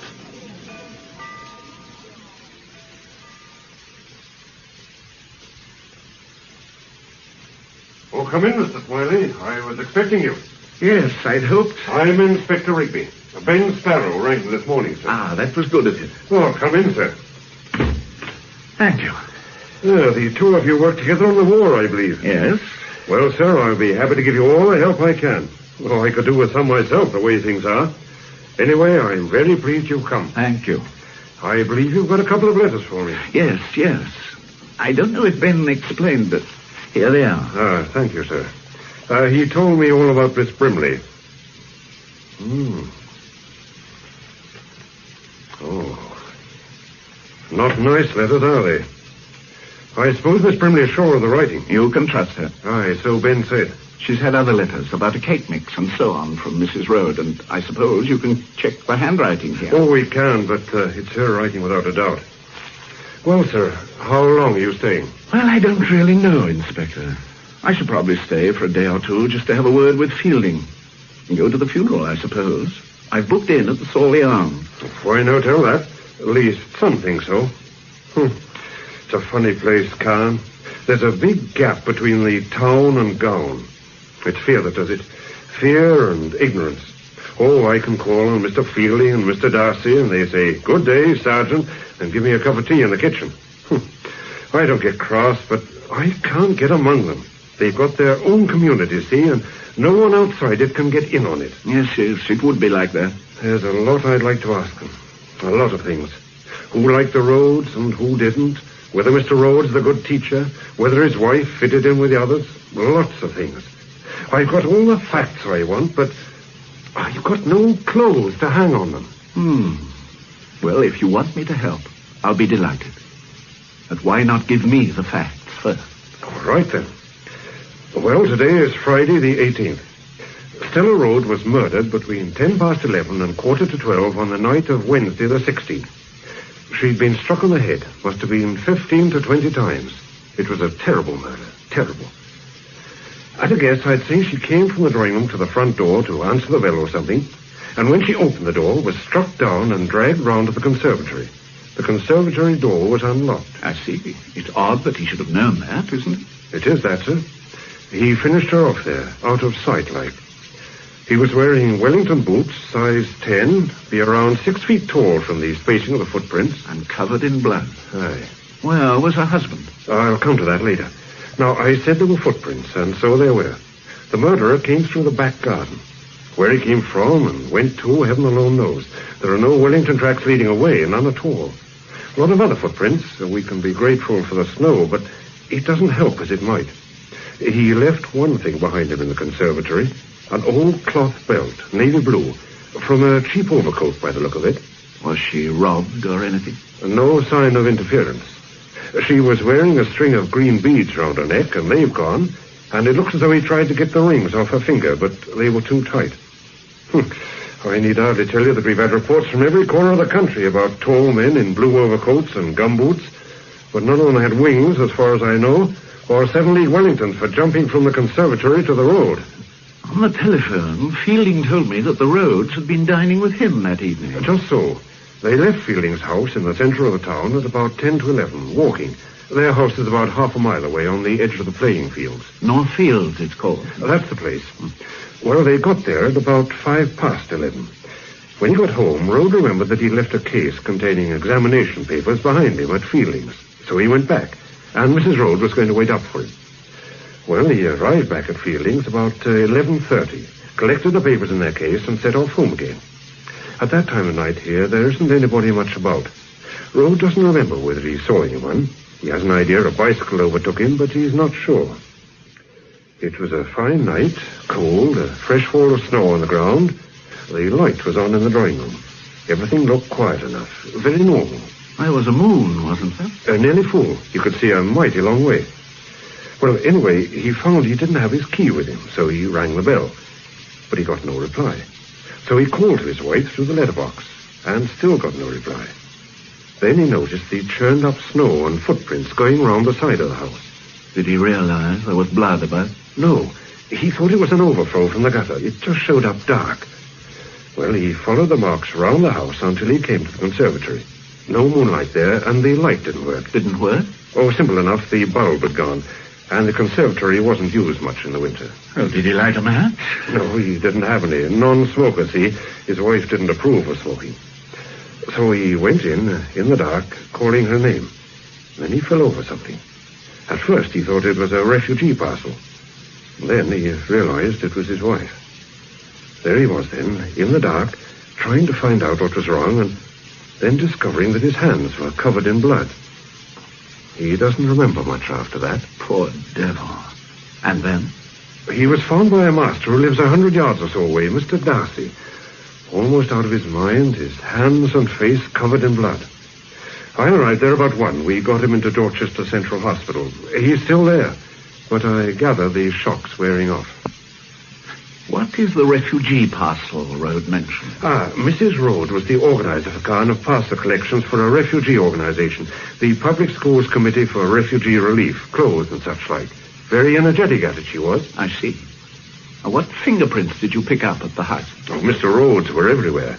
[SPEAKER 2] Oh, come in, Mr. Smiley. I was expecting you.
[SPEAKER 14] Yes, I'd hoped.
[SPEAKER 2] I'm Inspector Rigby. Ben Sparrow rang this morning, sir.
[SPEAKER 14] Ah, that was good of you.
[SPEAKER 2] Oh, come in, sir.
[SPEAKER 14] Thank you.
[SPEAKER 2] The two of you work together on the war, I believe.
[SPEAKER 14] Yes.
[SPEAKER 2] Well, sir, I'll be happy to give you all the help I can. Oh, I could do with some myself, the way things are. Anyway, I'm very pleased you've come.
[SPEAKER 14] Thank you.
[SPEAKER 2] I believe you've got a couple of letters for me.
[SPEAKER 14] Yes. I don't know if Ben explained, but here they are.
[SPEAKER 2] Ah, thank you, sir. He told me all about Miss Brimley. Oh. Not nice letters, are they? I suppose Miss Brimley is sure of the writing.
[SPEAKER 14] You can trust her.
[SPEAKER 2] Aye, so Ben said.
[SPEAKER 14] She's had other letters about a cake mix and so on from Mrs. Road, and I suppose you can check the handwriting here.
[SPEAKER 2] Oh, we can, but it's her writing without a doubt. Well, sir, how long are you staying?
[SPEAKER 14] Well, I don't really know, Inspector. I should probably stay for a day or two just to have a word with Fielding. And go to the funeral, I suppose. I've booked in at the Sawley Arms.
[SPEAKER 2] Why no tell that? At least some think so. It's a funny place, Khan. There's a big gap between the town and gown. It's fear that does it. Fear and ignorance. Oh, I can call on Mr. Fielding and Mr. Darcy, and they say, "Good day, Sergeant," and give me a cup of tea in the kitchen. I don't get cross, but I can't get among them. They've got their own community, see, and no one outside it can get in on it.
[SPEAKER 14] Yes, it would be like that.
[SPEAKER 2] There's a lot I'd like to ask them. A lot of things. Who liked the Rhodes and who didn't? Whether Mr. Rhodes, the good teacher, whether his wife fitted in with the others. Lots of things. I've got all the facts I want, but I've got no clothes to hang on them.
[SPEAKER 14] Well, if you want me to help, I'll be delighted. But why not give me the facts first?
[SPEAKER 2] All right, then. Well, today is Friday the 18th. Stella Road was murdered between 11:10 and 11:45 on the night of Wednesday the 16th. She'd been struck on the head. Must have been 15 to 20 times. It was a terrible murder. Terrible. At a guess, I'd say she came from the drawing room to the front door to answer the bell or something, and when she opened the door, was struck down and dragged round to the conservatory. The conservatory door was unlocked.
[SPEAKER 14] I see. It's odd that he should have known that, isn't it?
[SPEAKER 2] It is that, sir. He finished her off there, out of sight, like. He was wearing Wellington boots, size 10, be around 6 feet tall from the spacing of the footprints.
[SPEAKER 14] And covered in blood.
[SPEAKER 2] Aye.
[SPEAKER 14] Well, was her husband?
[SPEAKER 2] I'll come to that later. Now, I said there were footprints, and so there were. The murderer came through the back garden. Where he came from and went to, heaven alone knows. There are no Wellington tracks leading away, none at all. A lot of other footprints. We can be grateful for the snow, but it doesn't help as it might. He left one thing behind him in the conservatory, an old cloth belt, navy blue, from a cheap overcoat by the look of it.
[SPEAKER 14] Was she robbed or anything?
[SPEAKER 2] No sign of interference. She was wearing a string of green beads round her neck, and they've gone, and it looks as though he tried to get the rings off her finger, but they were too tight. I need hardly tell you that we've had reports from every corner of the country about tall men in blue overcoats and gumboots, but none of them had wings, as far as I know, or 7-league Wellingtons for jumping from the conservatory to the road.
[SPEAKER 14] On the telephone, Fielding told me that the Rhodes had been dining with him that evening.
[SPEAKER 2] Just so. They left Fielding's house in the centre of the town at about 10 to 11, walking. Their house is about half a mile away on the edge of the playing fields.
[SPEAKER 14] North Fields, it's called.
[SPEAKER 2] That's the place. Well, they got there at about 11:05. When he got home, Rhodes remembered that he'd left a case containing examination papers behind him at Fielding's. So he went back, and Mrs. Rhodes was going to wait up for him. Well, he arrived back at Fielding's about 11:30, collected the papers in their case, and set off home again. At that time of night here, there isn't anybody much about. Rhodes doesn't remember whether he saw anyone. He has an idea a bicycle overtook him, but he's not sure. It was a fine night, cold, a fresh fall of snow on the ground. The light was on in the drawing room. Everything looked quiet enough, very normal.
[SPEAKER 14] There was a moon, wasn't there?
[SPEAKER 2] Nearly full. You could see a mighty long way. Well, anyway, he found he didn't have his key with him, so he rang the bell. But he got no reply. So he called to his wife through the letterbox, and still got no reply. Then he noticed the churned up snow and footprints going round the side of the house.
[SPEAKER 14] Did he realize there was blood about?
[SPEAKER 2] No. He thought it was an overflow from the gutter. It just showed up dark. Well, he followed the marks round the house until he came to the conservatory. No moonlight there, and the light didn't work.
[SPEAKER 14] Didn't work?
[SPEAKER 2] Oh, simple enough. The bulb had gone, and the conservatory wasn't used much in the winter.
[SPEAKER 14] Well, did he light a match?
[SPEAKER 2] No, he didn't have any. Non-smoker, see. His wife didn't approve of smoking. So he went in the dark, calling her name. Then he fell over something. At first he thought it was a refugee parcel. Then he realized it was his wife. There he was then, in the dark, trying to find out what was wrong, and then discovering that his hands were covered in blood. He doesn't remember much after that.
[SPEAKER 14] Poor devil. And then?
[SPEAKER 2] He was found by a master who lives 100 yards or so away, Mr. Darcy. Almost out of his mind, his hands and face covered in blood. I arrived there about 1. We got him into Dorchester Central Hospital. He's still there, but I gather the shock's wearing off.
[SPEAKER 14] What is the refugee parcel Rhodes mentioned?
[SPEAKER 2] Mrs. Rhodes was the organizer for Khan of parcel collections for a refugee organization, the Public Schools Committee for Refugee Relief, clothes and such like. Very energetic at it, she was.
[SPEAKER 14] I see. What fingerprints did you pick up at the house?
[SPEAKER 2] Oh, Mr. Rhodes were everywhere.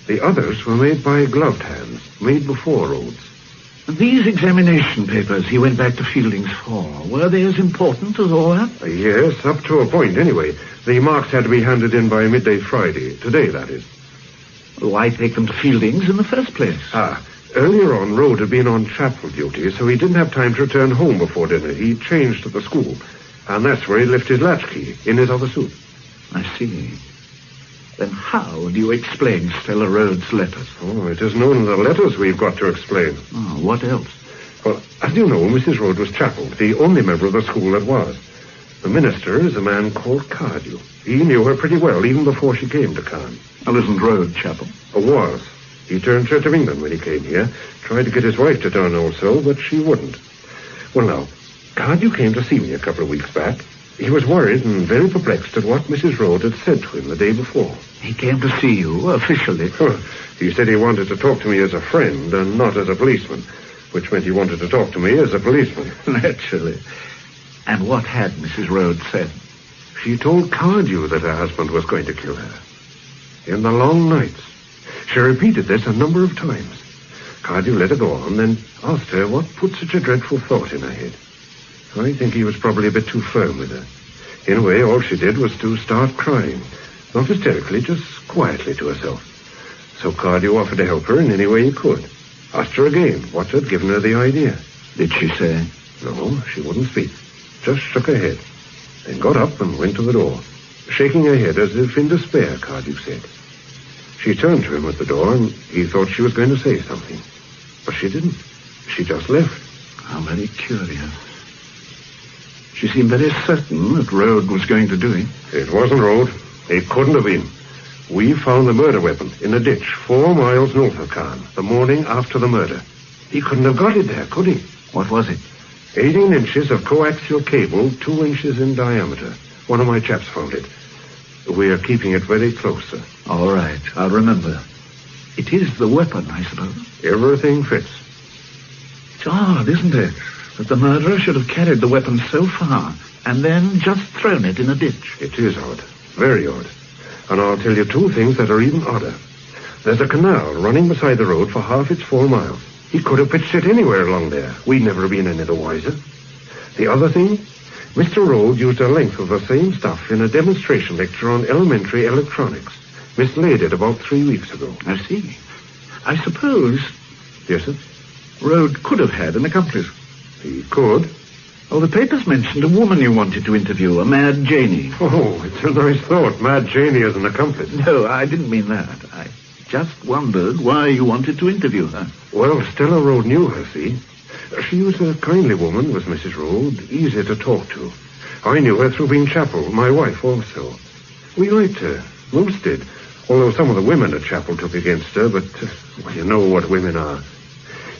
[SPEAKER 2] The others were made by gloved hands, made before Rhodes.
[SPEAKER 14] These examination papers he went back to Fielding's for, were they as important as all that?
[SPEAKER 2] Yes, up to a point, anyway. The marks had to be handed in by midday Friday. Today, that is.
[SPEAKER 14] Why take them to Fielding's in the first place?
[SPEAKER 2] Earlier on, Rhodes had been on chapel duty, so he didn't have time to return home before dinner. He changed at the school, and that's where he left his latchkey, in his other suit.
[SPEAKER 14] I see. Then how do you explain Stella Rhodes' letters?
[SPEAKER 2] Oh, it isn't only the letters we've got to explain.
[SPEAKER 14] Oh, what else?
[SPEAKER 2] Well, as you know, Mrs. Rhodes was chapel, the only member of the school that was. The minister is a man called Cardew. He knew her pretty well, even before she came to Caen.
[SPEAKER 14] Well, isn't Rhodes chapel?
[SPEAKER 2] Was. He turned Church of England when he came here. Tried to get his wife to turn also, but she wouldn't. Well, now, Cardew came to see me a couple of weeks back. He was worried and very perplexed at what Mrs. Rhodes had said to him the day before.
[SPEAKER 14] He came to see you, officially?
[SPEAKER 2] He said he wanted to talk to me as a friend and not as a policeman, which meant he wanted to talk to me as a policeman.
[SPEAKER 14] Naturally. And what had Mrs. Rhodes said?
[SPEAKER 2] She told Cardew that her husband was going to kill her. In the long nights. She repeated this a number of times. Cardew let her go on, then asked her what put such a dreadful thought in her head. I think he was probably a bit too firm with her. In a way, all she did was to start crying. Not hysterically, just quietly to herself. So Cardew offered to help her in any way he could. Asked her again what had given her the idea.
[SPEAKER 14] Did she say?
[SPEAKER 2] No, she wouldn't speak. just shook her head, then got up and went to the door, shaking her head as if in despair, Cardew said. She turned to him at the door, and he thought she was going to say something. But she didn't. She just left.
[SPEAKER 14] How very curious. She seemed very certain that Rode was going to do it.
[SPEAKER 2] It wasn't Rode. It couldn't have been. We found the murder weapon in a ditch 4 miles north of Caen, the morning after the murder. He couldn't have got it there, could he?
[SPEAKER 14] What was it?
[SPEAKER 2] 18 inches of coaxial cable, 2 inches in diameter. One of my chaps found it. We're keeping it very close, sir.
[SPEAKER 14] All right, I'll remember. It is the weapon, I suppose.
[SPEAKER 2] Everything fits.
[SPEAKER 14] It's odd, isn't it, that the murderer should have carried the weapon so far and then just thrown it in a ditch.
[SPEAKER 2] It is odd. Very odd. And I'll tell you 2 things that are even odder. There's a canal running beside the road for half its 4 miles. He could have pitched it anywhere along there. We'd never have been any the wiser. The other thing, Mr. Rode used a length of the same stuff in a demonstration lecture on elementary electronics. Mislaid it about 3 weeks ago.
[SPEAKER 14] I see. I suppose...
[SPEAKER 2] Yes, sir?
[SPEAKER 14] Rode could have had an accomplice.
[SPEAKER 2] He could.
[SPEAKER 14] Oh, the papers mentioned a woman you wanted to interview, a Mad Janie.
[SPEAKER 2] Oh, it's a nice thought. Mad Janie as an accomplice.
[SPEAKER 14] No, I didn't mean that. I just wondered why you wanted to interview her.
[SPEAKER 2] Well, Stella Rode knew her, see. She was a kindly woman, was Mrs. Rode, easy to talk to. I knew her through being Chapel, my wife also. We liked her. Most did. Although some of the women at Chapel took against her, but, well, you know what women are.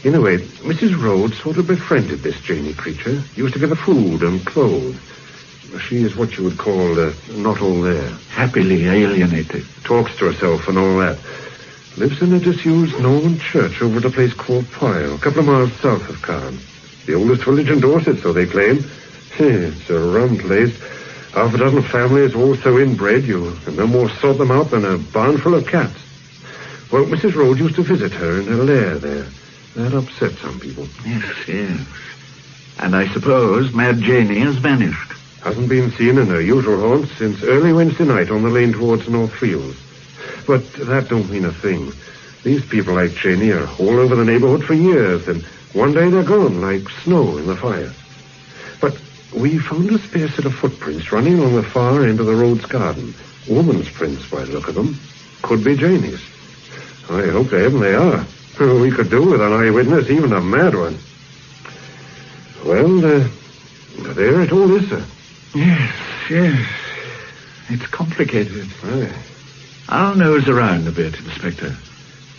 [SPEAKER 2] Anyway, Mrs. Rode sort of befriended this Janie creature. Used to give her food and clothes. She is what you would call not all there.
[SPEAKER 14] Happily alienated.
[SPEAKER 2] Talks to herself and all that. Lives in a disused Norman church over at a place called Pyle, a couple of miles south of Caen. The oldest village in Dorset, so they claim. It's a rum place. Half a dozen families, all so inbred, you can no more sort them out than a barn full of cats. Well, Mrs. Rode used to visit her in her lair there. That upset some people.
[SPEAKER 14] Yes. And I suppose Mad Janie has vanished.
[SPEAKER 2] Hasn't been seen in her usual haunts since early Wednesday night on the lane towards North Fields. But that don't mean a thing. These people like Janie are all over the neighborhood for years, and one day they're gone like snow in the fire. But we found a spare set of footprints running along the far end of the road's garden. Woman's prints, by the look of them. Could be Janie's. I hope to heaven they are. We could do with an eyewitness, even a mad one. Well, there it all is, sir.
[SPEAKER 14] Yes. It's complicated.
[SPEAKER 2] Aye.
[SPEAKER 14] I'll nose around a bit, Inspector.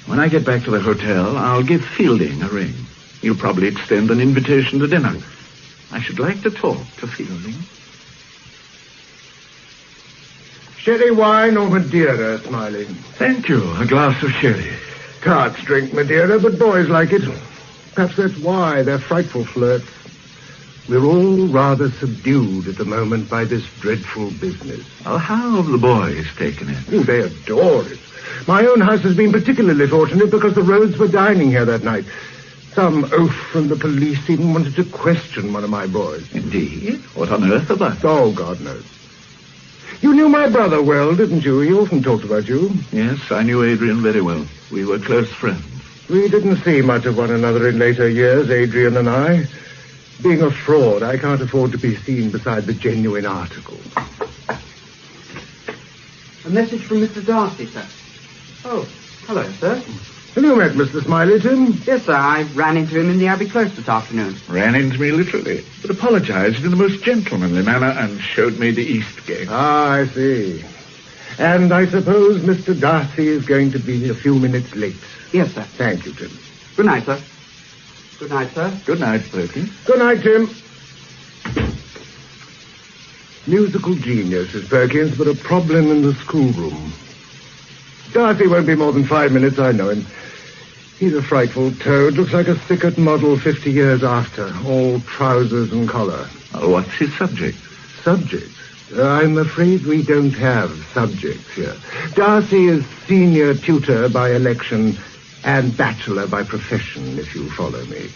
[SPEAKER 14] When I get back to the hotel, I'll give Fielding a ring. He'll probably extend an invitation to dinner. I should like to talk to Fielding.
[SPEAKER 4] Sherry wine or Madeira, Smiley?
[SPEAKER 14] Thank you. A glass of sherry.
[SPEAKER 4] Tarts drink Madeira, but boys like it. Perhaps that's why they're frightful flirts. We're all rather subdued at the moment by this dreadful business.
[SPEAKER 14] Oh, how have the boys taken it?
[SPEAKER 4] Oh, they adore it. My own house has been particularly fortunate because the Rhodes were dining here that night. Some oaf from the police even wanted to question one of my boys.
[SPEAKER 14] Indeed? What on earth about?
[SPEAKER 4] Oh, God knows. You knew my brother well, didn't you? He often talked about you.
[SPEAKER 14] Yes, I knew Adrian very well. We were close friends.
[SPEAKER 4] We didn't see much of one another in later years, Adrian and I. Being a fraud, I can't afford to be seen beside the genuine article.
[SPEAKER 1] A message from Mr. Darcy, sir. Oh, hello, sir.
[SPEAKER 4] Have you met Mr. Smiley, Tim?
[SPEAKER 1] Yes, sir. I ran into him in the Abbey Close this afternoon.
[SPEAKER 14] Ran into me literally, but apologized in the most gentlemanly manner and showed me the East Gate.
[SPEAKER 4] Ah, I see. And I suppose Mr. Darcy is going to be a few minutes late.
[SPEAKER 1] Yes, sir.
[SPEAKER 4] Thank you, Tim.
[SPEAKER 1] Good night, sir. Good night, sir.
[SPEAKER 14] Good night, Perkins.
[SPEAKER 4] Good night, Tim. Musical genius is Perkins, but a problem in the schoolroom. Darcy won't be more than 5 minutes, I know him. He's a frightful toad. Looks like a thicket model 50 years after. All trousers and collar.
[SPEAKER 14] Oh, what's his subject?
[SPEAKER 4] Subject? I'm afraid we don't have subjects here. Darcy is senior tutor by election and bachelor by profession, if you follow me.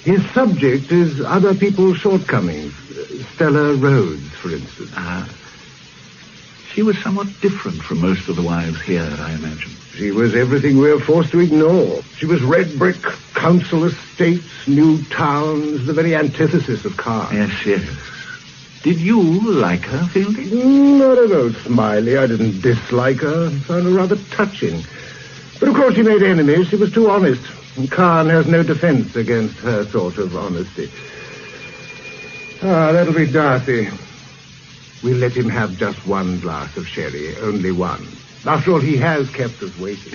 [SPEAKER 4] His subject is other people's shortcomings. Stella Rhodes, for instance.
[SPEAKER 14] She was somewhat different from most of the wives here, I imagine.
[SPEAKER 4] She was everything we are forced to ignore. She was red brick, council estates, new towns, the very antithesis of Caen.
[SPEAKER 14] Yes. Did you like her, Fielding?
[SPEAKER 4] Not at all, Smiley. I didn't dislike her. I found her rather touching. But of course she made enemies. She was too honest. And Khan has no defense against her sort of honesty. Ah, that'll be Darcy. We'll let him have just one glass of sherry. Only one. After all, he has kept us waiting.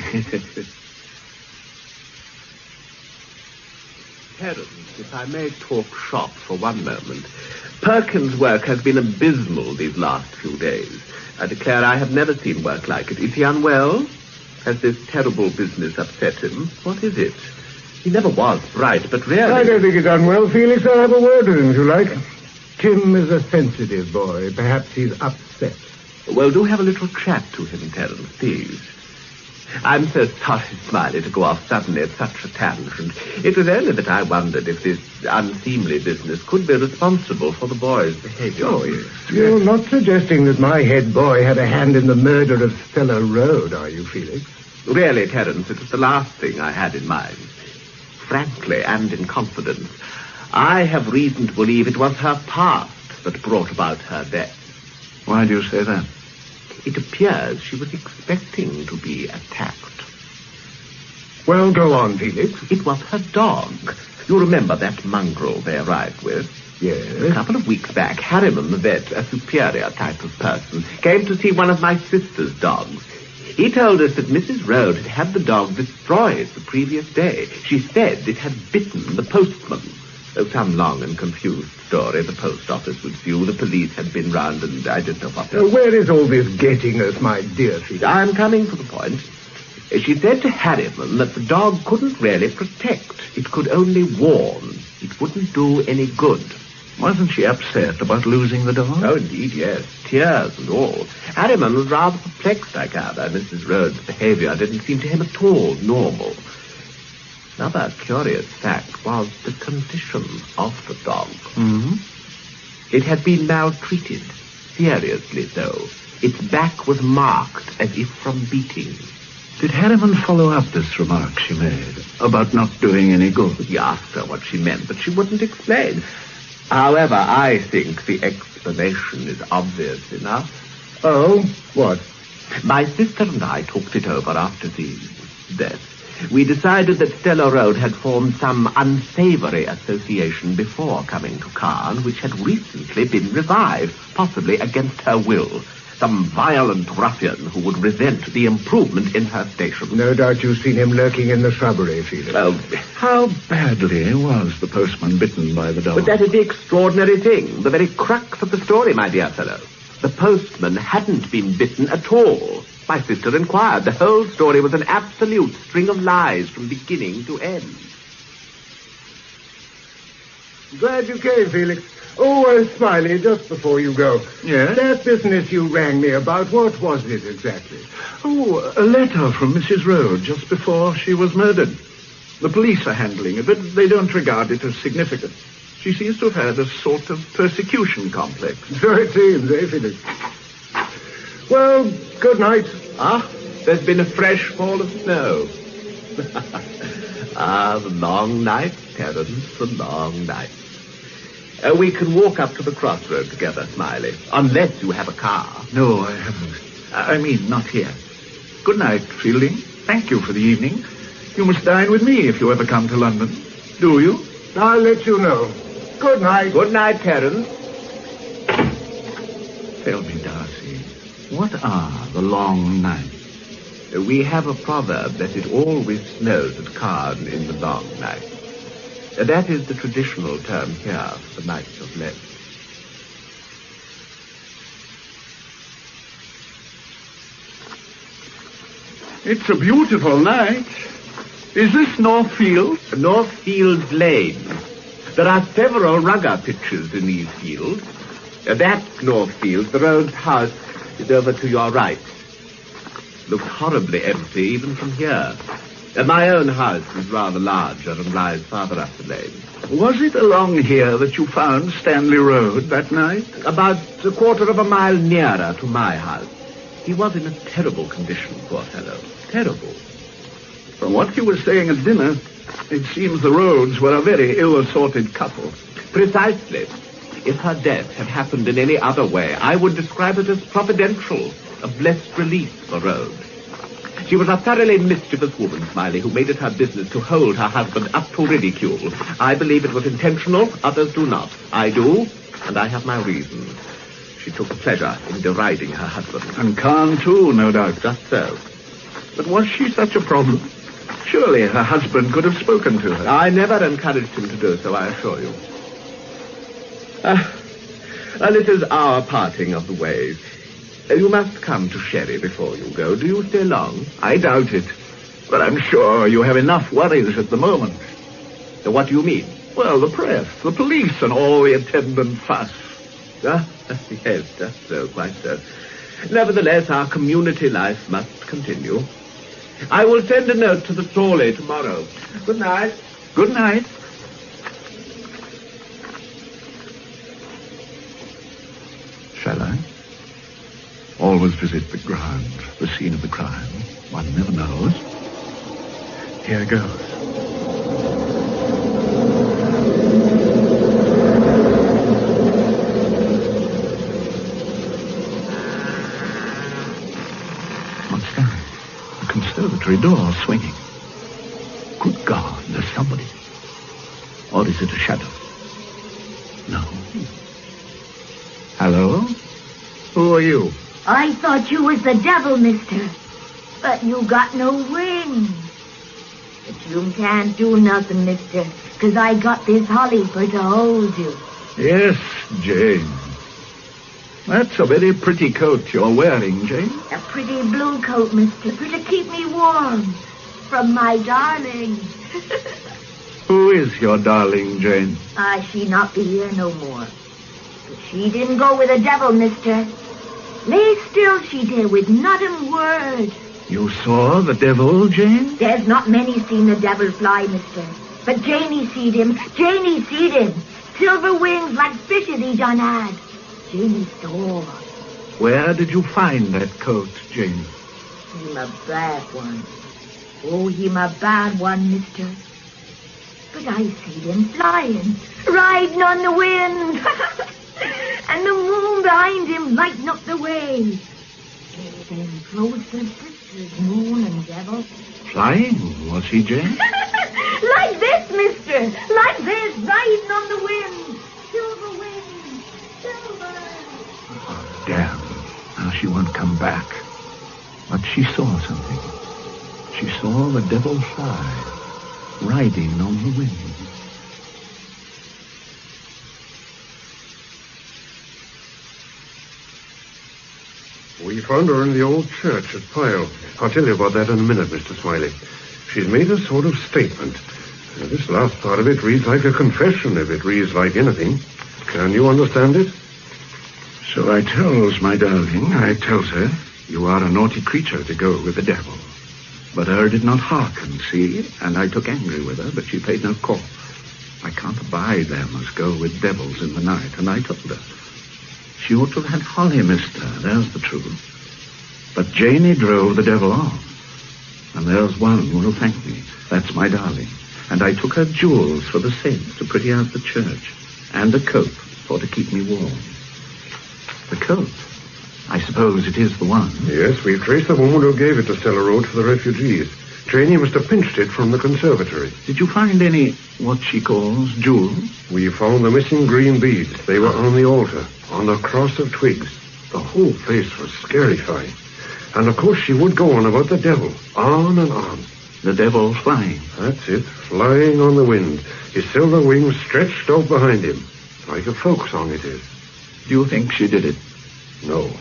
[SPEAKER 8] Terence, if I may talk shop for one moment. Perkins' work has been abysmal these last few days. I declare I have never seen work like it. Is he unwell? Has this terrible business upset him? What is it? He never was bright, but really...
[SPEAKER 4] I don't think he's unwell, Felix. I'll have a word with him, if you like. Tim is a sensitive boy. Perhaps he's upset.
[SPEAKER 8] Well, do have a little chat to him, Terence, please. I'm so sorry, Smiley, to go off suddenly at such a tangent. It was only that I wondered if this unseemly business could be responsible for the boy's behavior.
[SPEAKER 4] Oh, yes. You're not suggesting that my head boy had a hand in the murder of Stella Road, are you, Felix?
[SPEAKER 8] Really, Terence, it was the last thing I had in mind. Frankly, and in confidence, I have reason to believe it was her past that brought about her death.
[SPEAKER 14] Why do you say that?
[SPEAKER 8] It appears she was expecting to be attacked.
[SPEAKER 4] Well, go on, Felix.
[SPEAKER 8] It was her dog. You remember that mongrel they arrived with?
[SPEAKER 4] Yes.
[SPEAKER 8] A couple of weeks back, Harriman, the vet, a superior type of person, came to see one of my sister's dogs. He told us that Mrs. Rhodes had had the dog destroyed the previous day. She said it had bitten the postman. Oh, some long and confused story. The post office was due, the police had been round, and I didn't know what else.
[SPEAKER 4] Where is all this getting us, my dear Felix?
[SPEAKER 8] I'm coming to the point. She said to Harriman that the dog couldn't really protect. It could only warn. It wouldn't do any good.
[SPEAKER 14] Wasn't she upset about losing the dog?
[SPEAKER 8] Oh, indeed, yes. Tears and all. Harriman was rather perplexed, I gather. Mrs. Rhodes' behavior didn't seem to him at all normal. Another curious fact was the condition of the dog.
[SPEAKER 14] Mm-hmm.
[SPEAKER 8] It had been maltreated, seriously so. Its back was marked as if from beating.
[SPEAKER 14] Did Harriman follow up this remark she made about not doing any good?
[SPEAKER 8] He asked her what she meant, but she wouldn't explain. However, I think the explanation is obvious enough.
[SPEAKER 4] Oh, what?
[SPEAKER 8] My sister and I talked it over after the death. We decided that Stella Road had formed some unsavory association before coming to Caen, which had recently been revived, possibly against her will. Some violent ruffian who would resent the improvement in her station.
[SPEAKER 4] No doubt you've seen him lurking in the shrubbery, Felix.
[SPEAKER 8] Well,
[SPEAKER 14] how badly was the postman bitten by the dog?
[SPEAKER 8] But that is the extraordinary thing, the very crux of the story, my dear fellow. The postman hadn't been bitten at all. My sister inquired. The whole story was an absolute string of lies from beginning to end.
[SPEAKER 4] Glad you came, Felix. Oh, Smiley, just before you go.
[SPEAKER 14] Yes?
[SPEAKER 4] That business you rang me about, what was it exactly?
[SPEAKER 14] Oh, a letter from Mrs. Rhodes just before she was murdered. The police are handling it, but they don't regard it as significant. She seems to have had a sort of persecution complex.
[SPEAKER 4] So it seems, eh, Felix? Well, good night.
[SPEAKER 8] Ah, there's been a fresh fall of snow. Ah, the long night, Terence, the long night. We can walk up to the crossroad together, Smiley, unless you have a car.
[SPEAKER 14] No, I haven't. I mean, not here. Good night, Fielding. Thank you for the evening. You must dine with me if you ever come to London. Do you?
[SPEAKER 4] I'll let you know. Good night.
[SPEAKER 8] Good night, Terence.
[SPEAKER 14] Tell me, Darcy, what are the long nights?
[SPEAKER 8] We have a proverb that it always snows at Caen in the long night. That is the traditional term here for the nights of Lent.
[SPEAKER 14] It's a beautiful night. Is this Northfield?
[SPEAKER 8] Northfield Lane. There are several rugger pitches in these fields. That's Northfield. The Rhodes house is over to your right. Looks horribly empty even from here. My own house is rather larger and lies farther up the lane.
[SPEAKER 14] Was it along here that you found Stanley Road that night?
[SPEAKER 8] About a quarter of a mile nearer to my house. He was in a terrible condition, poor fellow. Terrible.
[SPEAKER 14] From what you were saying at dinner, it seems the Rhodes were a very ill-assorted couple.
[SPEAKER 8] Precisely.
[SPEAKER 5] If her death had happened in any other way, I would describe it as providential, a blessed release for Rhodes. She was a thoroughly mischievous woman, Smiley, who made it her business to hold her husband up to ridicule. I believe it was intentional, others do not. I do, and I have my reasons. She took pleasure in deriding her husband.
[SPEAKER 14] And Khan, too, no doubt.
[SPEAKER 5] Just so.
[SPEAKER 14] But was she such a problem? Surely her husband could have spoken to her.
[SPEAKER 5] I never encouraged him to do so, I assure you. This is our parting of the ways. You must come to Sherry before you go. Do you stay long?
[SPEAKER 14] I doubt it. But I'm sure you have enough worries at the moment.
[SPEAKER 5] What do you mean?
[SPEAKER 14] Well, the press, the police, and all the attendant fuss.
[SPEAKER 5] Yes, just so, quite so. Nevertheless, our community life must continue. I will send a note to the trolley tomorrow. Good night.
[SPEAKER 14] Good night. Shall I? Always visit the ground, the scene of the crime. One never knows. Here goes. What's that? The conservatory door swinging. Good God, there's somebody. Or is it a shadow? No. Hello? Who are you?
[SPEAKER 13] I thought you was the devil, mister. But you got no wings. But you can't do nothing, mister, 'cause I got this holly for to hold you.
[SPEAKER 14] Yes, Jane. That's a very pretty coat you're wearing, Jane.
[SPEAKER 13] A pretty blue coat, mister, for to keep me warm. From my darling.
[SPEAKER 14] Who is your darling, Jane?
[SPEAKER 13] She not be here no more. But she didn't go with the devil, mister. Lay still she did with not a word.
[SPEAKER 14] You saw the devil, Jane?
[SPEAKER 13] There's not many seen the devil fly, mister. But Janey seed him. Janey seed him. Silver wings like fishes he done had. Janey saw.
[SPEAKER 14] Where did you find that coat, Jane?
[SPEAKER 13] Him a bad one. Oh, him a bad one, mister. But I see him flying, riding on the wind. And the moon behind him lighting up the way. Then closer sisters, moon and devil.
[SPEAKER 14] Flying, was he, Jane?
[SPEAKER 13] Like this, mister. Like this, riding on the wind. Silver wind. Silver.
[SPEAKER 14] Oh, damn. Now she won't come back. But she saw something. She saw the devil fly, riding on the wind.
[SPEAKER 2] We found her in the old church at PHILO. I'll tell you about that in a minute, Mr. Smiley. She's made a sort of statement. This last part of it reads like a confession, if it reads like anything. Can you understand it?
[SPEAKER 14] So I tells my darling, I tells her, you are a naughty creature to go with the devil. But her did not hearken, see, and I took angry with her, but she paid no call. I can't abide them as go with devils in the night, and I told her. She ought to have had holly, mister, there's the truth. But Janey drove the devil off. And there's one who'll thank me. That's my darling. And I took her jewels for the saints to pretty out the church. And a coat for to keep me warm. The coat? I suppose it is the one.
[SPEAKER 2] Yes, we've traced the woman who gave it to Cellar Road for the refugees. Janey must have pinched it from the conservatory.
[SPEAKER 14] Did you find any, what she calls, jewels?
[SPEAKER 2] We found the missing green beads. They were on the altar, on the cross of twigs. The whole place was scarifying. And of course she would go on about the devil, on and on.
[SPEAKER 14] The devil flying?
[SPEAKER 2] That's it, flying on the wind. His silver wings stretched out behind him. Like a folk song it is.
[SPEAKER 14] Do you think she did it?
[SPEAKER 2] No.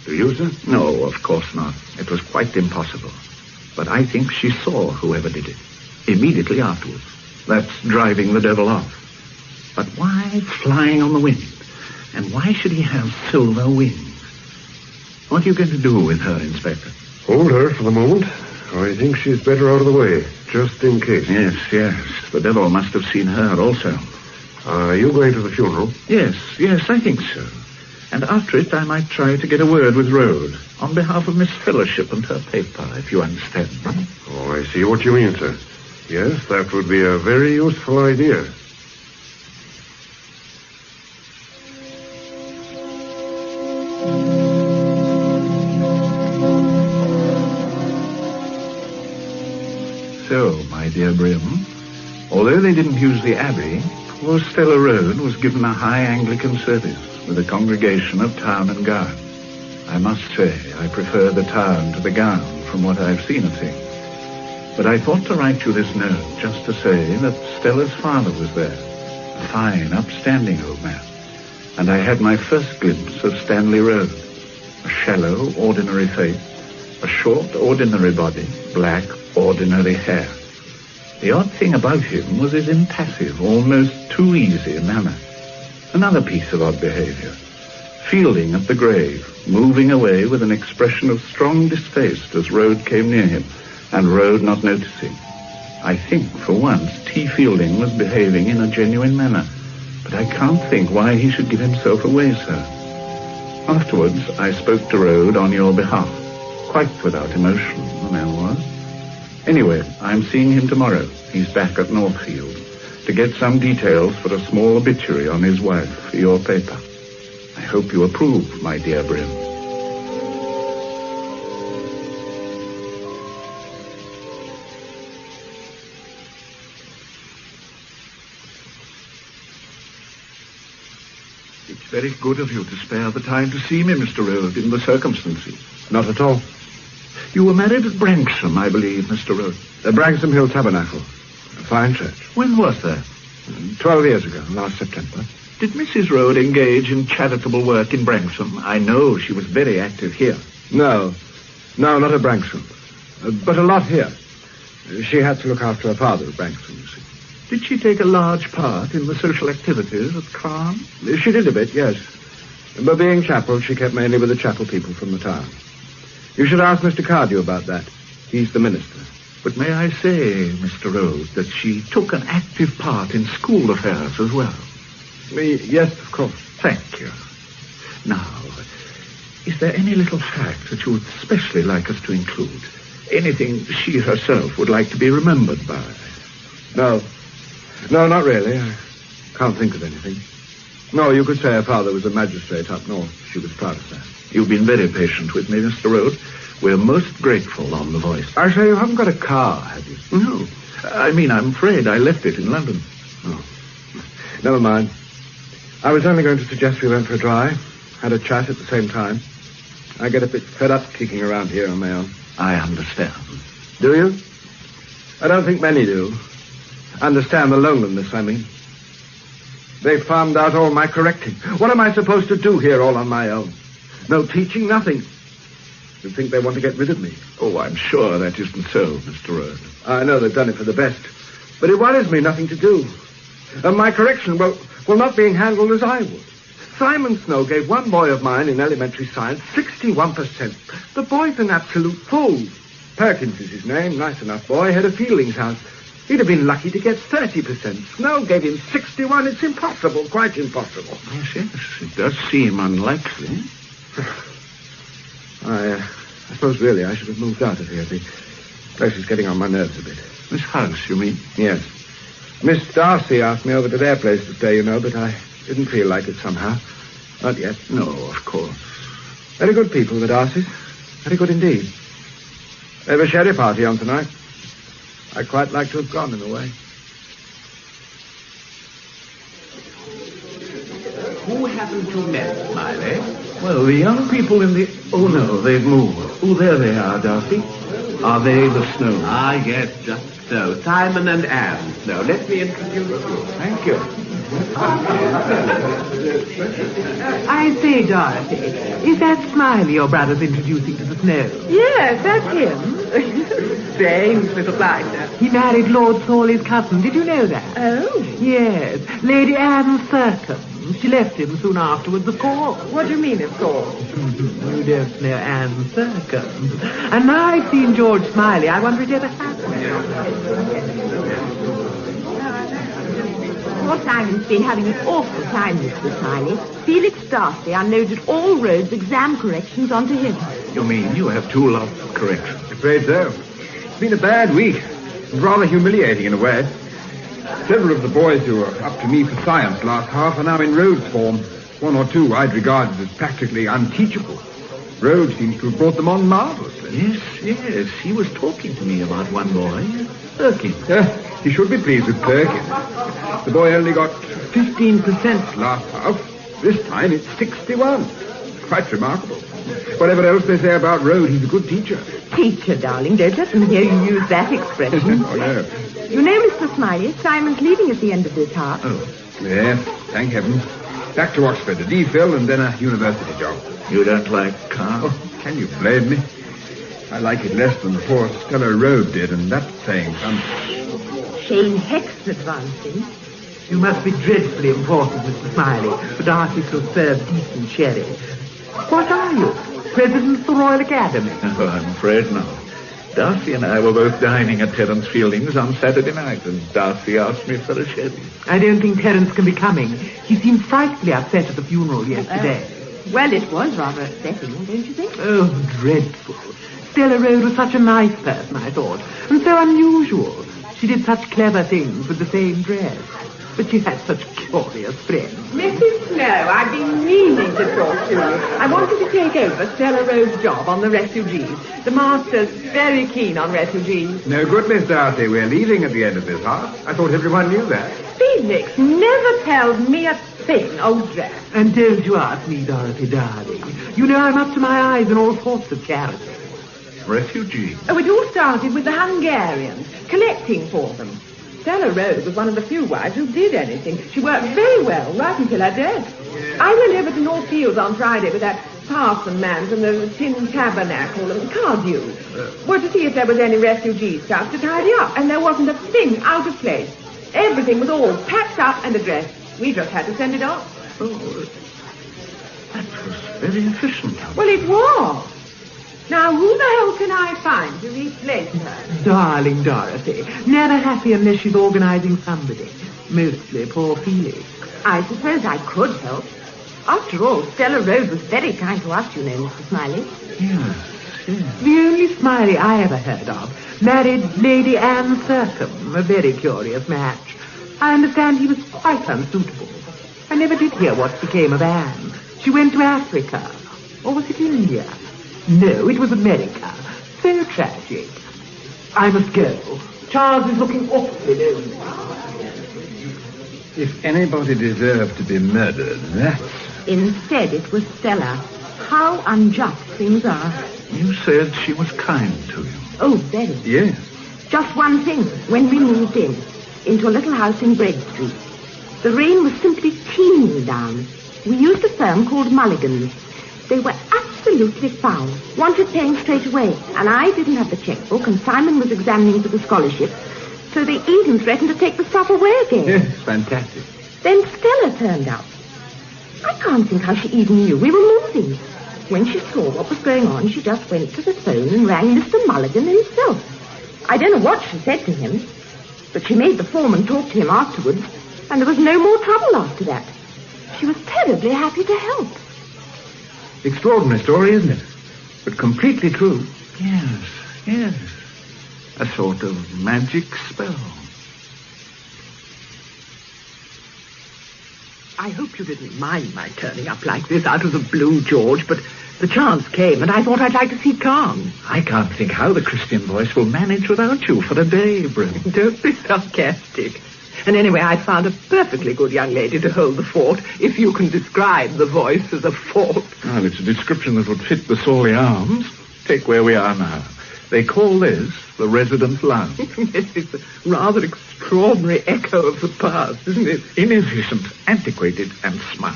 [SPEAKER 2] Do you, sir?
[SPEAKER 14] No, of course not. It was quite impossible. But I think she saw whoever did it. Immediately afterwards. That's driving the devil off. But why flying on the wind? And why should he have silver wings? What are you going to do with her, Inspector?
[SPEAKER 2] Hold her for the moment. I think she's better out of the way, just in case.
[SPEAKER 14] Yes. The devil must have seen her also.
[SPEAKER 2] Are you going to the funeral?
[SPEAKER 14] Yes, I think so. And after it, I might try to get a word with Rhodes on behalf of Miss Fellowship and her paper, if you understand.
[SPEAKER 2] Oh, I see what you mean, sir. Yes, that would be a very useful idea.
[SPEAKER 19] my dear Brim. Although they didn't use the Abbey, poor Stella Road was given a high Anglican service with a congregation of town and gown. I must say, I prefer the town to the gown from what I've seen of things. But I thought to write you this note just to say that Stella's father was there, a fine, upstanding old man. And I had my first glimpse of Stanley Road, a shallow, ordinary face, a short, ordinary body, black, ordinary hair. The odd thing about him was his impassive, almost too easy manner. Another piece of odd behavior. Fielding at the grave, moving away with an expression of strong distaste as Road came near him, and Road not noticing. I think, for once, T. Fielding was behaving in a genuine manner, but I can't think why he should give himself away, sir. Afterwards, I spoke to Road on your behalf, quite without emotion, the man was. Anyway, I'm seeing him tomorrow. He's back at Northfield to get some details for a small obituary on his wife for your paper. I hope you approve, my dear Brim. It's very good of you to spare the time to see me, Mr. Road, in the circumstances.
[SPEAKER 2] Not at all.
[SPEAKER 19] You were married at Branksome, I believe, Mr. Road.
[SPEAKER 2] The Branksome Hill Tabernacle. A fine church.
[SPEAKER 19] When was that?
[SPEAKER 2] 12 years ago, last September.
[SPEAKER 19] Did Mrs. Road engage in charitable work in Branksome? I know she was very active here.
[SPEAKER 2] No, not at Branksome. But a lot here. She had to look after her father at Branksome, you see.
[SPEAKER 19] Did she take a large part in the social activities at Cran?
[SPEAKER 2] She did a bit, yes. But being chapel, she kept mainly with the chapel people from the town. You should ask Mr. Cardew about that. He's the minister.
[SPEAKER 19] But may I say, Mr. Road, that she took an active part in school affairs as well?
[SPEAKER 2] Yes, of course.
[SPEAKER 19] Thank you. Now, is there any little fact that you would especially like us to include? Anything she herself would like to be remembered by?
[SPEAKER 2] No, not really. I can't think of anything. No, you could say her father was a magistrate up north. She was proud of that.
[SPEAKER 19] You've been very patient with me, Mr. Road. We're most grateful on the Voice.
[SPEAKER 2] I say, you haven't got a car, have you?
[SPEAKER 19] No. I mean, I'm afraid I left it in London.
[SPEAKER 2] Oh. Never mind. I was only going to suggest we went for a drive, had a chat at the same time. I get a bit fed up kicking around here on my own.
[SPEAKER 19] I understand.
[SPEAKER 2] Do you? I don't think many do. Understand the loneliness, I mean. They farmed out all my correcting. What am I supposed to do here all on my own? No teaching, nothing. You think they want to get rid of me?
[SPEAKER 19] Oh, I'm sure that isn't so, Mr. Road.
[SPEAKER 2] I know they've done it for the best. But it worries me nothing to do. And my correction, well, not being handled as I would. Simon Snow gave one boy of mine in elementary science 61%. The boy's an absolute fool. Perkins is his name, nice enough boy, head of Fielding's house. He'd have been lucky to get 30%. Snow gave him 61. It's impossible, quite impossible.
[SPEAKER 19] Yes, it does seem unlikely.
[SPEAKER 2] I suppose really I should have moved out of here. The place is getting on my nerves a bit.
[SPEAKER 19] This house, you mean?
[SPEAKER 2] Yes. Miss Darcy asked me over to their place to stay, you know, but I didn't feel like it somehow. Not yet.
[SPEAKER 19] No, of course.
[SPEAKER 2] Very good people, the Darcys. Very good indeed. They have a sherry party on tonight. I'd quite like to have gone in a way.
[SPEAKER 5] Who haven't you met, Smiley?
[SPEAKER 19] Well, the young people in the... Oh, no, they've moved. Oh, there they are, Darcy. Are they the Snow?
[SPEAKER 5] Ah, yes, just so. Simon and Anne Snow. Let me introduce you.
[SPEAKER 19] Thank you.
[SPEAKER 23] I say, Dorothy, is that Smiley your brother's introducing to the Snow? Yes, that's him. Strange little blinder. He married Lord Thorley's cousin. Did you know that?
[SPEAKER 7] Oh?
[SPEAKER 23] Yes, Lady Anne Thurcombe. She left him soon afterwards, of course.
[SPEAKER 7] What do you mean, of course?
[SPEAKER 23] You don't know Anne Thurcombe. And now I've seen George Smiley, I wonder if it ever happened.
[SPEAKER 7] Poor Simon's been having an awful time, Mr. Smiley. Felix Darcy unloaded all Rhodes' exam corrections onto him.
[SPEAKER 19] You mean you have too lots of corrections?
[SPEAKER 2] Afraid so. It's been a bad week. Rather humiliating in a way. Several of the boys who were up to me for science last half are now in Rhodes form. One or two I'd regarded as practically unteachable.
[SPEAKER 15] Rhodes seems to have brought them on marvellously.
[SPEAKER 14] Yes. He was talking to me about one boy, Perkins.
[SPEAKER 15] He should be pleased with Perkins. The boy only got 15% last half. This time it's 61. Quite remarkable. Whatever else they say about Rhodes, he's a good teacher.
[SPEAKER 23] Teacher, darling, don't let them hear you use that expression.
[SPEAKER 15] Oh, no.
[SPEAKER 23] You know, Mr. Smiley, Simon's leaving at the end of this half.
[SPEAKER 15] Oh, yes, thank heaven. Back to Oxford, a DPhil and then a university job.
[SPEAKER 14] You don't like Carl?
[SPEAKER 15] Oh, can you blame me? I like it less than the poor Stella Road did, and that's saying something.
[SPEAKER 23] Shane Heck's advancing.
[SPEAKER 6] You must be dreadfully important, Mr. Smiley, for Darcy to serve decent sherry. What are you? President of the Royal Academy?
[SPEAKER 14] Oh, I'm afraid not. Darcy and I were both dining at Terence Fielding's on Saturday night, and Darcy asked me for a sherry.
[SPEAKER 6] I don't think Terence can be coming. He seemed frightfully upset at the funeral yesterday.
[SPEAKER 23] Well, it was rather upsetting, don't you think?
[SPEAKER 6] Oh, dreadful. Stella Road was such a nice person, I thought, and so unusual. She did such clever things with the same dress. But she had such curious friends.
[SPEAKER 23] Mrs. Snow, I've been meaning to talk to you. I wanted to take over Stella Road's job on the refugees. The master's very keen on refugees.
[SPEAKER 15] No good, Miss Darcy. We're leaving at the end of this half. I thought everyone knew that.
[SPEAKER 23] Felix never tells me a thing, old Jack.
[SPEAKER 6] And don't you ask me, Dorothy, darling. You know I'm up to my eyes in all sorts of charity.
[SPEAKER 14] Refugees?
[SPEAKER 23] Oh, it all started with the Hungarians, collecting for them. Stella Rose was one of the few wives who did anything. She worked very well right until her death. I went over to North Fields on Friday with that parson man from the Tin Tabernacle and Cardew. To see if there was any refugee stuff to tidy up, and there wasn't a thing out of place. Everything was all packed up and addressed. We just had to send it off.
[SPEAKER 14] Oh, that was very efficient.
[SPEAKER 23] Well, it was. Now, who the hell can I find to replace her?
[SPEAKER 6] Darling Dorothy, never happy unless she's organizing somebody. Mostly poor Felix.
[SPEAKER 23] I suppose I could help. After all, Stella Rose was very kind to us, you know, Mr. Smiley.
[SPEAKER 6] Yes. The only Smiley I ever heard of married Lady Anne Thurcombe, a very curious match. I understand he was quite unsuitable. I never did hear what became of Anne. She went to Africa. Or was it India? No, it was America. So tragic. I must go. Charles is looking awfully lonely.
[SPEAKER 15] If anybody deserved to be murdered, that's...
[SPEAKER 23] Instead, it was Stella. How unjust things are.
[SPEAKER 14] You said she was kind to you.
[SPEAKER 23] Oh, very.
[SPEAKER 15] Yes.
[SPEAKER 23] Just one thing. When we moved in, into a little house in Bread Street, the rain was simply teeming down. We used a firm called Mulligan's. They were absolutely foul. Wanted paying straight away. And I didn't have the checkbook, and Simon was examining for the scholarship. So they even threatened to take the stuff away again.
[SPEAKER 15] Yes, fantastic.
[SPEAKER 23] Then Stella turned up. I can't think how she even knew we were moving. When she saw what was going on, she just went to the phone and rang Mr. Mulligan himself. I don't know what she said to him, but she made the foreman talk to him afterwards, and there was no more trouble after that. She was terribly happy to help.
[SPEAKER 15] Extraordinary story, isn't it? But completely true.
[SPEAKER 14] Yes. A sort of magic spell.
[SPEAKER 6] I hope you didn't mind my turning up like this out of the blue, George, but the chance came, and I thought I'd like to see Khan.
[SPEAKER 14] I can't think how the Christian voice will manage without you for a day, Bryn.
[SPEAKER 6] Don't be sarcastic. And anyway, I found a perfectly good young lady to hold the fort, if you can describe the voice as a fort.
[SPEAKER 14] Well, it's a description that would fit the Sawley Arms. Take where we are now. They call this the residence lounge.
[SPEAKER 6] Yes, it's a rather extraordinary echo of the past, isn't it?
[SPEAKER 14] Inefficient, antiquated, and smug.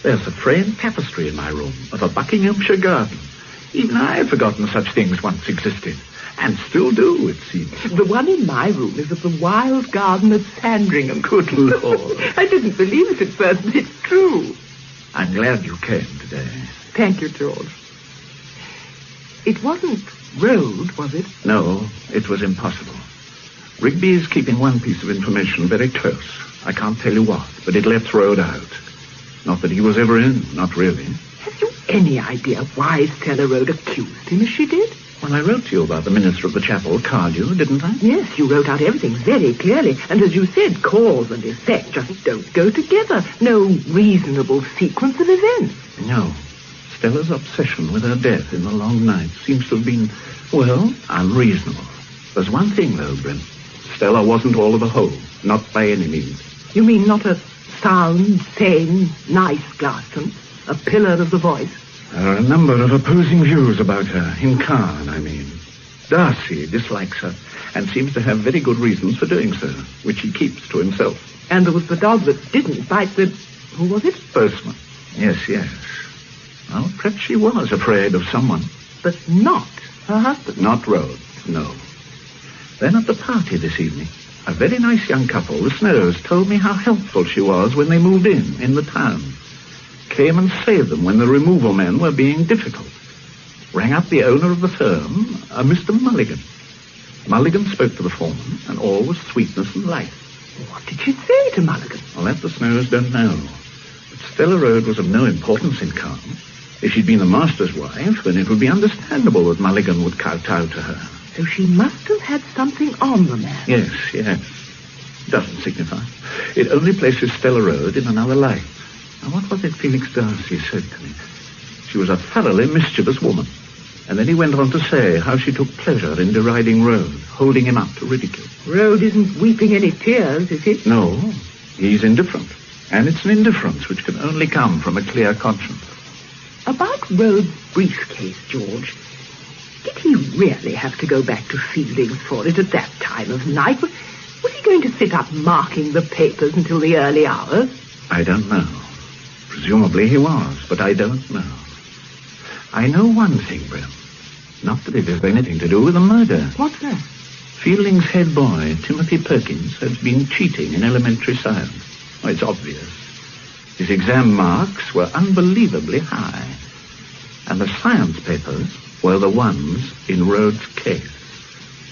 [SPEAKER 14] There's a framed tapestry in my room of a Buckinghamshire garden. Even I had forgotten such things once existed. And still do, it seems.
[SPEAKER 6] The one in my room is of the wild garden at Sandringham. Good Lord. I didn't believe it at first, but it's true.
[SPEAKER 14] I'm glad you came today.
[SPEAKER 6] Thank you, George. It wasn't Road, was it?
[SPEAKER 14] No, it was impossible. Rigby is keeping one piece of information very close. I can't tell you what, but it lets Road out. Not that he was ever in, not really.
[SPEAKER 6] Have you any idea why Stella Road accused him as she did?
[SPEAKER 14] Well, I wrote to you about the minister of the chapel, Cardew, didn't I?
[SPEAKER 6] Yes, you wrote out everything very clearly. And as you said, cause and effect just don't go together. No reasonable sequence of events.
[SPEAKER 14] No.
[SPEAKER 19] Stella's obsession with her death in the long night seems to have been, well, unreasonable. There's one thing, though, Brim. Stella wasn't all of a whole. Not by any means.
[SPEAKER 23] You mean not a sound, sane, nice Glaston? A pillar of the voice?
[SPEAKER 19] There are a number of opposing views about her. In Caen, I mean. Darcy dislikes her and seems to have very good reasons for doing so, which he keeps to himself.
[SPEAKER 23] And there was the dog that didn't bite the... Who was it?
[SPEAKER 19] Postman. Yes. Well, perhaps she was afraid of someone.
[SPEAKER 23] But not her husband.
[SPEAKER 19] Not Rhodes, no. Then at the party this evening, a very nice young couple, the Snows, told me how helpful she was when they moved in the town. Came and saved them when the removal men were being difficult. Rang up the owner of the firm, a Mr. Mulligan. Mulligan spoke to the foreman, and all was sweetness and light.
[SPEAKER 23] What did she say to Mulligan?
[SPEAKER 19] Well, that the Snows don't know. But Stella Road was of no importance in Caen. If she'd been the master's wife, then it would be understandable that Mulligan would kowtow to her.
[SPEAKER 23] So she must have had something on the man.
[SPEAKER 19] Yes. Doesn't signify. It only places Stella Road in another light. Now, what was it Felix Darcy said to me? She was a thoroughly mischievous woman. And then he went on to say how she took pleasure in deriding Rhodes, holding him up to ridicule.
[SPEAKER 23] Rhodes isn't weeping any tears, is he?
[SPEAKER 19] No, he's indifferent. And it's an indifference which can only come from a clear conscience.
[SPEAKER 23] About Rhodes' briefcase, George, did he really have to go back to Fielding's for it at that time of night? Was he going to sit up marking the papers until the early hours?
[SPEAKER 19] I don't know. Presumably he was, but I don't know. I know one thing, Brim. Not that it has anything to do with the murder.
[SPEAKER 23] What's that?
[SPEAKER 19] Fielding's head boy, Timothy Perkins, has been cheating in elementary science. Oh, it's obvious. His exam marks were unbelievably high. And the science papers were the ones in Rhodes' case.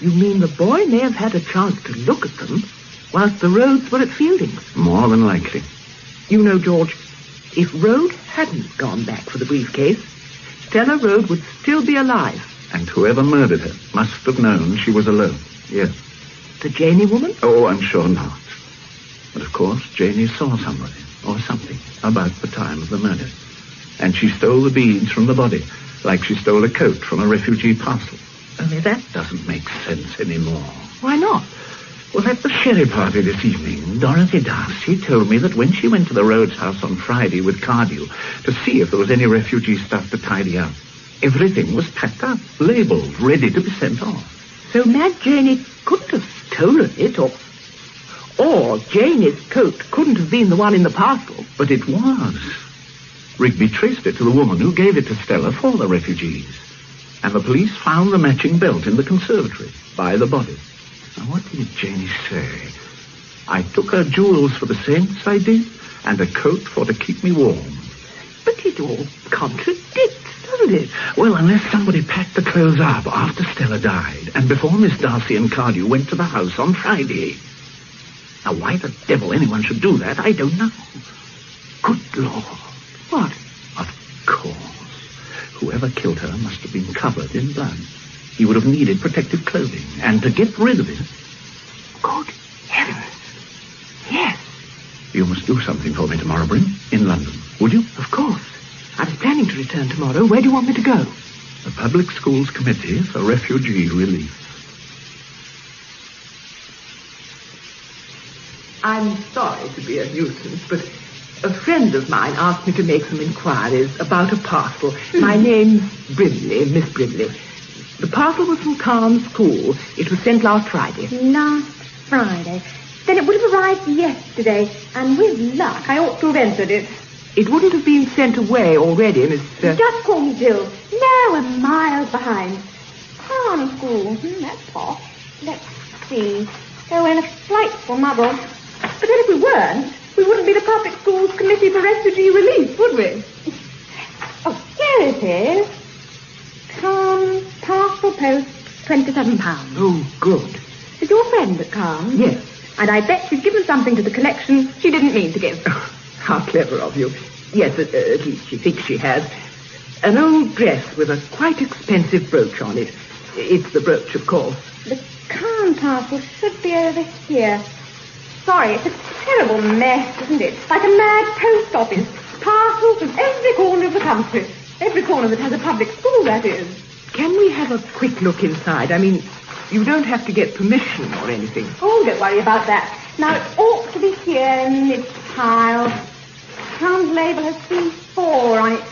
[SPEAKER 23] You mean the boy may have had a chance to look at them whilst the Rhodes were at Fielding's?
[SPEAKER 19] More than likely.
[SPEAKER 23] You know, George, if Rhodes hadn't gone back for the briefcase, Stella Rhodes would still be alive.
[SPEAKER 19] And whoever murdered her must have known she was alone. Yes.
[SPEAKER 23] The Janey woman?
[SPEAKER 19] Oh, I'm sure not. But of course, Janey saw somebody or something about the time of the murder. And she stole the beads from the body, like she stole a coat from a refugee parcel. Only that doesn't make sense anymore.
[SPEAKER 23] Why not?
[SPEAKER 19] Well, at the sherry party this evening, Dorothy Darcy told me that when she went to the Rhodes house on Friday with Cardew to see if there was any refugee stuff to tidy up, everything was packed up, labelled, ready to be sent off.
[SPEAKER 23] So Mad Janey couldn't have stolen it, or Janey's coat couldn't have been the one in the parcel.
[SPEAKER 19] But it was. Rigby traced it to the woman who gave it to Stella for the refugees. And the police found the matching belt in the conservatory by the body. Now, what did Janey say? I took her jewels for the saints, I did, and a coat for to keep me warm.
[SPEAKER 23] But it all contradicts, doesn't it?
[SPEAKER 19] Well, unless somebody packed the clothes up after Stella died, and before Miss Darcy and Cardew went to the house on Friday. Now, why the devil anyone should do that, I don't know. Good Lord.
[SPEAKER 23] What?
[SPEAKER 19] Of course. Whoever killed her must have been covered in blood. He would have needed protective clothing, and to get rid of it...
[SPEAKER 23] Good heavens. Yes.
[SPEAKER 19] You must do something for me tomorrow, Brim, in London, would you?
[SPEAKER 23] Of course. I was planning to return tomorrow. Where do you want me to go?
[SPEAKER 19] The Public Schools Committee for Refugee Relief.
[SPEAKER 23] I'm sorry to be a nuisance, but a friend of mine asked me to make some inquiries about a parcel. My name's Brimley, Miss Brimley. The parcel was from Caen School. It was sent last Friday.
[SPEAKER 7] Last Friday? Then it would have arrived yesterday, and with luck, I ought to have entered it.
[SPEAKER 23] It wouldn't have been sent away already, Miss...
[SPEAKER 7] Just call me Jill. No, we're miles behind. Caen School. That's posh. Let's see. Oh, and a frightful muddle. But then if we weren't, we wouldn't be the Public Schools Committee for Refugee Relief, would we? Oh, here it is. Caen parcel post, £27.
[SPEAKER 23] Oh, good.
[SPEAKER 7] Is your friend at Caen?
[SPEAKER 23] Yes.
[SPEAKER 7] And I bet she's given something to the collection she didn't mean to give.
[SPEAKER 23] How clever of you. Yes, at least she thinks she has. An old dress with a quite expensive brooch on it. It's the brooch, of course.
[SPEAKER 7] The Caen parcel should be over here. Sorry, it's a terrible mess, isn't it? Like a mad post office. Parcels from every corner of the country. Every corner that has a public school, that is.
[SPEAKER 23] Can we have a quick look inside? I mean, you don't have to get permission or anything.
[SPEAKER 7] Oh, don't worry about that. Now, it ought to be here in this pile. Crown's label has C4 on it.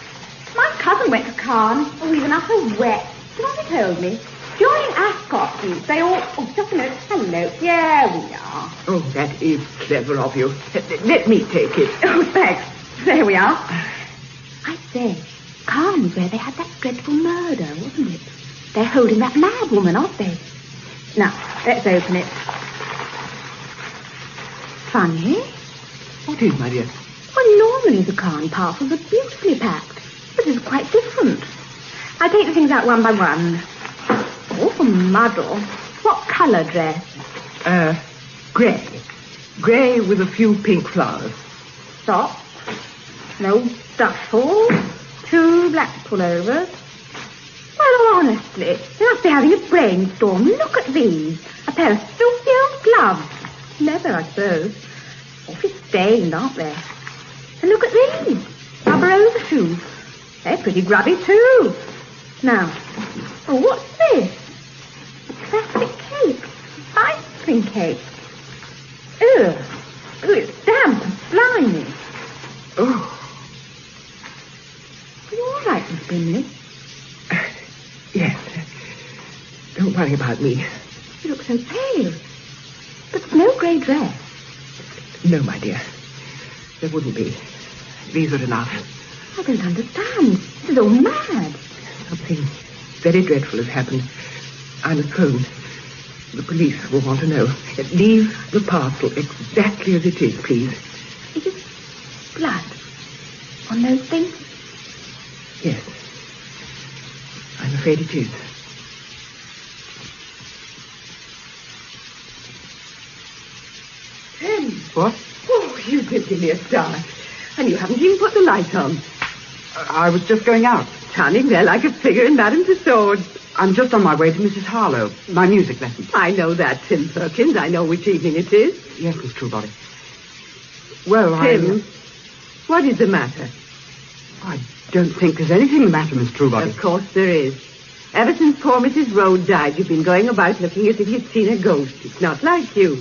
[SPEAKER 7] My cousin went to Cannes. Oh, he was utter wet. Do you know what he told me? During Ascot week, they all... Oh, just a minute. Hello. Here we are.
[SPEAKER 23] Oh, that is clever of you. Let me take it.
[SPEAKER 7] Oh, thanks. There we are. I say, Cannes was where they had that dreadful murder, wasn't it? They're holding that mad woman, aren't they? Now, let's open it. Funny.
[SPEAKER 23] What is, my dear?
[SPEAKER 7] Well, normally the Cannes parcels are beautifully packed, but this is quite different. I'll take the things out one by one. Awful muddle. What colour dress?
[SPEAKER 23] Grey. Grey with a few pink flowers.
[SPEAKER 7] Socks. No duffel. 2 black pullovers. Well, honestly, they must be having a brainstorm. Look at these. A pair of filthy old gloves. Leather, I suppose. Awfully stained, aren't they? And look at these. Rubber overshoes. They're pretty grubby, too. Now, oh, what's this? A plastic cake. Ice cream cake. Ugh. Oh, it's damp and slimy.
[SPEAKER 23] Oh.
[SPEAKER 7] Are you all right, Miss Brimley?
[SPEAKER 23] Yes. Don't worry about me.
[SPEAKER 7] You look so pale. But there's no grey dress.
[SPEAKER 23] No, my dear. There wouldn't be. These are enough.
[SPEAKER 7] I don't understand. This is all mad.
[SPEAKER 23] Something very dreadful has happened. I must phone. The police will want to know. Leave the parcel exactly as it is, please.
[SPEAKER 7] Is it blood on those things?
[SPEAKER 23] Yes. I'm afraid it is.
[SPEAKER 1] Tim! What?
[SPEAKER 23] Oh, you did give me a start. And you haven't even put the light on.
[SPEAKER 1] I was just going out.
[SPEAKER 23] Standing there like a figure in Madame Tussauds.
[SPEAKER 1] I'm just on my way to Mrs. Harlow, my music lesson.
[SPEAKER 23] I know that, Tim Perkins. I know which evening it is.
[SPEAKER 1] Yes, Miss Truebody. Well,
[SPEAKER 23] Tim, what is the matter?
[SPEAKER 1] I don't think there's anything the matter, Miss Truebody.
[SPEAKER 23] Of course there is. Ever since poor Mrs. Rhodes died, you've been going about looking as if you'd seen a ghost. It's not like you.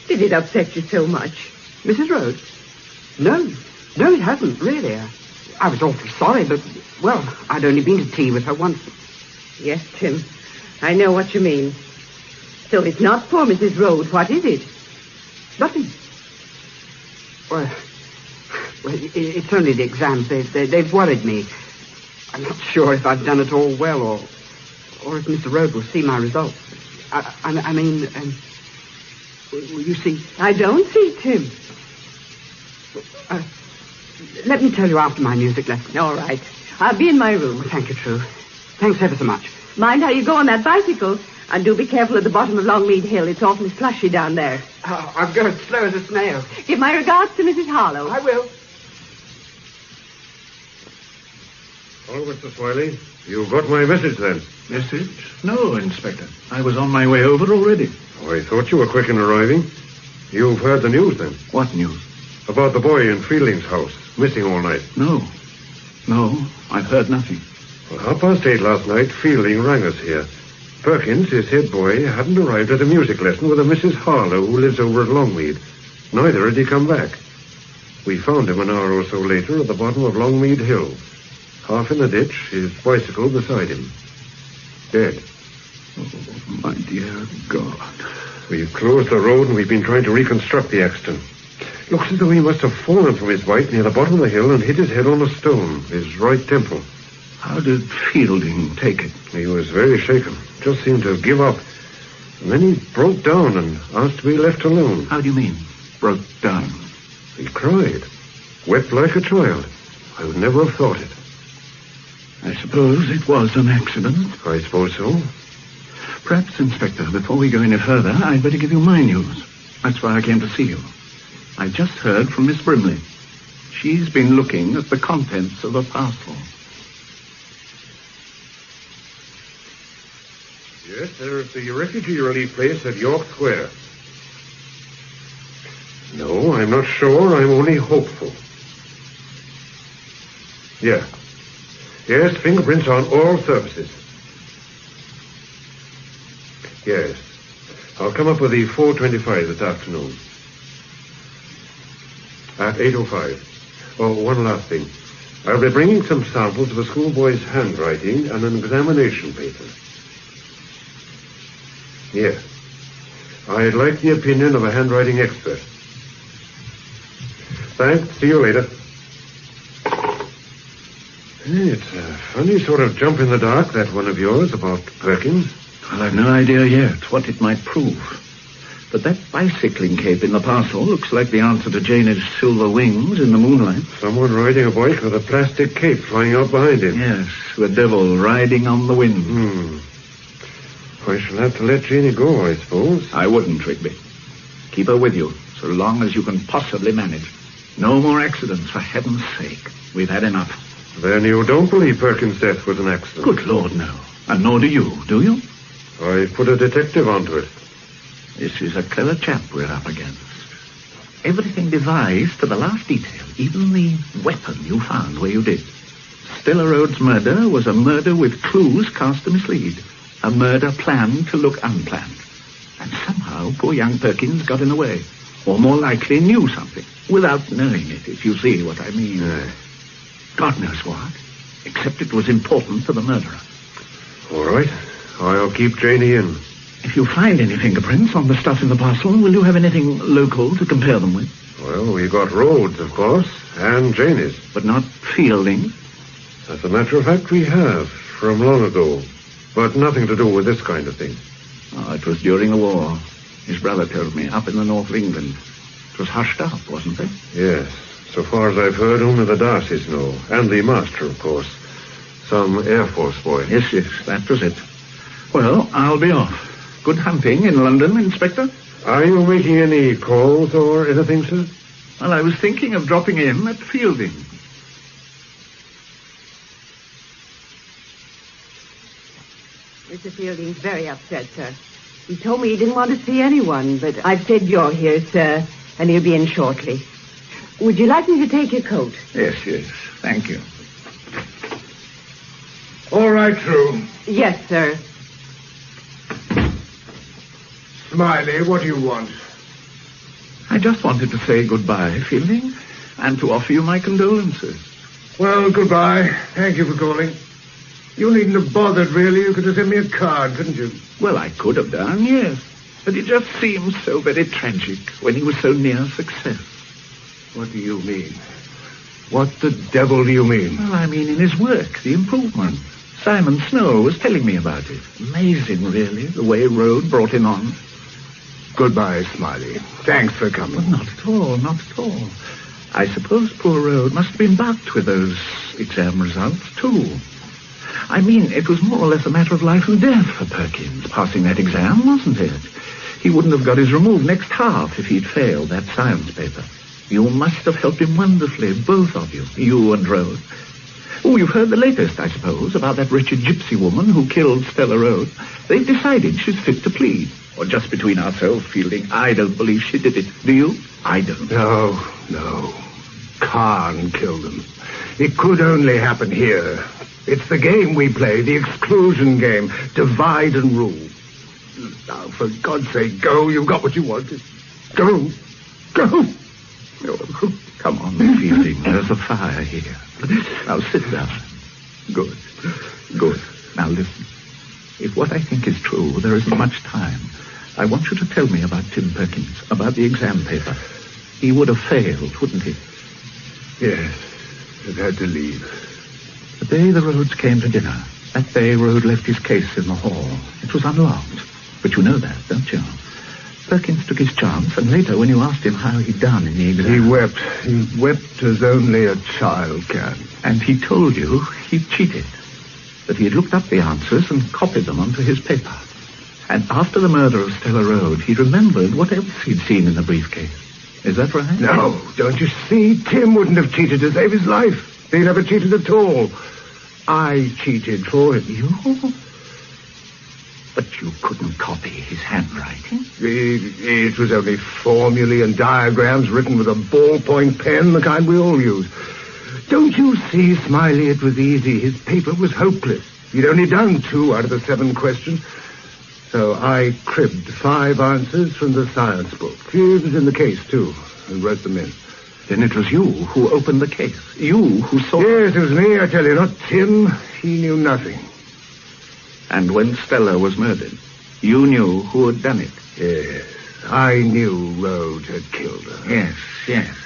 [SPEAKER 23] Did it upset you so much?
[SPEAKER 1] Mrs. Rhodes? No, it hasn't, really. I was awfully sorry, but, well, I'd only been to tea with her once.
[SPEAKER 23] Yes, Tim. I know what you mean. So it's not poor Mrs. Rhodes. What is it?
[SPEAKER 1] Nothing. Well, it's only the exams. They've worried me. I'm not sure if I've done it all well or if Mr. Rhodes will see my results. I mean, will you see?
[SPEAKER 23] I don't see, Tim.
[SPEAKER 1] Let me tell you after my music lesson.
[SPEAKER 23] All right. I'll be in my room.
[SPEAKER 1] Thank you, True. Thanks ever so much.
[SPEAKER 23] Mind how you go on that bicycle. And do be careful at the bottom of Longmead Hill. It's awfully slushy down there.
[SPEAKER 1] Oh, I'm going slow as a snail.
[SPEAKER 23] Give my regards to Mrs. Harlow.
[SPEAKER 1] I will.
[SPEAKER 2] Oh, Mr. Smiley, you got my message then?
[SPEAKER 19] Message? No, Inspector. I was on my way over already.
[SPEAKER 2] Oh, I thought you were quick in arriving. You've heard the news then?
[SPEAKER 19] What news?
[SPEAKER 2] About the boy in Fielding's house, missing all night.
[SPEAKER 19] No, I've heard nothing.
[SPEAKER 2] Well, 8:30 last night, Fielding rang us here. Perkins, his head boy, hadn't arrived at a music lesson with a Mrs. Harlow who lives over at Longmead. Neither had he come back. We found him an hour or so later at the bottom of Longmead Hill. Half in the ditch, his bicycle beside him. Dead.
[SPEAKER 19] Oh, my dear God.
[SPEAKER 2] We've closed the road and we've been trying to reconstruct the accident. Looks as though he must have fallen from his bike near the bottom of the hill and hit his head on a stone, his right temple.
[SPEAKER 19] How did Fielding take it?
[SPEAKER 2] He was very shaken. Just seemed to give up. And then he broke down and asked to be left alone.
[SPEAKER 19] How do you mean, broke down?
[SPEAKER 2] He cried. Wept like a child. I would never have thought it.
[SPEAKER 19] I suppose it was an accident.
[SPEAKER 2] I suppose so.
[SPEAKER 19] Perhaps, Inspector, before we go any further, I'd better give you my news. That's why I came to see you. I just heard from Miss Brimley. She's been looking at the contents of a parcel.
[SPEAKER 2] Yes, there's the refugee relief place at York Square. No, I'm not sure. I'm only hopeful. Yeah. Yes, fingerprints on all surfaces. Yes. I'll come up with the 4:25 this afternoon. At 8:05. Oh, one last thing. I'll be bringing some samples of a schoolboy's handwriting and an examination paper. Yes. I'd like the opinion of a handwriting expert. Thanks. See you later. It's a funny sort of jump in the dark, that one of yours, about Perkins.
[SPEAKER 14] Well, I've no idea yet what it might prove. But that bicycling cape in the parcel looks like the answer to Jane's silver wings in the moonlight.
[SPEAKER 2] Someone riding a bike with a plastic cape flying out behind him.
[SPEAKER 14] Yes, the devil riding on the wind.
[SPEAKER 2] I shall have to let Janie go, I suppose.
[SPEAKER 14] I wouldn't, Rigby. Keep her with you, so long as you can possibly manage. No more accidents, for heaven's sake. We've had enough.
[SPEAKER 2] Then you don't believe Perkins' death was an accident?
[SPEAKER 14] Good Lord, no. And nor do you you?
[SPEAKER 2] I put a detective onto it.
[SPEAKER 14] This is a clever chap we're up against. Everything devised to the last detail, even the weapon you found where you did. Stella Rhodes' murder was a murder with clues cast to mislead. A murder planned to look unplanned. And somehow poor young Perkins got in the way. Or more likely knew something, without knowing it, if you see what I mean. God knows what, except it was important to the murderer.
[SPEAKER 2] All right. I'll keep Janie in.
[SPEAKER 14] If you find any fingerprints on the stuff in the parcel, will you have anything local to compare them with?
[SPEAKER 2] Well, we got Rhodes, of course, and Janie's.
[SPEAKER 14] But not Fielding?
[SPEAKER 2] As a matter of fact, we have, from long ago. But nothing to do with this kind of thing.
[SPEAKER 14] Oh, it was during the war. His brother told me, up in the north of England. It was hushed up, wasn't it?
[SPEAKER 2] Yes. So far as I've heard, only the Darcys know. And the master, of course. Some Air Force boy.
[SPEAKER 14] Yes, that was it. Well, I'll be off. Good hunting in London, Inspector.
[SPEAKER 2] Are you making any calls or anything, sir?
[SPEAKER 14] Well, I was thinking of dropping in at Fielding.
[SPEAKER 12] Mr. Fielding's very upset, sir. He told me he didn't want to see anyone, but I've said you're here, sir, and he'll be in shortly. Would you like me to take your coat?
[SPEAKER 14] Yes. Thank you.
[SPEAKER 4] All right, True.
[SPEAKER 12] Yes, sir.
[SPEAKER 4] Smiley, what do you want?
[SPEAKER 14] I just wanted to say goodbye, Fielding, and to offer you my condolences.
[SPEAKER 4] Well, goodbye. Thank you for calling. You needn't have bothered, really. You could have sent me a card, couldn't you?
[SPEAKER 14] Well, I could have done, yes. But it just seems so very tragic when he was so near success.
[SPEAKER 4] What do you mean? What the devil do you mean?
[SPEAKER 14] Well, I mean in his work, the improvement. Simon Snow was telling me about it. Amazing, really, the way Rhodes brought him on.
[SPEAKER 4] Goodbye, Smiley. Thanks for coming.
[SPEAKER 14] But not at all. I suppose poor Rhodes must have been bucked with those exam results, too. I mean, it was more or less a matter of life and death for Perkins, passing that exam, wasn't it? He wouldn't have got his removed next half if he'd failed that science paper. You must have helped him wonderfully, both of you, you and Rhodes. Oh, you've heard the latest, I suppose, about that wretched gypsy woman who killed Stella Rhodes. They've decided she's fit to plead. Or just between ourselves, Fielding, I don't believe she did it. Do you? I don't.
[SPEAKER 4] No. Can't kill them. It could only happen here. It's the game we play, the exclusion game. Divide and rule. Now, for God's sake, go. You've got what you wanted. Go.
[SPEAKER 14] Oh, come on, Fielding. There's a fire here. Now, sit down. Good. Now, listen. If what I think is true, there isn't much time. I want you to tell me about Tim Perkins, about the exam paper. He would have failed, wouldn't he?
[SPEAKER 4] Yes. I've had to leave.
[SPEAKER 14] The day the Rhodes came to dinner, that day Rhodes left his case in the hall. It was unlocked. But you know that, don't you? Perkins took his chance, and later when you asked him how he'd done in the exam...
[SPEAKER 4] He wept as only a child can.
[SPEAKER 14] And he told you he'd cheated. That he had looked up the answers and copied them onto his paper. And after the murder of Stella Rhodes, he remembered what else he'd seen in the briefcase. Is that right?
[SPEAKER 4] No, don't you see? Tim wouldn't have cheated to save his life. He never cheated at all. I cheated for him.
[SPEAKER 14] You? But you couldn't copy his handwriting?
[SPEAKER 4] It was only formulae and diagrams written with a ballpoint pen, the kind we all use. Don't you see, Smiley, it was easy. His paper was hopeless. He'd only done 2 out of the 7 questions. So I cribbed 5 answers from the science book. He was in the case, too, and wrote them in.
[SPEAKER 19] Then it was you who opened the case. You who saw...
[SPEAKER 4] Yes, it was me, I tell you, not Tim. He knew nothing.
[SPEAKER 19] And when Stella was murdered, you knew who had done it.
[SPEAKER 4] Yes, I knew Rhodes had killed her.
[SPEAKER 19] Yes.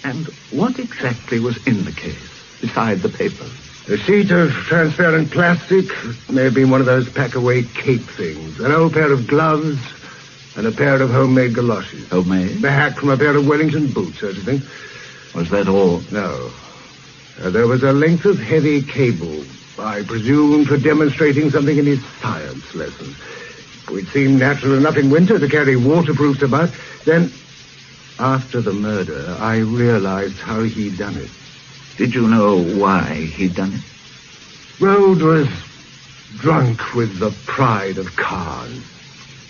[SPEAKER 19] And what exactly was in the case, beside the paper?
[SPEAKER 4] A sheet of transparent plastic. It may have been one of those pack-away cape things. An old pair of gloves and a pair of homemade galoshes.
[SPEAKER 19] Homemade?
[SPEAKER 4] The hack from a pair of Wellington boots, sort of thing.
[SPEAKER 19] Was that all?
[SPEAKER 4] No. There was a length of heavy cable, I presume for demonstrating something in his science lesson. It seemed natural enough in winter to carry waterproofs about. Then, after the murder, I realized how he'd done it.
[SPEAKER 19] Did you know why he'd done it?
[SPEAKER 4] Rhodes was drunk with the pride of Khan.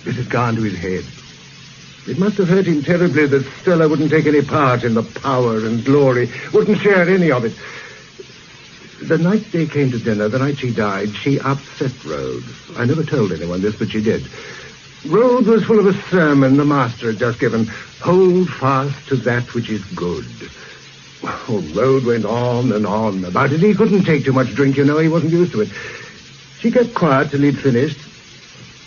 [SPEAKER 4] It had gone to his head. It must have hurt him terribly that Stella wouldn't take any part in the power and glory, wouldn't share any of it. The night they came to dinner, the night she died, she upset Rhodes. I never told anyone this, but she did. Rhodes was full of a sermon the master had just given. Hold fast to that which is good. Oh, Rhodes went on and on about it. He couldn't take too much drink, you know. He wasn't used to it. She kept quiet till he'd finished,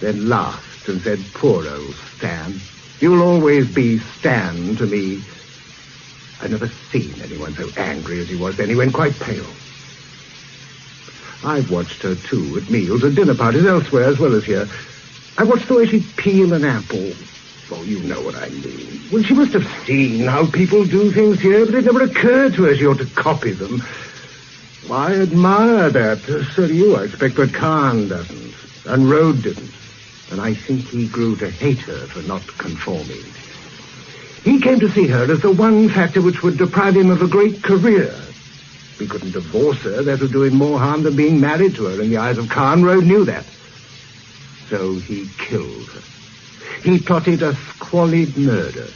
[SPEAKER 4] then laughed and said, poor old Stan. You'll always be Stan to me. I've never seen anyone so angry as he was then. He went quite pale. I've watched her, too, at meals, at dinner parties, elsewhere as well as here. I watched the way she'd peel an apple. Oh, you know what I mean. Well, she must have seen how people do things here, but it never occurred to her she ought to copy them. Well, I admire that. So do you, I expect, but Khan doesn't. And Rhodes didn't. And I think he grew to hate her for not conforming. He came to see her as the one factor which would deprive him of a great career. He couldn't divorce her. That would do him more harm than being married to her in the eyes of Khan. Rhodes knew that. So he killed her. He plotted a squalid murder.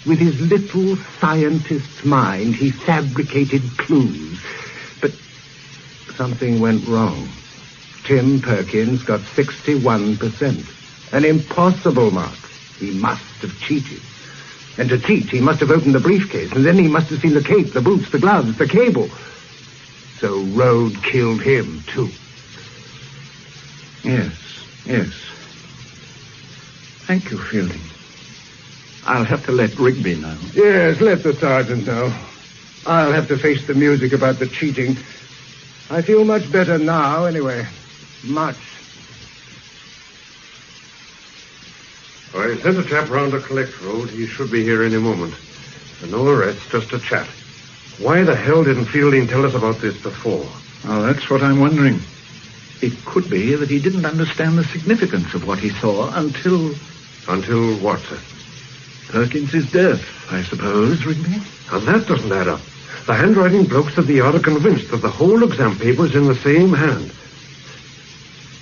[SPEAKER 4] With his little scientist's mind, he fabricated clues. But something went wrong. Tim Perkins got 61%. An impossible mark. He must have cheated. And to cheat, he must have opened the briefcase, and then he must have seen the cape, the boots, the gloves, the cable. So Rhodes killed him, too.
[SPEAKER 19] Yes. Thank you, Fielding. I'll have to let Rigby know.
[SPEAKER 4] Yes, let the sergeant know. I'll have to face the music about the cheating. I feel much better now, anyway. Much.
[SPEAKER 2] I sent a chap round to collect Rhodes. He should be here any moment. And no arrests, just a chat. Why the hell didn't Fielding tell us about this before?
[SPEAKER 19] Oh, that's what I'm wondering. It could be that he didn't understand the significance of what he saw until...
[SPEAKER 2] Until what, sir?
[SPEAKER 19] Perkins' death, I suppose, Rigby.
[SPEAKER 2] And that doesn't add up. The handwriting blokes of the yard are convinced that the whole exam paper's in the same hand.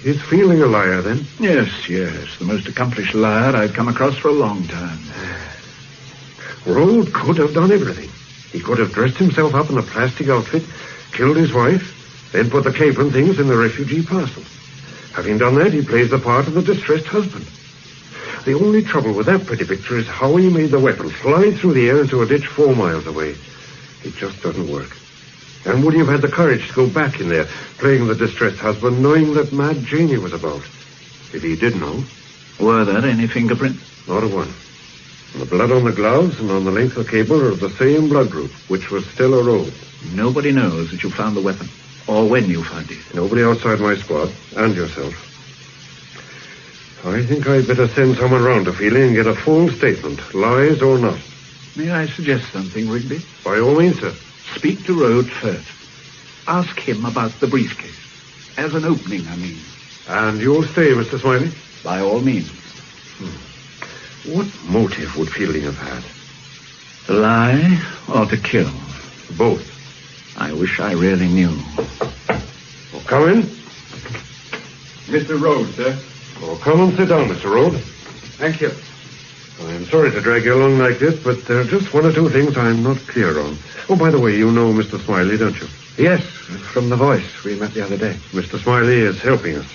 [SPEAKER 2] Is Fielding a liar, then?
[SPEAKER 19] Yes. The most accomplished liar I've come across for a long time.
[SPEAKER 2] Rhodes could have done everything. He could have dressed himself up in a plastic outfit, killed his wife, then put the cape and things in the refugee parcel. Having done that, he plays the part of the distressed husband. The only trouble with that pretty picture is how he made the weapon fly through the air into a ditch 4 miles away. It just doesn't work. And would he have had the courage to go back in there, playing the distressed husband, knowing that Mad Janie was about? If he did know.
[SPEAKER 19] Were there any fingerprints?
[SPEAKER 2] Not a one. The blood on the gloves and on the length of the cable are of the same blood group, which was Stella Rhodes.
[SPEAKER 19] Nobody knows that you found the weapon, or when you found it.
[SPEAKER 2] Nobody outside my squad, and yourself. I think I'd better send someone round to Fielding and get a full statement, lies or not.
[SPEAKER 19] May I suggest something, Rigby?
[SPEAKER 2] By all means, sir.
[SPEAKER 19] Speak to Rhodes first. Ask him about the briefcase. As an opening, I mean.
[SPEAKER 2] And you'll stay, Mr. Smiley?
[SPEAKER 19] By all means.
[SPEAKER 2] What motive would Fielding have had?
[SPEAKER 19] To lie or to kill?
[SPEAKER 2] Both.
[SPEAKER 19] I wish I really knew.
[SPEAKER 2] Well, come in.
[SPEAKER 15] Mr. Rhodes, sir.
[SPEAKER 2] Well, come and sit down, Mr. Rhodes.
[SPEAKER 15] Thank you.
[SPEAKER 2] I'm sorry to drag you along like this, but there are just one or two things I'm not clear on. Oh, by the way, you know Mr. Smiley, don't you?
[SPEAKER 15] Yes, from the voice. We met the other day.
[SPEAKER 2] Mr. Smiley is helping us.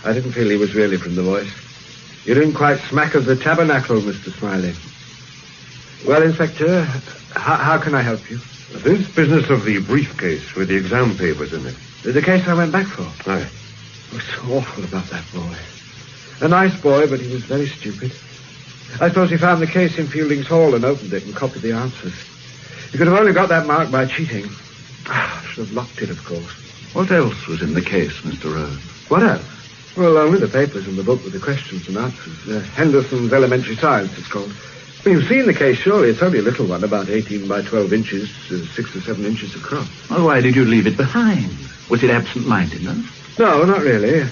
[SPEAKER 15] I didn't feel he was really from the voice. You didn't quite smack of the tabernacle, Mr. Smiley. Well, Inspector, how can I help you?
[SPEAKER 2] This business of the briefcase with the exam papers in it.
[SPEAKER 15] The case I went back for.
[SPEAKER 2] Aye.
[SPEAKER 15] I was so awful about that boy. A nice boy, but he was very stupid. I suppose he found the case in Fielding's Hall and opened it and copied the answers. He could have only got that mark by cheating. I should have locked it, of course.
[SPEAKER 19] What else was in the case, Mr. Rhodes?
[SPEAKER 15] What else? Well, only the papers and the book with the questions and answers. Henderson's Elementary Science, it's called. Well, you've seen the case, surely. It's only a little one, about 18 by 12 inches, 6 or 7 inches across.
[SPEAKER 19] Well, why did you leave it behind? Was it absent-mindedness?
[SPEAKER 15] No, not really.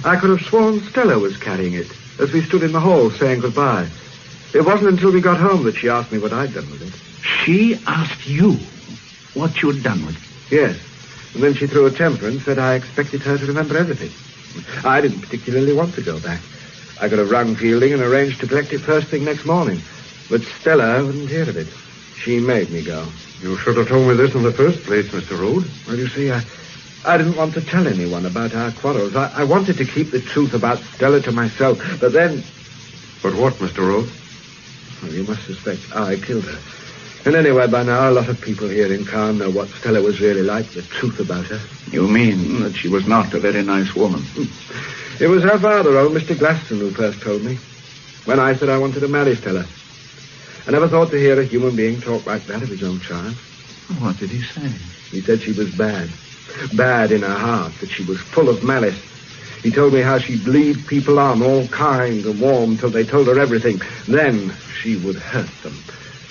[SPEAKER 15] I could have sworn Stella was carrying it, as we stood in the hall saying goodbye. It wasn't until we got home that she asked me what I'd done with it.
[SPEAKER 19] She asked you what you'd done with it?
[SPEAKER 15] Yes. And then she threw a temper and said I expected her to remember everything. I didn't particularly want to go back. I could have rung Fielding and arranged to collect it first thing next morning. But Stella wouldn't hear of it. She made me go.
[SPEAKER 2] You should have told me this in the first place, Mr. Rhodes.
[SPEAKER 15] Well, you see, I didn't want to tell anyone about our quarrels. I wanted to keep the truth about Stella to myself, but then...
[SPEAKER 2] But what, Mr. Rhodes?
[SPEAKER 15] Well, you must suspect I killed her. And anyway, by now, a lot of people here in Caen know what Stella was really like, the truth about her.
[SPEAKER 19] You mean that she was not a very nice woman?
[SPEAKER 15] It was her father, old Mr. Glaston, who first told me. When I said I wanted to marry Stella. I never thought to hear a human being talk like that of his own child.
[SPEAKER 19] What did he say?
[SPEAKER 15] He said she was bad. Bad in her heart, that she was full of malice. He told me how she'd lead people on, all kind and warm, till they told her everything. Then she would hurt them.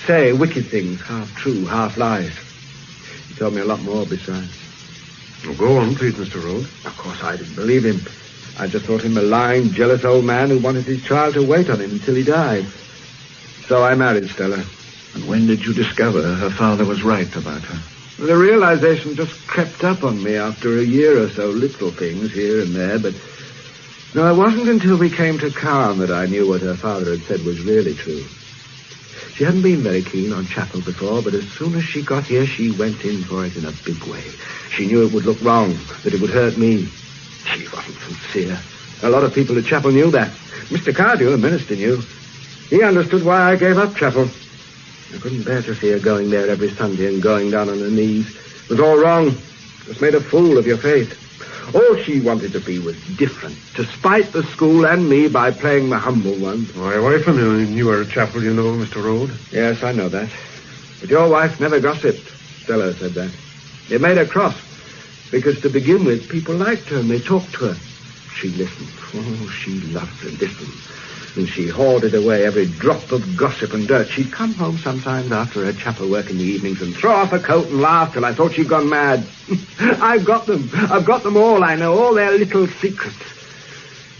[SPEAKER 15] Say wicked things, half true, half lies. He told me a lot more besides.
[SPEAKER 2] Well, go on, please, Mr. Rhodes.
[SPEAKER 15] Of course, I didn't believe him. I just thought him a lying, jealous old man who wanted his child to wait on him until he died. So I married Stella.
[SPEAKER 19] And when did you discover her father was right about her?
[SPEAKER 15] The realization just crept up on me after a year or so, little things here and there, but... No, it wasn't until we came to Caen that I knew what her father had said was really true. She hadn't been very keen on chapel before, but as soon as she got here, she went in for it in a big way. She knew it would look wrong, that it would hurt me. She wasn't sincere. A lot of people at chapel knew that. Mr. Cardew, the minister, knew. He understood why I gave up chapel. I couldn't bear to see her going there every Sunday and going down on her knees. It was all wrong. It made a fool of your faith. All she wanted to be was different, to spite the school and me by playing the humble one.
[SPEAKER 2] My wife and you were at chapel, you know, Mr. Rhodes.
[SPEAKER 15] Yes, I know that. But your wife never gossiped. Stella said that. It made her cross, because to begin with, people liked her and they talked to her. She listened. Oh, she loved to listen. And she hoarded away every drop of gossip and dirt. She'd come home sometimes after her chapel work in the evenings and throw off her coat and laugh till I thought she'd gone mad. I've got them. I've got them all, I know, all their little secrets.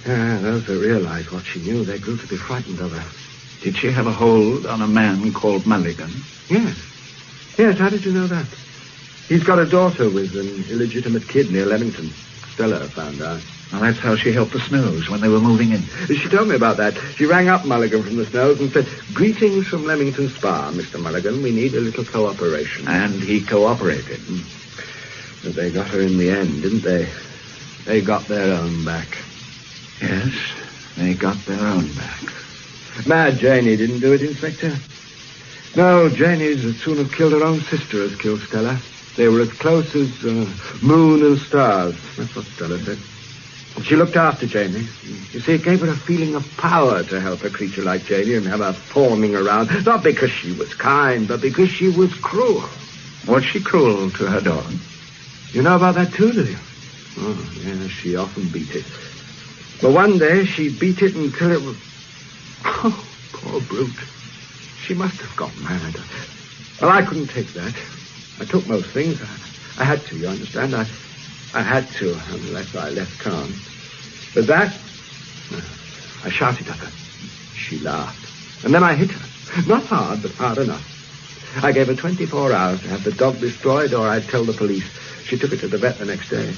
[SPEAKER 15] Those that realized what she knew, they grew to be frightened of her.
[SPEAKER 19] Did she have a hold on a man called Mulligan?
[SPEAKER 15] Yes. Yes, how did you know that? He's got a daughter with an illegitimate kid near Leamington. Stella found out.
[SPEAKER 19] Well, that's how she helped the Snows when they were moving in.
[SPEAKER 15] She told me about that. She rang up Mulligan from the Snows and said, "Greetings from Leamington Spa, Mr. Mulligan. We need a little cooperation."
[SPEAKER 19] And he cooperated.
[SPEAKER 15] But they got her in the end, didn't they? They got their own back.
[SPEAKER 19] Yes, they got their own back.
[SPEAKER 15] Mad Janie didn't do it, Inspector. No, Janie's as soon have killed her own sister as killed Stella. They were as close as moon and stars. That's what Stella said. She looked after Janie. You see, it gave her a feeling of power to help a creature like Janie and have her fawning around. Not because she was kind, but because she was cruel.
[SPEAKER 19] Was she cruel to her dog?
[SPEAKER 15] You know about that too, do you? Oh, yes, she often beat it. But one day she beat it until it was... Oh, poor brute. She must have gone mad. Well, I couldn't take that. I took most things. I had to, you understand? I had to, unless I left Caen. But that... I shouted at her. She laughed. And then I hit her. Not hard, but hard enough. I gave her 24 hours to have the dog destroyed, or I'd tell the police. She took it to the vet the next day.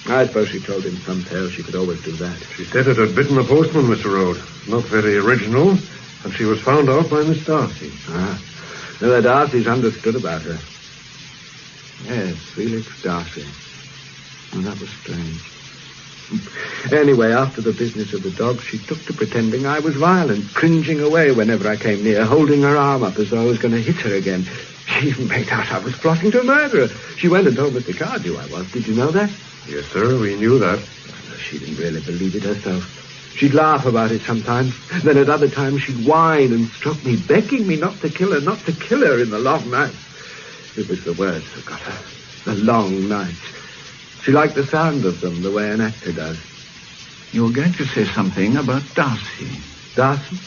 [SPEAKER 15] I suppose she told him some tale. She could always do that.
[SPEAKER 2] She said it had bitten the postman, Mr. Rhodes. Not very original. And she was found out by Miss Darcy.
[SPEAKER 4] No, the Darcys understood about her. Yes, Felix Darcy. Oh, that was strange. Anyway, after the business of the dog, she took to pretending I was violent, cringing away whenever I came near, holding her arm up as though I was going to hit her again. She even made out I was plotting to murder her. She went and told Mr. Carr who I was. Did you know that?
[SPEAKER 2] Yes, sir, we knew that.
[SPEAKER 4] She didn't really believe it herself. She'd laugh about it sometimes. Then at other times she'd whine and stroke me, begging me not to kill her in the long night. It was the words that got her. The long nights. She liked the sound of them, the way an actor does.
[SPEAKER 19] You were going to say something about Darcy.
[SPEAKER 4] Darcy?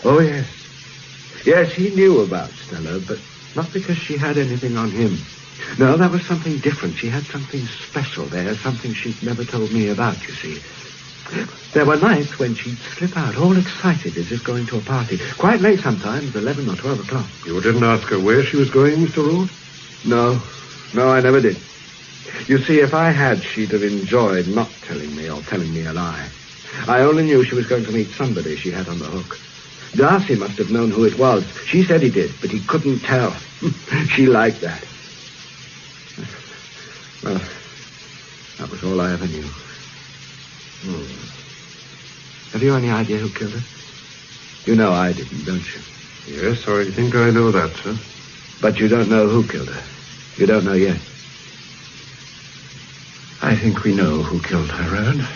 [SPEAKER 4] Oh, yes. Yes, he knew about Stella, but not because she had anything on him. No, that was something different. She had something special there, something she'd never told me about, you see. There were nights when she'd slip out, all excited, as if going to a party. Quite late sometimes, 11 or 12 o'clock.
[SPEAKER 2] You didn't ask her where she was going, Mr. Rood?
[SPEAKER 4] No, I never did. You see, if I had, she'd have enjoyed not telling me or telling me a lie. I only knew she was going to meet somebody she had on the hook. Darcy must have known who it was. She said he did, but he couldn't tell. She liked that. Well, that was all I ever knew. Have you any idea who killed her? You know I didn't, don't you?
[SPEAKER 2] Yes, I think I know that, sir.
[SPEAKER 4] But you don't know who killed her. You don't know yet.
[SPEAKER 19] I think we know who killed her, Rod.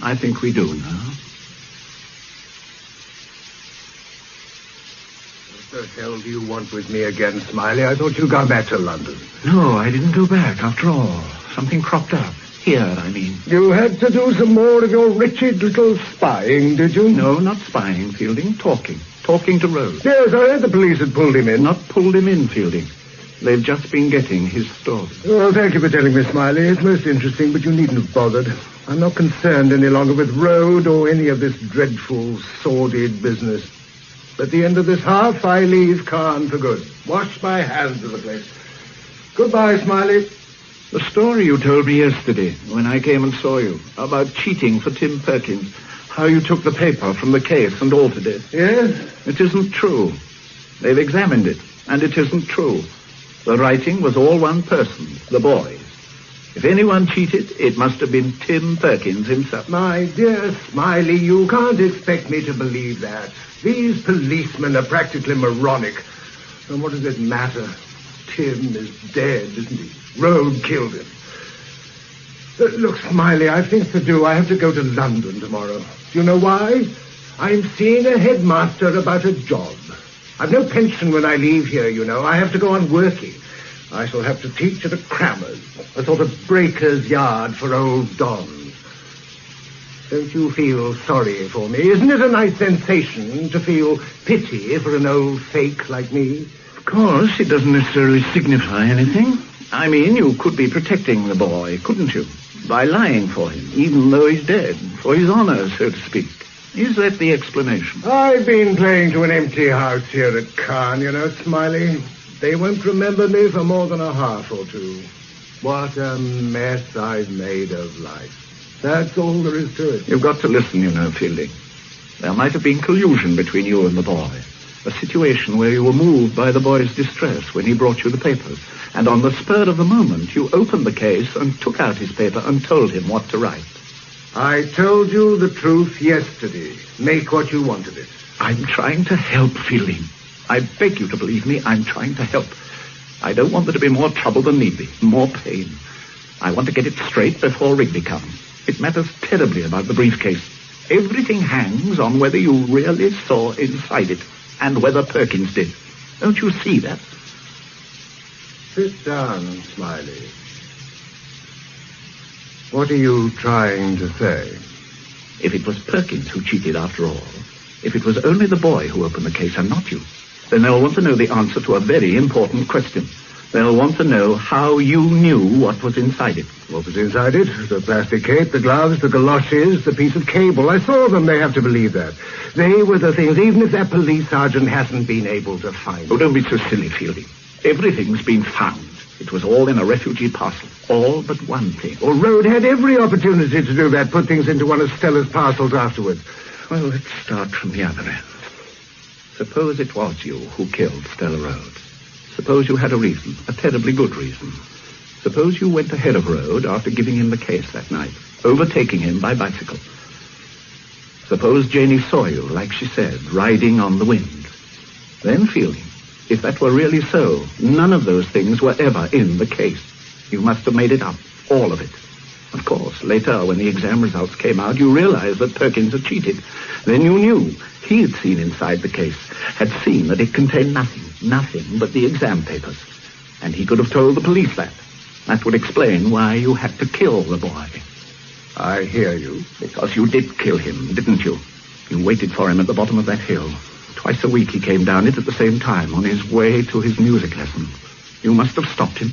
[SPEAKER 19] I think we do now.
[SPEAKER 4] What the hell do you want with me again, Smiley? I thought you'd gone back to London.
[SPEAKER 19] No, I didn't go back, after all. Something cropped up. Here, I mean.
[SPEAKER 4] You had to do some more of your wretched little spying, did you?
[SPEAKER 19] No, not spying, Fielding. Talking. Talking to Rose.
[SPEAKER 4] Yes, I heard the police had pulled him in.
[SPEAKER 19] Not pulled him in, Fielding. They've just been getting his story.
[SPEAKER 4] Well, thank you for telling me, Smiley. It's most interesting, but you needn't have bothered. I'm not concerned any longer with Road or any of this dreadful, sordid business. At the end of this half, I leave Khan for good. Wash my hands of the place. Goodbye, Smiley.
[SPEAKER 19] The story you told me yesterday, when I came and saw you, about cheating for Tim Perkins, how you took the paper from the case and altered it.
[SPEAKER 4] Yes?
[SPEAKER 19] It isn't true. They've examined it, and it isn't true. The writing was all one person, the boy's. If anyone cheated, it must have been Tim Perkins himself.
[SPEAKER 4] My dear Smiley, you can't expect me to believe that. These policemen are practically moronic. And what does it matter? Tim is dead, isn't he? Road killed him. Look, Smiley, I've things to do. I have to go to London tomorrow. Do you know why? I'm seeing a headmaster about a job. I've no pension when I leave here, you know. I have to go on working. I shall have to teach at a crammer's, a sort of breaker's yard for old dons. Don't you feel sorry for me? Isn't it a nice sensation to feel pity for an old fake like me?
[SPEAKER 19] Of course, it doesn't necessarily signify anything. I mean, you could be protecting the boy, couldn't you? By lying for him, even though he's dead, for his honor, so to speak. Is that the explanation?
[SPEAKER 4] I've been playing to an empty house here at Cannes, you know, Smiley. They won't remember me for more than a half or two. What a mess I've made of life. That's all there is to it.
[SPEAKER 19] You've got to listen, you know, Fielding. There might have been collusion between you and the boy. A situation where you were moved by the boy's distress when he brought you the papers. And on the spur of the moment, you opened the case and took out his paper and told him what to write.
[SPEAKER 4] I told you the truth yesterday. Make what you want of it.
[SPEAKER 19] I'm trying to help, Fielding. I beg you to believe me, I'm trying to help. I don't want there to be more trouble than need be, more pain. I want to get it straight before Rigby comes. It matters terribly about the briefcase. Everything hangs on whether you really saw inside it and whether Perkins did. Don't you see that?
[SPEAKER 4] Sit down, Smiley. What are you trying to say?
[SPEAKER 19] If it was Perkins who cheated after all, if it was only the boy who opened the case and not you, then they'll want to know the answer to a very important question. They'll want to know how you knew what was inside it.
[SPEAKER 4] What was inside it? The plastic cape, the gloves, the galoshes, the piece of cable. I saw them. They have to believe that. They were the things, even if that police sergeant hasn't been able to find them.
[SPEAKER 19] Oh, don't be so silly, Fielding. Everything's been found. It was all in a refugee parcel. All but one thing.
[SPEAKER 4] Well, Road had every opportunity to do that, put things into one of Stella's parcels afterwards.
[SPEAKER 19] Well, let's start from the other end. Suppose it was you who killed Stella Road. Suppose you had a reason, a terribly good reason. Suppose you went ahead of Road after giving him the case that night, overtaking him by bicycle. Suppose Janie saw you, like she said, riding on the wind. Then Fielding, if that were really so, none of those things were ever in the case. You must have made it up, all of it. Of course, later, when the exam results came out, you realized that Perkins had cheated. Then you knew he had seen inside the case, had seen that it contained nothing but the exam papers. And he could have told the police that. That would explain why you had to kill the boy.
[SPEAKER 4] I hear you.
[SPEAKER 19] Because you did kill him, didn't you? You waited for him at the bottom of that hill. Twice a week he came down it at the same time on his way to his music lesson. You must have stopped him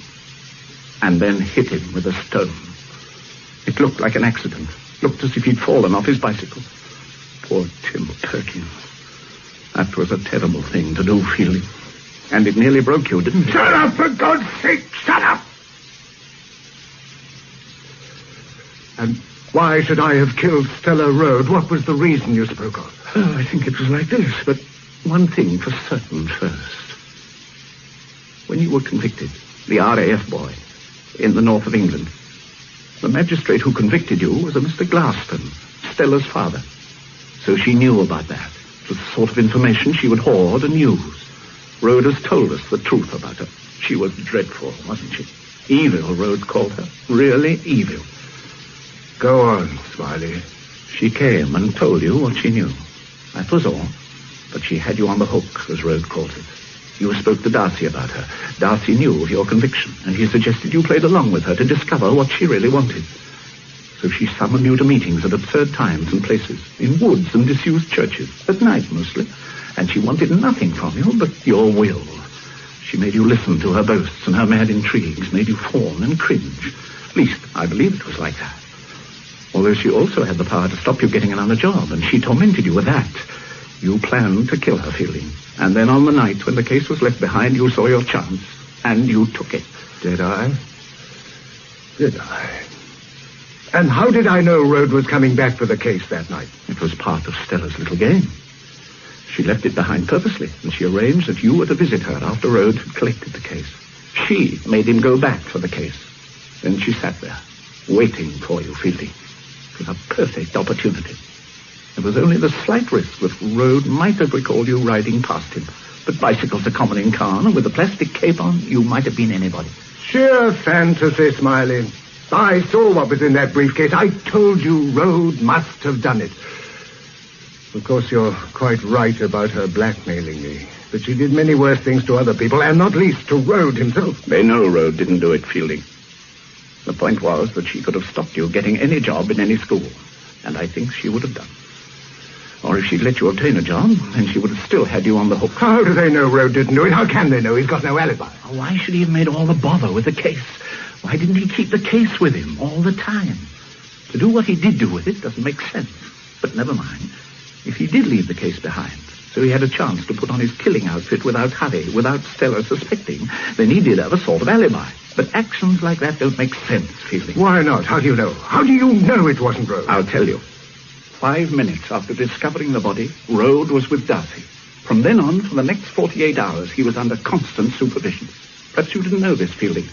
[SPEAKER 19] and then hit him with a stone. It looked like an accident. Looked as if he'd fallen off his bicycle. Poor Tim Perkins. That was a terrible thing to do, Fielding. And it nearly broke you, didn't it?
[SPEAKER 4] Shut up, for God's sake! Shut up! And why should I have killed Stella Road? What was the reason you spoke of?
[SPEAKER 19] Oh, I think it was like this, but one thing for certain first. When you were convicted, the RAF boy, in the north of England, the magistrate who convicted you was a Mr. Glaston, Stella's father. So she knew about that. It was the sort of information she would hoard and use. Rhodes has told us the truth about her. She was dreadful, wasn't she? Evil, Rhodes called her. Really evil.
[SPEAKER 4] Go on, Smiley.
[SPEAKER 19] She came and told you what she knew. That was all. But she had you on the hook, as Rhodes called it. You spoke to Darcy about her. Darcy knew of your conviction, and he suggested you played along with her to discover what she really wanted. So she summoned you to meetings at absurd times and places, in woods and disused churches, at night mostly, and she wanted nothing from you but your will. She made you listen to her boasts and her mad intrigues, made you fawn and cringe. At least, I believe it was like that. Although she also had the power to stop you getting another job, and she tormented you with that. You planned to kill her, Fielding. And then on the night when the case was left behind, you saw your chance, and you took it.
[SPEAKER 4] Did I? Did I? And how did I know Rhodes was coming back for the case that night?
[SPEAKER 19] It was part of Stella's little game. She left it behind purposely, and she arranged that you were to visit her after Rhodes had collected the case. She made him go back for the case. Then she sat there, waiting for you, Fielding. It was a perfect opportunity. There was only the slight risk that Rhodes might have recalled you riding past him. But bicycles are common in Caen, and with a plastic cape on, you might have been anybody.
[SPEAKER 4] Sheer fantasy, Smiley. I saw what was in that briefcase. I told you Rhodes must have done it. Of course, you're quite right about her blackmailing me. But she did many worse things to other people, and not least to Rhodes himself.
[SPEAKER 19] They know Rhodes didn't do it, Fielding. The point was that she could have stopped you getting any job in any school. And I think she would have done. Or if she'd let you obtain a job, then she would have still had you on the hook.
[SPEAKER 4] How do they know Rhodes didn't do it? How can they know? He's got no alibi.
[SPEAKER 19] Why should he have made all the bother with the case? Why didn't he keep the case with him all the time? To do what he did do with it doesn't make sense. But never mind. If he did leave the case behind, so he had a chance to put on his killing outfit without hurry, without Stella suspecting, then he did have a sort of alibi. But actions like that don't make sense, Fielding.
[SPEAKER 4] Why not? How do you know? How do you know it wasn't Rhodes?
[SPEAKER 19] I'll tell you. 5 minutes after discovering the body, Rhodes was with Darcy. From then on, for the next 48 hours, he was under constant supervision. Perhaps you didn't know this, Fielding,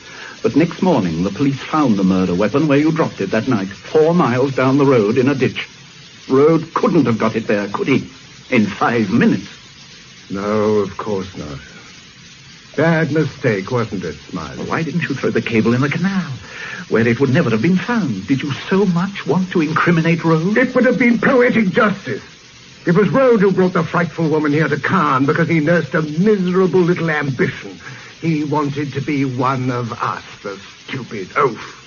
[SPEAKER 19] but next morning the police found the murder weapon where you dropped it that night, 4 miles down the road in a ditch. Rhodes couldn't have got it there, could he? In 5 minutes.
[SPEAKER 4] No, of course not. Bad mistake, wasn't it, Smiley?
[SPEAKER 19] Well, why didn't you throw the cable in the canal, where it would never have been found? Did you so much want to incriminate Rhodes?
[SPEAKER 4] It would have been poetic justice. It was Rhodes who brought the frightful woman here to Caen because he nursed a miserable little ambition. He wanted to be one of us, the stupid oaf.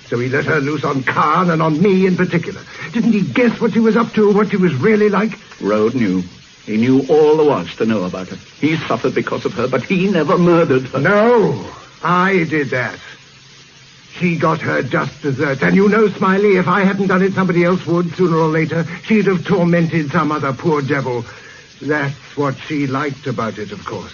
[SPEAKER 4] So he let her loose on Caen and on me in particular. Didn't he guess what she was up to, what she was really like?
[SPEAKER 19] Rhodes knew. He knew all there was to know about her. He suffered because of her, but he never murdered her.
[SPEAKER 4] No, I did that. She got her just desserts. And you know, Smiley, if I hadn't done it, somebody else would, sooner or later. She'd have tormented some other poor devil. That's what she liked about it, of course.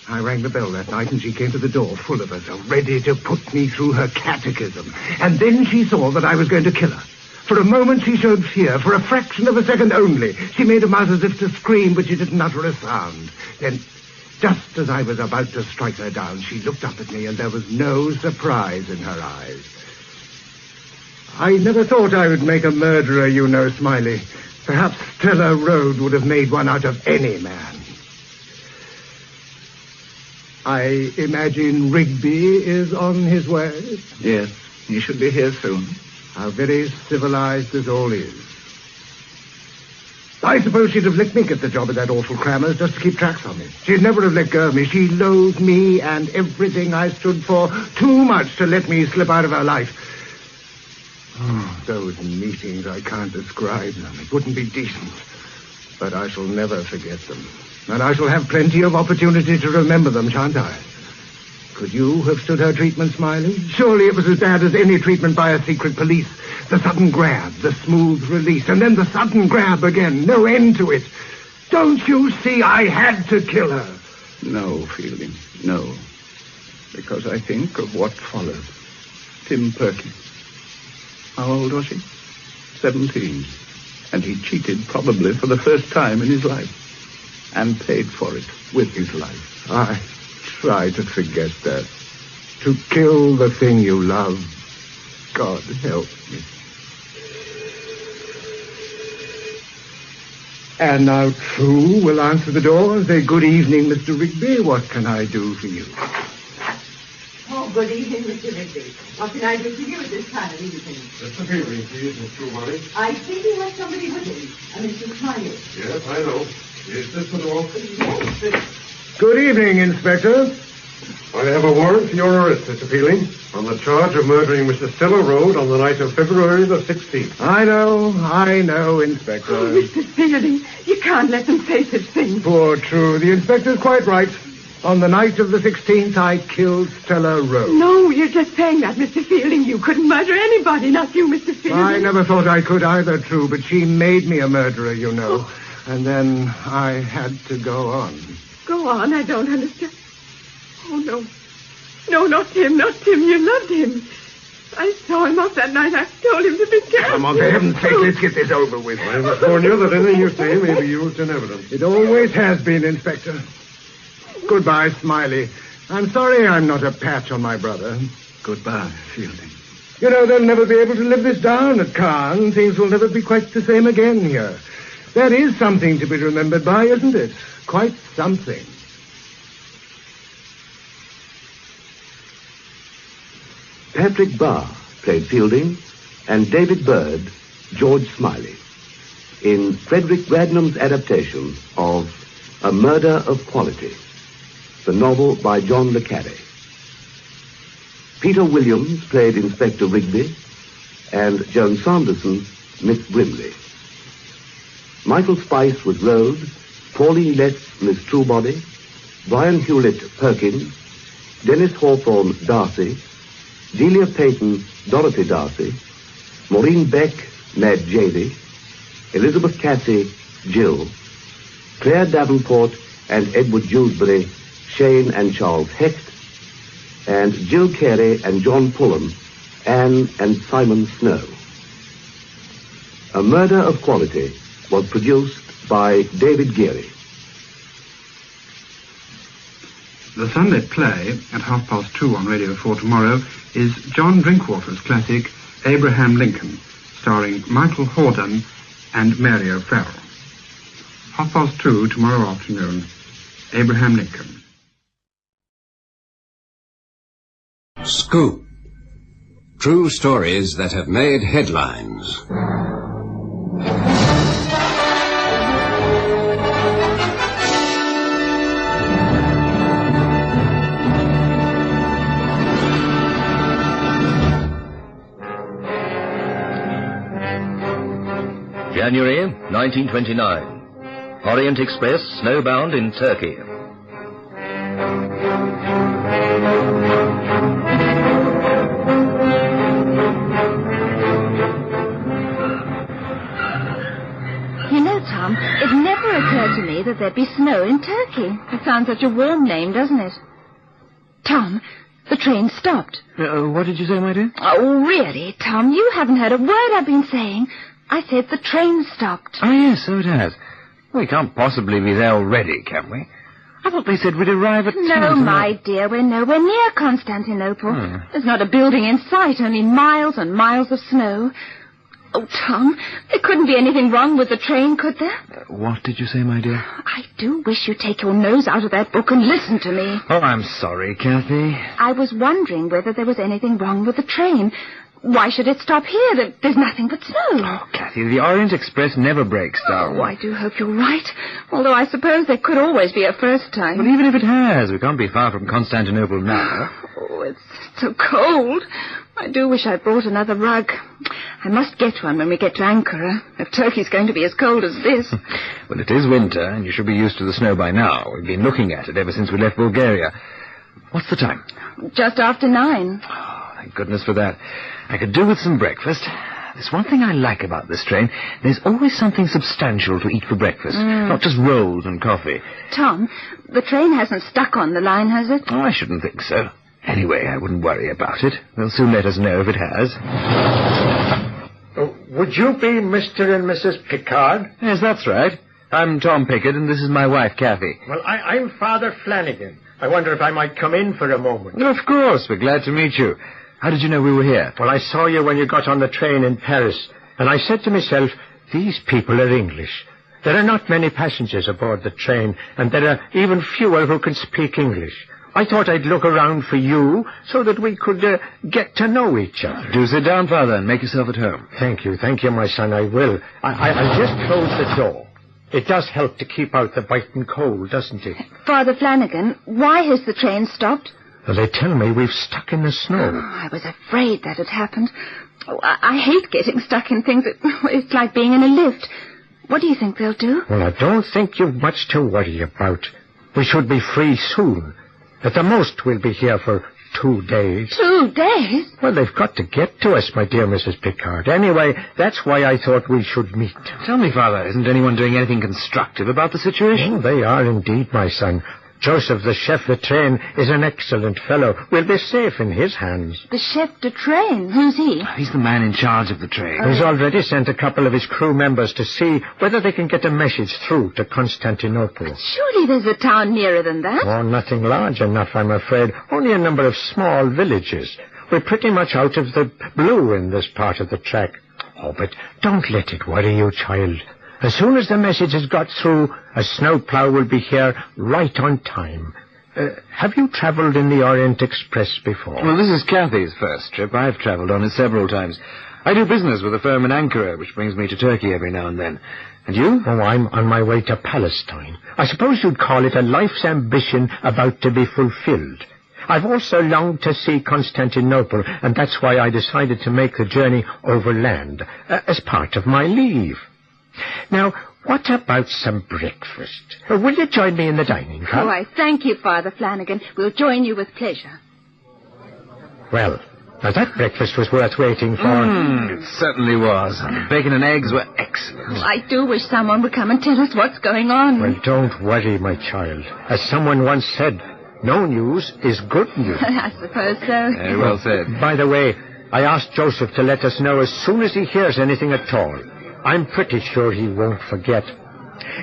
[SPEAKER 4] I rang the bell that night, and she came to the door, full of herself, ready to put me through her catechism. And then she saw that I was going to kill her. For a moment she showed fear, for a fraction of a second only. She made a mouth as if to scream, but she didn't utter a sound. Then, just as I was about to strike her down, she looked up at me, and there was no surprise in her eyes. I never thought I would make a murderer, you know, Smiley. Perhaps Stella Road would have made one out of any man. I imagine Rigby is on his way?
[SPEAKER 19] Yes, he should be here soon.
[SPEAKER 4] How very civilized this all is. I suppose she'd have let me get the job at that awful Crammer's just to keep tracks on me. She'd never have let go of me. She loathed me and everything I stood for too much to let me slip out of her life. Oh, those meetings, I can't describe them. It wouldn't be decent. But I shall never forget them. And I shall have plenty of opportunity to remember them, shan't I? Could you have stood her treatment, Smiley? Surely it was as bad as any treatment by a secret police. The sudden grab, the smooth release, and then the sudden grab again. No end to it. Don't you see I had to kill her?
[SPEAKER 19] No, Fielding, no. Because I think of what followed. Tim Perkins. How old was he? 17. And he cheated probably for the first time in his life. And paid for it with his life.
[SPEAKER 4] I try to forget that. To kill the thing you love. God help me. And now True will answer the door and say, "Good evening, Mr. Rigby. What can I do for you?"
[SPEAKER 12] Oh, good evening, Mr. Rigby. What can I do for you at this time of evening?
[SPEAKER 2] Mr. Fielding, please, Miss Trueberry.
[SPEAKER 12] I think he has somebody with him. A Mr. Smiley.
[SPEAKER 2] Yes, I know. Is this the door?
[SPEAKER 12] Yes.
[SPEAKER 4] Good evening, Inspector.
[SPEAKER 2] I have a warrant for your arrest, Mr. Fielding, on the charge of murdering Mr. Stella Road on the night of February the 16th.
[SPEAKER 4] I know, Inspector.
[SPEAKER 12] Oh, Mr. Fielding, you can't let them say such things.
[SPEAKER 4] Poor True. The Inspector's quite right. On the night of the 16th, I killed Stella Road.
[SPEAKER 12] No, you're just saying that, Mr. Fielding. You couldn't murder anybody, not you, Mr. Fielding.
[SPEAKER 4] I never thought I could either, True, but she made me a murderer, you know. Oh. And then I had to go on.
[SPEAKER 12] Go on? I don't understand. Oh, no. No, not Tim, not Tim. You loved him. I saw him off that night. I told him to be careful.
[SPEAKER 4] Come on, for heaven's sake, let's get this over with.
[SPEAKER 2] I must warn you that anything you say may be used in evidence.
[SPEAKER 4] It always has been, Inspector. Goodbye, Smiley. I'm sorry I'm not a patch on my brother.
[SPEAKER 19] Goodbye, Fielding.
[SPEAKER 4] You know, they'll never be able to live this down at Caen. Things will never be quite the same again here. That is something to be remembered by, isn't it? Quite something.
[SPEAKER 8] Patrick Barr played Fielding, and David Bird, George Smiley, in Frederick Radnam's adaptation of A Murder of Quality, the novel by John le Carré. Peter Williams played Inspector Rigby, and Joan Sanderson, Miss Brimley. Michael Spice was Road, Pauline Letts, Miss Truebody, Brian Hewlett, Perkins, Dennis Hawthorne, Darcy, Delia Payton, Dorothy Darcy, Maureen Beck, Mad Jady, Elizabeth Cassie, Jill, Claire Davenport and Edward Dewsbury, Shane and Charles Hecht, and Jill Carey and John Pullen, Anne and Simon Snow. A Murder of Quality was produced by David Geary.
[SPEAKER 15] The Sunday play at 2:30 on Radio 4 tomorrow is John Drinkwater's classic Abraham Lincoln, starring Michael Hordern and Mary O'Farrell. 2:30 tomorrow afternoon, Abraham Lincoln.
[SPEAKER 3] Scoop. True stories that have made headlines.
[SPEAKER 16] January 1929. Orient Express snowbound in Turkey.
[SPEAKER 20] You know, Tom, it never occurred to me that there'd be snow in Turkey. It sounds such a warm name, doesn't it? Tom, The train stopped.
[SPEAKER 10] What did you say, my dear?
[SPEAKER 20] Oh, really, Tom? You haven't heard a word I've been saying. I said the train stopped.
[SPEAKER 10] Oh, yes, so it has. We can't possibly be there already, can we? I thought they said we'd arrive at 2
[SPEAKER 20] No, my dear, we're nowhere near Constantinople. There's not a building in sight, only miles and miles of snow. Oh, Tom, there couldn't be anything wrong with the train, could there?
[SPEAKER 10] What did you say, my dear?
[SPEAKER 20] I do wish you'd take your nose out of that book and listen to me.
[SPEAKER 10] Oh, I'm sorry, Kathy.
[SPEAKER 20] I was wondering whether there was anything wrong with the train. Why should it stop here? There's nothing but snow.
[SPEAKER 10] Oh, Kathy, the Orient Express never breaks down.
[SPEAKER 20] Oh, I do hope you're right. Although I suppose there could always be a first time.
[SPEAKER 10] But even if it has, we can't be far from Constantinople now.
[SPEAKER 20] Oh, it's so cold. I do wish I'd brought another rug. I must get one when we get to Ankara, if Turkey's going to be as cold as this.
[SPEAKER 10] Well, it is winter, and you should be used to the snow by now. We've been looking at it ever since we left Bulgaria. What's the time?
[SPEAKER 20] Just after 9.
[SPEAKER 10] Oh, thank goodness for that. I could do with some breakfast. There's one thing I like about this train. There's always something substantial to eat for breakfast, not just rolls and coffee.
[SPEAKER 20] Tom, the train hasn't stuck on the line, has it?
[SPEAKER 10] Oh, I shouldn't think so. Anyway, I wouldn't worry about it. They'll soon let us know if it has.
[SPEAKER 17] Would you be Mr. and Mrs. Pickard?
[SPEAKER 10] Yes, that's right. I'm Tom Pickard, and this is my wife, Kathy.
[SPEAKER 17] Well, I'm Father Flanagan. I wonder if I might come in for a moment.
[SPEAKER 10] Of course, we're glad to meet you. How did you know we were here?
[SPEAKER 17] Well, I saw you when you got on the train in Paris, and I said to myself, these people are English. There are not many passengers aboard the train, and there are even fewer who can speak English. I thought I'd look around for you so that we could get to know each other.
[SPEAKER 10] Do sit down, Father, and make yourself at home.
[SPEAKER 17] Thank you, my son, I will. I'll just close the door. It does help to keep out the biting cold, doesn't it?
[SPEAKER 20] Father Flanagan, why has the train stopped?
[SPEAKER 17] Well, they tell me we've stuck in the snow.
[SPEAKER 20] Oh, I was afraid that had happened. Oh, I hate getting stuck in things. It's like being in a lift. What do you think they'll do?
[SPEAKER 17] Well, I don't think you've much to worry about. We should be free soon. At the most, we'll be here for 2 days.
[SPEAKER 20] 2 days?
[SPEAKER 17] Well, they've got to get to us, my dear Mrs. Pickard. Anyway, that's why I thought we should meet.
[SPEAKER 10] Tell me, Father, isn't anyone doing anything constructive about the situation?
[SPEAKER 17] Oh, they are indeed, my son. Joseph, the chef de train, is an excellent fellow. We'll be safe in his hands.
[SPEAKER 20] The chef de train? Who's he?
[SPEAKER 10] He's the man in charge of the train.
[SPEAKER 17] He's already sent a couple of his crew members to see whether they can get a message through to Constantinople.
[SPEAKER 20] But surely there's a town nearer than that.
[SPEAKER 17] Oh, nothing large enough, I'm afraid. Only a number of small villages. We're pretty much out of the blue in this part of the track. Oh, but don't let it worry you, child. As soon as the message has got through, a snowplow will be here right on time. Have you travelled in the Orient Express before?
[SPEAKER 10] Well, this is Kathy's first trip. I've travelled on it several times. I do business with a firm in Ankara, which brings me to Turkey every now and then. And you?
[SPEAKER 17] Oh, I'm on my way to Palestine. I suppose you'd call it a life's ambition about to be fulfilled. I've also longed to see Constantinople, and that's why I decided to make the journey overland, as part of my leave. Now, what about some breakfast? Will you join me in the dining car?
[SPEAKER 20] Oh, I thank you, Father Flanagan. We'll join you with pleasure.
[SPEAKER 17] Well, now that breakfast was worth waiting for.
[SPEAKER 10] It certainly was. Bacon and eggs were excellent.
[SPEAKER 20] Oh, I do wish someone would come and tell us what's going on.
[SPEAKER 17] Well, don't worry, my child. As someone once said, no news is good news.
[SPEAKER 20] I suppose so.
[SPEAKER 10] Very well said.
[SPEAKER 17] By the way, I asked Joseph to let us know as soon as he hears anything at all. I'm pretty sure he won't forget.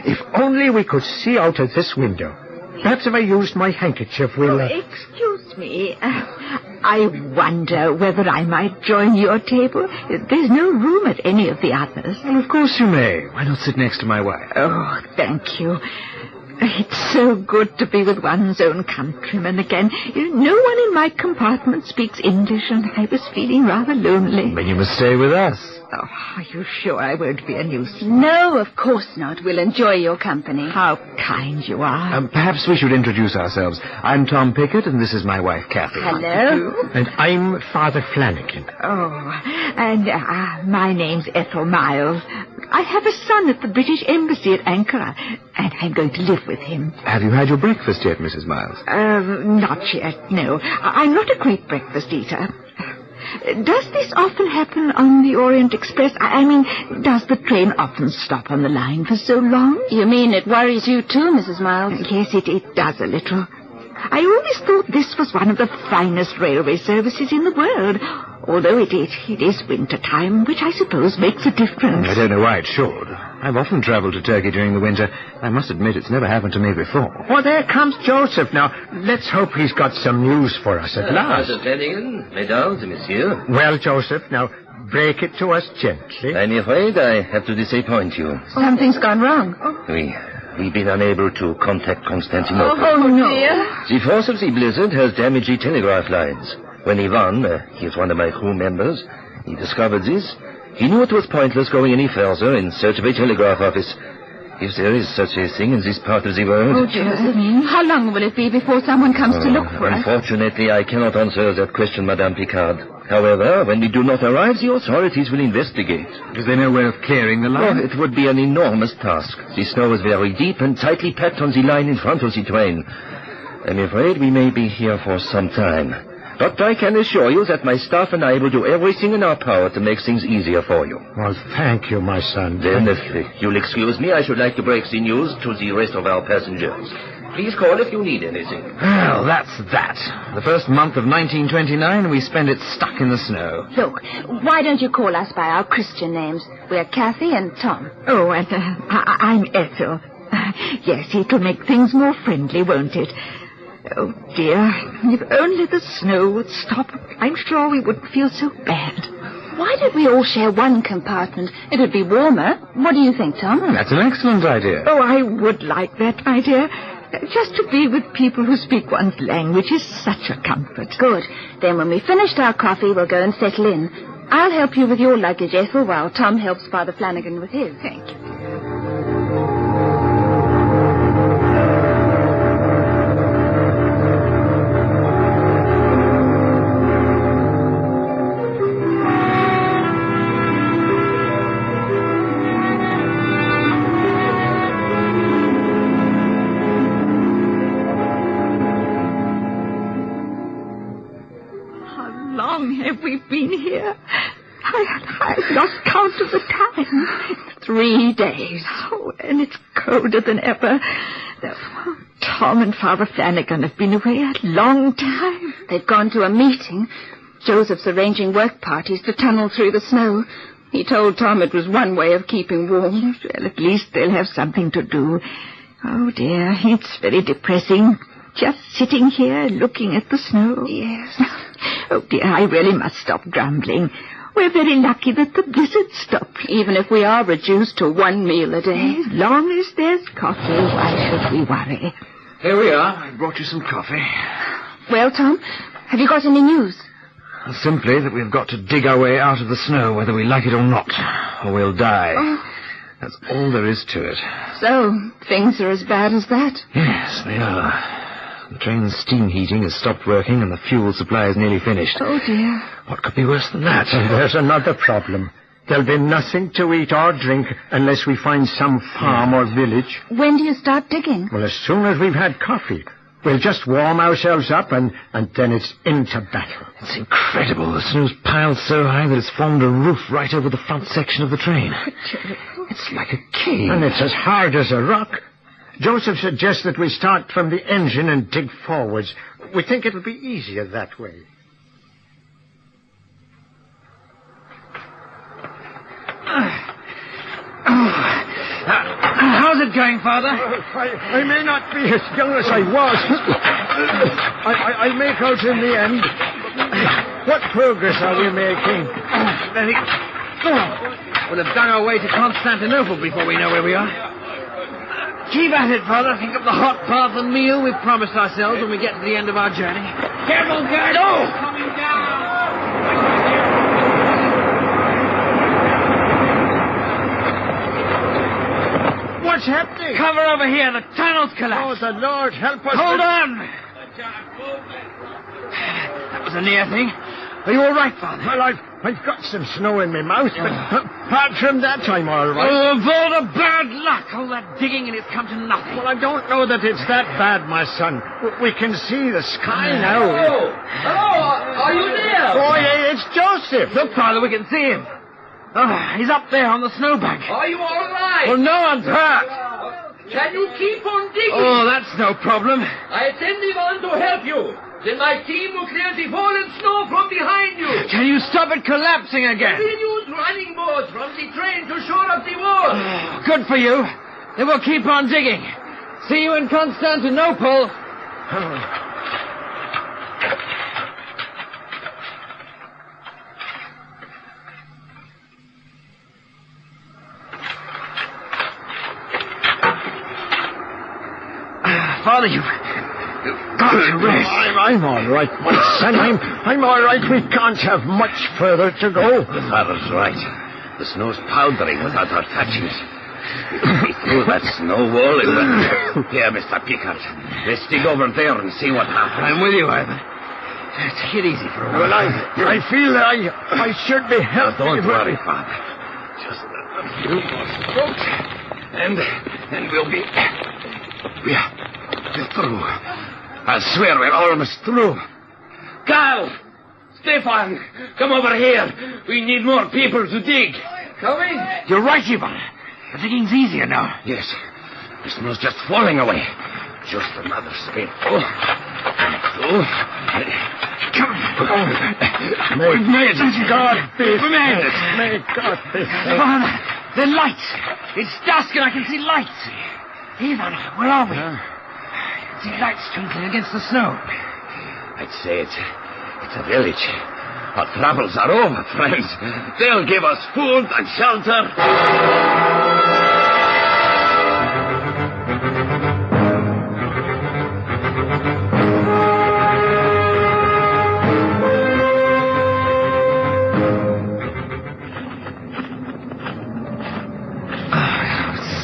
[SPEAKER 17] If only we could see out of this window. Perhaps if I used my handkerchief, we'll...
[SPEAKER 6] Excuse me. I wonder whether I might join your table. There's no room at any of the others.
[SPEAKER 10] Well, of course you may. Why not sit next to my wife?
[SPEAKER 6] Oh, thank you. It's so good to be with one's own countrymen again. No one in my compartment speaks English, and I was feeling rather lonely.
[SPEAKER 10] Then you must stay with us.
[SPEAKER 6] Oh, are you sure I won't be a nuisance?
[SPEAKER 20] No, of course not. We'll enjoy your company.
[SPEAKER 6] How kind you are.
[SPEAKER 10] Perhaps we should introduce ourselves. I'm Tom Pickard, and this is my wife, Kathy.
[SPEAKER 20] Hello.
[SPEAKER 17] And I'm Father Flanagan.
[SPEAKER 6] Oh, and my name's Ethel Miles. I have a son at the British Embassy at Ankara, and I'm going to live with him.
[SPEAKER 10] Have you had your breakfast yet, Mrs. Miles?
[SPEAKER 6] Not yet, no. I'm not a great breakfast eater. Does this often happen on the Orient Express? I mean, does the train often stop on the line for so long?
[SPEAKER 20] You mean it worries you too, Mrs. Miles?
[SPEAKER 6] Yes, it does a little.
[SPEAKER 9] I always thought this was one of the finest railway services in the world. Although it is winter time, which I suppose makes a difference.
[SPEAKER 10] I don't know why it should. I've often travelled to Turkey during the winter. I must admit it's never happened to me before.
[SPEAKER 17] Oh, there comes Joseph now. Let's hope he's got some news for us at last.
[SPEAKER 16] Mr. Flanagan, mesdames et messieurs.
[SPEAKER 17] Well, Joseph, now break it to us gently.
[SPEAKER 16] I'm afraid I have to disappoint you.
[SPEAKER 20] Something's gone wrong.
[SPEAKER 16] We've been unable to contact Constantinople.
[SPEAKER 20] Oh, no. Dear.
[SPEAKER 16] The force of the blizzard has damaged the telegraph lines. When Ivan, he is one of my crew members, he discovered this, he knew it was pointless going any further in search of a telegraph office. If there is such a thing in this part of the world...
[SPEAKER 20] Oh, Joseph. How long will it be before someone comes to look for us?
[SPEAKER 16] Unfortunately, I cannot answer that question, Madame Picard. However, when we do not arrive, the authorities will investigate.
[SPEAKER 10] Is there no way of clearing the line?
[SPEAKER 16] Oh, it would be an enormous task. The snow is very deep and tightly packed on the line in front of the train. I'm afraid we may be here for some time. But I can assure you that my staff and I will do everything in our power to make things easier for you.
[SPEAKER 17] Well, thank you, my son.
[SPEAKER 16] Then, if you'll excuse me, I should like to break the news to the rest of our passengers. Please call if you need anything.
[SPEAKER 10] Well, that's that. The first month of 1929, we spend it stuck in the snow.
[SPEAKER 20] Look, why don't you call us by our Christian names? We're Kathy and Tom.
[SPEAKER 9] Oh, and I'm Ethel. Yes, it'll make things more friendly, won't it? Oh, dear, if only the snow would stop, I'm sure we wouldn't feel so bad.
[SPEAKER 20] Why don't we all share one compartment? It would be warmer. What do you think, Tom?
[SPEAKER 10] That's an excellent idea.
[SPEAKER 9] Oh, I would like that, my dear. Just to be with people who speak one's language is such a comfort.
[SPEAKER 20] Good. Then when we've finished our coffee, we'll go and settle in. I'll help you with your luggage, Ethel, while Tom helps Father Flanagan with his.
[SPEAKER 9] Thank you. We've been here. I've lost count of the time. 3 days. Oh, and it's colder than ever. Tom and Father Flanagan have been away a long time.
[SPEAKER 20] They've gone to a meeting. Joseph's arranging work parties to tunnel through the snow. He told Tom it was one way of keeping warm.
[SPEAKER 9] Well, at least they'll have something to do. Oh, dear, it's very depressing. Just sitting here looking at the snow.
[SPEAKER 20] Yes.
[SPEAKER 9] Oh, dear, I really must stop grumbling. We're very lucky that the blizzard stopped.
[SPEAKER 20] Even if we are reduced to 1 meal a day.
[SPEAKER 9] As long as there's coffee, why should we worry?
[SPEAKER 10] Here we are. I brought you some coffee.
[SPEAKER 20] Well, Tom, have you got any news?
[SPEAKER 10] Simply that we've got to dig our way out of the snow, whether we like it or not, or we'll die.
[SPEAKER 20] Oh.
[SPEAKER 10] That's all there is to it.
[SPEAKER 20] So, things are as bad as that?
[SPEAKER 10] Yes, they are. The train's steam heating has stopped working and the fuel supply is nearly finished.
[SPEAKER 20] Oh, dear.
[SPEAKER 10] What could be worse than that?
[SPEAKER 17] And there's another problem. There'll be nothing to eat or drink unless we find some farm or village.
[SPEAKER 20] When do you start digging?
[SPEAKER 17] Well, as soon as we've had coffee. We'll just warm ourselves up and then it's into battle.
[SPEAKER 10] It's incredible. The snow's piled so high that it's formed a roof right over the front section of the train. It's like a cave.
[SPEAKER 17] And it's as hard as a rock. Joseph suggests that we start from the engine and dig forwards. We think it'll be easier that way.
[SPEAKER 10] How's it going, Father?
[SPEAKER 17] I may not be as young as I was. I'll make out in the end. What progress are we making?
[SPEAKER 10] We'll have dug our way to Constantinople before we know where we are. Keep at it, Father. Think of the hot bath and meal we've promised ourselves when we get to the end of our journey. Careful, guard! Oh! Coming down!
[SPEAKER 17] What's happening?
[SPEAKER 10] Cover over here. The tunnel's collapsed.
[SPEAKER 17] Oh, the Lord help us.
[SPEAKER 10] Hold on! That was a near thing. Are you all right, Father?
[SPEAKER 17] Well, I've got some snow in my mouth, but apart from that, I'm all right.
[SPEAKER 10] Oh, of all the bad luck! All that digging and it's come to nothing.
[SPEAKER 17] Well, I don't know that it's that bad, my son. We can see the sky now.
[SPEAKER 18] Hello, are you there?
[SPEAKER 17] Oh, yeah, it's Joseph.
[SPEAKER 10] Look, Father, we can see him. Oh, he's up there on the snowbank.
[SPEAKER 18] Are you all right?
[SPEAKER 10] Well, no one's hurt.
[SPEAKER 18] Can you keep on digging?
[SPEAKER 10] Oh, that's no problem.
[SPEAKER 18] I send Ivan to help you. Then my team will clear the fallen snow from behind you.
[SPEAKER 10] Can you stop it collapsing again?
[SPEAKER 18] We'll use running boards from the train to shore up the wall.
[SPEAKER 10] Good for you. Then we'll keep on digging. See you in Constantinople. Father, you've got to rest.
[SPEAKER 17] I'm all right, my son. I'm all right. We can't have much further to go.
[SPEAKER 16] The father's right. The snow's powdering without our touching it. We threw that snow wall in the... Here, Mr. Pickard. Let's dig over there and see what happens.
[SPEAKER 10] I'm with you, Ivan. Take it easy for a while.
[SPEAKER 17] Well, I feel that I should be helping.
[SPEAKER 16] Don't worry, Father. Just a few more strokes, and we'll be... We're through. I swear we're almost through. Carl! Stefan! Come over here. We need more people to dig.
[SPEAKER 18] Coming?
[SPEAKER 10] You're right, Ivan. The digging's easier now.
[SPEAKER 16] Yes. The snow's just falling away. Just another spadeful. And through. Come on. We've made it.
[SPEAKER 17] God be
[SPEAKER 16] We've made it.
[SPEAKER 17] May God be
[SPEAKER 10] Ivan, the lights. It's dusk and I can see lights. Ivan, where are we? I see lights twinkling against the snow.
[SPEAKER 16] I'd say it's a village. Our troubles are over, friends. They'll give us food and shelter.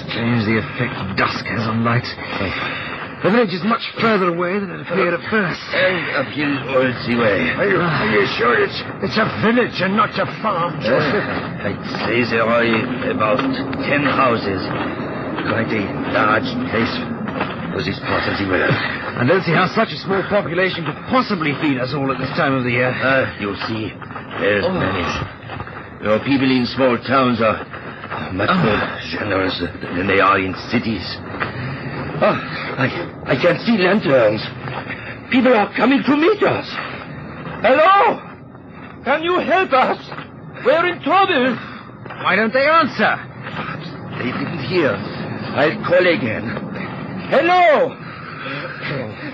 [SPEAKER 10] Strange the effect dusk has on lights. The village is much further away than it appeared at first.
[SPEAKER 16] And uphill Olsey way.
[SPEAKER 17] Are you sure it's a village and not a farm, Joseph?
[SPEAKER 16] I'd say there are about 10 houses. Quite a large place for this part of the world.
[SPEAKER 10] I don't see how such a small population could possibly feed us all at this time of the year.
[SPEAKER 16] You'll see. There's many. Your people in small towns are much more generous than they are in cities. I can see lanterns. People are coming to meet us.
[SPEAKER 18] Hello? Can you help us? We're in trouble.
[SPEAKER 10] Why don't they answer?
[SPEAKER 16] They didn't hear. I'll call again.
[SPEAKER 18] Hello?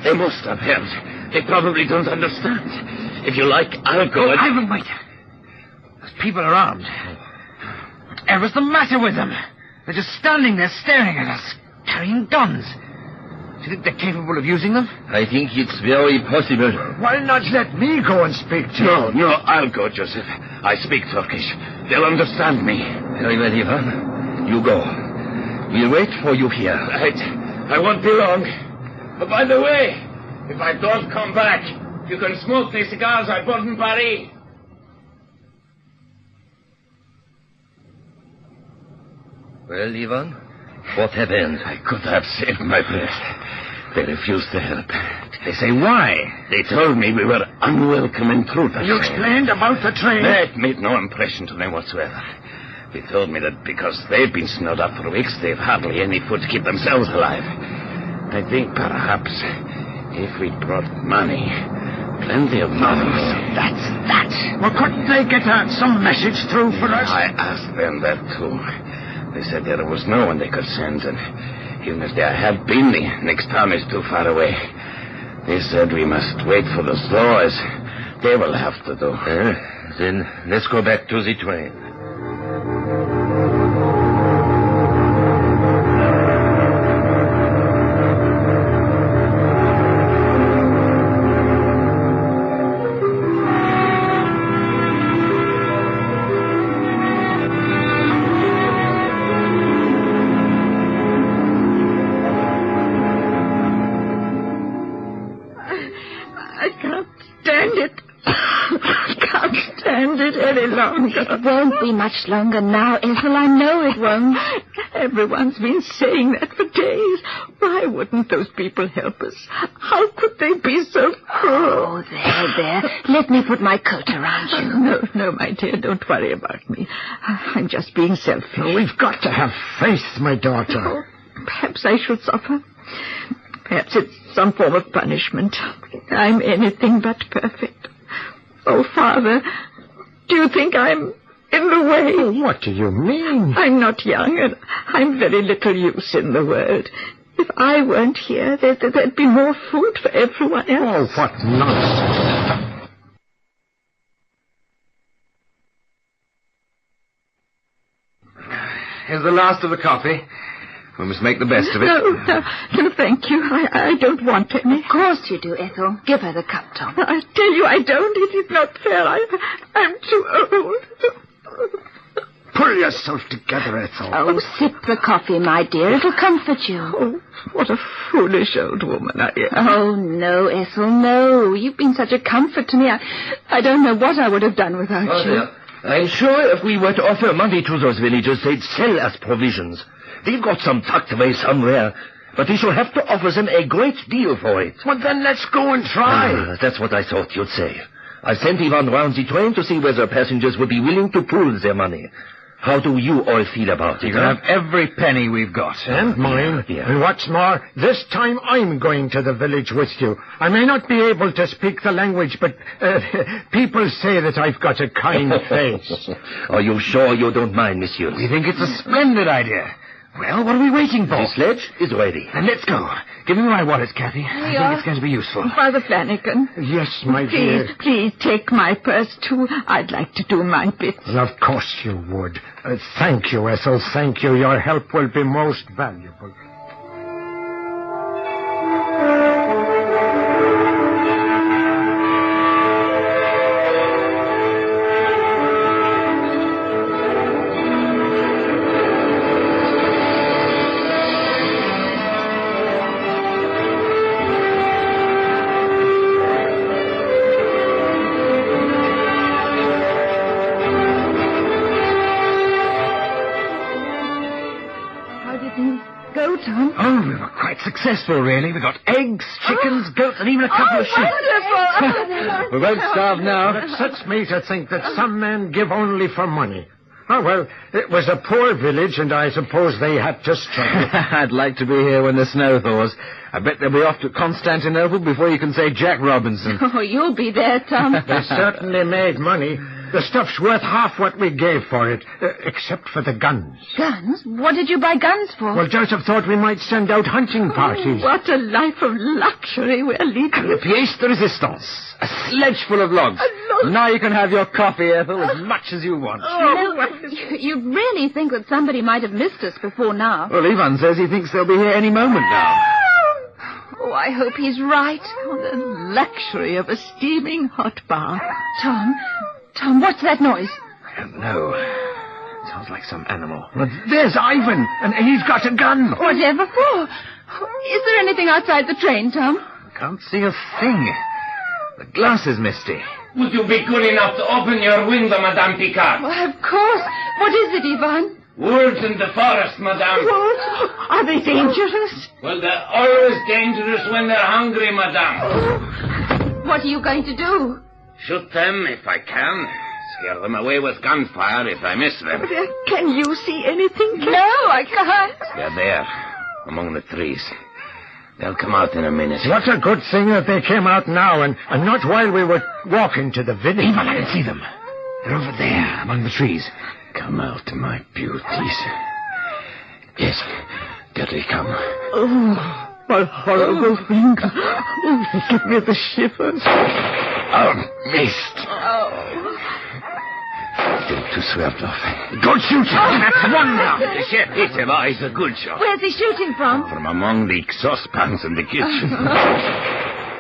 [SPEAKER 16] They must have heard. They probably don't understand. If you like, I'll go.
[SPEAKER 10] Ivan, wait. There's people around. Whatever's the matter with them? They're just standing there staring at us, carrying guns. Do you think they're capable of using them?
[SPEAKER 16] I think it's very possible.
[SPEAKER 17] Why not let me go and speak to you?
[SPEAKER 16] No, I'll go, Joseph. I speak Turkish. They'll understand me. Very well, Ivan. You go. We'll wait for you here. Right. I won't be long. But by the way, if I don't come back, you can smoke the cigars I bought in Paris. Well, Ivan, what happened? I could have saved my breath. They refused to help.
[SPEAKER 10] They say why?
[SPEAKER 16] They told me we were unwelcome intruders.
[SPEAKER 17] You explained about the train?
[SPEAKER 16] That made no impression to them whatsoever. They told me that because they've been snowed up for weeks, they've hardly any food to keep themselves alive. I think perhaps if we'd brought money, plenty of money.
[SPEAKER 10] That's that.
[SPEAKER 17] Well, couldn't they get some message through for us?
[SPEAKER 16] I asked them that too. They said there was no one they could send, and even if there had been, the next town is too far away. They said we must wait for the snow, as they will have to do. Then let's go back to the train.
[SPEAKER 20] It won't be much longer now, Ethel. I know it won't.
[SPEAKER 9] Everyone's been saying that for days. Why wouldn't those people help us? How could they be so cruel?
[SPEAKER 20] Oh, there. Let me put my coat around you.
[SPEAKER 9] No, my dear, don't worry about me. I'm just being selfish.
[SPEAKER 17] We've got to have faith, my daughter.
[SPEAKER 9] Perhaps I should suffer. Perhaps it's some form of punishment. I'm anything but perfect. Oh, Father, do you think I'm in the way?
[SPEAKER 17] Oh, what do you mean?
[SPEAKER 9] I'm not young, and I'm very little use in the world. If I weren't here, there'd be more food for everyone else.
[SPEAKER 17] Oh, what nonsense.
[SPEAKER 10] Here's the last of the coffee. We must make the best of it.
[SPEAKER 9] No, thank you. I don't want any.
[SPEAKER 20] Of course you do, Ethel. Give her the cup, Tom.
[SPEAKER 9] I tell you I don't. It is not fair. I'm too old.
[SPEAKER 17] Pull yourself together, Ethel.
[SPEAKER 20] Oh, sip the coffee, my dear. It'll comfort you.
[SPEAKER 9] Oh, what a foolish old woman I am.
[SPEAKER 20] Oh, no, Ethel, no. You've been such a comfort to me. I don't know what I would have done without you.
[SPEAKER 16] Dear. I'm sure if we were to offer money to those villagers, they'd sell us provisions. They've got some tucked away somewhere, but we shall have to offer them a great deal for it.
[SPEAKER 17] Well, then let's go and try.
[SPEAKER 16] That's what I thought you'd say. I sent Ivan round the train to see whether passengers would be willing to pool their money. How do you all feel about it?
[SPEAKER 10] You can have every penny we've got.
[SPEAKER 17] And mine.
[SPEAKER 16] Yeah.
[SPEAKER 17] And what's more, this time I'm going to the village with you. I may not be able to speak the language, but people say that I've got a kind face.
[SPEAKER 16] Are you sure you don't mind, monsieur?
[SPEAKER 10] We think it's a splendid idea. Well, what are we waiting for?
[SPEAKER 16] The sledge is ready.
[SPEAKER 10] And let's go. Give me my wallet, Kathy. I think it's going to be useful.
[SPEAKER 9] Father Flanagan.
[SPEAKER 17] Yes, my dear.
[SPEAKER 9] Please take my purse, too. I'd like to do my bit.
[SPEAKER 17] Well, of course you would. Thank you, Ethel. Thank you. Your help will be most valuable.
[SPEAKER 10] Successful, really. We got eggs, chickens, goats, and even a couple of sheep.
[SPEAKER 9] Wonderful!
[SPEAKER 10] We won't starve now.
[SPEAKER 17] It sets me to think that some men give only for money. Oh, well, it was a poor village, and I suppose they had to struggle.
[SPEAKER 10] I'd like to be here when the snow thaws. I bet they'll be off to Constantinople before you can say Jack Robinson.
[SPEAKER 20] Oh, you'll be there, Tom.
[SPEAKER 17] They certainly made money. The stuff's worth half what we gave for it, except for the guns.
[SPEAKER 20] Guns? What did you buy guns for?
[SPEAKER 17] Well, Joseph thought we might send out hunting parties.
[SPEAKER 9] What a life of luxury we're leading.
[SPEAKER 10] And the pièce de résistance. A sledge full of logs. Now you can have your coffee, Ethel, as much as you want.
[SPEAKER 20] You really think that somebody might have missed us before now?
[SPEAKER 10] Well, Ivan says he thinks they'll be here any moment now.
[SPEAKER 20] Oh, I hope he's right.
[SPEAKER 9] Oh, the luxury of a steaming hot bath.
[SPEAKER 20] Tom, what's that noise?
[SPEAKER 10] I don't know. Sounds like some animal. But there's Ivan, and he's got a gun.
[SPEAKER 20] Whatever for? Is there anything outside the train, Tom?
[SPEAKER 10] Can't see a thing. The glass is misty.
[SPEAKER 18] Would you be good enough to open your window, Madame Picard?
[SPEAKER 20] Well, of course. What is it, Ivan?
[SPEAKER 18] Wolves in the forest, Madame.
[SPEAKER 9] Wolves? Are they dangerous?
[SPEAKER 18] Well, they're always dangerous when they're hungry, Madame.
[SPEAKER 20] What are you going to do?
[SPEAKER 18] Shoot them if I can. Scare them away with gunfire if I miss them.
[SPEAKER 9] Can you see anything?
[SPEAKER 20] No, I can't.
[SPEAKER 18] They're there, among the trees. They'll come out in a minute.
[SPEAKER 17] What a good thing that they came out now, and not while we were walking to the village.
[SPEAKER 10] Ivan, I can see them. They're over there, among the trees.
[SPEAKER 18] Come out, my beauties. Yes, there they come.
[SPEAKER 9] Oh, what horrible thing. Oh, they give me the shivers.
[SPEAKER 18] Oh, missed.
[SPEAKER 20] Oh.
[SPEAKER 18] To Sverdlov.
[SPEAKER 10] Good shooting. That's one now.
[SPEAKER 18] The chef hit him. Oh, he's a good shot.
[SPEAKER 20] Where's he shooting from?
[SPEAKER 18] From among the saucepans in the kitchen.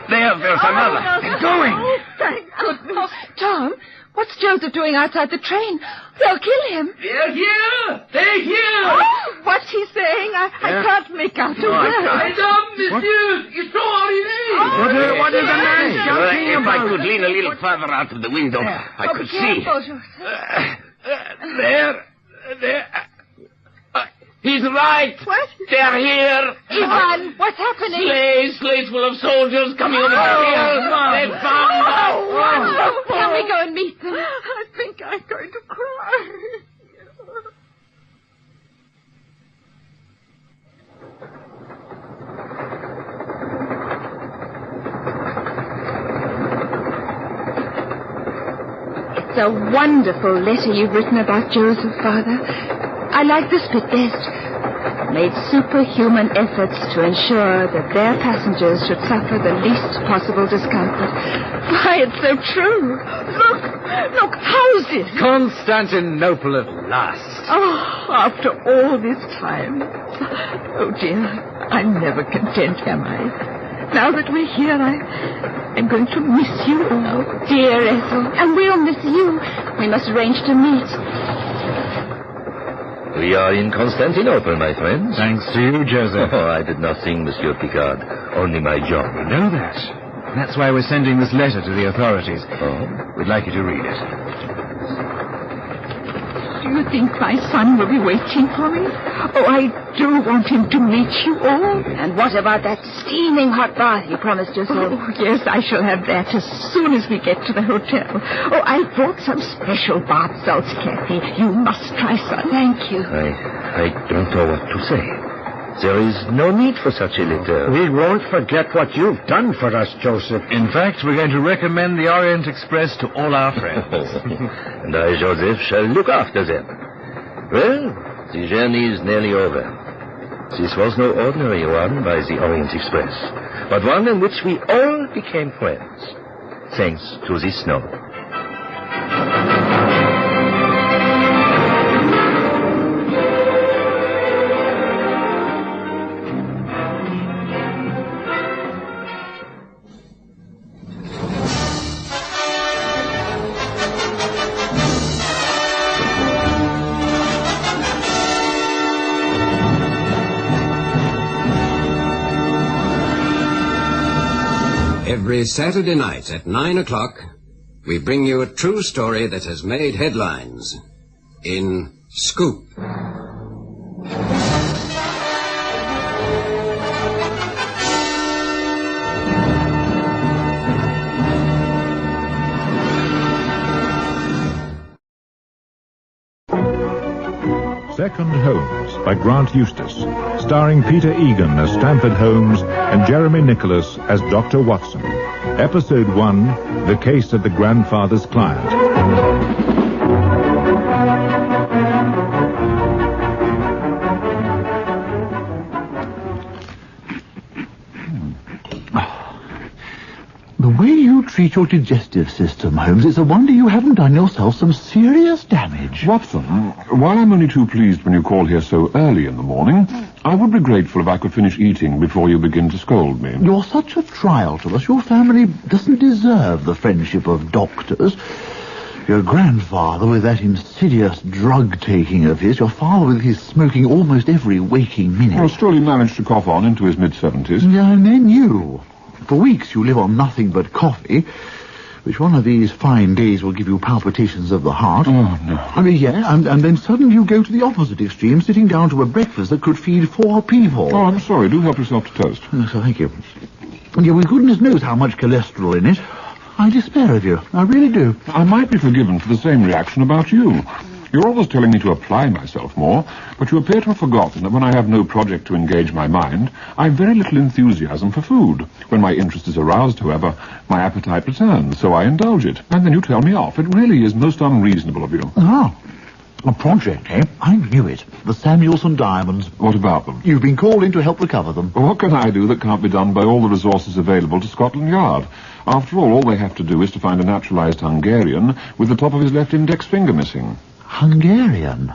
[SPEAKER 18] There's another.
[SPEAKER 20] No.
[SPEAKER 18] They're going.
[SPEAKER 20] Oh, thank goodness. Tom, what's Joseph doing outside the train? They'll kill him.
[SPEAKER 18] They're here. They're here.
[SPEAKER 9] Oh, what's he saying? I can't make out a word.
[SPEAKER 18] Madame, monsieur, ils sont arrivés.
[SPEAKER 17] What is the man shouting
[SPEAKER 18] If
[SPEAKER 17] about?
[SPEAKER 18] I could lean a little further out of the window, I could see.
[SPEAKER 20] Careful,
[SPEAKER 18] There. He's right.
[SPEAKER 20] What?
[SPEAKER 18] They're here.
[SPEAKER 20] Ivan, what's happening?
[SPEAKER 18] Sleighs full of soldiers coming over the hill. They found us.
[SPEAKER 20] Can we go and meet them?
[SPEAKER 9] I think I'm going to cry.
[SPEAKER 20] It's a wonderful letter you've written about Joseph, Father. I like this bit best. Made superhuman efforts to ensure that their passengers should suffer the least possible discomfort. Why, it's so true. Look, houses.
[SPEAKER 10] Constantinople at last.
[SPEAKER 9] Oh, after all this time. Oh, dear, I'm never content, am I? Now that we're here, I'm going to miss you all.
[SPEAKER 20] Oh, dear Ethel, and we'll miss you. We must arrange to meet.
[SPEAKER 16] We are in Constantinople, my friends.
[SPEAKER 10] Thanks to you, Joseph.
[SPEAKER 16] Oh, I did nothing, Monsieur Picard. Only my job.
[SPEAKER 10] I know that. That's why we're sending this letter to the authorities.
[SPEAKER 16] Oh?
[SPEAKER 10] We'd like you to read it.
[SPEAKER 9] Do you think my son will be waiting for me? Oh, I do want him to meet you all.
[SPEAKER 20] And what about that steaming hot bath you promised yourself?
[SPEAKER 9] Oh, yes, I shall have that as soon as we get to the hotel. Oh, I brought some special bath salts, Kathy. You must try some.
[SPEAKER 20] Thank you.
[SPEAKER 16] I don't know what to say. There is no need for such a letter.
[SPEAKER 17] We won't forget what you've done for us, Joseph.
[SPEAKER 10] In fact, we're going to recommend the Orient Express to all our friends.
[SPEAKER 16] And I, Joseph, shall look after them. Well, the journey is nearly over. This was no ordinary one by the Orient Express, but one in which we all became friends, thanks to the snow.
[SPEAKER 3] Every Saturday night at 9 o'clock, we bring you a true story that has made headlines in Scoop.
[SPEAKER 11] Second Holmes by Grant Eustace, starring Peter Egan as Stanford Holmes and Jeremy Nicholas as Dr. Watson. Episode 1, The Case of the Grandfather's Client.
[SPEAKER 21] The way you treat your digestive system, Holmes, it's a wonder you haven't done yourself some serious damage.
[SPEAKER 2] Watson, while I'm only too pleased when you call here so early in the morning, I would be grateful if I could finish eating before you begin to scold me.
[SPEAKER 21] You're such a trial to us. Your family doesn't deserve the friendship of doctors. Your grandfather with that insidious drug-taking of his, your father with his smoking almost every waking minute.
[SPEAKER 2] Well, still he managed to cough on into his mid-70s.
[SPEAKER 21] Yeah, and then you. For weeks you live on nothing but coffee, which one of these fine days will give you palpitations of the heart.
[SPEAKER 2] Oh, no.
[SPEAKER 21] I mean, yeah, and then suddenly you go to the opposite extreme, sitting down to a breakfast that could feed 4 people.
[SPEAKER 2] Oh, I'm sorry. Do help yourself to toast.
[SPEAKER 21] Yes, thank you. Yeah, well, goodness knows how much cholesterol in it. I despair of you. I really do.
[SPEAKER 2] I might be forgiven for the same reaction about you. You're always telling me to apply myself more, but you appear to have forgotten that when I have no project to engage my mind, I have very little enthusiasm for food. When my interest is aroused, however, my appetite returns, so I indulge it. And then you tell me off. It really is most unreasonable of you.
[SPEAKER 21] Ah, a project, eh? I knew it. The Samuelson diamonds.
[SPEAKER 2] What about them?
[SPEAKER 21] You've been called in to help recover them.
[SPEAKER 2] Well, what can I do that can't be done by all the resources available to Scotland Yard? After all they have to do is to find a naturalized Hungarian with the top of his left index finger missing.
[SPEAKER 21] Hungarian?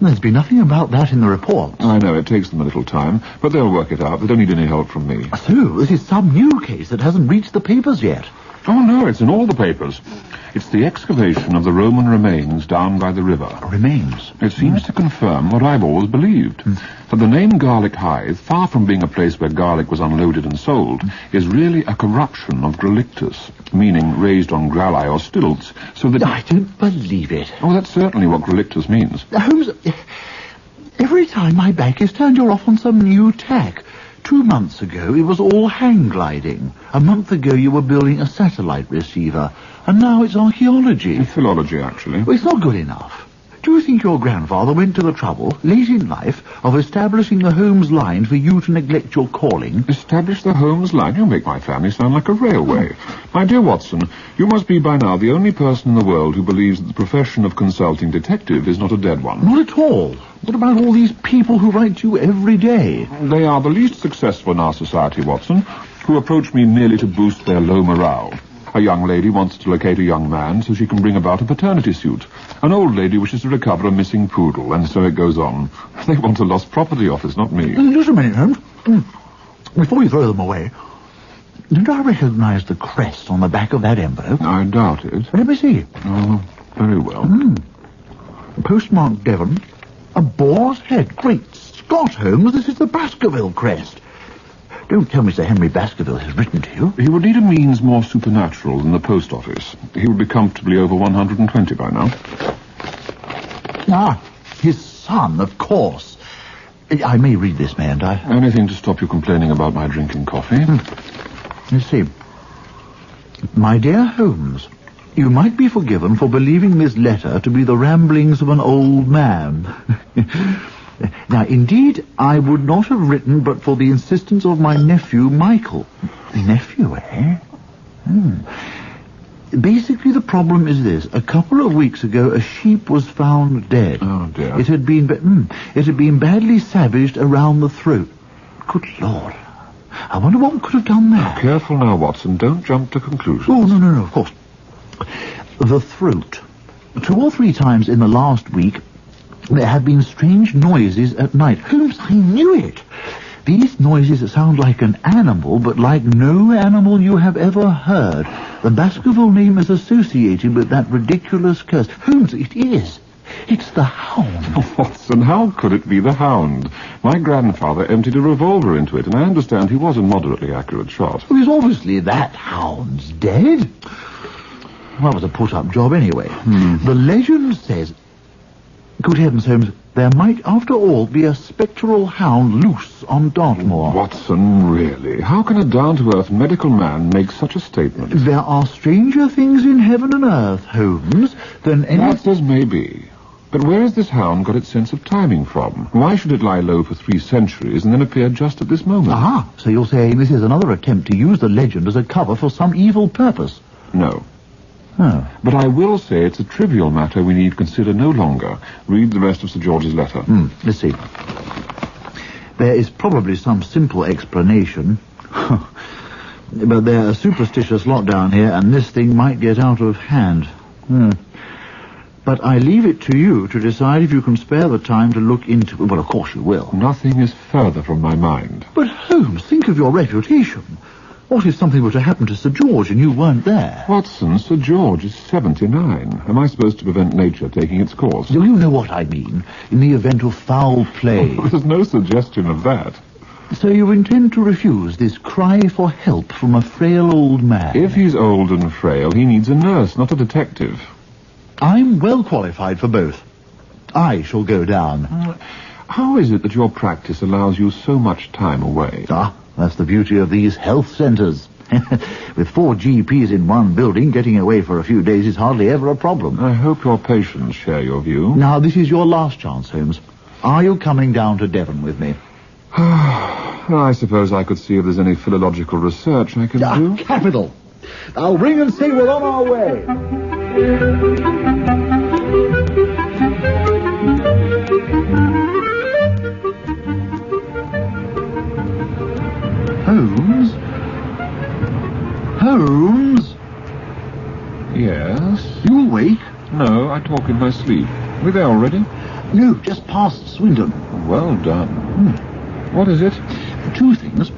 [SPEAKER 21] There's been nothing about that in the reports.
[SPEAKER 2] I know, it takes them a little time, but they'll work it out. They don't need any help from me.
[SPEAKER 21] So, this is some new case that hasn't reached the papers yet.
[SPEAKER 2] Oh, no, it's in all the papers. It's the excavation of the Roman remains down by the river.
[SPEAKER 21] Remains?
[SPEAKER 2] It seems to confirm what I've always believed. For the name Garlic Hythe, far from being a place where garlic was unloaded and sold, is really a corruption of Gralictus, meaning raised on gralli or stilts, so that...
[SPEAKER 21] I don't believe it.
[SPEAKER 2] Oh, that's certainly what Gralictus means.
[SPEAKER 21] Holmes, every time my back is turned, you're off on some new tack. 2 months ago, it was all hang gliding. A month ago, you were building a satellite receiver. And now it's archaeology.
[SPEAKER 2] Philology, actually.
[SPEAKER 21] Well, it's not good enough. Do you think your grandfather went to the trouble, late in life, of establishing the Holmes line for you to neglect your calling?
[SPEAKER 11] Establish the Holmes line? You make my family sound like a railway. My dear Watson, you must be by now the only person in the world who believes that the profession of consulting detective is not a dead one.
[SPEAKER 21] Not at all. What about all these people who write to you every day?
[SPEAKER 11] They are the least successful in our society, Watson, who approach me merely to boost their low morale. A young lady wants to locate a young man so she can bring about a paternity suit. An old lady wishes to recover a missing poodle, and so it goes on. They want a lost property office, not me.
[SPEAKER 21] Just a minute, Holmes. Before you throw them away, don't I recognize the crest on the back of that envelope?
[SPEAKER 11] I doubt it.
[SPEAKER 21] Let me see.
[SPEAKER 11] Oh, very well.
[SPEAKER 21] Postmark Devon. A boar's head. Great Scott, Holmes, this is the Baskerville crest. Don't tell me Sir Henry Baskerville has written to you.
[SPEAKER 11] He would need a means more supernatural than the post office. He would be comfortably over 120 by now.
[SPEAKER 21] Ah, his son, of course. I may read this, mayn't I?
[SPEAKER 11] Anything to stop you complaining about my drinking coffee.
[SPEAKER 21] Let's see. My dear Holmes, you might be forgiven for believing this letter to be the ramblings of an old man. Now, indeed, I would not have written but for the insistence of my nephew, Michael. Nephew, eh? Basically, the problem is this. A couple of weeks ago, a sheep was found dead.
[SPEAKER 11] Oh, dear.
[SPEAKER 21] It had been badly savaged around the throat. Good Lord. I wonder what could have done that.
[SPEAKER 11] Careful now, Watson. Don't jump to conclusions.
[SPEAKER 21] Oh, no, of course. The throat. 2 or 3 times in the last week, there have been strange noises at night. Holmes, I knew it. These noises sound like an animal, but like no animal you have ever heard. The Baskerville name is associated with that ridiculous curse. Holmes, it is. It's the hound.
[SPEAKER 11] Oh, Watson, how could it be the hound? My grandfather emptied a revolver into it, and I understand he was a moderately accurate shot.
[SPEAKER 21] Well, it's obviously that hound's dead. Well, it was a put-up job anyway. The legend says... Good heavens, Holmes, there might, after all, be a spectral hound loose on Dartmoor.
[SPEAKER 11] Watson, really? How can a down-to-earth medical man make such a statement?
[SPEAKER 21] There are stranger things in heaven and earth, Holmes, than any...
[SPEAKER 11] That's as may be. But where has this hound got its sense of timing from? Why should it lie low for 3 centuries and then appear just at this moment?
[SPEAKER 21] Aha, so you're saying this is another attempt to use the legend as a cover for some evil purpose?
[SPEAKER 11] No.
[SPEAKER 21] Oh.
[SPEAKER 11] But I will say it's a trivial matter we need consider no longer. Read the rest of Sir George's letter.
[SPEAKER 21] Let's see. There is probably some simple explanation. But they're a superstitious lot down here, and this thing might get out of hand. But I leave it to you to decide if you can spare the time to look into... Well, of course you will.
[SPEAKER 11] Nothing is further from my mind.
[SPEAKER 21] But, Holmes, think of your reputation. What if something were to happen to Sir George and you weren't there?
[SPEAKER 11] Watson, Sir George is 79. Am I supposed to prevent nature taking its course?
[SPEAKER 21] Do you know what I mean? In the event of foul play.
[SPEAKER 11] Oh, there's no suggestion of that.
[SPEAKER 21] So you intend to refuse this cry for help from a frail old man?
[SPEAKER 11] If he's old and frail, he needs a nurse, not a detective.
[SPEAKER 21] I'm well qualified for both. I shall go down.
[SPEAKER 11] How is it that your practice allows you so much time away?
[SPEAKER 21] That's the beauty of these health centres. With 4 GPs in one building, getting away for a few days is hardly ever a problem.
[SPEAKER 11] I hope your patients share your view.
[SPEAKER 21] Now, this is your last chance, Holmes. Are you coming down to Devon with me?
[SPEAKER 11] I suppose I could see if there's any philological research I can do.
[SPEAKER 21] Capital. I'll ring and say we're on our way. Holmes? Holmes?
[SPEAKER 11] Yes?
[SPEAKER 21] You awake?
[SPEAKER 11] No, I talk in my sleep. We're there already?
[SPEAKER 21] No, just past Swindon.
[SPEAKER 11] Well done. What is it?
[SPEAKER 21] 2 things.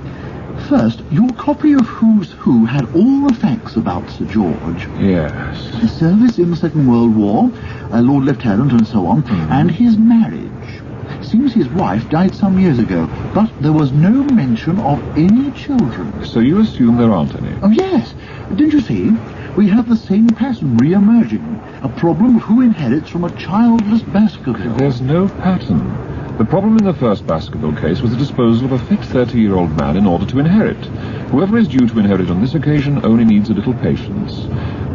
[SPEAKER 21] First, your copy of Who's Who had all the facts about Sir George.
[SPEAKER 11] Yes.
[SPEAKER 21] His service in the Second World War, Lord Lieutenant and so on, and his marriage. Seems his wife died some years ago, but there was no mention of any children.
[SPEAKER 11] So you assume there aren't any?
[SPEAKER 21] Oh, yes. Don't you see? We have the same pattern re-emerging. A problem of who inherits from a childless Baskerville.
[SPEAKER 11] There's no pattern. The problem in the first Baskerville case was the disposal of a fit 30-year-old man in order to inherit. Whoever is due to inherit on this occasion only needs a little patience.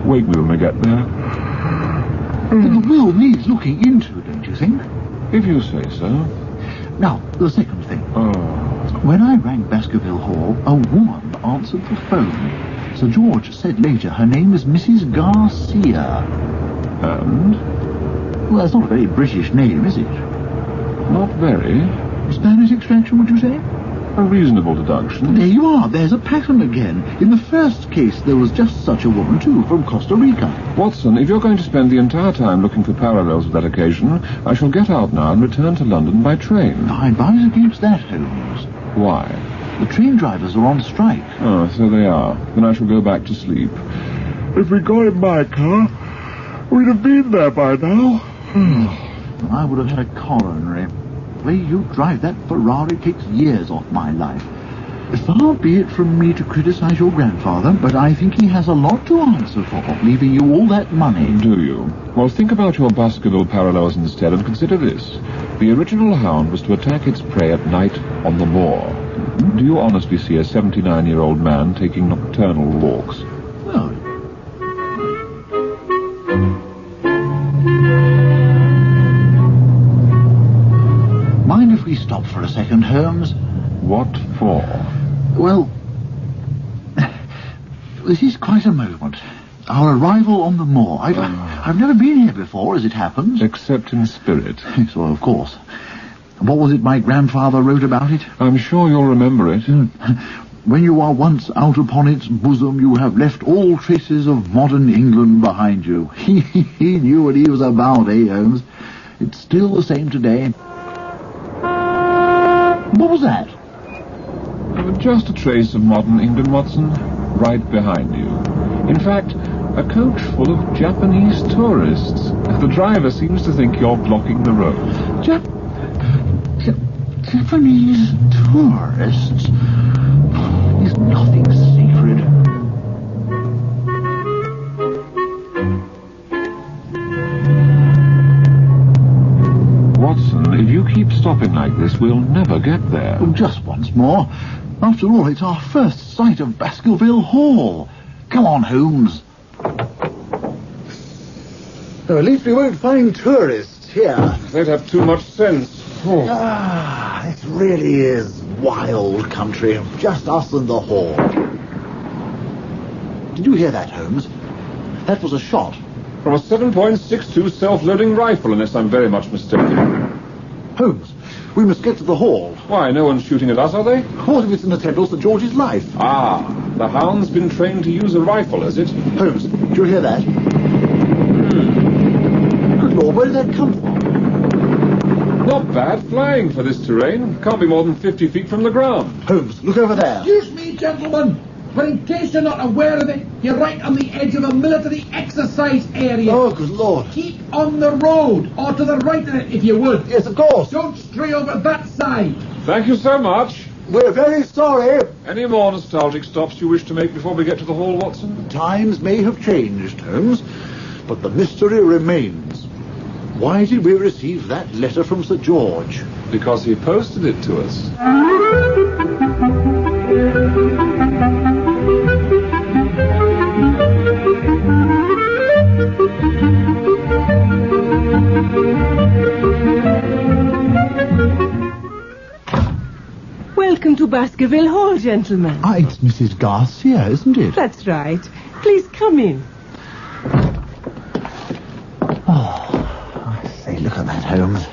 [SPEAKER 11] Wake me when we get there.
[SPEAKER 21] The will needs looking into, don't you think?
[SPEAKER 11] If you say so.
[SPEAKER 21] Now, the second thing.
[SPEAKER 11] Oh.
[SPEAKER 21] When I rang Baskerville Hall, a woman answered the phone. Sir George said later her name is Mrs. Garcia.
[SPEAKER 11] And?
[SPEAKER 21] Well, that's not a very British name, is it?
[SPEAKER 11] Not very.
[SPEAKER 21] Spanish extraction, would you say?
[SPEAKER 11] A reasonable deduction.
[SPEAKER 21] There you are. There's a pattern again. In the first case, there was just such a woman, too, from Costa Rica.
[SPEAKER 11] Watson, if you're going to spend the entire time looking for parallels with that occasion, I shall get out now and return to London by train.
[SPEAKER 21] I advise against that, Holmes.
[SPEAKER 11] Why?
[SPEAKER 21] The train drivers are on strike.
[SPEAKER 11] Oh, so they are. Then I shall go back to sleep. If we'd gone in my car, we'd have been there by now.
[SPEAKER 21] I would have had a coronary. The way you drive that Ferrari takes years off my life. Far be it from me to criticize your grandfather, but I think he has a lot to answer for, leaving you all that money.
[SPEAKER 11] Do you? Well, think about your Baskerville parallels instead, and consider this. The original hound was to attack its prey at night on the moor. Do you honestly see a 79-year-old man taking nocturnal walks?
[SPEAKER 21] Well, mind if we stop for a second, Holmes?
[SPEAKER 11] What for?
[SPEAKER 21] Well, this is quite a moment. Our arrival on the moor. I've never been here before, as it happens.
[SPEAKER 11] Except in spirit.
[SPEAKER 21] So, of course. What was it my grandfather wrote about it?
[SPEAKER 11] I'm sure you'll remember it.
[SPEAKER 21] When you are once out upon its bosom, you have left all traces of modern England behind you. He knew what he was about, eh, Holmes? It's still the same today. What was that?
[SPEAKER 11] Just a trace of modern England, Watson. Right behind you. In fact, a coach full of Japanese tourists. The driver seems to think you're blocking the road.
[SPEAKER 21] Japanese tourists? Is nothing sacred.
[SPEAKER 11] Watson, if you keep stopping like this, we'll never get there.
[SPEAKER 21] Oh, just once more. After all, it's our first sight of Baskerville Hall. Come on, Holmes. So at least we won't find tourists here.
[SPEAKER 11] They'd have too much sense. Oh.
[SPEAKER 21] This really is wild country. Just us and the hall. Did you hear that, Holmes? That was a shot.
[SPEAKER 11] From a 7.62 self-loading rifle, unless I'm very much mistaken.
[SPEAKER 21] Holmes, we must get to the hall.
[SPEAKER 11] Why, no one's shooting at us, are they?
[SPEAKER 21] What if it's an attempt on Sir George's life?
[SPEAKER 11] Ah, the hound's been trained to use a rifle, has it?
[SPEAKER 21] Holmes, did you hear that? Good Lord, where did that come from?
[SPEAKER 11] Not bad flying for this terrain. Can't be more than 50 feet from the ground.
[SPEAKER 21] Holmes, look over there.
[SPEAKER 5] Excuse me, gentlemen, but in case you're not aware of it, you're right on the edge of a military exercise area.
[SPEAKER 21] Oh, good Lord.
[SPEAKER 5] Keep on the road, or to the right of it, if you would.
[SPEAKER 21] Yes, of course.
[SPEAKER 5] Don't stray over that side.
[SPEAKER 11] Thank you so much.
[SPEAKER 21] We're very sorry.
[SPEAKER 11] Any more nostalgic stops you wish to make before we get to the hall, Watson?
[SPEAKER 21] Times may have changed, Holmes, but the mystery remains. Why did we receive that letter from Sir George?
[SPEAKER 11] Because he posted it to us.
[SPEAKER 13] Welcome to Baskerville Hall, gentlemen.
[SPEAKER 21] It's Mrs. Garcia, isn't it?
[SPEAKER 13] That's right. Please come in.
[SPEAKER 21] Say, look at that, Holmes.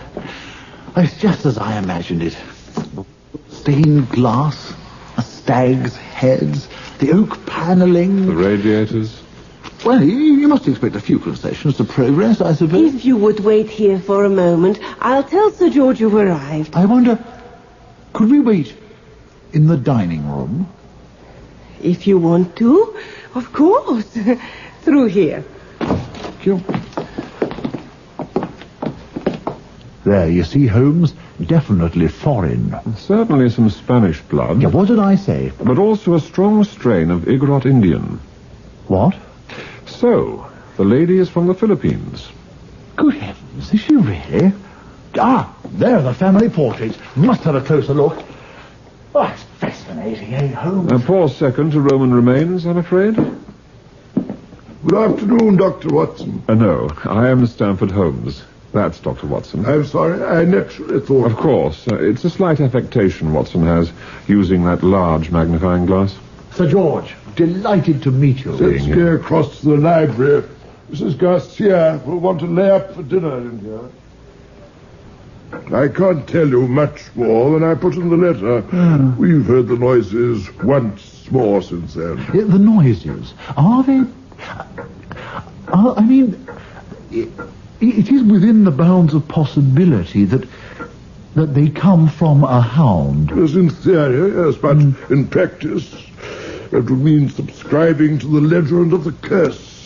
[SPEAKER 21] It's just as I imagined it. Stained glass, a stag's heads, the oak panelling.
[SPEAKER 11] The radiators.
[SPEAKER 21] Well, you must expect a few concessions to progress, I suppose.
[SPEAKER 13] If you would wait here for a moment, I'll tell Sir George you've arrived.
[SPEAKER 21] I wonder, could we wait in the dining room?
[SPEAKER 13] If you want to, of course. Through here.
[SPEAKER 21] Thank you. There, you see, Holmes, definitely foreign.
[SPEAKER 11] Certainly some Spanish blood.
[SPEAKER 21] Yeah, what did I say?
[SPEAKER 11] But also a strong strain of Igorot Indian.
[SPEAKER 21] What?
[SPEAKER 11] So, the lady is from the Philippines.
[SPEAKER 21] Good heavens, is she really? There are the family portraits. Must have a closer look. Oh, it's fascinating, eh, Holmes?
[SPEAKER 11] A poor second to Roman remains, I'm afraid.
[SPEAKER 7] Good afternoon, Dr. Watson.
[SPEAKER 11] No, I am Stanford Holmes. That's Dr. Watson.
[SPEAKER 7] I'm sorry, I naturally thought...
[SPEAKER 11] Of course. It's a slight affectation Watson has, using that large magnifying glass.
[SPEAKER 21] Sir George, delighted to meet you.
[SPEAKER 7] Let's go across to the library. Mrs. Garcia will want to lay up for dinner in here. I can't tell you much more than I put in the letter. We've heard the noises once more since then.
[SPEAKER 21] The noises? Are they... I mean... It is within the bounds of possibility that they come from a hound.
[SPEAKER 7] Yes, in theory, yes, but in practice, that would mean subscribing to the legend of the curse.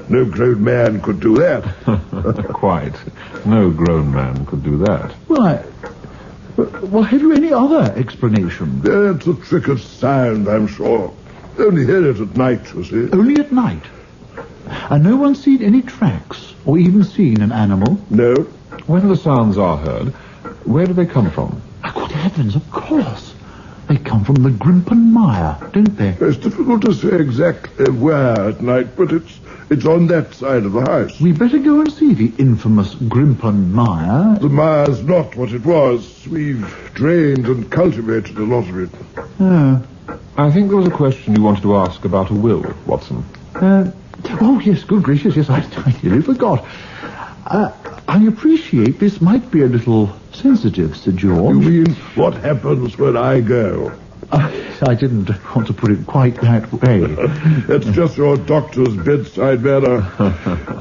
[SPEAKER 7] No grown man could do that.
[SPEAKER 11] Quite. No grown man could do that.
[SPEAKER 21] Well, have you any other explanation?
[SPEAKER 7] It's a trick of sound, I'm sure. Only hear it at night, you see.
[SPEAKER 21] Only at night? And no one's seen any tracks, or even seen an animal?
[SPEAKER 7] No.
[SPEAKER 11] When the sounds are heard, where do they come from?
[SPEAKER 21] Good heavens, of course. They come from the Grimpen Mire, don't they?
[SPEAKER 7] It's difficult to say exactly where at night, but it's on that side of the house.
[SPEAKER 21] We better go and see the infamous Grimpen Mire.
[SPEAKER 7] The mire's not what it was. We've drained and cultivated a lot of it.
[SPEAKER 21] Oh.
[SPEAKER 11] I think there was a question you wanted to ask about a will, Watson.
[SPEAKER 21] Oh, yes, good gracious, yes, I nearly forgot. I appreciate this might be a little sensitive, Sir George.
[SPEAKER 7] You mean what happens when I go?
[SPEAKER 21] I didn't want to put it quite that way.
[SPEAKER 7] That's just your doctor's bedside manner.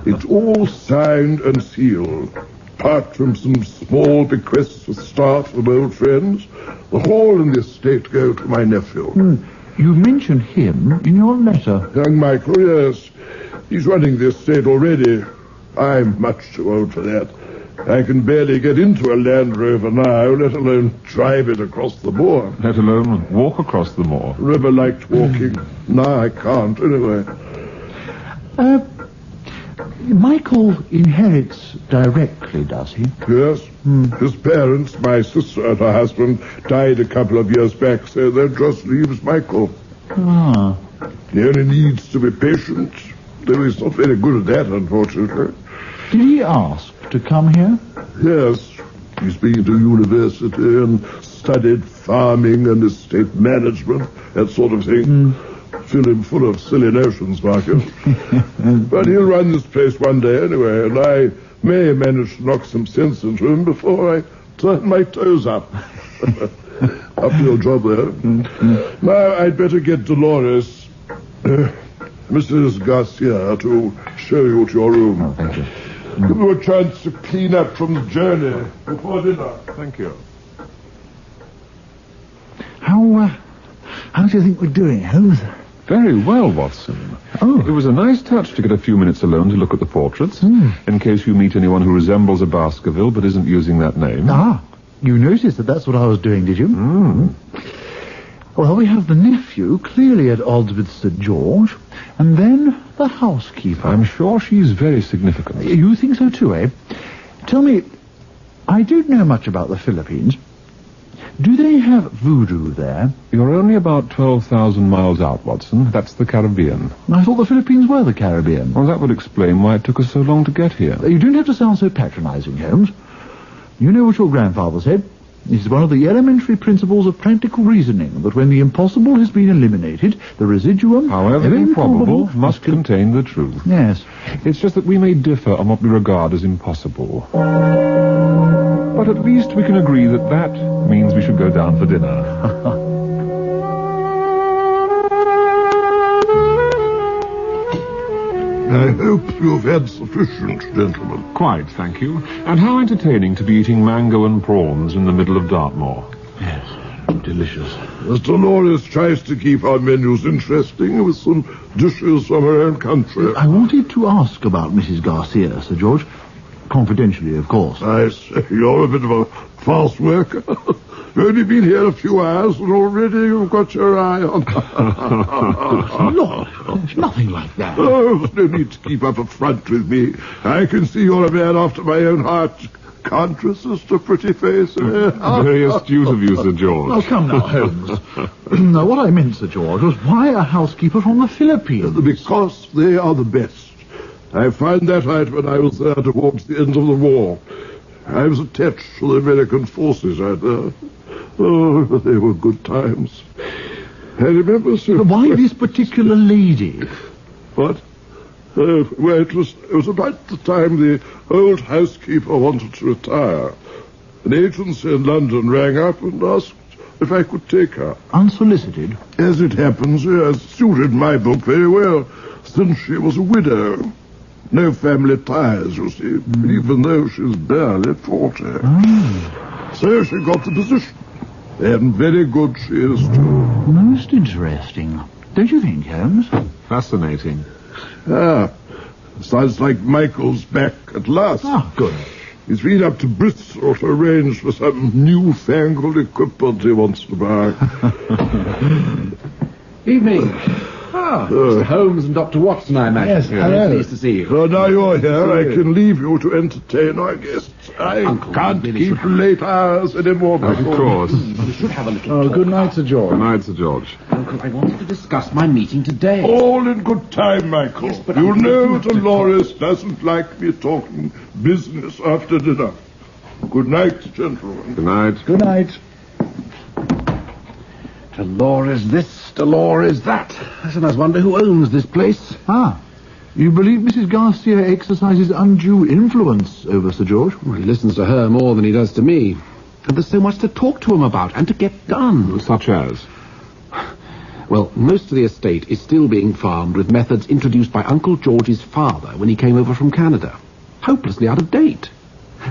[SPEAKER 7] It's all signed and sealed. Apart from some small bequests for staff from old friends, the hall and the estate go to my nephew.
[SPEAKER 21] You mentioned him in your letter.
[SPEAKER 7] Young Michael, yes. He's running the estate already. I'm much too old for that. I can barely get into a Land Rover now, let alone drive it across the moor.
[SPEAKER 11] Let alone walk across the moor.
[SPEAKER 7] Never liked walking. Now I can't, anyway.
[SPEAKER 21] Michael inherits directly, does he?
[SPEAKER 7] Yes. His parents, my sister and her husband, died a couple of years back, so that just leaves Michael.
[SPEAKER 21] Ah.
[SPEAKER 7] He only needs to be patient, though he's not very good at that, unfortunately.
[SPEAKER 21] Did he ask to come here?
[SPEAKER 7] Yes. He's been to university and studied farming and estate management, that sort of thing. Fill him full of silly notions, Marcus. But he'll run this place one day anyway, and I may manage to knock some sense into him before I turn my toes up. Up to your job there. Now, I'd better get Dolores, Mrs. Garcia, to show you to your room.
[SPEAKER 21] Oh, thank you.
[SPEAKER 7] Give you a chance to clean up from the journey before dinner.
[SPEAKER 11] Thank you.
[SPEAKER 21] How do you think we're doing, Holmes?
[SPEAKER 11] Very well, Watson.
[SPEAKER 21] Oh.
[SPEAKER 11] It was a nice touch to get a few minutes alone to look at the portraits, in case you meet anyone who resembles a Baskerville but isn't using that name.
[SPEAKER 21] Ah, you noticed that's what I was doing, did you? Well, we have the nephew, clearly at odds with Sir George, and then the housekeeper.
[SPEAKER 11] I'm sure she's very significant.
[SPEAKER 21] You think so too, eh? Tell me, I don't know much about the Philippines. Do they have voodoo there?
[SPEAKER 11] You're only about 12,000 miles out, Watson. That's the Caribbean.
[SPEAKER 21] I thought the Philippines were the Caribbean.
[SPEAKER 11] Well, that would explain why it took us so long to get here.
[SPEAKER 21] You don't have to sound so patronizing, Holmes. You know what your grandfather said. It's one of the elementary principles of practical reasoning that when the impossible has been eliminated, the residuum,
[SPEAKER 11] however improbable, must contain the truth.
[SPEAKER 21] Yes.
[SPEAKER 11] It's just that we may differ on what we regard as impossible. But at least we can agree that that means we should go down for dinner.
[SPEAKER 7] I hope you've had sufficient, gentlemen.
[SPEAKER 11] Quite, thank you. And how entertaining to be eating mango and prawns in the middle of Dartmoor.
[SPEAKER 7] Yes, delicious. As Dolores tries to keep our menus interesting with some dishes from her own country.
[SPEAKER 21] I wanted to ask about Mrs. Garcia, Sir George. Confidentially, of course.
[SPEAKER 7] I say, you're a bit of a fast worker. You've only been here a few hours and already you've got your eye on...
[SPEAKER 21] Lord, nothing like that.
[SPEAKER 7] Oh, there's no need to keep up a front with me. I can see you're a man after my own heart. Can't resist a pretty face, eh?
[SPEAKER 11] Very astute of you, Sir George.
[SPEAKER 21] Oh, come now, Holmes. No, what I meant, Sir George, was why a housekeeper from the Philippines?
[SPEAKER 7] Because they are the best. I found that out when I was there towards the end of the war. I was attached to the American forces out there. Oh, they were good times. I remember, sir.
[SPEAKER 21] Why this particular lady?
[SPEAKER 7] What? Well, it was about the time the old housekeeper wanted to retire. An agency in London rang up and asked if I could take her.
[SPEAKER 21] Unsolicited?
[SPEAKER 7] As it happens, yes, suited my book very well, since she was a widow. No family ties, you see, even though she's barely 40. So she got the position. And very good she is, too.
[SPEAKER 21] Most interesting. Don't you think, Holmes?
[SPEAKER 11] Fascinating.
[SPEAKER 7] Ah, sounds like Michael's back at last.
[SPEAKER 21] Ah, good.
[SPEAKER 7] He's been up to Bristol to arrange for some newfangled equipment he wants to buy.
[SPEAKER 15] Evening. Mr. Holmes and Dr. Watson, I imagine.
[SPEAKER 21] Yes, hello.
[SPEAKER 15] Pleased to see you.
[SPEAKER 7] Well, now you're here, I can leave you to entertain our guests. I can't keep late hours anymore.
[SPEAKER 11] Of course.
[SPEAKER 15] We should have a little
[SPEAKER 21] Oh,
[SPEAKER 15] talk.
[SPEAKER 21] good night, Sir George.
[SPEAKER 11] Good night, Sir George.
[SPEAKER 15] Uncle, I wanted to discuss my meeting today.
[SPEAKER 7] All in good time, Michael.
[SPEAKER 15] Yes, but
[SPEAKER 7] you
[SPEAKER 15] Uncle,
[SPEAKER 7] know Dolores doesn't like me talking business after dinner. Good night, gentlemen.
[SPEAKER 11] Good night.
[SPEAKER 21] Good night.
[SPEAKER 15] Dolores this, Dolores that. I sometimes wonder who owns this place.
[SPEAKER 21] Ah, you believe Mrs. Garcia exercises undue influence over Sir George?
[SPEAKER 15] Well, he listens to her more than he does to me. And there's so much to talk to him about and to get done.
[SPEAKER 11] Such as?
[SPEAKER 15] Well, most of the estate is still being farmed with methods introduced by Uncle George's father when he came over from Canada. Hopelessly out of date.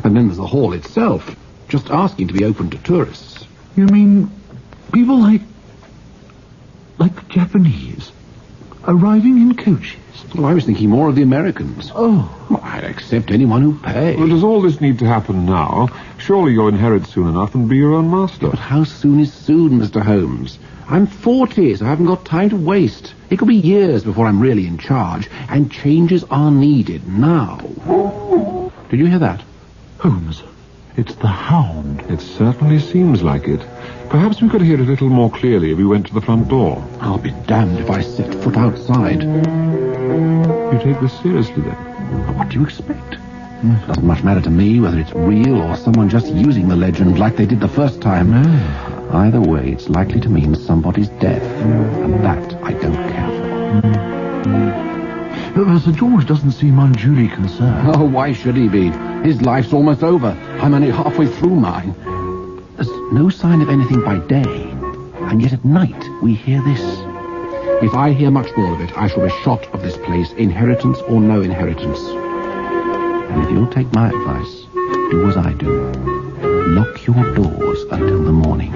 [SPEAKER 15] And then there's the hall itself, just asking to be open to tourists.
[SPEAKER 21] You mean people like Japanese arriving in coaches?
[SPEAKER 15] Well, I was thinking more of the Americans.
[SPEAKER 21] Oh.
[SPEAKER 15] Well, I'd accept anyone who pays.
[SPEAKER 11] Well, does all this need to happen now? Surely you'll inherit soon enough and be your own master.
[SPEAKER 15] But how soon is soon, Mr. Holmes? I'm 40, so I haven't got time to waste. It could be years before I'm really in charge, and changes are needed now. Did you hear that?
[SPEAKER 21] Holmes, it's the hound.
[SPEAKER 11] It certainly seems like it. Perhaps we could hear it a little more clearly if we went to the front door.
[SPEAKER 15] I'll be damned if I set foot outside.
[SPEAKER 11] You take this seriously, then?
[SPEAKER 15] What do you expect? It doesn't much matter to me whether it's real or someone just using the legend like they did the first time. Either way, it's likely to mean somebody's death, and that I don't care for.
[SPEAKER 21] Sir George doesn't seem unduly concerned.
[SPEAKER 15] Oh, why should he be? His life's almost over. I'm only halfway through mine. There's no sign of anything by day, and yet at night we hear this. If I hear much more of it, I shall be shot of this place, inheritance or no inheritance. And if you'll take my advice, do as I do. Lock your doors until the morning.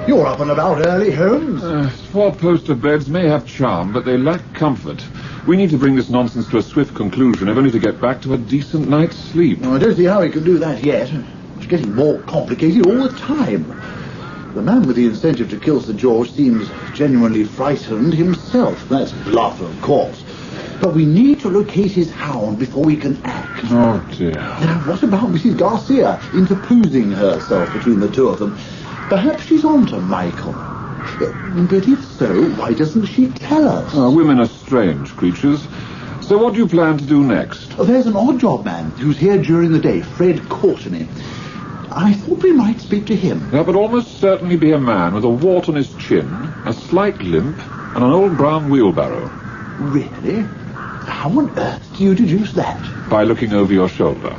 [SPEAKER 21] You're up and about early, Holmes.
[SPEAKER 11] 4-poster beds may have charm, but they lack comfort. We need to bring this nonsense to a swift conclusion, if only to get back to a decent night's sleep.
[SPEAKER 21] I don't see how he can do that yet. It's getting more complicated all the time. The man with the incentive to kill Sir George seems genuinely frightened himself. That's bluff, of course. But we need to locate his hound before we can act.
[SPEAKER 11] Oh, dear.
[SPEAKER 21] Now, what about Mrs. Garcia interposing herself between the two of them? Perhaps she's on to Michael. But if so, why doesn't she tell us?
[SPEAKER 11] Women are strange creatures. So what do you plan to do next?
[SPEAKER 21] There's an odd-job man who's here during the day, Fred Courtenay. I thought we might speak to him.
[SPEAKER 11] That would almost certainly be a man with a wart on his chin, a slight limp, and an old brown wheelbarrow.
[SPEAKER 21] Really? How on earth do you deduce that?
[SPEAKER 11] By looking over your shoulder.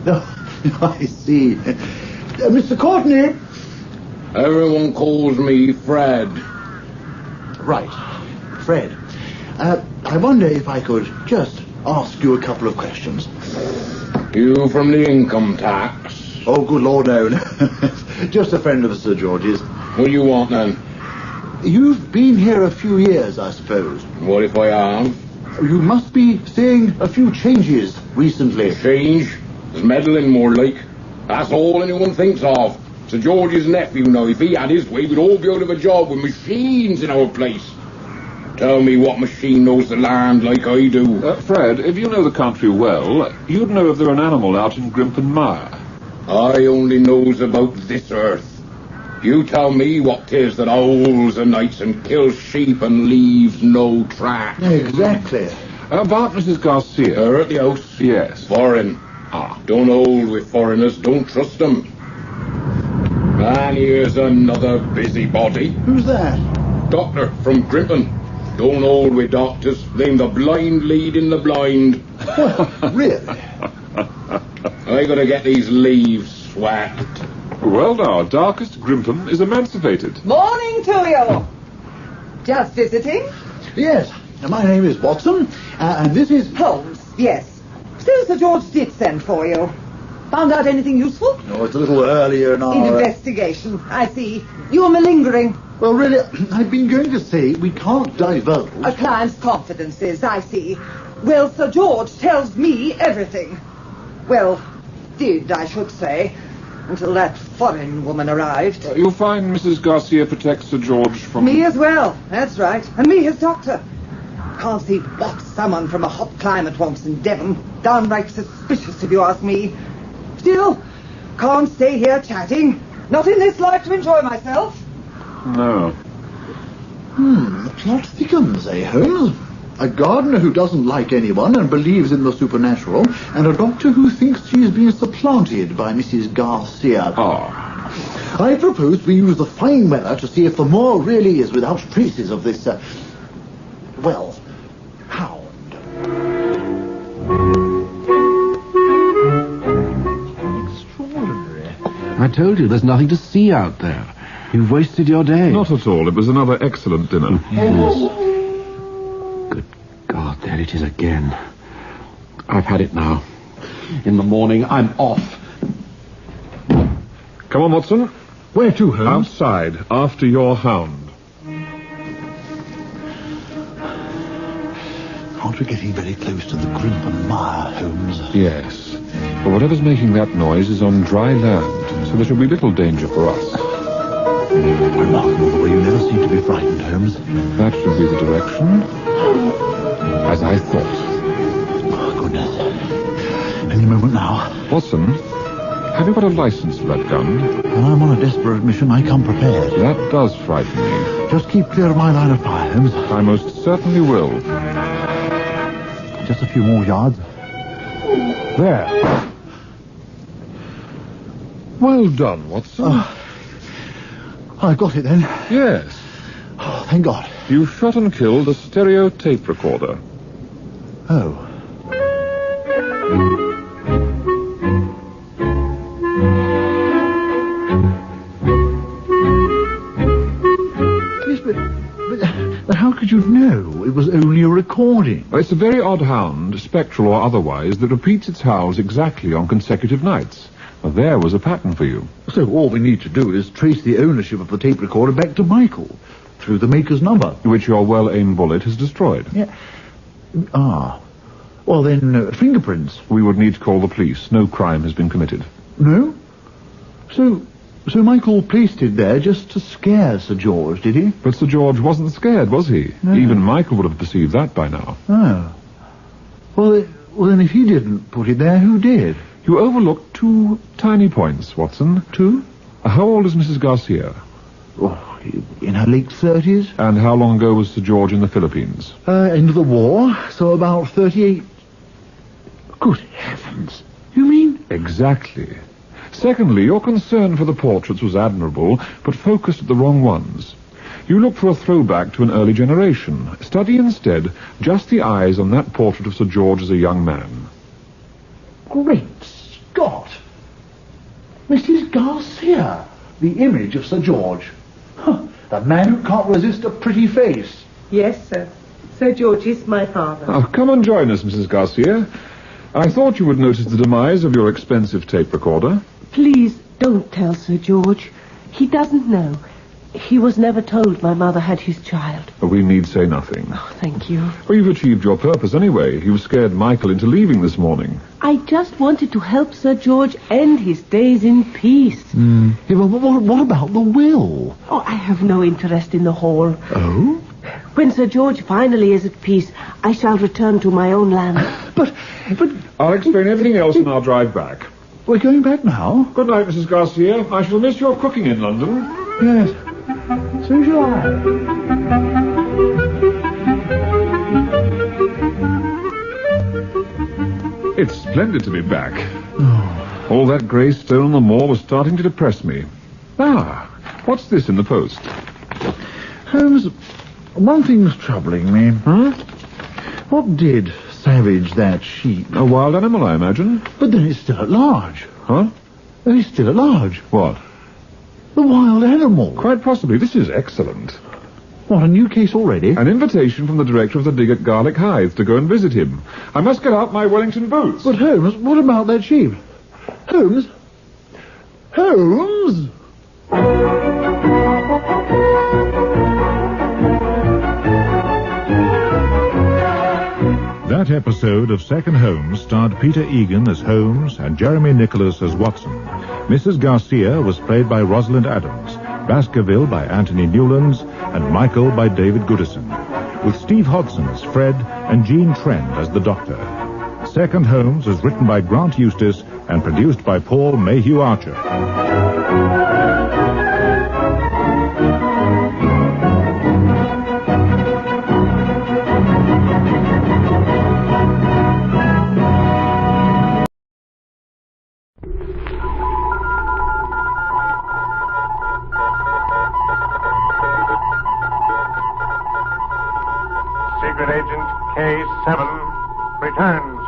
[SPEAKER 21] Oh, I see. Mr. Courtenay?
[SPEAKER 1] Everyone calls me Fred.
[SPEAKER 21] Right. Fred. I wonder if I could just ask you a couple of questions.
[SPEAKER 1] You from the income tax?
[SPEAKER 21] Oh, good Lord, no. Just a friend of Sir George's.
[SPEAKER 1] What do you want, then?
[SPEAKER 21] You've been here a few years, I suppose.
[SPEAKER 1] What if I have?
[SPEAKER 21] You must be seeing a few changes recently.
[SPEAKER 1] Change? There's meddling more like. That's all anyone thinks of. Sir George's nephew, now, if he had his way, we'd all be out of a job with machines in our place. tell me what machine knows the land like I do.
[SPEAKER 11] Fred, if you know the country well, you'd know if there's an animal out in Grimpen Mire.
[SPEAKER 1] I only knows about this earth. You tell me what 'tis that owls o' nights and kills sheep and leaves no track.
[SPEAKER 21] Exactly.
[SPEAKER 11] About Mrs. Garcia.
[SPEAKER 1] Her at the house?
[SPEAKER 11] Yes.
[SPEAKER 1] Foreign. Don't hold with foreigners, don't trust them. And here's another busybody.
[SPEAKER 21] Who's that?
[SPEAKER 1] Doctor from Grimpen. Don't hold with doctors. They'm the blind leading the blind.
[SPEAKER 21] Really?
[SPEAKER 1] I gotta get these leaves swacked.
[SPEAKER 11] Well now, darkest Grimpen is emancipated.
[SPEAKER 6] Morning to you. Just visiting?
[SPEAKER 21] Yes. My name is Watson, and this is...
[SPEAKER 6] Holmes, yes. Still, Sir George did send for you. Found out anything useful?
[SPEAKER 21] Oh, it's a little earlier in our...
[SPEAKER 6] Investigation, I see. You were malingering.
[SPEAKER 21] Well, really, I've been going to say we can't divulge...
[SPEAKER 6] A client's confidences, I see. Well, Sir George tells me everything. Well, did, I should say, until that foreign woman arrived.
[SPEAKER 11] You'll find Mrs. Garcia protects Sir George from...
[SPEAKER 6] Me as well, that's right. And me his doctor. Can't see what someone from a hot climate wants in Devon. Downright suspicious, if you ask me. Still, can't stay here chatting. Not in this life to enjoy myself.
[SPEAKER 11] No.
[SPEAKER 21] Plot thickens, eh, Holmes? A gardener who doesn't like anyone and believes in the supernatural, and a doctor who thinks she's been supplanted by Mrs. Garcia. I propose we use the fine weather to see if the moor really is without traces of this, well, hound. Extraordinary.
[SPEAKER 14] I told you there's nothing to see out there. You've wasted your day.
[SPEAKER 11] Not at all. It was another excellent dinner.
[SPEAKER 14] Good God, there it is again. I've had it now. In the morning, I'm off.
[SPEAKER 11] Come on, Watson.
[SPEAKER 21] Where to, Holmes?
[SPEAKER 11] Outside, after your hound.
[SPEAKER 21] Aren't we getting very close to the Grimpen Mire, Holmes?
[SPEAKER 11] Yes. But whatever's making that noise is on dry land, so there should be little danger for us.
[SPEAKER 21] Remarkable the way you never seem to be frightened, Holmes.
[SPEAKER 11] That should be the direction. As I thought.
[SPEAKER 21] Oh, goodness. Any moment now.
[SPEAKER 11] Watson, have you got a license for that gun?
[SPEAKER 21] When I'm on a desperate mission, I come prepared.
[SPEAKER 11] That does frighten me.
[SPEAKER 21] Just keep clear of my line of fire, Holmes.
[SPEAKER 11] I most certainly will.
[SPEAKER 21] Just a few more yards.
[SPEAKER 11] There. Well done, Watson.
[SPEAKER 21] I got it then.
[SPEAKER 11] Yes.
[SPEAKER 21] Oh, thank God.
[SPEAKER 11] You shot and killed a stereo tape recorder.
[SPEAKER 21] Oh. Yes, but how could you know it was only a recording?
[SPEAKER 11] It's a very odd hound, spectral or otherwise, that repeats its howls exactly on consecutive nights. Well, there was a pattern for you.
[SPEAKER 21] So all we need to do is trace the ownership of the tape recorder back to Michael, through the maker's number.
[SPEAKER 11] Which your well-aimed bullet has destroyed.
[SPEAKER 21] Yeah. Well then, fingerprints.
[SPEAKER 11] We would need to call the police. No crime has been committed.
[SPEAKER 21] No? So Michael placed it there just to scare Sir George, did he?
[SPEAKER 11] But Sir George wasn't scared, was he?
[SPEAKER 21] No.
[SPEAKER 11] Even Michael would have perceived that by now.
[SPEAKER 21] Oh. Well, then if he didn't put it there, who did?
[SPEAKER 11] You overlooked two tiny points, Watson.
[SPEAKER 21] Two?
[SPEAKER 11] How old is Mrs. Garcia?
[SPEAKER 21] Oh, in her late 30s.
[SPEAKER 11] And how long ago was Sir George in the Philippines?
[SPEAKER 21] End of the war, so about 38... Good heavens. You mean?
[SPEAKER 11] Exactly. Secondly, your concern for the portraits was admirable, but focused at the wrong ones. You looked for a throwback to an early generation. Study instead just the eyes on that portrait of Sir George as a young man.
[SPEAKER 21] Great Scott! Mrs. Garcia, the image of Sir George. The man who can't resist a pretty face.
[SPEAKER 6] Yes, sir. Sir George is my father.
[SPEAKER 11] Oh, come and join us, Mrs. Garcia. I thought you would notice the demise of your expensive tape recorder.
[SPEAKER 13] Please don't tell Sir George. He doesn't know. He was never told my mother had his child.
[SPEAKER 11] We need say nothing.
[SPEAKER 13] Oh, thank you.
[SPEAKER 11] Well, you've achieved your purpose anyway. You scared Michael into leaving this morning.
[SPEAKER 13] I just wanted to help Sir George end his days in peace.
[SPEAKER 21] Yeah, well, what about the will?
[SPEAKER 13] Oh, I have no interest in the whole.
[SPEAKER 21] Oh?
[SPEAKER 13] When Sir George finally is at peace, I shall return to my own land.
[SPEAKER 11] But... I'll explain everything else and I'll drive back.
[SPEAKER 21] We're going back now?
[SPEAKER 11] Good night, Mrs. Garcia. I shall miss your cooking in London.
[SPEAKER 21] Yes. So shall I.
[SPEAKER 11] It's splendid to be back. All that grey stone on the moor was starting to depress me. What's this in the post?
[SPEAKER 21] Holmes, one thing's troubling me. What did savage that sheep?
[SPEAKER 11] A wild animal, I imagine.
[SPEAKER 21] But then it's still at large.
[SPEAKER 11] Huh?
[SPEAKER 21] Then it's still at large.
[SPEAKER 11] What?
[SPEAKER 21] The wild animal.
[SPEAKER 11] Quite possibly. This is excellent.
[SPEAKER 21] What, a new case already?
[SPEAKER 11] An invitation from the director of the dig at Garlic Hythe to go and visit him. I must get out my Wellington boots.
[SPEAKER 21] But Holmes, what about that sheep? Holmes? Holmes?
[SPEAKER 11] That episode of Second Holmes starred Peter Egan as Holmes and Jeremy Nicholas as Watson. Mrs. Garcia was played by Rosalind Adams, Baskerville by Anthony Newlands, and Michael by David Goodison, with Steve Hodson as Fred and Jean Trent as the Doctor. Second Holmes was written by Grant Eustace and produced by Paul Mayhew Archer.
[SPEAKER 2] Secret Agent K7 returns.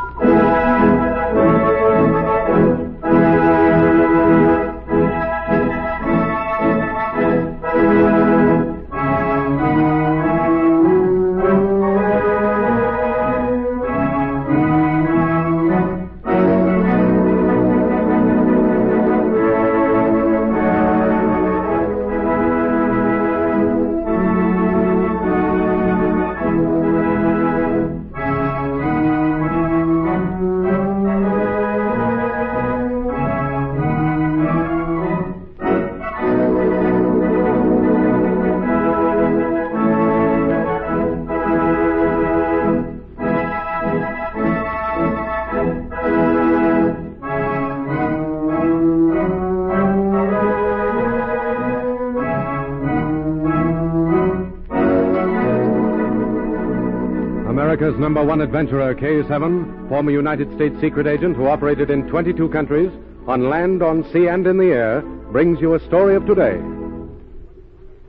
[SPEAKER 12] America's #1 adventurer, K7, former United States secret agent who operated in 22 countries, on land, on sea, and in the air, brings you a story of today.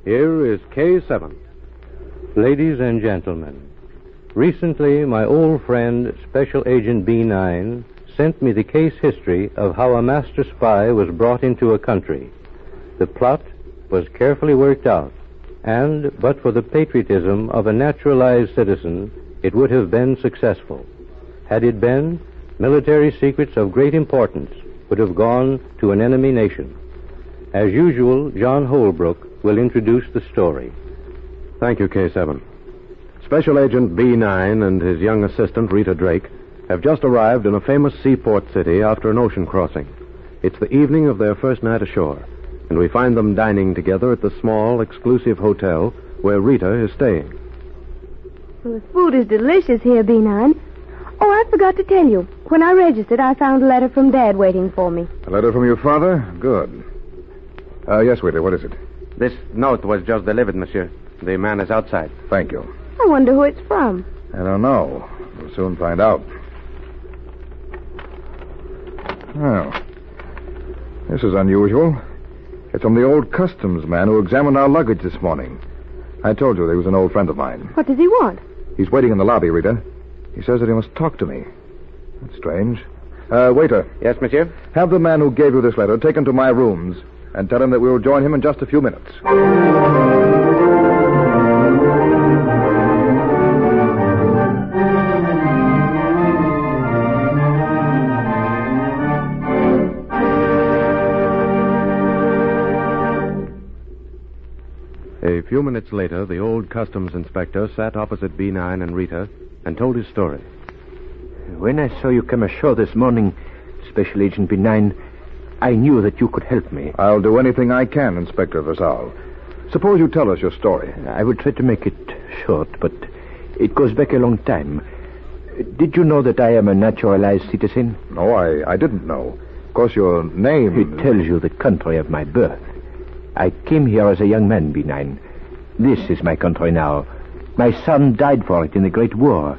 [SPEAKER 12] Here is K7.
[SPEAKER 22] Ladies and gentlemen, recently my old friend, Special Agent B9, sent me the case history of how a master spy was brought into a country. The plot was carefully worked out, and, but for the patriotism of a naturalized citizen, it would have been successful. Had it been, military secrets of great importance would have gone to an enemy nation. As usual, John Holbrook will introduce the story.
[SPEAKER 12] Thank you, K7. Special Agent B9 and his young assistant, Rita Drake, have just arrived in a famous seaport city after an ocean crossing. It's the evening of their first night ashore, and we find them dining together at the small, exclusive hotel where Rita is staying.
[SPEAKER 23] Well, the food is delicious here, B9. Oh, I forgot to tell you. When I registered, I found a letter from Dad waiting for me.
[SPEAKER 15] A letter from your father? Good. Yes, waiter, what is it?
[SPEAKER 24] This note was just delivered, monsieur. The man is outside.
[SPEAKER 15] Thank you.
[SPEAKER 23] I wonder who it's from.
[SPEAKER 15] I don't know. We'll soon find out. Well, this is unusual. It's from the old customs man who examined our luggage this morning. I told you he was an old friend of mine.
[SPEAKER 23] What does he want?
[SPEAKER 15] He's waiting in the lobby, Rita. He says that he must talk to me. That's strange. Waiter.
[SPEAKER 24] Yes, monsieur?
[SPEAKER 15] Have the man who gave you this letter taken to my rooms and tell him that we will join him in just a few minutes.
[SPEAKER 12] A few minutes later, the old customs inspector sat opposite B9 and Rita and told his story.
[SPEAKER 25] When I saw you come ashore this morning, Special Agent B9, I knew that you could help me.
[SPEAKER 15] I'll do anything I can, Inspector Vassal.
[SPEAKER 24] Suppose you tell us your story.
[SPEAKER 25] I will try to make it short, but it goes back a long time. Did you know that I am a naturalized citizen?
[SPEAKER 24] No, I didn't know. Of course, your name...
[SPEAKER 25] It tells you the country of my birth. I came here as a young man, B9. This is my country now. My son died for it in the Great War.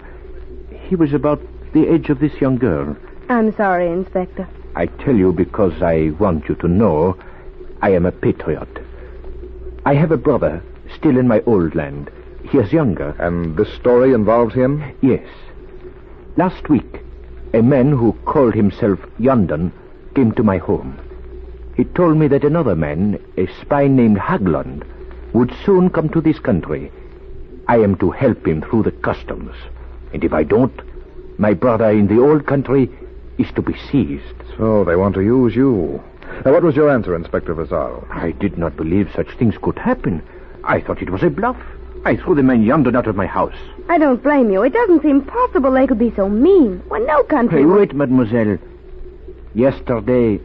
[SPEAKER 25] He was about the age of this young girl.
[SPEAKER 23] I'm sorry, Inspector.
[SPEAKER 25] I tell you because I want you to know I am a patriot. I have a brother still in my old land. He is younger.
[SPEAKER 24] And this story involves him?
[SPEAKER 25] Yes. Last week, a man who called himself Yondon came to my home. He told me that another man, a spy named Haglund, would soon come to this country. I am to help him through the customs. And if I don't, my brother in the old country is to be seized.
[SPEAKER 24] So they want to use you. Now, what was your answer, Inspector Vassal?
[SPEAKER 25] I did not believe such things could happen. I thought it was a bluff. I threw the man Yondon out of my house.
[SPEAKER 23] I don't blame you. It doesn't seem possible they could be so mean. When no country...
[SPEAKER 25] Hey, wait, mademoiselle. Yesterday,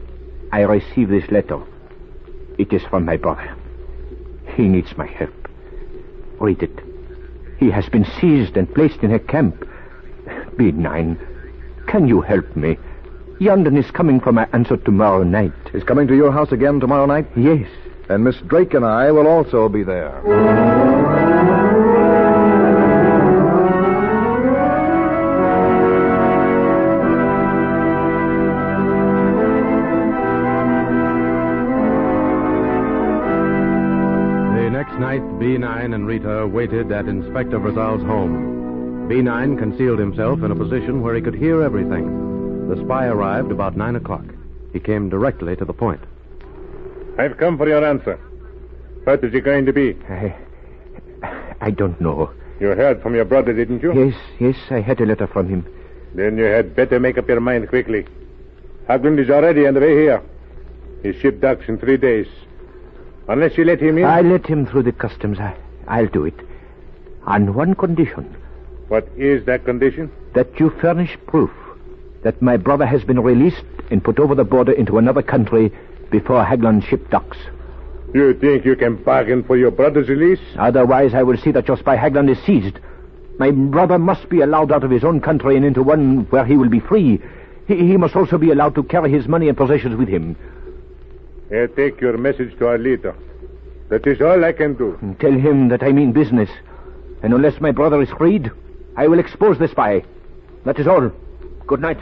[SPEAKER 25] I received this letter. It is from my brother. He needs my help. Read it. He has been seized and placed in a camp. B9, can you help me? Yondon is coming for my answer tomorrow night.
[SPEAKER 24] He's coming to your house again tomorrow night?
[SPEAKER 25] Yes.
[SPEAKER 24] And Miss Drake and I will also be there.
[SPEAKER 12] The next night, B9 and Rita waited at Inspector Brazal's home. B9 concealed himself in a position where he could hear everything. The spy arrived about 9 o'clock. He came directly to the point.
[SPEAKER 4] I've come for your answer. What is it going to be?
[SPEAKER 25] I don't know.
[SPEAKER 4] You heard from your brother, didn't you?
[SPEAKER 25] Yes, I had a letter from him.
[SPEAKER 4] Then you had better make up your mind quickly. Haglund is already on the way here. His ship docks in 3 days. Unless you let him in...
[SPEAKER 25] I'll let him through the customs. I'll do it. On one condition.
[SPEAKER 4] What is that condition?
[SPEAKER 25] That you furnish proof that my brother has been released and put over the border into another country before Haglund's ship docks.
[SPEAKER 4] You think you can bargain for your brother's release?
[SPEAKER 25] Otherwise, I will see that your spy Haglund is seized. My brother must be allowed out of his own country and into one where he will be free. He must also be allowed to carry his money and possessions with him.
[SPEAKER 4] I'll take your message to our leader. That is all I can do.
[SPEAKER 25] Tell him that I mean business. And unless my brother is freed, I will expose the spy. That is all. Good night.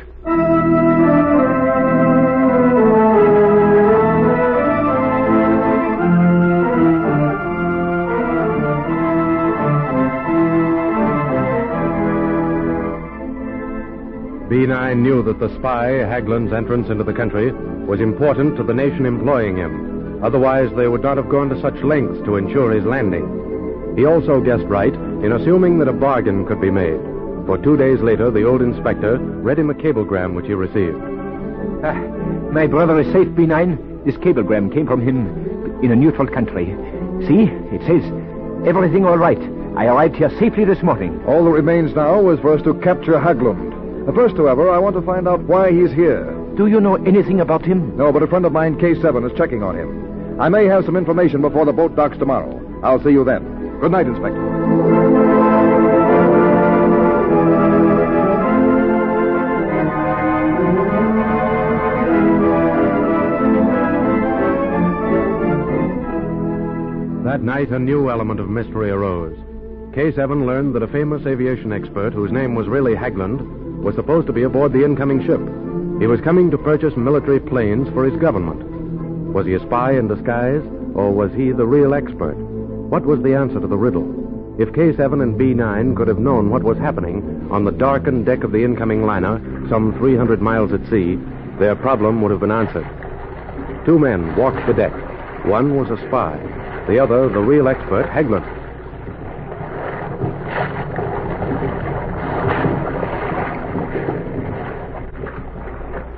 [SPEAKER 12] B9 knew that the spy, Haglund's entrance into the country, was important to the nation employing him. Otherwise, they would not have gone to such lengths to ensure his landing. He also guessed right in assuming that a bargain could be made. For 2 days later, the old inspector read him a cablegram which he received.
[SPEAKER 25] My brother is safe, B9. This cablegram came from him in a neutral country. See, it says, everything all right. I arrived here safely this morning.
[SPEAKER 24] All that remains now is for us to capture Haglund. First, however, I want to find out why he's here.
[SPEAKER 25] Do you know anything about him?
[SPEAKER 24] No, but a friend of mine, K7, is checking on him. I may have some information before the boat docks tomorrow. I'll see you then. Good night, Inspector.
[SPEAKER 12] That night, a new element of mystery arose. K7 learned that a famous aviation expert, whose name was really Haglund, was supposed to be aboard the incoming ship. He was coming to purchase military planes for his government. Was he a spy in disguise, or was he the real expert? What was the answer to the riddle? If K7 and B9 could have known what was happening on the darkened deck of the incoming liner, some 300 miles at sea, their problem would have been answered. 2 men walked the deck. One was a spy. The other, the real expert, Haglund.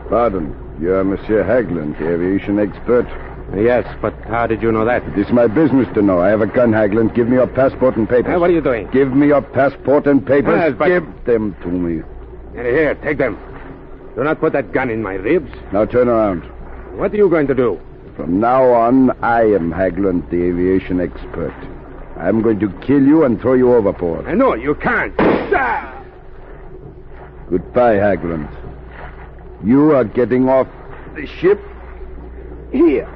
[SPEAKER 8] Pardon, you are Monsieur Haglund, the aviation expert?
[SPEAKER 24] Yes, but how did you know that?
[SPEAKER 8] It is my business to know. I have a gun, Haglund. Give me your passport and papers.
[SPEAKER 24] What are you doing?
[SPEAKER 8] Give me your passport and papers.
[SPEAKER 24] Yes, but...
[SPEAKER 8] Give them to me.
[SPEAKER 24] Here, take them. Do not put that gun in my ribs.
[SPEAKER 8] Now turn around.
[SPEAKER 24] What are you going to do?
[SPEAKER 8] From now on, I am Haglund, the aviation expert. I'm going to kill you and throw you overboard.
[SPEAKER 9] No, you can't.
[SPEAKER 8] Goodbye, Haglund. You are getting off the ship here.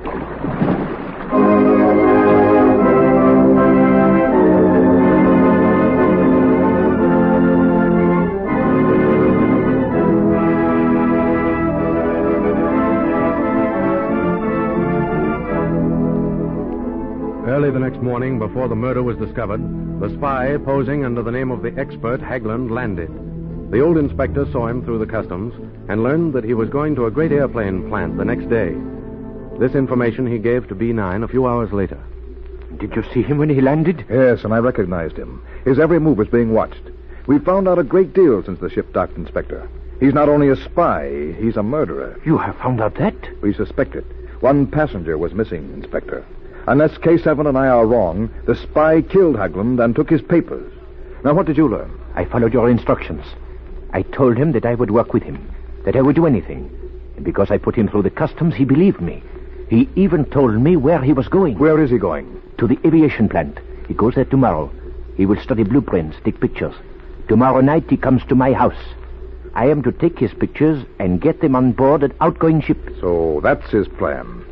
[SPEAKER 12] Early the next morning, before the murder was discovered, the spy, posing under the name of the expert Haglund, landed. The old inspector saw him through the customs and learned that he was going to a great airplane plant the next day. This information he gave to B9 a few hours later.
[SPEAKER 21] Did you see him when he landed?
[SPEAKER 24] Yes, and I recognized him. His every move was being watched. We've found out a great deal since the ship docked, Inspector. He's not only a spy, he's a murderer.
[SPEAKER 21] You have found out that?
[SPEAKER 24] We suspect it. One passenger was missing, Inspector. Unless K7 and I are wrong, the spy killed Haglund and took his papers. Now, what did you learn?
[SPEAKER 21] I followed your instructions. I told him that I would work with him, that I would do anything. And because I put him through the customs, he believed me. He even told me where he was going.
[SPEAKER 24] Where is he going?
[SPEAKER 21] To the aviation plant. He goes there tomorrow. He will study blueprints, take pictures. Tomorrow night he comes to my house. I am to take his pictures and get them on board an outgoing ship.
[SPEAKER 24] So that's his plan.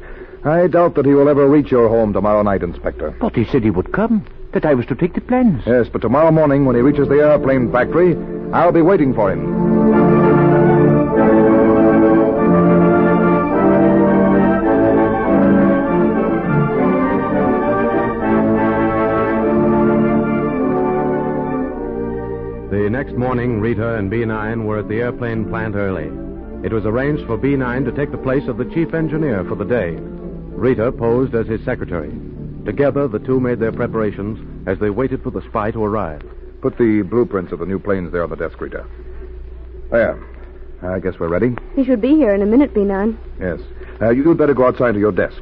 [SPEAKER 24] I doubt that he will ever reach your home tomorrow night, Inspector.
[SPEAKER 21] But he said he would come, that I was to take the plans.
[SPEAKER 24] Yes, but tomorrow morning when he reaches the airplane factory, I'll be waiting for him.
[SPEAKER 12] The next morning, Rita and B9 were at the airplane plant early. It was arranged for B9 to take the place of the chief engineer for the day. Rita posed as his secretary. Together, the two made their preparations as they waited for the spy to arrive.
[SPEAKER 24] Put the blueprints of the new planes there on the desk, Rita. There. I guess we're ready.
[SPEAKER 23] He should be here in a minute, B9.
[SPEAKER 24] Yes. You'd better go outside to your desk.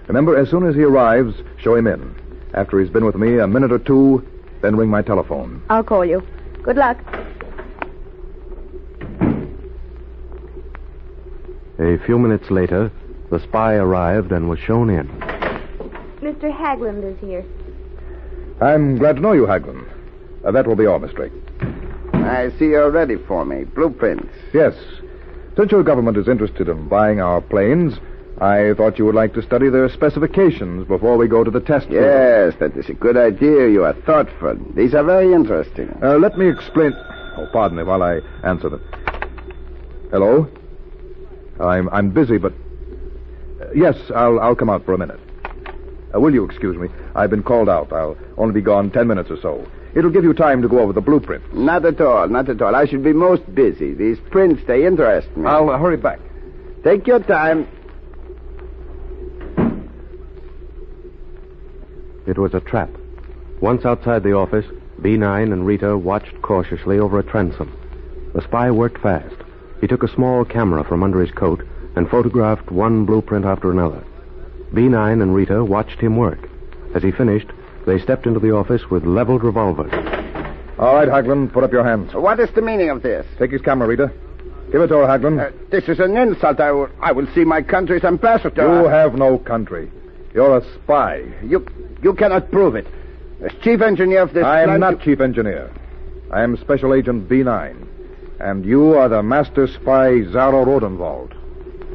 [SPEAKER 24] Remember, as soon as he arrives, show him in. After he's been with me a minute or two, then ring my telephone.
[SPEAKER 23] I'll call you. Good luck.
[SPEAKER 12] A few minutes later, the spy arrived and was shown in.
[SPEAKER 23] Mr. Haglund is here.
[SPEAKER 24] I'm glad to know you, Haglund. That will be all, Miss Drake.
[SPEAKER 8] I see you're ready for me. Blueprints.
[SPEAKER 24] Yes. Since your government is interested in buying our planes, I thought you would like to study their specifications before we go to the test field.
[SPEAKER 8] Yes, that is a good idea. You are thoughtful. These are very interesting.
[SPEAKER 24] Let me explain... Oh, pardon me while I answer them. Hello? I'm busy, but... yes, I'll come out for a minute. Will you excuse me? I've been called out. I'll only be gone 10 minutes or so. It'll give you time to go over the blueprint.
[SPEAKER 8] Not at all, not at all. I should be most busy. These prints, they interest me.
[SPEAKER 24] I'll hurry back.
[SPEAKER 8] Take your time.
[SPEAKER 12] It was a trap. Once outside the office, B9 and Rita watched cautiously over a transom. The spy worked fast. He took a small camera from under his coat and photographed one blueprint after another. B9 and Rita watched him work. As he finished, they stepped into the office with leveled revolvers.
[SPEAKER 24] All right, Haglund, put up your hands.
[SPEAKER 8] What is the meaning of this?
[SPEAKER 24] Take his camera, Rita. Give it to her, Haglund.
[SPEAKER 8] This is an insult. I will see my country's ambassador.
[SPEAKER 24] You have no country. You're a spy.
[SPEAKER 8] You cannot prove it. As chief engineer of this
[SPEAKER 24] I am
[SPEAKER 8] plant,
[SPEAKER 24] not chief engineer. I am Special Agent B9. And you are the master spy, Zaro Rodenwald.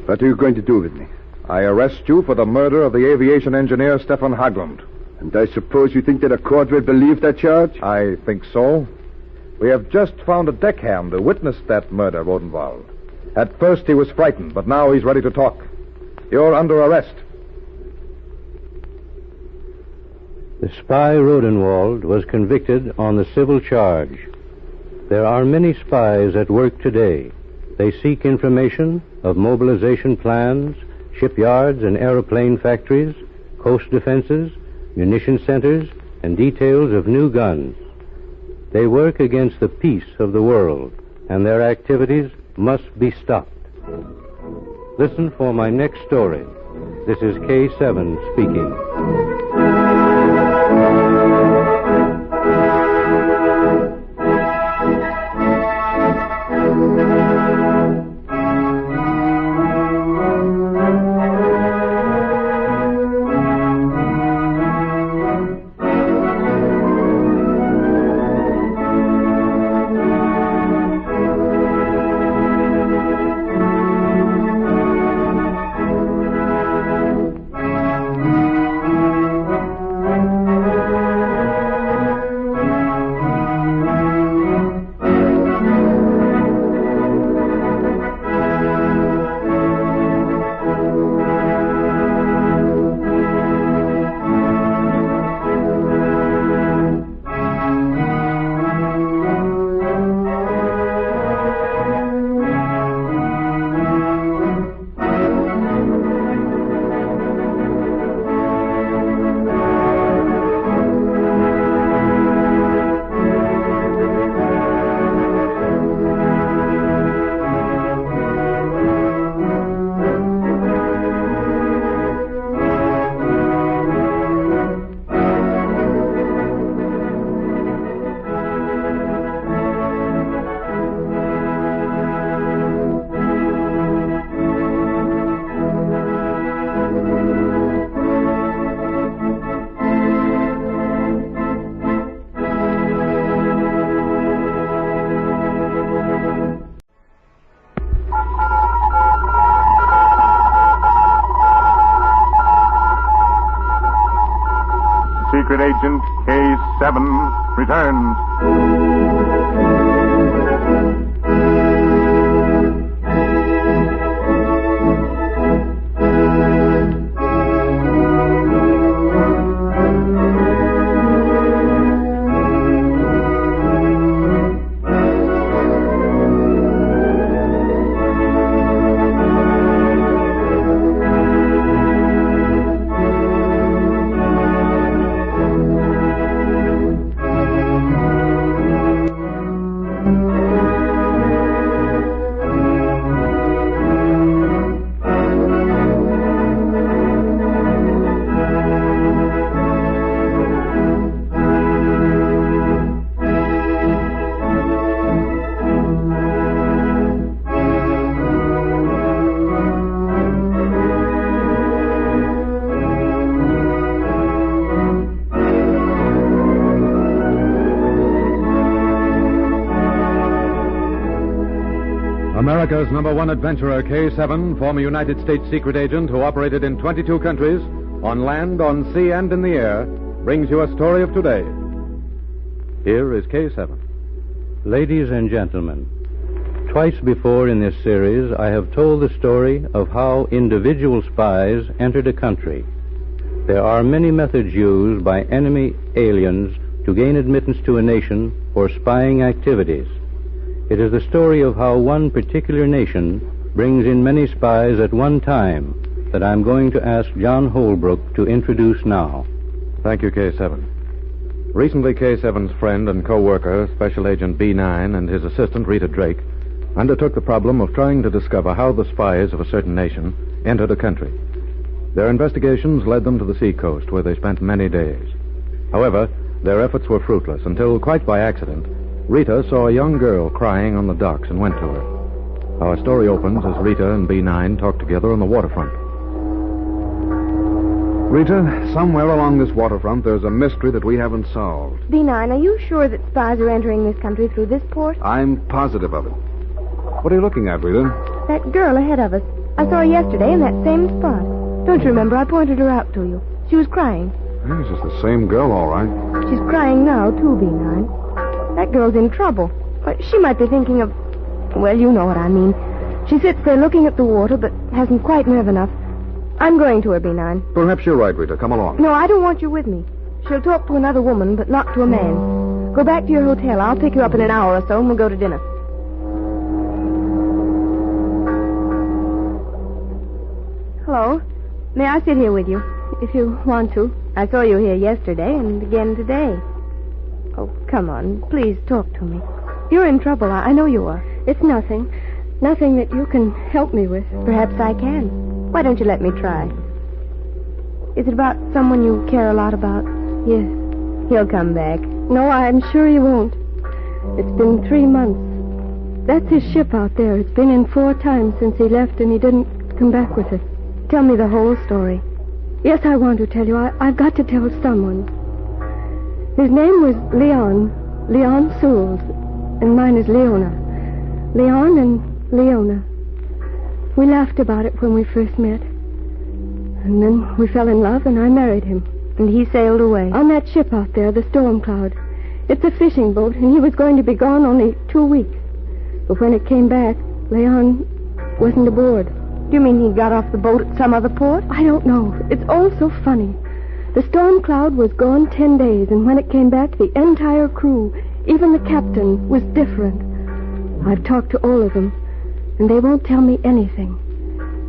[SPEAKER 8] What are you going to do with me?
[SPEAKER 24] I arrest you for the murder of the aviation engineer, Stefan Haglund.
[SPEAKER 8] And I suppose you think that a court will believe that charge?
[SPEAKER 24] I think so. We have just found a deckhand who witnessed that murder, Rodenwald. At first he was frightened, but now he's ready to talk. You're under arrest.
[SPEAKER 22] The spy Rodenwald was convicted on the civil charge. There are many spies at work today. They seek information of mobilization plans, shipyards and aeroplane factories, coast defenses, munition centers, and details of new guns. They work against the peace of the world, and their activities must be stopped. Listen for my next story. This is K7 speaking.
[SPEAKER 7] returns.
[SPEAKER 12] America's #1 adventurer, K7, former United States secret agent who operated in 22 countries, on land, on sea, and in the air, brings you a story of today. Here is K7.
[SPEAKER 22] Ladies and gentlemen, twice before in this series I have told the story of how individual spies entered a country. There are many methods used by enemy aliens to gain admittance to a nation for spying activities. It is the story of how one particular nation brings in many spies at one time that I'm going to ask John Holbrook to introduce now.
[SPEAKER 12] Thank you, K7. Recently, K7's friend and co-worker, Special Agent B9, and his assistant, Rita Drake, undertook the problem of trying to discover how the spies of a certain nation entered a country. Their investigations led them to the seacoast, where they spent many days. However, their efforts were fruitless until, quite by accident, Rita saw a young girl crying on the docks and went to her. Our story opens as Rita and B9 talk together on the waterfront.
[SPEAKER 24] Rita, somewhere along this waterfront, there's a mystery that we haven't solved.
[SPEAKER 23] B9, are you sure that spies are entering this country through this port?
[SPEAKER 24] I'm positive of it. What are you looking at, Rita?
[SPEAKER 23] That girl ahead of us. I saw her yesterday in that same spot. Don't you remember? I pointed her out to you. She was crying.
[SPEAKER 24] This is the same girl, all right.
[SPEAKER 23] She's crying now, too, B9. That girl's in trouble. But she might be thinking of... Well, you know what I mean. She sits there looking at the water, but hasn't quite nerve enough. I'm going to her, B9.
[SPEAKER 24] Perhaps you're right, Rita. Come along.
[SPEAKER 23] No, I don't want you with me. She'll talk to another woman, but not to a man. Go back to your hotel. I'll pick you up in an hour or so, and we'll go to dinner. Hello. May I sit here with you, if you want to? I saw you here yesterday and again today. Oh, come on. Please talk to me. You're in trouble. I know you are.
[SPEAKER 9] It's nothing. Nothing that you can help me with.
[SPEAKER 23] Perhaps I can. Why don't you let me try? Is it about someone you care a lot about?
[SPEAKER 9] Yes.
[SPEAKER 23] He'll come back.
[SPEAKER 9] No, I'm sure he won't. It's been 3 months. That's his ship out there. It's been in 4 times since he left, and he didn't come back with it.
[SPEAKER 23] Tell me the whole story.
[SPEAKER 9] Yes, I want to tell you. I've got to tell someone. His name was Leon Souls, and mine is Leona. Leon and Leona. We laughed about it when we first met. And then we fell in love, and I married him.
[SPEAKER 23] And he sailed away?
[SPEAKER 9] On that ship out there, the Storm Cloud. It's a fishing boat, and he was going to be gone only 2 weeks. But when it came back, Leon wasn't aboard.
[SPEAKER 23] Do you mean he got off the boat at some other port?
[SPEAKER 9] I don't know. It's all so funny. The Storm Cloud was gone 10 days, and when it came back, the entire crew, even the captain, was different. I've talked to all of them, and they won't tell me anything,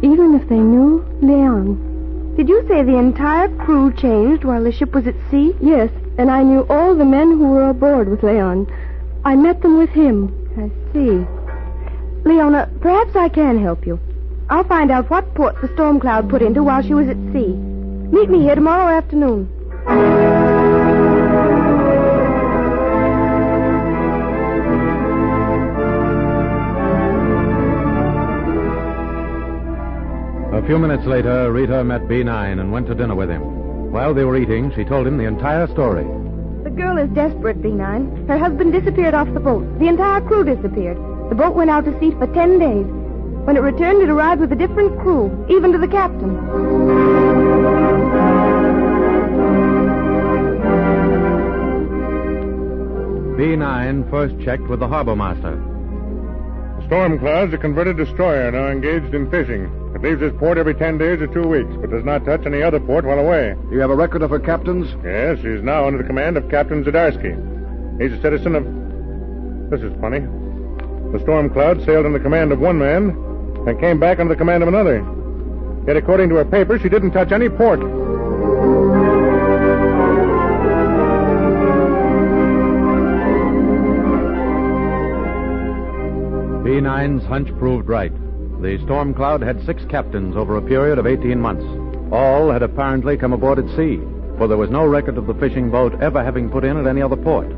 [SPEAKER 9] even if they knew Leon.
[SPEAKER 23] Did you say the entire crew changed while the ship was at sea?
[SPEAKER 9] Yes, and I knew all the men who were aboard with Leon. I met them with him.
[SPEAKER 23] I see. Leona, perhaps I can help you. I'll find out what port the Storm Cloud put into while she was at sea. Meet me here tomorrow afternoon.
[SPEAKER 12] A few minutes later, Rita met B9 and went to dinner with him. While they were eating, she told him the entire story.
[SPEAKER 23] The girl is desperate, B9. Her husband disappeared off the boat. The entire crew disappeared. The boat went out to sea for 10 days. When it returned, it arrived with a different crew, even to the captain.
[SPEAKER 12] B9 first checked with the harbor master.
[SPEAKER 4] The Storm Cloud's a converted destroyer now engaged in fishing. It leaves this port every 10 days or 2 weeks, but does not touch any other port while away.
[SPEAKER 24] You have a record of her captains?
[SPEAKER 4] Yes, she's now under the command of Captain Zadarsky. He's a citizen of... This is funny. The Storm Cloud sailed under the command of one man and came back under the command of another. Yet according to her papers, she didn't touch any port.
[SPEAKER 12] B9's hunch proved right. The Storm Cloud had 6 captains over a period of 18 months. All had apparently come aboard at sea, for there was no record of the fishing boat ever having put in at any other port.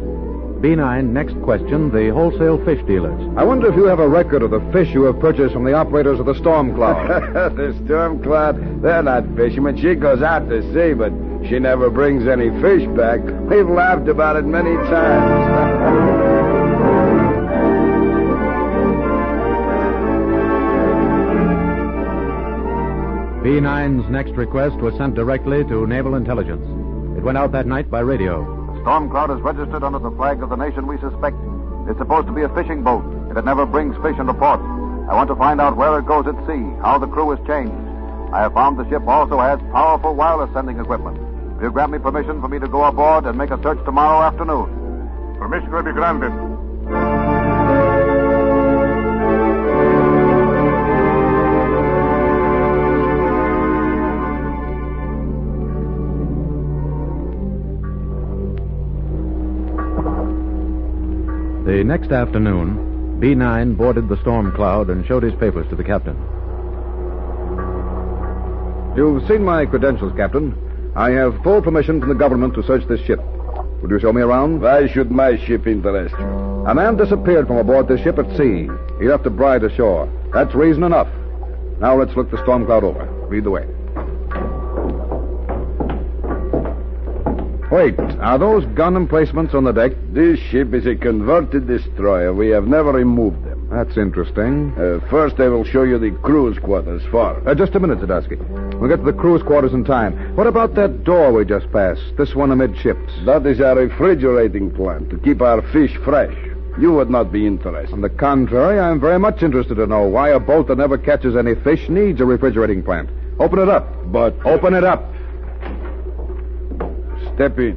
[SPEAKER 12] B9 next questioned the wholesale fish dealers.
[SPEAKER 24] I wonder if you have a record of the fish you have purchased from the operators of the Storm Cloud.
[SPEAKER 8] The Storm Cloud, they're not fishermen. She goes out to sea, but she never brings any fish back. We've laughed about it many times.
[SPEAKER 12] B9's next request was sent directly to Naval Intelligence. It went out that night by radio.
[SPEAKER 10] The Storm Cloud is registered under the flag of the nation we suspect. It's supposed to be a fishing boat, and it never brings fish into port. I want to find out where it goes at sea, how the crew is changed. I have found the ship also has powerful wireless sending equipment. Will you grant me permission for me to go aboard and make a search tomorrow afternoon?
[SPEAKER 4] Permission will be granted.
[SPEAKER 12] The next afternoon, B9 boarded the Storm Cloud and showed his papers to the captain.
[SPEAKER 24] You've seen my credentials, Captain. I have full permission from the government to search this ship. Would you show me around?
[SPEAKER 8] Why should my ship interest you?
[SPEAKER 24] A man disappeared from aboard this ship at sea. He left a bride ashore. That's reason enough. Now let's look the Storm Cloud over. Lead the way. Wait, are those gun emplacements on the deck?
[SPEAKER 8] This ship is a converted destroyer. We have never removed them.
[SPEAKER 24] That's interesting.
[SPEAKER 8] First, I will show you the crew's quarters for.
[SPEAKER 24] Just a minute, Zadarsky. We'll get to the crew's quarters in time. What about that door we just passed? This one amidships.
[SPEAKER 8] That is our refrigerating plant to keep our fish fresh. You would not be interested.
[SPEAKER 24] On the contrary, I am very much interested to know why a boat that never catches any fish needs a refrigerating plant. Open it up.
[SPEAKER 8] But...
[SPEAKER 24] Open it up.
[SPEAKER 8] Step in.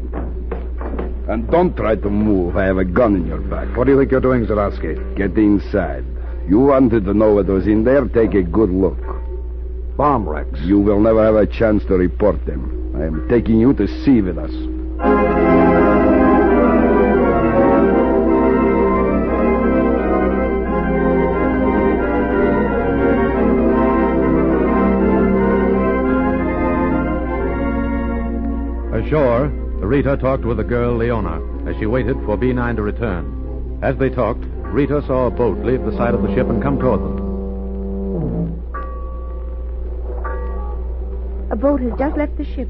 [SPEAKER 8] And don't try to move. I have a gun in your back.
[SPEAKER 24] What do you think you're doing, Zadarsky?
[SPEAKER 8] Get inside. You wanted to know what was in there? Take a good look.
[SPEAKER 24] Bomb wrecks.
[SPEAKER 8] You will never have a chance to report them. I am taking you to sea with us.
[SPEAKER 12] Ashore, Rita talked with the girl, Leona, as she waited for B9 to return. As they talked, Rita saw a boat leave the side of the ship and come toward them.
[SPEAKER 23] A boat has just left the ship.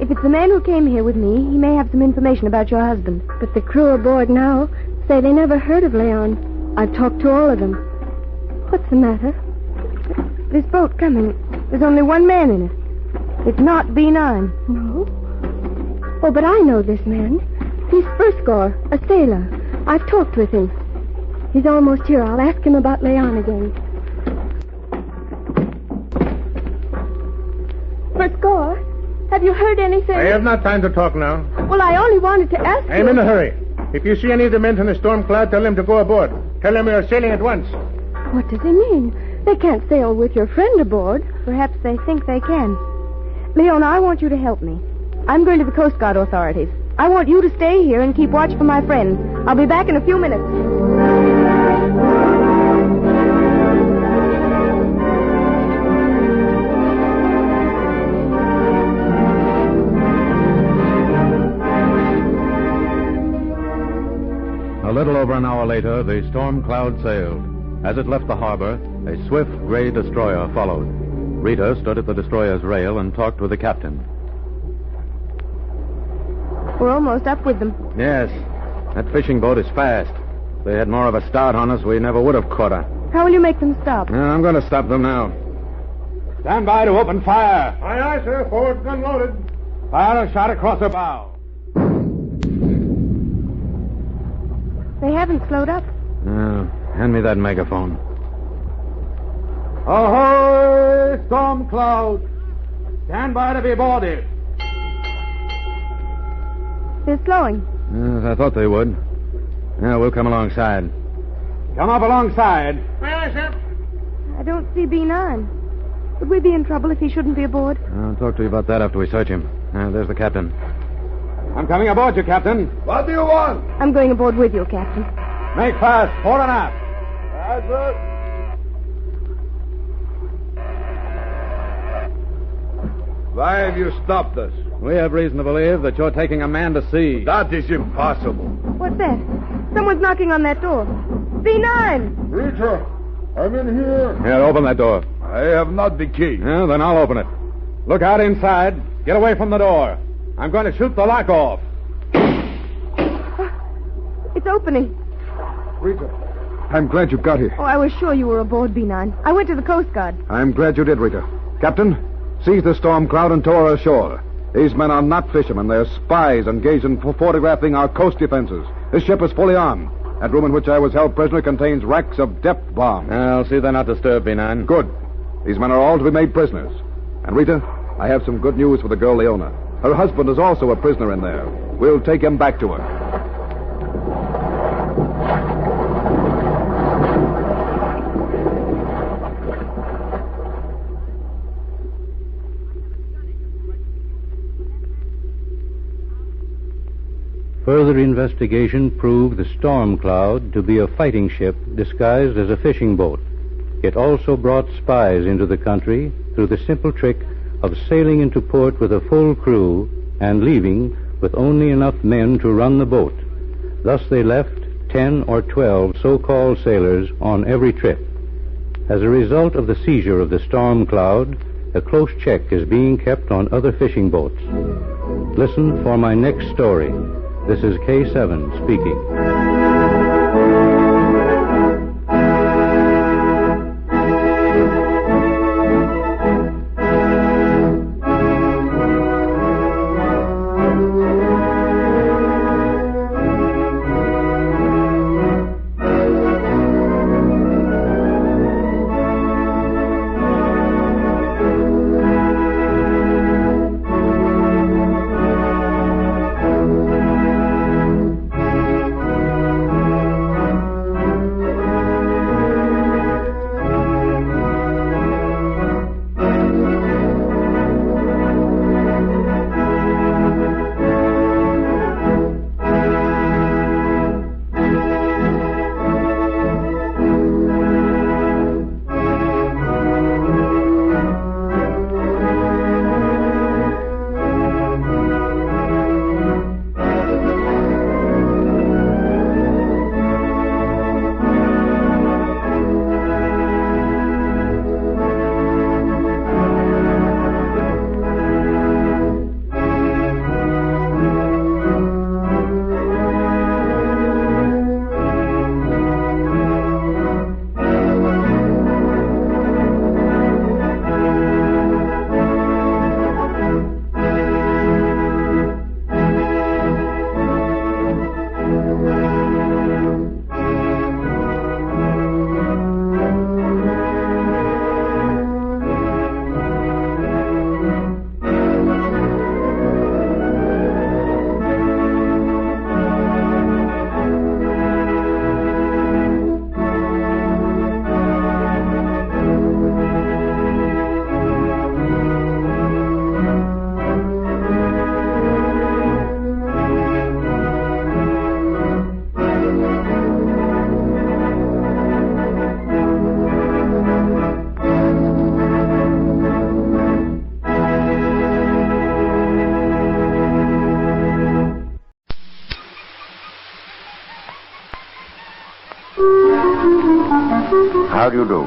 [SPEAKER 23] If it's the man who came here with me, he may have some information about your husband.
[SPEAKER 9] But the crew aboard now say they never heard of Leon. I've talked to all of them. What's the matter?
[SPEAKER 23] This boat coming, there's only one man in it. It's not B9.
[SPEAKER 9] No? Oh, but I know this man. He's Fourscore, a sailor. I've talked with him. He's almost here. I'll ask him about Leon again. Fourscore, have you heard anything?
[SPEAKER 4] I have not time to talk now.
[SPEAKER 23] Well, I only wanted to ask you.
[SPEAKER 4] I am in a hurry. If you see any of the men from the Storm Cloud, tell them to go aboard. Tell them we are sailing at once.
[SPEAKER 9] What does he mean? They can't sail with your friend aboard.
[SPEAKER 23] Perhaps they think they can. Leona, I want you to help me. I'm going to the Coast Guard authorities. I want you to stay here and keep watch for my friend. I'll be back in a few minutes.
[SPEAKER 12] A little over an hour later, the Storm Cloud sailed. As it left the harbor, a swift gray destroyer followed. Rita stood at the destroyer's rail and talked with the captain.
[SPEAKER 23] We're almost up with them.
[SPEAKER 12] Yes, that fishing boat is fast. If they had more of a start on us, we never would have caught her.
[SPEAKER 23] How will you make them stop?
[SPEAKER 12] I'm going to stop them now. Stand by to open fire.
[SPEAKER 4] Aye, aye, sir. Forward gun loaded.
[SPEAKER 12] Fire a shot across her bow.
[SPEAKER 23] They haven't slowed up.
[SPEAKER 12] Hand me that megaphone.
[SPEAKER 14] Ahoy, storm cloud! Stand by to be boarded.
[SPEAKER 23] They're slowing.
[SPEAKER 12] As I thought they would. Yeah, we'll come alongside.
[SPEAKER 14] Come up alongside.
[SPEAKER 23] I don't see B9. Would we be in trouble if he shouldn't be aboard?
[SPEAKER 12] I'll talk to you about that after we search him. There's the captain.
[SPEAKER 14] I'm coming aboard you, Captain.
[SPEAKER 10] What do you want?
[SPEAKER 23] I'm going aboard with you, Captain.
[SPEAKER 14] Make fast, fore and aft.
[SPEAKER 24] Why have you stopped us?
[SPEAKER 12] We have reason to believe that you're taking a man to sea.
[SPEAKER 24] That is impossible.
[SPEAKER 23] What's that? Someone's knocking on that door. B9!
[SPEAKER 7] Rita, I'm in here.
[SPEAKER 12] Here, open that door.
[SPEAKER 24] I have not the key.
[SPEAKER 12] Yeah, then I'll open it.
[SPEAKER 14] Look out inside. Get away from the door. I'm going to shoot the lock off.
[SPEAKER 23] It's opening.
[SPEAKER 24] Rita, I'm glad you got here.
[SPEAKER 23] Oh, I was sure you were aboard, B9. I went to the Coast Guard.
[SPEAKER 24] I'm glad you did, Rita. Captain, seize the storm cloud and tow her ashore. These men are not fishermen. They're spies engaged in photographing our coast defenses. This ship is fully armed. That room in which I was held prisoner contains racks of depth bombs.
[SPEAKER 12] I'll see they're not disturbed, B9.
[SPEAKER 24] Good. These men are all to be made prisoners. And Rita, I have some good news for the girl Leona. Her husband is also a prisoner in there. We'll take him back to her.
[SPEAKER 22] Further investigation proved the Storm Cloud to be a fighting ship disguised as a fishing boat. It also brought spies into the country through the simple trick of sailing into port with a full crew and leaving with only enough men to run the boat. Thus they left 10 or 12 so-called sailors on every trip. As a result of the seizure of the Storm Cloud, a close check is being kept on other fishing boats. Listen for my next story. This is K7 speaking.
[SPEAKER 16] How do you do?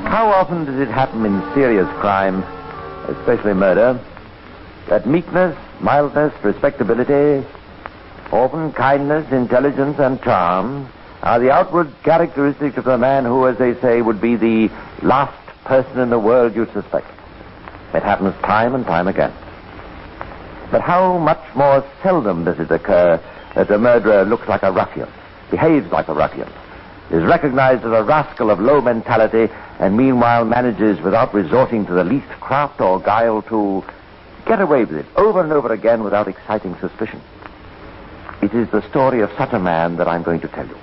[SPEAKER 16] How often does it happen in serious crime, especially murder, that meekness, mildness, respectability, often kindness, intelligence, and charm are the outward characteristics of a man who, as they say, would be the last person in the world you'd suspect? It happens time and time again. But how much more seldom does it occur that the murderer looks like a ruffian? behaves like a ruffian, is recognized as a rascal of low mentality, and meanwhile manages, without resorting to the least craft or guile, to get away with it over and over again without exciting suspicion. It is the story of such a man that I'm going to tell you.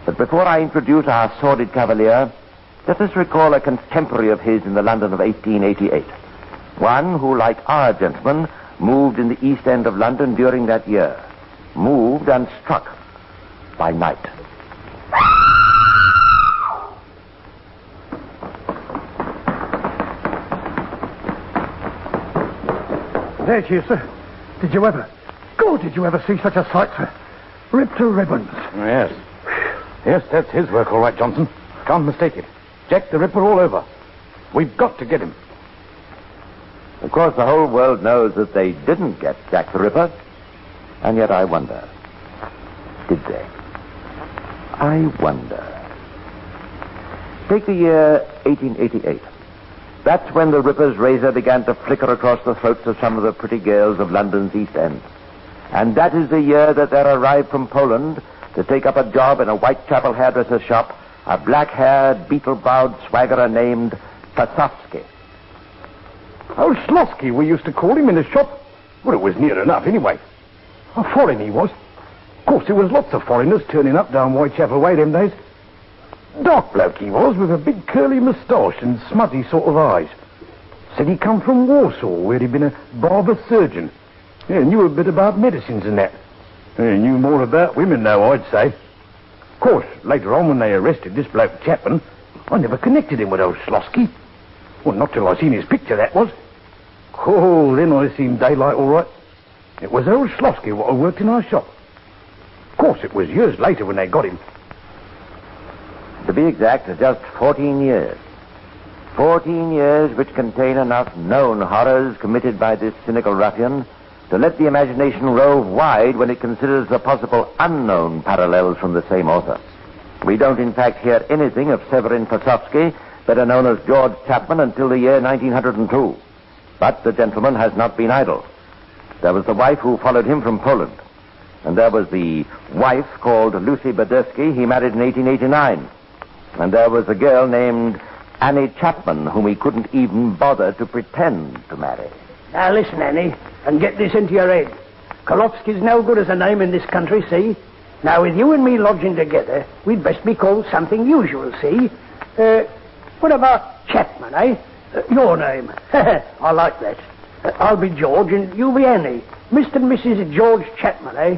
[SPEAKER 16] But before I introduce our sordid cavalier, let us recall a contemporary of his in the London of 1888. One who, like our gentleman, moved in the East End of London during that year. Moved and struck by night.
[SPEAKER 3] There she is, sir. Did you ever see such a sight, sir? Ripped to ribbons.
[SPEAKER 17] Yes. Yes, that's his work, all right, Johnson. Can't mistake it. Jack the Ripper all over. We've got to get him.
[SPEAKER 16] Of course, the whole world knows that they didn't get Jack the Ripper. And yet I wonder, did they? I wonder. Take the year 1888. That's when the Ripper's razor began to flicker across the throats of some of the pretty girls of London's East End. And that is the year that there arrived from Poland to take up a job in a Whitechapel hairdresser's shop a black-haired, beetle-browed swaggerer named Pasovsky.
[SPEAKER 3] Oh, Slosky, we used to call him in the shop. Well, it was near enough, anyway. A foreign he was. Of course, there was lots of foreigners turning up down Whitechapel way them days. Dark bloke he was, with a big curly moustache and smutty sort of eyes. Said he come from Warsaw, where he'd been a barber surgeon. Yeah, knew a bit about medicines and that. Yeah, knew more about women, though, I'd say. Of course, later on, when they arrested this bloke Chapman, I never connected him with old Slosky. Well, not till I seen his picture, that was. Oh, then I seen daylight all right. It was old Slosky what worked in our shop. Of course, it was years later when they got him.
[SPEAKER 16] To be exact, just 14 years. 14 years which contain enough known horrors committed by this cynical ruffian to let the imagination rove wide when it considers the possible unknown parallels from the same author. We don't, in fact, hear anything of Severin Pasovsky, better known as George Chapman, until the year 1902. But the gentleman has not been idle. There was the wife who followed him from Poland. And there was the wife called Lucy Badersky he married in 1889. And there was a girl named Annie Chapman, whom he couldn't even bother to pretend to marry.
[SPEAKER 3] Now listen, Annie, and get this into your head. Kolofsky's no good as a name in this country, see? Now, with you and me lodging together, we'd best be called something usual, see? What about Chapman, eh? Your name. I like that. I'll be George and you'll be Annie. Mr. and Mrs. George Chapman, eh?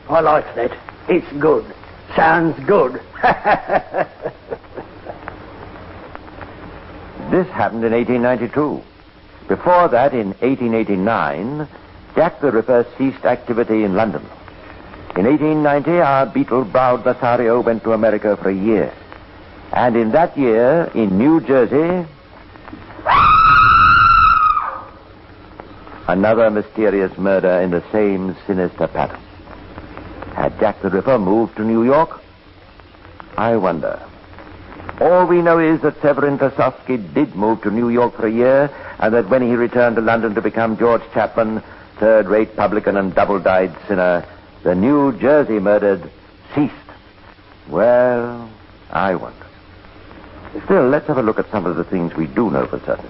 [SPEAKER 3] I like that. It's good. Sounds good.
[SPEAKER 16] This happened in 1892. Before that, in 1889, Jack the Ripper ceased activity in London. In 1890, our beetle-browed Vassario went to America for a year. And in that year, in New Jersey, another mysterious murder in the same sinister pattern. Had Jack the Ripper moved to New York? I wonder. All we know is that Severin Pasovsky did move to New York for a year, and that when he returned to London to become George Chapman, third-rate publican and double-dyed sinner, the New Jersey murdered ceased. Well, I wonder. Still, let's have a look at some of the things we do know for certain.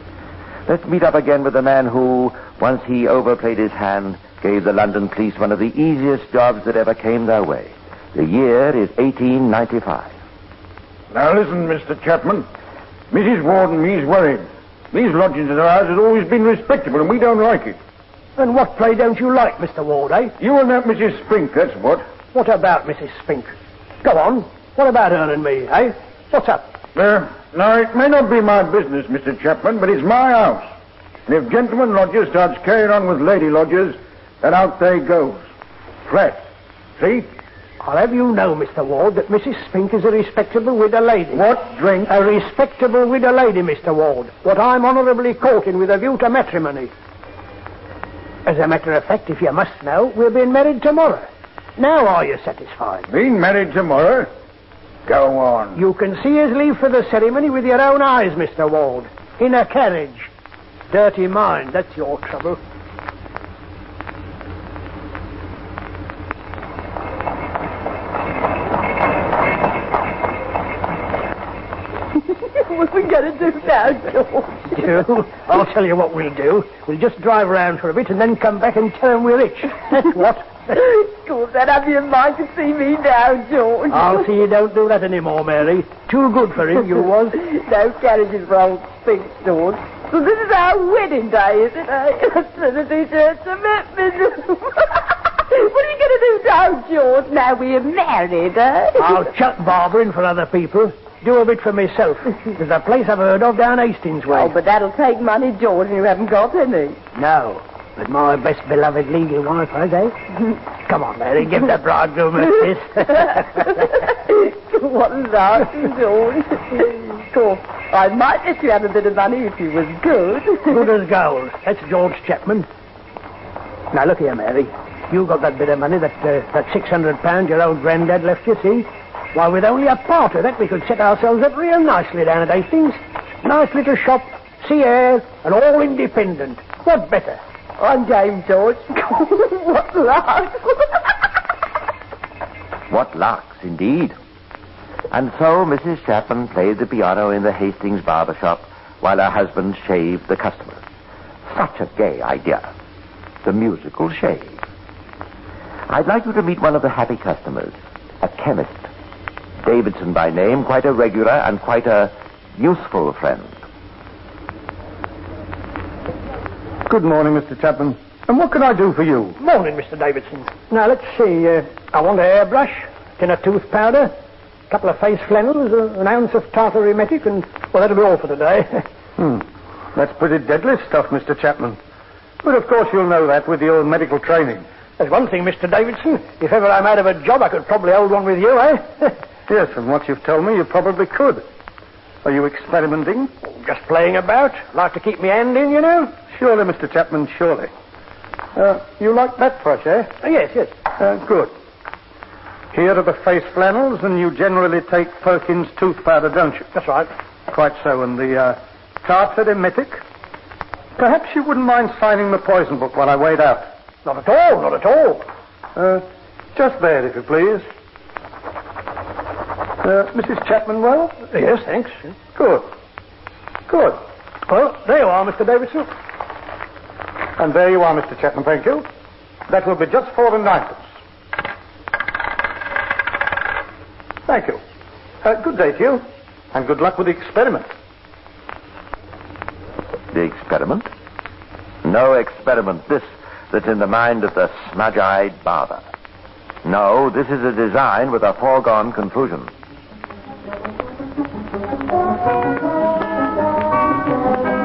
[SPEAKER 16] Let's meet up again with the man who, once he overplayed his hand, gave the London police one of the easiest jobs that ever came their way. The year is 1895.
[SPEAKER 15] Now listen, Mr. Chapman. Mrs. Ward and me's worried. These lodgings of ours has always been respectable, and we don't like it.
[SPEAKER 3] And what play don't you like, Mr. Ward, eh?
[SPEAKER 15] You and that Mrs. Spink, that's what.
[SPEAKER 3] What about Mrs. Spink? Go on. What about her and me, eh? What's up?
[SPEAKER 15] Now, it may not be my business, Mr. Chapman, but it's my house. And if gentleman lodger starts carrying on with lady lodgers, then out they goes. Flat. See?
[SPEAKER 3] I'll have you know, Mr. Ward, that Mrs. Spink is a respectable widow lady.
[SPEAKER 15] What drink?
[SPEAKER 3] A respectable widow lady, Mr. Ward. What I'm honourably courting with a view to matrimony. As a matter of fact, if you must know, we're being married tomorrow. Now are you satisfied?
[SPEAKER 15] Being married tomorrow? Go on.
[SPEAKER 3] You can see us leave for the ceremony with your own eyes, Mr. Ward. In a carriage. Dirty mind, that's your trouble.
[SPEAKER 1] you going to do now, George?
[SPEAKER 3] I'll tell you what we'll do. We'll just drive around for a bit and then come back and tell them we're rich. That's what.
[SPEAKER 1] Good, then have you in mind to see me now, George?
[SPEAKER 3] I'll see you don't do that anymore, Mary. Too good for him, you was.
[SPEAKER 1] No carriages for old Sphinx, George. So this is our wedding day, is it, eh? Trinity Church commitment. What are you going to do now, George? Now we're married, eh?
[SPEAKER 3] I'll chuck barbering for other people. Do a bit for myself. There's a place I've heard of down Hastings way.
[SPEAKER 1] Oh, but that'll take money, George, and you haven't got any.
[SPEAKER 3] No, but my best beloved legal wife, has, eh? Come on, Mary, give the bridegroom a kiss.
[SPEAKER 1] What laughing, George. Of course, I might let you have a bit of money if you was good.
[SPEAKER 3] Good as gold. That's George Chapman. Now, look here, Mary. You got that bit of money, that £600 your old granddad left you, see? Why, with only a part of that, we could set ourselves up real nicely down at Hastings. Nice little shop, sea air, and all independent. What better?
[SPEAKER 1] I'm game, George. What luck.
[SPEAKER 16] What larks, indeed. And so Mrs. Chapman played the piano in the Hastings barber shop while her husband shaved the customers. Such a gay idea. The musical shave. I'd like you to meet one of the happy customers, a chemist. Davidson by name, quite a regular and quite a useful friend.
[SPEAKER 3] Good morning, Mr. Chapman. And what can I do for you? Morning, Mr. Davidson. Now, let's see. I want a hairbrush, tin of tooth powder, a couple of face flannels, an ounce of tartar emetic, and, well, that'll be all for today. That's pretty deadly stuff, Mr. Chapman. But, of course, you'll know that with your medical training. There's one thing, Mr. Davidson. If ever I'm out of a job, I could probably hold one with you, eh? Yes, from what you've told me, you probably could. Are you experimenting? Just playing about. Like to keep me hand in, you know? Surely, Mr. Chapman, surely. You like that brush, eh? Yes. Good. Here are the face flannels, and you generally take Perkins tooth powder, don't you? That's right. Quite so. And the tartar emetic? Perhaps you wouldn't mind signing the poison book while I wait out. Not at all. Just there, if you please. Mrs. Chapman, well? Yes, thanks. Good. Well, there you are, Mr. Davidson. And there you are, Mr. Chapman, thank you. That will be just 4 and 9pence. Thank you. Good day to you, and good luck with the experiment.
[SPEAKER 16] The experiment? No experiment, this, that's in the mind of the smudge-eyed barber. No, this is a design with a foregone conclusion.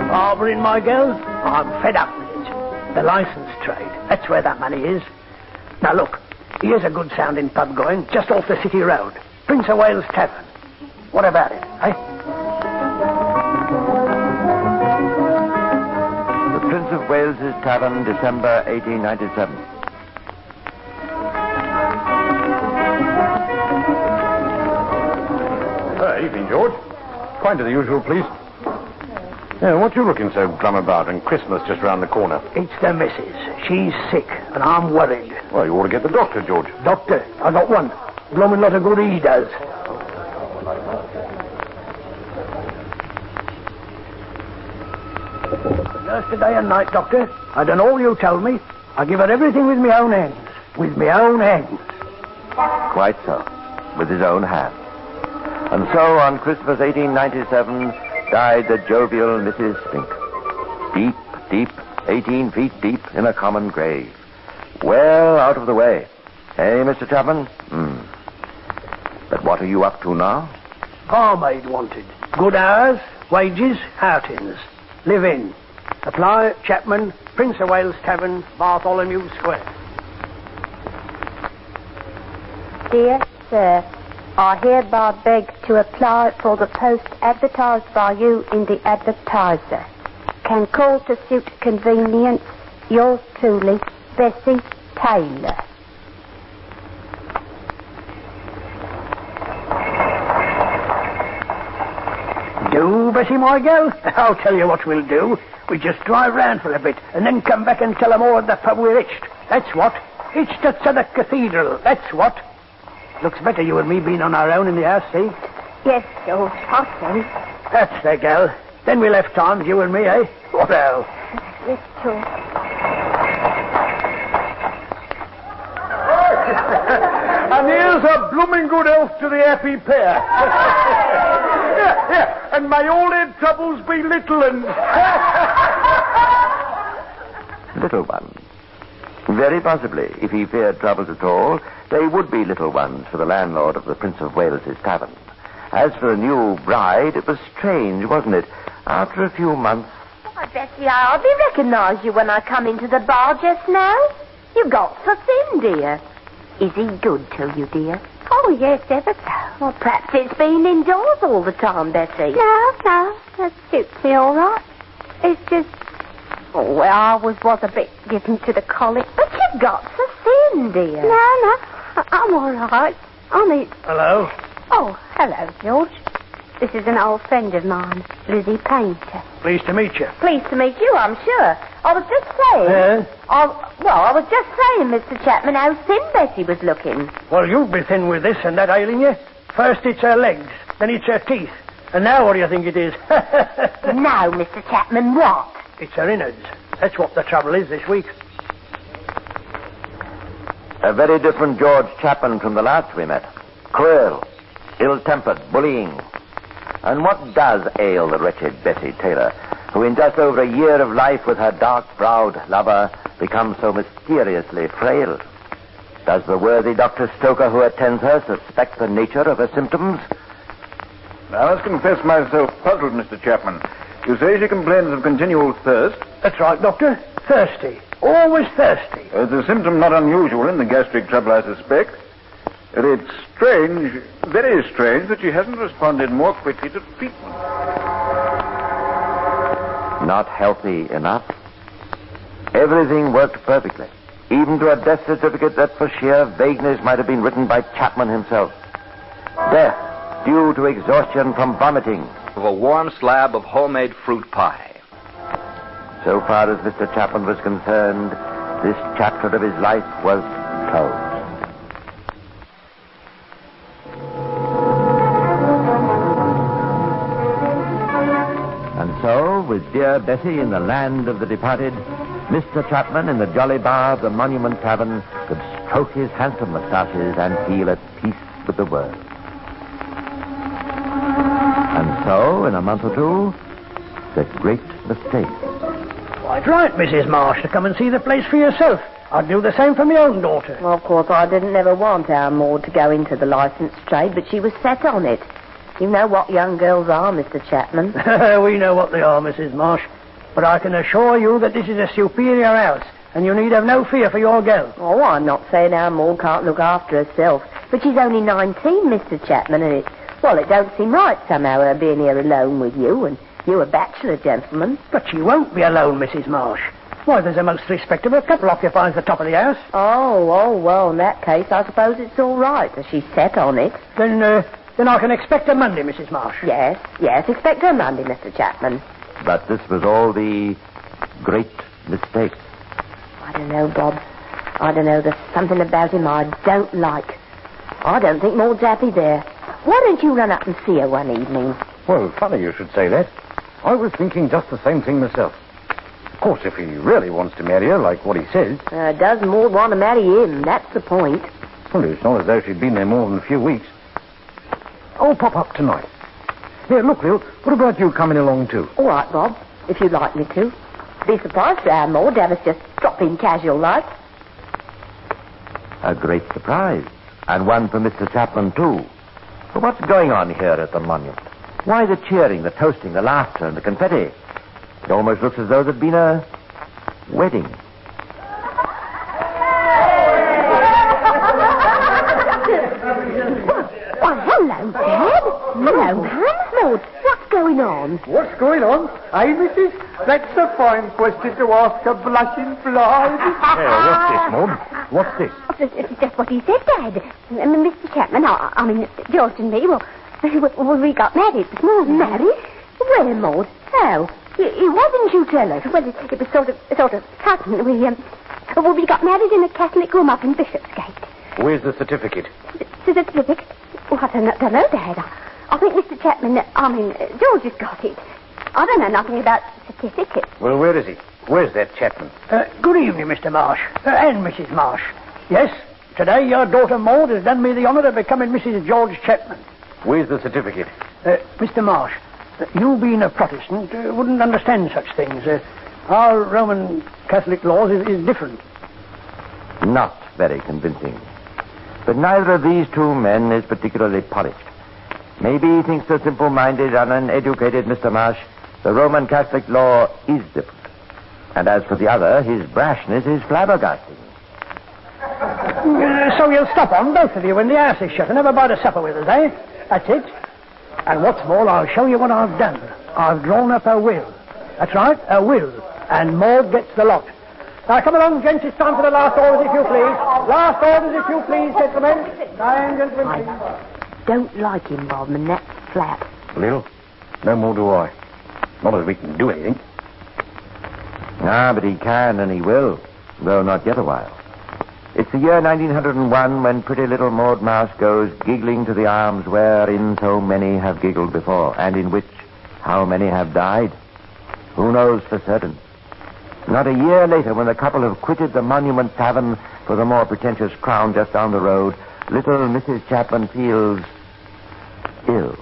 [SPEAKER 3] Barbering, my girl, I'm fed up with it. The license trade, that's where that money is. Now look, here's a good sounding pub going, just off the city road. Prince of Wales Tavern. What about it, eh?
[SPEAKER 16] The Prince of Wales' Tavern, December 1897.
[SPEAKER 17] Evening, George. Quite to the usual, please. Yeah, what you looking so glum about, and Christmas just round the corner?
[SPEAKER 3] It's the missus. She's sick, and I'm worried.
[SPEAKER 17] Well, you ought to get the doctor, George.
[SPEAKER 3] Doctor? I got one. Blooming lot of good he does. Nurse today and night, Doctor. I done all you told me. I give her everything with my own hands. With my own hands.
[SPEAKER 16] Quite so. With his own hands. And so, on Christmas 1897, died the jovial Mrs. Spink. Deep, 18 feet deep in a common grave. Well out of the way. Hey, Mr. Chapman? But what are you up to now?
[SPEAKER 3] Barmaid wanted. Good hours, wages, outings. Live in. Apply Chapman, Prince of Wales Tavern, Bartholomew Square.
[SPEAKER 5] Dear Sir, I hereby beg to apply for the post advertised by you in the Advertiser. Can call to suit convenience. Yours truly, Bessie Taylor.
[SPEAKER 3] Do, Bessie, my girl? I'll tell you what we'll do. We just drive round for a bit and then come back and tell them all at the pub we're hitched. That's what. Hitched at the cathedral. That's what. Looks better you and me being on our own in the house, see?
[SPEAKER 5] Yes, George, I see.
[SPEAKER 3] That's the gal. Then we'll have times, you and me, eh? What else?
[SPEAKER 5] Let's talk.
[SPEAKER 3] And here's a blooming good health to the happy pair. Yeah. And may all their troubles be little ones.
[SPEAKER 16] Little ones. Very possibly, if he feared troubles at all, they would be little ones for the landlord of the Prince of Wales's tavern. As for the new bride, it was strange, wasn't it? After a few months...
[SPEAKER 5] Why, Bessie, I hardly recognised you when I come into the bar just now. You got so thin, dear. Is he good to you, dear? Oh, yes, ever so. Well, perhaps it's been indoors all the time, Bessie.
[SPEAKER 23] No, that suits me all right. It's just...
[SPEAKER 5] Oh, well, I was a bit given to the colic, but you got so thin, dear.
[SPEAKER 23] No, I'm all right. Only...
[SPEAKER 3] Hello?
[SPEAKER 23] Oh, hello, George. This is an old friend of mine, Lizzie Painter.
[SPEAKER 3] Pleased to meet you.
[SPEAKER 5] Pleased to meet you, I'm sure. I was just saying... I was just saying, Mr. Chapman, how thin Bessie was looking.
[SPEAKER 3] Well, you'll be thin with this and that ailing you. First it's her legs, then it's her teeth. And now what do you think it is?
[SPEAKER 5] Now, Mr. Chapman, what?
[SPEAKER 3] It's her innards. That's what the trouble is this week.
[SPEAKER 16] A very different George Chapman from the last we met. Cruel, ill-tempered, bullying. And what does ail the wretched Bessie Taylor, who in just over a year of life with her dark-browed lover becomes so mysteriously frail? Does the worthy Dr. Stoker who attends her suspect the nature of her symptoms?
[SPEAKER 24] I must confess myself puzzled, Mr. Chapman. You say she complains of continual thirst?
[SPEAKER 3] That's right, Doctor. Thirsty. Always thirsty.
[SPEAKER 24] It's a symptom not unusual in the gastric trouble, I suspect. It's strange, very strange, that she hasn't responded more quickly to treatment.
[SPEAKER 16] Not healthy enough. Everything worked perfectly, even to a death certificate that for sheer vagueness might have been written by Chapman himself. Death due to exhaustion from vomiting.
[SPEAKER 6] Of a warm slab of homemade fruit pie.
[SPEAKER 16] So far as Mr. Chapman was concerned, this chapter of his life was closed. And so, with dear Bessie in the land of the departed, Mr. Chapman in the jolly bar of the Monument Tavern could stroke his handsome moustaches and feel at peace with the world. And so, in a month or two, the great mistake.
[SPEAKER 3] Quite right, Mrs. Marsh, to come and see the place for yourself. I'd do the same for my own daughter.
[SPEAKER 5] Well, of course, I didn't ever want our Maud to go into the licensed trade, but she was set on it. You know what young girls are, Mr. Chapman.
[SPEAKER 3] We know what they are, Mrs. Marsh. But I can assure you that this is a superior house, and you need have no fear for your girl.
[SPEAKER 5] Oh, I'm not saying our Maud can't look after herself, but she's only 19, Mr. Chapman, and it don't seem right somehow her being here alone with you, and you a bachelor gentleman.
[SPEAKER 3] But she won't be alone, Mrs. Marsh. Why, there's a most respectable couple occupies the top of the house.
[SPEAKER 5] Oh, well, in that case, I suppose it's all right, as she's set on it.
[SPEAKER 3] Then I can expect her Monday, Mrs. Marsh.
[SPEAKER 5] Yes, expect her Monday, Mr. Chapman.
[SPEAKER 16] But this was all the great mistake.
[SPEAKER 5] I don't know, Bob. I don't know. There's something about him I don't like. I don't think Maud's happy there. Why don't you run up and see her one evening?
[SPEAKER 17] Well, funny you should say that. I was thinking just the same thing myself. Of course, if he really wants to marry her, like what he says...
[SPEAKER 5] Does Maud want to marry him? That's the point.
[SPEAKER 17] Well, it's not as though she'd been there more than a few weeks. I'll pop up tonight. Here, look, Lil, what about you coming along too?
[SPEAKER 5] All right, Bob, if you'd like me to. Be surprised for our Maud to have us just drop in casual like.
[SPEAKER 16] A great surprise. And one for Mr. Chapman, too. But what's going on here at the monument? Why the cheering, the toasting, the laughter, and the confetti? It almost looks as though there'd been a wedding.
[SPEAKER 5] Why, hello, Dad. Hello, Mum. Maud, what's going on?
[SPEAKER 13] What's going on? Eh, Mrs.? That's a fine question to ask a blushing bride.
[SPEAKER 17] What's this, Maud? What's this?
[SPEAKER 23] It's just what he said, Dad. Mr. Chapman, I mean, George and me, well, we got married this morning.
[SPEAKER 5] Married? Where, Maud? How? Why didn't you tell us?
[SPEAKER 23] Well, it was sort of sudden. We got married in a Catholic room up in Bishopsgate.
[SPEAKER 17] Where's the certificate?
[SPEAKER 23] Certificate? Oh, I don't know, Dad. I
[SPEAKER 5] think Mr. Chapman, George has got it. I don't know nothing about certificates.
[SPEAKER 17] Well, where is he? Where's that Chapman?
[SPEAKER 2] Good evening, Mr. Marsh. And Mrs. Marsh. Yes, today your daughter Maud has done me the honour of becoming Mrs. George Chapman.
[SPEAKER 17] Where's the certificate?
[SPEAKER 2] Mr. Marsh, you being a Protestant wouldn't understand such things. Our Roman Catholic laws is different.
[SPEAKER 16] Not very convincing. But neither of these two men is particularly polished. Maybe he thinks the simple-minded and uneducated Mr. Marsh, the Roman Catholic law is different. And as for the other, his brashness is flabbergasting.
[SPEAKER 2] So you'll stop on, both of you, when the house is shut and have a bite of supper with us, eh? That's it. And what's more, I'll show you what I've done. I've drawn up a will. That's right, a will. And Maud gets the lot. Now, come along, gents. It's time for the last orders, if you please. Last orders, if you please, gentlemen. Time, gentlemen, please.
[SPEAKER 1] Don't like him, Rodman. That's flat.
[SPEAKER 17] Lil, no more do I. Not as we can do anything.
[SPEAKER 16] Ah, but he can and he will, though not yet a while. It's the year 1901 when pretty little Maud Marsh goes giggling to the arms wherein so many have giggled before, and in which how many have died. Who knows for certain? Not a year later, when the couple have quitted the Monument Tavern for the more pretentious Crown just down the road, little Mrs. Chapman feels ill.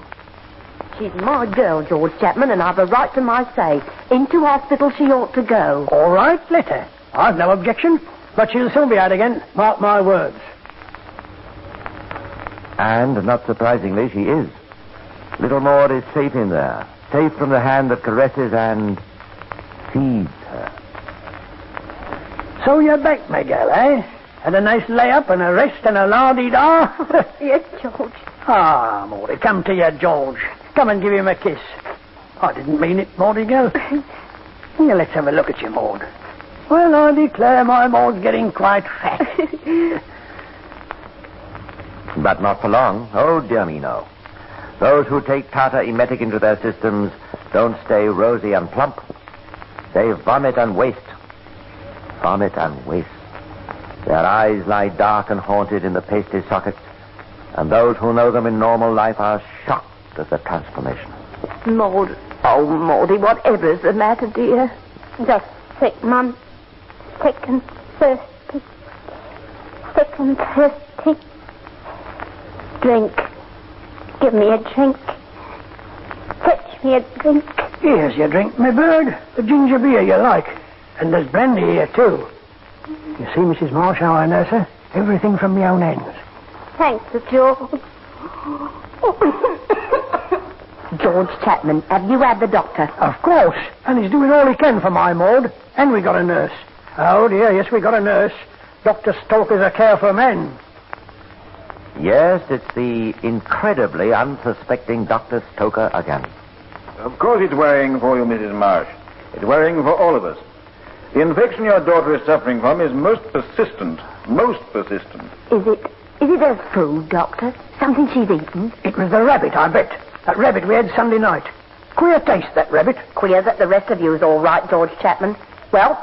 [SPEAKER 1] She's my girl, George Chapman, and I've a right to my say. Into hospital she ought to go.
[SPEAKER 2] All right, let her. I've no objection, but she'll soon be out again. Mark my words.
[SPEAKER 16] And, not surprisingly, she is. Little Maud is safe in there, safe from the hand that caresses and feeds her.
[SPEAKER 2] So you're back, my girl, eh? Had a nice lay-up and a rest and a la-dee-da?
[SPEAKER 5] Yes, George.
[SPEAKER 2] Ah, Maudie, come to you, George. Come and give him a kiss. I didn't mean it, Maudie girl. Here, let's have a look at you, Maud. Well, I declare my Maud's getting quite fat.
[SPEAKER 16] But not for long. Oh, dear me, no. Those who take tartar emetic into their systems don't stay rosy and plump. They vomit and waste. Vomit and waste. Their eyes lie dark and haunted in the pasty sockets, and those who know them in normal life are shocked at the transformation.
[SPEAKER 1] Maud. Oh, Maudie, whatever's the matter, dear?
[SPEAKER 5] Just sick, Mum. Sick and thirsty. Sick and thirsty. Drink. Give me a drink. Fetch me a drink.
[SPEAKER 2] Here's your drink, my bird. The ginger beer you like. And there's brandy here, too. You see, Mrs. Marsh, how I nurse her? Everything from my own hands.
[SPEAKER 5] Thanks, George.
[SPEAKER 1] George Chapman, have you had the doctor?
[SPEAKER 2] Of course. And he's doing all he can for my Maud. And we got a nurse. Oh, dear, yes, we got a nurse. Dr. Stoker's a careful man.
[SPEAKER 16] Yes, it's the incredibly unsuspecting Dr. Stoker again.
[SPEAKER 11] Of course it's worrying for you, Mrs. Marsh. It's worrying for all of us. The infection your daughter is suffering from is most persistent. Most persistent.
[SPEAKER 1] Is it her food, Doctor? Something she's eaten?
[SPEAKER 2] It was the rabbit, I bet. That rabbit we had Sunday night. Queer taste, that rabbit.
[SPEAKER 1] Queer that the rest of you is all right, George Chapman. Well,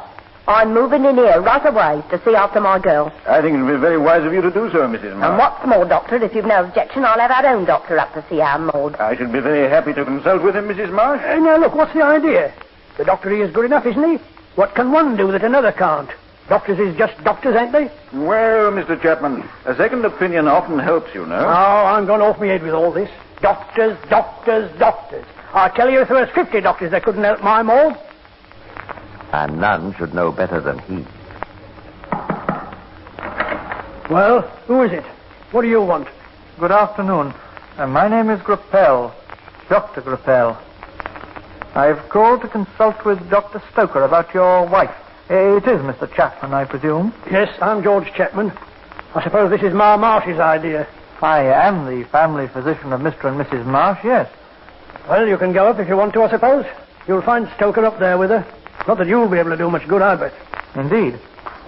[SPEAKER 1] I'm moving in here right away to see after my girl.
[SPEAKER 11] I think it would be very wise of you to do so, Mrs. Marsh.
[SPEAKER 1] And what's more, Doctor, if you've no objection, I'll have our own doctor up to see our Maud.
[SPEAKER 11] I should be very happy to consult with him, Mrs. Marsh.
[SPEAKER 2] Now, look, what's the idea? The doctor is good enough, isn't he? What can one do that another can't? Doctors is just doctors, ain't they?
[SPEAKER 11] Well, Mr. Chapman, a second opinion often helps, you know.
[SPEAKER 2] Oh, I'm going off my head with all this. Doctors, doctors, doctors. I tell you, if there was 50 doctors that couldn't help my Maud.
[SPEAKER 16] And none should know better than he.
[SPEAKER 2] Well, who is it? What do you want?
[SPEAKER 18] Good afternoon. My name is Grappel, Dr. Grappel. I've called to consult with Dr. Stoker about your wife. It is Mr. Chapman, I presume.
[SPEAKER 2] Yes, I'm George Chapman. I suppose this is Ma Marsh's idea.
[SPEAKER 18] I am the family physician of Mr. and Mrs. Marsh, yes.
[SPEAKER 2] Well, you can go up if you want to, I suppose. You'll find Stoker up there with her. Not that you'll be able to do much good, I bet.
[SPEAKER 18] Indeed.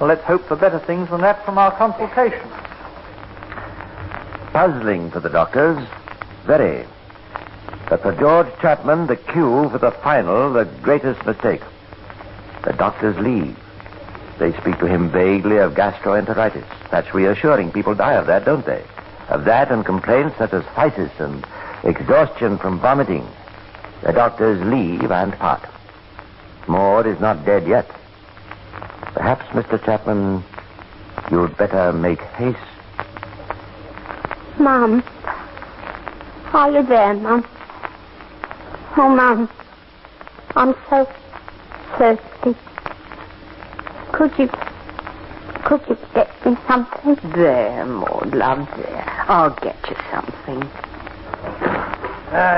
[SPEAKER 18] Well, let's hope for better things than that from our consultation.
[SPEAKER 16] Puzzling for the doctors. Very. But for George Chapman, the cue for the final, the greatest mistake. The doctors leave. They speak to him vaguely of gastroenteritis. That's reassuring. People die of that, don't they? Of that and complaints such as phthisis and exhaustion from vomiting. The doctors leave and part. Maud is not dead yet. Perhaps, Mr. Chapman, you'd better make haste.
[SPEAKER 5] Mom. Are you there, Mom? Oh, Mom. I'm so thirsty. Could you get me something?
[SPEAKER 1] There, Maud, love, there. I'll get you something.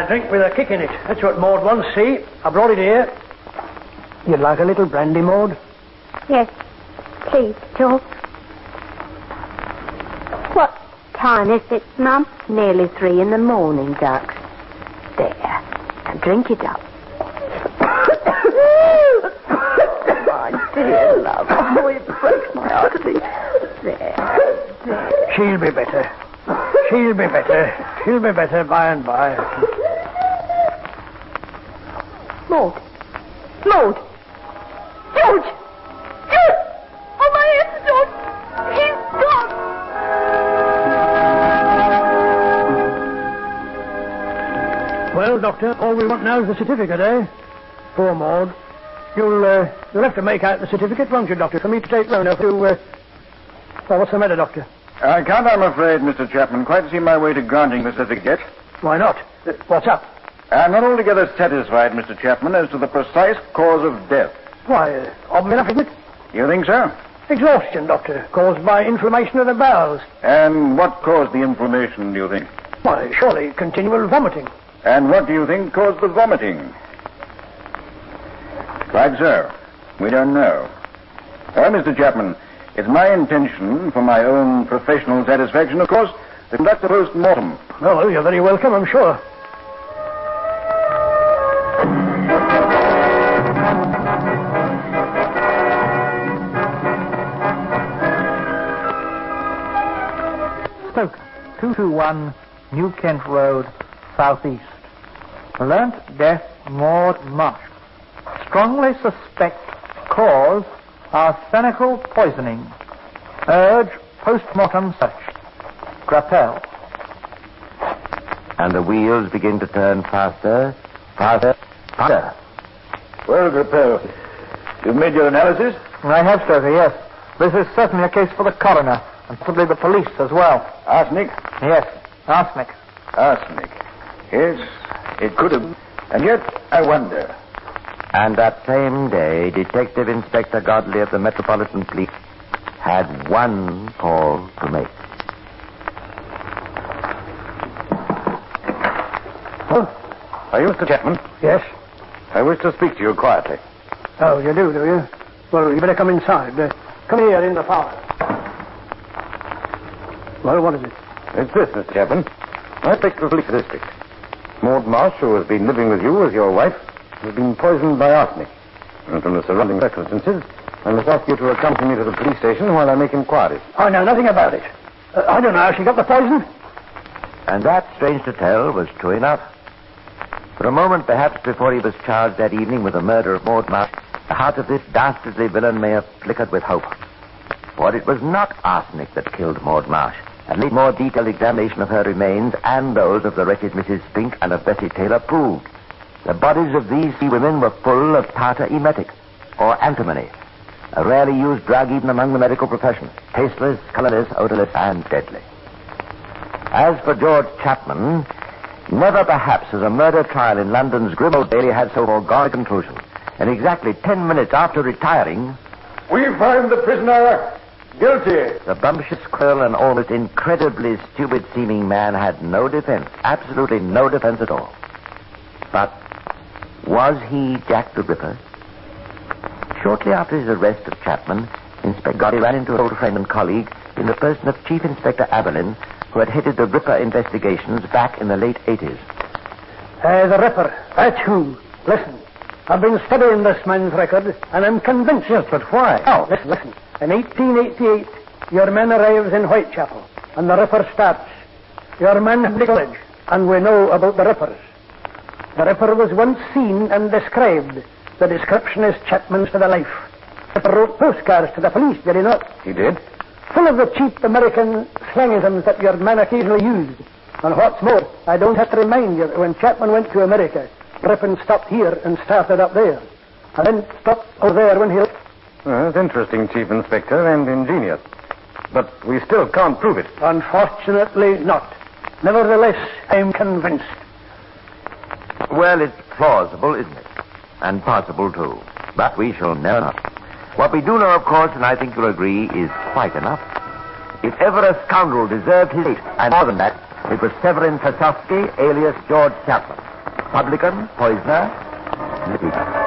[SPEAKER 2] Drink with a kick in it. That's what Maud wants, see? I brought it here. You'd like a little brandy, Maud?
[SPEAKER 5] Yes, please, George. What time is it, Mum?
[SPEAKER 1] Nearly 3 in the morning, ducks. There. Now drink it up. My dear love. Oh, it breaks my heart to think. There.
[SPEAKER 2] She'll be better. She'll be better. She'll be better by and by.
[SPEAKER 1] Maud. Maud. George! George! Oh, my head, George! He's gone!
[SPEAKER 2] Well, Doctor, all we want now is the certificate, eh? Poor Maud. You'll have to make out the certificate, won't you, Doctor, for me to take round to... Well, what's the matter, Doctor?
[SPEAKER 11] I can't, I'm afraid, Mr. Chapman, quite see my way to granting the certificate.
[SPEAKER 2] Why not? What's up?
[SPEAKER 11] I'm not altogether satisfied, Mr. Chapman, as to the precise cause of death.
[SPEAKER 2] Why, obvious enough, isn't it?
[SPEAKER 11] You think so?
[SPEAKER 2] Exhaustion, Doctor, caused by inflammation of the bowels.
[SPEAKER 11] And what caused the inflammation, do you think?
[SPEAKER 2] Why, surely continual vomiting.
[SPEAKER 11] And what do you think caused the vomiting? Quite so. We don't know. Well, Mr. Chapman, it's my intention, for my own professional satisfaction, of course, to conduct a post-mortem.
[SPEAKER 2] Well, you're very welcome, I'm sure.
[SPEAKER 18] Stoker, 221 New Kent Road, Southeast. Learnt death, Maud Marsh. Strongly suspect cause arsenical poisoning. Urge post-mortem search. Grappel.
[SPEAKER 16] And the wheels begin to turn faster, faster, faster.
[SPEAKER 11] Well, Grappel, you've made your analysis?
[SPEAKER 18] I have, Stoker, yes. This is certainly a case for the coroner, and possibly the police as well.
[SPEAKER 11] Arsenic?
[SPEAKER 18] Yes, arsenic.
[SPEAKER 11] Arsenic. Yes, it could have. And yet, I wonder.
[SPEAKER 16] And that same day, Detective Inspector Godley of the Metropolitan Police had one call to make.
[SPEAKER 17] Oh, are you Mr. Chapman?
[SPEAKER 2] Yes.
[SPEAKER 17] I wish to speak to you quietly.
[SPEAKER 2] Oh, you do you? Well, you better come inside. Come here in the parlor. Well, what is it?
[SPEAKER 17] It's this, Mr. Chapman. I picked the police district. Maud Marsh, who has been living with you as your wife, has been poisoned by arsenic. And from the surrounding circumstances, I must ask you to accompany me to the police station while I make inquiries.
[SPEAKER 2] I know nothing about it. I don't know how she got the poison.
[SPEAKER 16] And that, strange to tell, was true enough. For a moment, perhaps, before he was charged that evening with the murder of Maud Marsh, the heart of this dastardly villain may have flickered with hope. For it was not arsenic that killed Maud Marsh. At least more detailed examination of her remains and those of the wretched Mrs. Spink and of Bessie Taylor proved the bodies of these 3 women were full of tartar emetic, or antimony, a rarely used drug even among the medical profession, tasteless, colorless, odorless, and deadly. As for George Chapman, never perhaps has a murder trial in London's grim old Bailey had so foregone a conclusion. And exactly 10 minutes after retiring,
[SPEAKER 11] we find the prisoner guilty.
[SPEAKER 16] The bumptious, cruel, and almost incredibly stupid-seeming man had no defense, absolutely no defense at all. But was he Jack the Ripper? Shortly after his arrest of Chapman, Inspector Godley ran into an old friend and colleague in the person of Chief Inspector Aberlin, who had headed the Ripper investigations back in the late 80s.
[SPEAKER 2] The Ripper, that's who. Listen, I've been studying this man's record, and I'm convinced.
[SPEAKER 17] Yes, but why?
[SPEAKER 2] Oh, listen. In 1888, your man arrives in Whitechapel, and the Ripper starts. Your man had the college, and we know about the Rippers. The Ripper was once seen and described. The description is Chapman's to the life. Ripper wrote postcards to the police, did he not?
[SPEAKER 17] He did.
[SPEAKER 2] Full of the cheap American slangisms that your man occasionally used. And what's more, I don't have to remind you that when Chapman went to America, Ripon stopped here and started up there. And then stopped over there when he...
[SPEAKER 17] Well, that's interesting, Chief Inspector, and ingenious. But we still can't prove it.
[SPEAKER 2] Unfortunately not. Nevertheless, I'm convinced.
[SPEAKER 16] Well, it's plausible, isn't it? And possible, too. But we shall never know. What we do know, of course, and I think you'll agree, is quite enough. If ever a scoundrel deserved his fate, and more than that, it was Severin Fasovsky, alias George Chapman. Publican, poisoner, litigator.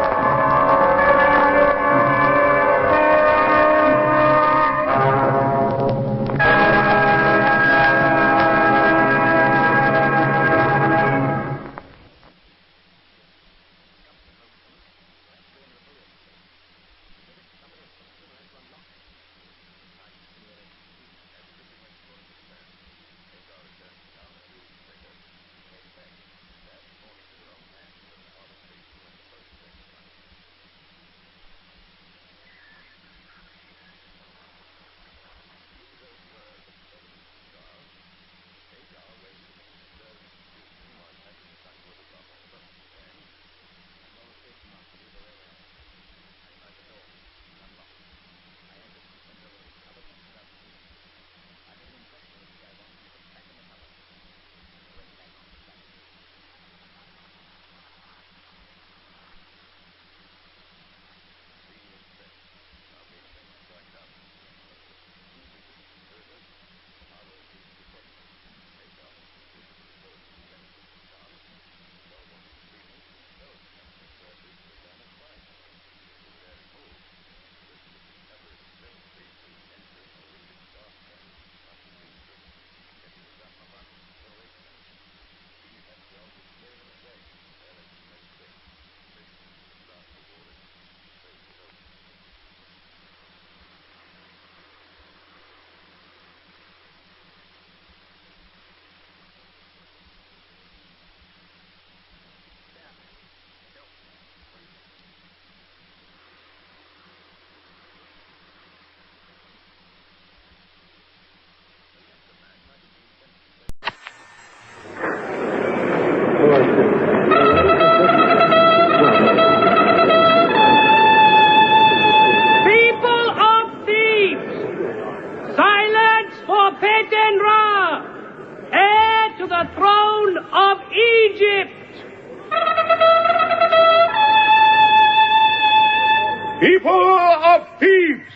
[SPEAKER 8] People of Thebes,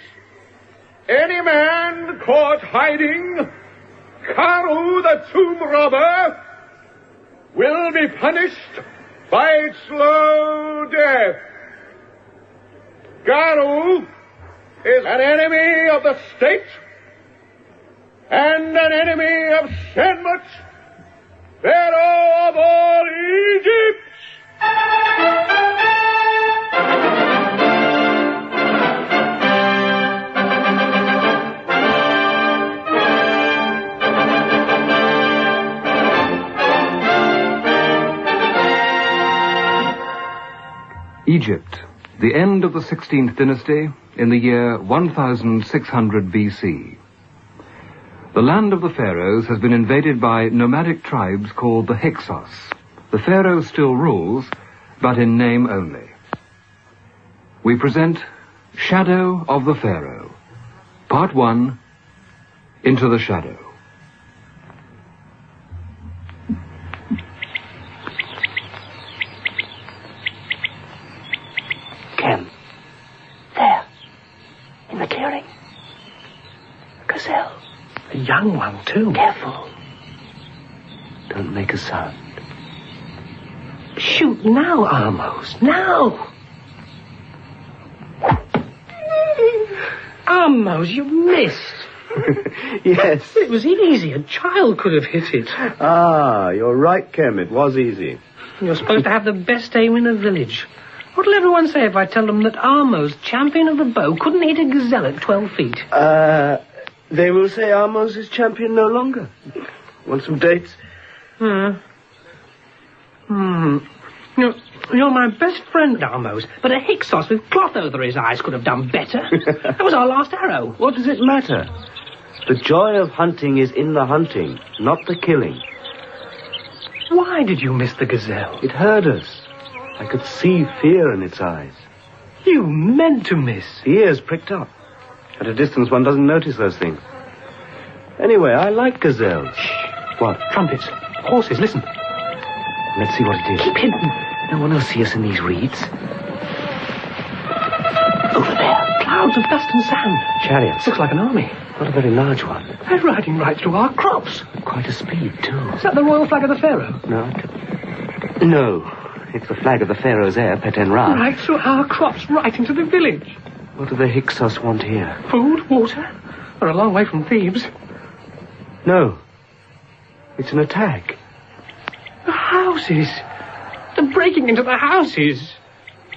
[SPEAKER 8] any man caught hiding Karu the tomb robber will be punished by slow death. Karu is an enemy of the state and an enemy of Senmut, Pharaoh of all Egypt.
[SPEAKER 19] Egypt, the end of the 16th dynasty in the year 1600 BC. The land of the pharaohs has been invaded by nomadic tribes called the Hyksos. The pharaoh still rules, but in name only. We present Shadow of the Pharaoh, Part 1, Into the Shadow.
[SPEAKER 2] Ken. There. In the clearing. Gazelle. A young one, too. Careful. Don't make a sound. Shoot now, Amos. Now. Amos, you missed.
[SPEAKER 20] Yes.
[SPEAKER 2] It was easy. A child could have hit it.
[SPEAKER 20] Ah, you're right, Kem. It was easy.
[SPEAKER 2] You're supposed to have the best aim in the village. What'll everyone say if I tell them that Amos, champion of the bow, couldn't hit a gazelle at 12 feet?
[SPEAKER 20] They will say Amos is champion no longer. Want some dates?
[SPEAKER 2] You're my best friend, Amos, but a Hyksos with cloth over his eyes could have done better. That was our last arrow.
[SPEAKER 20] What does it matter? The joy of hunting is in the hunting, not the killing.
[SPEAKER 4] Why did you miss the gazelle?
[SPEAKER 20] It heard us. I could see fear in its eyes.
[SPEAKER 4] You meant to miss.
[SPEAKER 20] The ears pricked up. At a distance, one doesn't notice those things. Anyway, I like gazelles.
[SPEAKER 4] Shh. What? Trumpets. Horses, listen.
[SPEAKER 20] Let's see what it is.
[SPEAKER 4] Keep hidden.
[SPEAKER 20] No one will see us in these reeds.
[SPEAKER 4] Over there. Clouds of dust and sand.
[SPEAKER 20] Chariots.
[SPEAKER 4] Looks like an army.
[SPEAKER 20] Not a very large one.
[SPEAKER 4] They're riding right through our crops.
[SPEAKER 20] At quite a speed, too.
[SPEAKER 4] Is that the royal flag of the Pharaoh?
[SPEAKER 20] No. It's the flag of the Pharaoh's heir, Peten Ra.
[SPEAKER 4] Right through our crops, right into the village.
[SPEAKER 20] What do the Hyksos want here?
[SPEAKER 4] Food, water. We're a long way from Thebes.
[SPEAKER 20] No. It's an attack.
[SPEAKER 4] The houses. They're breaking into the houses.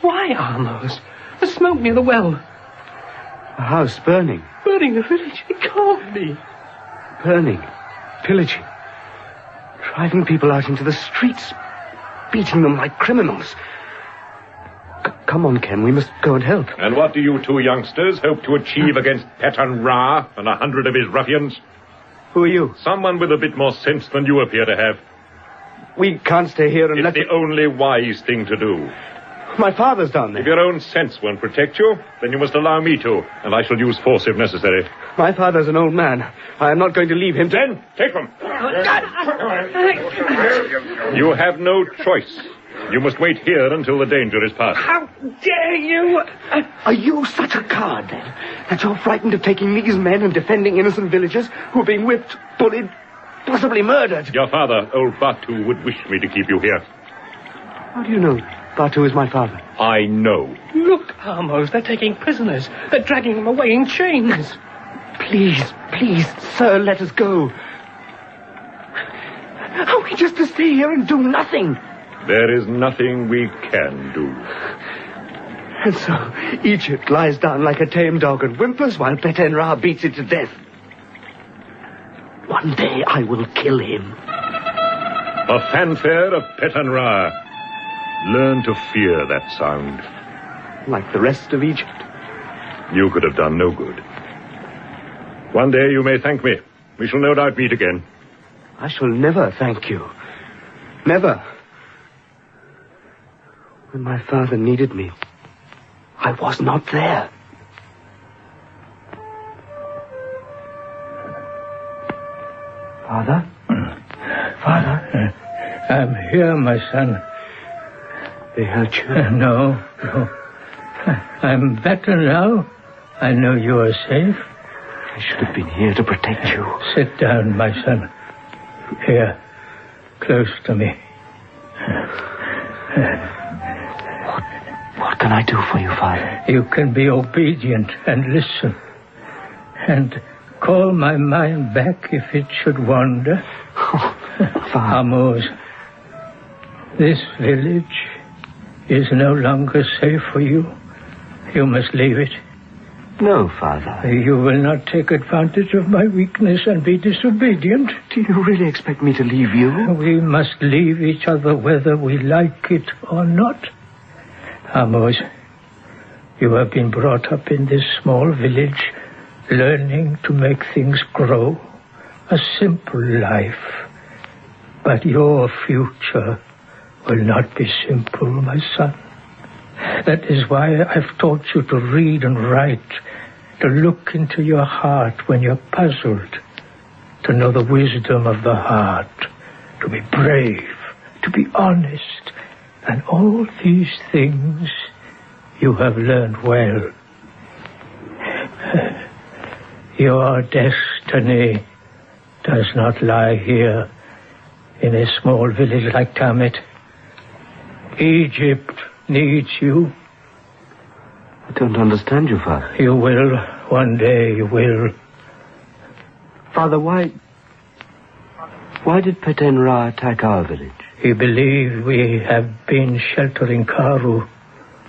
[SPEAKER 4] Why, Amos? The smoke near the well.
[SPEAKER 20] A house burning.
[SPEAKER 4] Burning the village? It can't be.
[SPEAKER 20] Burning. Pillaging. Driving people out into the streets. Beating them like criminals. Come on, Ken. We must go and help.
[SPEAKER 8] And what do you two youngsters hope to achieve against Peten Ra and 100 of his ruffians?
[SPEAKER 20] Who are you?
[SPEAKER 8] Someone with a bit more sense than you appear to have.
[SPEAKER 20] We can't stay here and
[SPEAKER 8] It's the only wise thing to do.
[SPEAKER 20] My father's down there.
[SPEAKER 8] If your own sense won't protect you, then you must allow me to, and I shall use force if necessary.
[SPEAKER 20] My father's an old man. I am not going to leave him to...
[SPEAKER 8] Then, take them. You have no choice. You must wait here until the danger is past.
[SPEAKER 4] How dare you?
[SPEAKER 20] Are you such a coward, then, that you're frightened of taking these men and defending innocent villagers who are being whipped, bullied, possibly murdered?
[SPEAKER 8] Your father, old Batu, would wish me to keep you here.
[SPEAKER 20] How do you know Batu is my father?
[SPEAKER 8] I know.
[SPEAKER 4] Look, Amos, they're taking prisoners. They're dragging them away in chains.
[SPEAKER 20] Please, please, sir, let us go. Are we just to stay here and do nothing?
[SPEAKER 8] There is nothing we can do.
[SPEAKER 20] And so, Egypt lies down like a tame dog and whimpers while Peten Ra beats it to death. One day I will kill him.
[SPEAKER 8] A fanfare of Peten Ra. Learn to fear that sound.
[SPEAKER 20] Like the rest of Egypt.
[SPEAKER 8] You could have done no good. One day you may thank me. We shall no doubt meet again.
[SPEAKER 20] I shall never thank you. Never. When my father needed me, I was not there. Father? Father?
[SPEAKER 9] I'm here, my son.
[SPEAKER 20] They hurt you?
[SPEAKER 9] No. I'm better now. I know you are safe.
[SPEAKER 20] I should have been here to protect you.
[SPEAKER 9] Sit down, my son. Here, close to me.
[SPEAKER 20] What can I do for you, Father?
[SPEAKER 9] You can be obedient and listen. And call my mind back if it should wander.
[SPEAKER 20] Father.
[SPEAKER 9] Amos, this village is no longer safe for you. You must leave it.
[SPEAKER 20] No, Father.
[SPEAKER 9] You will not take advantage of my weakness and be disobedient.
[SPEAKER 20] Do you really expect me to leave you?
[SPEAKER 9] We must leave each other whether we like it or not. Amos, you have been brought up in this small village, learning to make things grow. A simple life. But your future will not be simple, my son. That is why I've taught you to read and write, to look into your heart when you're puzzled, to know the wisdom of the heart, to be brave, to be honest, and all these things you have learned well. Your destiny does not lie here in a small village like Tamet. Egypt needs you.
[SPEAKER 20] I don't understand you, Father.
[SPEAKER 9] You will. One day you will.
[SPEAKER 20] Father, why did Peten Ra attack our village?
[SPEAKER 9] He believed we have been sheltering Karu,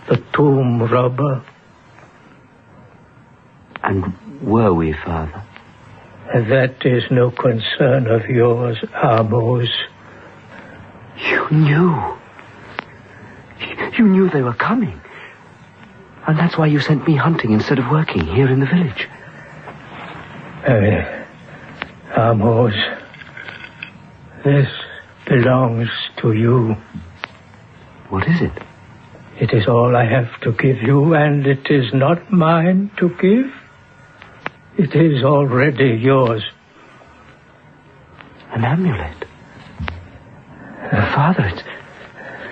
[SPEAKER 9] the tomb robber.
[SPEAKER 20] And were we, Father?
[SPEAKER 9] That is no concern of yours, Amos.
[SPEAKER 20] You knew. You knew they were coming. And that's why you sent me hunting instead of working here in the village.
[SPEAKER 9] Amos, this belongs to you.
[SPEAKER 20] What is it?
[SPEAKER 9] It is all I have to give you, and it is not mine to give. It is already yours.
[SPEAKER 20] An amulet. Father,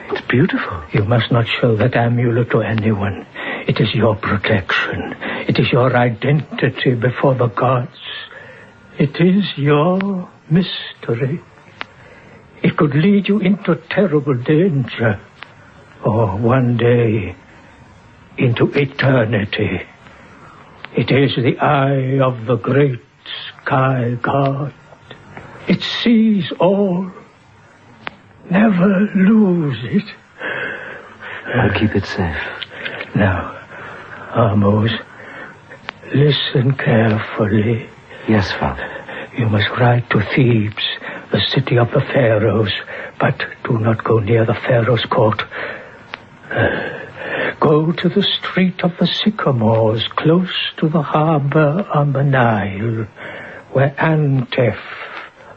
[SPEAKER 20] it's beautiful.
[SPEAKER 9] You must not show that amulet to anyone. It is your protection. It is your identity before the gods. It is your mystery. It could lead you into terrible danger. Or one day into eternity. It is the eye of the great sky god. It sees all. Never lose it.
[SPEAKER 20] I'll keep it safe.
[SPEAKER 9] Now, Amos, listen carefully.
[SPEAKER 20] Yes, Father.
[SPEAKER 9] You must ride to Thebes, the city of the pharaohs, but do not go near the pharaoh's court. Go to the street of the sycamores, close to the harbor on the Nile, where Antef,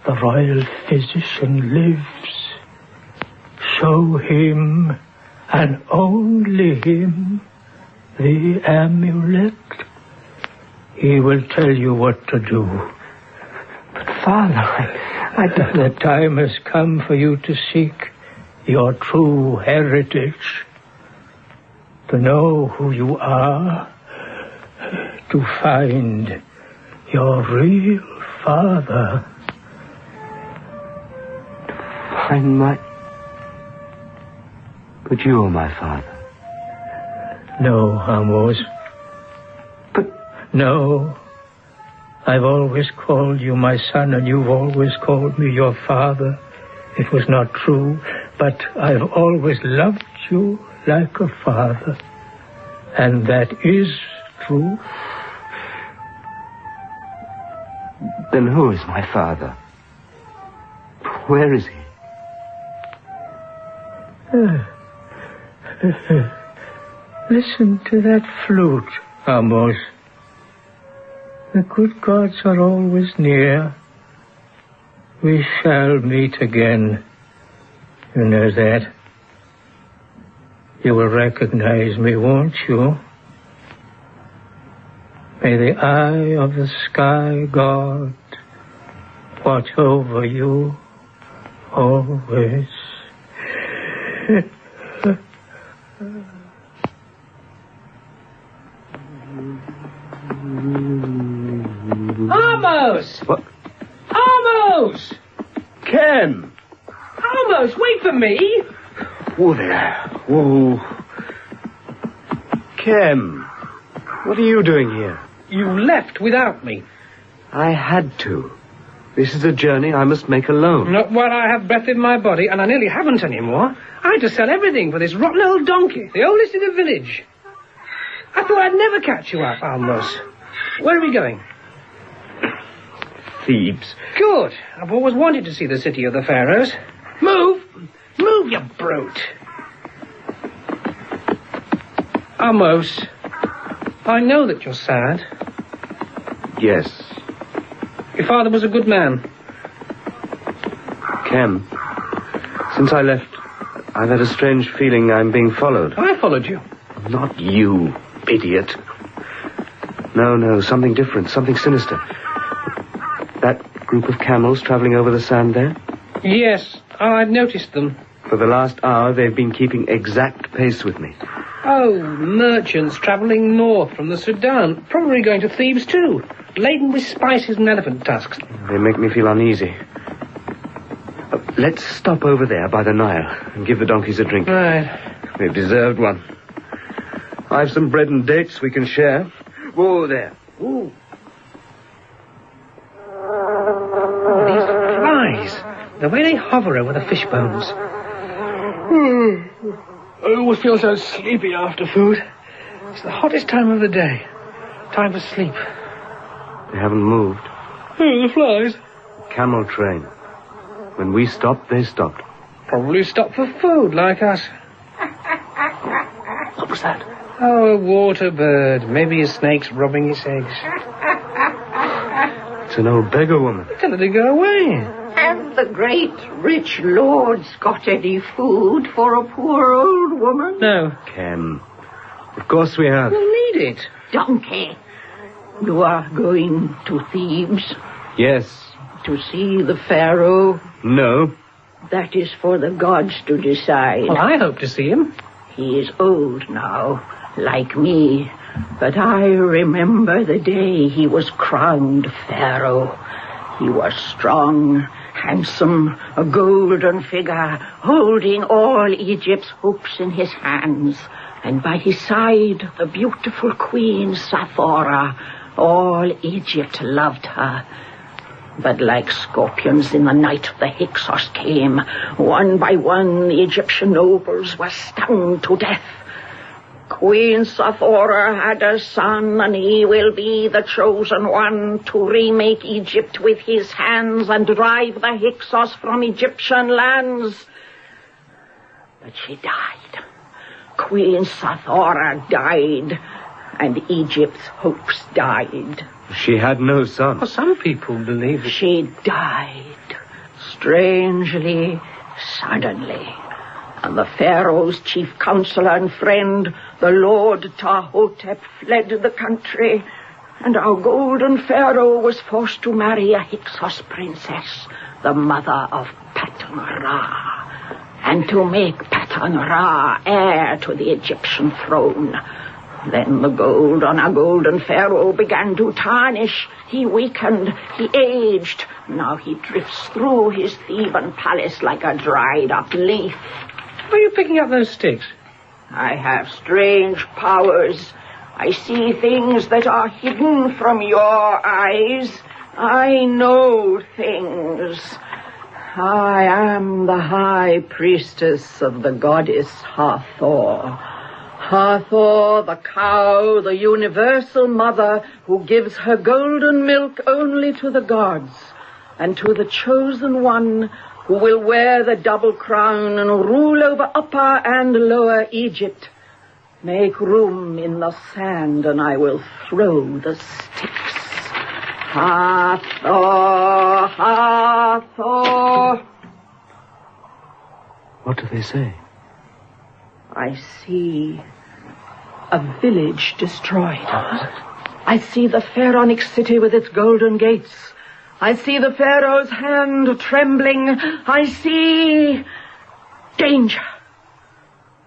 [SPEAKER 9] the royal physician, lives. Show him, and only him, the amulet. He will tell you what to do.
[SPEAKER 20] But, Father, I don't...
[SPEAKER 9] The time has come for you to seek your true heritage. To know who you are. To find your real father.
[SPEAKER 20] To find my... But you are my father.
[SPEAKER 9] No, Amos.
[SPEAKER 20] But...
[SPEAKER 9] No. I've always called you my son, and you've always called me your father. It was not true, but I've always loved you like a father. And that is true.
[SPEAKER 20] Then who is my father? Where is he?
[SPEAKER 9] Listen to that flute, Amos. The good gods are always near. We shall meet again. You know that. You will recognize me, won't you? May the eye of the sky god watch over you always.
[SPEAKER 4] Amos!
[SPEAKER 20] What?
[SPEAKER 4] Amos!
[SPEAKER 20] Ken!
[SPEAKER 4] Amos, wait for me!
[SPEAKER 20] Whoa there. Whoa. Ken, what are you doing here?
[SPEAKER 4] You left without me.
[SPEAKER 20] I had to. This is a journey I must make alone.
[SPEAKER 4] Not while I have breath in my body, and I nearly haven't anymore. I had to sell everything for this rotten old donkey, the oldest in the village. I thought I'd never catch you up, Amos. Where are we going?
[SPEAKER 20] Thebes.
[SPEAKER 4] Good. I've always wanted to see the city of the pharaohs. Move! Move, you brute! Amos, I know that you're sad.
[SPEAKER 20] Yes.
[SPEAKER 4] Your father was a good man.
[SPEAKER 20] Ken, since I left, I've had a strange feeling I'm being followed.
[SPEAKER 4] I followed you.
[SPEAKER 20] Not you, idiot. No, something different, something sinister. That group of camels traveling over the sand there?
[SPEAKER 4] Yes, I've noticed them.
[SPEAKER 20] For the last hour, they've been keeping exact pace with me.
[SPEAKER 4] Oh, merchants travelling north from the Sudan, probably going to Thebes too, laden with spices and elephant tusks.
[SPEAKER 20] They make me feel uneasy. Let's stop over there by the Nile and give the donkeys a drink.
[SPEAKER 4] Right.
[SPEAKER 20] They've deserved one. I've some bread and dates we can share. Whoa there. Ooh.
[SPEAKER 4] Oh, these flies, the way they hover over the fish bones. I always feel so sleepy after food. It's the hottest time of the day. Time for sleep.
[SPEAKER 20] They haven't moved.
[SPEAKER 4] Oh, the flies.
[SPEAKER 20] Camel train. When we stopped, they stopped.
[SPEAKER 4] Probably stopped for food, like us.
[SPEAKER 20] What was that?
[SPEAKER 4] Oh, a water bird. Maybe a snake's rubbing its eggs.
[SPEAKER 20] It's an old beggar woman.
[SPEAKER 4] Tell her to go away.
[SPEAKER 7] Have the great rich lords got any food for a poor old woman?
[SPEAKER 20] No. Ken, of course we have.
[SPEAKER 7] We'll need it. Donkey, you are going to Thebes
[SPEAKER 20] Yes.
[SPEAKER 7] to see the pharaoh?
[SPEAKER 20] No.
[SPEAKER 7] That is for the gods to decide.
[SPEAKER 4] Well, I hope to see him.
[SPEAKER 7] He is old now, like me, but I remember the day he was crowned pharaoh. He was strong, handsome, a golden figure, holding all Egypt's hopes in his hands, and by his side the beautiful queen Saphora. All Egypt loved her. But like scorpions in the night the Hyksos came. One by one the Egyptian nobles were stung to death. Queen Saphora had a son, and he will be the chosen one to remake Egypt with his hands and drive the Hyksos from Egyptian lands. But she died. Queen Saphora died, and Egypt's hopes died.
[SPEAKER 20] She had no son.
[SPEAKER 4] Well, some people believe it.
[SPEAKER 7] She died, strangely, suddenly. And the Pharaoh's chief counselor and friend, the Lord Tahotep, fled the country, and our golden Pharaoh was forced to marry a Hyksos princess, the mother of Patan Ra, and to make Patan Ra heir to the Egyptian throne. Then the gold on our golden Pharaoh began to tarnish. He weakened, he aged. Now he drifts through his Theban palace like a dried-up leaf.
[SPEAKER 4] Where are you picking up those sticks?
[SPEAKER 7] I have strange powers. I see things that are hidden from your eyes. I know things. I am the high priestess of the goddess Hathor. Hathor, the cow, the universal mother who gives her golden milk only to the gods and to the chosen one who will wear the double crown and rule over Upper and Lower Egypt. Make room in the sand, and I will throw the sticks. Hathor, Hathor.
[SPEAKER 20] What do they say?
[SPEAKER 7] I see a village destroyed. I see the pharaonic city with its golden gates. I see the Pharaoh's hand trembling. I see danger.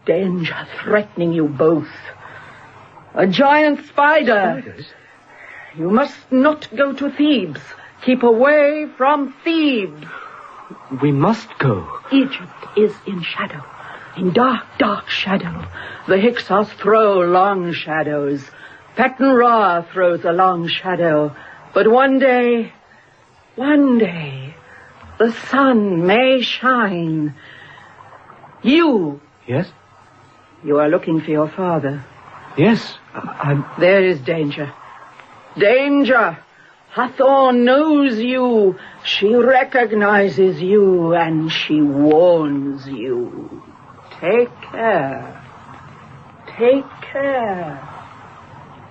[SPEAKER 7] Danger threatening you both. A giant spider.
[SPEAKER 20] Spiders?
[SPEAKER 7] You must not go to Thebes. Keep away from Thebes.
[SPEAKER 20] We must go.
[SPEAKER 7] Egypt is in shadow. In dark, dark shadow. The Hyksos throw long shadows. Patan Ra throws a long shadow. But one day, the sun may shine. You.
[SPEAKER 20] Yes?
[SPEAKER 7] You are looking for your father.
[SPEAKER 20] Yes,
[SPEAKER 7] There is danger. Danger! Hathor knows you. She recognizes you, and she warns you. Take care. Take care.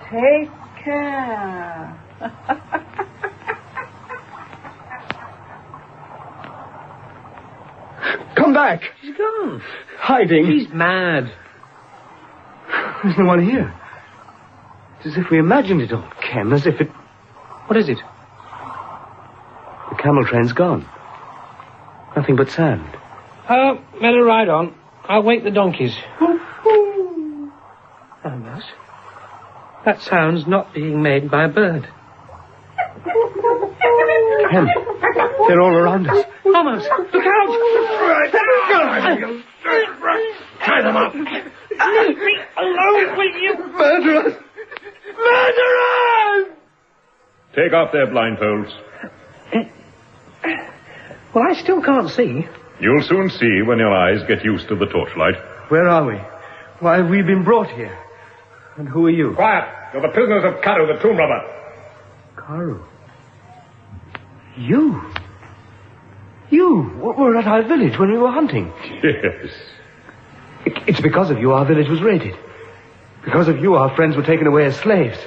[SPEAKER 7] Take care.
[SPEAKER 20] Come back!
[SPEAKER 4] He's gone.
[SPEAKER 20] Hiding.
[SPEAKER 4] He's mad.
[SPEAKER 20] There's no one here. It's as if we imagined it all, Ken, as if it...
[SPEAKER 4] What is it?
[SPEAKER 20] The camel train's gone. Nothing but sand.
[SPEAKER 4] Let her ride on. I'll wake the donkeys. Almost. That sound's not being made by a bird.
[SPEAKER 20] Ken, they're all around us.
[SPEAKER 4] Almost. Look out!
[SPEAKER 3] Tie them up.
[SPEAKER 4] Leave me alone, will you?
[SPEAKER 20] Murderers! Murderers!
[SPEAKER 8] Take off their blindfolds.
[SPEAKER 4] Well, I still can't see.
[SPEAKER 8] You'll soon see when your eyes get used to the torchlight.
[SPEAKER 20] Where are we? Why have we been brought here? And who are you?
[SPEAKER 8] Quiet! You're the prisoners of Karu, the tomb robber.
[SPEAKER 20] Karu? You were at our village when we were hunting.
[SPEAKER 8] Yes.
[SPEAKER 20] It's because of you our village was raided. Because of you our friends were taken away as slaves.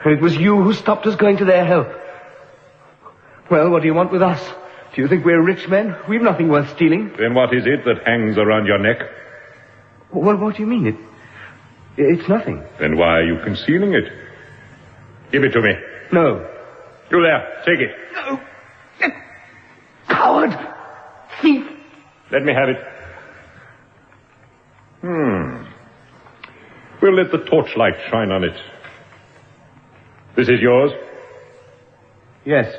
[SPEAKER 20] And it was you who stopped us going to their help. Well, what do you want with us? Do you think we're rich men? We've nothing worth stealing.
[SPEAKER 8] Then what is it that hangs around your neck?
[SPEAKER 20] What do you mean? It's nothing.
[SPEAKER 8] Then why are you concealing it? Give it to me.
[SPEAKER 20] No.
[SPEAKER 8] You there, take it.
[SPEAKER 20] No. Coward! Thief!
[SPEAKER 8] Let me have it. We'll let the torchlight shine on it. This is yours?
[SPEAKER 20] Yes.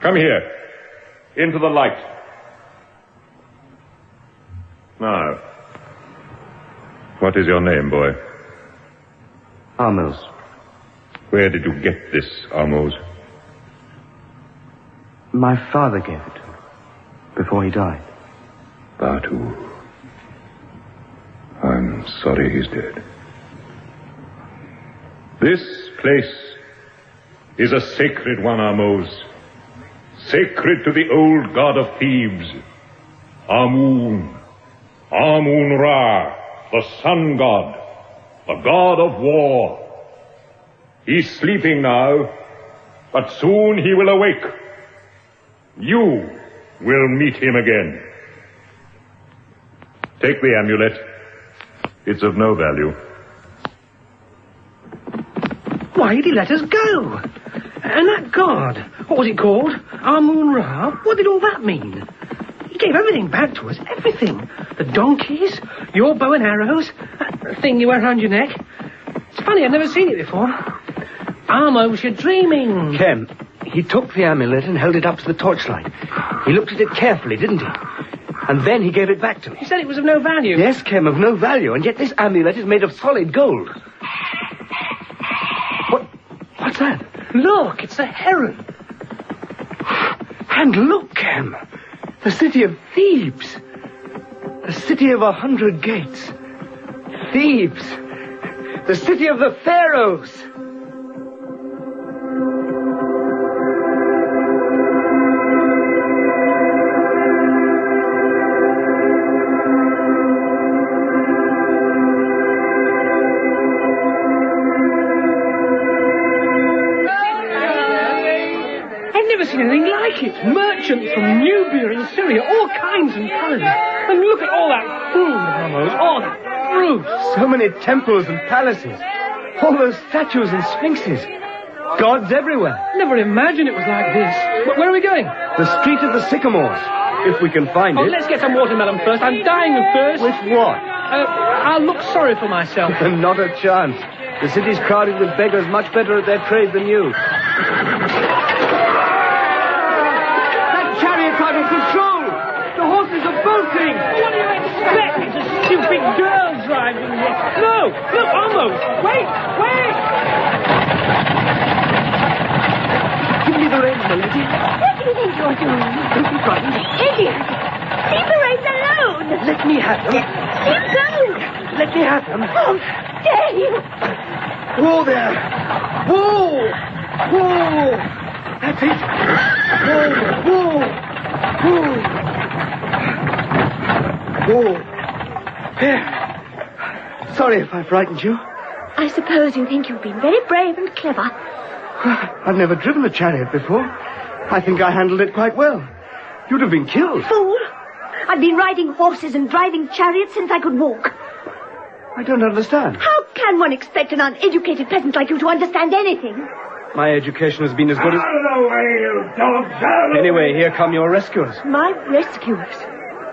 [SPEAKER 8] Come here. Into the light. Now, what is your name, boy?
[SPEAKER 20] Amos.
[SPEAKER 8] Where did you get this, Amos?
[SPEAKER 20] My father gave it to me before he died.
[SPEAKER 8] Batu. I'm sorry he's dead. This place is a sacred one, Amos. Sacred to the old god of Thebes, Amun. Amun-Ra, the sun god, the god of war. He's sleeping now, but soon he will awake. You will meet him again. Take the amulet. It's of no value.
[SPEAKER 4] Why did he let us go? And that god, what was it called? Amun-Ra? What did all that mean? He gave everything back to us, everything. The donkeys, your bow and arrows, that thing you wear around your neck. It's funny, I've never seen it before. Amos, you're dreaming.
[SPEAKER 20] Ken, he took the amulet and held it up to the torchlight. He looked at it carefully, didn't he? And then he gave it back to me.
[SPEAKER 4] He said it was of no value.
[SPEAKER 20] Yes, Ken, of no value, and yet this amulet is made of solid gold. What's that?
[SPEAKER 4] Look, it's a heron.
[SPEAKER 20] And look, Ken, the city of Thebes. The city of 100 gates. Thebes. The city of the pharaohs.
[SPEAKER 4] Anything like it. Merchants from Nubia and Syria, all kinds and colours. And look at all that food, Amos, all that fruit.
[SPEAKER 20] So many temples and palaces. All those statues and sphinxes. Gods everywhere.
[SPEAKER 4] Never imagined it was like this. But where are we going?
[SPEAKER 20] The Street of the Sycamores, if we can find it.
[SPEAKER 4] Let's get some watermelon first. I'm dying of thirst.
[SPEAKER 20] With what?
[SPEAKER 4] I'll look sorry for myself.
[SPEAKER 20] Not a chance. The city's crowded with beggars much better at their trade than you.
[SPEAKER 4] Bolting! What do you expect? It's a stupid girl driving here. No! Look, almost! Wait!
[SPEAKER 20] Give me the reins, my lady.
[SPEAKER 5] What do you think you're doing?
[SPEAKER 20] Don't be frightened.
[SPEAKER 5] Idiot! Leave the reins alone!
[SPEAKER 20] Let me have them.
[SPEAKER 5] Leave go!
[SPEAKER 20] Let me have them.
[SPEAKER 5] Oh, dare you!
[SPEAKER 20] Whoa there! Whoa! Whoa! That's it! Whoa! Whoa! Whoa! Oh, there. Sorry if I frightened you.
[SPEAKER 5] I suppose you think you've been very brave and clever.
[SPEAKER 20] I've never driven a chariot before. I think I handled it quite well. You'd have been killed.
[SPEAKER 5] Fool! I've been riding horses and driving chariots since I could walk.
[SPEAKER 20] I don't understand.
[SPEAKER 5] How can one expect an uneducated peasant like you to understand anything?
[SPEAKER 20] My education has been as good as...
[SPEAKER 13] Out of the way, you dogs!
[SPEAKER 20] Anyway, here come your rescuers.
[SPEAKER 5] My rescuers?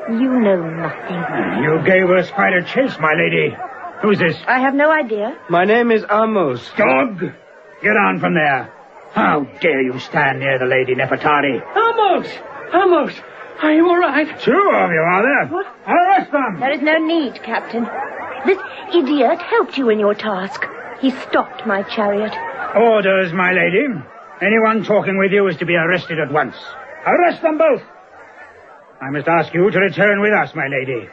[SPEAKER 5] You know nothing.
[SPEAKER 13] You gave us quite a chase, my lady. Who's this?
[SPEAKER 5] I have no idea.
[SPEAKER 20] My name is Amos.
[SPEAKER 13] Dog! Get on from there. How dare you stand near the Lady Nefertari?
[SPEAKER 4] Amos! Are you all right?
[SPEAKER 13] Two of you, are there?
[SPEAKER 5] What?
[SPEAKER 13] Arrest them!
[SPEAKER 5] There is no need, Captain. This idiot helped you in your task. He stopped my chariot.
[SPEAKER 13] Orders, my lady. Anyone talking with you is to be arrested at once. Arrest them both! I must ask you to return with us, my lady.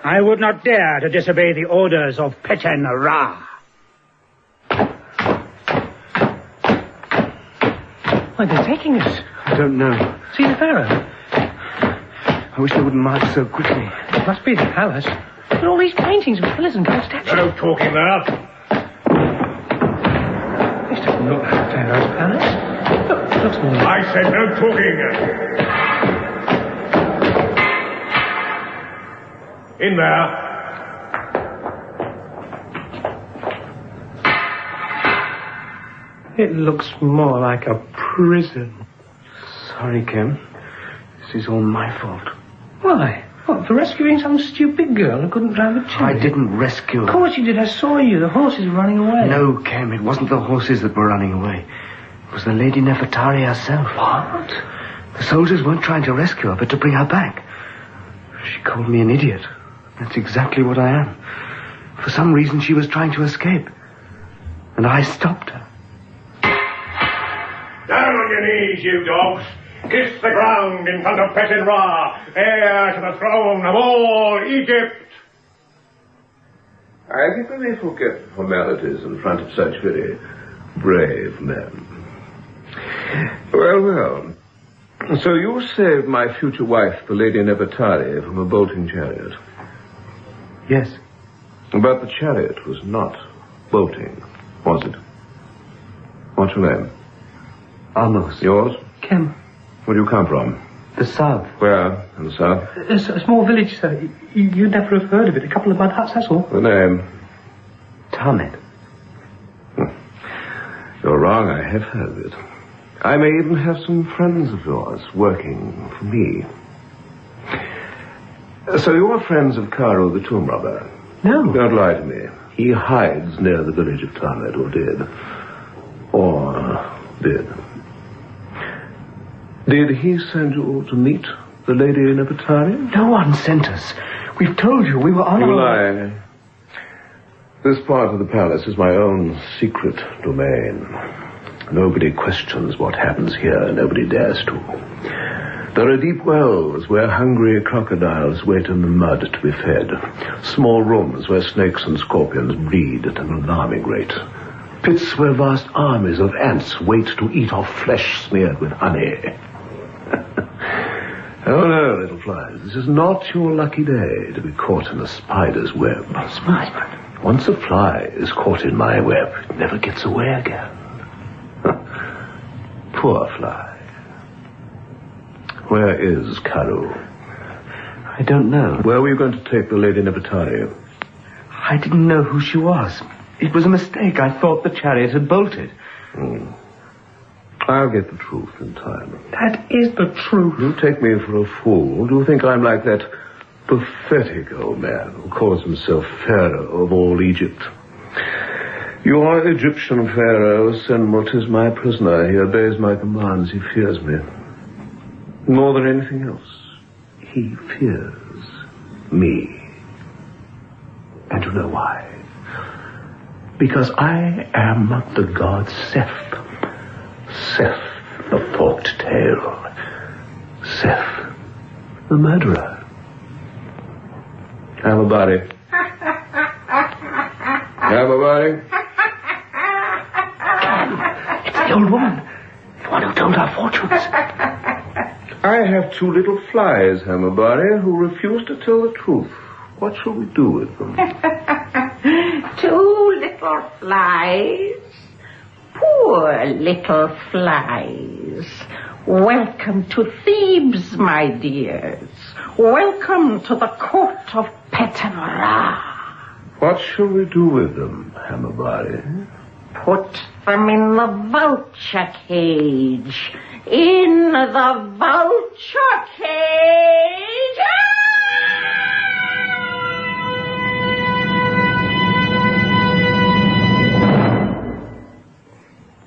[SPEAKER 13] I would not dare to disobey the orders of Peten-Ra.
[SPEAKER 4] Why, they're taking us.
[SPEAKER 20] I don't know.
[SPEAKER 4] See the pharaoh?
[SPEAKER 20] I wish they wouldn't march so quickly.
[SPEAKER 4] It must be the palace. Look at all these paintings and pillars and gold statues.
[SPEAKER 13] No talking there.
[SPEAKER 4] This doesn't look like Pharaoh's palace. Look, it looks more like...
[SPEAKER 13] I said no talking.
[SPEAKER 8] In there.
[SPEAKER 4] It looks more like a prison.
[SPEAKER 20] Sorry, Kim. This is all my fault.
[SPEAKER 4] Why? What, for rescuing some stupid girl who couldn't drive a chariot?
[SPEAKER 20] I didn't rescue her.
[SPEAKER 4] Of course you did. I saw you. The horses were running away.
[SPEAKER 20] No, Kim, it wasn't the horses that were running away. It was the Lady Nefertari herself.
[SPEAKER 4] What?
[SPEAKER 20] The soldiers weren't trying to rescue her, but to bring her back. She called me an idiot. That's exactly what I am. For some reason, she was trying to escape. And I stopped her.
[SPEAKER 8] Down on your knees, you dogs. Kiss the ground in front of PHAROAH, heir to the throne of all Egypt.
[SPEAKER 10] I think we may forget the formalities in front of such very brave men. Well, well. So you saved my future wife, the Lady Nefertari, from a bolting chariot.
[SPEAKER 20] Yes.
[SPEAKER 10] But the chariot was not bolting, was it? What's your name?
[SPEAKER 20] Amos.
[SPEAKER 10] Yours?
[SPEAKER 4] Kim.
[SPEAKER 10] Where do you come from?
[SPEAKER 20] The south.
[SPEAKER 10] Where in the south?
[SPEAKER 4] A small village, sir. You'd never have heard of it. A couple of mud huts, that's all.
[SPEAKER 10] The name?
[SPEAKER 20] Tarmet.
[SPEAKER 10] You're wrong, I have heard of it. I may even have some friends of yours working for me. So you're friends of Karo the tomb robber?
[SPEAKER 4] No.
[SPEAKER 10] Don't lie to me. He hides near the village of Tarmet, or did. Or did. Did he send you to meet the Lady Nefertari?
[SPEAKER 20] No one sent us. We've told you we were on
[SPEAKER 10] You
[SPEAKER 20] our...
[SPEAKER 10] lie. This part of the palace is my own secret domain. Nobody questions what happens here. Nobody dares to. There are deep wells where hungry crocodiles wait in the mud to be fed. Small rooms where snakes and scorpions breed at an alarming rate. Pits where vast armies of ants wait to eat off flesh smeared with honey. Oh, no, little flies. This is not your lucky day to be caught in a spider's web.
[SPEAKER 4] Spider?
[SPEAKER 10] Once a fly is caught in my web, it never gets away again. Poor fly. Where is Karo?
[SPEAKER 20] I don't know.
[SPEAKER 10] Where were you going to take the Lady Nefertari?
[SPEAKER 20] I didn't know who she was. It was a mistake. I thought the chariot had bolted.
[SPEAKER 10] I'll get the truth in time.
[SPEAKER 4] That is the truth.
[SPEAKER 10] You take me for a fool. Do you think I'm like that pathetic old man who calls himself Pharaoh of all Egypt? Your Egyptian Pharaoh, Senmut, is my prisoner. He obeys my commands. He fears me. More than anything else, he fears me. And you know why? Because I am the god Seth. Seth, the forked tail. Seth, the murderer. Have a body. Have a body.
[SPEAKER 4] It's the old woman. The one who told our fortunes.
[SPEAKER 10] I have two little flies, Hammerbody, who refuse to tell the truth. What shall we do with them?
[SPEAKER 7] Two little flies. Poor little flies. Welcome to Thebes, my dears. Welcome to the court of PHAROAH.
[SPEAKER 10] What shall we do with them, Hammerbody?
[SPEAKER 7] Put them in the vulture cage. In the vulture cage.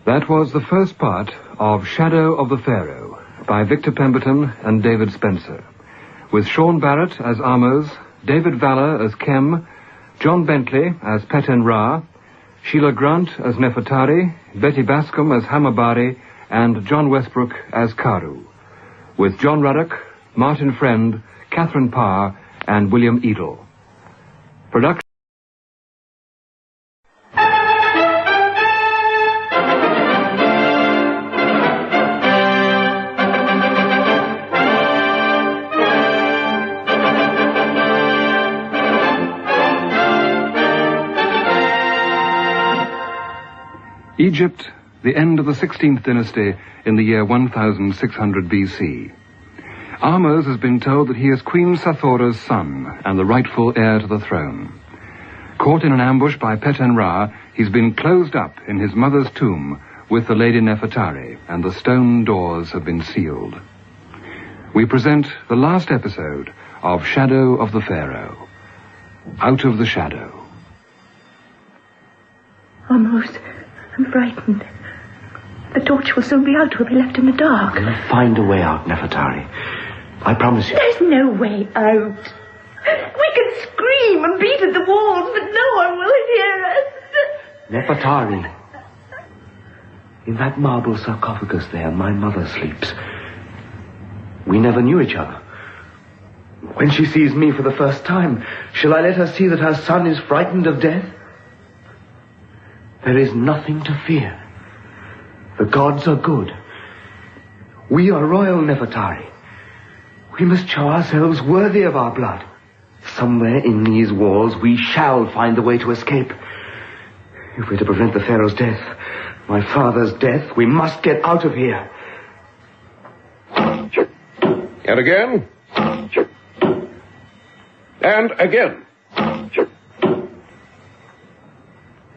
[SPEAKER 19] That was the first part of Shadow of the Pharaoh by Victor Pemberton and David Spencer, with Sean Barrett as Amos, David Valler as Kem, John Bentley as PHAROAH, Sheila Grant as Nefertari, Betty Bascom as Hammerbody, and John Westbrook as Karu, with John Ruddock, Martin Friend, Catherine Parr, and William Edel. Production. Egypt, the end of the 16th dynasty in the year 1600 BC. Ahmose has been told that he is Queen Sathora's son and the rightful heir to the throne. Caught in an ambush by Peten-Ra, he's been closed up in his mother's tomb with the Lady Nefertari, and the stone doors have been sealed. We present the last episode of Shadow of the Pharaoh. Out of the Shadow.
[SPEAKER 12] Ahmose, I'm frightened. The torch will soon be out. We'll be left in the dark.
[SPEAKER 20] We'll find a way out, Nefertari. I promise you.
[SPEAKER 12] There's no way out. We can scream and beat at the walls, but no one will hear us.
[SPEAKER 20] Nefertari. In that marble sarcophagus there, my mother sleeps. We never knew each other. When she sees me for the first time, shall I let her see that her son is frightened of death? There is nothing to fear. The gods are good. We are royal, Nefertari. We must show ourselves worthy of our blood. Somewhere in these walls we shall find the way to escape. If we're to prevent the Pharaoh's death, my father's death, we must get out of here.
[SPEAKER 10] And again. And again.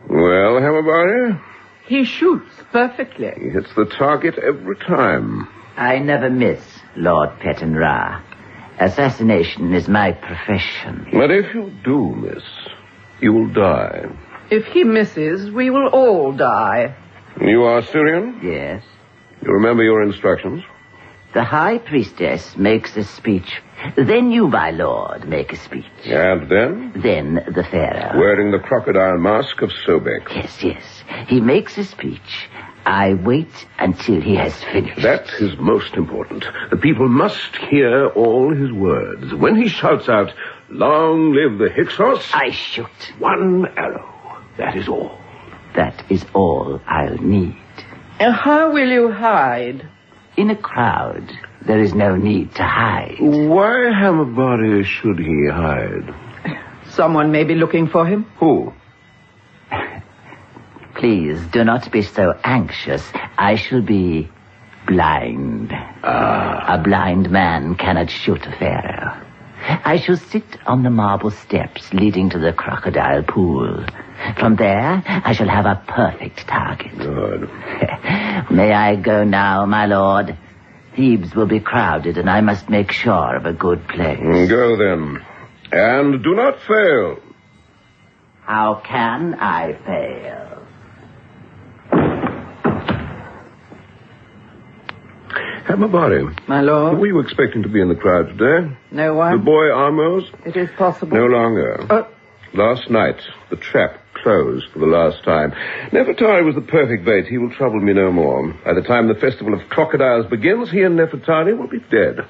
[SPEAKER 10] Well, Hammerbody?
[SPEAKER 7] He shoots perfectly.
[SPEAKER 10] He hits the target every time.
[SPEAKER 14] I never miss, Lord Peten-Ra. Assassination is my profession.
[SPEAKER 10] But if you do miss, you will die.
[SPEAKER 7] If he misses, we will all die.
[SPEAKER 10] You are Syrian?
[SPEAKER 14] Yes.
[SPEAKER 10] You remember your instructions?
[SPEAKER 14] The High Priestess makes a speech. Then you, my lord, make a speech.
[SPEAKER 10] And then?
[SPEAKER 14] Then the Pharaoh.
[SPEAKER 10] Wearing the crocodile mask of Sobek.
[SPEAKER 14] Yes. He makes a speech. I wait until he has finished.
[SPEAKER 10] That is most important. The people must hear all his words. When he shouts out, "Long live the Hyksos,"
[SPEAKER 14] I shoot.
[SPEAKER 10] One arrow. That is all.
[SPEAKER 14] That is all I'll need.
[SPEAKER 7] How will you hide?
[SPEAKER 14] In a crowd, there is no need to hide.
[SPEAKER 10] Why, Hammerbody, should he hide?
[SPEAKER 7] Someone may be looking for him.
[SPEAKER 10] Who?
[SPEAKER 14] Please, do not be so anxious. I shall be blind. A blind man cannot shoot a pharaoh. I shall sit on the marble steps leading to the crocodile pool. From there, I shall have a perfect target.
[SPEAKER 10] Good.
[SPEAKER 14] May I go now, my lord? Thebes will be crowded, and I must make sure of a good place.
[SPEAKER 10] Go, then. And do not fail.
[SPEAKER 14] How can I fail?
[SPEAKER 10] Hammerbody.
[SPEAKER 7] My lord?
[SPEAKER 10] Were you expecting to be in the crowd today?
[SPEAKER 7] No one.
[SPEAKER 10] The boy Ahmose?
[SPEAKER 7] It is possible.
[SPEAKER 10] No longer. Last night, the trap closed for the last time. Nefertari was the perfect bait. He will trouble me no more. By the time the festival of crocodiles begins, he and Nefertari will be dead.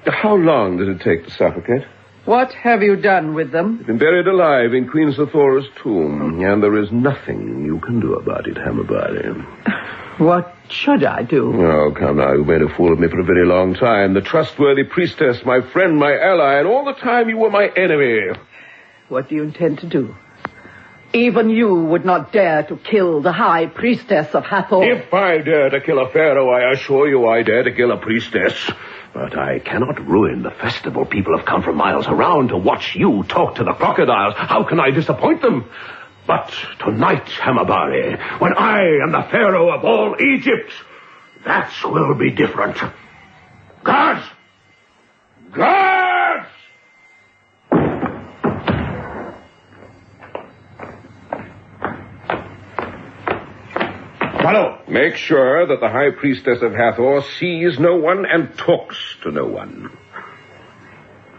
[SPEAKER 10] How long did it take to suffocate?
[SPEAKER 7] What have you done with them?
[SPEAKER 10] They've been buried alive in Queen Sathora's tomb, and there is nothing you can do about it, Hammerbody.
[SPEAKER 7] What should I do?
[SPEAKER 10] Oh, come now, you've made a fool of me for a very long time. The trustworthy priestess, my friend, my ally, and all the time you were my enemy.
[SPEAKER 7] What do you intend to do? Even you would not dare to kill the High Priestess of Hathor.
[SPEAKER 10] If I dare to kill a pharaoh, I assure you I dare to kill a priestess. But I cannot ruin the festival. People have come from miles around to watch you talk to the crocodiles. How can I disappoint them? But tonight, Hammerbody, when I am the pharaoh of all Egypt, that will be different. Guards! Guards!
[SPEAKER 15] Follow.
[SPEAKER 10] Make sure that the High Priestess of Hathor sees no one and talks to no one.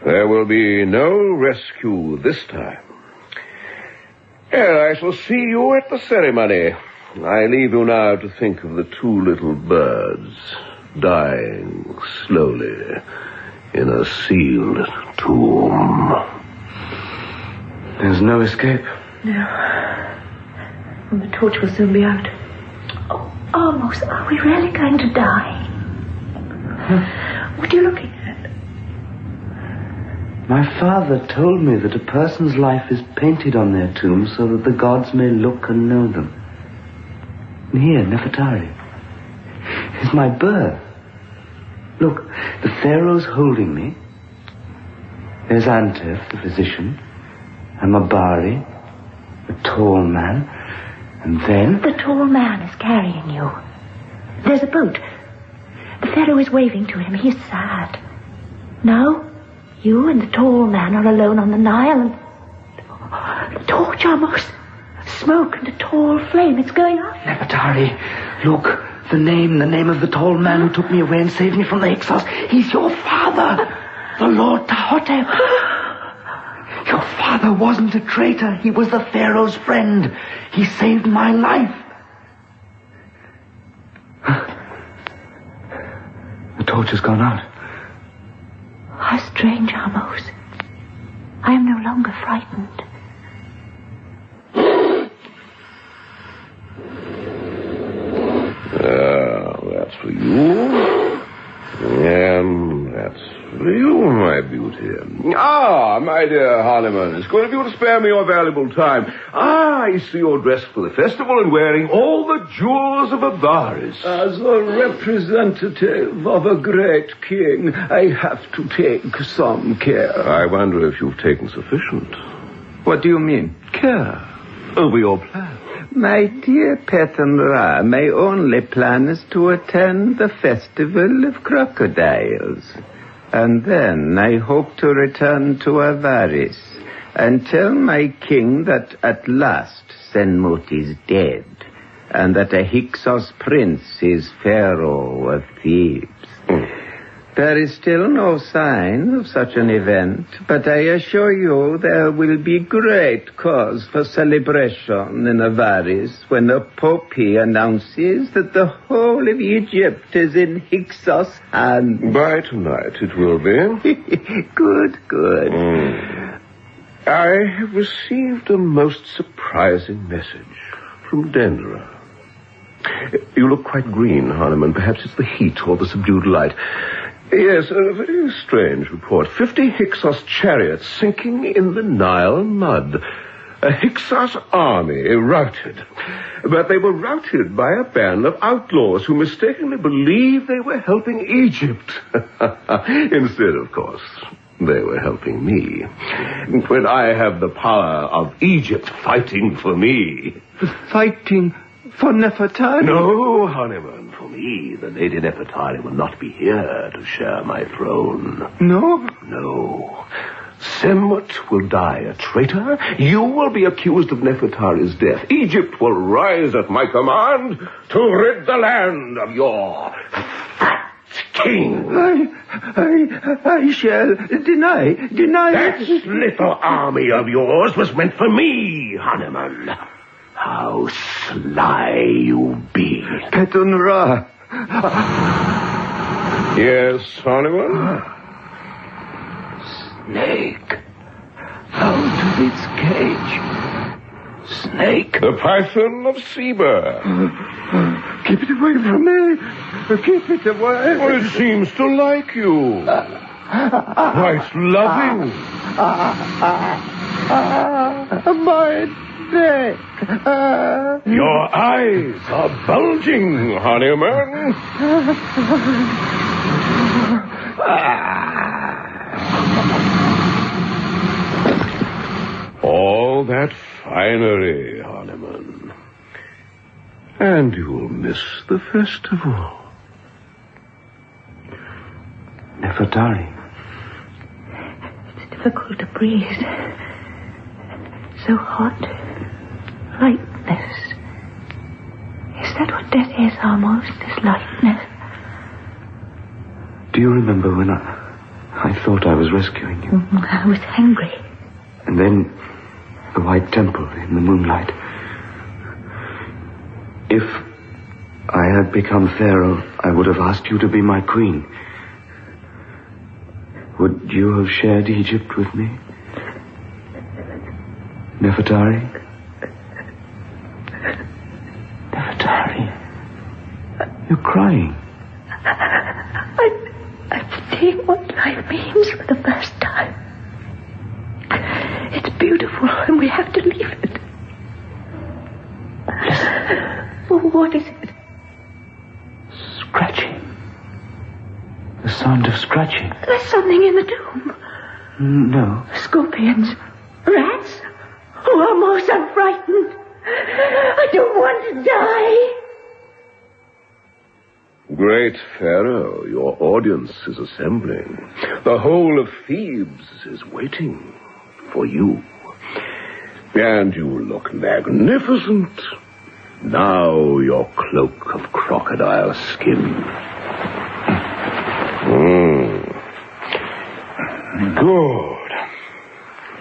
[SPEAKER 10] There will be no rescue this time. I shall see you at the ceremony. I leave you now to think of the two little birds dying slowly in a sealed tomb.
[SPEAKER 20] There's no escape.
[SPEAKER 12] No. And the torch will soon be out. Oh, almost. Are we really going to die? What are you looking at?
[SPEAKER 20] My father told me that a person's life is painted on their tomb so that the gods may look and know them. And here, Nefertari, is my birth. Look, the Pharaoh's holding me. There's Antef, the physician, and Mabari, the tall man, and then...
[SPEAKER 12] The tall man is carrying you. There's a boat. The Pharaoh is waving to him. He's sad. Now, you and the tall man are alone on the Nile, and... The torch, Amos. Smoke and a tall flame. It's going up.
[SPEAKER 20] Nefertari, look, the name of the tall man who took me away and saved me from the Hyksos. He's your father, the Lord Tahotep. Your father wasn't a traitor. He was the Pharaoh's friend. He saved my life. The torch has gone out.
[SPEAKER 12] How strange, Amos. I am no longer frightened.
[SPEAKER 10] That's for you. And that's for you, my beauty. Ah, my dear Harleman, it's good of you to spare me your valuable time. I see you're dressed for the festival and wearing all the jewels of Avaris.
[SPEAKER 6] As a representative of a great king, I have to take some care.
[SPEAKER 10] I wonder if you've taken sufficient.
[SPEAKER 6] What do you mean?
[SPEAKER 10] Care over your plan.
[SPEAKER 6] My dear Petanra, my only plan is to attend the festival of crocodiles. And then I hope to return to Avaris and tell my king that at last Senmut is dead and that a Hyksos prince is Pharaoh of Thebes. There is still no sign of such an event, but I assure you there will be great cause for celebration in Avaris when the Pope announces that the whole of Egypt is in Hyksos hands.
[SPEAKER 10] By tonight it will be.
[SPEAKER 6] Good.
[SPEAKER 10] I have received a most surprising message from Dendera. You look quite green, Harleman. Perhaps it's the heat or the subdued light. Yes, a very strange report. 50 Hyksos chariots sinking in the Nile mud. A Hyksos army routed. But they were routed by a band of outlaws who mistakenly believed they were helping Egypt. Instead, of course, they were helping me. When I have the power of Egypt fighting for me.
[SPEAKER 6] Fighting for Nefertari?
[SPEAKER 10] No, Honeyman, for me. The Lady Nefertari will not be here to share my throne.
[SPEAKER 6] No?
[SPEAKER 10] No. Senmut will die a traitor. You will be accused of Nefertari's death. Egypt will rise at my command to rid the land of your fat king.
[SPEAKER 6] I shall deny.
[SPEAKER 10] That little army of yours was meant for me, Honeyman. How sly you be.
[SPEAKER 6] Petunra.
[SPEAKER 10] Yes, Honeyman?
[SPEAKER 6] Snake. Out of its cage. Snake.
[SPEAKER 10] The python of Seba.
[SPEAKER 6] Keep it away from me. Keep it away.
[SPEAKER 10] Well, it seems to like you. Quite loving.
[SPEAKER 6] My neck.
[SPEAKER 10] Your eyes are bulging, Honeyman. All that finery, Honeyman. And you'll miss the festival.
[SPEAKER 20] Nefertari.
[SPEAKER 12] It's difficult to breathe. So hot. Lightness. Is that what death is, almost? This lightness?
[SPEAKER 20] Do you remember when I thought I was rescuing you?
[SPEAKER 12] I was hungry.
[SPEAKER 20] And then the White Temple in the moonlight. If I had become Pharaoh, I would have asked you to be my queen. Would you have shared Egypt with me? Nefertari? Nefertari? You're crying.
[SPEAKER 12] I'm seeing what life means for the first time. It's beautiful, and we have to leave it.
[SPEAKER 20] Listen.
[SPEAKER 12] What is it?
[SPEAKER 20] Scratching. The sound of scratching.
[SPEAKER 12] There's something in the tomb.
[SPEAKER 20] No.
[SPEAKER 12] Scorpions. Rats. Oh, Amos, I'm frightened. I don't want to die.
[SPEAKER 10] Great Pharaoh, your audience is assembling. The whole of Thebes is waiting for you. And you look magnificent. Now your cloak of crocodile skin. Good.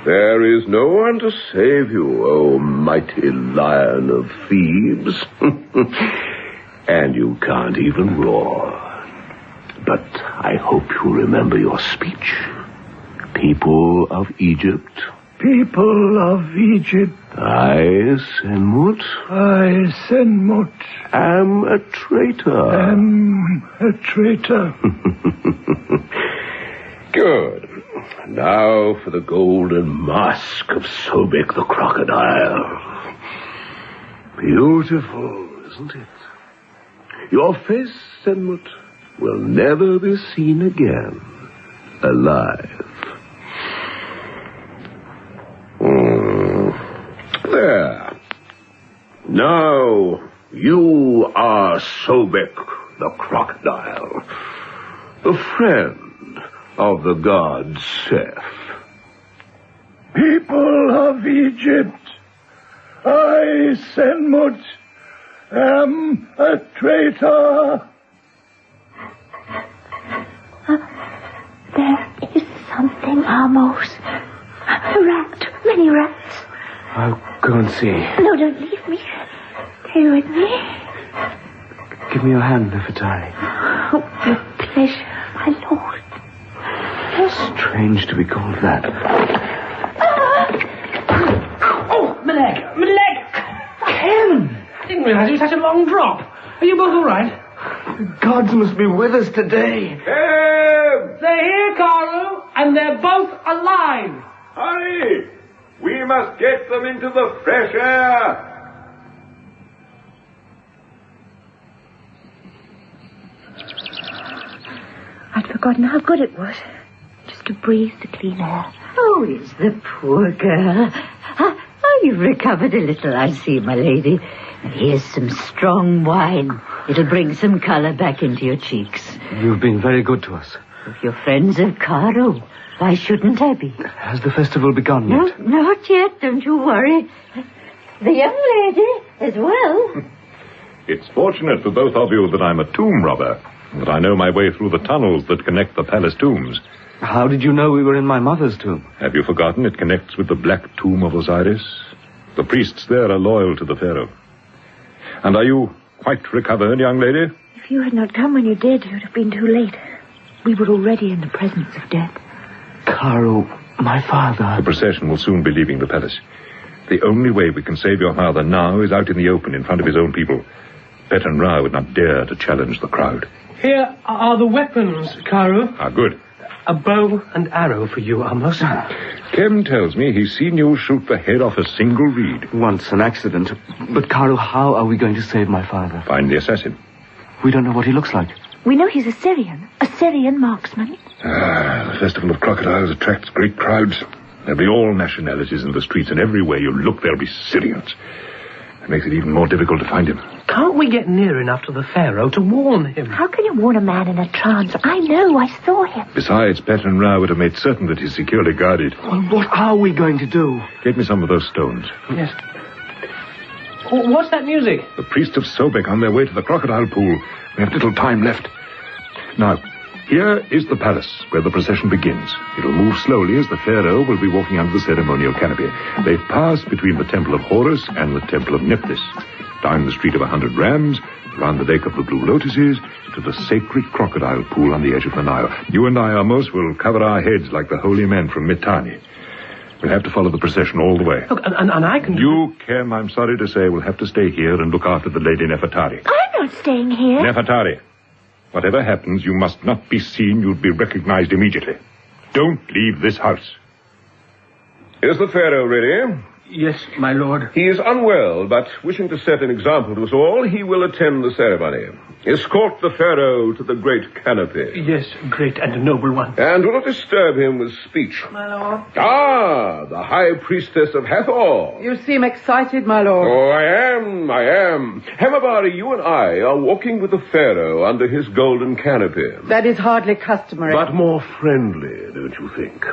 [SPEAKER 10] There is no one to save you, O mighty lion of Thebes. And you can't even roar. But I hope you remember your speech. People of Egypt.
[SPEAKER 2] People of Egypt.
[SPEAKER 10] I, Senmut. Am a traitor. Good. Now for the golden mask of Sobek the crocodile. Beautiful, isn't it? Your face, Senmut, will never be seen again alive. There. Now you are Sobek the crocodile, the friend of the god Seth.
[SPEAKER 2] People of Egypt, I, Senmut, am a traitor.
[SPEAKER 12] There is something, Amos. A rat. Many rats.
[SPEAKER 20] I'll go and see.
[SPEAKER 12] No, don't leave me. Stay with me.
[SPEAKER 20] Give me your hand, Nefertari.
[SPEAKER 12] Oh, with pleasure, my lord.
[SPEAKER 20] Strange to be called that.
[SPEAKER 4] Oh, my leg. My leg. Ken! I didn't realize it was such a long drop. Are you both all right?
[SPEAKER 20] The gods must be with us today.
[SPEAKER 8] Hey!
[SPEAKER 4] They're here, Cairo, and they're both alive.
[SPEAKER 8] Hurry! We must get them into the fresh air.
[SPEAKER 12] I'd forgotten how good it was just to breathe the clean air.
[SPEAKER 7] Oh, it's the poor girl. You've recovered a little, I see, my lady. Here's some strong wine. It'll bring some colour back into your cheeks.
[SPEAKER 20] You've been very good to us.
[SPEAKER 7] If you're friends of Cairo, why shouldn't I be?
[SPEAKER 20] Has the festival begun yet?
[SPEAKER 7] No, not yet, don't you worry. The young lady as well.
[SPEAKER 8] It's fortunate for both of you that I'm a tomb robber, that I know my way through the tunnels that connect the palace tombs.
[SPEAKER 20] How did you know we were in my mother's tomb?
[SPEAKER 8] Have you forgotten it connects with the black tomb of Osiris? The priests there are loyal to the pharaoh. And are you quite recovered, young lady?
[SPEAKER 12] If you had not come when you did, it would have been too late. We were already in the presence of death.
[SPEAKER 20] Caro, my father...
[SPEAKER 8] The procession will soon be leaving the palace. The only way we can save your father now is out in the open in front of his own people. Betan Ra would not dare to challenge the crowd.
[SPEAKER 4] Here are the weapons, Cairo.
[SPEAKER 8] Ah, good.
[SPEAKER 4] A bow and arrow for you, Amos.
[SPEAKER 8] Kem tells me he's seen you shoot the head off a single reed.
[SPEAKER 20] Once an accident. But, Caro, how are we going to save my father?
[SPEAKER 8] Find the assassin.
[SPEAKER 20] We don't know what he looks like.
[SPEAKER 12] We know he's a Syrian marksman.
[SPEAKER 8] The Festival of Crocodiles attracts great crowds. There'll be all nationalities in the streets, and everywhere you look, there'll be Syrians. It makes it even more difficult to find him.
[SPEAKER 4] Can't we get near enough to the pharaoh to warn him?
[SPEAKER 12] How can you warn a man in a trance? I know, I saw him.
[SPEAKER 8] Besides, Betan Ra would have made certain that he's securely guarded.
[SPEAKER 20] Well, what are we going to do?
[SPEAKER 8] Get me some of those stones.
[SPEAKER 4] Yes. What's that music?
[SPEAKER 8] The priests of Sobek on their way to the crocodile pool. We have little time left. Now, here is the palace where the procession begins. It'll move slowly as the pharaoh will be walking under the ceremonial canopy. They pass between the temple of Horus and the temple of Nephthys, down the street of 100 Rams, round the lake of the Blue Lotuses, to the sacred crocodile pool on the edge of the Nile. You and I, Amos, will cover our heads like the holy men from Mitanni. We'll have to follow the procession all the way.
[SPEAKER 4] Look, and I can...
[SPEAKER 8] You, Kem, I'm sorry to say, will have to stay here and look after the Lady Nefertari.
[SPEAKER 12] I'm not staying here.
[SPEAKER 8] Nefertari, whatever happens, you must not be seen. You'll be recognized immediately. Don't leave this house. Is the pharaoh ready?
[SPEAKER 4] Yes, my lord.
[SPEAKER 10] He is unwell, but wishing to set an example to us all, he will attend the ceremony. Escort the pharaoh to the great canopy.
[SPEAKER 4] Yes, great and noble one.
[SPEAKER 10] And do not disturb him with speech.
[SPEAKER 1] My lord.
[SPEAKER 10] Ah, the high priestess of Hathor.
[SPEAKER 1] You seem excited, my lord.
[SPEAKER 10] Oh, I am. Hemabari, you and I are walking with the pharaoh under his golden canopy.
[SPEAKER 1] That is hardly customary.
[SPEAKER 10] But more friendly, don't you think?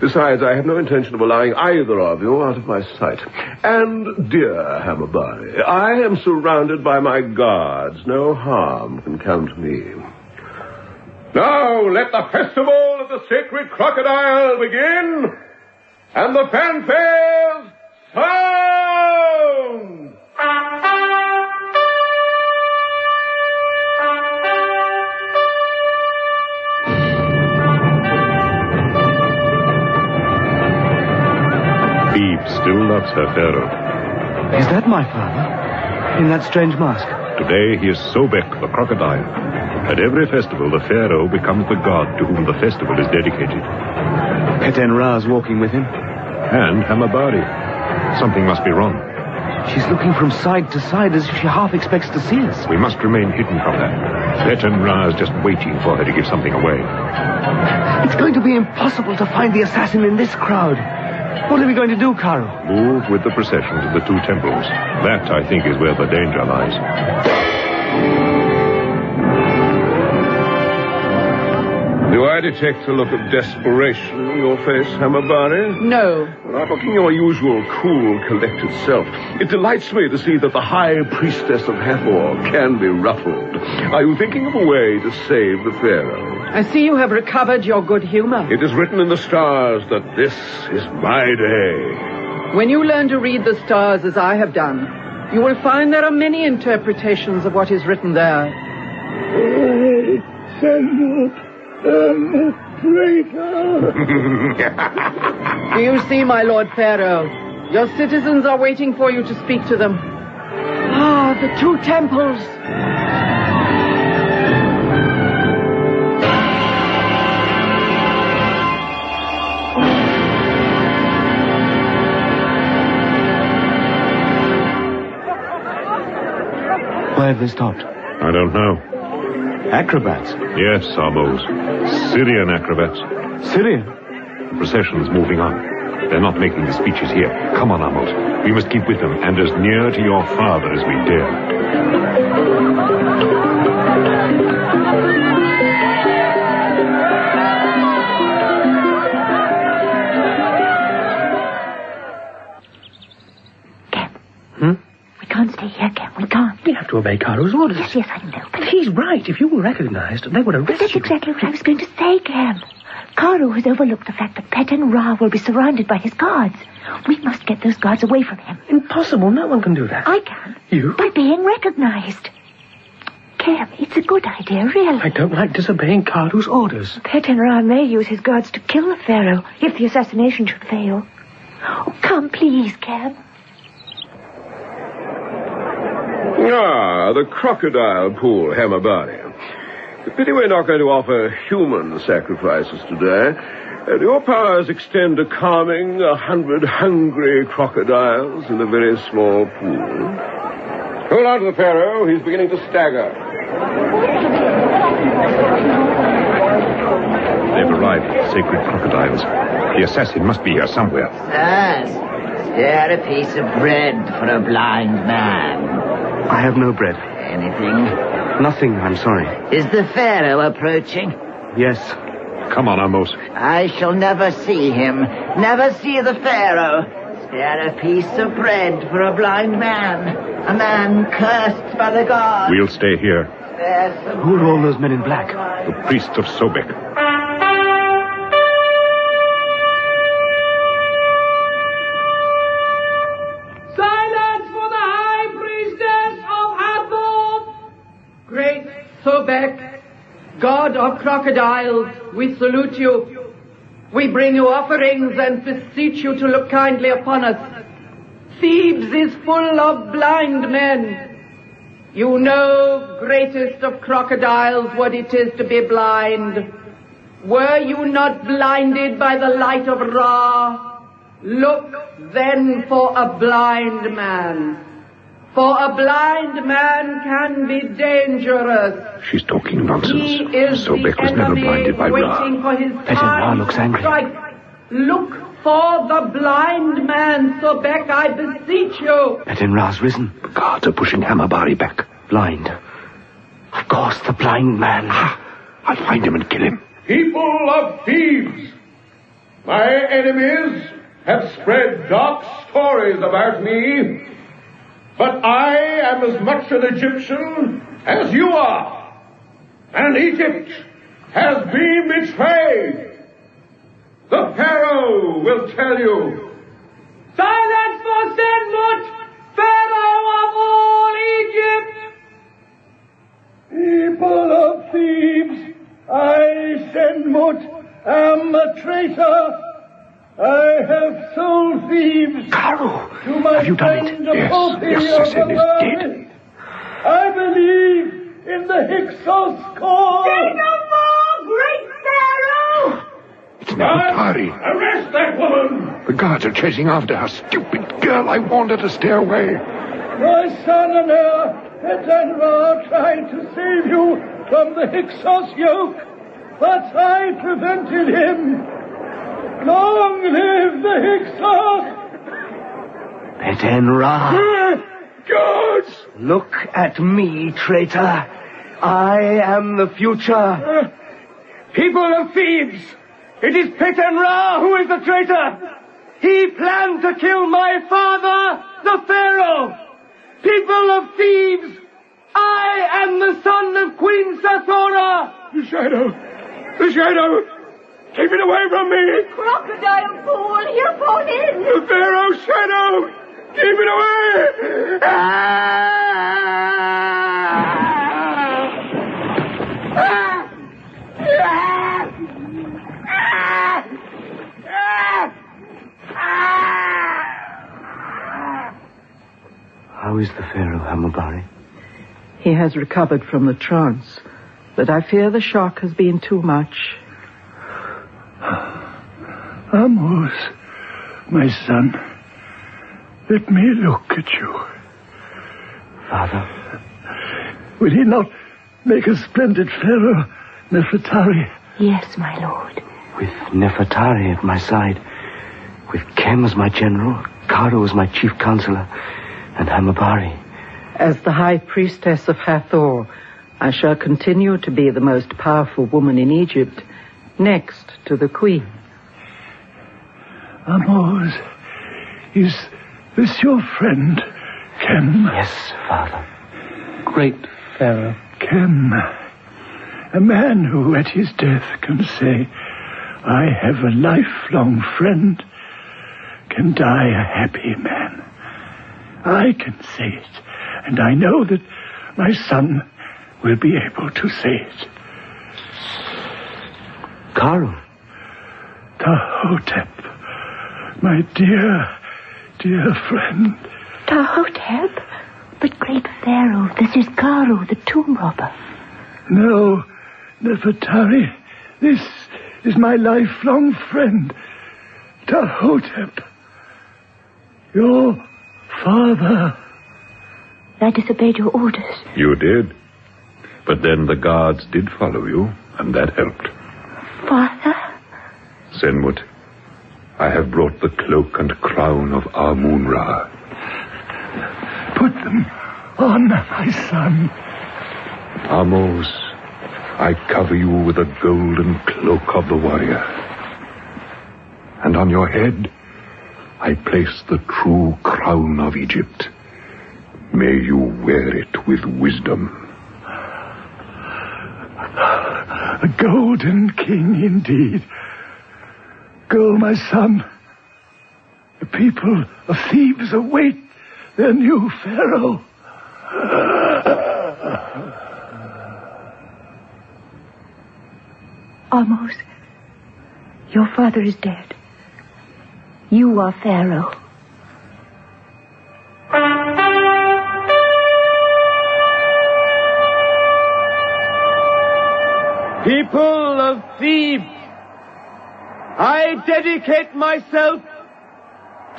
[SPEAKER 10] Besides, I have no intention of allowing either of you out of my sight. And, dear Hemabari, I am surrounded by my guards. No harm can come to me. Now, let the festival of the sacred crocodile begin, and the fanfares sound!
[SPEAKER 8] Thebes still loves her pharaoh.
[SPEAKER 20] Is that my father? In that strange mask?
[SPEAKER 8] Today he is Sobek, the crocodile. At every festival, the pharaoh becomes the god to whom the festival is dedicated.
[SPEAKER 20] Peten Ra's walking with him.
[SPEAKER 8] And Hemabari. Something must be wrong.
[SPEAKER 20] She's looking from side to side as if she half expects to see us.
[SPEAKER 8] We must remain hidden from her. Peten Ra is just waiting for her to give something away.
[SPEAKER 20] It's going to be impossible to find the assassin in this crowd. What are we going to do, Karo?
[SPEAKER 8] Move with the procession to the two temples. That, I think, is where the danger lies.
[SPEAKER 10] Do I detect a look of desperation in your face, Hemabari?
[SPEAKER 1] No.
[SPEAKER 10] Not looking your usual cool, collected self. It delights me to see that the high priestess of Hathor can be ruffled. Are you thinking of a way to save the pharaoh?
[SPEAKER 1] I see you have recovered your good humor.
[SPEAKER 10] It is written in the stars that this is my day.
[SPEAKER 1] When you learn to read the stars as I have done, you will find there are many interpretations of what is written there. Do you see, my Lord Pharaoh? Your citizens are waiting for you to speak to them. Ah, the two temples.
[SPEAKER 20] Why have they stopped?
[SPEAKER 8] I don't know.
[SPEAKER 20] Acrobats?
[SPEAKER 8] Yes, Amos. Syrian acrobats.
[SPEAKER 20] Syrian?
[SPEAKER 8] The procession's moving on. They're not making the speeches here. Come on, Amos. We must keep with them and as near to your father as we dare.
[SPEAKER 12] We can't stay here, Ken. We can't.
[SPEAKER 4] We have to obey Karo's orders.
[SPEAKER 12] Yes, I know.
[SPEAKER 4] But he's right. If you were recognized, they would arrest
[SPEAKER 12] That's
[SPEAKER 4] you.
[SPEAKER 12] exactly what I was going to say, Cam. Karo has overlooked the fact that Peten Ra will be surrounded by his guards. We must get those guards away from him.
[SPEAKER 4] Impossible. No one can do that.
[SPEAKER 12] I can.
[SPEAKER 4] You?
[SPEAKER 12] By being recognized. Cam, it's a good idea, really.
[SPEAKER 4] I don't like disobeying Karo's orders.
[SPEAKER 12] Peten Ra may use his guards to kill the pharaoh if the assassination should fail. Oh, come, please, Cam.
[SPEAKER 10] Ah, the crocodile pool, Hemabari. Pity we're not going to offer human sacrifices today. Do your powers extend to calming 100 hungry crocodiles in a very small pool? Hold on to the pharaoh. He's beginning to stagger.
[SPEAKER 8] They've arrived, sacred crocodiles. The assassin must be here somewhere.
[SPEAKER 14] Sirs, spare a piece of bread for a blind man.
[SPEAKER 20] I have no bread.
[SPEAKER 14] Anything?
[SPEAKER 20] Nothing, I'm sorry.
[SPEAKER 14] Is the pharaoh approaching?
[SPEAKER 20] Yes.
[SPEAKER 8] Come on, Amos.
[SPEAKER 14] I shall never see him. Never see the pharaoh. Spare a piece of bread for a blind man. A man cursed by the gods.
[SPEAKER 8] We'll stay here.
[SPEAKER 20] Who are all those men in black?
[SPEAKER 8] The priests of Sobek.
[SPEAKER 1] Silence for the high priestess of Hathor! Great Sobek, god of crocodiles, we salute you. We bring you offerings and beseech you to look kindly upon us. Thebes is full of blind men. You know, greatest of crocodiles, what it is to be blind. Were you not blinded by the light of Ra?
[SPEAKER 21] Look then for a blind man. For a blind man can be dangerous.
[SPEAKER 3] She's talking nonsense.
[SPEAKER 21] He is
[SPEAKER 3] Sobek
[SPEAKER 21] the
[SPEAKER 3] was never
[SPEAKER 21] enemy
[SPEAKER 3] blinded by
[SPEAKER 21] waiting
[SPEAKER 3] Ra.
[SPEAKER 21] for his
[SPEAKER 20] Ra
[SPEAKER 21] time
[SPEAKER 20] looks
[SPEAKER 21] to
[SPEAKER 20] angry.
[SPEAKER 21] strike. Look for the blind man, Sobek, I beseech you.
[SPEAKER 20] Peten Ra's risen.
[SPEAKER 3] The guards are pushing Hamabari back.
[SPEAKER 20] Blind. Of course, the blind man.
[SPEAKER 3] I'll find him and kill him.
[SPEAKER 8] People of Thebes, my enemies have spread dark stories about me, but I am as much an Egyptian as you are, and Egypt has been betrayed. The Pharaoh will tell you.
[SPEAKER 21] Silence for Senmut, Pharaoh of all Egypt!
[SPEAKER 2] People of Thebes, I, Senmut, am a traitor. I have sold Thebes to my
[SPEAKER 3] have you done it?
[SPEAKER 2] friend
[SPEAKER 3] Yes,
[SPEAKER 2] Apophis
[SPEAKER 3] yes,
[SPEAKER 2] of
[SPEAKER 3] Sen
[SPEAKER 2] the
[SPEAKER 3] is
[SPEAKER 2] Vermin. I believe in the Hyksos cause.
[SPEAKER 21] Say no more, great Pharaoh!
[SPEAKER 3] It's Nefertari.
[SPEAKER 8] Arrest that woman!
[SPEAKER 3] The guards are chasing after her. Stupid girl, I warned her to stay away.
[SPEAKER 2] My son and heir, Peten Ra, tried to save you from the Hyksos yoke, but I prevented him. Long live the Hyksos!
[SPEAKER 20] Peten Ra.
[SPEAKER 2] Guards!
[SPEAKER 20] Look at me, traitor. I am the future.
[SPEAKER 2] People of Thebes, it is Peten Ra who is the traitor. He planned to kill my father, the Pharaoh. People of Thebes, I am the son of Queen Sathora.
[SPEAKER 3] The shadow. The shadow. Keep it away from me.
[SPEAKER 21] Crocodile fool, he'll fall in.
[SPEAKER 3] The Pharaoh's shadow. Keep it away.
[SPEAKER 20] How is the Pharaoh, Hamabari?
[SPEAKER 7] He has recovered from the trance, but I fear the shock has been too much.
[SPEAKER 2] Amos, my son, let me look at you.
[SPEAKER 20] Father?
[SPEAKER 2] Will he not make a splendid Pharaoh, Nefertari?
[SPEAKER 12] Yes, my lord.
[SPEAKER 20] With Nefertari at my side, with Kem as my general, Karo as my chief counselor, and Hamabari.
[SPEAKER 7] As the high priestess of Hathor, I shall continue to be the most powerful woman in Egypt, next to the queen.
[SPEAKER 2] Amos, is this your friend, Kem?
[SPEAKER 20] Yes, Father.
[SPEAKER 2] Great Pharaoh. Kem, a man who at his death can say, I have a lifelong friend, can die a happy man. I can say it, and I know that my son will be able to say it.
[SPEAKER 20] Karo.
[SPEAKER 2] Tahotep, my dear, dear friend.
[SPEAKER 12] Tahotep? But great Pharaoh, this is Karo, the tomb robber.
[SPEAKER 2] No, Nefertari, this is my lifelong friend, Tahotep. Your father.
[SPEAKER 12] I disobeyed your orders.
[SPEAKER 8] You did. But then the guards did follow you, and that helped.
[SPEAKER 12] Father?
[SPEAKER 8] Senmut, I have brought the cloak and crown of Amun-Ra.
[SPEAKER 2] Put them on, my son.
[SPEAKER 8] Amos, I cover you with a golden cloak of the warrior. And on your head, I place the true crown of Egypt. May you wear it with wisdom.
[SPEAKER 2] A golden king indeed. Go, my son. The people of Thebes await their new pharaoh.
[SPEAKER 12] Amos, your father is dead. You are Pharaoh.
[SPEAKER 2] People of Thebes, I dedicate myself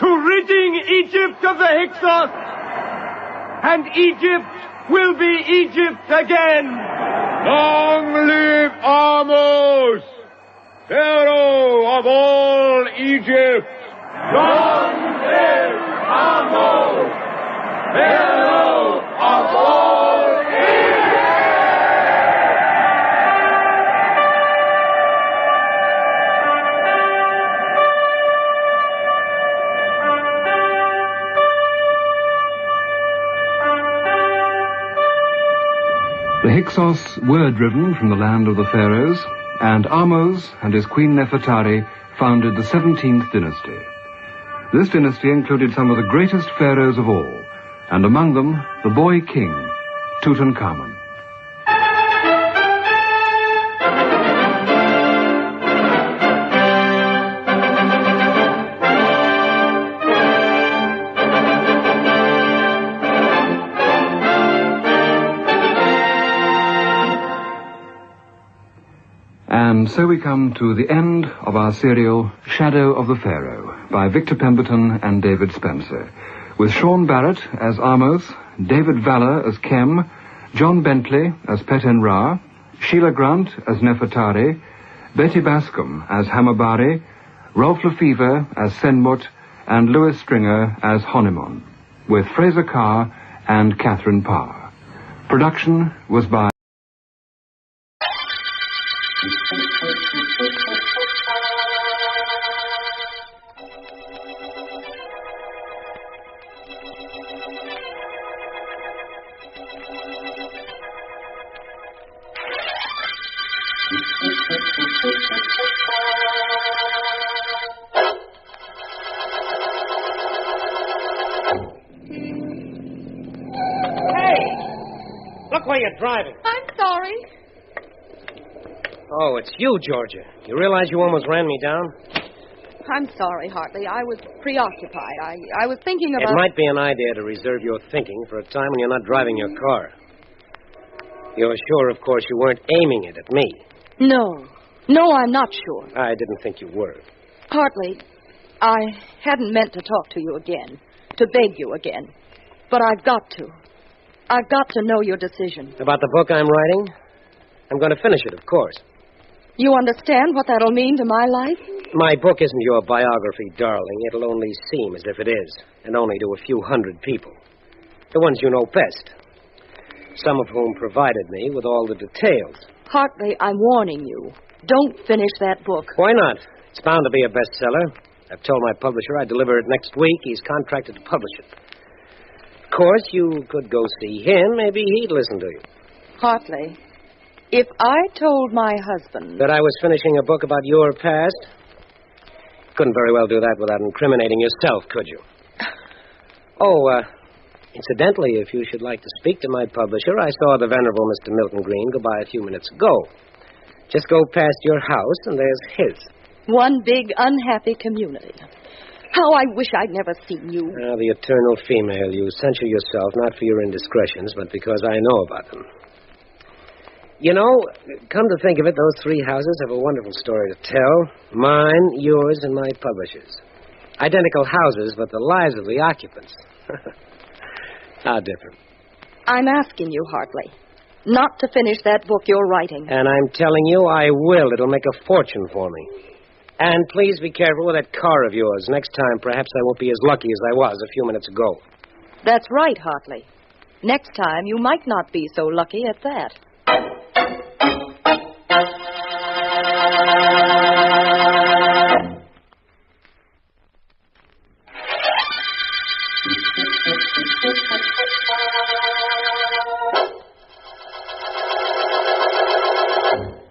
[SPEAKER 18] to ridding Egypt of the Hyksos, and Egypt will be Egypt again.
[SPEAKER 8] Long live Ahmose, Pharaoh of all Egypt.
[SPEAKER 18] Long live Ahmose, Pharaoh of all Egypt.
[SPEAKER 19] The Hyksos were driven from the land of the pharaohs, and Ahmose and his queen Nefertari founded the 17th dynasty. This dynasty included some of the greatest pharaohs of all, and among them, the boy king, Tutankhamun. And so we come to the end of our serial Shadow of the Pharaoh by Victor Pemberton and David Spencer, with Sean Barrett as Ahmose, David Valler as Kem, John Bentley as Pet-en-Ra, Sheila Grant as Nefertari, Betty Bascom as Hamabari, Rolf Lefevre as Senmut, and Louis Stringer as Honemon, with Fraser Carr and Catherine Parr. Production was by
[SPEAKER 22] Look where you're driving.
[SPEAKER 23] I'm sorry.
[SPEAKER 22] Oh, it's you, Georgia. You realize you almost ran me down?
[SPEAKER 23] I'm sorry, Hartley. I was preoccupied. I was thinking about...
[SPEAKER 22] It might be an idea to reserve your thinking for a time when you're not driving your car. You're sure, of course, you weren't aiming it at me.
[SPEAKER 23] No. No, I'm not sure.
[SPEAKER 22] I didn't think you were.
[SPEAKER 23] Hartley, I hadn't meant to talk to you again, to beg you again. But I've got to. I've got to know your decision.
[SPEAKER 22] About the book I'm writing? I'm going to finish it, of course.
[SPEAKER 23] You understand what that'll mean to my life?
[SPEAKER 22] My book isn't your biography, darling. It'll only seem as if it is, and only to a few hundred people. The ones you know best. Some of whom provided me with all the details.
[SPEAKER 23] Hartley, I'm warning you. Don't finish that book.
[SPEAKER 22] Why not? It's bound to be a bestseller. I've told my publisher I'd deliver it next week. He's contracted to publish it. Of course, you could go see him. Maybe he'd listen to you.
[SPEAKER 23] Hartley, if I told my husband...
[SPEAKER 22] That I was finishing a book about your past? Couldn't very well do that without incriminating yourself, could you? Incidentally, if you should like to speak to my publisher, I saw the Venerable Mr. Milton Green go by a few minutes ago. Just go past your house, and there's his.
[SPEAKER 23] One big unhappy community. How I wish I'd never seen you.
[SPEAKER 22] The eternal female. You censure yourself not for your indiscretions, but because I know about them. You know, come to think of it, those three houses have a wonderful story to tell. Mine, yours, and my publisher's. Identical houses, but the lives of the occupants. How different.
[SPEAKER 23] I'm asking you, Hartley, not to finish that book you're writing.
[SPEAKER 22] And I'm telling you I will. It'll make a fortune for me. And please be careful with that car of yours. Next time, perhaps I won't be as lucky as I was a few minutes ago.
[SPEAKER 23] That's right, Hartley. Next time, you might not be so lucky at that.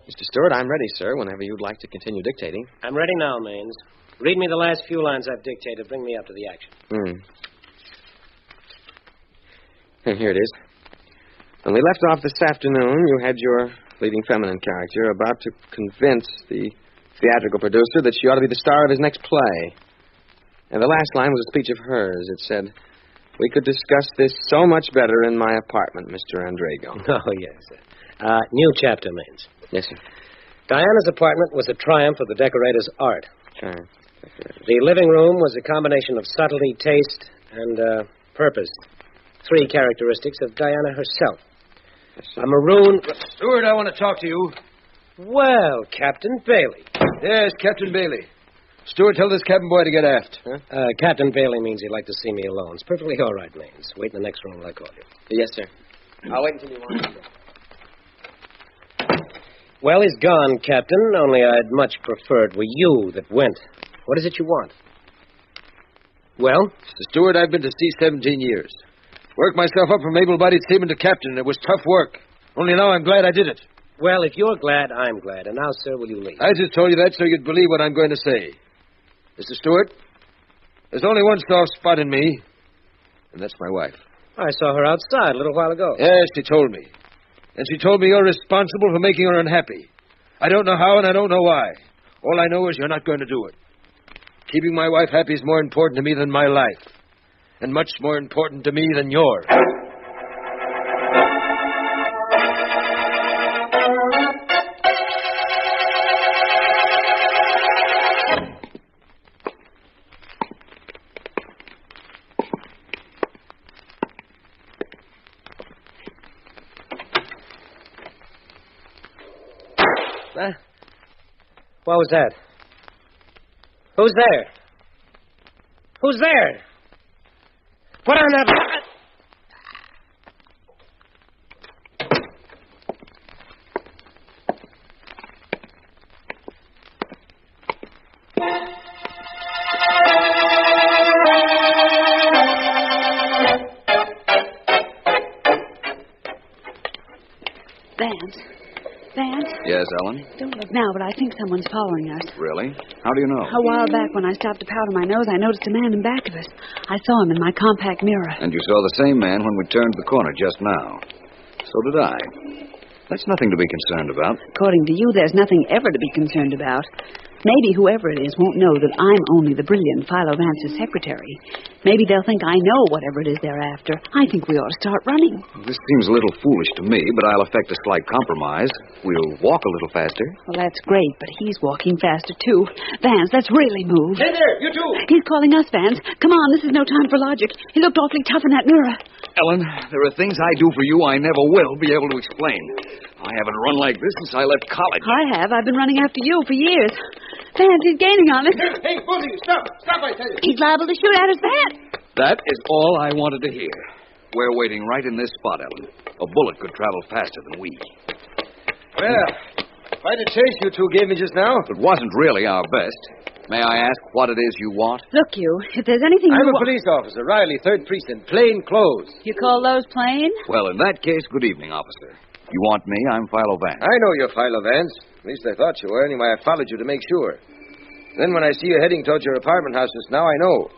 [SPEAKER 24] Mr. Stewart, I'm ready, sir, whenever you'd like to continue dictating.
[SPEAKER 22] I'm ready now, Maines. Read me the last few lines I've dictated. Bring me up to the action.
[SPEAKER 24] And here it is. When we left off this afternoon, you had your leading feminine character about to convince the theatrical producer that she ought to be the star of his next play. And the last line was a speech of hers. It said, "We could discuss this so much better in my apartment, Mr. Andrego."
[SPEAKER 22] Oh, yes. New chapter, Maines.
[SPEAKER 24] Yes, sir.
[SPEAKER 22] Diana's apartment was a triumph of the decorator's art.
[SPEAKER 24] Sure.
[SPEAKER 22] The living room was a combination of subtlety, taste, and purpose. 3 characteristics of Diana herself. A maroon...
[SPEAKER 9] Steward, I want to talk to you.
[SPEAKER 22] Well, Captain Bailey.
[SPEAKER 9] Yes, Captain Bailey. Steward, tell this cabin boy to get aft.
[SPEAKER 22] Huh? Captain Bailey means he'd like to see me alone. It's perfectly all right, Maines. Wait in the next room till I call you.
[SPEAKER 24] Yes, sir. I'll wait until you want me.
[SPEAKER 22] Well, he's gone, Captain, only I'd much prefer it were you that went. What is it you want? Well?
[SPEAKER 9] Mr. Steward, I've been to sea 17 years. Worked myself up from able-bodied seaman to captain. It was tough work. Only now I'm glad I did it.
[SPEAKER 22] Well, if you're glad, I'm glad. And now, sir, will you leave?
[SPEAKER 9] I just told you that so you'd believe what I'm going to say. Mr. Stewart, there's only one soft spot in me, and that's my wife.
[SPEAKER 22] I saw her outside a little while ago.
[SPEAKER 9] Yes, she told me. And she told me you're responsible for making her unhappy. I don't know how and I don't know why. All I know is you're not going to do it. Keeping my wife happy is more important to me than my life. And much more important to me than yours.
[SPEAKER 22] What was that? Who's there? Who's there? Put on that...
[SPEAKER 11] Vance?
[SPEAKER 9] Yes, Ellen?
[SPEAKER 11] Don't look now, but I think someone's following us.
[SPEAKER 9] Really? How do you know?
[SPEAKER 11] A while back when I stopped to powder my nose, I noticed a man in back of us. I saw him in my compact mirror.
[SPEAKER 9] And you saw the same man when we turned the corner just now. So did I. That's nothing to be concerned about.
[SPEAKER 11] According to you, there's nothing ever to be concerned about. Maybe whoever it is won't know that I'm only the brilliant Philo Vance's secretary. Maybe they'll think I know whatever it is they're after. I think we ought to start running.
[SPEAKER 9] This seems a little foolish to me, but I'll effect a slight compromise. We'll walk a little faster.
[SPEAKER 11] Well, that's great, but he's walking faster, too. Vance, let's really move.
[SPEAKER 9] Hey there, you two!
[SPEAKER 11] He's calling us, Vance. Come on, this is no time for logic. He looked awfully tough in that mirror.
[SPEAKER 9] Ellen, there are things I do for you I never will be able to explain. I haven't run like this since I left college.
[SPEAKER 11] I have. I've been running after you for years. Vance, he's gaining on us.
[SPEAKER 9] Hey, Boozy, stop! Stop, I tell you!
[SPEAKER 11] He's liable to shoot at us, Vance.
[SPEAKER 9] That is all I wanted to hear. We're waiting right in this spot, Ellen. A bullet could travel faster than we. Well, quite a chase you two gave me just now. It wasn't really our best. May I ask what it is you want?
[SPEAKER 11] Look, you, if there's anything
[SPEAKER 22] I'm a police officer, Riley, 3rd Precinct, plain clothes.
[SPEAKER 11] You call those plain?
[SPEAKER 9] Well, in that case, good evening, officer. You want me? I'm Philo Vance.
[SPEAKER 24] I know you're Philo Vance. At least I thought you were. Anyway, I followed you to make sure. Then when I see you heading towards your apartment house just now, I know.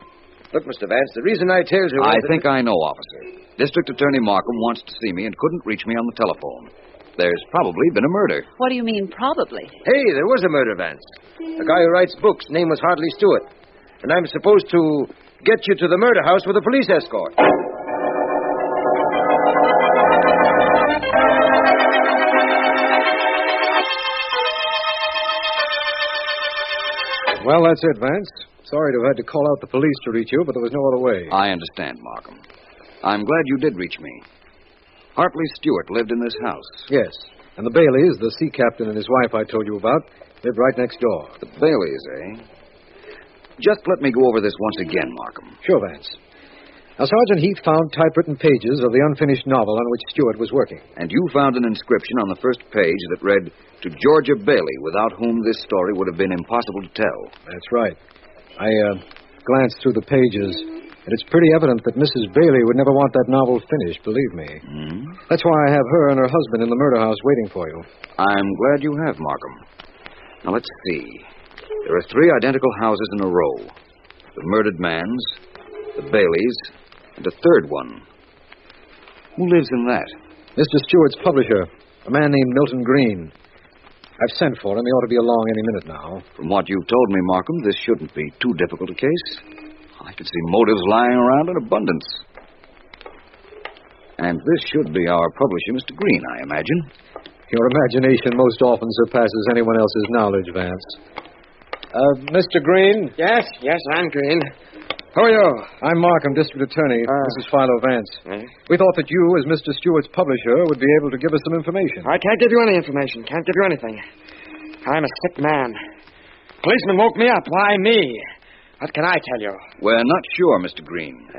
[SPEAKER 24] Look, Mr. Vance, the reason I told you...
[SPEAKER 9] I think I know, officer. District Attorney Markham wants to see me and couldn't reach me on the telephone. There's probably been a murder.
[SPEAKER 11] What do you mean, probably?
[SPEAKER 22] Hey, there was a murder, Vance. A guy who writes books. Name was Hartley Stewart. And I'm supposed to get you to the murder house with a police escort.
[SPEAKER 16] Well, that's it, Vance. Sorry to have had to call out the police to reach you, but there was no other way.
[SPEAKER 9] I understand, Markham. I'm glad you did reach me. Hartley Stewart lived in this house.
[SPEAKER 16] Yes. And the Baileys, the sea captain and his wife I told you about, lived right next door.
[SPEAKER 9] The Baileys, eh? Just let me go over this once again, Markham.
[SPEAKER 16] Sure, Vance. Now, Sergeant Heath found typewritten pages of the unfinished novel on which Stewart was working.
[SPEAKER 9] And you found an inscription on the first page that read, "To Georgia Bailey, without whom this story would have been impossible to tell."
[SPEAKER 16] That's right. I glanced through the pages, and it's pretty evident that Mrs. Bailey would never want that novel finished, believe me.
[SPEAKER 9] Mm-hmm.
[SPEAKER 16] That's why I have her and her husband in the murder house waiting for you.
[SPEAKER 9] I'm glad you have, Markham. Now, let's see. There are 3 identical houses in a row. The murdered man's, the Baileys, and a 3rd one. Who lives in that?
[SPEAKER 16] Mr. Stewart's publisher, a man named Milton Green. I've sent for him. He ought to be along any minute now.
[SPEAKER 9] From what you've told me, Markham, this shouldn't be too difficult a case. I could see motives lying around in abundance. And this should be our publisher, Mr. Green, I imagine.
[SPEAKER 16] Your imagination most often surpasses anyone else's knowledge, Vance. Mr. Green?
[SPEAKER 24] Yes, I'm Green.
[SPEAKER 16] Who are you? I'm Markham, District Attorney. This is PHILO, VANCE. We thought that you, as Mr. Stewart's publisher, would be able to give us some information.
[SPEAKER 24] I can't give you any information. Can't give you anything. I'm a sick man. Policeman woke me up. Why me? What can I tell you?
[SPEAKER 5] We're not sure, Mr. Green.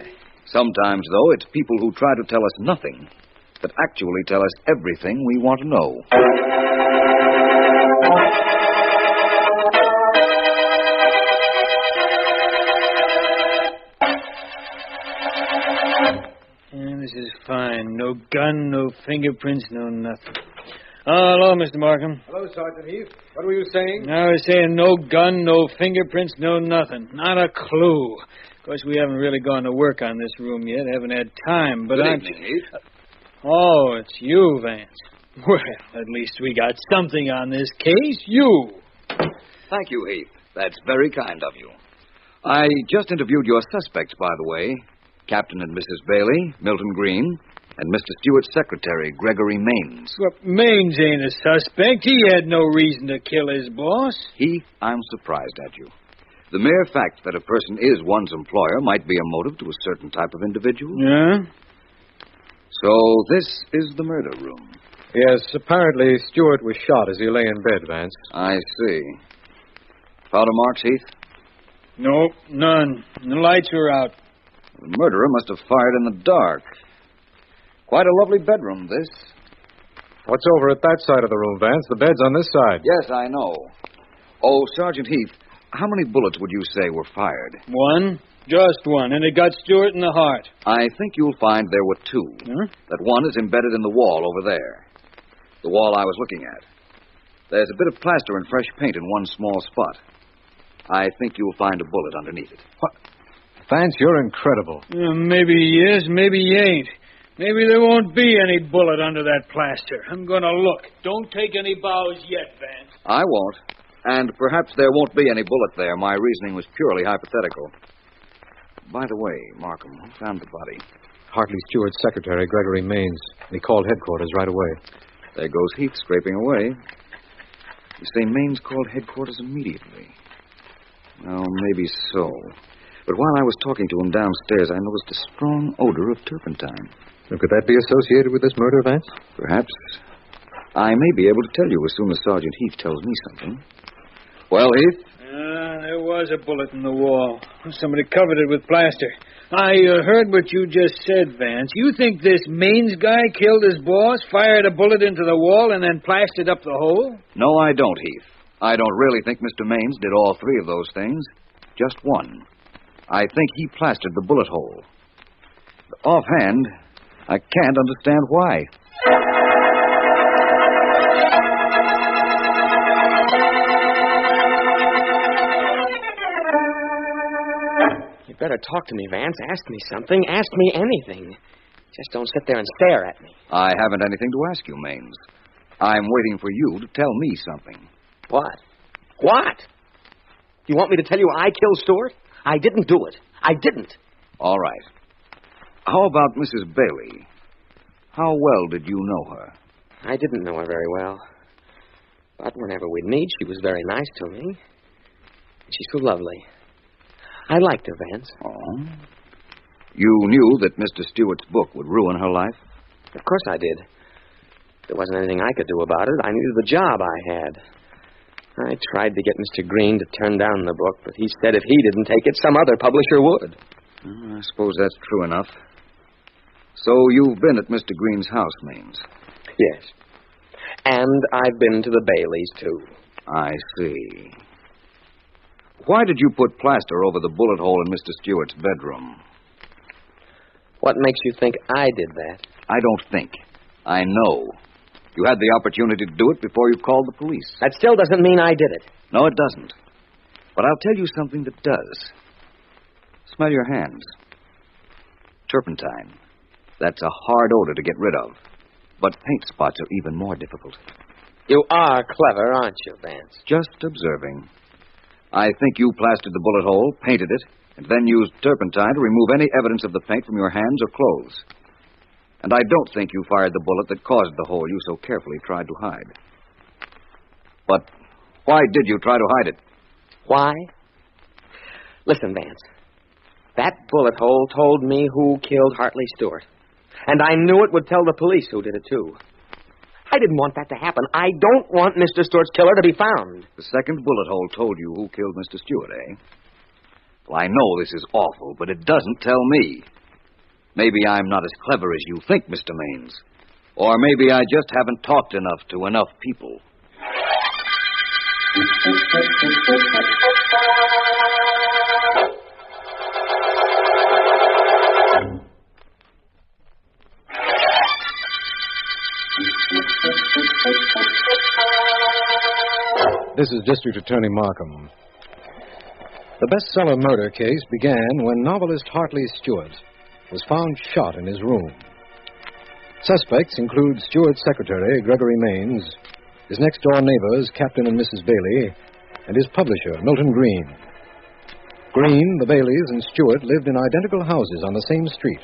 [SPEAKER 5] Sometimes, though, it's people who try to tell us nothing that actually tell us everything we want to know.
[SPEAKER 13] This is fine. No gun, no fingerprints, no nothing. Hello, Mr. Markham.
[SPEAKER 16] Hello, Sergeant Heath. What were you saying?
[SPEAKER 13] I was saying no gun, no fingerprints, no nothing. Not a clue. Of course, we haven't really gone to work on this room yet. Haven't had time, but
[SPEAKER 5] Good evening, Heath.
[SPEAKER 13] Oh, it's you, Vance. Well, at least we got something on this case. You.
[SPEAKER 5] Thank you, Heath. That's very kind of you. I just interviewed your suspects, by the way. Captain and Mrs. Bailey, Milton Green, and Mr. Stewart's secretary, Gregory Maines.
[SPEAKER 13] Well, Maines ain't a suspect. He had no reason to kill his boss.
[SPEAKER 5] Heath, I'm surprised at you. The mere fact that a person is one's employer might be a motive to a certain type of individual.
[SPEAKER 13] Yeah?
[SPEAKER 5] So this is the murder room.
[SPEAKER 16] Yes, apparently Stewart was shot as he lay in bed, Vance.
[SPEAKER 5] I see. Powder marks, Heath?
[SPEAKER 13] Nope, none. The lights were out.
[SPEAKER 5] The murderer must have fired in the dark. Quite a lovely bedroom, this.
[SPEAKER 16] What's over at that side of the room, Vance? The bed's on this side.
[SPEAKER 5] Yes, I know. Oh, Sergeant Heath, how many bullets would you say were fired?
[SPEAKER 13] One. Just one, and it got Stewart in the heart.
[SPEAKER 5] I think you'll find there were two.
[SPEAKER 13] Huh?
[SPEAKER 5] That one is embedded in the wall over there. The wall I was looking at. There's a bit of plaster and fresh paint in one small spot. I think you'll find a bullet underneath it.
[SPEAKER 16] What? Vance, you're incredible.
[SPEAKER 13] Maybe he is, maybe he ain't. Maybe there won't be any bullet under that plaster. I'm going to look. Don't take any bows yet, Vance.
[SPEAKER 5] I won't. And perhaps there won't be any bullet there. My reasoning was purely hypothetical. By the way, Markham, who found the body?
[SPEAKER 16] Hartley Stewart's secretary, Gregory Maines. He called headquarters right away.
[SPEAKER 5] There goes Heath scraping away. You say Maines called headquarters immediately. Well, maybe so. But while I was talking to him downstairs, I noticed a strong odor of turpentine.
[SPEAKER 16] Could that be associated with this murder, Vance?
[SPEAKER 5] Perhaps. I may be able to tell you as soon as Sergeant Heath tells me something. Well, Heath?
[SPEAKER 13] There was a bullet in the wall. Somebody covered it with plaster. I heard what you just said, Vance. You think this Maines guy killed his boss, fired a bullet into the wall, and then plastered up the hole?
[SPEAKER 5] No, I don't, Heath. I don't really think Mr. Maines did all three of those things. Just one. I think he plastered the bullet hole. Offhand, I can't understand why.
[SPEAKER 24] You better talk to me, Vance. Ask me something. Ask me anything. Just don't sit there and stare at me.
[SPEAKER 5] I haven't anything to ask you, Maines. I'm waiting for you to tell me something.
[SPEAKER 24] What? What? You want me to tell you I killed Stewart? I didn't do it. I didn't.
[SPEAKER 5] All right. How about Mrs. Bailey? How well did you know her?
[SPEAKER 24] I didn't know her very well. But whenever we'd meet, she was very nice to me. She's so lovely. I liked her, Vance.
[SPEAKER 5] Oh? You knew that Mr. Stewart's book would ruin her life?
[SPEAKER 24] Of course I did. There wasn't anything I could do about it. I needed the job I had. I tried to get Mr. Green to turn down the book, but he said if he didn't take it, some other publisher would.
[SPEAKER 5] I suppose that's true enough. So you've been at Mr. Green's house, Maines?
[SPEAKER 24] Yes. And I've been to the Baileys, too.
[SPEAKER 5] I see. Why did you put plaster over the bullet hole in Mr. Stewart's bedroom?
[SPEAKER 24] What makes you think I did that?
[SPEAKER 5] I don't think. I know. You had the opportunity to do it before you called the police.
[SPEAKER 24] That still doesn't mean I did it.
[SPEAKER 5] No, it doesn't. But I'll tell you something that does. Smell your hands. Turpentine. That's a hard odor to get rid of. But paint spots are even more difficult.
[SPEAKER 24] You are clever, aren't you, Vance?
[SPEAKER 5] Just observing. I think you plastered the bullet hole, painted it, and then used turpentine to remove any evidence of the paint from your hands or clothes. And I don't think you fired the bullet that caused the hole you so carefully tried to hide. But why did you try to hide it?
[SPEAKER 24] Why? Listen, Vance. That bullet hole told me who killed Hartley Stewart. And I knew it would tell the police who did it, too. I didn't want that to happen. I don't want Mr. Stewart's killer to be found.
[SPEAKER 5] The second bullet hole told you who killed Mr. Stewart, eh? Well, I know this is awful, but it doesn't tell me. Maybe I'm not as clever as you think, Mr. Maines. Or maybe I just haven't talked enough to enough people.
[SPEAKER 16] This is District Attorney Markham. The bestseller murder case began when novelist Hartley Stewart was found shot in his room. Suspects include Stewart's secretary, Gregory Maines, his next-door neighbors, Captain and Mrs. Bailey, and his publisher, Milton Green. Green, the Baileys, and Stewart lived in identical houses on the same street.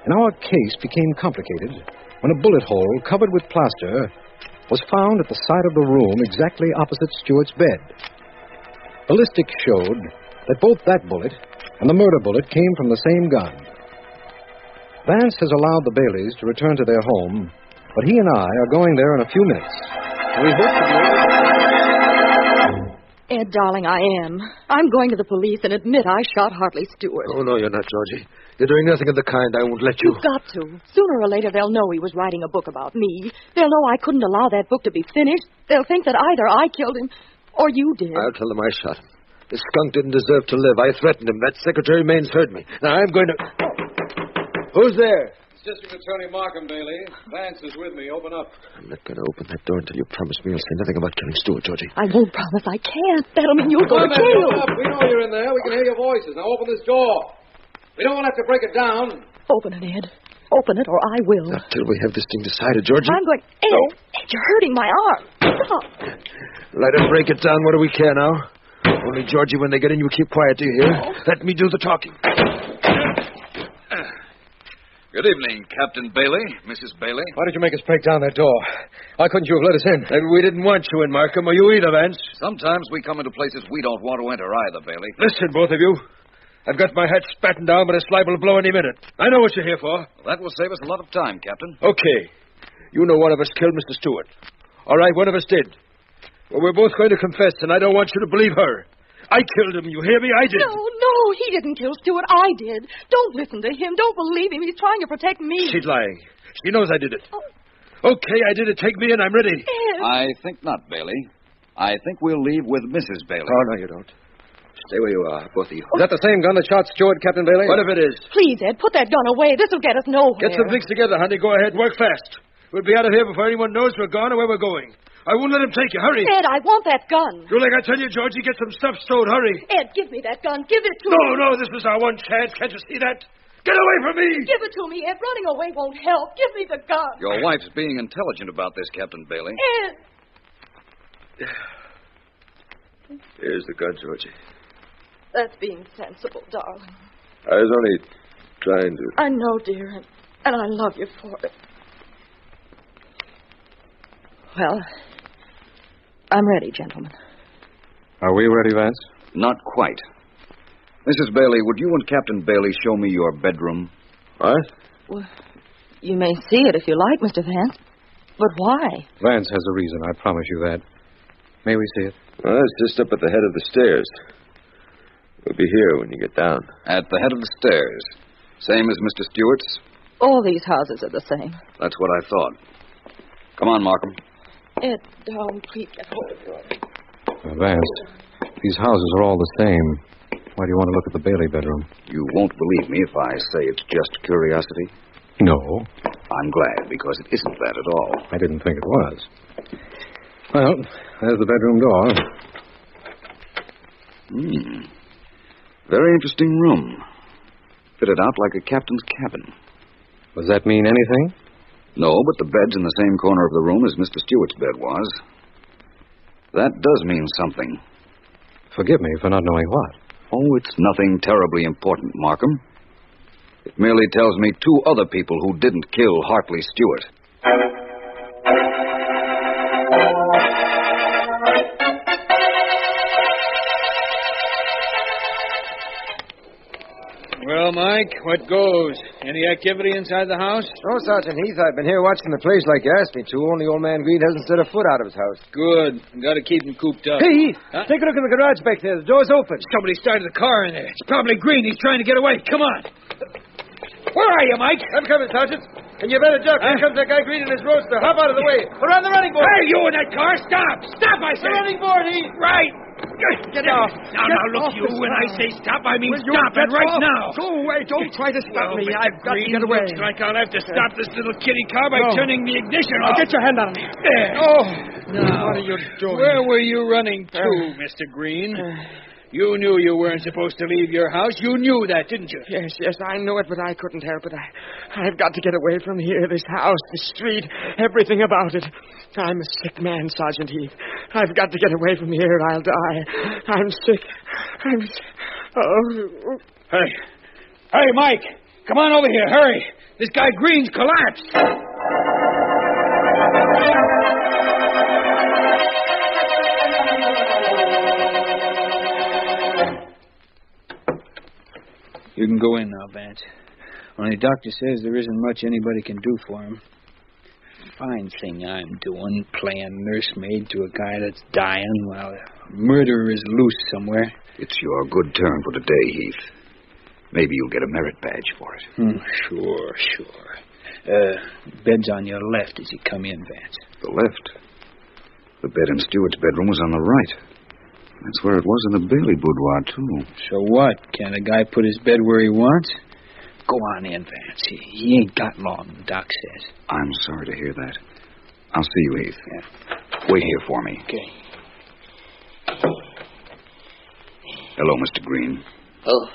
[SPEAKER 16] And our case became complicated when a bullet hole covered with plaster was found at the side of the room exactly opposite Stewart's bed. Ballistics showed that both that bullet and the murder bullet came from the same gun. Vance has allowed the Baileys to return to their home, but he and I are going there in a few minutes. We hope to be able to...
[SPEAKER 23] Ed, darling, I am. I'm going to the police and admit I shot Hartley Stewart.
[SPEAKER 9] Oh, no, you're not, Georgie. You're doing nothing of the kind. I won't let you.
[SPEAKER 23] You've got to. Sooner or later, they'll know he was writing a book about me. They'll know I couldn't allow that book to be finished. They'll think that either I killed him or you did.
[SPEAKER 9] I'll tell them I shot him. The skunk didn't deserve to live. I threatened him. That Secretary Maines heard me. Now, I'm going to... Who's there?
[SPEAKER 16] It's District Attorney Markham, Bailey. Vance is with me. Open up.
[SPEAKER 9] I'm not going to open that door until you promise me you'll say nothing about killing Stewart, Georgie.
[SPEAKER 23] I won't promise. I can't. That'll mean you'll go to jail.
[SPEAKER 16] Open up. We know you're in there. We can hear your voices. Now open this door. We don't want to have to break it down.
[SPEAKER 23] Open it, Ed. Open it, or I will.
[SPEAKER 9] Not till we have this thing decided, Georgie.
[SPEAKER 23] I'm going... Ed,
[SPEAKER 9] No.
[SPEAKER 23] Ed, you're hurting my arm. Stop.
[SPEAKER 9] Let him break it down. What do we care now? Only, Georgie, when they get in, you keep quiet, do you hear? Let me do the talking.
[SPEAKER 5] Good evening, Captain Bailey, Mrs. Bailey.
[SPEAKER 16] Why did you make us break down that door? Why couldn't you have let us in?
[SPEAKER 9] Maybe we didn't want you in, Markham, or you either, Vance.
[SPEAKER 5] Sometimes we come into places we don't want to enter either, Bailey.
[SPEAKER 9] Listen, both of you. I've got my hatch battened down, but it's liable to blow any minute. I know what you're here for.
[SPEAKER 5] Well, that will save us a lot of time, Captain.
[SPEAKER 9] Okay. You know one of us killed Mr. Stewart. All right, one of us did. Well, we're both going to confess, and I don't want you to believe her. I killed him, you hear me? I did.
[SPEAKER 23] No, he didn't kill Stewart. I did. Don't listen to him. Don't believe him. He's trying to protect me.
[SPEAKER 9] She's lying. She knows I did it. Okay, I did it. Take me in. I'm ready.
[SPEAKER 23] Ed.
[SPEAKER 5] I think not, Bailey. I think we'll leave with Mrs. Bailey.
[SPEAKER 9] Oh, no, you don't. Stay where you are, both of you.
[SPEAKER 16] Is that the same gun that shot Stewart, Captain Bailey?
[SPEAKER 9] What if it is?
[SPEAKER 23] Please, Ed, put that gun away. This will get us nowhere.
[SPEAKER 9] Get some things together, honey. Go ahead. Work fast. We'll be out of here before anyone knows we're gone or where we're going. I won't let him take you. Hurry.
[SPEAKER 23] Ed, I want that gun.
[SPEAKER 9] Do like I tell you, Georgie. Get some stuff stowed. Hurry.
[SPEAKER 23] Ed, give me that gun. Give it to me.
[SPEAKER 9] No. This is our one chance. Can't you see that? Get away from me.
[SPEAKER 23] Give it to me, Ed. Running away won't help. Give me the gun.
[SPEAKER 5] Your wife's being intelligent about this, Captain Bailey.
[SPEAKER 23] Ed.
[SPEAKER 9] Here's the gun, Georgie.
[SPEAKER 23] That's being sensible, darling.
[SPEAKER 9] I was only trying to...
[SPEAKER 23] I know, dear, and I love you for it. Well, I'm ready, gentlemen.
[SPEAKER 16] Are we ready, Vance?
[SPEAKER 5] Not quite. Mrs. Bailey, would you and Captain Bailey show me your bedroom?
[SPEAKER 9] What?
[SPEAKER 23] Well, you may see it if you like, Mr. Vance. But why?
[SPEAKER 16] Vance has a reason, I promise you that. May we see it?
[SPEAKER 9] Well, it's just up at the head of the stairs. We'll be here when you get down.
[SPEAKER 5] At the head of the stairs. Same as Mr. Stewart's?
[SPEAKER 23] All these houses are the same.
[SPEAKER 5] That's what I thought. Come on, Markham.
[SPEAKER 23] Ed, darling, please get hold of yours.
[SPEAKER 16] Vance, these houses are all the same. Why do you want to look at the Bailey bedroom?
[SPEAKER 5] You won't believe me if I say it's just curiosity.
[SPEAKER 16] No.
[SPEAKER 5] I'm glad, because it isn't that at all.
[SPEAKER 16] I didn't think it was. Well, there's the bedroom door.
[SPEAKER 5] Very interesting room. Fitted out like a captain's cabin.
[SPEAKER 16] Does that mean anything?
[SPEAKER 5] No, but the bed's in the same corner of the room as Mr. Stewart's bed was. That does mean something.
[SPEAKER 16] Forgive me for not knowing what.
[SPEAKER 5] Oh, it's nothing terribly important, Markham. It merely tells me two other people who didn't kill Hartley Stewart.
[SPEAKER 13] Well, Mike, what goes? Any activity inside the house?
[SPEAKER 9] No, Sergeant Heath. I've been here watching the place like you asked me to, only old man Green hasn't set a foot out of his house.
[SPEAKER 13] Good. Got to keep him cooped up.
[SPEAKER 9] Hey, Heath,
[SPEAKER 13] Huh?
[SPEAKER 9] take a look in the garage back there. The door's open.
[SPEAKER 13] Somebody started the car in there. It's probably Green. He's trying to get away. Come on. Where are you, Mike?
[SPEAKER 9] I'm coming, Sergeant. And you better duck. Here comes that guy Green in his roadster. Hop out of the way. Around the running board.
[SPEAKER 13] Hey, you in that car? Stop! Stop, I
[SPEAKER 9] The
[SPEAKER 13] say!
[SPEAKER 9] running board, Heath.
[SPEAKER 13] Right!
[SPEAKER 9] Get off.
[SPEAKER 13] Now, look, you. When I say stop, I mean stop, and right now.
[SPEAKER 9] Go away. Don't try to stop me.
[SPEAKER 13] Mr.
[SPEAKER 9] I've got to
[SPEAKER 13] Green,
[SPEAKER 9] get away.
[SPEAKER 13] Looks like I'll have to stop this little kitty car by
[SPEAKER 9] No.
[SPEAKER 13] turning the ignition off.
[SPEAKER 9] Get your hand out of me.
[SPEAKER 13] There.
[SPEAKER 9] Oh.
[SPEAKER 13] Now,
[SPEAKER 9] What are you doing?
[SPEAKER 13] where were you running to, Mr. Green? You knew you weren't supposed to leave your house. You knew that, didn't you?
[SPEAKER 9] Yes, I know it, but I couldn't help it. I've got to get away from here, this house, the street, everything about it. I'm a sick man, Sergeant Heath. I've got to get away from here or I'll die. I'm sick. Oh.
[SPEAKER 13] Hey, Mike, come on over here, hurry. This guy Green's collapsed. You can go in now, Vance. Only the doctor says there isn't much anybody can do for him. Fine thing I'm doing, playing nursemaid to a guy that's dying while a murderer is loose somewhere.
[SPEAKER 5] It's your good turn for today, Heath. Maybe you'll get a merit badge for it.
[SPEAKER 13] Sure. Bed's on your left as you come in, Vance.
[SPEAKER 5] The left. The bed in Stewart's bedroom was on the right. That's where it was in the Bailey boudoir, too.
[SPEAKER 13] So what? Can a guy put his bed where he wants? Go on in, Vance. He ain't got long, the doc says.
[SPEAKER 5] I'm sorry to hear that. I'll see you, Heath. Yeah. Wait here for me.
[SPEAKER 13] Okay.
[SPEAKER 5] Hello, Mr. Green.
[SPEAKER 4] Oh.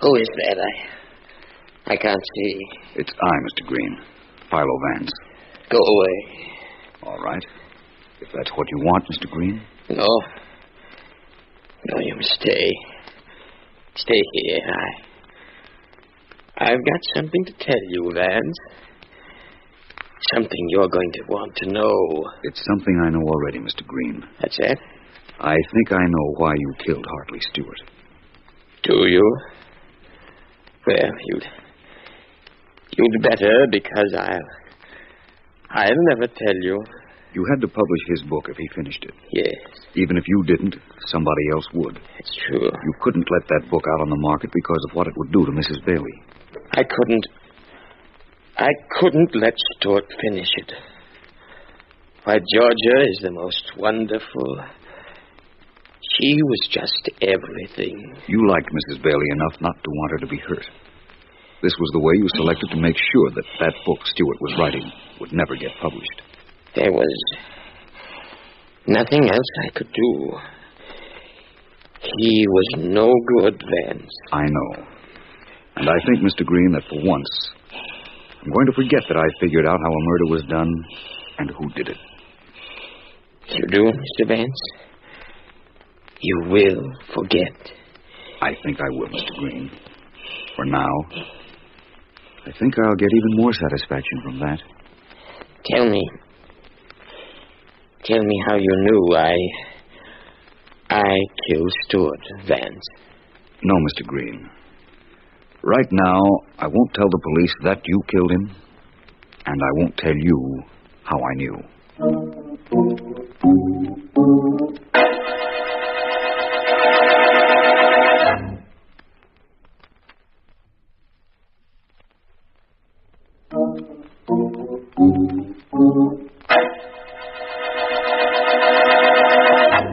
[SPEAKER 4] Who is that? I can't see.
[SPEAKER 5] It's I, Mr. Green. Philo Vance.
[SPEAKER 4] Go away.
[SPEAKER 5] All right. If that's what you want, Mr. Green.
[SPEAKER 4] No. No, you must stay. Stay here. I've got something to tell you, Vance. Something you're going to want to know.
[SPEAKER 5] It's something I know already, Mr. Green.
[SPEAKER 4] That's it?
[SPEAKER 5] I think I know why you killed Hartley Stewart.
[SPEAKER 4] Do you? Well, you'd better, because I'll never tell you.
[SPEAKER 5] You had to publish his book if he finished it.
[SPEAKER 4] Yes.
[SPEAKER 5] Even if you didn't, somebody else would.
[SPEAKER 4] It's true.
[SPEAKER 5] You couldn't let that book out on the market because of what it would do to Mrs. Bailey.
[SPEAKER 4] I couldn't let Stewart finish it. Why, Georgia is the most wonderful. She was just everything.
[SPEAKER 5] You liked Mrs. Bailey enough not to want her to be hurt. This was the way you selected to make sure that that book Stewart was writing would never get published.
[SPEAKER 4] There was nothing else I could do. He was no good, Vance.
[SPEAKER 5] I know. And I think, Mr. Green, that for once, I'm going to forget that I figured out how a murder was done and who did it.
[SPEAKER 4] You do, Mr. Vance? You will forget.
[SPEAKER 5] I think I will, Mr. Green. For now, I think I'll get even more satisfaction from that.
[SPEAKER 4] Tell me how you knew I killed Stewart, Vance.
[SPEAKER 5] No, Mr. Green. Right now, I won't tell the police that you killed him, and I won't tell you how I knew.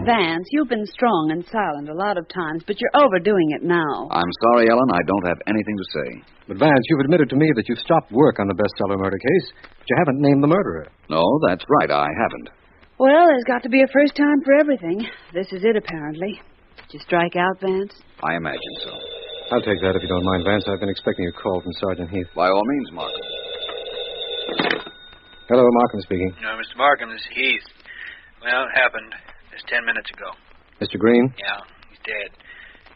[SPEAKER 11] Vance, you've been strong and silent a lot of times, but you're overdoing it now.
[SPEAKER 5] I'm sorry, Ellen. I don't have anything to say.
[SPEAKER 19] But, Vance, you've admitted to me that you've stopped work on the bestseller murder case, but you haven't named the murderer.
[SPEAKER 5] No, that's right. I haven't.
[SPEAKER 11] Well, there's got to be a first time for everything. This is it, apparently. Did you strike out, Vance?
[SPEAKER 5] I imagine so.
[SPEAKER 19] I'll take that if you don't mind, Vance. I've been expecting a call from Sergeant Heath.
[SPEAKER 5] By all means, Markham.
[SPEAKER 19] Hello, Markham speaking.
[SPEAKER 6] No, Mr. Markham, this is Heath. Well, it happened just 10 minutes ago.
[SPEAKER 19] Mr. Green?
[SPEAKER 6] Yeah, he's dead.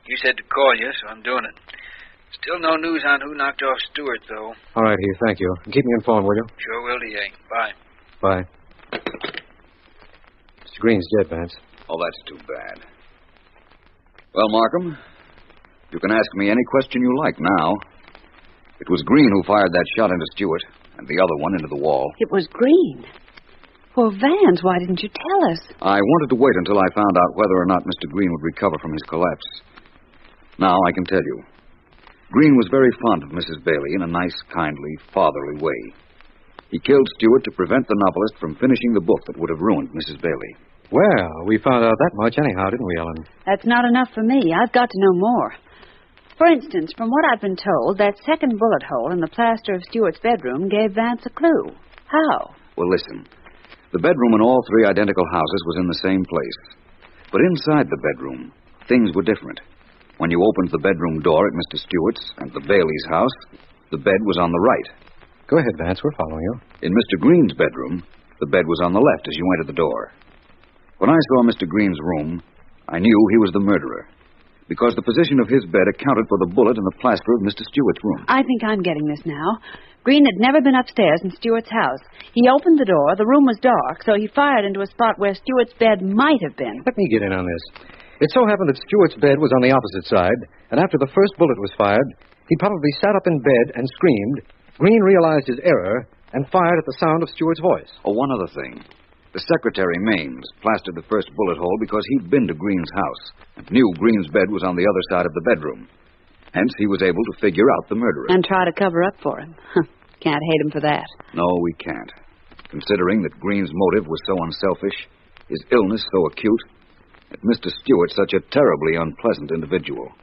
[SPEAKER 6] You said to call you, so I'm doing it. Still no news on who knocked off Stewart, though.
[SPEAKER 19] All right, Heath, thank you. Keep me informed, will you?
[SPEAKER 6] Sure will, D.A. Bye.
[SPEAKER 19] Bye. Mr. Green's dead, Vance.
[SPEAKER 5] Oh, that's too bad. Well, Markham, You can ask me any question you like now. It was Green who fired that shot into Stewart, and the other one into the wall.
[SPEAKER 11] It was Green. Well, Vance, why didn't you tell us?
[SPEAKER 5] I wanted to wait until I found out whether or not Mr. Green would recover from his collapse. Now I can tell you. Green was very fond of Mrs. Bailey in a nice, kindly, fatherly way. He killed Stewart to prevent the novelist from finishing the book that would have ruined Mrs. Bailey.
[SPEAKER 16] Well, we found out that much anyhow, didn't we, Ellen?
[SPEAKER 11] That's not enough for me. I've got to know more. For instance, from what I've been told, that second bullet hole in the plaster of Stewart's bedroom gave Vance a clue. How?
[SPEAKER 5] Well, listen. The bedroom in all three identical houses was in the same place. But inside the bedroom, things were different. When you opened the bedroom door at Mr. Stewart's and the Bailey's house, the bed was on the right.
[SPEAKER 16] Go ahead, Vance. We're following you.
[SPEAKER 5] In Mr. Green's bedroom, the bed was on the left as you entered the door. When I saw Mr. Green's room, I knew he was the murderer, because the position of his bed accounted for the bullet in the plaster of Mr. Stewart's room.
[SPEAKER 11] I think I'm getting this now. Green had never been upstairs in Stewart's house. He opened the door, the room was dark, so he fired into a spot where Stewart's bed might have been.
[SPEAKER 16] Let me get in on this. It so happened that Stewart's bed was on the opposite side, and after the first bullet was fired, he probably sat up in bed and screamed. Green realized his error and fired at the sound of Stewart's voice.
[SPEAKER 5] Oh, one other thing. The secretary, Maines, plastered the first bullet hole because he'd been to Green's house and knew Green's bed was on the other side of the bedroom. Hence, he was able to figure out the murderer.
[SPEAKER 11] And try to cover up for him. Can't hate him for that.
[SPEAKER 5] No, we can't. Considering that Green's motive was so unselfish, his illness so acute, and Mr. Stewart such a terribly unpleasant individual.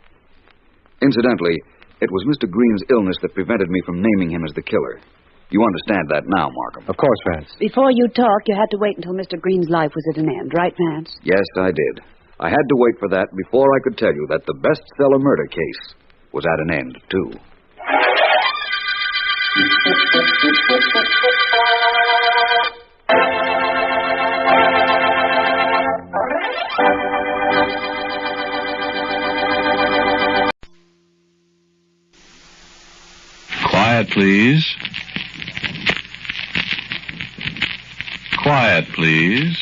[SPEAKER 5] Incidentally, it was Mr. Green's illness that prevented me from naming him as the killer. You understand that now, Markham?
[SPEAKER 16] Of course, Vance.
[SPEAKER 11] Before you talk, you had to wait until Mr. Green's life was at an end, right, Vance?
[SPEAKER 5] Yes, I did. I had to wait for that before I could tell you that the bestseller murder case was at an end, too.
[SPEAKER 10] Quiet, please. Quiet, please.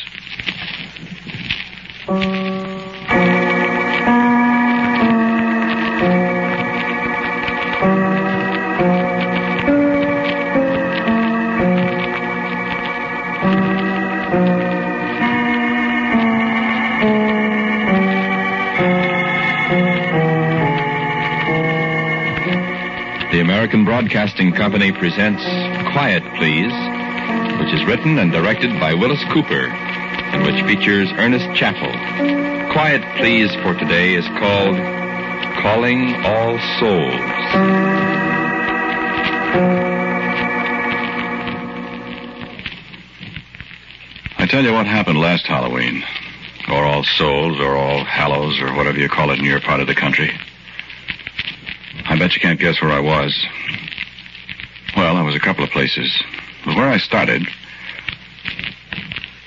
[SPEAKER 10] The American Broadcasting Company presents Quiet, Please, which is written and directed by Willis Cooper, and which features Ernest Chappell. Quiet, Please for today is called Calling All Souls. I tell you what happened last Halloween, or All Souls, or All Hallows, or whatever you call it in your part of the country. I bet you can't guess where I was. Well, I was a couple of places. But where I started,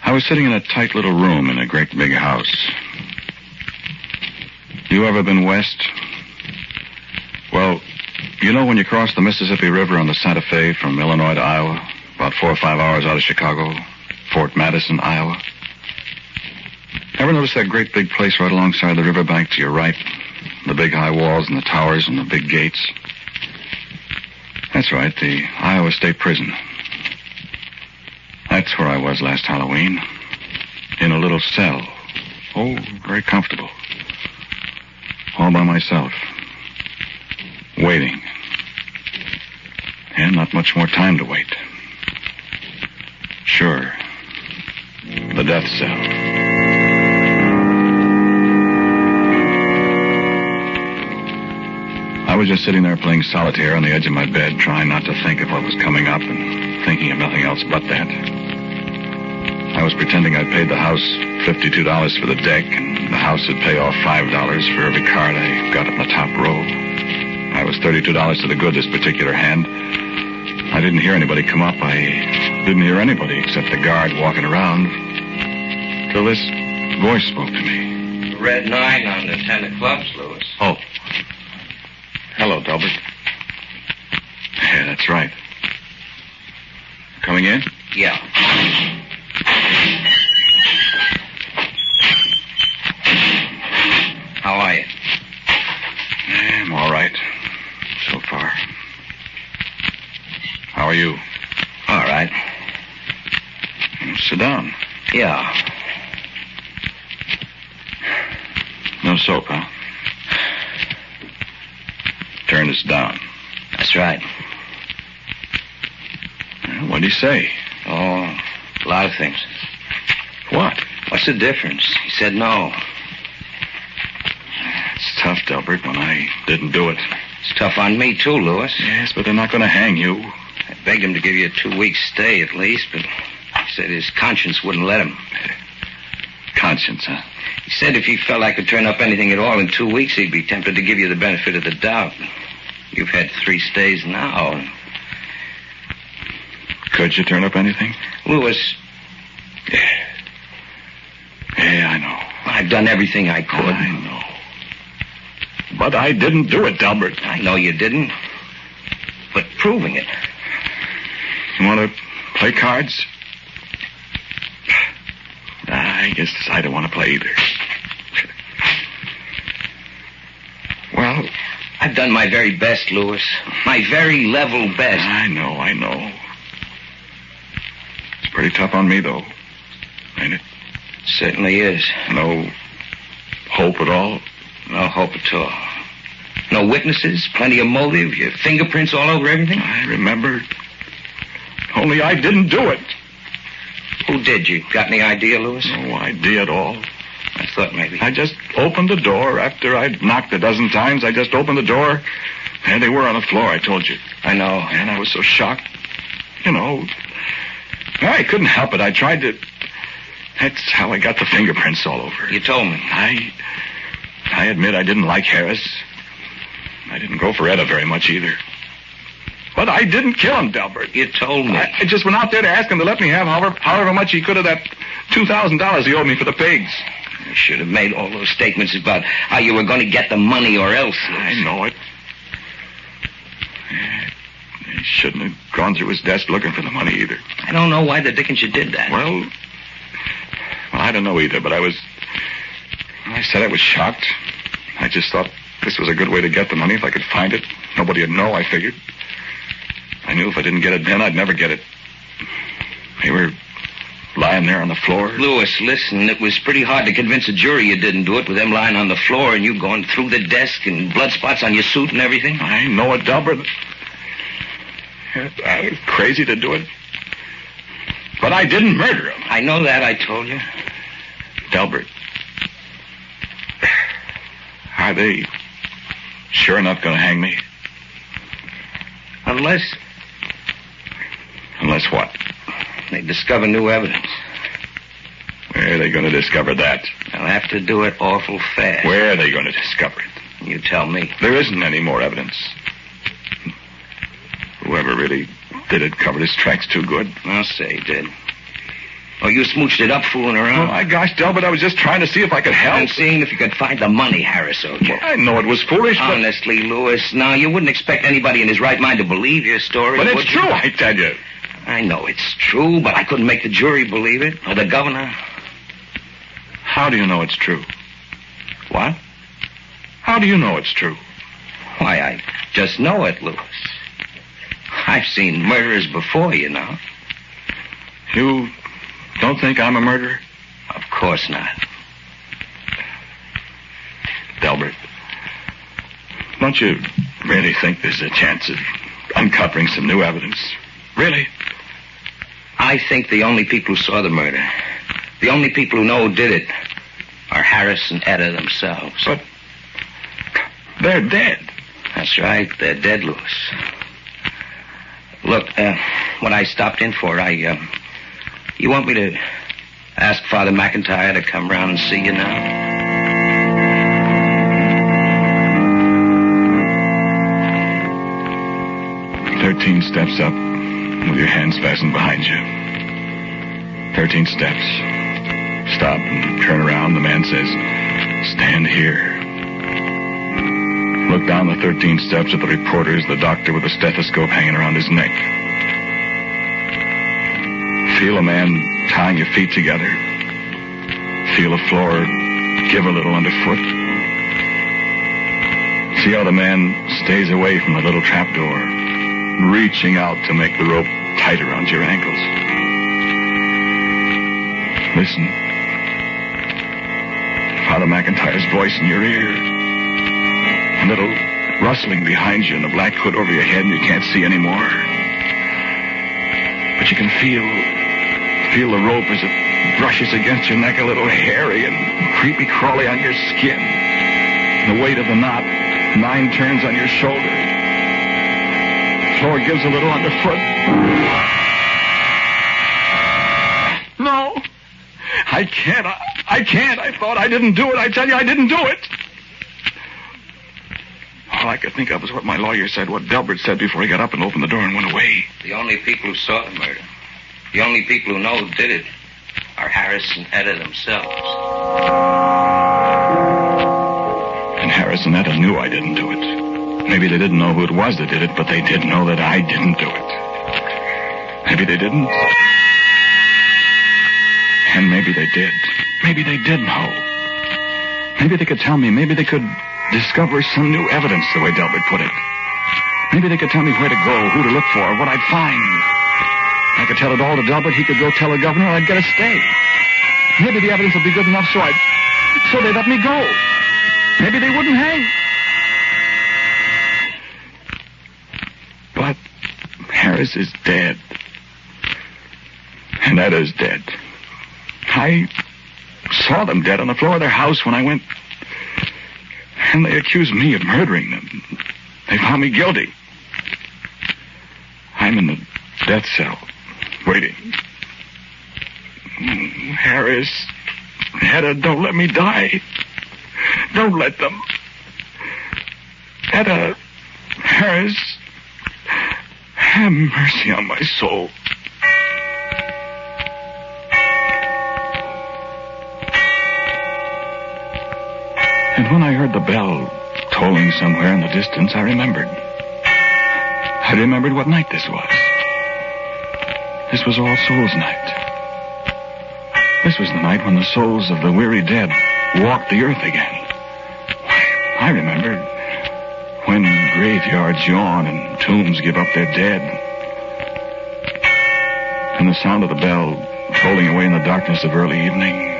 [SPEAKER 10] I was sitting in a tight little room in a great big house. You ever been west? Well, you know when you cross the Mississippi River on the Santa Fe from Illinois to Iowa, about 4 or 5 hours out of Chicago, Fort Madison, Iowa? Ever notice that great big place right alongside the riverbank to your right? The big high walls and the towers and the big gates? That's right, the Iowa State Prison. That's where I was last Halloween. In a little cell. Oh, very comfortable. All by myself. Waiting. And not much more time to wait. Sure. The death cell. I was just sitting there playing solitaire on the edge of my bed, trying not to think of what was coming up and thinking of nothing else but that. I was pretending I'd paid the house $52 for the deck, and the house would pay off $5 for every card I got in the top row. I was $32 to the good this particular hand. I didn't hear anybody come up. I didn't hear anybody except the guard walking around, till this voice spoke to me.
[SPEAKER 24] Red 9 on the 10 of clubs, Lewis.
[SPEAKER 10] Oh. Hello, Delbert. Yeah, that's right. Coming in?
[SPEAKER 24] Yeah. How are you?
[SPEAKER 10] Yeah, are you?
[SPEAKER 1] All right.
[SPEAKER 10] Sit down.
[SPEAKER 1] Yeah.
[SPEAKER 10] No soap, huh? Turn this down.
[SPEAKER 1] That's right.
[SPEAKER 10] What'd he say?
[SPEAKER 1] Oh, a lot of things.
[SPEAKER 10] What?
[SPEAKER 1] What's the difference? He said no.
[SPEAKER 10] It's tough, Delbert, when I didn't do it.
[SPEAKER 1] It's tough on me, too, Lewis.
[SPEAKER 10] Yes, but they're not going to hang you.
[SPEAKER 1] I begged him to give you a 2-week stay at least, but he said his conscience wouldn't let him.
[SPEAKER 10] Conscience, huh?
[SPEAKER 1] He said if he felt I could turn up anything at all in 2 weeks, he'd be tempted to give you the benefit of the doubt. You've had 3 stays now.
[SPEAKER 10] Could you turn up anything?
[SPEAKER 1] Lewis.
[SPEAKER 10] Yeah, I know.
[SPEAKER 1] I've done everything I could.
[SPEAKER 10] I know. But I didn't do it, Delbert.
[SPEAKER 1] I know you didn't. But proving it.
[SPEAKER 10] You want to play cards? I guess I don't want to play either. Well,
[SPEAKER 1] I've done my very best, Lewis. My very level best.
[SPEAKER 10] I know. It's pretty tough on me, though. Ain't it?
[SPEAKER 1] Certainly is.
[SPEAKER 10] No hope at all?
[SPEAKER 1] No hope at all. No witnesses, plenty of motive, your fingerprints all over everything?
[SPEAKER 10] I remember. Only I didn't do it.
[SPEAKER 1] Who did you? Got any idea, Lewis?
[SPEAKER 10] No idea at all.
[SPEAKER 1] I thought maybe.
[SPEAKER 10] I just opened the door after I'd knocked a dozen times. I just opened the door, and they were on the floor, I told you.
[SPEAKER 1] I know.
[SPEAKER 10] And I was so shocked. You know, I couldn't help it. I tried to... That's how I got the fingerprints all over.
[SPEAKER 1] You told me.
[SPEAKER 10] I admit I didn't like Harris. I didn't go for Etta very much either. But I didn't kill him, Delbert.
[SPEAKER 1] You told me.
[SPEAKER 10] I just went out there to ask him to let me have however much he could of that $2,000 he owed me for the pigs.
[SPEAKER 1] You should have made all those statements about how you were going to get the money or else.
[SPEAKER 10] I know it. He shouldn't have gone through his desk looking for the money either.
[SPEAKER 1] I don't know why the dickens you did that.
[SPEAKER 10] Well, I don't know either, but I said I was shocked. I just thought this was a good way to get the money if I could find it. Nobody would know, I figured. I knew if I didn't get it then, I'd never get it. They were lying there on the floor.
[SPEAKER 1] Lewis, listen, it was pretty hard to convince a jury you didn't do it with them lying on the floor and you going through the desk and blood spots on your suit and everything.
[SPEAKER 10] I know it, Delbert. I was crazy to do it. But I didn't murder him.
[SPEAKER 1] I know that, I told you.
[SPEAKER 10] Delbert, are they sure not going to hang me?
[SPEAKER 1] Unless what? They discover new evidence.
[SPEAKER 10] Where are they going to discover that?
[SPEAKER 1] They'll have to do it awful fast.
[SPEAKER 10] Where are they going to discover it?
[SPEAKER 1] You tell me.
[SPEAKER 10] There isn't any more evidence. Whoever really did it covered his tracks too good.
[SPEAKER 1] I'll say he did. Oh, you smooched it up fooling around?
[SPEAKER 10] Oh, my gosh, Delbert, I was just trying to see if I could help.
[SPEAKER 1] And seeing if you could find the money, Harris owed you.
[SPEAKER 10] Well, I know it was foolish, but...
[SPEAKER 1] Honestly, Lewis, now, you wouldn't expect anybody in his right mind to believe your story.
[SPEAKER 10] But it's true, I tell you.
[SPEAKER 1] I know it's true, but I couldn't make the jury believe it, or the governor.
[SPEAKER 10] How do you know it's true?
[SPEAKER 1] What?
[SPEAKER 10] How do you know it's true?
[SPEAKER 1] Why, I just know it, Lewis. I've seen murderers before, you know.
[SPEAKER 10] You don't think I'm a murderer?
[SPEAKER 1] Of course not.
[SPEAKER 10] Delbert, don't you really think there's a chance of uncovering some new evidence? Really?
[SPEAKER 1] I think the only people who saw the murder, the only people who know who did it, are Harris and Etta themselves.
[SPEAKER 10] But they're dead.
[SPEAKER 1] That's right, they're dead, Lewis. Look, what I stopped in for, you want me to ask Father McIntyre to come round and see you now?
[SPEAKER 10] 13 steps up with your hands fastened behind you. 13 steps. Stop and turn around. The man says, "Stand here." Look down the 13 steps at the reporters, the doctor with a stethoscope hanging around his neck. Feel a man tying your feet together. Feel the floor give a little underfoot. See how the man stays away from the little trapdoor. reaching out to make the rope tight around your ankles. Listen. Father McIntyre's voice in your ear. A little rustling behind you and the black hood over your head, and you can't see anymore. But you can feel the rope as it brushes against your neck, a little hairy and creepy crawly on your skin. The weight of the knot, 9 turns on your shoulder. The floor gives a little underfoot. No, I can't. I can't. I thought I didn't do it. I tell you, I didn't do it. All I could think of was what my lawyer said, what Delbert said before he got up and opened the door and went away.
[SPEAKER 1] The only people who saw the murder, the only people who know who did it, are Harris and Etta themselves.
[SPEAKER 10] And Harris and Etta knew I didn't do it. Maybe they didn't know who it was that did it, but they did know that I didn't do it. Maybe they didn't. And maybe they did. Maybe they did know. Maybe they could tell me. Maybe they could discover some new evidence, the way Delbert put it. Maybe they could tell me where to go, who to look for, what I'd find. I could tell it all to Delbert. He could go tell the governor, I'd get a stay. Maybe the evidence would be good enough so they'd let me go. Maybe they wouldn't hang. But Harris is dead. And Etta's dead. I saw them dead on the floor of their house when I went. And they accused me of murdering them. They found me guilty. I'm in the death cell, waiting. Harris, Etta, don't let me die. Don't let them. Etta, Harris, have mercy on my soul. And when I heard the bell tolling somewhere in the distance, I remembered. I remembered what night this was. This was All Souls' Night. This was the night when the souls of the weary dead walked the earth again. I remembered when graveyards yawn and tombs give up their dead. And the sound of the bell tolling away in the darkness of early evening.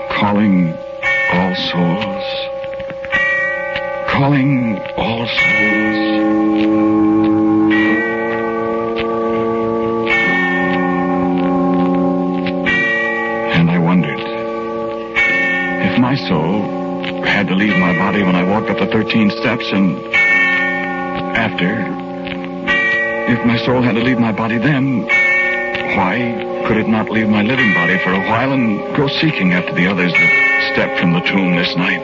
[SPEAKER 10] Calling all souls. Calling all souls. And I wondered if my soul had to leave my body when I walked up the 13 steps and after, if my soul had to leave my body then, why could it not leave my living body for a while and go seeking after the others that stepped from the tomb this night?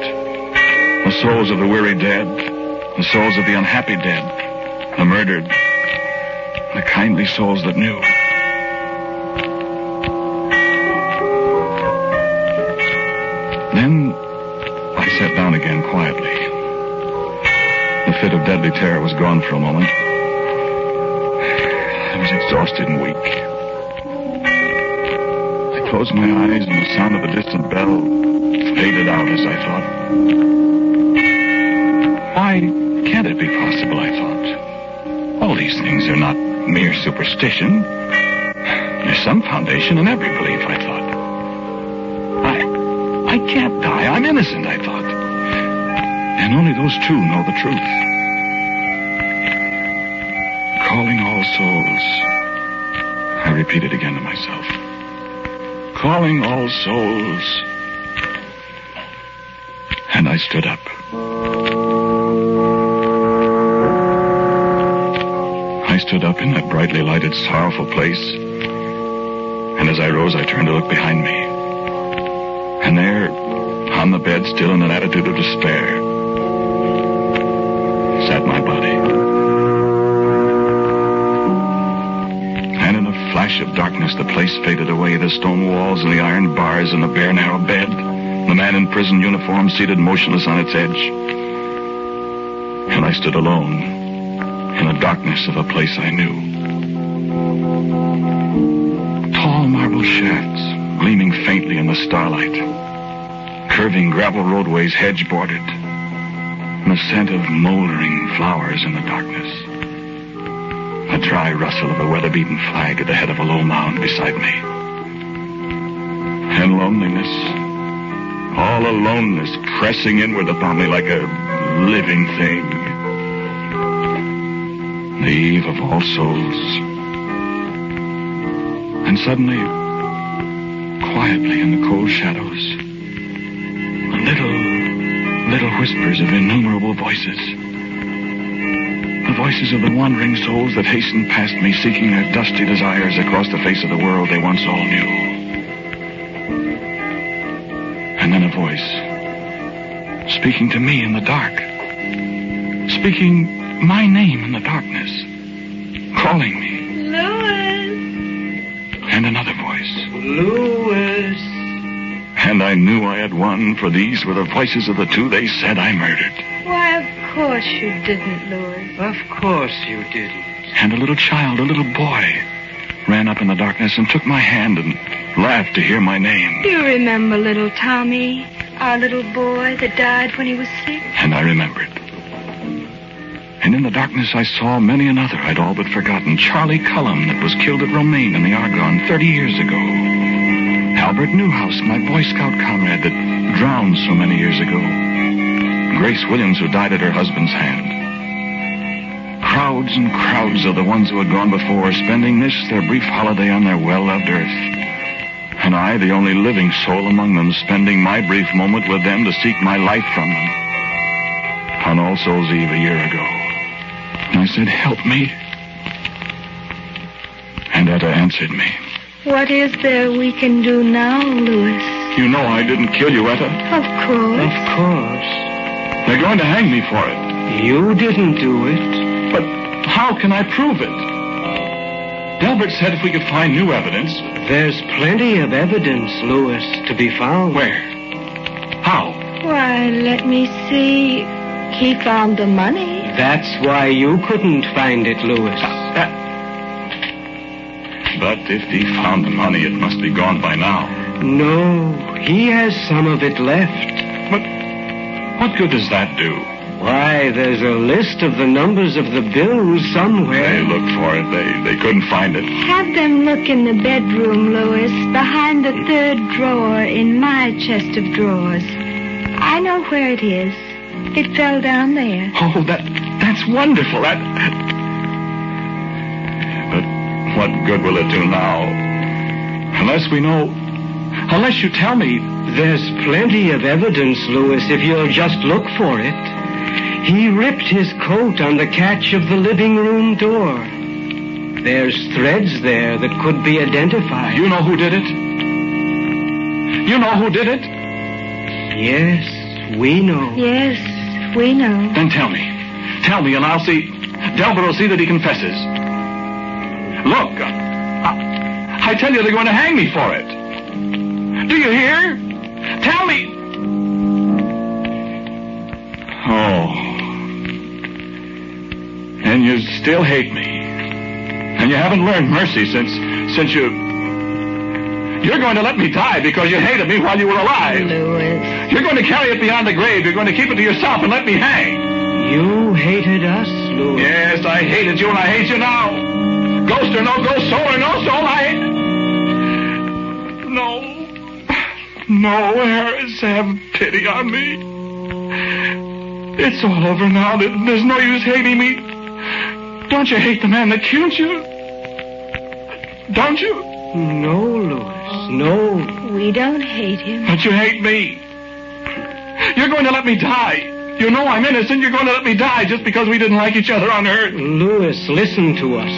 [SPEAKER 10] The souls of the weary dead, the souls of the unhappy dead, the murdered, the kindly souls that knew. Then I sat down again quietly. The fit of deadly terror was gone for a moment. I was exhausted and weak. I closed my eyes and the sound of the distant bell faded out as I thought. Why can't it be possible, I thought. All these things are not mere superstition. There's some foundation in every belief, I thought. I can't die. I'm innocent, I thought. And only those two know the truth. Calling all souls, I repeated again to myself. Calling all souls. And I stood up. I stood up in that brightly lighted, sorrowful place. And as I rose, I turned to look behind me. And there, on the bed, still in an attitude of despair, sat my body. And in a flash of darkness, the place faded away, the stone walls and the iron bars and the bare, narrow bed, the man in prison uniform seated motionless on its edge. And I stood alone in the darkness of a place I knew. Tall marble shafts gleaming faintly in the starlight. Curving gravel roadways hedge-bordered. and the scent of moldering flowers in the darkness. The dry rustle of a weather-beaten flag at the head of a low mound beside me. And loneliness. All aloneness pressing inward upon me like a living thing. The eve of All Souls. And suddenly, quietly in the cold shadows, little whispers of innumerable voices. The voices of the wandering souls that hastened past me, seeking their dusty desires across the face of the world they once all knew. And then a voice, speaking to me in the dark, speaking my name in the darkness, calling me.
[SPEAKER 14] Louis!
[SPEAKER 10] And another voice.
[SPEAKER 14] Louis!
[SPEAKER 10] And I knew I had won, for these were the voices of the two they said I murdered.
[SPEAKER 14] Why, of course you didn't, Louis. Of course you didn't.
[SPEAKER 10] And a little child, a little boy, ran up in the darkness and took my hand and laughed to hear my name.
[SPEAKER 14] Do you remember little Tommy, our little boy that died when he was sick?
[SPEAKER 10] And I remembered. And in the darkness I saw many another I'd all but forgotten. Charlie Cullum that was killed at Romaine in the Argonne 30 years ago. Albert Newhouse, my Boy Scout comrade that drowned so many years ago. Grace Williams, who died at her husband's hand. Crowds and crowds of the ones who had gone before, spending this, their brief holiday on their well-loved earth. And I, the only living soul among them, spending my brief moment with them to seek my life from them. On All Souls' Eve a year ago. And I said, help me. And Etta answered me.
[SPEAKER 14] What is there we can do now, Louis?
[SPEAKER 10] You know I didn't kill you, Etta.
[SPEAKER 14] Of course.
[SPEAKER 18] Of course.
[SPEAKER 10] They're going to hang me for it.
[SPEAKER 18] You didn't do it.
[SPEAKER 10] But how can I prove it? Delbert said if we could find new evidence.
[SPEAKER 18] There's plenty of evidence, Louis, to be found.
[SPEAKER 10] Where? How?
[SPEAKER 14] Why, let me see. He found the money.
[SPEAKER 18] That's why you couldn't find it, Louis.
[SPEAKER 10] But if he found the money, it must be gone by now.
[SPEAKER 18] No, he has some of it left.
[SPEAKER 10] But what good does that do?
[SPEAKER 18] Why, there's a list of the numbers of the bills somewhere.
[SPEAKER 10] They looked for it. They couldn't find it.
[SPEAKER 14] Have them look in the bedroom, Louis, behind the third drawer in my chest of drawers. I know where it is. It fell down there.
[SPEAKER 10] Oh, that's wonderful. But what good will it do now? Unless you tell me.
[SPEAKER 18] There's plenty of evidence, Louis, if you'll just look for it. He ripped his coat on the catch of the living room door. There's threads there that could be identified.
[SPEAKER 10] You know who did it? You know who did it?
[SPEAKER 18] Yes, we know.
[SPEAKER 14] Yes, we know.
[SPEAKER 10] Then tell me. Tell me, and I'll see. Delbert will see that he confesses. Look, I tell you they're going to hang me for it. Do you hear? Tell me. Oh. And you still hate me. And you haven't learned mercy since you're going to let me die because you hated me while you were alive.
[SPEAKER 14] Louis.
[SPEAKER 10] You're going to carry it beyond the grave. You're going to keep it to yourself and let me hang.
[SPEAKER 18] You hated us, Louis.
[SPEAKER 10] Yes, I hated you and I hate you now. Ghost or no ghost, soul or no soul, No, Harris, have pity on me. It's all over now. There's no use hating me. Don't you hate the man that killed you? Don't you?
[SPEAKER 18] No, Louis, no.
[SPEAKER 14] We don't hate him.
[SPEAKER 10] But you hate me. You're going to let me die. You know I'm innocent. You're going to let me die just because we didn't like each other on Earth.
[SPEAKER 18] Louis, listen to us.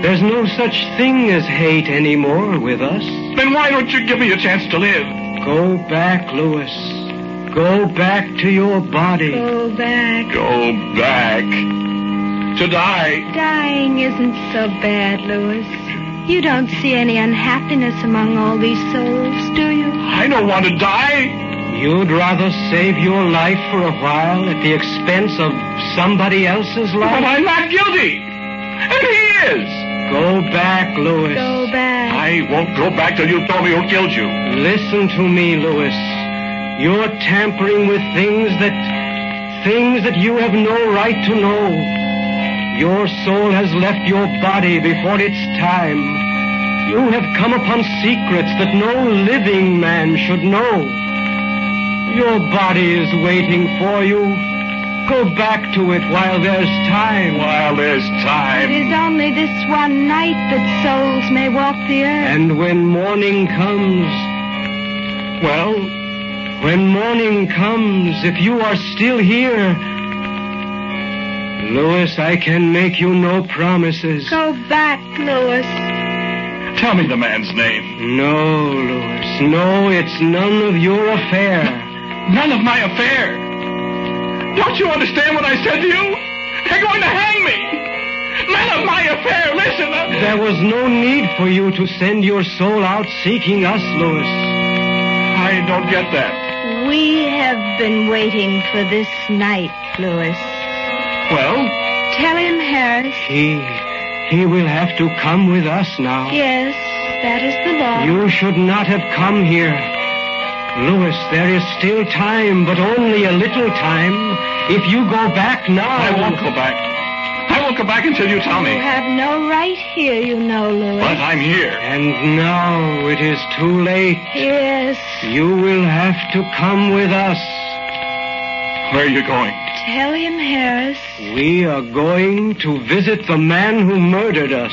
[SPEAKER 18] There's no such thing as hate anymore with us.
[SPEAKER 10] Then why don't you give me a chance to live?
[SPEAKER 18] Go back, Louis. Go back to your body.
[SPEAKER 14] Go back.
[SPEAKER 10] Go back. To die.
[SPEAKER 14] Dying isn't so bad, Louis. You don't see any unhappiness among all these souls, do you?
[SPEAKER 10] I don't want to die.
[SPEAKER 18] You'd rather save your life for a while at the expense of somebody else's life?
[SPEAKER 10] But I'm not guilty. And he is.
[SPEAKER 18] Go back, Louis.
[SPEAKER 14] Go back.
[SPEAKER 10] I won't go back till you tell me who killed you.
[SPEAKER 18] Listen to me, Louis. You're tampering with things that things that you have no right to know. Your soul has left your body before its time. You have come upon secrets that no living man should know. Your body is waiting for you. Go back to it while there's time.
[SPEAKER 10] While there's time.
[SPEAKER 14] It is only this one night that souls may walk the earth.
[SPEAKER 18] And when morning comes, well, when morning comes, if you are still here, Louis, I can make you no promises.
[SPEAKER 14] Go back, Louis.
[SPEAKER 10] Tell me the man's name.
[SPEAKER 18] No, Louis, no, it's none of your affair.
[SPEAKER 10] None of my affair? Don't you understand what I said to you? They're going to hang me. None of my affair. Listen.
[SPEAKER 18] There was no need for you to send your soul out seeking us, Louis.
[SPEAKER 10] I don't get that.
[SPEAKER 14] We have been waiting for this night, Louis.
[SPEAKER 18] Well?
[SPEAKER 14] Tell him, Harris.
[SPEAKER 18] He will have to come with us now.
[SPEAKER 14] Yes, that is the law.
[SPEAKER 18] You should not have come here. Louis, there is still time, but only a little time. If you go back now...
[SPEAKER 10] I won't go back. I won't go back until you tell me.
[SPEAKER 14] You have no right here, you know, Louis.
[SPEAKER 10] But I'm here.
[SPEAKER 18] And now it is too late.
[SPEAKER 14] Yes.
[SPEAKER 18] You will have to come with us.
[SPEAKER 10] Where are you going?
[SPEAKER 14] Tell him, Harris.
[SPEAKER 18] We are going to visit the man who murdered us.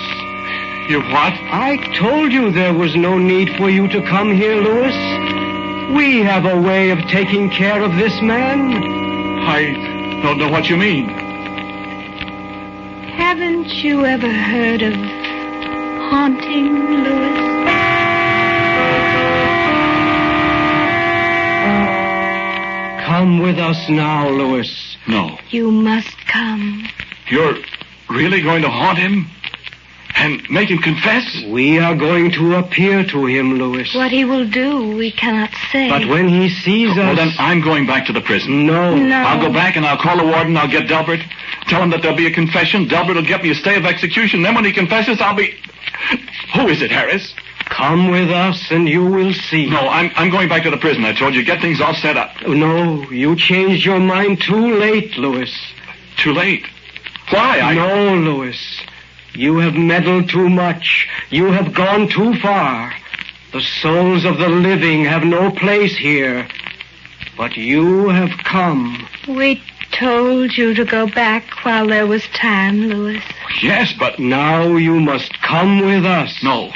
[SPEAKER 10] You what?
[SPEAKER 18] I told you there was no need for you to come here, Louis. We have a way of taking care of this man.
[SPEAKER 10] I don't know what you mean.
[SPEAKER 14] Haven't you ever heard of haunting, Louis?
[SPEAKER 18] Come with us now, Louis.
[SPEAKER 10] No.
[SPEAKER 14] You must come.
[SPEAKER 10] You're really going to haunt him? And make him confess?
[SPEAKER 18] We are going to appear to him, Louis.
[SPEAKER 14] What he will do, we cannot say.
[SPEAKER 18] But when he sees us...
[SPEAKER 10] Well, then I'm going back to the prison.
[SPEAKER 18] No.
[SPEAKER 10] I'll go back and I'll call the warden. I'll get Delbert. Tell him that there'll be a confession. Delbert will get me a stay of execution. Then when he confesses, I'll be... Who is it, Harris?
[SPEAKER 18] Come with us and you will see.
[SPEAKER 10] No, I'm going back to the prison. I told you. Get things all set up.
[SPEAKER 18] No, you changed your mind too late, Louis.
[SPEAKER 10] Too late? Why?
[SPEAKER 18] No, Louis. You have meddled too much. You have gone too far. The souls of the living have no place here. But you have come.
[SPEAKER 14] We told you to go back while there was time, Louis.
[SPEAKER 10] Yes, but...
[SPEAKER 18] Now you must come with us.
[SPEAKER 10] No.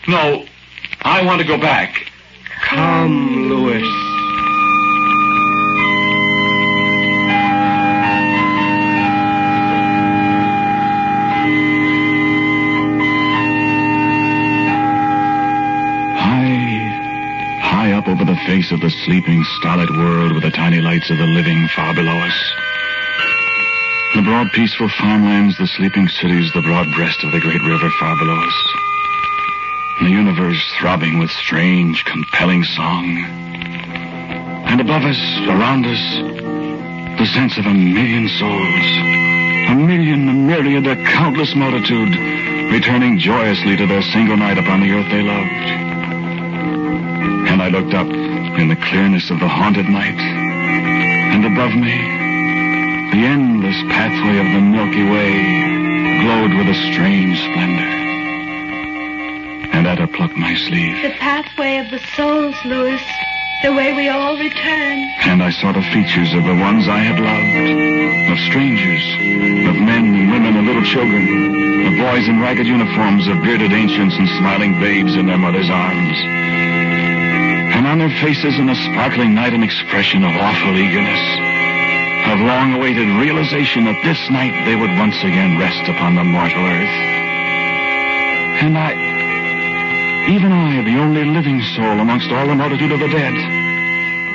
[SPEAKER 10] No, I want to go back.
[SPEAKER 18] Come, Louis.
[SPEAKER 10] High up over the face of the sleeping, starlit world with the tiny lights of the living far below us. The broad, peaceful farmlands, the sleeping cities, the broad breast of the great river far below us. The universe throbbing with strange, compelling song. And above us, around us, the sense of a million souls. A million, a myriad, a countless multitude, returning joyously to their single night upon the earth they loved. And I looked up in the clearness of the haunted night, and above me, the endless pathway of the Milky Way glowed with a strange splendor. And Ada plucked my sleeve.
[SPEAKER 14] The pathway of the souls, Louis. The way we all return.
[SPEAKER 10] And I saw the features of the ones I had loved. Of strangers. Of men and women and little children. Of boys in ragged uniforms. Of bearded ancients and smiling babes in their mother's arms. And on their faces in the sparkling night an expression of awful eagerness. Of long-awaited realization that this night they would once again rest upon the mortal earth. And even I, the only living soul amongst all the multitude of the dead,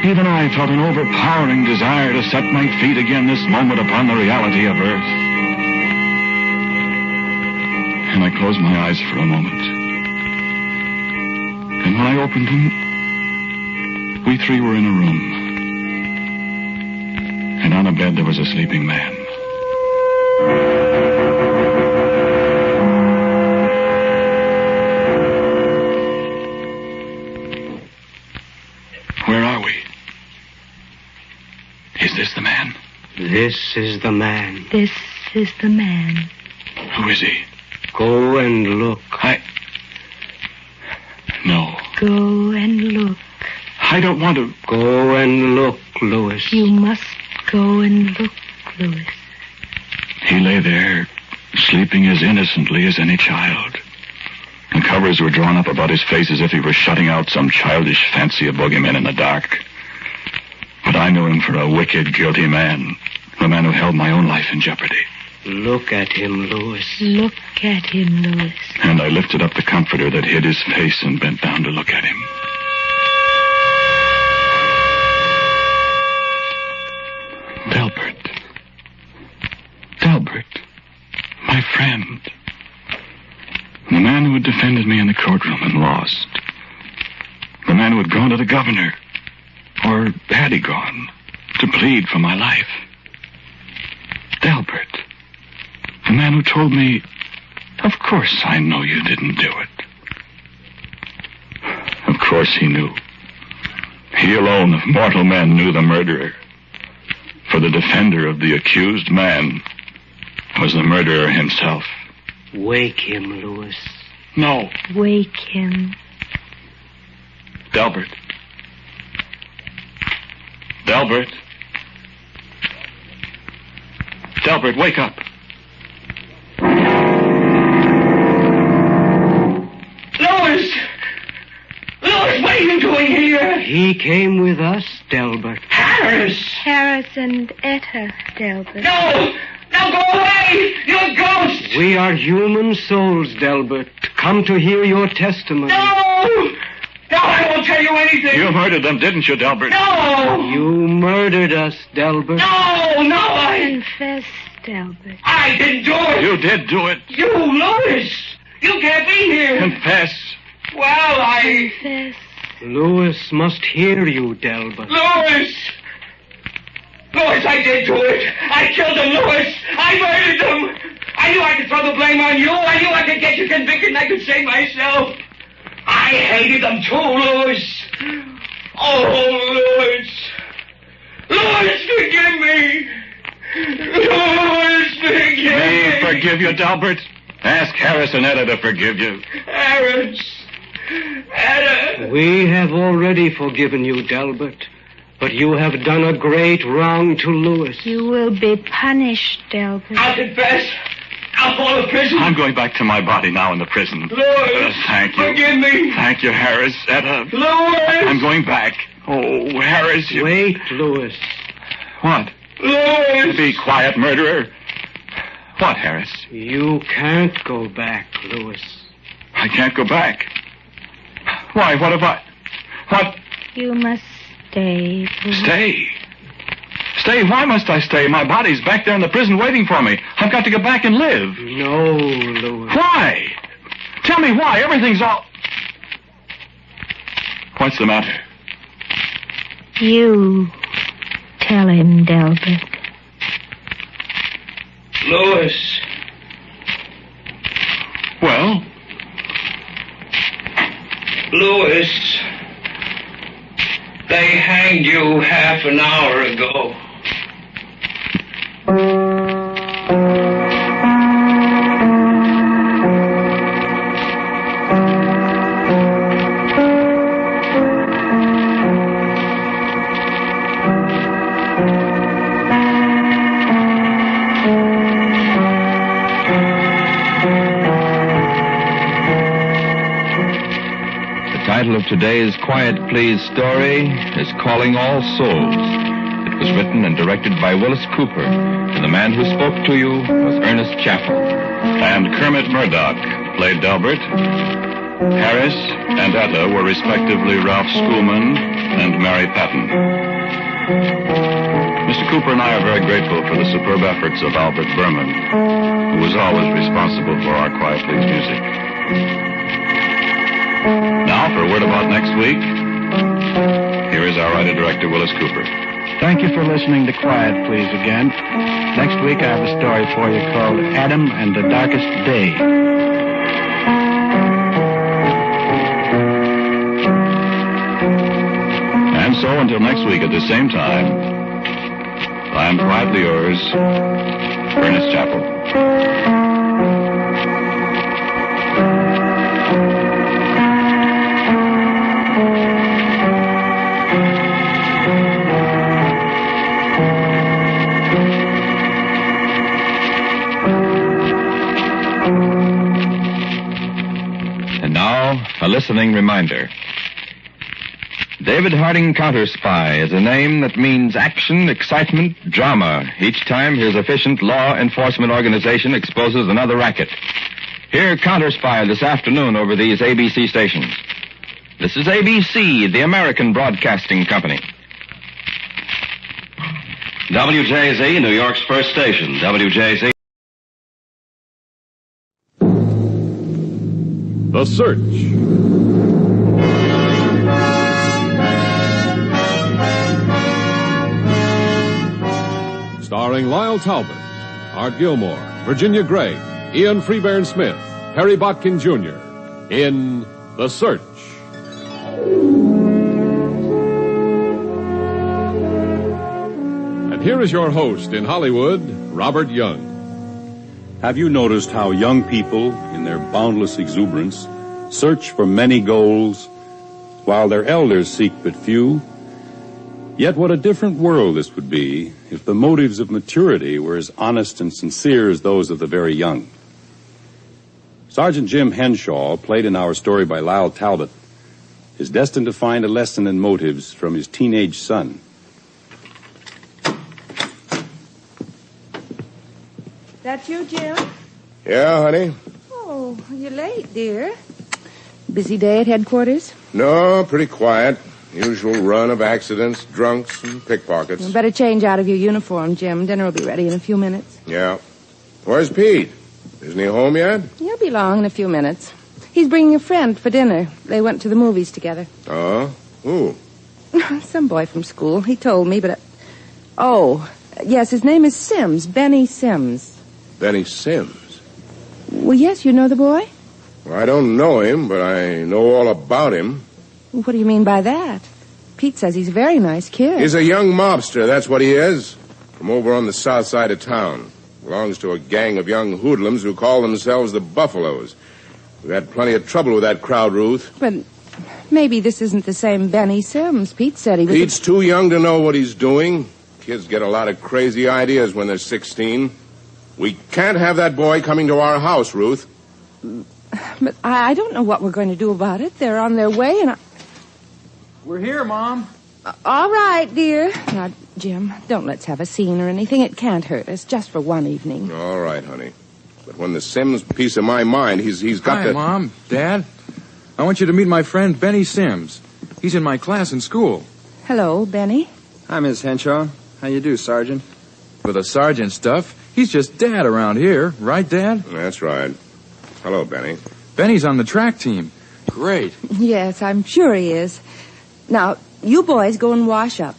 [SPEAKER 10] even I felt an overpowering desire to set my feet again this moment upon the reality of earth. And I closed my eyes for a moment. And when I opened them, we three were in a room. And on a bed there was a sleeping man. is the man.
[SPEAKER 18] This is the man.
[SPEAKER 14] This is the man.
[SPEAKER 10] Who is he?
[SPEAKER 18] Go and look.
[SPEAKER 10] No.
[SPEAKER 14] Go and look.
[SPEAKER 10] I don't want to.
[SPEAKER 18] Go and look, Louis.
[SPEAKER 14] You must go and look, Louis.
[SPEAKER 10] He lay there, sleeping as innocently as any child. And covers were drawn up about his face as if he were shutting out some childish fancy of boogeymen in the dark. But I knew him for a wicked, guilty man. A man who held my own life in jeopardy.
[SPEAKER 18] Look at him, Louis.
[SPEAKER 14] Look at him, Louis.
[SPEAKER 10] And I lifted up the comforter that hid his face and bent down to look at him. Delbert. Delbert. My friend. The man who had defended me in the courtroom and lost. The man who had gone to the governor. Or had he gone? To plead for my life. Delbert. The man who told me, of course I know you didn't do it. Of course he knew. He alone of mortal men knew the murderer. For the defender of the accused man was the murderer himself.
[SPEAKER 18] Wake him, Louis.
[SPEAKER 10] No.
[SPEAKER 14] Wake him.
[SPEAKER 10] Delbert. Delbert. Delbert, wake up.
[SPEAKER 18] Louis! Louis, what are you doing here? He came with us, Delbert. Harris!
[SPEAKER 14] Harris and Etta, Delbert.
[SPEAKER 18] No! Now go away! You're a ghost! We are human souls, Delbert. Come to hear your testimony. No! No, I won't tell you anything.
[SPEAKER 10] You murdered them, didn't you, Delbert?
[SPEAKER 18] No! You murdered us, Delbert. No,
[SPEAKER 14] Confess, Delbert.
[SPEAKER 18] I didn't do it.
[SPEAKER 10] You did do it.
[SPEAKER 18] You, Louis! You can't be here.
[SPEAKER 10] Confess.
[SPEAKER 18] Well,
[SPEAKER 14] Confess.
[SPEAKER 18] Louis must hear you, Delbert. Louis! Louis, I did do it. I killed them, Louis. I murdered them. I knew I could throw the blame on you. I knew I could get you convicted and I could save myself. I hated them too, Louis. Oh, Louis. Louis, forgive me. Louis, forgive me.
[SPEAKER 10] Forgive you, Delbert? Ask Harris and Etta to forgive you.
[SPEAKER 18] Harris. Etta. We have already forgiven you, Delbert. But you have done a great wrong to Louis.
[SPEAKER 14] You will be punished, Delbert.
[SPEAKER 18] I'll confess. I'll fall to prison.
[SPEAKER 10] I'm going back to my body now in the prison.
[SPEAKER 18] Louis.
[SPEAKER 10] Thank you.
[SPEAKER 18] Forgive me.
[SPEAKER 10] Thank you, Harris. Etta.
[SPEAKER 18] Louis.
[SPEAKER 10] I'm going back. Oh, Harris, you...
[SPEAKER 18] Wait, Louis.
[SPEAKER 10] What?
[SPEAKER 18] Louis.
[SPEAKER 10] Be quiet, murderer. What, Harris?
[SPEAKER 18] You can't go back, Louis.
[SPEAKER 10] I can't go back. Why, what have I... What?
[SPEAKER 14] You must stay, Louis.
[SPEAKER 10] Stay? Stay? Why must I stay? My body's back there in the prison waiting for me. I've got to go back and live.
[SPEAKER 18] No, Louis.
[SPEAKER 10] Why? Tell me why. Everything's all... What's the matter?
[SPEAKER 14] You tell him, Delbert.
[SPEAKER 18] Louis.
[SPEAKER 10] Well?
[SPEAKER 18] Louis. They hanged you half an hour ago.
[SPEAKER 3] The title of today's Quiet Please story is Calling All Souls. It was written and directed by Willis Cooper, and the man who spoke to you was Ernest Chappell.
[SPEAKER 10] And Kermit Murdoch played Delbert. Harris and Etta were respectively Ralph Schoolman and Mary Patton. Mr. Cooper and I are very grateful for the superb efforts of Albert Berman, who was always responsible for our Quiet Please music. Now, for a word about next week, here is our writer-director, Willis Cooper.
[SPEAKER 15] Thank you for listening to Quiet Please again. Next week I have a story for you called Adam and the Darkest Day.
[SPEAKER 10] And so, until next week at the same time, I'm quietly yours, Ernest Chappell.
[SPEAKER 3] And now, a listening reminder. David Harding Counterspy is a name that means action, excitement, drama each time his efficient law enforcement organization exposes another racket. Hear Counterspy this afternoon over these ABC stations. This is ABC, the American Broadcasting Company.
[SPEAKER 1] WJZ, New York's first station. WJZ.
[SPEAKER 8] The Search. Starring Lyle Talbot, Art Gilmore, Virginia Gray, Ian Freebairn Smith, Harry Botkin Jr. in The Search. And here is your host in Hollywood, Robert Young.
[SPEAKER 7] Have you noticed how young people, in their boundless exuberance, search for many goals, while their elders seek but few? Yet what a different world this would be if the motives of maturity were as honest and sincere as those of the very young. Sergeant Jim Henshaw, played in our story by Lyle Talbot, is destined to find a lesson in motives from his teenage son.
[SPEAKER 17] That you, Jim?
[SPEAKER 20] Yeah, honey?
[SPEAKER 17] Oh, you're late, dear. Busy day at headquarters?
[SPEAKER 20] No, pretty quiet. Usual run of accidents, drunks, and pickpockets.
[SPEAKER 17] You better change out of your uniform, Jim. Dinner will be ready in a few minutes.
[SPEAKER 20] Yeah. Where's Pete? Isn't he home yet?
[SPEAKER 17] He'll be long in a few minutes. He's bringing a friend for dinner. They went to the movies together.
[SPEAKER 20] Oh? Who?
[SPEAKER 17] Some boy from school. He told me, but... Oh, yes, his name is Sims. Benny Sims.
[SPEAKER 20] Benny Sims?
[SPEAKER 17] Well, yes, you know the boy?
[SPEAKER 20] Well, I don't know him, but I know all about him.
[SPEAKER 17] What do you mean by that? Pete says he's a very nice kid.
[SPEAKER 20] He's a young mobster, that's what he is. From over on the south side of town. Belongs to a gang of young hoodlums who call themselves the Buffaloes. We've had plenty of trouble with that crowd, Ruth.
[SPEAKER 17] But maybe this isn't the same Benny Sims. Pete said he was...
[SPEAKER 20] Pete's too young to know what he's doing. Kids get a lot of crazy ideas when they're 16. We can't have that boy coming to our house, Ruth.
[SPEAKER 17] But I don't know what we're going to do about it. They're on their way, and
[SPEAKER 13] We're here, Mom.
[SPEAKER 17] All right, dear. Now, Jim, don't let's have a scene or anything. It can't hurt us, just for one evening.
[SPEAKER 20] All right, honey. But when the Sims piece of my mind, he's got
[SPEAKER 21] Hi,
[SPEAKER 20] to...
[SPEAKER 21] Mom, Dad. I want you to meet my friend Benny Sims. He's in my class in school.
[SPEAKER 17] Hello, Benny.
[SPEAKER 21] Hi, Miss Henshaw. How you do, Sergeant? For the sergeant stuff, he's just Dad around here, right, Dad?
[SPEAKER 20] That's right. Hello, Benny.
[SPEAKER 21] Benny's on the track team. Great.
[SPEAKER 17] Yes, I'm sure he is. Now, you boys go and wash up.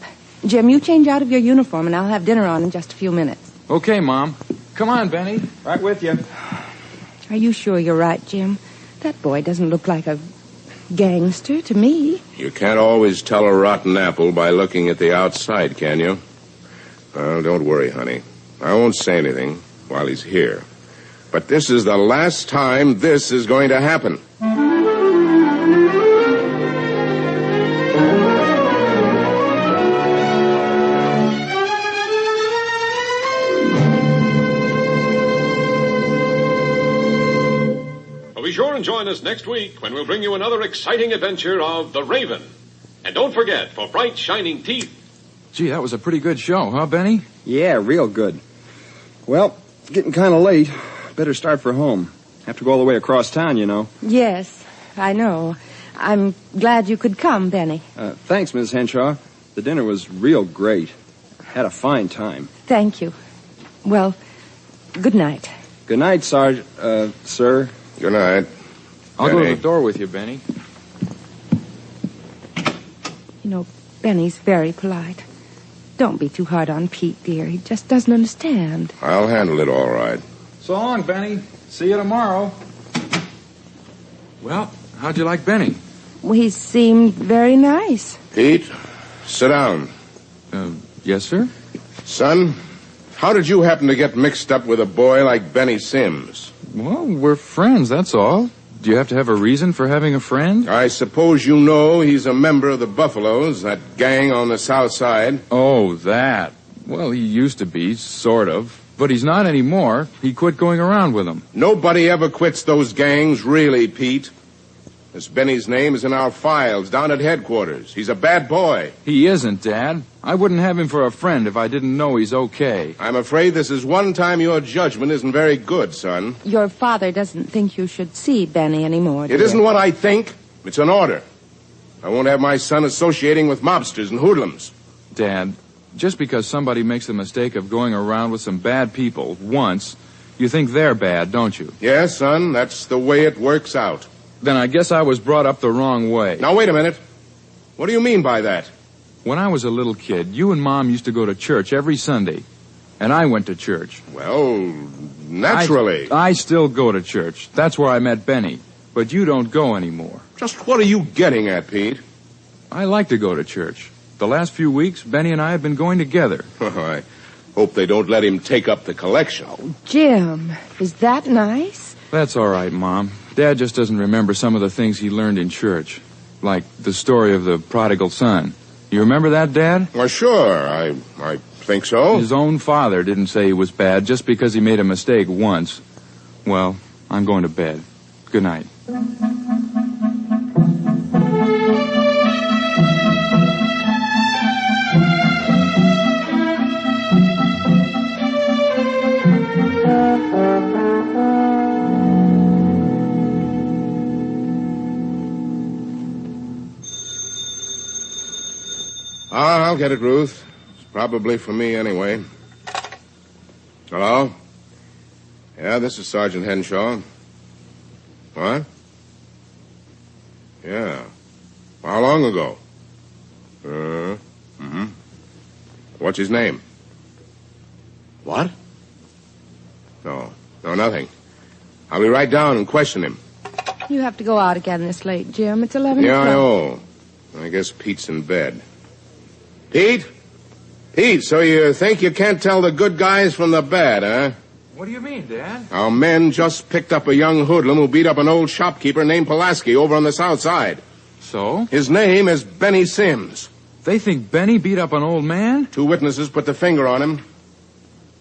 [SPEAKER 17] Jim, you change out of your uniform, and I'll have dinner on in just a few minutes.
[SPEAKER 21] Okay, Mom. Come on, Benny. Right with you.
[SPEAKER 17] Are you sure you're right, Jim? That boy doesn't look like a gangster to me.
[SPEAKER 20] You can't always tell a rotten apple by looking at the outside, can you? Well, don't worry, honey. I won't say anything while he's here. But this is the last time this is going to happen.
[SPEAKER 8] Be sure and join us next week when we'll bring you another exciting adventure of The Raven. And don't forget, for bright, shining teeth...
[SPEAKER 21] Gee, that was a pretty good show, huh, Benny?
[SPEAKER 25] Yeah, real good. Well, it's getting kind of late. Better start for home. Have to go all the way across town, you know.
[SPEAKER 17] Yes, I know. I'm glad you could come, Benny.
[SPEAKER 25] Thanks, Miss Henshaw. The dinner was real great. Had a fine time.
[SPEAKER 17] Thank you. Well, good night.
[SPEAKER 25] Good night, sir.
[SPEAKER 20] Good night.
[SPEAKER 21] I'll go to the door with you, Benny.
[SPEAKER 17] You know, Benny's very polite. Don't be too hard on Pete, dear. He just doesn't understand.
[SPEAKER 20] I'll handle it all right.
[SPEAKER 21] So long, Benny. See you tomorrow. Well, how'd you like Benny?
[SPEAKER 17] Well, he seemed very nice.
[SPEAKER 20] Pete, sit down.
[SPEAKER 21] Yes, sir?
[SPEAKER 20] Son, how did you happen to get mixed up with a boy like Benny Sims?
[SPEAKER 21] Well, we're friends, that's all. Do you have to have a reason for having a friend?
[SPEAKER 20] I suppose you know he's a member of the Buffaloes, that gang on the south side.
[SPEAKER 21] Oh, that. Well, he used to be, sort of. But he's not anymore. He quit going around with them.
[SPEAKER 20] Nobody ever quits those gangs, really, Pete. This Benny's name is in our files down at headquarters. He's a bad boy.
[SPEAKER 21] He isn't, Dad. I wouldn't have him for a friend if I didn't know he's okay.
[SPEAKER 20] I'm afraid this is one time your judgment isn't very good, son.
[SPEAKER 17] Your father doesn't think you should see Benny anymore,
[SPEAKER 20] It isn't what I think. It's an order. I won't have my son associating with mobsters and hoodlums.
[SPEAKER 21] Dad, just because somebody makes the mistake of going around with some bad people once, you think they're bad, don't you?
[SPEAKER 20] Yes, son, that's the way it works out.
[SPEAKER 21] Then I guess I was brought up the wrong way.
[SPEAKER 20] Now, wait a minute. What do you mean by that?
[SPEAKER 21] When I was a little kid, you and Mom used to go to church every Sunday. And I went to church.
[SPEAKER 20] Well, naturally.
[SPEAKER 21] I still go to church. That's where I met Benny. But you don't go anymore.
[SPEAKER 20] Just what are you getting at, Pete?
[SPEAKER 21] I like to go to church. The last few weeks, Benny and I have been going together.
[SPEAKER 20] I hope they don't let him take up the collection.
[SPEAKER 17] Oh, Jim, is that nice?
[SPEAKER 21] That's all right, Mom. Dad just doesn't remember some of the things he learned in church. Like the story of the prodigal son. You remember that, Dad?
[SPEAKER 20] Well, sure. I think so.
[SPEAKER 21] His own father didn't say he was bad just because he made a mistake once. Well, I'm going to bed. Good night.
[SPEAKER 20] I'll get it, Ruth. It's probably for me anyway. Hello? Yeah, this is Sergeant Henshaw. What? Yeah. How long ago? Mm-hmm. What's his name? What? No, nothing. I'll be right down and question him.
[SPEAKER 17] You have to go out again this late, Jim. It's 11
[SPEAKER 20] Yeah,
[SPEAKER 17] o'clock.
[SPEAKER 20] I know. I guess Pete's in bed. Pete? Pete, so you think you can't tell the good guys from the bad, huh?
[SPEAKER 21] What do you mean, Dad?
[SPEAKER 20] Our men just picked up a young hoodlum who beat up an old shopkeeper named Pulaski over on the south side.
[SPEAKER 21] So?
[SPEAKER 20] His name is Benny Sims.
[SPEAKER 21] They think Benny beat up an old man?
[SPEAKER 20] 2 witnesses put the finger on him.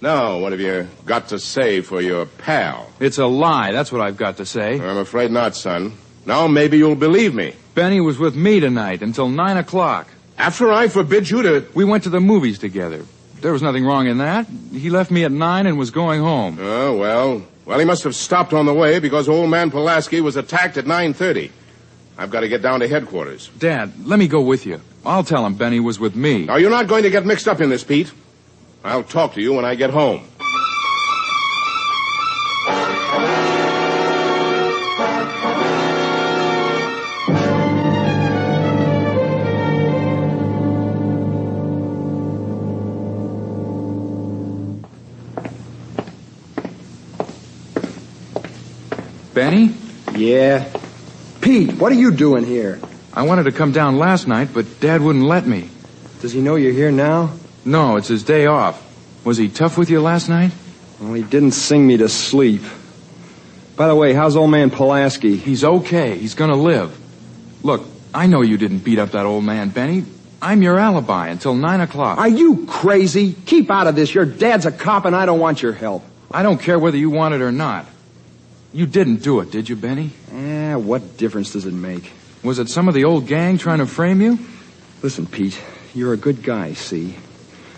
[SPEAKER 20] Now, what have you got to say for your pal?
[SPEAKER 21] It's a lie, that's what I've got to say.
[SPEAKER 20] I'm afraid not, son. Now maybe you'll believe me.
[SPEAKER 21] Benny was with me tonight until 9 o'clock.
[SPEAKER 20] After I forbid you to...
[SPEAKER 21] We went to the movies together. There was nothing wrong in that. He left me at 9 and was going home.
[SPEAKER 20] Oh, well. Well, he must have stopped on the way because old man Pulaski was attacked at 9:30. I've got to get down to headquarters.
[SPEAKER 21] Dad, let me go with you. I'll tell him Benny was with me.
[SPEAKER 20] Now, you're not going to get mixed up in this, Pete. I'll talk to you when I get home.
[SPEAKER 21] Benny?
[SPEAKER 2] Yeah. Pete, what are you doing here?
[SPEAKER 21] I wanted to come down last night, but Dad wouldn't let me.
[SPEAKER 2] Does he know you're here now?
[SPEAKER 21] No, it's his day off. Was he tough with you last night?
[SPEAKER 2] Well, he didn't sing me to sleep. By the way, how's old man Pulaski?
[SPEAKER 21] He's okay. He's gonna live. Look, I know you didn't beat up that old man, Benny. I'm your alibi until 9 o'clock.
[SPEAKER 2] Are you crazy? Keep out of this. Your dad's a cop and I don't want your help.
[SPEAKER 21] I don't care whether you want it or not. You didn't do it, did you, Benny?
[SPEAKER 2] What difference does it make?
[SPEAKER 21] Was it some of the old gang trying to frame you?
[SPEAKER 2] Listen, Pete, you're a good guy, see?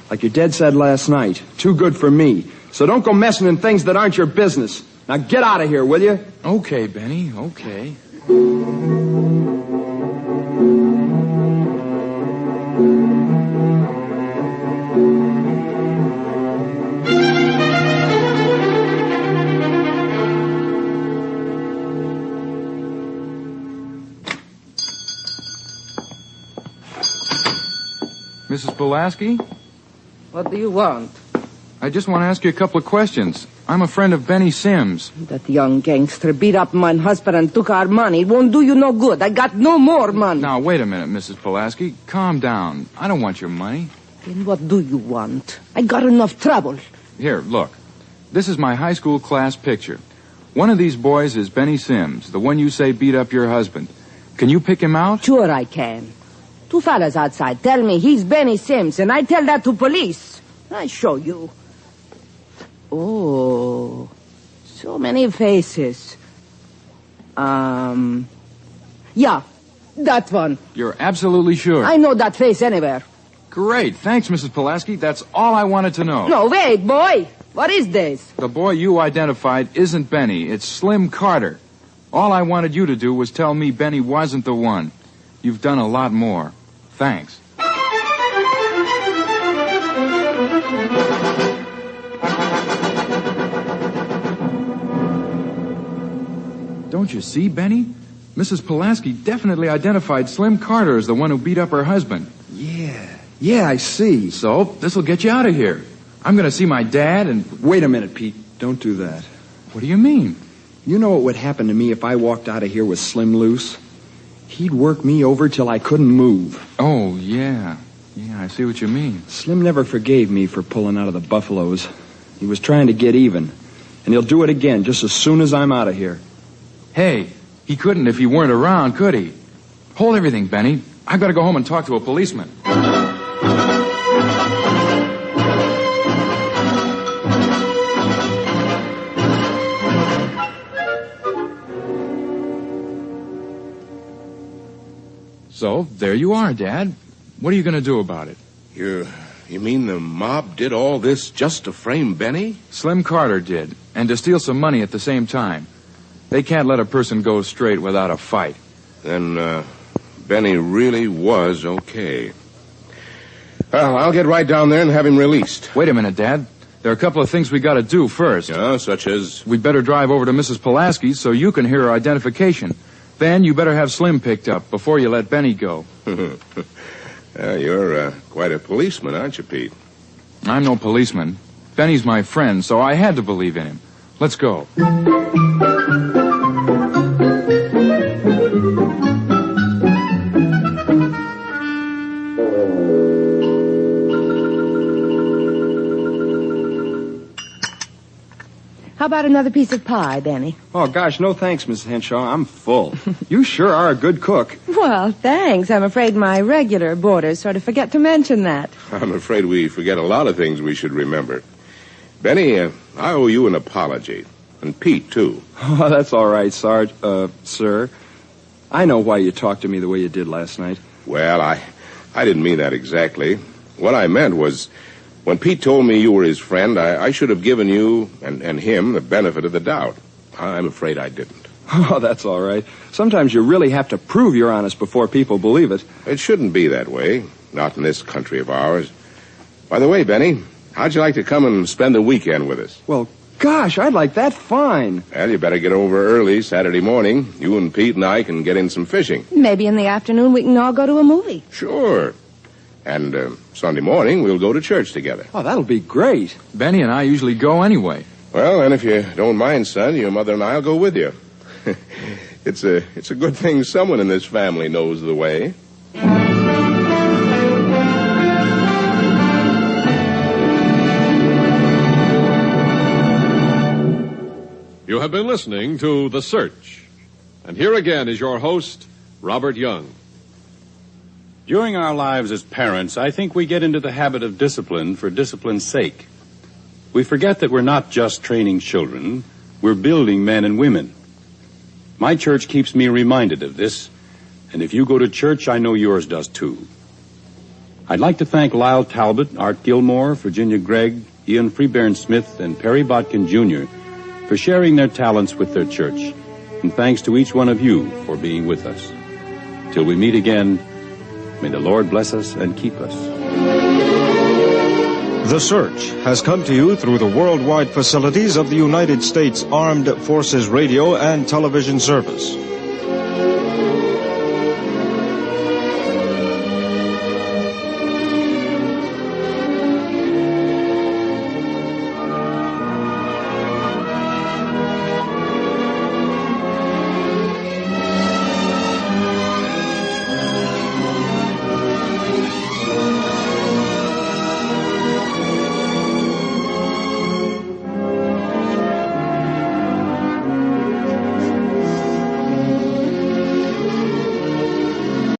[SPEAKER 2] Like your dad said last night, too good for me. So don't go messing in things that aren't your business. Now get out of here, will you?
[SPEAKER 21] Okay, Benny, okay. Mrs. Pulaski?
[SPEAKER 17] What do you want?
[SPEAKER 21] I just want to ask you a couple of questions. I'm a friend of Benny Sims.
[SPEAKER 17] That young gangster beat up my husband and took our money. It won't do you no good. I got no more money.
[SPEAKER 21] Now, wait a minute, Mrs. Pulaski. Calm down. I don't want your money.
[SPEAKER 17] And what do you want? I got enough trouble.
[SPEAKER 21] Here, look. This is my high school class picture. One of these boys is Benny Sims, the one you say beat up your husband. Can you pick him out?
[SPEAKER 17] Sure I can. Two fellas outside tell me he's Benny Sims, and I tell that to police. I show you. Oh, so many faces. Yeah, that one.
[SPEAKER 21] You're absolutely sure?
[SPEAKER 17] I know that face anywhere.
[SPEAKER 21] Great. Thanks, Mrs. Pulaski. That's all I wanted to know.
[SPEAKER 17] No, wait, boy. What is this?
[SPEAKER 21] The boy you identified isn't Benny. It's Slim Carter. All I wanted you to do was tell me Benny wasn't the one. You've done a lot more. Thanks. Don't you see, Benny? Mrs. Pulaski definitely identified Slim Carter as the one who beat up her husband.
[SPEAKER 25] Yeah, I see.
[SPEAKER 21] So, this'll get you out of here. I'm going to see my dad and...
[SPEAKER 25] Wait a minute, Pete. Don't do that.
[SPEAKER 21] What do you mean?
[SPEAKER 25] You know what would happen to me if I walked out of here with Slim loose? He'd work me over till I couldn't move.
[SPEAKER 21] Oh, yeah. Yeah, I see what you mean.
[SPEAKER 25] Slim never forgave me for pulling out of the Buffaloes. He was trying to get even. And he'll do it again just as soon as I'm out of here.
[SPEAKER 21] Hey, he couldn't if you weren't around, could he? Hold everything, Benny. I've got to go home and talk to a policeman. So, there you are, Dad. What are you going to do about it?
[SPEAKER 20] You mean the mob did all this just to frame Benny?
[SPEAKER 21] Slim Carter did, and to steal some money at the same time. They can't let a person go straight without a fight.
[SPEAKER 20] Then, Benny really was okay. Well, I'll get right down there and have him released.
[SPEAKER 21] Wait a minute, Dad. There are a couple of things we got to do first.
[SPEAKER 20] Yeah, such as?
[SPEAKER 21] We'd better drive over to Mrs. Pulaski's so you can hear her identification. Then you better have Slim picked up before you let Benny go.
[SPEAKER 20] You're quite a policeman, aren't you, Pete?
[SPEAKER 21] I'm no policeman. Benny's my friend, so I had to believe in him. Let's go.
[SPEAKER 17] How about another piece of pie, Benny?
[SPEAKER 25] Oh, gosh, no thanks, Mrs. Henshaw. I'm full. You sure are a good cook.
[SPEAKER 17] Well, thanks. I'm afraid my regular boarders sort of forget to mention that.
[SPEAKER 20] I'm afraid we forget a lot of things we should remember. Benny, I owe you an apology. And Pete, too.
[SPEAKER 25] Oh, that's all right, Sarge. Sir. I know why you talked to me the way you did last night.
[SPEAKER 20] Well, I didn't mean that exactly. What I meant was, when Pete told me you were his friend, I should have given you and him the benefit of the doubt. I'm afraid I didn't.
[SPEAKER 25] Oh, that's all right. Sometimes you really have to prove you're honest before people believe it.
[SPEAKER 20] It shouldn't be that way. Not in this country of ours. By the way, Benny, how'd you like to come and spend the weekend with us?
[SPEAKER 25] Well, gosh, I'd like that fine.
[SPEAKER 20] Well, you better get over early Saturday morning. You and Pete and I can get in some fishing.
[SPEAKER 17] Maybe in the afternoon we can all go to a movie.
[SPEAKER 20] Sure. And Sunday morning we'll go to church together.
[SPEAKER 25] Oh, that'll be great.
[SPEAKER 21] Benny and I usually go anyway.
[SPEAKER 20] Well, then if you don't mind, son, your mother and I'll go with you. It's a good thing someone in this family knows the way.
[SPEAKER 4] You have been listening to The Search. And here again is your host, Robert Young.
[SPEAKER 7] During our lives as parents, I think we get into the habit of discipline for discipline's sake. We forget that we're not just training children, we're building men and women. My church keeps me reminded of this, and if you go to church, I know yours does too. I'd like to thank Lyle Talbot, Art Gilmore, Virginia Gregg, Ian Freebairn-Smith, and Perry Botkin Jr. for sharing their talents with their church. And thanks to each one of you for being with us. Till we meet again, may the Lord bless us and keep us.
[SPEAKER 9] The Search has come to you through the worldwide facilities of the United States Armed Forces Radio and Television Service.